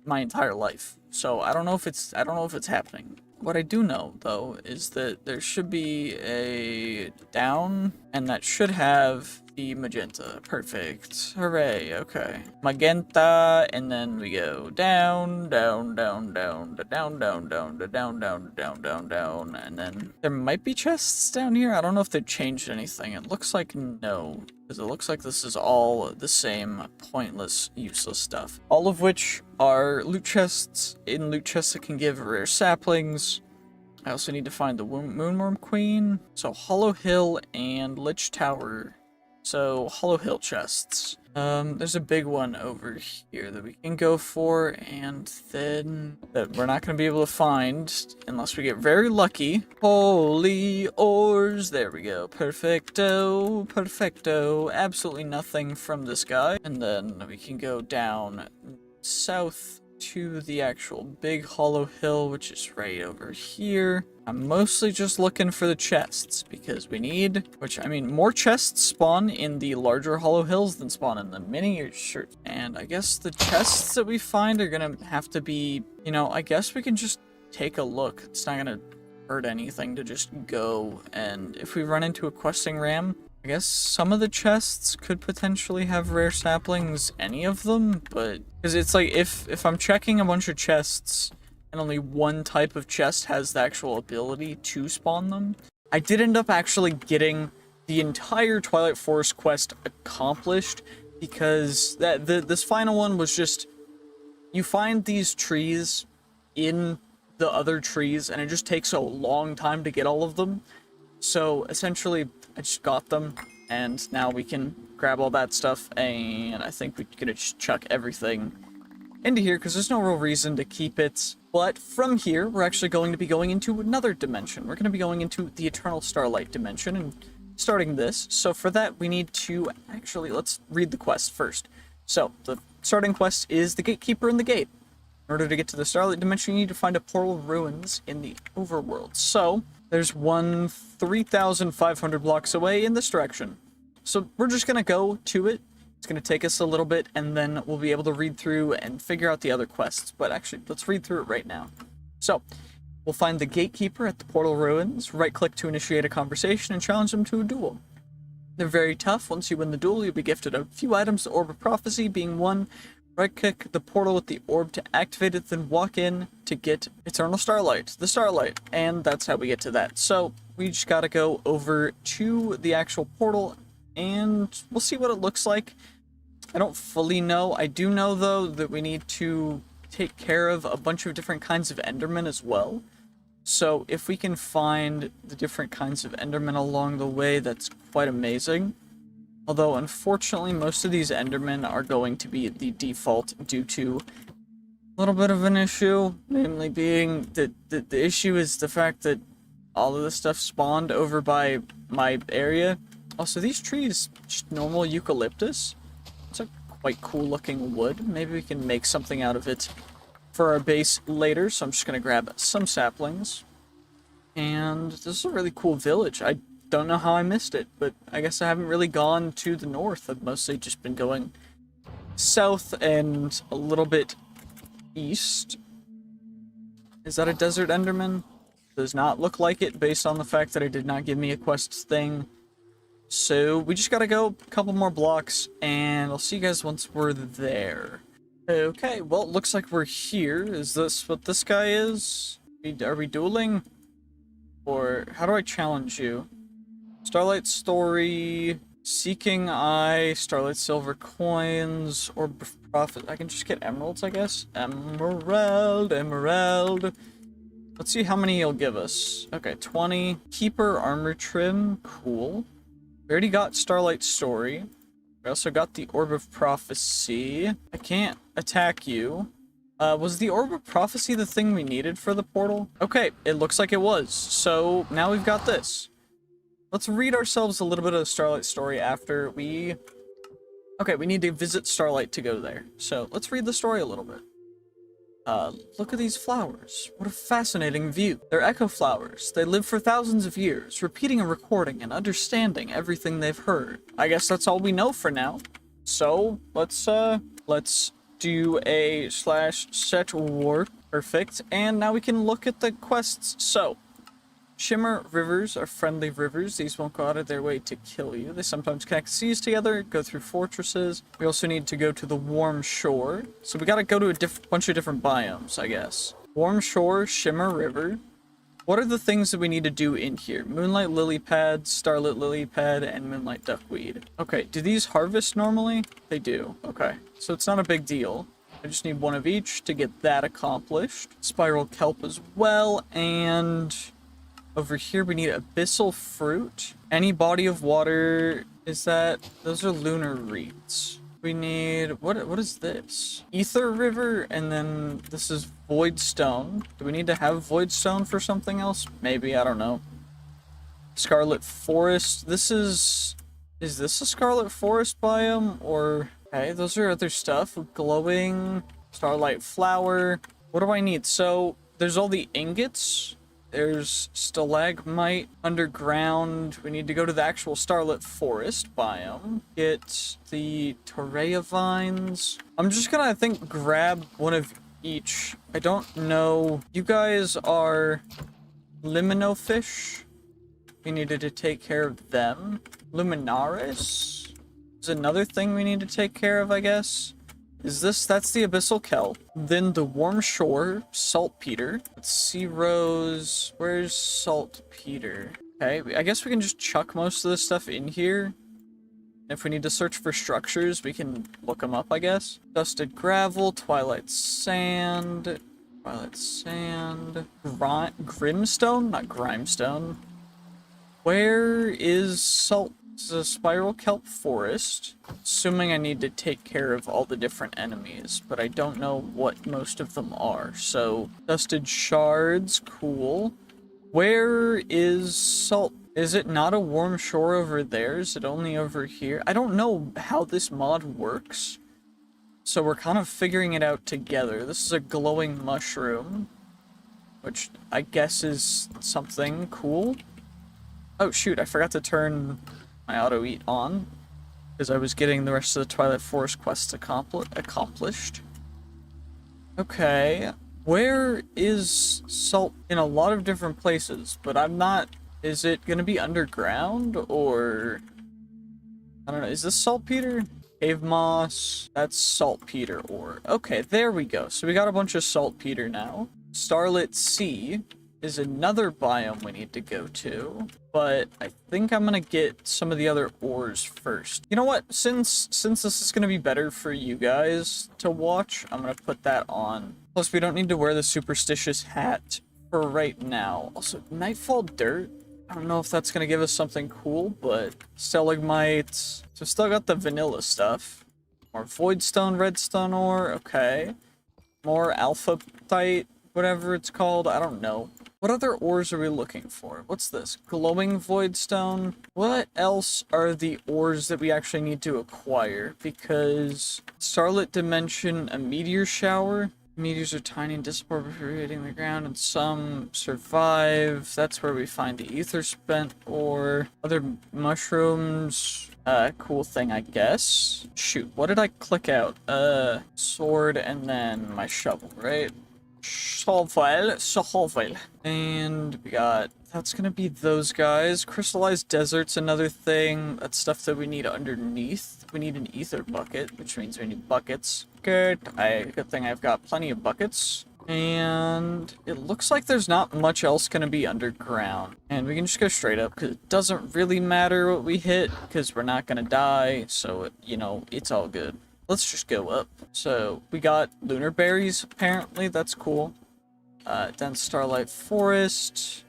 my entire life. So I don't know if it's happening. What I do know though is that there should be a down, and that should have the magenta. Perfect. Hooray. Okay. Magenta, and then we go down, down, down, down, down, down, down, down, down, down, down, down, and then there might be chests down here. I don't know if they've changed anything. It looks like no, because it looks like this is all the same pointless, useless stuff. All of which are loot chests. In loot chests that can give rare saplings. I also need to find the Moonworm Queen. So Hollow Hill and Lich Tower. So Hollow Hill chests. There's a big one over here that we can go for, and then that we're not going to be able to find unless we get very lucky. Holy ores. There we go. Perfecto. Perfecto. Absolutely nothing from this guy. And then we can go down south to the actual big Hollow Hill, which is right over here. I'm mostly just looking for the chests because we need, which I mean, more chests spawn in the larger Hollow Hills than spawn in the mini shirt. And I guess the chests that we find are gonna have to be, you know, I guess we can just take a look. It's not gonna hurt anything to just go, and if we run into a questing ram, I guess some of the chests could potentially have rare saplings, any of them, but because it's like if I'm checking a bunch of chests and only one type of chest has the actual ability to spawn them. I did end up actually getting the entire Twilight Forest quest accomplished because this final one was just, you find these trees in the other trees and it just takes a long time to get all of them. So essentially I just got them, and now we can grab all that stuff, and I think we're gonna just chuck everything into here because there's no real reason to keep it. But from here, we're actually going to be going into another dimension. We're going to be going into the Eternal Starlight dimension and starting this. So for that, we need to actually, let's read the quest first. So the starting quest is the Gatekeeper in the Gate. In order to get to the Starlight dimension, you need to find a portal ruins in the overworld. So there's one 3,500 blocks away in this direction. So we're just going to go to it. It's going to take us a little bit, and then we'll be able to read through and figure out the other quests. But actually, let's read through it right now. So, we'll find the Gatekeeper at the Portal Ruins, right-click to initiate a conversation, and challenge them to a duel. They're very tough. Once you win the duel, you'll be gifted a few items, the Orb of Prophecy being one. Right-click the portal with the orb to activate it, then walk in to get Eternal Starlight, the Starlight, and that's how we get to that. So, we just gotta go over to the actual portal, and we'll see what it looks like. I don't fully know. I do know, though, that we need to take care of a bunch of different kinds of Endermen as well. So if we can find the different kinds of Endermen along the way, that's quite amazing. Although, unfortunately, most of these Endermen are going to be the default due to a little bit of an issue. Namely being that the issue is the fact that all of this stuff spawned over by my area. Also, these trees, just normal eucalyptus. It's a quite cool looking wood. Maybe we can make something out of it for our base later. So I'm just going to grab some saplings. And this is a really cool village. I don't know how I missed it, but I guess I haven't really gone to the north. I've mostly just been going south and a little bit east. Is that a desert enderman? Does not look like it based on the fact that it did not give me a quest thing. So we just gotta go a couple more blocks, and I'll see you guys once we're there. Okay, well, it looks like we're here. Is this what this guy is? Are we dueling? Or how do I challenge you? Starlight Story, Seeking Eye, Starlight Silver Coins, or Profit. I can just get emeralds, I guess. Emerald, emerald. Let's see how many he'll give us. Okay, 20. Keeper Armor Trim, cool. We already got Starlight Story. We also got the Orb of Prophecy. I can't attack you. Was the Orb of Prophecy the thing we needed for the portal? Okay, it looks like it was. So now we've got this. Let's read ourselves a little bit of the Starlight Story after we... Okay, we need to visit Starlight to go there. So let's read the story a little bit. Look at these flowers. What a fascinating view. They're echo flowers. They live for thousands of years, repeating and recording and understanding everything they've heard. I guess that's all we know for now. So, let's do a /set work. Perfect. And now we can look at the quests. So, Shimmer rivers are friendly rivers. These won't go out of their way to kill you. They sometimes connect seas together, go through fortresses. We also need to go to the warm shore. So we gotta go to a bunch of different biomes, I guess. Warm shore, Shimmer river. What are the things that we need to do in here? Moonlight lily pad, starlit lily pad, and moonlight duckweed. Okay, do these harvest normally? They do. Okay, so it's not a big deal. I just need one of each to get that accomplished. Spiral kelp as well, and... over here, we need abyssal fruit. Any body of water, is that... those are lunar reeds. We need... what is this? Ether river, and then this is void stone. Do we need to have void stone for something else? Maybe, I don't know. Scarlet forest. This is... is this a scarlet forest biome, or... okay, those are other stuff. Glowing, starlight flower. What do I need? So, there's all the ingots. There's stalagmite underground. We need to go to the actual Starlit Forest biome. Get the Torreya vines. I'm just gonna, I think, grab one of each. I don't know. You guys are limino fish. We needed to take care of them. Luminaris is another thing we need to take care of, I guess. Is this... that's the abyssal kelp. Then the warm shore, saltpeter. Sea rose. Where's saltpeter? Okay, I guess we can just chuck most of this stuff in here. If we need to search for structures, we can look them up, I guess. Dusted gravel, twilight sand. Twilight sand. Grimstone? Not grimestone. Where is salt? This is a spiral kelp forest. Assuming I need to take care of all the different enemies, but I don't know what most of them are. So, dusted shards, cool. Where is salt? Is it not a warm shore over there? Is it only over here? I don't know how this mod works. So we're kind of figuring it out together. This is a glowing mushroom, which I guess is something cool. Oh shoot, I forgot to turn my auto-eat on, because I was getting the rest of the Twilight Forest quests accomplished. Okay, where is salt? In a lot of different places, but I'm not... is it gonna be underground, or... I don't know, is this saltpeter? Cave moss, that's saltpeter ore. Okay, there we go. So we got a bunch of saltpeter now. Starlit Sea is another biome we need to go to, but I think I'm gonna get some of the other ores first. You know what? Since this is gonna be better for you guys to watch, I'm gonna put that on. Plus, we don't need to wear the superstitious hat for right now. Also, Nightfall Dirt. I don't know if that's gonna give us something cool, but stalagmites. So still got the vanilla stuff. More voidstone, redstone ore. Okay. More alphatite, whatever it's called. I don't know. What other ores are we looking for? What's this? Glowing voidstone? What else are the ores that we actually need to acquire? Because Starlit Dimension, a meteor shower. Meteors are tiny and disappear before hitting the ground, and some survive. That's where we find the ether spent ore. Other mushrooms. Cool thing, I guess. Shoot, what did I click out? Sword and then my shovel, right? Shovel. And we got, that's gonna be those guys. Crystallized desert's another thing. That's stuff that we need underneath. We need an ether bucket, which means we need buckets. Good. Good thing I've got plenty of buckets. And it looks like there's not much else gonna be underground. And we can just go straight up, because it doesn't really matter what we hit, because we're not gonna die, so, you know, it's all good. Let's just go up. So, we got lunar berries, apparently, that's cool. Dense Starlight Forest.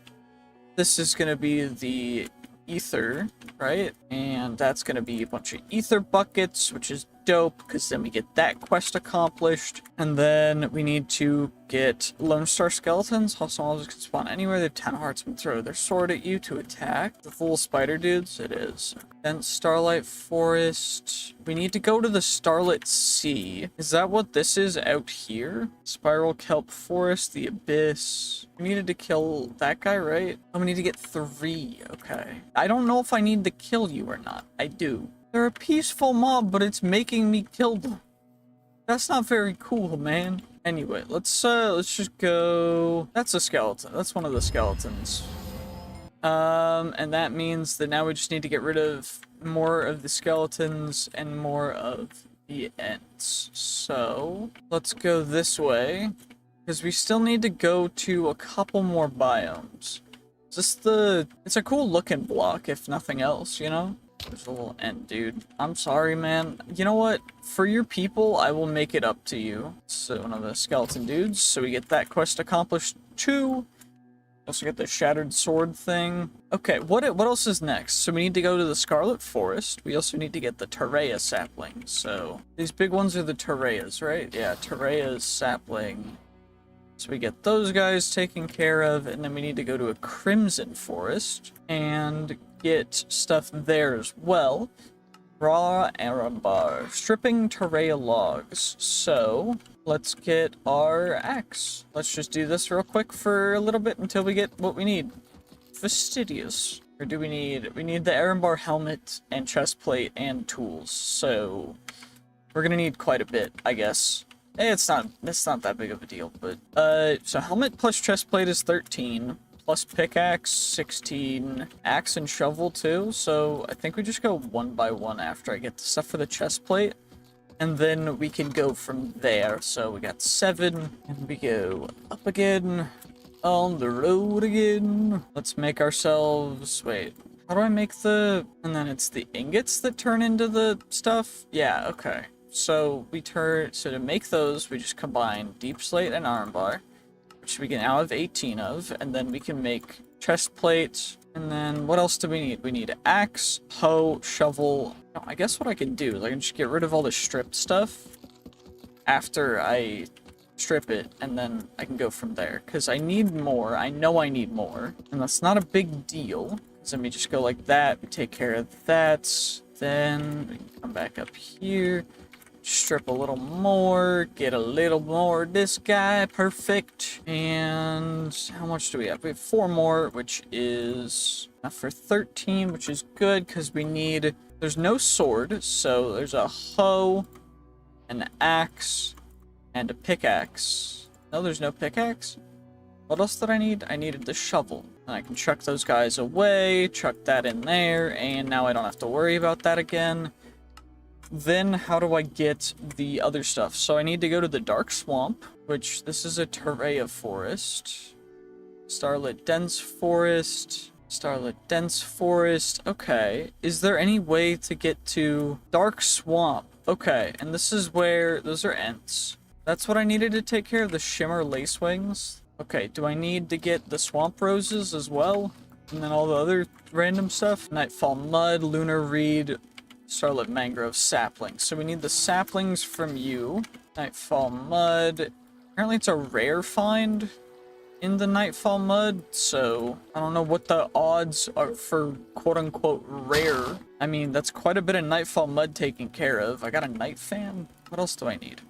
This is gonna be the ether, right? And that's gonna be a bunch of ether buckets, which is dope, because then we get that quest accomplished. And then we need to get Lone Star Skeletons. Hostile monsters can spawn anywhere. They have 10 hearts and throw their sword at you to attack. The full spider dudes? It is. Dense Starlight Forest. We need to go to the Starlit Sea. Is that what this is out here? Spiral Kelp Forest, the Abyss. We needed to kill that guy, right? Oh, we need to get 3. Okay. I don't know if I need to kill you or not. I do. They're a peaceful mob, but it's making me kill them. That's not very cool, man. Anyway, let's just go. That's a skeleton. That's one of the skeletons. And that means that now we just need to get rid of more of the skeletons and more of the ents. So let's go this way, because we still need to go to a couple more biomes. Is this the? It's a cool looking block, if nothing else, you know? There's a little ent, dude. I'm sorry, man. You know what? For your people, I will make it up to you. So one of the skeleton dudes. So we get that quest accomplished too. Also get the shattered sword thing. Okay, what else is next? So we need to go to the Scarlet Forest. We also need to get the Terrea sapling. So these big ones are the Terreas, right? Yeah, Terrea's sapling. So we get those guys taken care of, and then we need to go to a Crimson Forest and get stuff there as well. Raw iron bar. Stripping Terrea logs. So let's get our axe. Let's just do this real quick for a little bit until we get what we need. Fastidious. Or do we need the iron bar helmet and chest plate and tools. So we're gonna need quite a bit, I guess. It's not that big of a deal, but so helmet plus chest plate is 13. Plus pickaxe, 16. Axe and shovel, too. So I think we just go one by one after I get the stuff for the chest plate. And then we can go from there. So we got 7. And we go up again. On the road again. Let's make ourselves... Wait. How do I make the... And then it's the ingots that turn into the stuff? Yeah, okay. So we turn... So to make those, we just combine deep slate and iron bar. Which we can now have 18 of, and then we can make chest plates, and then what else do we need? We need axe, hoe, shovel. No, I guess what I can do is I can just get rid of all the stripped stuff after I strip it, and then I can go from there, because I need more. I know I need more, and that's not a big deal. So let me just go like that, we take care of that, then we can come back up here. Strip a little more, get a little more of this guy, perfect. And how much do we have? We have 4 more, which is enough for 13, which is good because we need, there's no sword, so there's a hoe, an axe, and a pickaxe. No, there's no pickaxe. What else did I need? I needed the shovel. And I can chuck those guys away, chuck that in there, and now I don't have to worry about that again. Then how do I get the other stuff? So I need to go to the Dark Swamp, which this is a Terrea Forest. Starlit Dense Forest. Starlit Dense Forest. Okay. Is there any way to get to Dark Swamp? Okay. And this is where... Those are ents. That's what I needed to take care of, the Shimmer Lacewings. Okay. Do I need to get the Swamp Roses as well? And then all the other random stuff? Nightfall Mud, Lunar Reed... Starlit Mangrove Sapling. So we need the saplings from you. Nightfall Mud. Apparently it's a rare find in the Nightfall Mud, so I don't know what the odds are for quote-unquote rare. I mean, that's quite a bit of Nightfall Mud taken care of. I got a Night Fan. What else do I need?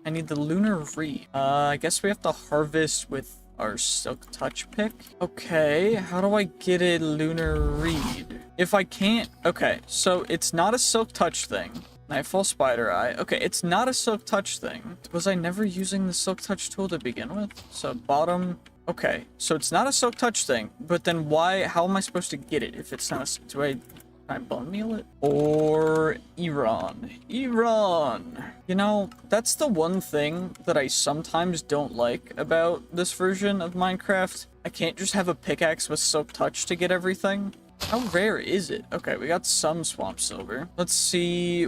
I need the Lunar Reed. I guess we have to harvest with our Silk Touch pick. Okay, how do I get a Lunar Reed? If I can't... Okay, so it's not a Silk Touch thing. Nightfall Spider Eye. Okay, it's not a Silk Touch thing. Was I never using the Silk Touch tool to begin with? So bottom. Okay, so it's not a Silk Touch thing, but then how am I supposed to get it if it's not a, can I bone meal it? Or Iran. You know, that's the one thing that I sometimes don't like about this version of Minecraft. I can't just have a pickaxe with Silk Touch to get everything. How rare is it? Okay, we got some swamp silver. Let's see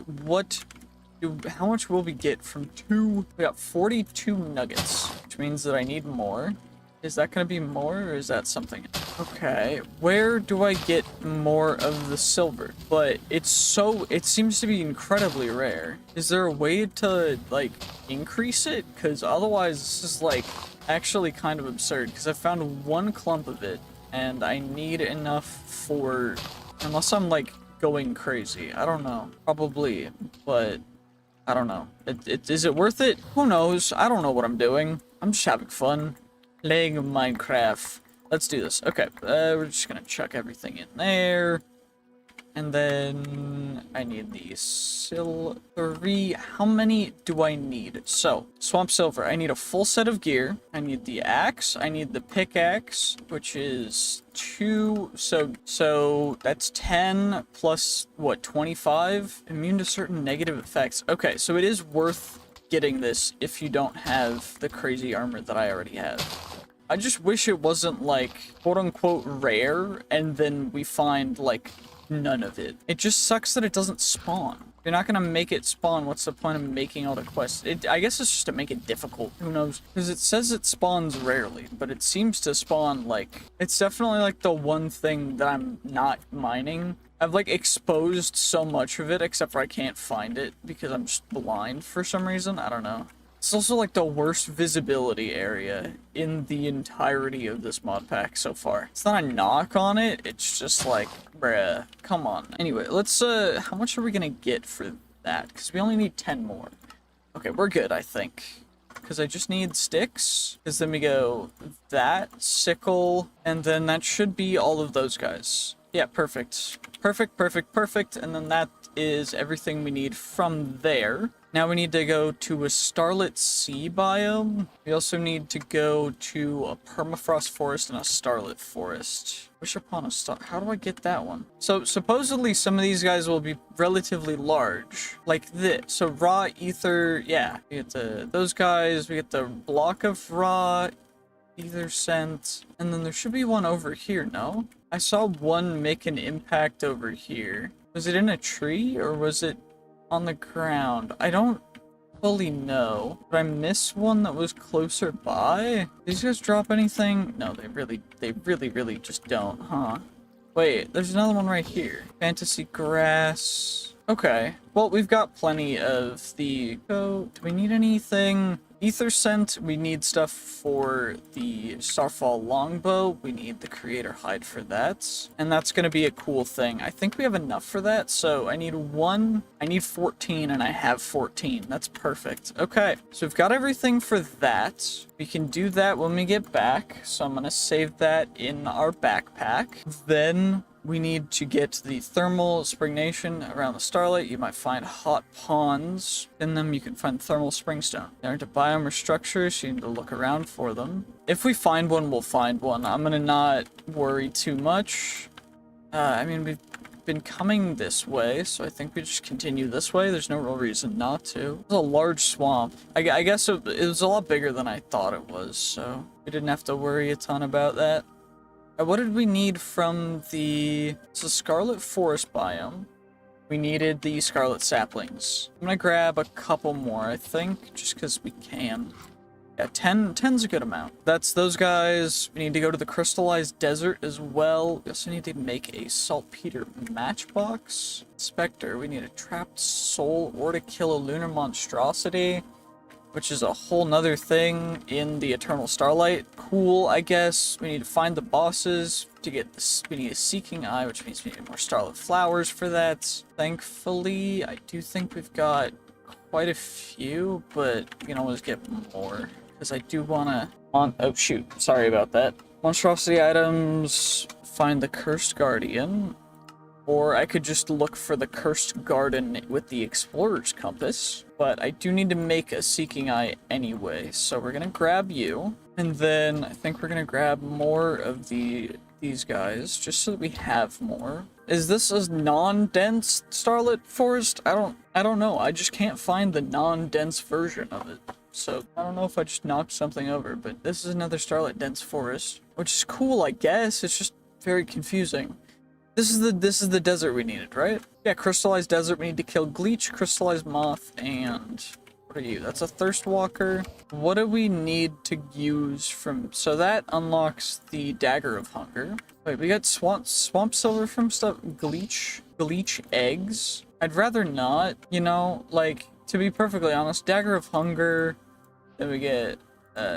how much will we get from we got 42 nuggets, which means that I need more. Is that going to be more, or is that something? Okay, where do I get more of the silver? But it seems to be incredibly rare. Is there a way to, like, increase it? Because otherwise, this is, like, actually kind of absurd. Because I found one clump of it, and I need enough for... Unless I'm, like, going crazy. I don't know. Probably, but... I don't know. Is it worth it? Who knows? I don't know what I'm doing. I'm just having fun. Playing Minecraft. Let's do this. Okay, we're just gonna chuck everything in there. And then I need the silvery. How many do I need? So, swamp silver. I need a full set of gear. I need the axe. I need the pickaxe, which is 2. So that's 10 plus, what, 25? Immune to certain negative effects. Okay, so it is worth getting this if you don't have the crazy armor that I already have. I just wish it wasn't, like, quote-unquote rare, and then we find, like, none of it. It just sucks that it doesn't spawn. If you're not gonna make it spawn, what's the point of making all the quests? I guess it's just to make it difficult. Who knows? Because it says it spawns rarely, but it seems to spawn, like... It's definitely, like, the one thing that I'm not mining. I've, like, exposed so much of it, except for I can't find it, because I'm just blind for some reason. I don't know. It's also, like, the worst visibility area in the entirety of this mod pack so far. It's not a knock on it, it's just like, bruh, come on. Anyway, let's, how much are we gonna get for that? Because we only need 10 more. Okay, we're good, I think. Because I just need sticks. Because then we go that, sickle, and then that should be all of those guys. Yeah, perfect. Perfect. And then that is everything we need from there. Now we need to go to a Starlit Sea biome. We also need to go to a permafrost forest and a Starlit Forest. Wish upon a star. How do I get that one? So supposedly some of these guys will be relatively large, like this. So raw ether, yeah. We get those guys. We get the block of raw ether scent, and then there should be one over here. No, I saw one make an impact over here. Was it in a tree or was it on the ground? I don't fully know. Did I miss one that was closer by? Did these guys drop anything? No, they really just don't, huh? Wait, there's another one right here. Fantasy grass. Okay, well, we've got plenty of the... So, do we need anything? Ether scent, we need stuff for the Starfall longbow. We need the creator hide for that. And that's going to be a cool thing. I think we have enough for that. So I need 14 and I have 14. That's perfect. Okay, so we've got everything for that. We can do that when we get back. So I'm going to save that in our backpack. Then we need to get the thermal sprignation around the starlight. You might find hot ponds. In them, you can find thermal springstone. They're into biome or structures, so you need to look around for them. If we find one, we'll find one. I'm gonna not worry too much. I mean, we've been coming this way, so I think we just continue this way. There's no real reason not to. It's a large swamp. I guess it was a lot bigger than I thought it was, so we didn't have to worry a ton about that. What did we need from it's a Scarlet Forest biome. We needed the Scarlet Saplings. I'm gonna grab a couple more, I think, just because we can. Yeah, 10's a good amount. That's those guys. We need to go to the Crystallized Desert as well. We also need to make a Saltpeter matchbox. Spectre, we need a Trapped Soul or to kill a Lunar Monstrosity, which is a whole nother thing in the Eternal Starlight. Cool, I guess. We need to find the bosses to get this. We need a Seeking Eye, which means we need more Starlit Flowers for that. Thankfully, I do think we've got quite a few, but we can always get more. Because I do want to... Oh, shoot. Sorry about that. Monstrosity items. Find the Cursed Guardian. Or I could just look for the Cursed Garden with the Explorer's Compass. But I do need to make a Seeking Eye anyway, so we're gonna grab you. And then I think we're gonna grab more of these guys, just so that we have more. Is this a non-dense Starlit Forest? I don't know. I just can't find the non-dense version of it. So I don't know if I just knocked something over, but this is another Starlit Dense Forest, which is cool, I guess. It's just very confusing. This is the desert we needed, right? Yeah, crystallized desert. We need to kill Gleech, crystallized moth, and what are you? That's a thirst walker. What do we need to use from? So that unlocks the dagger of hunger. Wait, we got swamp silver from stuff. Gleech eggs. I'd rather not. You know, like to be perfectly honest, dagger of hunger. Then we get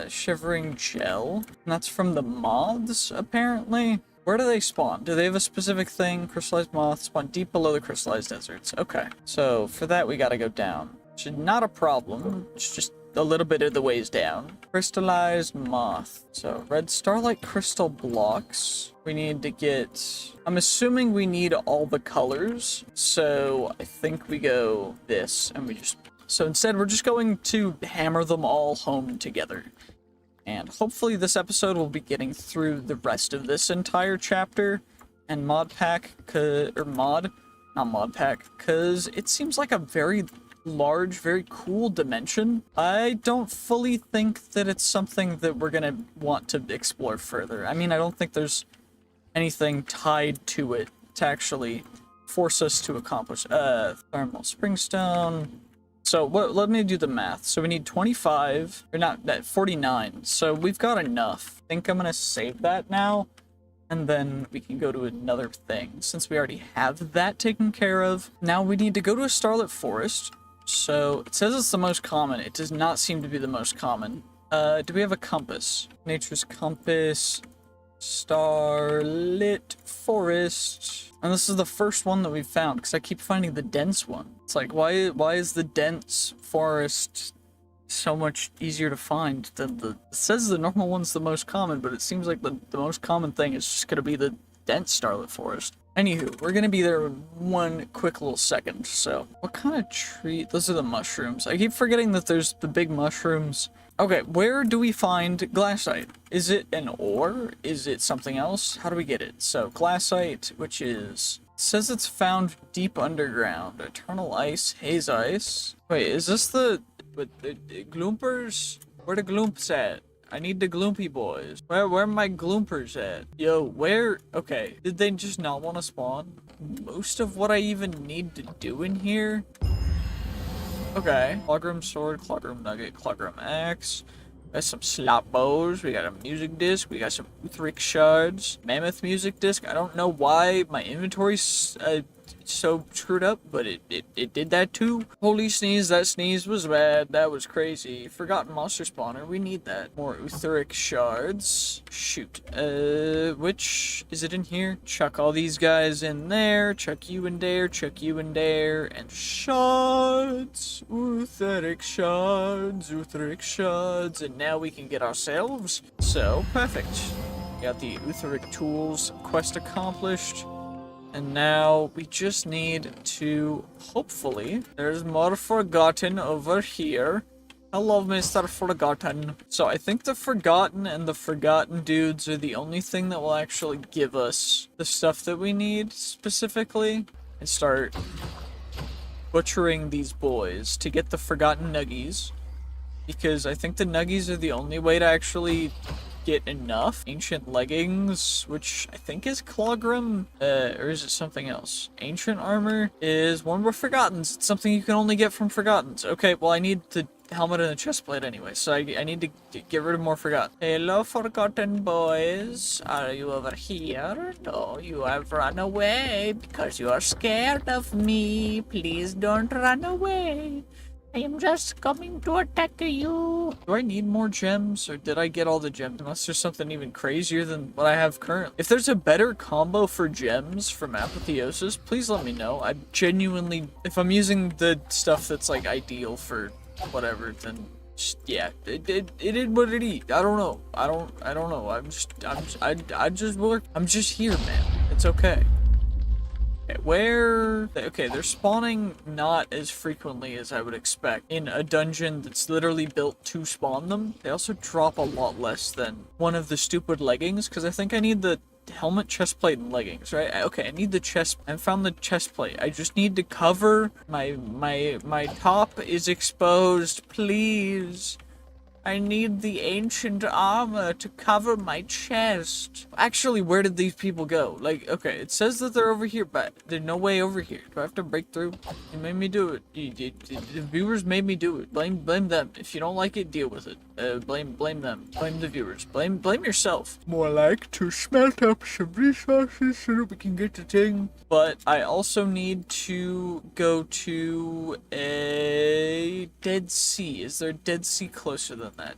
shivering gel, and that's from the moths apparently. Where do they spawn? Do they have a specific thing? Crystallized moths spawn deep below the crystallized deserts. Okay. So for that, we gotta go down. Which is not a problem. It's just a little bit of the ways down. Crystallized moth. So red starlight crystal blocks. We need to get... I'm assuming we need all the colors. So I think we go this and we just... So instead, we're just going to hammer them all home together. And hopefully this episode will be getting through the rest of this entire chapter and modpack, not modpack, because it seems like a very large, very cool dimension. I don't fully think that it's something that we're gonna want to explore further. I mean, I don't think there's anything tied to it to actually force us to accomplish. Thermal springstone. So let me do the math. So we need 25, or not, that 49. So we've got enough. I think I'm gonna save that now, and then we can go to another thing. Since we already have that taken care of, now we need to go to a Starlit Forest. So it says it's the most common. It does not seem to be the most common. Do we have a compass? Nature's compass, Starlit Forest. And this is the first one that we've found, because I keep finding the dense one. It's like, why is the dense forest so much easier to find than the... It says the normal one's the most common, but it seems like the most common thing is just going to be the dense Starlit Forest. Anywho, we're going to be there in one quick little second, so... What kind of tree... Those are the mushrooms. I keep forgetting that there's the big mushrooms. Okay, where do we find glassite? Is it an ore? Is it something else? How do we get it? So, glassite, which is... It says it's found deep underground. Eternal ice, haze ice. Wait, is this the gloompers? Where the gloomps at? I need the gloompy boys. Where are my gloompers at? Yo, where? Okay, did they just not want to spawn? Most of what I even need to do in here? Okay. Clogram sword, clogram nugget, clogram axe. Got some slop bows. We got a music disc. We got some Uthric shards. Mammoth music disc. I don't know why my inventory's so screwed up, but it did that too. Holy sneeze, that sneeze was bad. That was crazy. Forgotten monster spawner. We need that. More Uthric shards. Shoot. Which is it in here? Chuck all these guys in there. Chuck you in there. Chuck you in there. And shards. Uthric shards. Uthric shards. And now we can get ourselves. So, perfect. Got the Uthric tools quest accomplished. And now we just need to, hopefully, there's more Forgotten over here. Hello, Mr. Forgotten. So I think the Forgotten and the Forgotten dudes are the only thing that will actually give us the stuff that we need specifically. And start butchering these boys to get the Forgotten Nuggies. Because I think the Nuggies are the only way to actually get enough. Ancient leggings, which I think is Clogram, or is it something else? Ancient armor is one of Forgottens. It's something you can only get from Forgottens. Okay, well I need the helmet and the chestplate anyway, so I need to get rid of more Forgotten. Hello, Forgotten boys. Are you over here? No, you have run away because you are scared of me. Please don't run away. I am just coming to attack you. Do I need more gems, or did I get all the gems? Unless there's something even crazier than what I have currently. If there's a better combo for gems from Apotheosis, please let me know. I genuinely, if I'm using the stuff that's like ideal for whatever, then just, yeah, it is what it is. I don't know. I don't know. I just work. I'm just here, man. It's okay. Okay, where... Okay, they're spawning not as frequently as I would expect in a dungeon that's literally built to spawn them. They also drop a lot less than one of the stupid leggings, because I think I need the helmet, chestplate, and leggings, right? Okay, I need the chest. I found the chestplate. I just need to cover my top is exposed, please. I need the ancient armor to cover my chest. Actually, where did these people go? Like, okay, it says that they're over here, but there's no way over here. Do I have to break through? You made me do it. The viewers made me do it. Blame them. If you don't like it, deal with it. Blame them. Blame the viewers. Blame yourself. More like to smelt up some resources so that we can get the thing. But I also need to go to a Dead Sea. Is there a Dead Sea closer than that?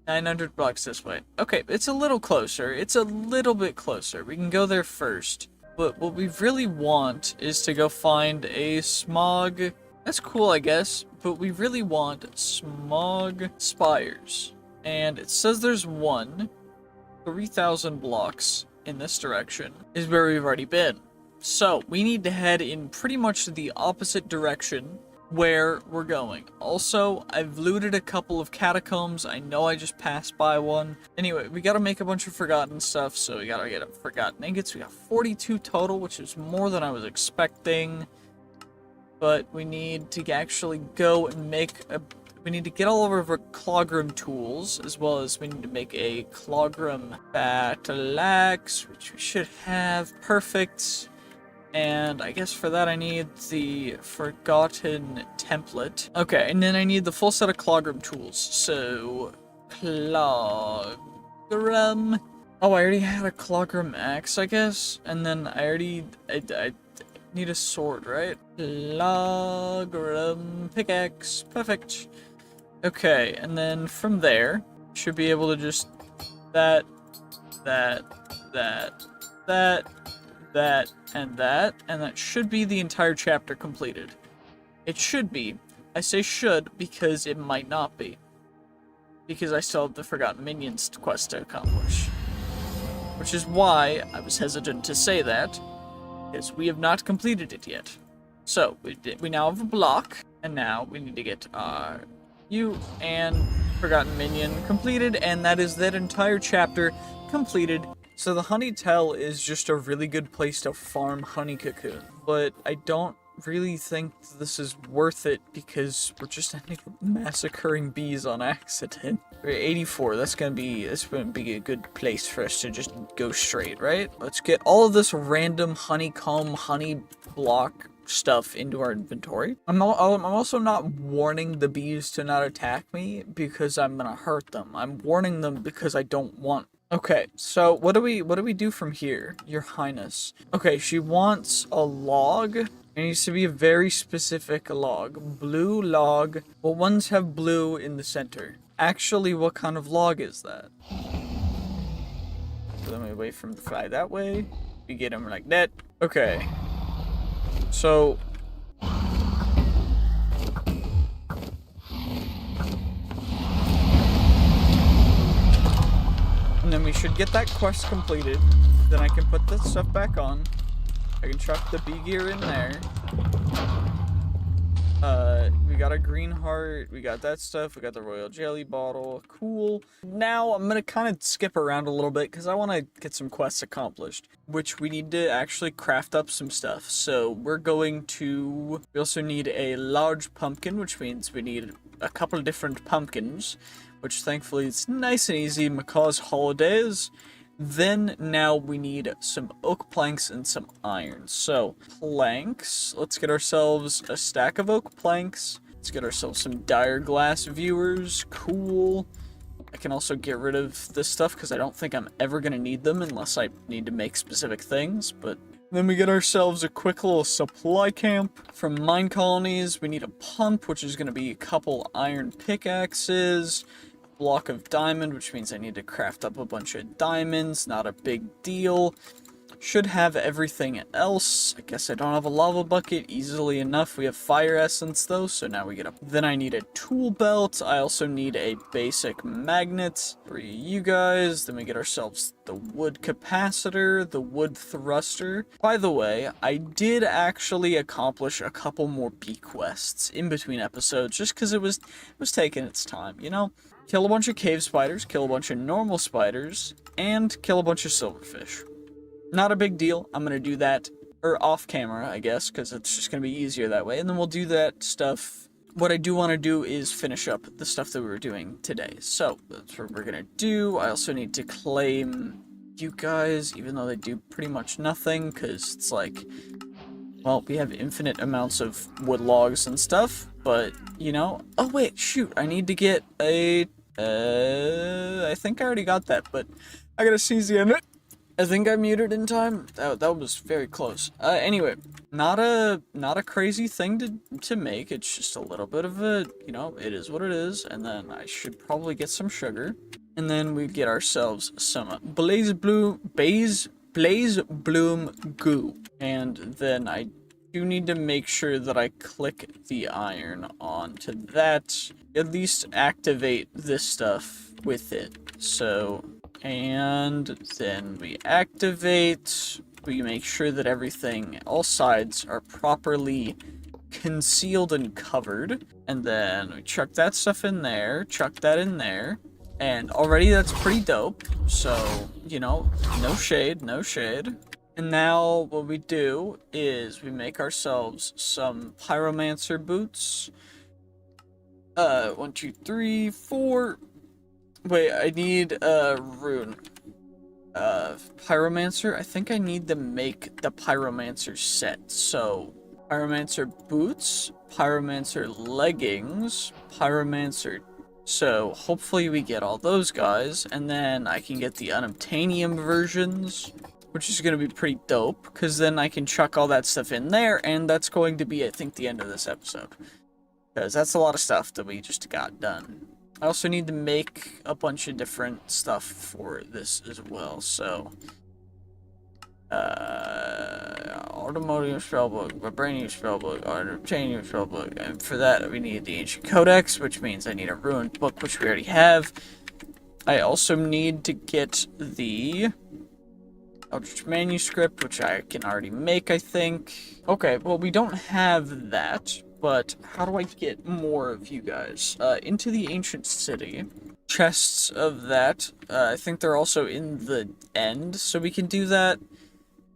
900 blocks this way. Okay, it's a little closer. It's a little bit closer. We can go there first. But what we really want is to go find a smog. That's cool, I guess. But we really want smog spires. And it says there's one. 3,000 blocks in this direction is where we've already been. So we need to head in pretty much the opposite direction where we're going. Also, I've looted a couple of catacombs. I know I just passed by one. Anyway, we gotta make a bunch of forgotten stuff, so we gotta get forgotten ingots. We got 42 total, which is more than I was expecting. But we need to actually go and make a... We need to get all of our clogram tools, as well as we need to make a clogram battle axe, which we should have. Perfect. And I guess for that I need the forgotten template. Okay, and then I need the full set of clogram tools. So, clogram. Oh, I already had a clogram axe, I guess. And then I need a sword, right? Clogram pickaxe. Perfect. Okay, and then from there, should be able to just that, and that should be the entire chapter completed. It should be. I say should because it might not be. Because I still have the Forgotten Minions quest to accomplish. Which is why I was hesitant to say that, because we have not completed it yet. So, we now have a block, and now we need to get our and Forgotten Minion completed, and that is that entire chapter completed. So the honey tell is just a really good place to farm honey cocoon, but I don't really think this is worth it because we're just ending up massacring bees on accident. We're 84, this gonna be a good place for us to just go straight, right? Let's get all of this random honeycomb, honey block stuff into our inventory. I'm also not warning the bees to not attack me because I'm gonna hurt them. I'm warning them because I don't want. Okay, so what do we do from here, Your Highness? Okay, she wants a log. It needs to be a very specific log. Blue log. Well, ones have blue in the center. Actually, what kind of log is that? So then we wait for him to fly that way. We get him like that. Okay. So... And then we should get that quest completed. Then I can put this stuff back on. I can chuck the bee gear in there. We got a green heart. We got that stuff. We got the royal jelly bottle. Cool. Now I'm gonna kind of skip around a little bit because I want to get some quests accomplished, which we need to actually craft up some stuff. So we're going to... We also need a large pumpkin, which means we need a couple of different pumpkins, which thankfully it's nice and easy. Macaw's holidays. Then now we need some oak planks and some iron. So planks, let's get ourselves a stack of oak planks. Let's get ourselves some dire glass viewers. Cool. I can also get rid of this stuff because I don't think I'm ever going to need them unless I need to make specific things. But then we get ourselves a quick little supply camp. From mine colonies, we need a pump, which is going to be a couple iron pickaxes. Block of diamond, which means I need to craft up a bunch of diamonds. Not a big deal. Should have everything else. I guess I don't have a lava bucket easily enough. We have fire essence though, so now we get a... Then I need a tool belt. I also need a basic magnet for you guys. Then we get ourselves the wood capacitor, the wood thruster. By the way, I did actually accomplish a couple more bee quests in between episodes, just because it was taking its time, you know? Kill a bunch of cave spiders, kill a bunch of normal spiders, and kill a bunch of silverfish. Not a big deal. I'm gonna do that, or off camera, I guess, because it's just gonna be easier that way, and then we'll do that stuff. What I do want to do is finish up the stuff that we were doing today. So, that's what we're gonna do. I also need to claim you guys, even though they do pretty much nothing, because it's like, well, we have infinite amounts of wood logs and stuff, but, you know... Oh, wait, shoot, I need to get a... I think I already got that, but I gotta seize the end. I think I muted in time. That was very close. Anyway, not a crazy thing to make. It's just a little bit of a, you know, it is what it is. And then I should probably get some sugar. And then we get ourselves some blaze bloom goo. And then I do need to make sure that I click the iron onto that. At least activate this stuff with it. So, and then we activate, we make sure that everything, all sides are properly concealed and covered. And then we chuck that stuff in there, chuck that in there. And already that's pretty dope. So, you know, no shade, no shade. And now what we do is we make ourselves some pyromancer boots. 1, 2, 3, 4. Wait, I need a rune. Pyromancer. I think I need to make the pyromancer set. So, pyromancer boots, pyromancer leggings, pyromancer. So, hopefully we get all those guys, and then I can get the unobtainium versions, which is going to be pretty dope, because then I can chuck all that stuff in there, and that's going to be, I think, the end of this episode. Because that's a lot of stuff that we just got done. I also need to make a bunch of different stuff for this as well, so... Automotive spellbook, vibranium spellbook, unobtainium spellbook, and for that we need the ancient codex, which means I need a ruined book, which we already have. I also need to get the Eldritch manuscript, which I can already make, I think. Okay, well, we don't have that, but how do I get more of you guys? Into the ancient city. Chests of that. I think they're also in the end, so we can do that.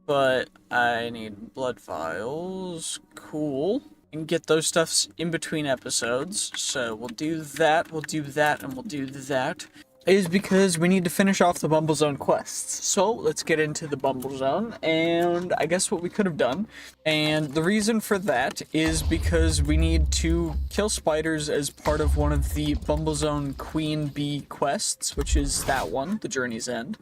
But I need blood vials. Cool. And get those stuffs in between episodes. So we'll do that, we'll do that, and we'll do that. Is because we need to finish off the Bumble Zone quests. So let's get into the Bumble Zone, and I guess what we could have done. And the reason for that is because we need to kill spiders as part of one of the Bumble Zone Queen Bee quests, which is that one, the Journey's End.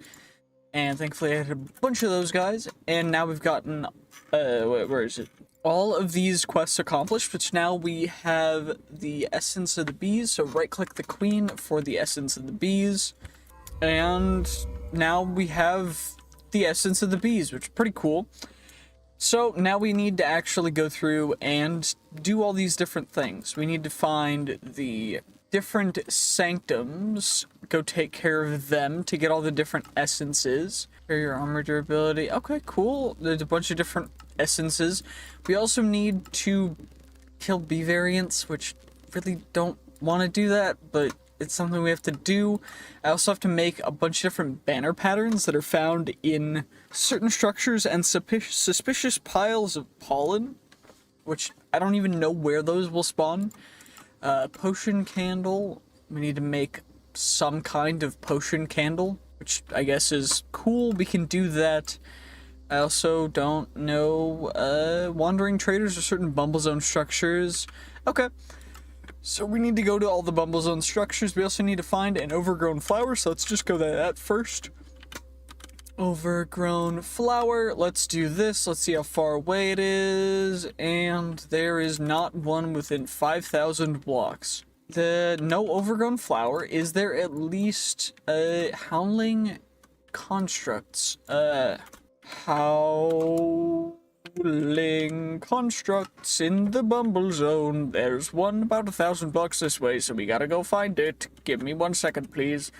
And thankfully I had a bunch of those guys, and now we've gotten, where is it? All of these quests accomplished, which now we have the essence of the bees, so right-click the queen for the essence of the bees, and now we have the essence of the bees, which is pretty cool. So now we need to actually go through and do all these different things. We need to find the different sanctums, go take care of them to get all the different essences. For your armor durability. Okay, cool. There's a bunch of different essences. We also need to kill bee variants, which really don't want to do that, but it's something we have to do. I also have to make a bunch of different banner patterns that are found in certain structures and suspicious piles of pollen, which I don't even know where those will spawn. Potion candle. We need to make some kind of potion candle, which I guess is cool. We can do that. I also don't know, wandering traders or certain Bumble Zone structures. Okay. So we need to go to all the Bumble Zone structures. We also need to find an overgrown flower, so let's just go to that first. Overgrown flower. Let's do this. Let's see how far away it is. And there is not one within 5,000 blocks. No overgrown flower. Is there at least howling constructs? Howling constructs in the Bumble Zone. There's one about 1,000 blocks this way, so we gotta go find it. Give me 1 second, please.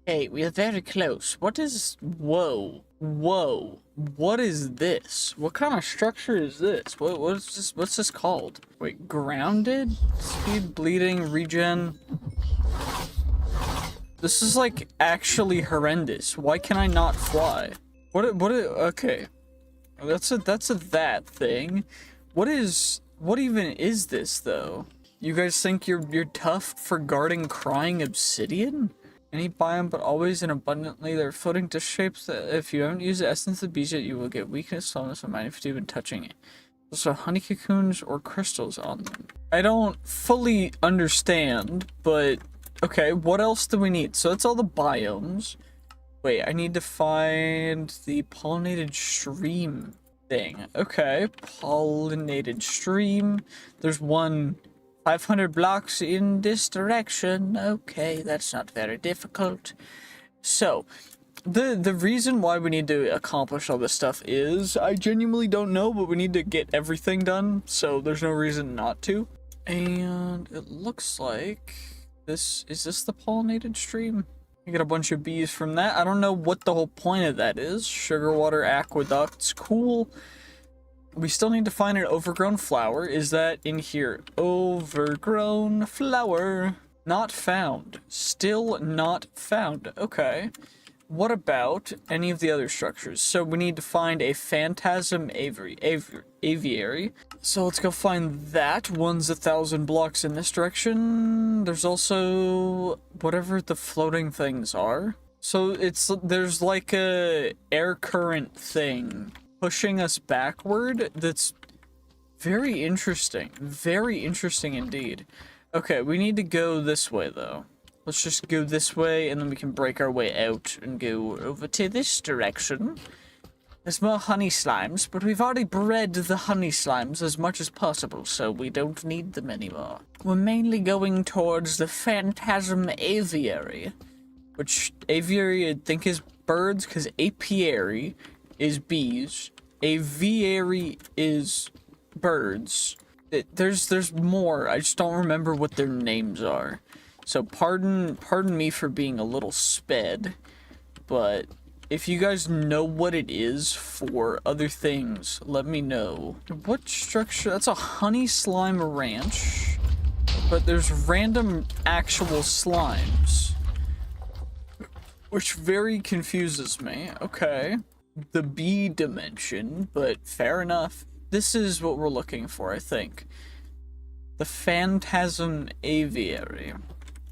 Hey, we are very close. What is... Whoa. Whoa. What is this? What kind of structure is this? What is this? What's this called? Wait, grounded? Speed, bleeding, regen. This is, like, actually horrendous. Why can I not fly? Okay. That's a that thing. What even is this, though? You guys think you're tough for guarding crying obsidian? Any biome, but always and abundantly. They're floating to shapes that if you haven't used the essence of the bees yet, you will get weakness, slowness, and mind if you've been touching it. Also, honey cocoons or crystals on them. I don't fully understand, but okay, what else do we need? So that's all the biomes. Wait, I need to find the pollinated stream thing. Okay, pollinated stream. There's one 500 blocks in this direction. Okay, that's not very difficult. So, the reason why we need to accomplish all this stuff is, I genuinely don't know, but we need to get everything done, so there's no reason not to. And it looks like is this the pollinated stream? You get a bunch of bees from that. I don't know what the whole point of that is. Sugar water aqueducts, cool. We still need to find an overgrown flower. Is that in here? Overgrown flower. Not found. Still not found. Okay. What about any of the other structures? So we need to find a phantasm aviary. So let's go find that. One's 1,000 blocks in this direction. There's also whatever the floating things are. So there's like a air current thing pushing us backward. That's very interesting. Very interesting indeed. Okay, we need to go this way though. Let's just go this way, and then we can break our way out and go over to this direction. There's more honey slimes, but we've already bred the honey slimes as much as possible, so we don't need them anymore. We're mainly going towards the phantasm aviary, which aviary I think is birds, because apiary is bees, aviary is birds. There's more, I just don't remember what their names are. So pardon me for being a little sped, but if you guys know what it is for other things, let me know. What structure? That's a honey slime ranch, but there's random actual slimes, which very confuses me. Okay, the bee dimension, but fair enough. This is what we're looking for, I think. The phantasm aviary.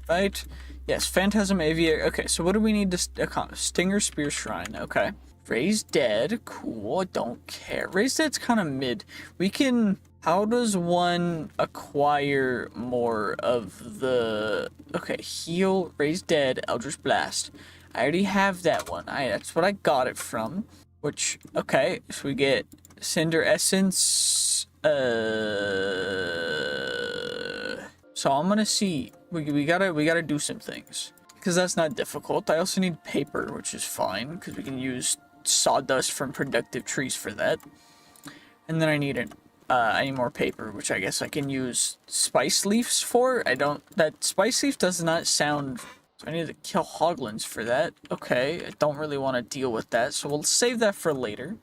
Right? Yes, Phantasm Aviary. Okay, so what do we need to accomplish? Stinger Spear Shrine. Okay. Raise Dead. Cool. Don't care. Raise Dead's kind of mid. We can... How does one acquire more of the... Okay, Heal, Raise Dead, Eldritch Blast. I already have that one. That's what I got it from. Which, okay, so we get Cinder Essence. So I'm gonna see... We gotta do some things, because that's not difficult. I also need paper, which is fine, because we can use sawdust from productive trees for that. And then I need more paper, which I guess I can use spice leaves for. That spice leaf does not sound, so I need to kill hoglins for that. Okay, I don't really want to deal with that, so we'll save that for later.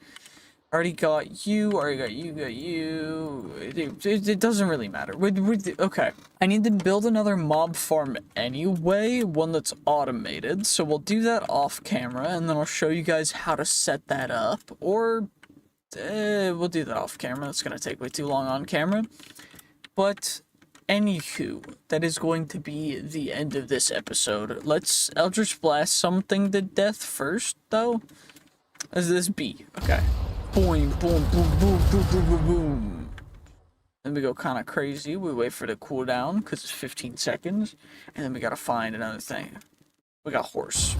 Already got you, got you. It doesn't really matter. Okay. I need to build another mob farm anyway, one that's automated. So we'll do that off camera, and then I'll show you guys how to set that up. Or, we'll do that off camera. That's going to take way too long on camera. But, anywho, that is going to be the end of this episode. Let's Eldritch Blast something to death first, though. As this bee. Okay. Boing, boom, boom, boom, boom, boom, boom, boom. Then we go kind of crazy. We wait for the cooldown, because it's 15 seconds. And then we gotta find another thing. We got horse.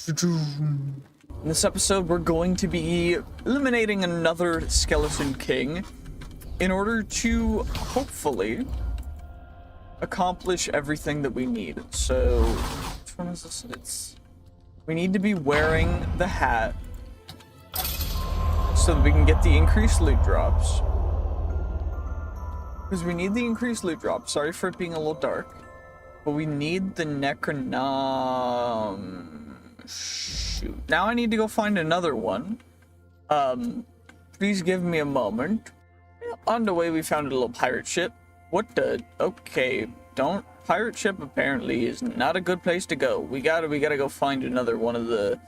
In this episode, we're going to be eliminating another skeleton king in order to, hopefully, accomplish everything that we need. So, which one is this? We need to be wearing the hat so that we can get the increased loot drops. Because we need the increased loot drops. Sorry for it being a little dark. But we need the Shoot. Now I need to go find another one. Please give me a moment. On the way, we found a little pirate ship. What the? Okay, don't. Pirate ship apparently is not a good place to go. We gotta go find another one of the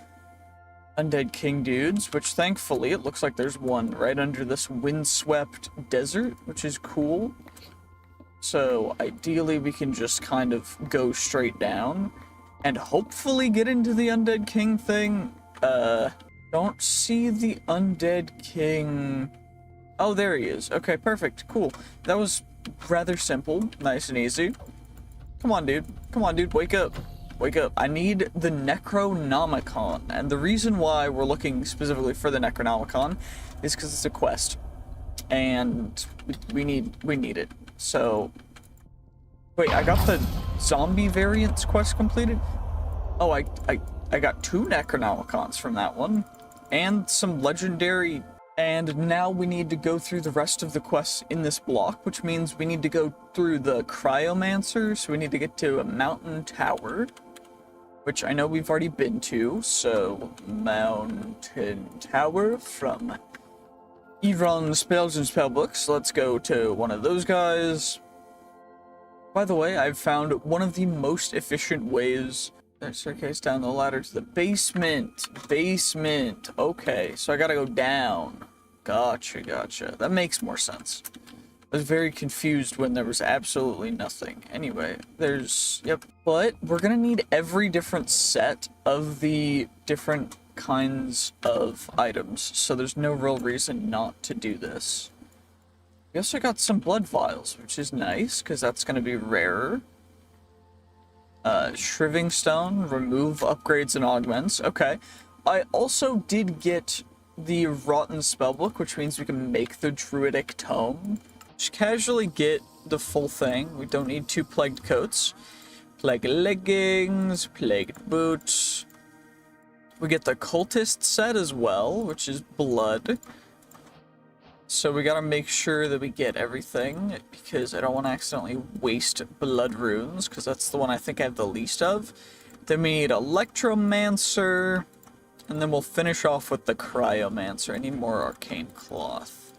Undead King dudes, which thankfully it looks like there's one right under this windswept desert, which is cool. So ideally we can just kind of go straight down and hopefully get into the Undead King thing. Don't see the Undead King. Oh, there he is. Okay, perfect. Cool. That was rather simple. Nice and easy. Come on, dude. Come on, dude. Wake up. Wake up. I need the Necronomicon. And the reason why we're looking specifically for the Necronomicon is because it's a quest. And we need it. So... Wait, I got the zombie variants quest completed? Oh, I got 2 Necronomicons from that one. And some legendary... And now we need to go through the rest of the quests in this block, which means we need to go through the Cryomancer, so we need to get to a mountain tower, which I know we've already been to, so mountain tower from Evron Spells and Spellbooks. Let's go to one of those guys. By the way, I've found one of the most efficient ways. There's staircase down the ladder to the basement. Basement. Okay, so I gotta go down. Gotcha, gotcha. That makes more sense. I was very confused when there was absolutely nothing. Anyway, there's... Yep. But we're gonna need every different set of the different kinds of items, so there's no real reason not to do this. I guess I got some blood vials, which is nice, because that's gonna be rarer. Shriving Stone, remove upgrades and augments. Okay. I also did get the Rotten Spellbook, which means we can make the Druidic Tome. Just casually get the full thing. We don't need 2 Plagued Coats. Plague Leggings, Plagued Boots. We get the Cultist set as well, which is blood. So we gotta make sure that we get everything, because I don't want to accidentally waste blood runes, because that's the one I think I have the least of. Then we need Electromancer, and then we'll finish off with the Cryomancer. I need more Arcane Cloth,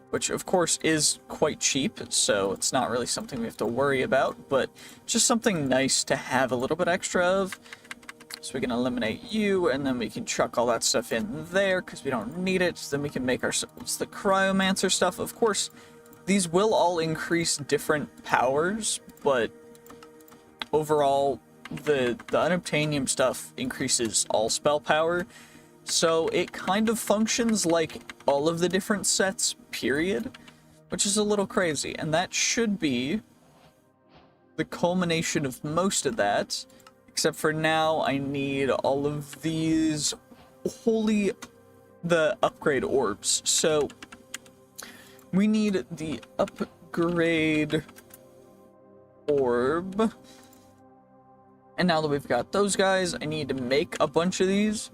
which of course is quite cheap, so it's not really something we have to worry about, but just something nice to have a little bit extra of. So we can eliminate you, and then we can chuck all that stuff in there, because we don't need it. Then we can make ourselves the Cryomancer stuff. Of course, these will all increase different powers, but overall, the Unobtainium stuff increases all spell power. So it kind of functions like all of the different sets, period, which is a little crazy. And that should be the culmination of most of that. Except for now, I need all of these the upgrade orbs. So we need the upgrade orb. And now that we've got those guys, I need to make a bunch of these.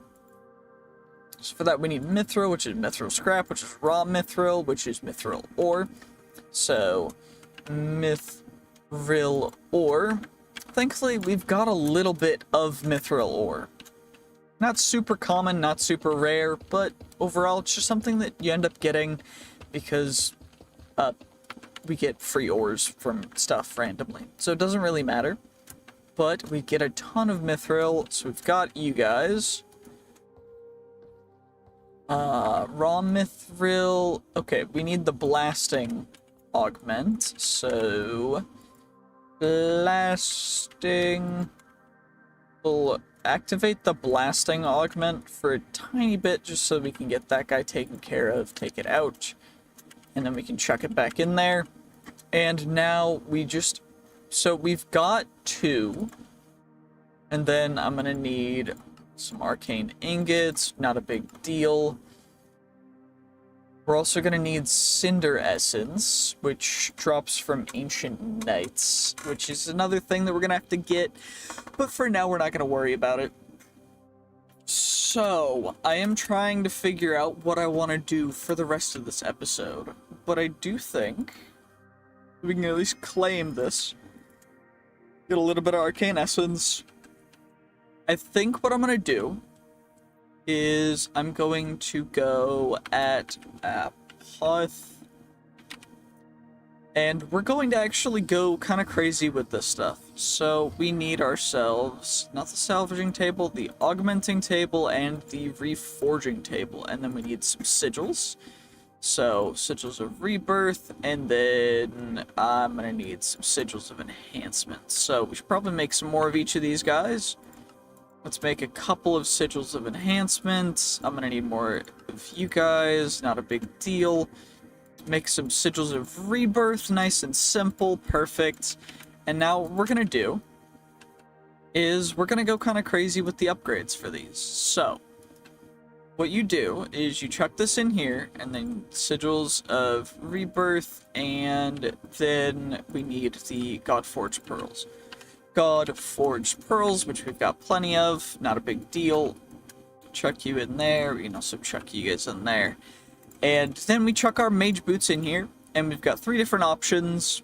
So for that, we need mithril, which is mithril scrap, which is raw mithril, which is mithril ore. So mithril ore. Thankfully, we've got a little bit of mithril ore. Not super common, not super rare, but overall, it's just something that you end up getting because we get free ores from stuff randomly. So it doesn't really matter. But we get a ton of mithril, so we've got you guys. Raw mithril. Okay, we need the blasting augment, so... Blasting. We'll activate the blasting augment for a tiny bit just so we can get that guy taken care of, take it out, and then we can chuck it back in there. And now we just... So we've got 2, and then I'm gonna need some arcane ingots, not a big deal. We're also going to need Cinder Essence, which drops from Ancient Knights, which is another thing that we're going to have to get. But for now, we're not going to worry about it. So, I am trying to figure out what I want to do for the rest of this episode, but I do think we can at least claim this. Get a little bit of arcane essence. I think what I'm going to do is I'm going to go at Path. And we're going to actually go kind of crazy with this stuff. So we need ourselves, not the salvaging table, the augmenting table, and the reforging table. And then we need some sigils. So sigils of rebirth, and then I'm going to need some sigils of enhancement. So we should probably make some more of each of these guys. Let's make a couple of sigils of enhancement. I'm going to need more of you guys, not a big deal. Make some sigils of rebirth, nice and simple, perfect. And now what we're gonna do is we're gonna go kind of crazy with the upgrades for these. So what you do is you chuck this in here, and then sigils of rebirth, and then we need the God-Forged Pearls. God-Forged Pearls, which we've got plenty of, not a big deal. Chuck you in there, we can also chuck you guys in there. And then we chuck our mage boots in here, and we've got 3 different options.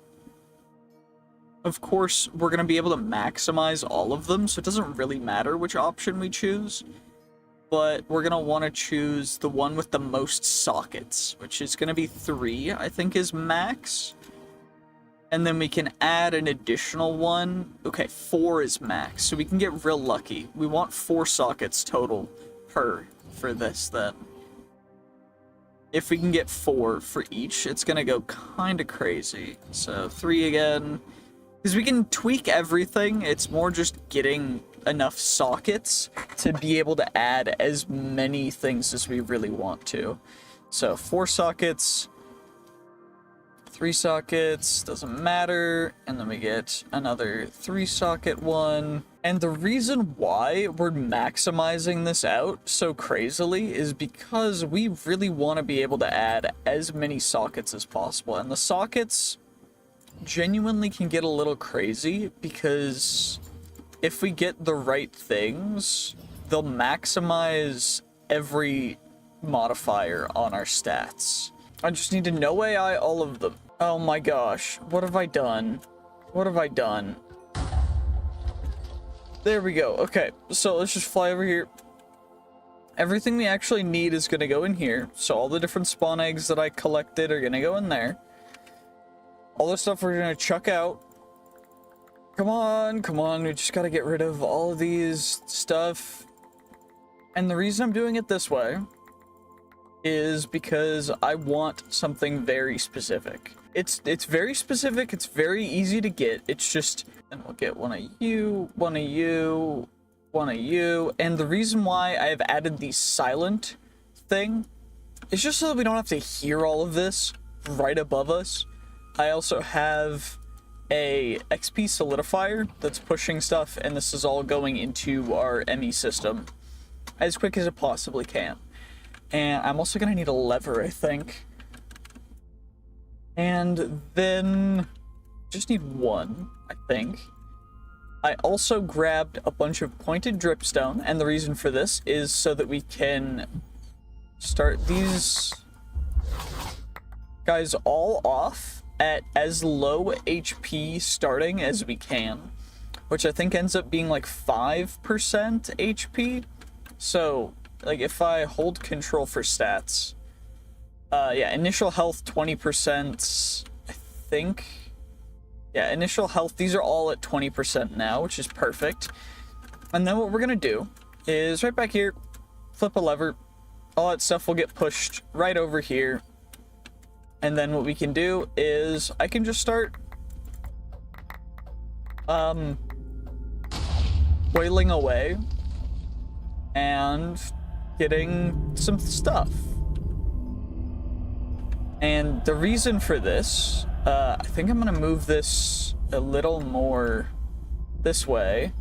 Of course, we're going to be able to maximize all of them, so it doesn't really matter which option we choose. But we're going to want to choose the one with the most sockets, which is going to be 3, I think is max. And then we can add an additional one. Okay, 4 is max, so we can get real lucky. We want 4 sockets total for this then. If we can get 4 for each, it's gonna go kind of crazy. So 3 again. Because we can tweak everything, it's more just getting enough sockets to be able to add as many things as we really want to. So 4 sockets, 3 sockets, doesn't matter, and then we get another 3 socket one. And the reason why we're maximizing this out so crazily is because we really want to be able to add as many sockets as possible. And the sockets genuinely can get a little crazy because if we get the right things, they'll maximize every modifier on our stats. I just need to no AI all of them. Oh my gosh, what have I done? What have I done? There we go. Okay, so let's just fly over here. Everything we actually need is going to go in here. So all the different spawn eggs that I collected are going to go in there. All the stuff we're going to chuck out. Come on, come on. We just got to get rid of all of these stuff. And the reason I'm doing it this way is because I want something very specific. It's very specific. It's very easy to get. It's just... And we'll get one of you, one of you, one of you. And the reason why I have added the silent thing is just so that we don't have to hear all of this right above us. I also have a XP solidifier that's pushing stuff, and this is all going into our ME system as quick as it possibly can. And I'm also going to need a lever, I think. And then just need 1, I think. I also grabbed a bunch of pointed dripstone, and the reason for this is so that we can start these guys all off at as low HP starting as we can, which I think ends up being like 5% HP. So, like, if I hold control for stats, yeah, initial health 20%, I think. Yeah, initial health, these are all at 20% now, which is perfect. And then what we're gonna do is right back here, flip a lever, all that stuff will get pushed right over here. And then what we can do is I can just start wailing away and getting some stuff. And the reason for this, I think I'm gonna move this a little more this way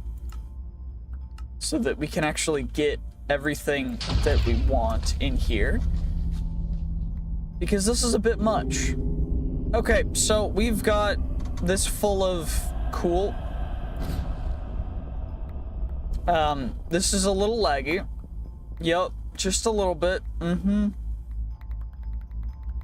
so that we can actually get everything that we want in here, because this is a bit much. Okay, so we've got this full of cool. This is a little laggy. Yep, just a little bit. I'm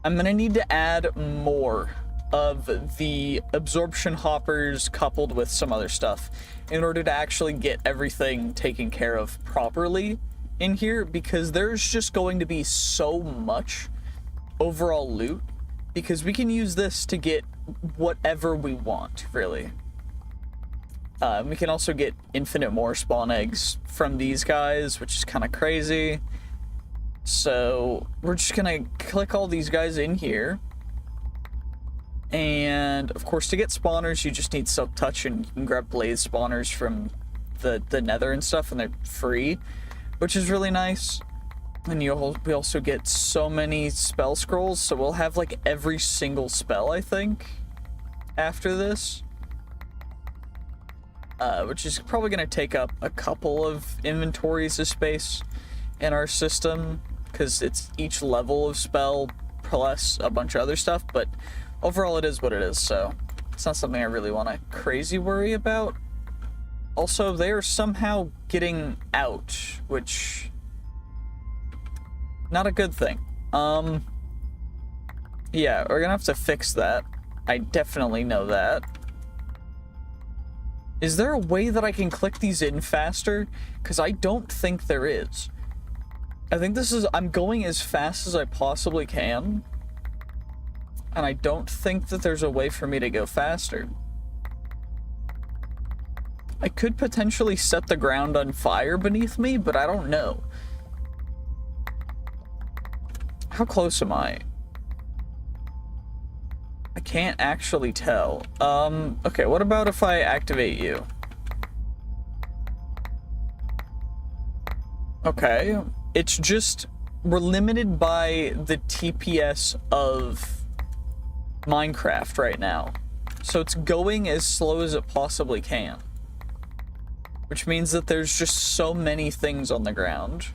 gonna need to add more of the absorption hoppers coupled with some other stuff in order to actually get everything taken care of properly in here, because there's just going to be so much overall loot, because we can use this to get whatever we want, really. We can also get infinite more spawn eggs from these guys, which is kind of crazy. So we're just gonna click all these guys in here. And of course, to get spawners, you just need Silk Touch, and you can grab blaze spawners from the Nether and stuff, and they're free, which is really nice. And we also get so many spell scrolls, so we'll have like every single spell, I think, after this. Which is probably going to take up a couple of inventories of space in our system, because it's each level of spell plus a bunch of other stuff, but overall it is what it is, so it's not something I really want to crazy worry about. Also, they are somehow getting out, which... not a good thing. Yeah, we're gonna have to fix that. I definitely know that. Is there a way that I can click these in faster? Because I don't think there is. I think I'm going as fast as I possibly can. And I don't think that there's a way for me to go faster. I could potentially set the ground on fire beneath me, but I don't know. How close am I? I can't actually tell. Okay, what about if I activate you? Okay, it's just, we're limited by the TPS of Minecraft right now. So it's going as slow as it possibly can. Which means that there's just so many things on the ground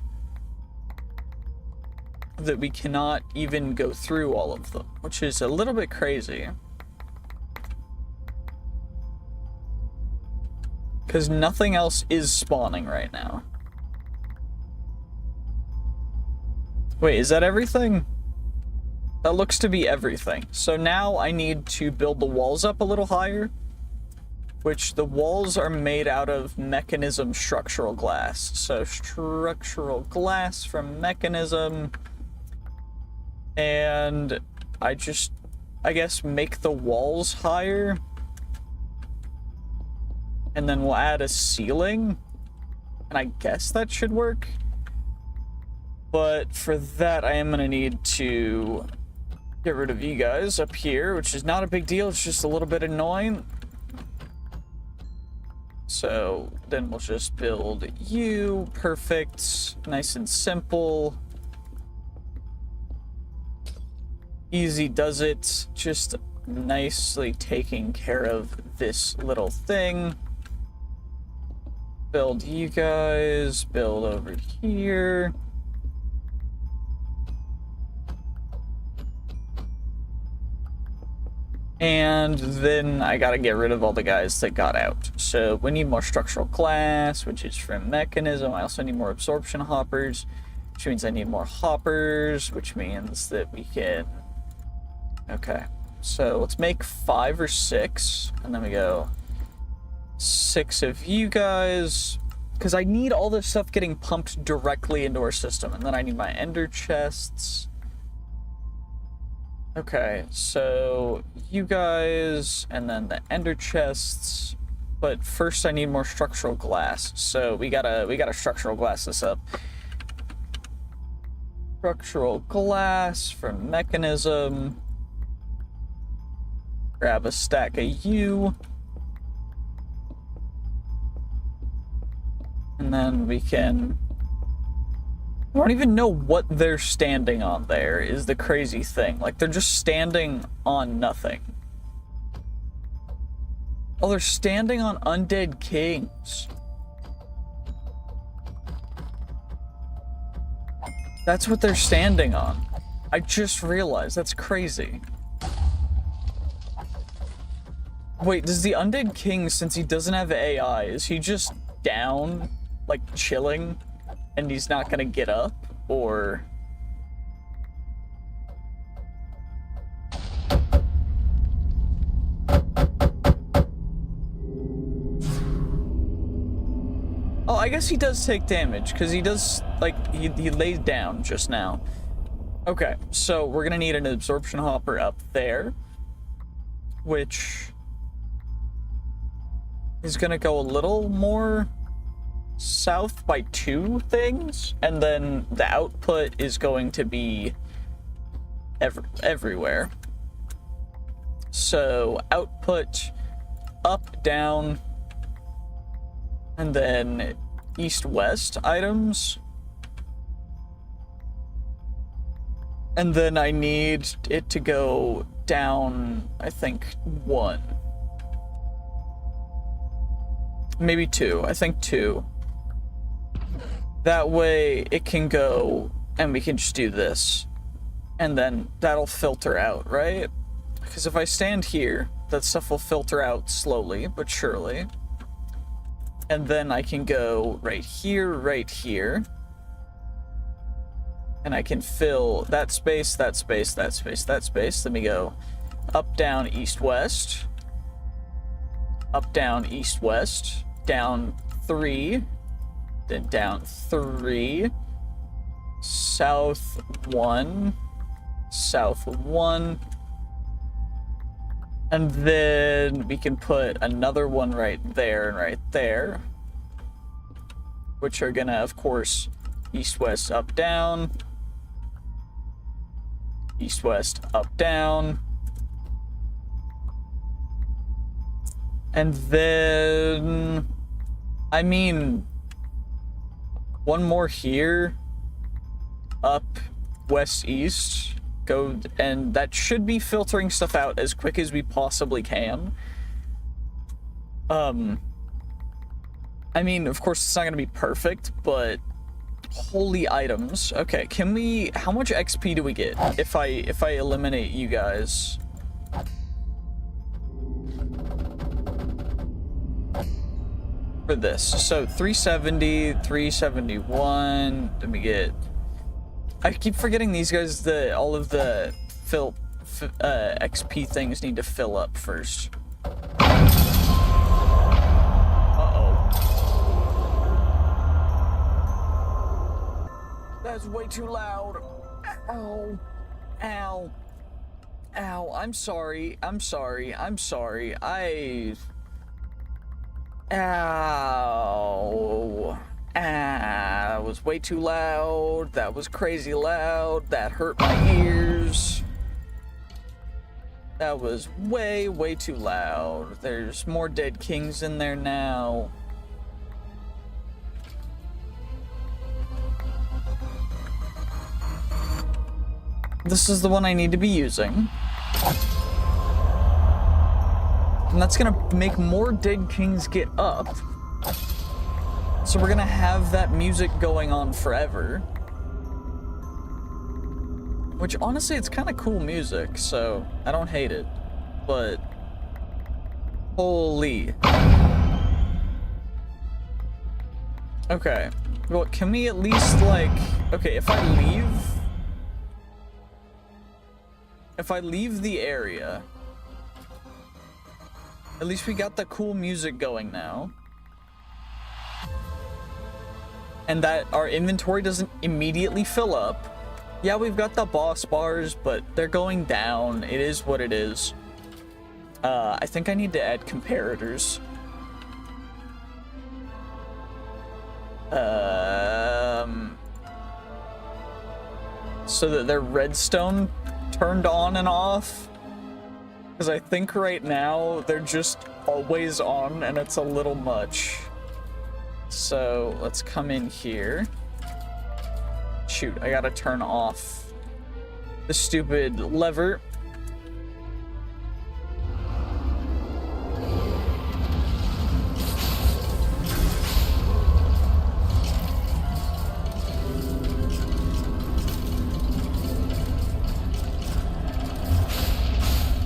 that we cannot even go through all of them, which is a little bit crazy. Because nothing else is spawning right now. Wait, is that everything? That looks to be everything. So now I need to build the walls up a little higher, which the walls are made out of Mechanism structural glass. So structural glass from Mechanism. And I guess, make the walls higher. And then we'll add a ceiling. And I guess that should work. But for that, I am going to need to get rid of you guys up here, which is not a big deal. It's just a little bit annoying. So then we'll just build you. Perfect. Nice and simple. Easy does it. Just nicely taking care of this little thing. Build you guys. Build over here. And then I gotta get rid of all the guys that got out. So we need more structural glass, which is from Mechanism. I also need more absorption hoppers, which means I need more hoppers, which means that we can... Okay, so let's make 5 or 6, and then we go 6 of you guys, because I need all this stuff getting pumped directly into our system, and then I need my ender chests. Okay, so you guys, and then the ender chests, but first I need more structural glass, so we gotta structural glass this up. Structural glass from Mechanism. Grab a stack of you. And then we can... I don't even know what they're standing on there, is the crazy thing. Like, they're just standing on nothing. Oh, they're standing on undead kings. That's what they're standing on. I just realized. That's crazy. Wait, does the undead king, since he doesn't have AI, is he just down, like, chilling and he's not gonna get up, or... Oh, I guess he does take damage, because he does, like, he laid down just now. Okay, so we're gonna need an absorption hopper up there, which is gonna go a little more south by 2 things, and then the output is going to be everywhere. So output up, down, and then east-west items. And then I need it to go down, I think, 1. Maybe 2. I think 2. That way it can go, and we can just do this. And then that'll filter out, right? Because if I stand here, that stuff will filter out slowly, but surely. And then I can go right here, right here. And I can fill that space, that space, that space, that space. Let me go up, down, east, west. Up, down, east, west. Down 3. Then down 3. South 1. South 1. And then we can put another one right there and right there. Which are gonna, of course, east, west, up, down. East, west, up, down. And then, I mean, one more here. Up, west, east. Go, and that should be filtering stuff out as quick as we possibly can. I mean, of course, it's not gonna be perfect, but holy items. Okay, can we... How much XP do we get if I eliminate you guys? For this. So 370, 371. Let me get... I keep forgetting these guys, all of the XP things need to fill up first. That's way too loud. Ow. Ow. Ow. I'm sorry. I'm sorry. I'm sorry. Ow. That was way too loud. That was crazy loud. That hurt my ears. That was way, way too loud. There's more dead kings in there now. This is the one I need to be using. And that's gonna make more dead kings get up. So we're gonna have that music going on forever. Which, honestly, it's kind of cool music, so I don't hate it. But... holy. Okay. Well, can we at least, like... Okay, if I leave the area... At least we got the cool music going now. And that our inventory doesn't immediately fill up. Yeah, we've got the boss bars, but they're going down. It is what it is. I think I need to add comparators. So that they're redstone turned on and off. Because I think right now they're just always on and it's a little much. So let's come in here. Shoot, I gotta turn off the stupid lever.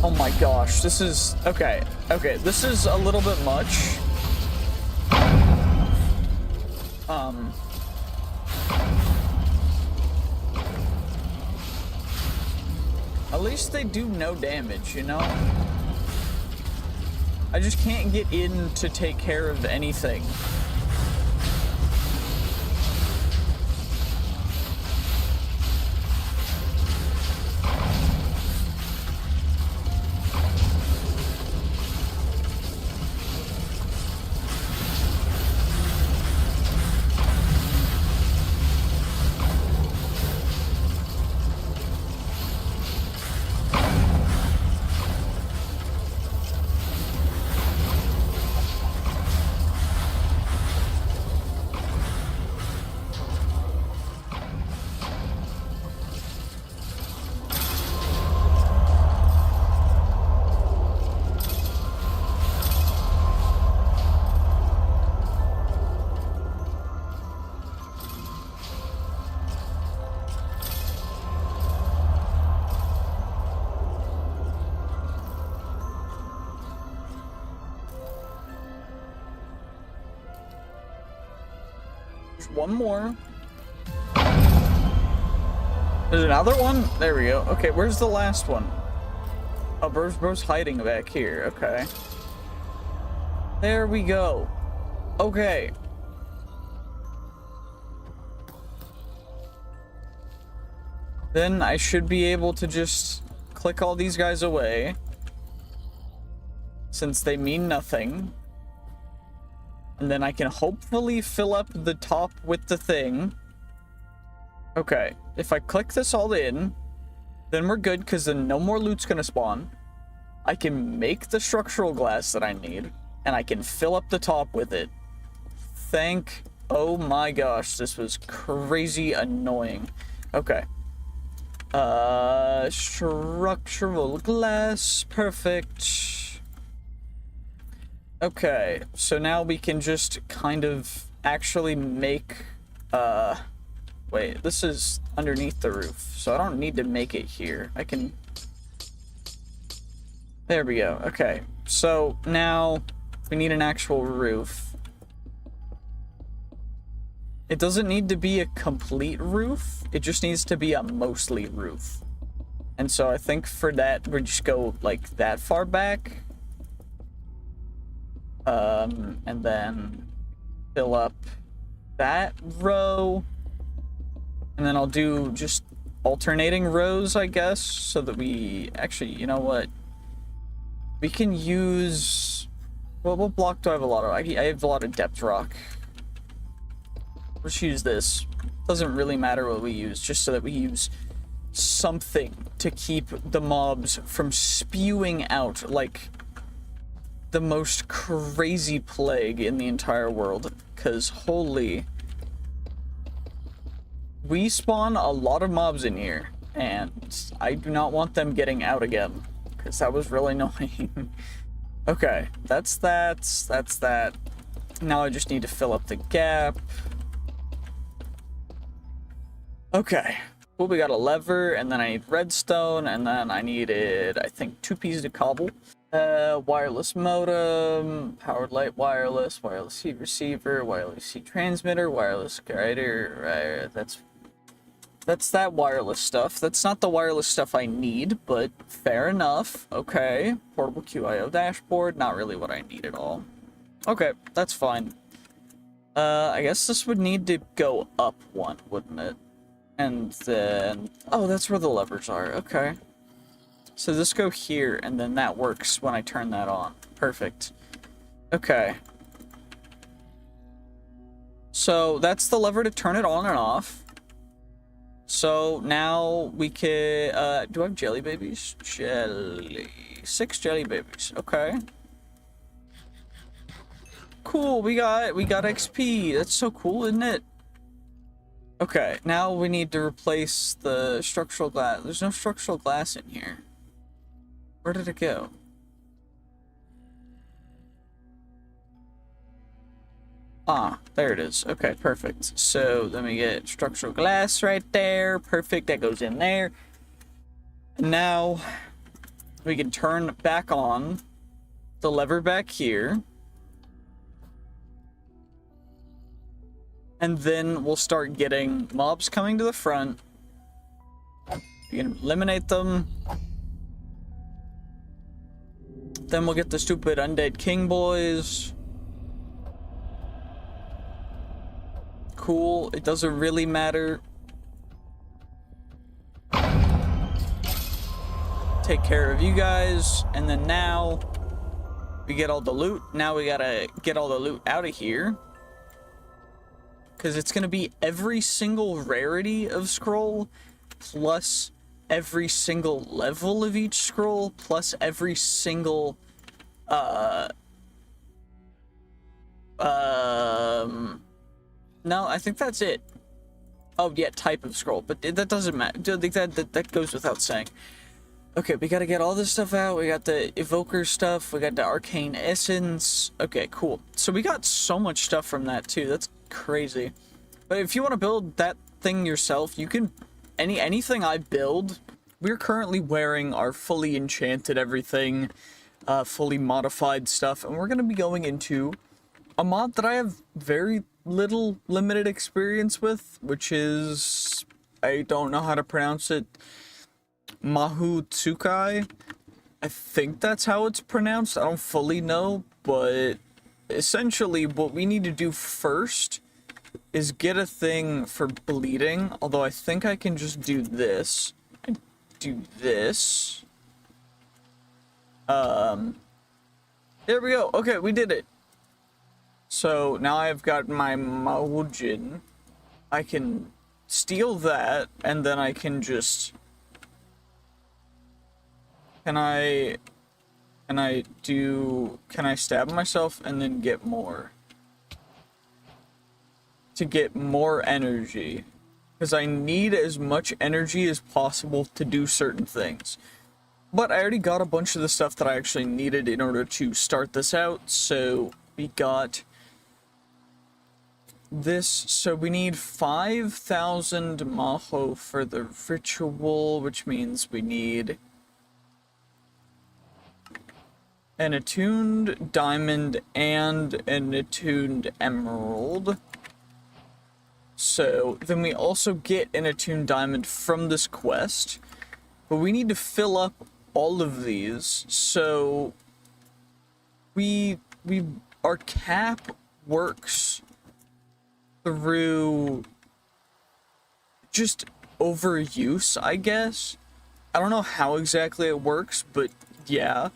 Oh my gosh, this is... Okay, this is a little bit much. At least they do no damage, you know? I just can't get in to take care of anything. One more. There's another one? There we go. Okay, where's the last one? Oh, bro's hiding back here. Okay. There we go. Okay. Then I should be able to just click all these guys away, since they mean nothing. And then I can hopefully fill up the top with the thing. Okay, if I click this all in, then we're good, because then no more loot's gonna spawn. I can make the structural glass that I need, and I can fill up the top with it. Oh my gosh, this was crazy annoying. Okay. Structural glass, perfect. Okay, so now we can just kind of actually make, wait, this is underneath the roof, so I don't need to make it here. I can, there we go. Okay, so now we need an actual roof. It doesn't need to be a complete roof, it just needs to be a mostly roof. And so I think for that, we just go like that far back. And then fill up that row, and then I'll do just alternating rows, I guess, so that we actually, you know what, we can use, well, what block do I have a lot of? I have a lot of depth rock. Let's use this. Doesn't really matter what we use, just so that we use something to keep the mobs from spewing out like the most crazy plague in the entire world, because holy, we spawn a lot of mobs in here, and I do not want them getting out again, because that was really annoying. Okay, that's that. Now I just need to fill up the gap. Okay, well, we got a lever, and then I need redstone, and then I needed, I think, 2 pieces of cobble. Wireless modem, powered light wireless, wireless heat receiver, wireless heat transmitter, wireless guider, that's that wireless stuff. That's not the wireless stuff I need, but fair enough. Okay, portable QIO dashboard, not really what I need at all. Okay, that's fine. I guess this would need to go up one, wouldn't it? And then, oh, that's where the levers are, okay. So this go here, and then that works when I turn that on. Perfect. Okay. So that's the lever to turn it on and off. So now we can, do I have jelly babies? 6 jelly babies, okay. Cool, we got XP. That's so cool, isn't it? Okay, now we need to replace the structural glass. There's no structural glass in here. Where did it go? Ah, there it is. Okay, perfect. So let me get structural glass right there. Perfect, that goes in there. And now we can turn back on the lever back here. And then we'll start getting mobs coming to the front. You can eliminate them. Then we'll get the stupid undead king boys. Cool. It doesn't really matter. Take care of you guys. And then now we get all the loot. Now we gotta get all the loot out of here. Because it's going to be every single rarity of scroll, plus every single level of each scroll, plus every single, no, I think that's it. Oh, yeah, type of scroll, but that doesn't matter. That goes without saying. Okay, we gotta get all this stuff out. We got the evoker stuff. We got the arcane essence. Okay, cool. So we got so much stuff from that, too. That's crazy. But if you want to build that thing yourself, you can anything I build. We're currently wearing our fully enchanted everything, fully modified stuff, and we're going to be going into a mod that I have very limited experience with, which is, I don't know how to pronounce it, Mahu Tsukai. I think that's how it's pronounced. I don't fully know, but essentially what we need to do first is get a thing for bleeding, although I think I can just do this. And do this. There we go. Okay, we did it. So now I've got my Maujin. I can steal that, and then I can just... Can I stab myself and then get more? To get more energy. Because I need as much energy as possible to do certain things. But I already got a bunch of the stuff that I actually needed in order to start this out. So we got this. So we need 5,000 Maho for the ritual, which means we need an attuned diamond and an attuned emerald. So then we also get an attuned diamond from this quest, but we need to fill up all of these. So our cap works through just overuse, I guess. I don't know how exactly it works, but yeah.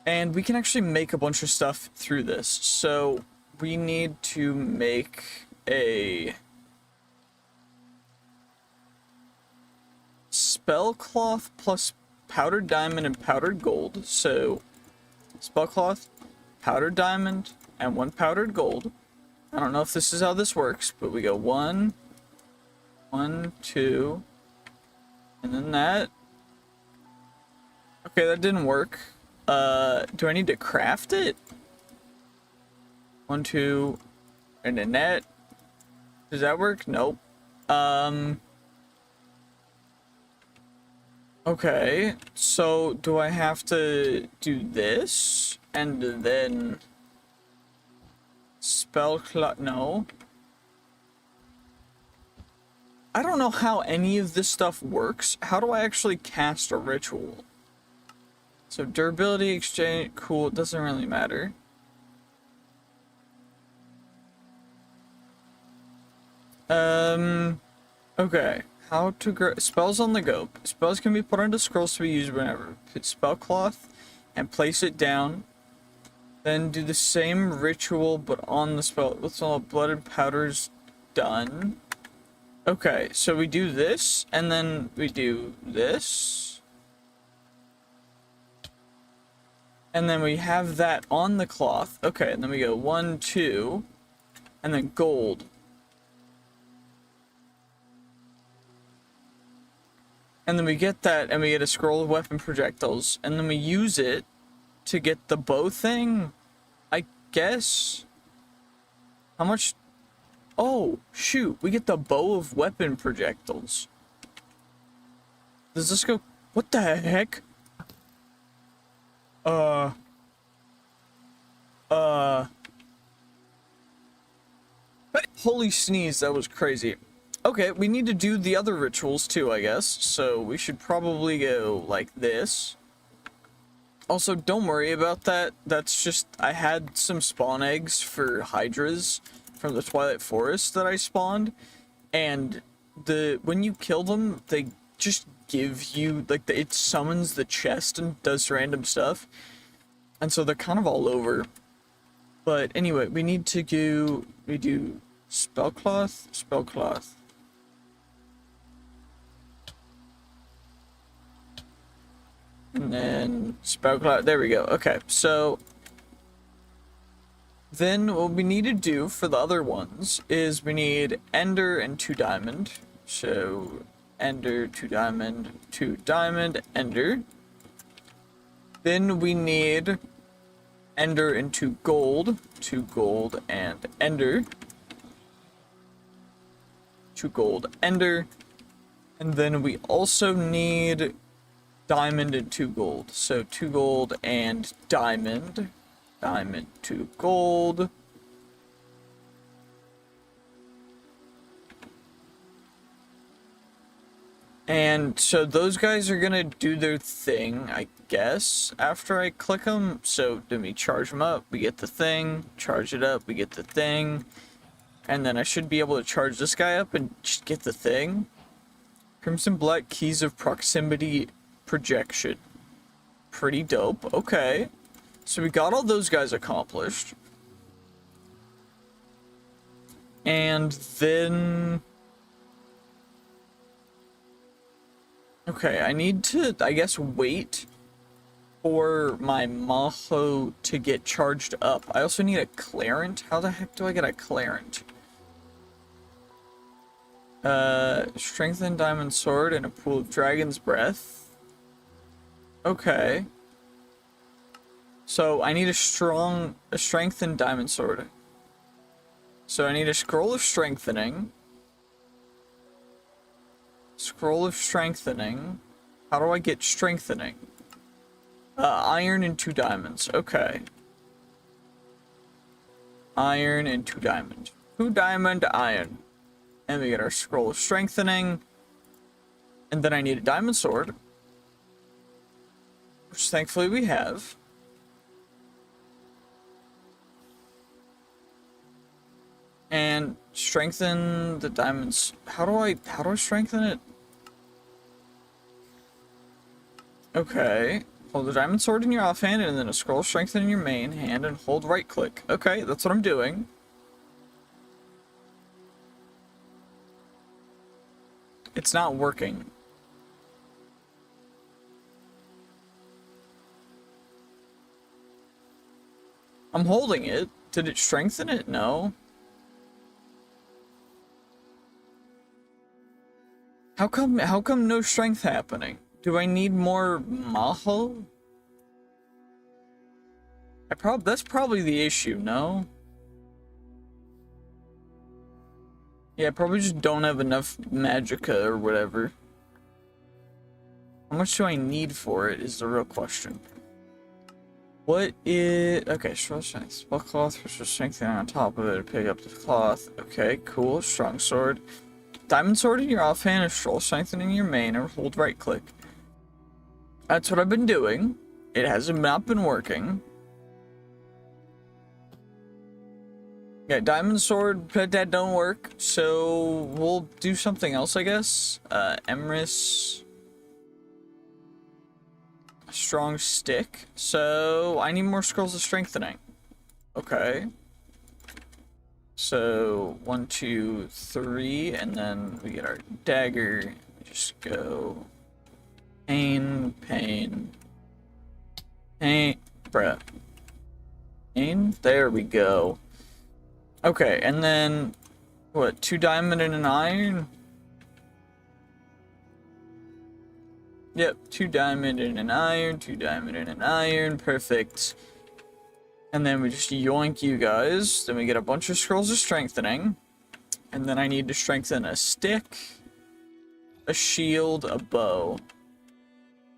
And we can actually make a bunch of stuff through this. So we need to make a spell cloth plus powdered diamond and powdered gold. So spell cloth, powdered diamond, and 1 powdered gold. I don't know if this is how this works, but we go 1, 2, and then that. Okay, that didn't work. Do I need to craft it? 1, 2, and then that. Does that work? Nope. Okay, so do I have to do this? And then spell cloth? No. I don't know how any of this stuff works. How do I actually cast a ritual? So durability exchange, cool, it doesn't really matter. Okay. How to grow spells on the go. Spells can be put onto scrolls to be used whenever. Put spell cloth and place it down. Then do the same ritual but on the spell. With all blood and powders done. Okay, so we do this and then we do this. And then we have that on the cloth. Okay, and then we go 1, 2, and then gold. And then we get that, and we get a scroll of weapon projectiles, and then we use it to get the bow thing, I guess. How much? Oh, shoot, we get the bow of weapon projectiles. Does this go? What the heck? Holy sneeze, that was crazy. Okay, we need to do the other rituals too, I guess. So we should probably go like this. Also, don't worry about that. That's just, I had some spawn eggs for hydras from the Twilight Forest that I spawned. And when you kill them, they just give you, like, it summons the chest and does random stuff. And so they're kind of all over. But anyway, we need to do spellcloth. And then spellcloth, there we go. Okay, so then what we need to do for the other ones is we need ender and 2 diamond. So ender, 2 diamond, 2 diamond, ender. Then we need ender and 2 gold, 2 gold and ender. 2 gold, ender. And then we also need diamond and 2 gold. So 2 gold and diamond. Diamond, 2 gold. And so those guys are gonna do their thing, I guess, after I click them. So then we charge them up, we get the thing, charge it up, we get the thing. And then I should be able to charge this guy up and just get the thing. Crimson Black Keys of Proximity Projection. Pretty dope, okay. So we got all those guys accomplished. And then... okay, I need to, I guess, wait for my Maho to get charged up. I also need a Clarent. How the heck do I get a Clarent? Strengthened Diamond Sword and a Pool of Dragon's Breath. Okay. So I need a strengthened Diamond Sword. So I need a Scroll of Strengthening. Scroll of Strengthening. How do I get Strengthening? Iron and 2 diamonds. Okay. Iron and 2 diamond. 2 diamond, iron. And we get our Scroll of Strengthening. And then I need a Diamond Sword. Which thankfully we have. And strengthen the diamonds. How do I strengthen it? Okay. Hold the diamond sword in your offhand and then a scroll strengthen in your main hand and hold right click. Okay, that's what I'm doing. It's not working. I'm holding it. Did it strengthen it? No. How come no strength happening? Do I need more Maho? That's probably the issue, no? Yeah, I probably just don't have enough Magicka or whatever. How much do I need for it is the real question. What is... okay, strong strength. Spell cloth, which is strengthening on top of it to pick up the cloth. Okay, cool. Strong sword. Diamond sword in your offhand and scroll strengthening your main or hold right click. That's what I've been doing. It has not been working. Yeah, diamond sword, that don't work. So we'll do something else, I guess. Emrys. Strong stick. So I need more scrolls of strengthening. Okay. So 1, 2, 3, and then we get our dagger. Just go pain, bruh. Pain. There we go. Okay, and then what? 2 diamond and an iron. Yep, 2 diamond and an iron, 2 diamond and an iron, perfect. And then we just yoink you guys. Then we get a bunch of scrolls of strengthening. And then I need to strengthen a stick, a shield, a bow.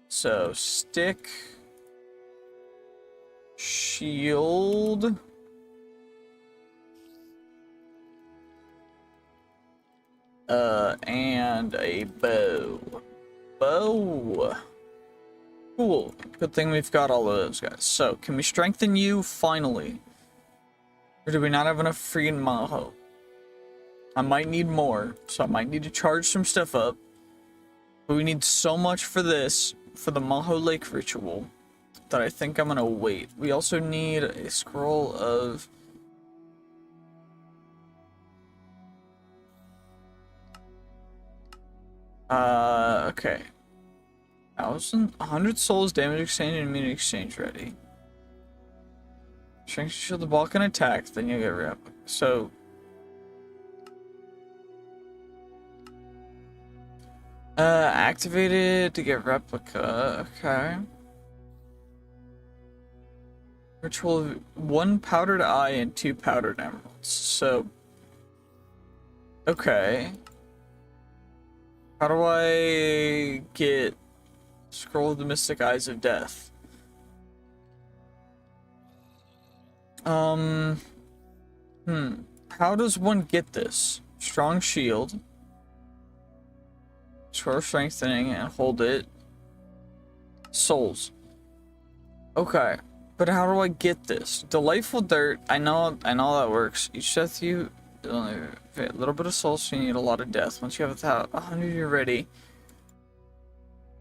So, stick, shield, And a bow. Bow. Cool. Good thing we've got all of those guys. So, can we strengthen you finally? Or do we not have enough freaking Maho? I might need more, so I might need to charge some stuff up. But we need so much for this, for the Maho Lake ritual, that I think I'm gonna wait. We also need a scroll of... okay. 100 souls, damage exchange, and immunity exchange ready. Strength shield the ball can attack, then you get replica. So... activated to get replica, okay. Ritual of 1 powdered eye and 2 powdered emeralds, so... okay. How do I get Scroll of the Mystic Eyes of Death? How does one get this? Strong shield. Scroll strengthening and hold it. Souls. Okay. But how do I get this? Delightful dirt. I know that works. Each death you only a little bit of soul, so you need a lot of death. Once you have 100, you're ready.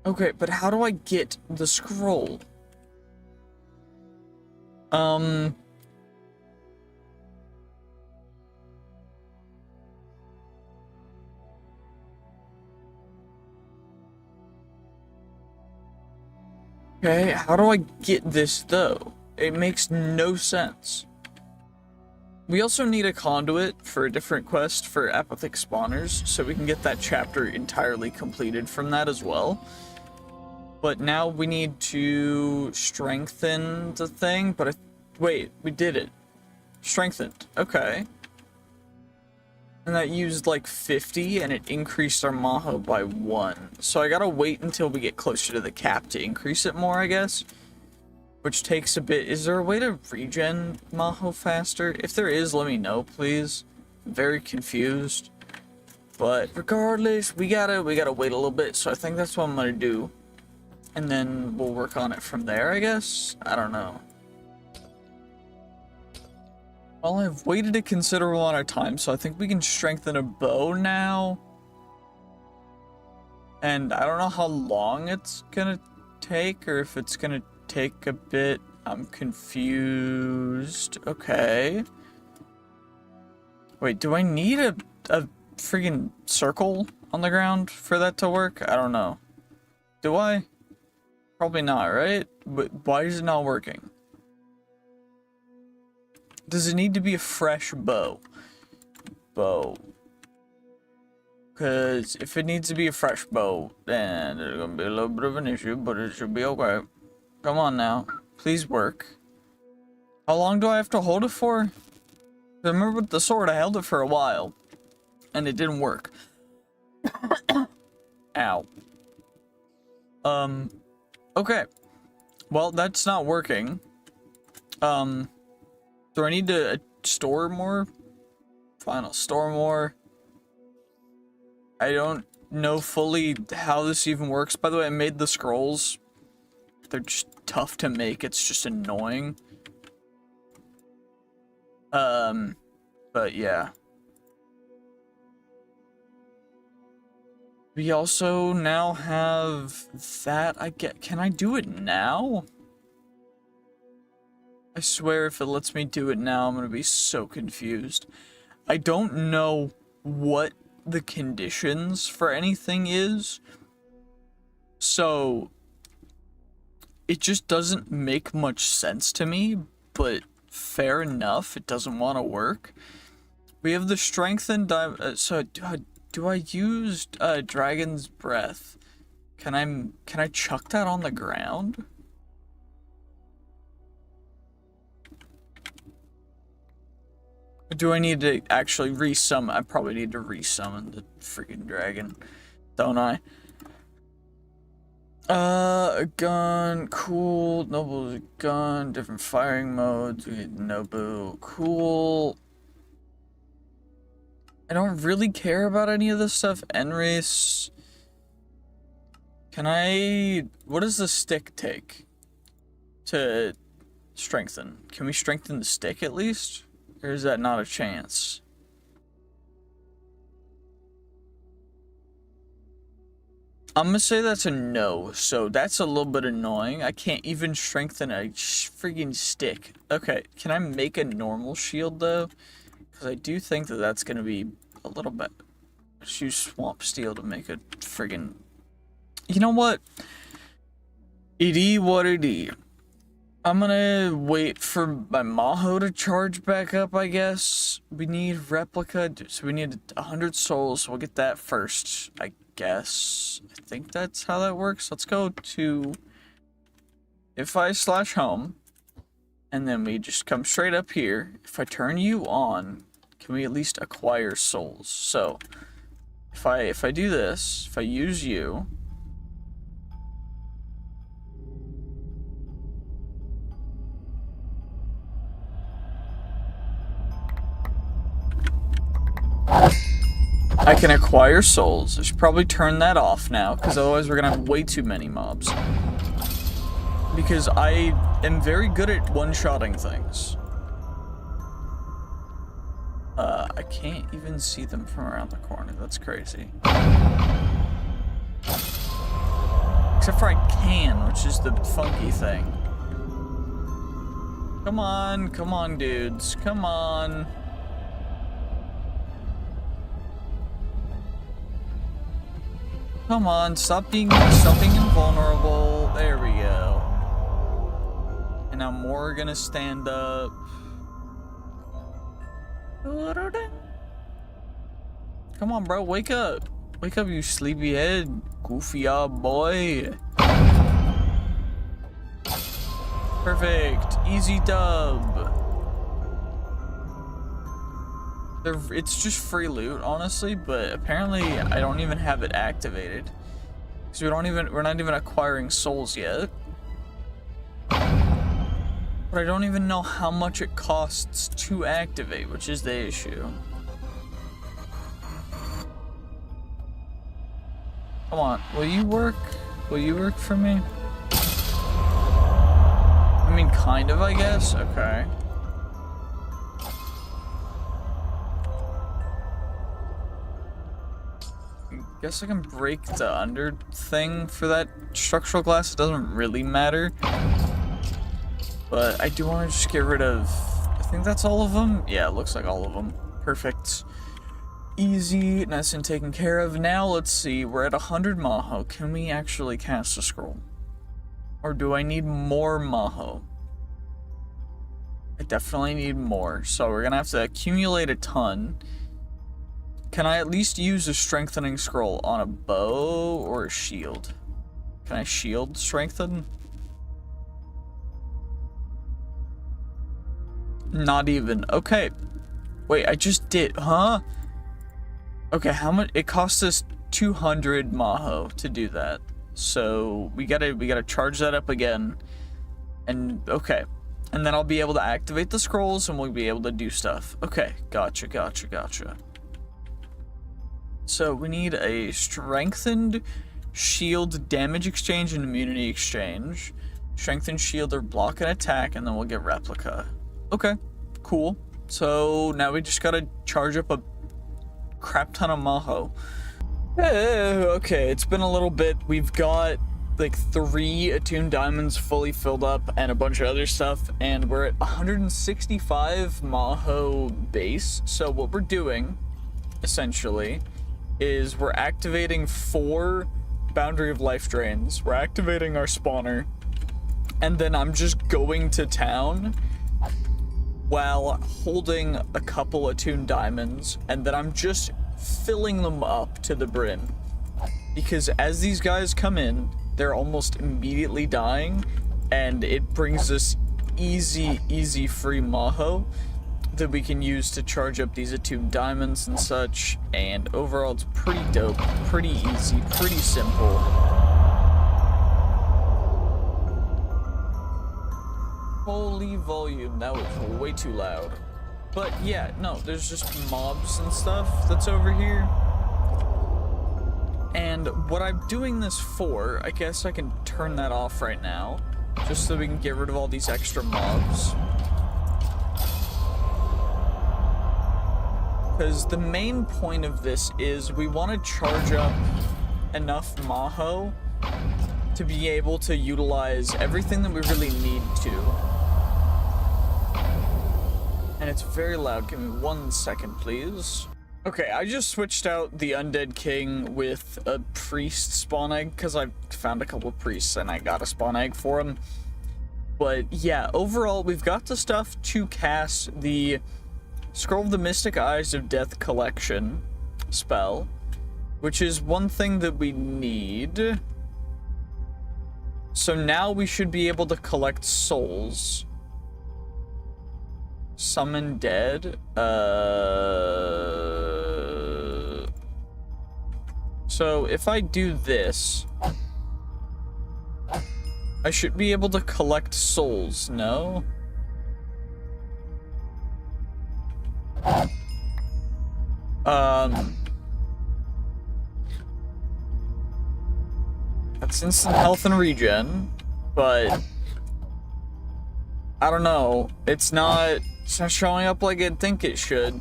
Okay, but how do I get the scroll? Okay, how do I get this though? It makes no sense. We also need a conduit for a different quest for apathic spawners, so we can get that chapter entirely completed from that as well. But now we need to strengthen the thing, but wait, we did it. Strengthened, okay. And that used like 50, and it increased our Maho by 1. So I gotta wait until we get closer to the cap to increase it more, I guess. Which takes a bit. Is there a way to regen Maho faster? If there is, let me know, please. I'm very confused. But regardless, we gotta wait a little bit, so I think that's what I'm gonna do. And then we'll work on it from there, I guess? I don't know. Well, I've waited a considerable amount of time, so I think we can strengthen a bow now. And I don't know how long it's gonna take, or if it's gonna take a bit. I'm confused. Okay. Wait, do I need a freaking circle on the ground for that to work? I don't know. Do I? Probably not, right? But why is it not working? Does it need to be a fresh bow? Because if it needs to be a fresh bow, then there's gonna be a little bit of an issue, but it should be okay. Come on now. Please work. How long do I have to hold it for? Remember with the sword, I held it for a while. And it didn't work. Ow. Okay. Well, that's not working. Do I need to store more? Fine, I'll store more. I don't know fully how this even works. By the way, I made the scrolls. They're just tough to make. It's just annoying. But yeah. We also now have that. Can I do it now? I swear if it lets me do it now, I'm gonna be so confused. I don't know what the conditions for anything is. So it just doesn't make much sense to me, but fair enough, it doesn't want to work. We have the strengthened so do I use Dragon's Breath? Can I chuck that on the ground? Or do I need to actually resummon? I probably need to resummon the freaking dragon, don't I? A gun, cool. Noble's a gun, different firing modes. We get Nobu, cool. I don't really care about any of this stuff. Enrace. Can I... What does the stick take to strengthen? Can we strengthen the stick at least? Or is that not a chance? I'm gonna say that's a no, so that's a little bit annoying. I can't even strengthen a freaking stick. Okay, can I make a normal shield though? Because I do think that that's gonna be a little bit... Let's use swamp steel to make a friggin'... You know what? It is what it is. I'm gonna wait for my Maho to charge back up, I guess. We need replica, so we need 100 souls. So we'll get that first, I guess. I think that's how that works. Let's go to if I/home, and then we just come straight up here. If I turn you on, can we at least acquire souls? So if I do this, if I use you, I can acquire souls. I should probably turn that off now, because otherwise we're gonna have way too many mobs. Because I am very good at one-shotting things. I can't even see them from around the corner. That's crazy. Except for I can, which is the funky thing. Come on, dudes. Come on. Come on, stop being invulnerable. There we go. And now more are gonna stand up. Come on, bro, wake up. Wake up, you sleepyhead, goofy-odd boy. Perfect, easy dub. It's just free loot, honestly, but apparently I don't even have it activated. Because we're not even acquiring souls yet. But I don't even know how much it costs to activate, which is the issue. Come on, will you work? Will you work for me? I mean, kind of, I guess. Okay. Guess I can break the under thing for that structural glass. It doesn't really matter. But I do want to just get rid of... I think that's all of them? Yeah, it looks like all of them. Perfect. Easy, nice and taken care of. Now let's see, we're at 100 Maho. Can we actually cast a scroll? Or do I need more Maho? I definitely need more. So we're gonna have to accumulate a ton. Can I at least use a strengthening scroll on a bow or a shield? Can I shield strengthen? Not even. Okay. Wait, I just did. Huh? Okay, how much? It costs us 200 Maho to do that. So we gotta charge that up again. And okay. And then I'll be able to activate the scrolls and we'll be able to do stuff. Okay, gotcha. So we need a strengthened shield, damage exchange, and immunity exchange. Strengthened shield or block and attack, and then we'll get replica. Okay, cool. So now we just gotta charge up a crap ton of Maho. Okay, it's been a little bit. We've got like 3 attuned diamonds fully filled up and a bunch of other stuff, and we're at 165 Maho base. So what we're doing, essentially, is we're activating 4 Boundary of Life Drains. We're activating our spawner, and then I'm just going to town while holding a couple attuned diamonds, and then I'm just filling them up to the brim. Because as these guys come in, they're almost immediately dying, and it brings us easy free Maho that we can use to charge up these attuned diamonds and such, and overall it's pretty dope, pretty easy, pretty simple. Holy volume, that was way too loud. But yeah, no, there's just mobs and stuff that's over here. And what I'm doing this for, I guess I can turn that off right now, just so we can get rid of all these extra mobs. Because the main point of this is we want to charge up enough Maho to be able to utilize everything that we really need to. And it's very loud. Give me 1 second, please. Okay, I just switched out the Undead King with a priest spawn egg because I found a couple priests and I got a spawn egg for him. But yeah, overall, we've got the stuff to cast the Scroll of the Mystic Eyes of Death collection spell, which is one thing that we need. So now we should be able to collect souls. Summon dead. So if I do this, I should be able to collect souls, no? That's instant health and regen, but I don't know. It's not showing up like I'd think it should.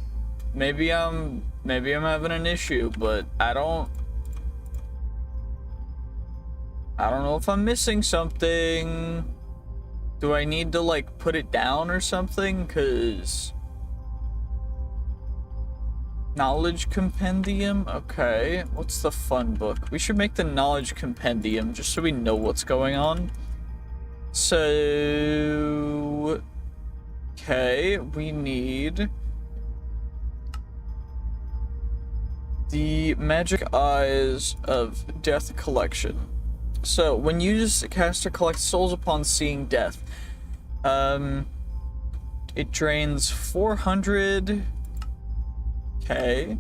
Maybe I'm having an issue, but I don't know if I'm missing something. Do I need to like put it down or something? 'Cause Knowledge Compendium? Okay. What's the fun book? We should make the Knowledge Compendium just so we know what's going on. So... okay, we need... the Magic Eyes of Death collection. So, when you use the caster collects souls upon seeing death, it drains 400... okay.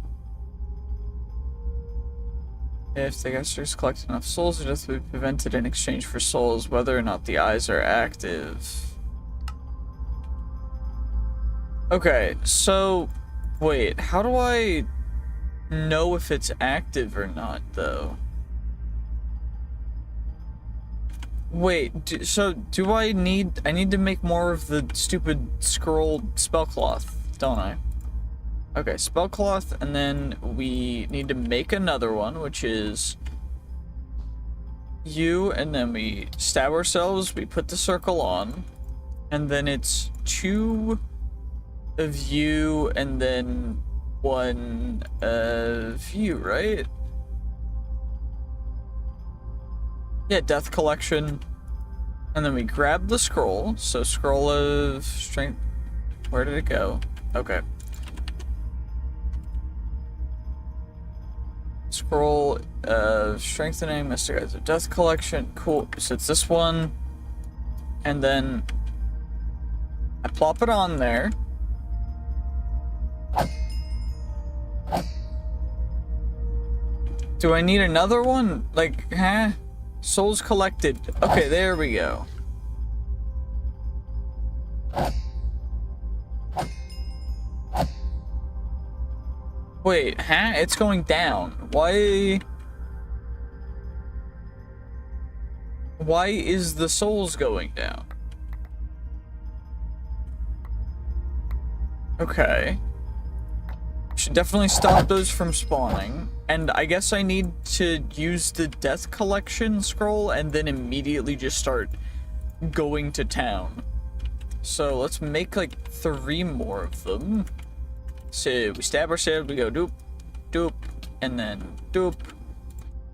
If the casters collect enough souls, death will be prevented in exchange for souls, whether or not the eyes are active. Okay, so... wait, how do I know if it's active or not, though? Wait, so do I need to make more of the stupid scroll spellcloth, don't I? Okay, spellcloth, and then we need to make another one, which is you, and then we stab ourselves, we put the circle on, and then it's 2 of you, and then 1 of you, right? Yeah, death collection. And then we grab the scroll. So scroll of strength. Where did it go? Okay. Scroll of strengthening, Mystic Eyes of Death collection. Cool. So it's this one. And then I plop it on there. Do I need another one? Like, huh? Souls collected. Okay, there we go. Wait, huh? It's going down. Why is the souls going down? Okay. Should definitely stop those from spawning. And I guess I need to use the death collection scroll and then immediately just start going to town. So let's make like 3 more of them. So we stab ourselves, we go doop, doop, and then doop.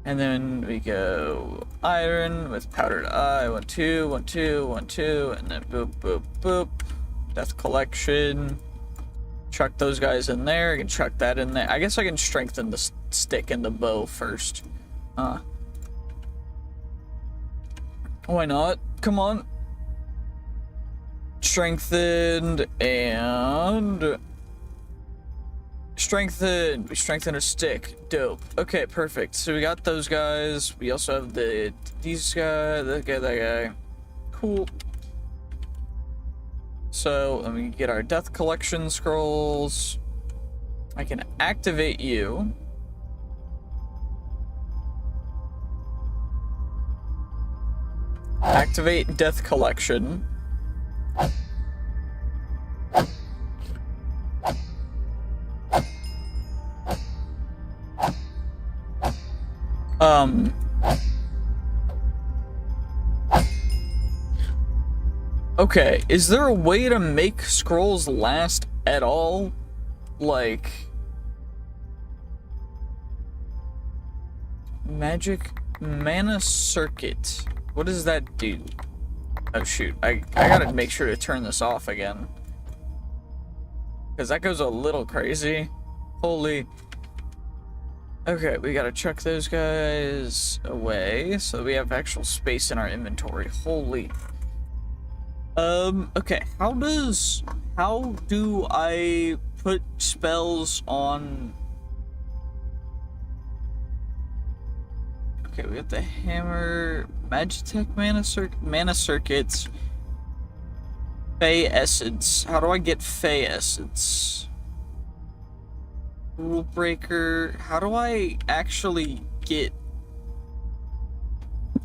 And then we go iron with powdered eye, 1, 2, 1, 2, 1, 2, and then boop, boop, boop. Death collection. Chuck those guys in there. I can chuck that in there. I guess I can strengthen the stick and the bow first. Why not? Come on. Strengthened and... strengthened. We strengthened our stick. Dope. Okay, perfect. So we got those guys. We also have these guys. That guy. Cool. So let me get our death collection scrolls. I can activate you. Activate death collection. Okay, is there a way to make scrolls last at all? Like... Magic mana circuit. What does that do? Oh shoot, I gotta make sure to turn this off again. Because that goes a little crazy. Holy... Okay, we gotta chuck those guys away so we have actual space in our inventory. Holy. Okay, how do I put spells on... Okay, we got the hammer, Magitech mana circuits, Fey Essence. How do I get Fey Essence? Rule breaker. How do I actually get?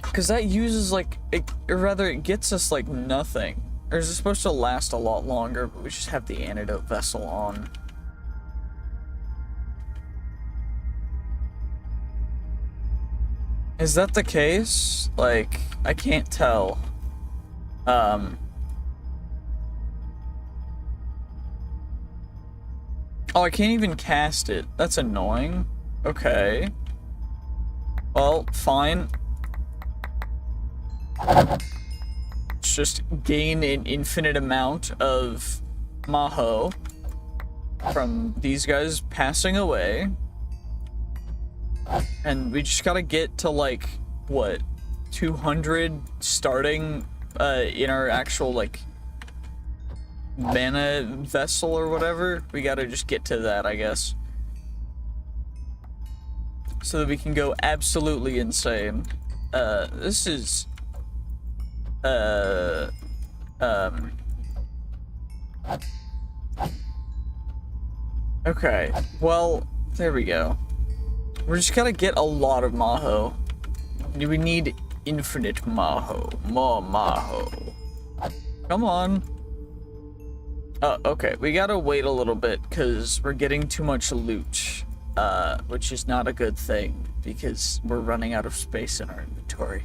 Because that uses like, or rather, it gets us like nothing. Or is it supposed to last a lot longer? But we just have the antidote vessel on. Is that the case? Like, I can't tell. Oh, I can't even cast it. That's annoying. Okay. Well, fine. Let's just gain an infinite amount of Maho from these guys passing away. And we just gotta get to, like, what, 200 starting in our actual, like, mana vessel or whatever. We gotta just get to that, I guess. So that we can go absolutely insane. This is... Okay, well, there we go. We're just gotta get a lot of Maho. We need infinite Maho. More Maho. Come on. Okay, we gotta wait a little bit because we're getting too much loot, which is not a good thing because we're running out of space in our inventory.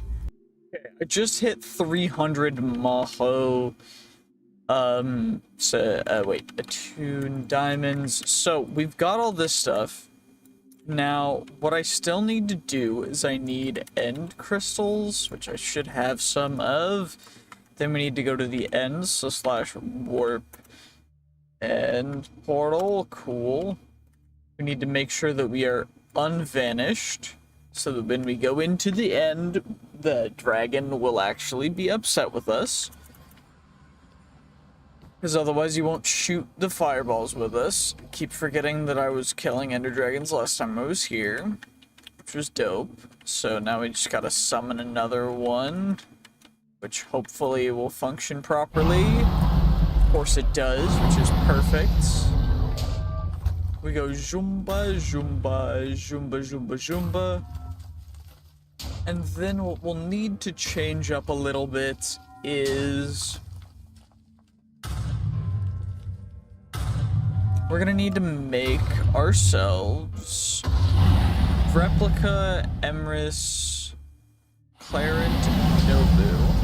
Okay, I just hit 300 Maho. Wait, attune diamonds. So we've got all this stuff. Now, what I still need to do is I need end crystals, which I should have some of. Then we need to go to the ends, so / warp and portal. Cool. We need to make sure that we are unvanished, so that when we go into the end, the dragon will actually be upset with us. Because otherwise you won't shoot the fireballs with us. Keep forgetting that I was killing ender dragons last time I was here, which was dope. So now we just gotta summon another one, which hopefully will function properly. Of course it does, which is perfect. We go Zumba, Zumba, Zumba, Zumba, Zumba. And then what we'll need to change up a little bit is... we're gonna need to make ourselves Replica, Emrys, Clarent, Nobu.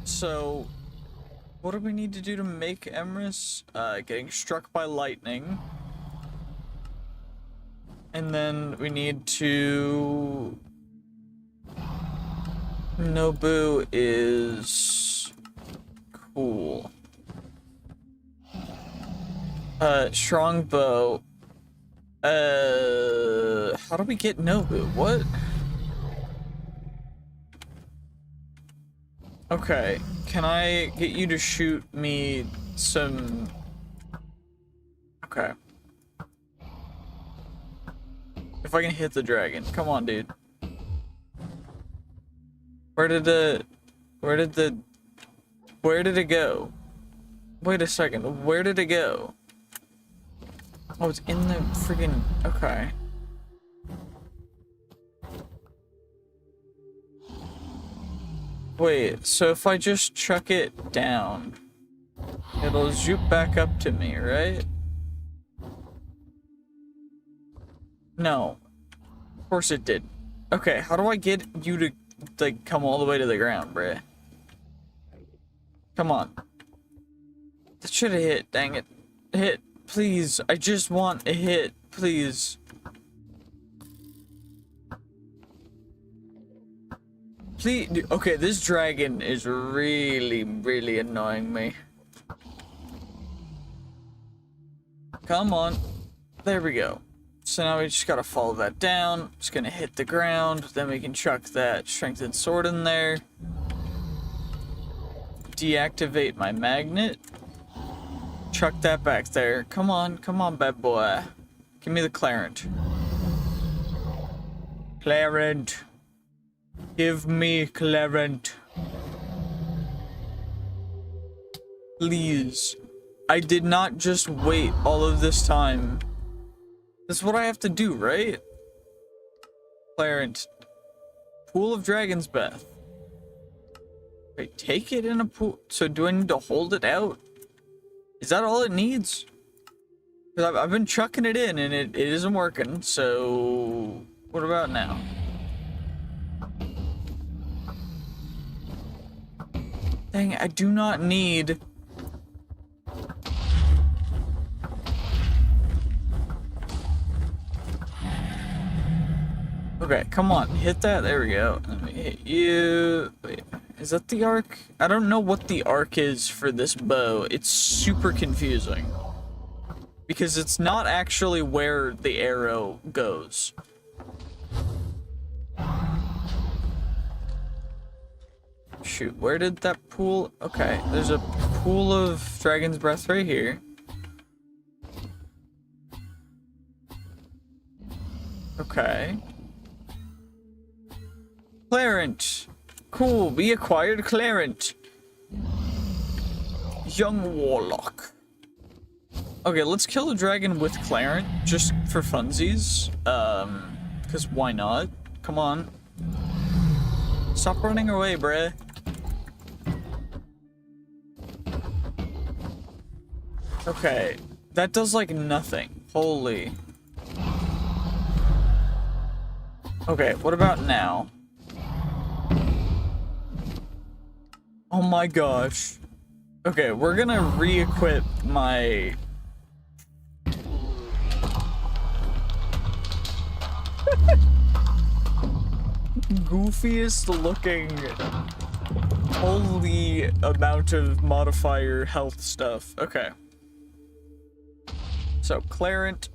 So, what do we need to do to make Emrys? Getting struck by lightning. And then we need to... Nobu is... cool. Strong bow. How do we get Nobu? What? Okay, can I get you to shoot me some... Okay. If I can hit the dragon. Come on, dude. What Where did it go? Wait a second, where did it go? Oh, it's in the friggin'... Okay. Wait, so if I just chuck it down, it'll zoop back up to me, right? No. Of course it did. Okay, how do I get you to, like, come all the way to the ground, bruh? Come on. That should have hit, dang it. Hit, please. I just want a hit, please. Please. Okay, this dragon is really, really annoying me. Come on. There we go. So now we just gotta follow that down. Just gonna hit the ground. Then we can chuck that strengthened sword in there. Deactivate my magnet. Chuck that back there. Come on, bad boy. Give me the Clarent. Clarent. Give me Clarent. Please. I did not just wait all of this time. This is what I have to do, right? Clarent. Pool of Dragon's Breath. Wait, take it in a pool. So do I need to hold it out? Is that all it needs? Because I've been chucking it in and it isn't working. So what about now? Dang, I do not need... Okay, come on, hit that. There we go. Let me hit you. Wait, is that the arc? I don't know what the arc is for this bow. It's super confusing. Because it's not actually where the arrow goes. Shoot, where did that pool? Okay, there's a pool of Dragon's Breath right here. Okay. Clarent. Cool, we acquired Clarent. Young Warlock. Okay, let's kill the dragon with Clarent, just for funsies. Because why not? Come on. Stop running away, bruh. Okay, that does like nothing. Holy. Okay, what about now? Oh my gosh. Okay, we're gonna re-equip my... goofiest looking holy amount of modifier health stuff. Okay. So, Clarent.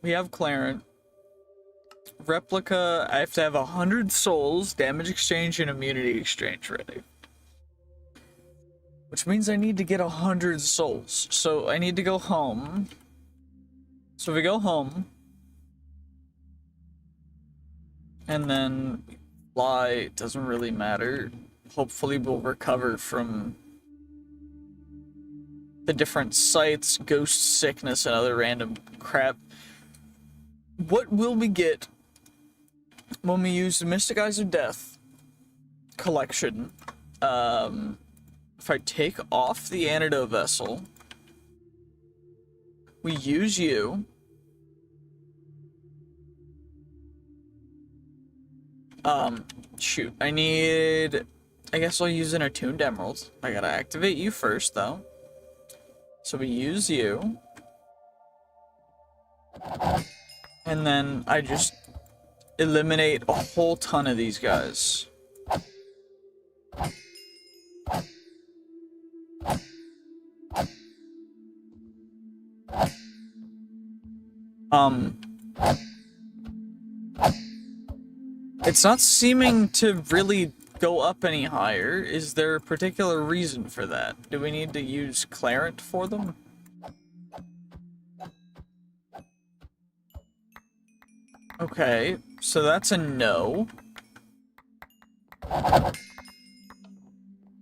We have Clarent. Replica, I have to have 100 souls, damage exchange, and immunity exchange ready. Which means I need to get 100 souls. So I need to go home. So we go home. And then fly, it doesn't really matter. Hopefully we'll recover from the different sites, ghost sickness, and other random crap. What will we get when we use the Mystic Eyes of Death collection? If I take off the antidote vessel, we use you. Shoot, I guess I'll use an attuned emerald. I gotta activate you first, though. So we use you. And then I just eliminate a whole ton of these guys. It's not seeming to really go up any higher. Is there a particular reason for that? Do we need to use Clarent for them? Okay, so that's a no.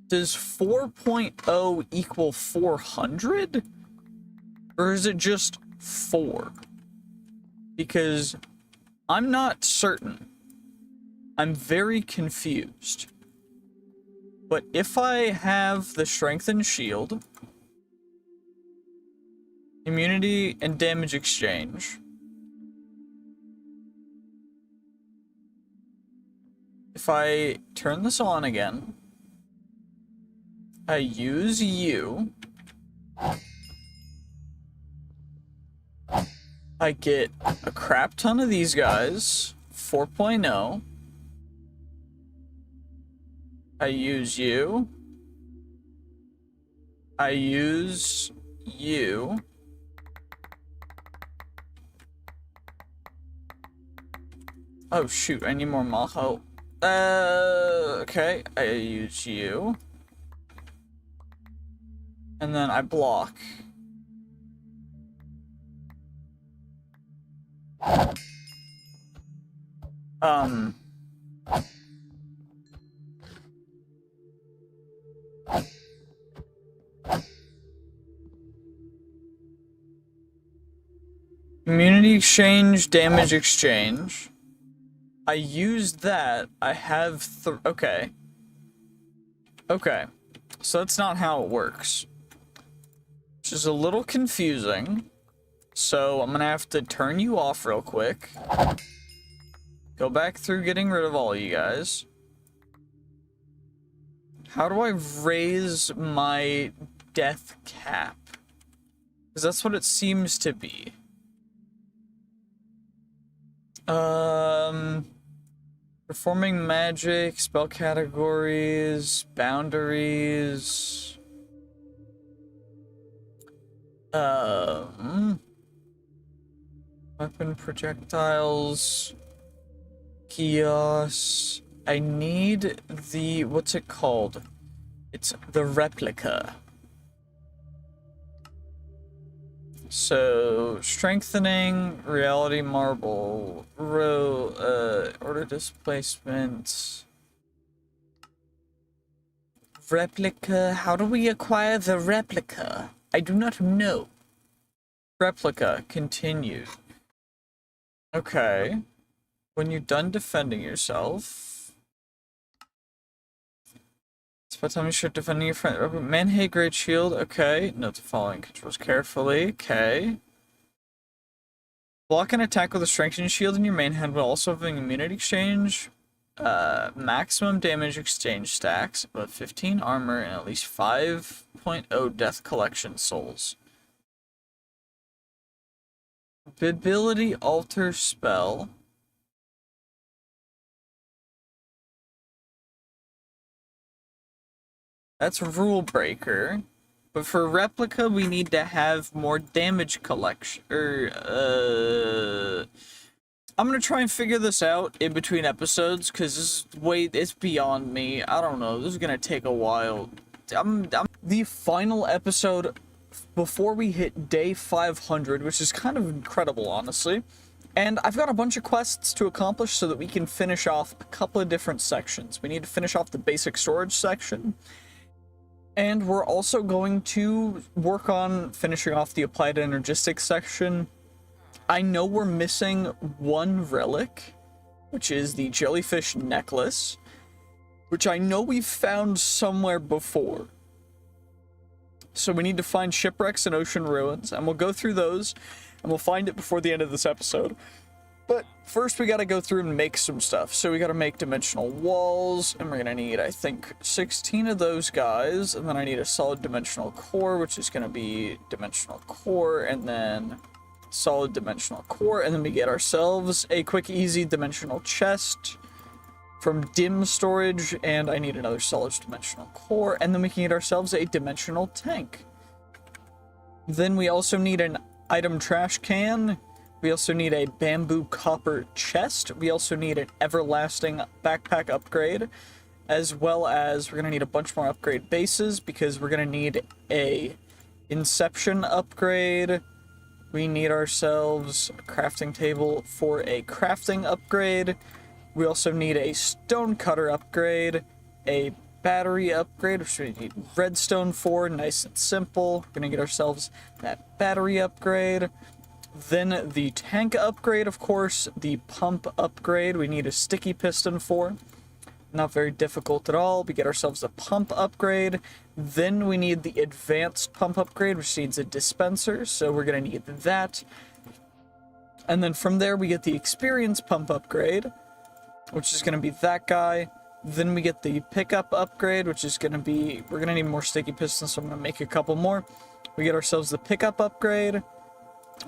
Does 4.0 equal 400? Or is it just 4? Because I'm not certain. I'm very confused. But if I have the strength and shield, immunity and damage exchange, if I turn this on again, I use you, I get a crap ton of these guys, 4.0, I use you, I use you, oh shoot, I need more Maho. Okay, I use you. And then I block. Immunity exchange, damage exchange. I used that. I have okay. Okay. So that's not how it works. Which is a little confusing. So I'm gonna have to turn you off real quick. Go back through getting rid of all you guys. How do I raise my death cap? Because that's what it seems to be. Performing magic, spell categories, boundaries. Weapon projectiles. Chaos. I need the, what's it called? It's the replica. So, strengthening, reality marble, order displacement, replica. How do we acquire the replica? I do not know. Replica, continued. Okay. When you're done defending yourself, it's about time you start defending your friend. Man-hate great shield. Okay. Note the following controls carefully. Okay. Block an attack with a strengthened shield in your main hand while also having immunity exchange. Maximum damage exchange stacks, about 15 armor, and at least 5.0 death collection souls. Ability alter spell. That's Rule Breaker. But for Replica, we need to have more damage collection. I'm gonna try and figure this out in between episodes, because this is it's beyond me. I don't know. This is gonna take a while. The final episode before we hit day 500, which is kind of incredible, honestly. And I've got a bunch of quests to accomplish so that we can finish off a couple of different sections. We need to finish off the basic storage section. And we're also going to work on finishing off the applied energistics section. I know we're missing one relic, which is the jellyfish necklace, which I know we've found somewhere before. So we need to find shipwrecks and ocean ruins, and we'll go through those, and we'll find it before the end of this episode. But first we gotta go through and make some stuff. So we gotta make dimensional walls, and we're gonna need, I think, 16 of those guys, and then I need a solid dimensional core, which is gonna be dimensional core, and then solid dimensional core, and then we get ourselves a quick, easy dimensional chest from dim storage, and I need another solid dimensional core, and then we can get ourselves a dimensional tank. Then we also need an item trash can. We also need a bamboo copper chest. We also need an everlasting backpack upgrade, as well as we're going to need a bunch more upgrade bases because we're going to need a inception upgrade. We need ourselves a crafting table for a crafting upgrade. We also need a stone cutter upgrade, a battery upgrade, which we need redstone for, nice and simple. We're gonna get ourselves that battery upgrade. Then the tank upgrade, of course, the pump upgrade, we need a sticky piston for. Not very difficult at all. We get ourselves a pump upgrade. Then we need the advanced pump upgrade, which needs a dispenser, so we're gonna need that. And then from there, we get the experience pump upgrade, which is gonna be that guy. Then we get the pickup upgrade, which is gonna be, we're gonna need more sticky pistons, so I'm gonna make a couple more. We get ourselves the pickup upgrade.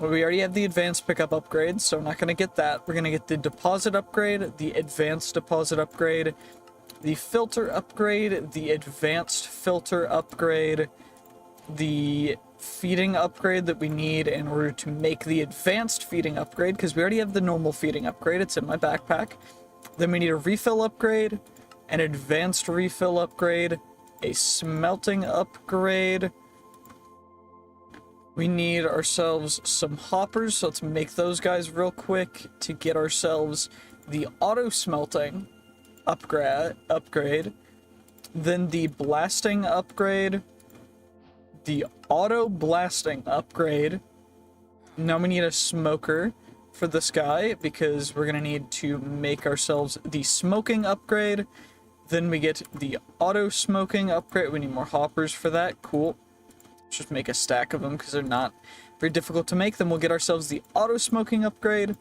Well, we already have the advanced pickup upgrade, so we're not gonna get that. We're gonna get the deposit upgrade, the advanced deposit upgrade, the filter upgrade, the advanced filter upgrade, the feeding upgrade that we need in order to make the advanced feeding upgrade, because we already have the normal feeding upgrade, it's in my backpack. Then we need a refill upgrade, an advanced refill upgrade, a smelting upgrade. We need ourselves some hoppers, so let's make those guys real quick to get ourselves the auto smelting upgrade, then the blasting upgrade, the auto blasting upgrade. Now we need a smoker for this guy because we're gonna need to make ourselves the smoking upgrade. Then we get the auto smoking upgrade. We need more hoppers for that. Cool. Let's just make a stack of them because they're not very difficult to make. Then we'll get ourselves the auto smoking upgrade.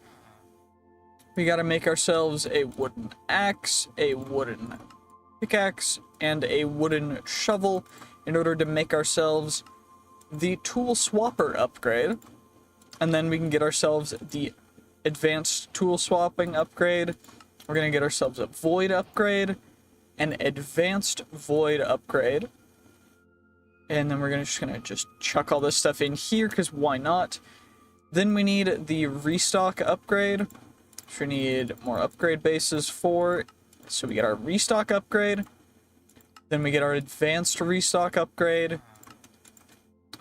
We gotta make ourselves a wooden axe, a wooden pickaxe, and a wooden shovel in order to make ourselves the tool swapper upgrade. And then we can get ourselves the advanced tool swapping upgrade. We're gonna get ourselves a void upgrade, an advanced void upgrade. And then we're just gonna chuck all this stuff in here because why not? Then we need the restock upgrade, which we need more upgrade bases for. So we get our restock upgrade. Then we get our advanced restock upgrade.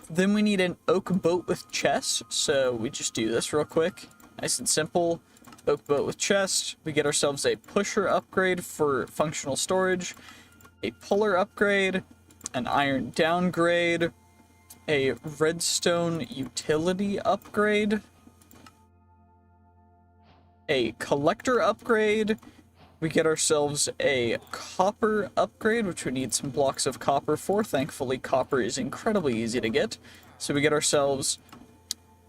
Then we need an oak boat with chest. So we just do this real quick. Nice and simple. Oak boat with chest. We get ourselves a pusher upgrade for functional storage. A puller upgrade. An iron downgrade. A redstone utility upgrade. A collector upgrade. We get ourselves a copper upgrade, which we need some blocks of copper for. Thankfully, copper is incredibly easy to get. So we get ourselves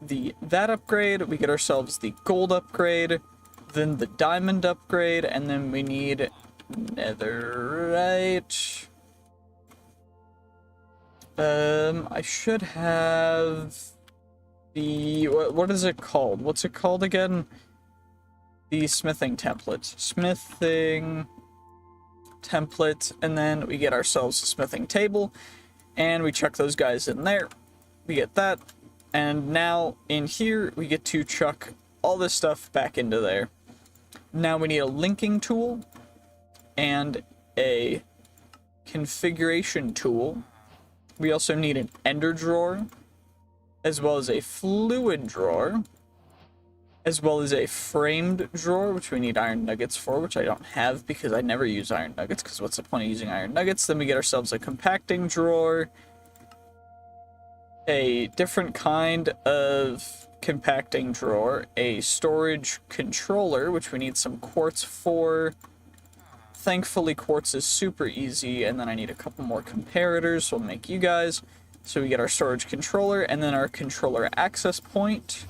that upgrade, we get ourselves the gold upgrade, then the diamond upgrade, and then we need netherite. I should have the, what is it called? What's it called again? The smithing template. Smithing template, and then we get ourselves a smithing table, and we chuck those guys in there. We get that, and now in here we get to chuck all this stuff back into there. Now we need a linking tool and a configuration tool. We also need an ender drawer, as well as a fluid drawer, as well as a framed drawer, which we need iron nuggets for, which I don't have because I never use iron nuggets, because what's the point of using iron nuggets? Then we get ourselves a compacting drawer, a different kind of compacting drawer, a storage controller, which we need some quartz for. Thankfully, quartz is super easy, and then I need a couple more comparators, so we'll make you guys. So we get our storage controller, and then our controller access point.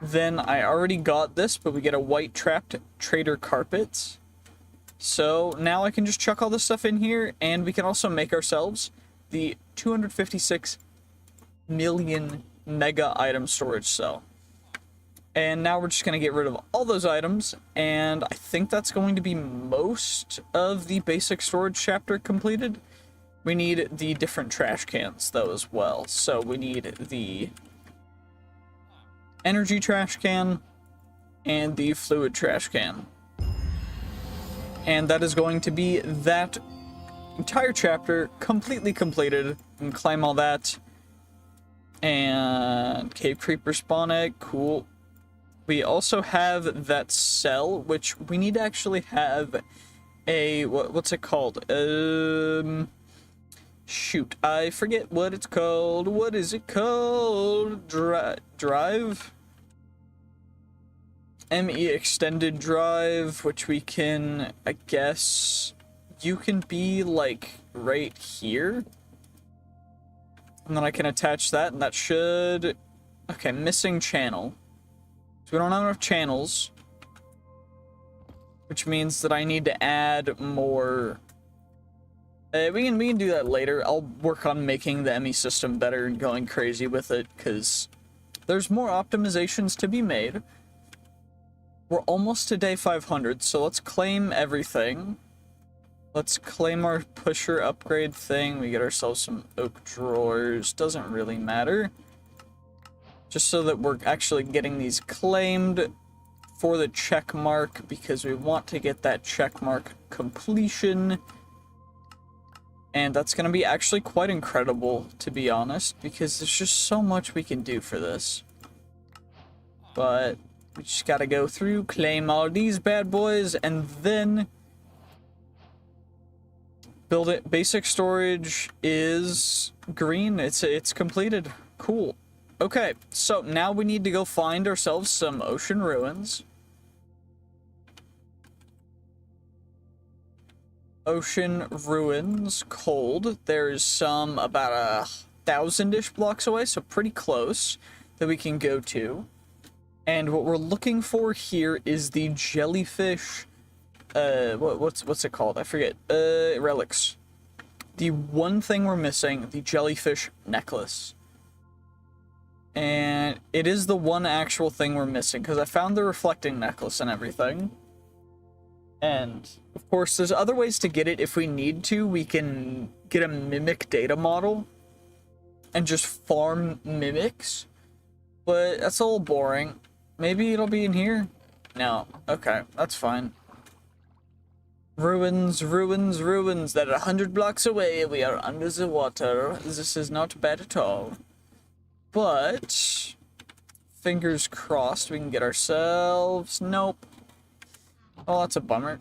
Then I already got this, but we get a white trapped trader carpet. So now I can just chuck all this stuff in here, and we can also make ourselves the 256 million mega item storage cell. And now we're just going to get rid of all those items, and I think that's going to be most of the basic storage chapter completed. We need the different trash cans, though, as well. So we need the energy trash can and the fluid trash can. And that is going to be that entire chapter completely completed. You can claim all that. And cave creeper spawn egg, cool. We also have that cell, which we need to actually have a, what's it called? Shoot, I forget what it's called. What is it called? Drive? ME extended drive, which we can, I guess, you can be like right here. And then I can attach that, and that should, okay, missing channel. So we don't have enough channels, which means that I need to add more. We can do that later. I'll work on making the ME system better and going crazy with it, because there's more optimizations to be made. We're almost to day 500, so let's claim everything. Let's claim our pusher upgrade thing. We get ourselves some oak drawers. Doesn't really matter. Just so that we're actually getting these claimed for the check mark, because we want to get that check mark completion. And that's going to be actually quite incredible, to be honest, because there's just so much we can do for this. But we just got to go through, claim all these bad boys, and then build it. Basic storage is green. It's completed. Cool. Okay, so now we need to go find ourselves some ocean ruins. Ocean ruins, cold. There's some about 1,000-ish blocks away, so pretty close, that we can go to. And what we're looking for here is the jellyfish, what's it called? I forget. Relics. The one thing we're missing, the jellyfish necklace. And it is the one actual thing we're missing, because I found the reflecting necklace and everything. And, of course, there's other ways to get it if we need to. We can get a mimic data model and just farm mimics. But that's a little boring. Maybe it'll be in here? No. Okay, that's fine. Ruins, ruins, ruins. That 100 blocks away, we are under the water. This is not bad at all. But, fingers crossed we can get ourselves... Nope. Oh, that's a bummer.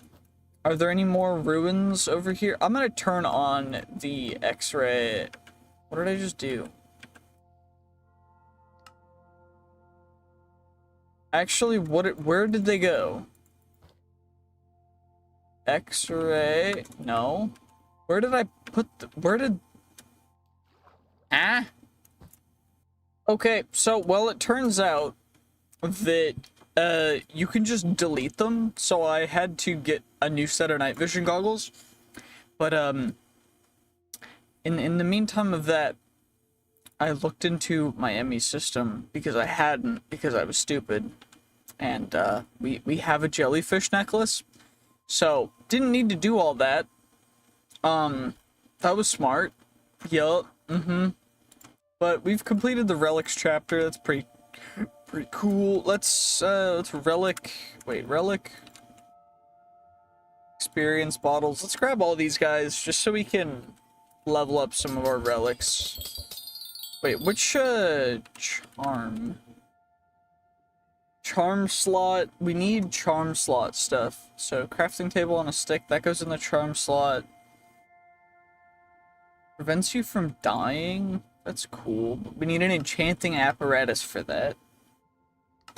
Are there any more ruins over here? I'm gonna turn on the X-ray. What did I just do? Actually, where did they go? X-ray? No. Where did I put Ah? Okay, so, well, it turns out that you can just delete them, so I had to get a new set of night vision goggles. But, in the meantime of that, I looked into my ME system, because I hadn't, because I was stupid. And, we have a jellyfish necklace. So, didn't need to do all that. That was smart. Yup, But we've completed the relics chapter. That's pretty cool. Let's relic experience bottles. Let's grab all these guys just so we can level up some of our relics. Wait, which charm slot? We need charm slot stuff. So crafting table on a stick, that goes in the charm slot. Prevents you from dying. That's cool. But we need an enchanting apparatus for that.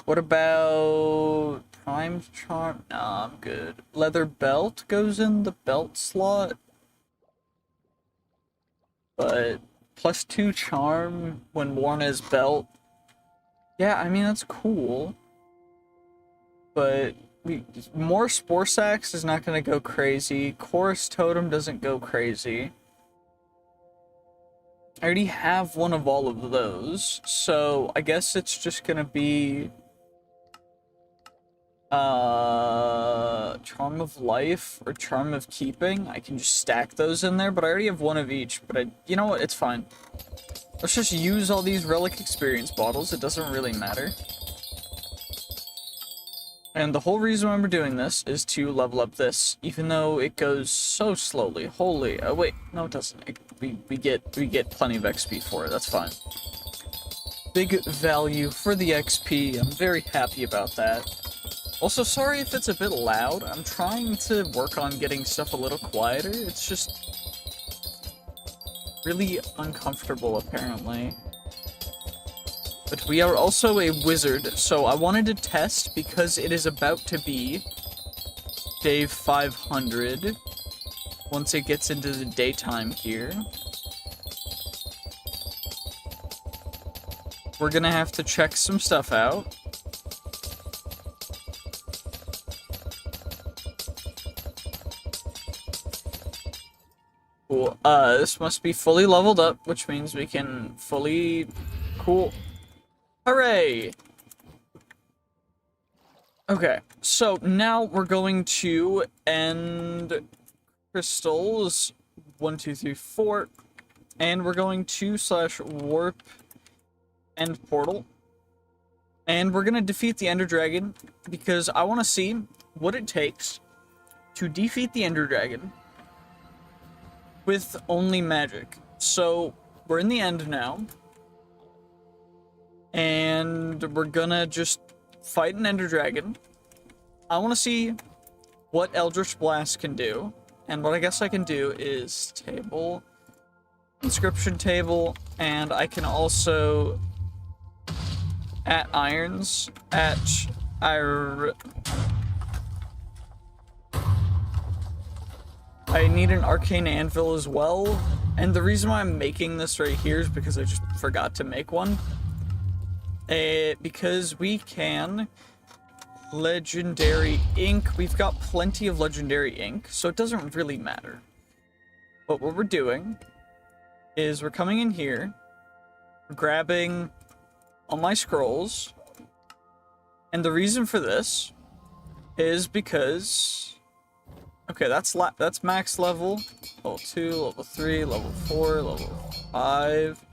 What about prime charm? Nah, I'm good. Leather belt goes in the belt slot. But +2 charm when worn as belt. Yeah, I mean, that's cool. But more spore sacks is not going to go crazy. Chorus totem doesn't go crazy. I already have one of all of those, so I guess it's just gonna be Charm of Life or Charm of Keeping. I can just stack those in there, but I already have one of each. But you know what? It's fine. Let's just use all these relic experience bottles. It doesn't really matter. And the whole reason why we're doing this is to level up this, even though it goes so slowly. Holy, wait, no it doesn't. We get plenty of XP for it, that's fine. Big value for the XP, I'm very happy about that. Also, sorry if it's a bit loud. I'm trying to work on getting stuff a little quieter. It's just really uncomfortable, apparently. But we are also a wizard, so I wanted to test because it is about to be day 500 once it gets into the daytime here. We're gonna have to check some stuff out. Cool. This must be fully leveled up, which means we can fully... Cool. Hooray! Okay, so now we're going to end crystals 1, 2, 3, 4, and we're going to /warp end portal, and we're gonna defeat the Ender Dragon because I want to see what it takes to defeat the Ender Dragon with only magic. So we're in the end now. And we're gonna just fight an Ender Dragon. I want to see what Eldritch Blast can do. And what I guess I can do is table, inscription table, and I can also at irons, at I need an arcane anvil as well. And the reason why I'm making this right here is because I just forgot to make one. Because we can legendary ink. We've got plenty of legendary ink, so it doesn't really matter. But what we're doing is we're coming in here, we're grabbing all my scrolls, and the reason for this is because... Okay, that's max level. Level 2, level 3, level 4, level 5.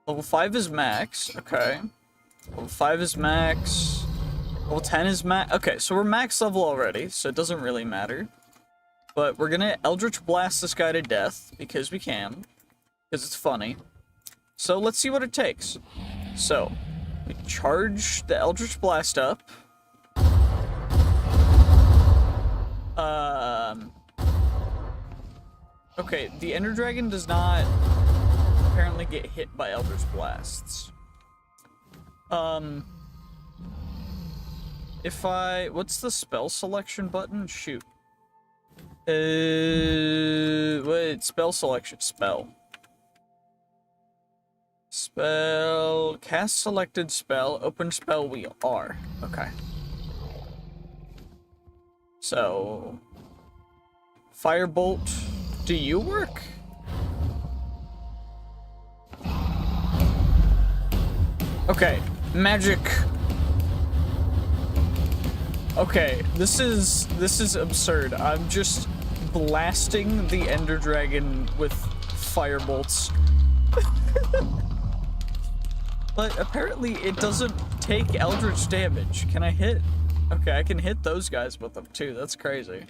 Level 5 is max, okay. Level 5 is max. Level 10 is max. Okay, so we're max level already, so it doesn't really matter. But we're gonna Eldritch Blast this guy to death, because we can. Because it's funny. So let's see what it takes. So, we charge the Eldritch Blast up. Okay, the Ender Dragon does not apparently get hit by Eldritch Blasts. What's the spell selection button? Shoot. Wait, spell selection, spell. Spell, cast selected spell, open spell wheel, R. Okay. So, Firebolt, do you work? Okay, magic. Okay, this is absurd. I'm just blasting the Ender Dragon with firebolts. But apparently it doesn't take Eldritch damage. Can I hit? Okay, I can hit those guys with them too. That's crazy.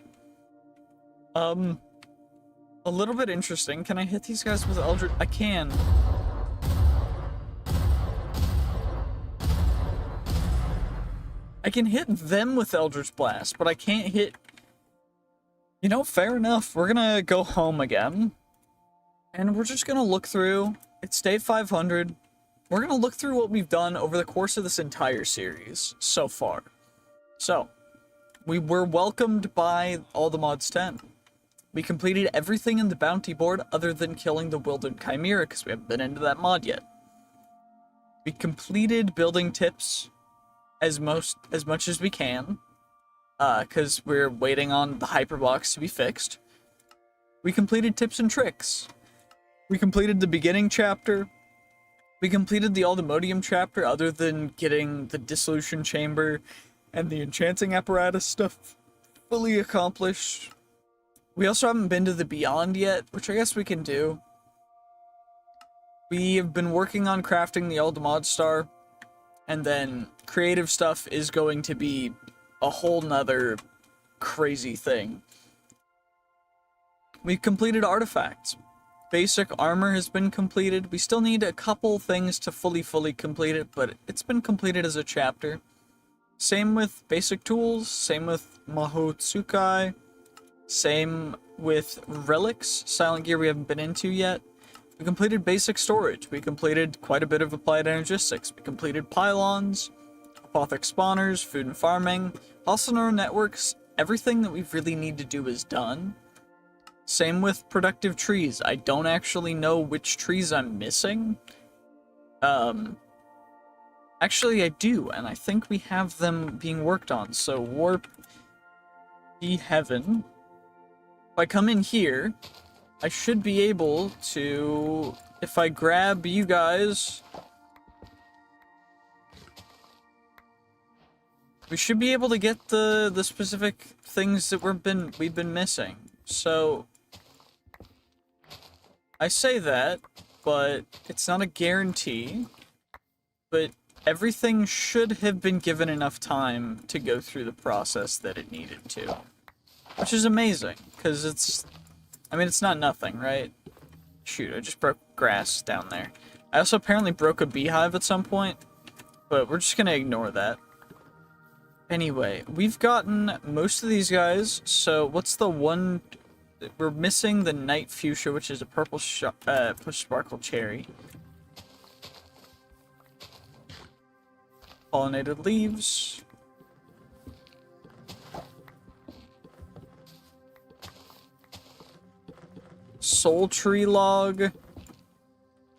A little bit interesting. Can I hit these guys with Eldritch? I can. I can hit them with Eldritch Blast, but I can't hit... You know, fair enough. We're gonna go home again. And we're just gonna look through. It's day 500. We're gonna look through what we've done over the course of this entire series so far. So, we were welcomed by all the mods 10. We completed everything in the bounty board other than killing the Wildered Chimera, because we haven't been into that mod yet. We completed building tips as much as we can, because we're waiting on the hyperbox to be fixed. We completed tips and tricks. We completed the beginning chapter. We completed the Aldemodium chapter, other than getting the dissolution chamber and the enchanting apparatus stuff fully accomplished. We also haven't been to the Beyond yet, which I guess we can do. We have been working on crafting the Aldemod Star, and then creative stuff is going to be a whole nother crazy thing. We've completed artifacts. Basic armor has been completed. We still need a couple things to fully complete it, but it's been completed as a chapter. Same with basic tools, same with Mahotsukai, same with relics, silent gear we haven't been into yet. We completed basic storage, we completed quite a bit of applied energistics, we completed pylons, apothic spawners, food and farming, also neural networks. Everything that we really need to do is done. Same with productive trees. I don't actually know which trees I'm missing. Actually I do, and I think we have them being worked on. So warp the heaven. If I come in here, I should be able to, if I grab you guys, we should be able to get the specific things that we've been missing. So I say that, but it's not a guarantee. But everything should have been given enough time to go through the process that it needed to. Which is amazing, because it's not nothing, right? Shoot, I just broke grass down there. I also apparently broke a beehive at some point, but we're just gonna ignore that. Anyway, we've gotten most of these guys, so what's the one... We're missing the night fuchsia, which is a purple push sparkle cherry. Pollinated leaves. Soul tree log.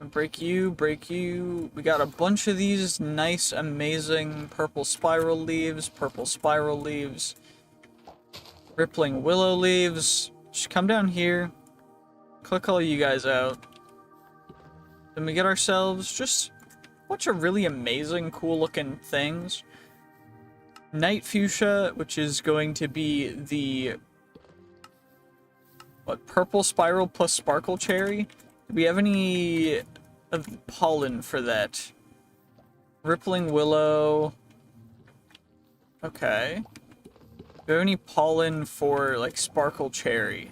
Break you, break you. We got a bunch of these nice, amazing purple spiral leaves, rippling willow leaves. Just come down here, click all you guys out. Then we get ourselves just a bunch of really amazing, cool looking things. Night fuchsia, which is going to be the purple spiral plus sparkle cherry. Do we have any of pollen for that? Rippling willow. Okay. Do we have any pollen for, like, sparkle cherry?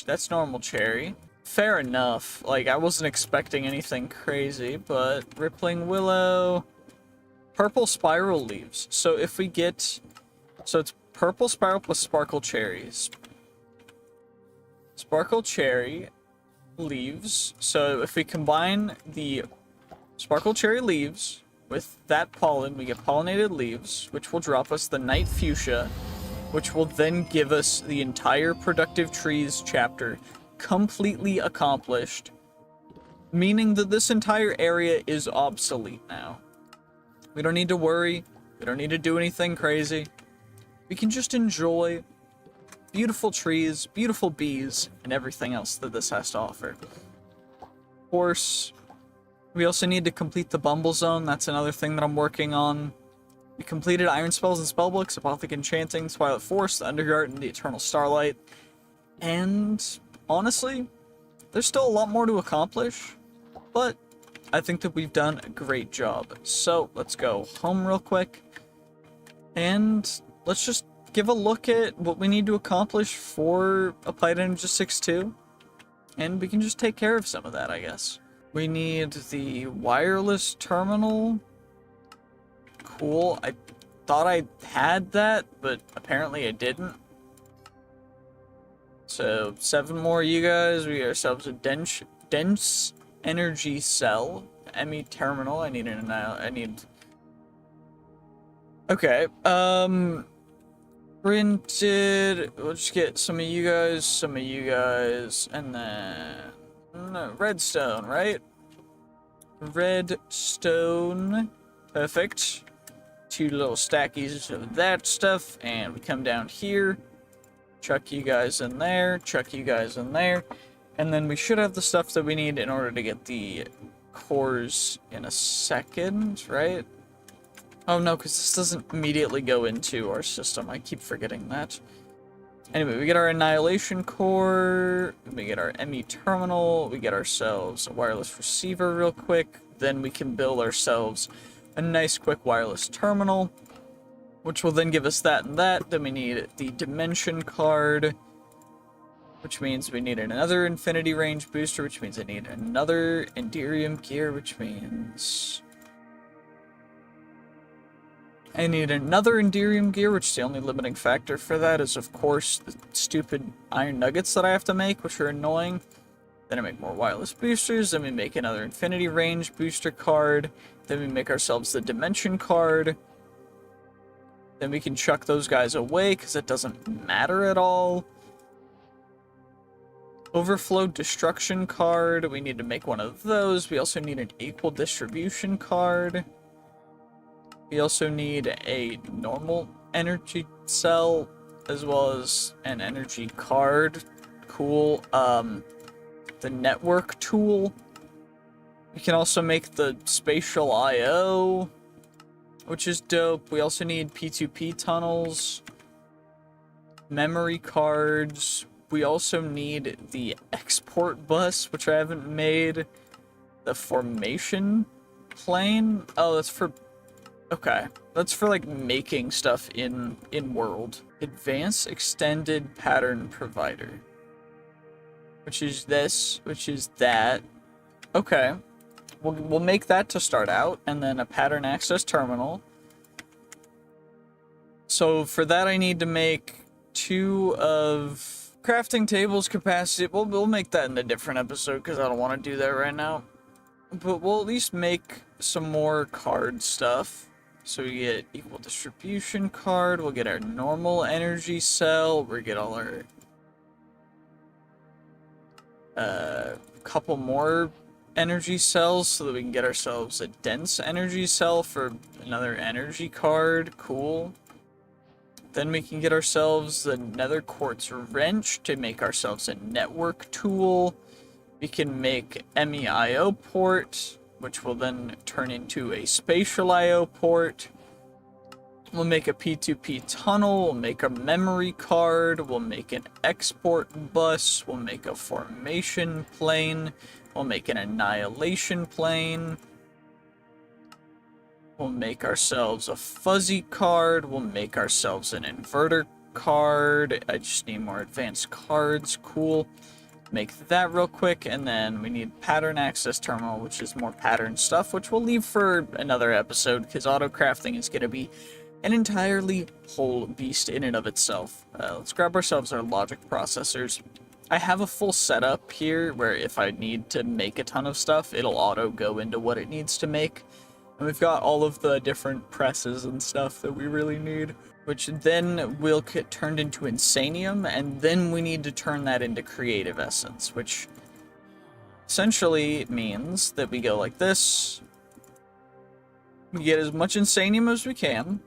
That's normal cherry. Fair enough. Like, I wasn't expecting anything crazy, but rippling willow. Purple spiral leaves. So if we get... So it's purple spiral plus sparkle cherries. Sparkle cherry leaves. So if we combine the sparkle cherry leaves with that pollen, we get pollinated leaves, which will drop us the night fuchsia, which will then give us the entire productive trees chapter completely accomplished, meaning that this entire area is obsolete now. We don't need to worry, we don't need to do anything crazy. We can just enjoy beautiful trees, beautiful bees, and everything else that this has to offer. Of course, we also need to complete the Bumble Zone. That's another thing that I'm working on. We completed Iron Spells and Spellbooks, Apothic Enchanting, Twilight Forest, the Undergarden, and the Eternal Starlight. And honestly, there's still a lot more to accomplish, but I think that we've done a great job. So let's go home real quick, and let's just give a look at what we need to accomplish for Applied Energistics 2, and we can just take care of some of that, I guess. We need the wireless terminal. Cool. I thought I had that, but apparently I didn't. So 7 more you guys. We get ourselves a dense energy cell. ME terminal. I need an Okay. Printed. We'll just get some of you guys, and then redstone, right? Redstone. Perfect. 2 little stackies of that stuff, and we come down here, chuck you guys in there, chuck you guys in there, and then we should have the stuff that we need in order to get the cores in a second, right? Oh no, because this doesn't immediately go into our system. I keep forgetting that. Anyway, we get our Annihilation Core, we get our ME Terminal, we get ourselves a wireless receiver real quick, then we can build ourselves a nice quick wireless terminal, which will then give us that and that. Then we need the Dimension Card, which means we need another Infinity Range Booster, which means I need another Enderium Gear, which means... I need another Enderium gear, which the only limiting factor for that is, of course, the stupid iron nuggets that I have to make, which are annoying. Then I make more wireless boosters, then we make another infinity range booster card, then we make ourselves the dimension card. Then we can chuck those guys away, because it doesn't matter at all. Overflow destruction card, we need to make one of those. We also need an equal distribution card. We also need a normal energy cell, as well as an energy card. Cool. The network tool. We can also make the spatial IO, which is dope. We also need P2P tunnels, memory cards. We also need the export bus, which I haven't made. The formation plane. Oh, that's for... Okay. That's for, like, making stuff in world. Advanced extended pattern provider. Which is this, which is that. Okay. We'll make that to start out, and then a pattern access terminal. So for that I need to make 2 of crafting tables capacity. We'll make that in a different episode, because I don't want to do that right now. But we'll at least make some more card stuff. So we get equal distribution card, we'll get our normal energy cell, we'll get all our couple more energy cells so that we can get ourselves a dense energy cell for another energy card. Cool. Then we can get ourselves the Nether Quartz Wrench to make ourselves a network tool. We can make MEIO port, which will then turn into a spatial IO port. We'll make a P2P tunnel, we'll make a memory card, we'll make an export bus, we'll make a formation plane, we'll make an annihilation plane. We'll make ourselves a fuzzy card, we'll make ourselves an inverter card. I just need more advanced cards, cool. Make that real quick, and then we need pattern access terminal, which is more pattern stuff, which we'll leave for another episode, because auto crafting is going to be an entirely whole beast in and of itself. Let's grab ourselves our logic processors. I have a full setup here where if I need to make a ton of stuff, it'll auto go into what it needs to make. And we've got all of the different presses and stuff that we really need, which then will get turned into Insanium, and then we need to turn that into Creative Essence, which essentially means that we go like this. We get as much Insanium as we can.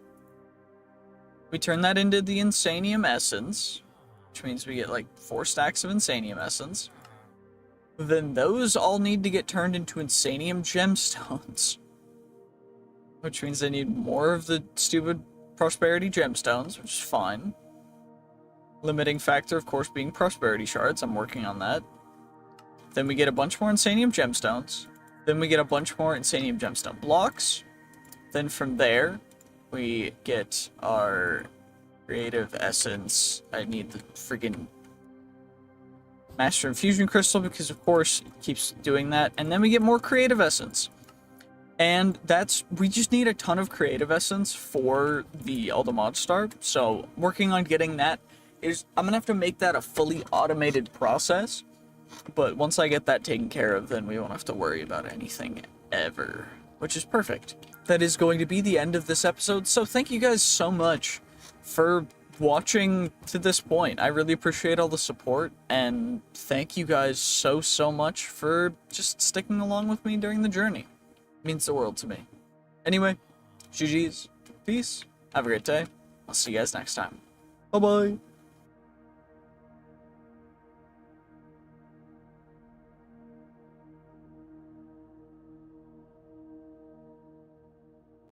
We turn that into the Insanium Essence, which means we get like 4 stacks of Insanium Essence. Then those all need to get turned into Insanium Gemstones, which means they need more of the stupid Prosperity Gemstones, which is fine. Limiting factor, of course, being Prosperity Shards. I'm working on that. Then we get a bunch more Insanium Gemstones. Then we get a bunch more Insanium Gemstone blocks. Then from there, we get our Creative Essence. I need the friggin' Master Infusion Crystal, because of course it keeps doing that. And then we get more Creative Essence. And we just need a ton of Creative Essence for the Mod Star. So working on getting that I'm gonna have to make that a fully automated process. But once I get that taken care of, then we won't have to worry about anything ever, which is perfect. That is going to be the end of this episode. So thank you guys so much for watching to this point. I really appreciate all the support, and thank you guys so much for just sticking along with me during the journey. It means the world to me. Anyway, GG's, peace, have a great day. I'll see you guys next time. Bye-bye.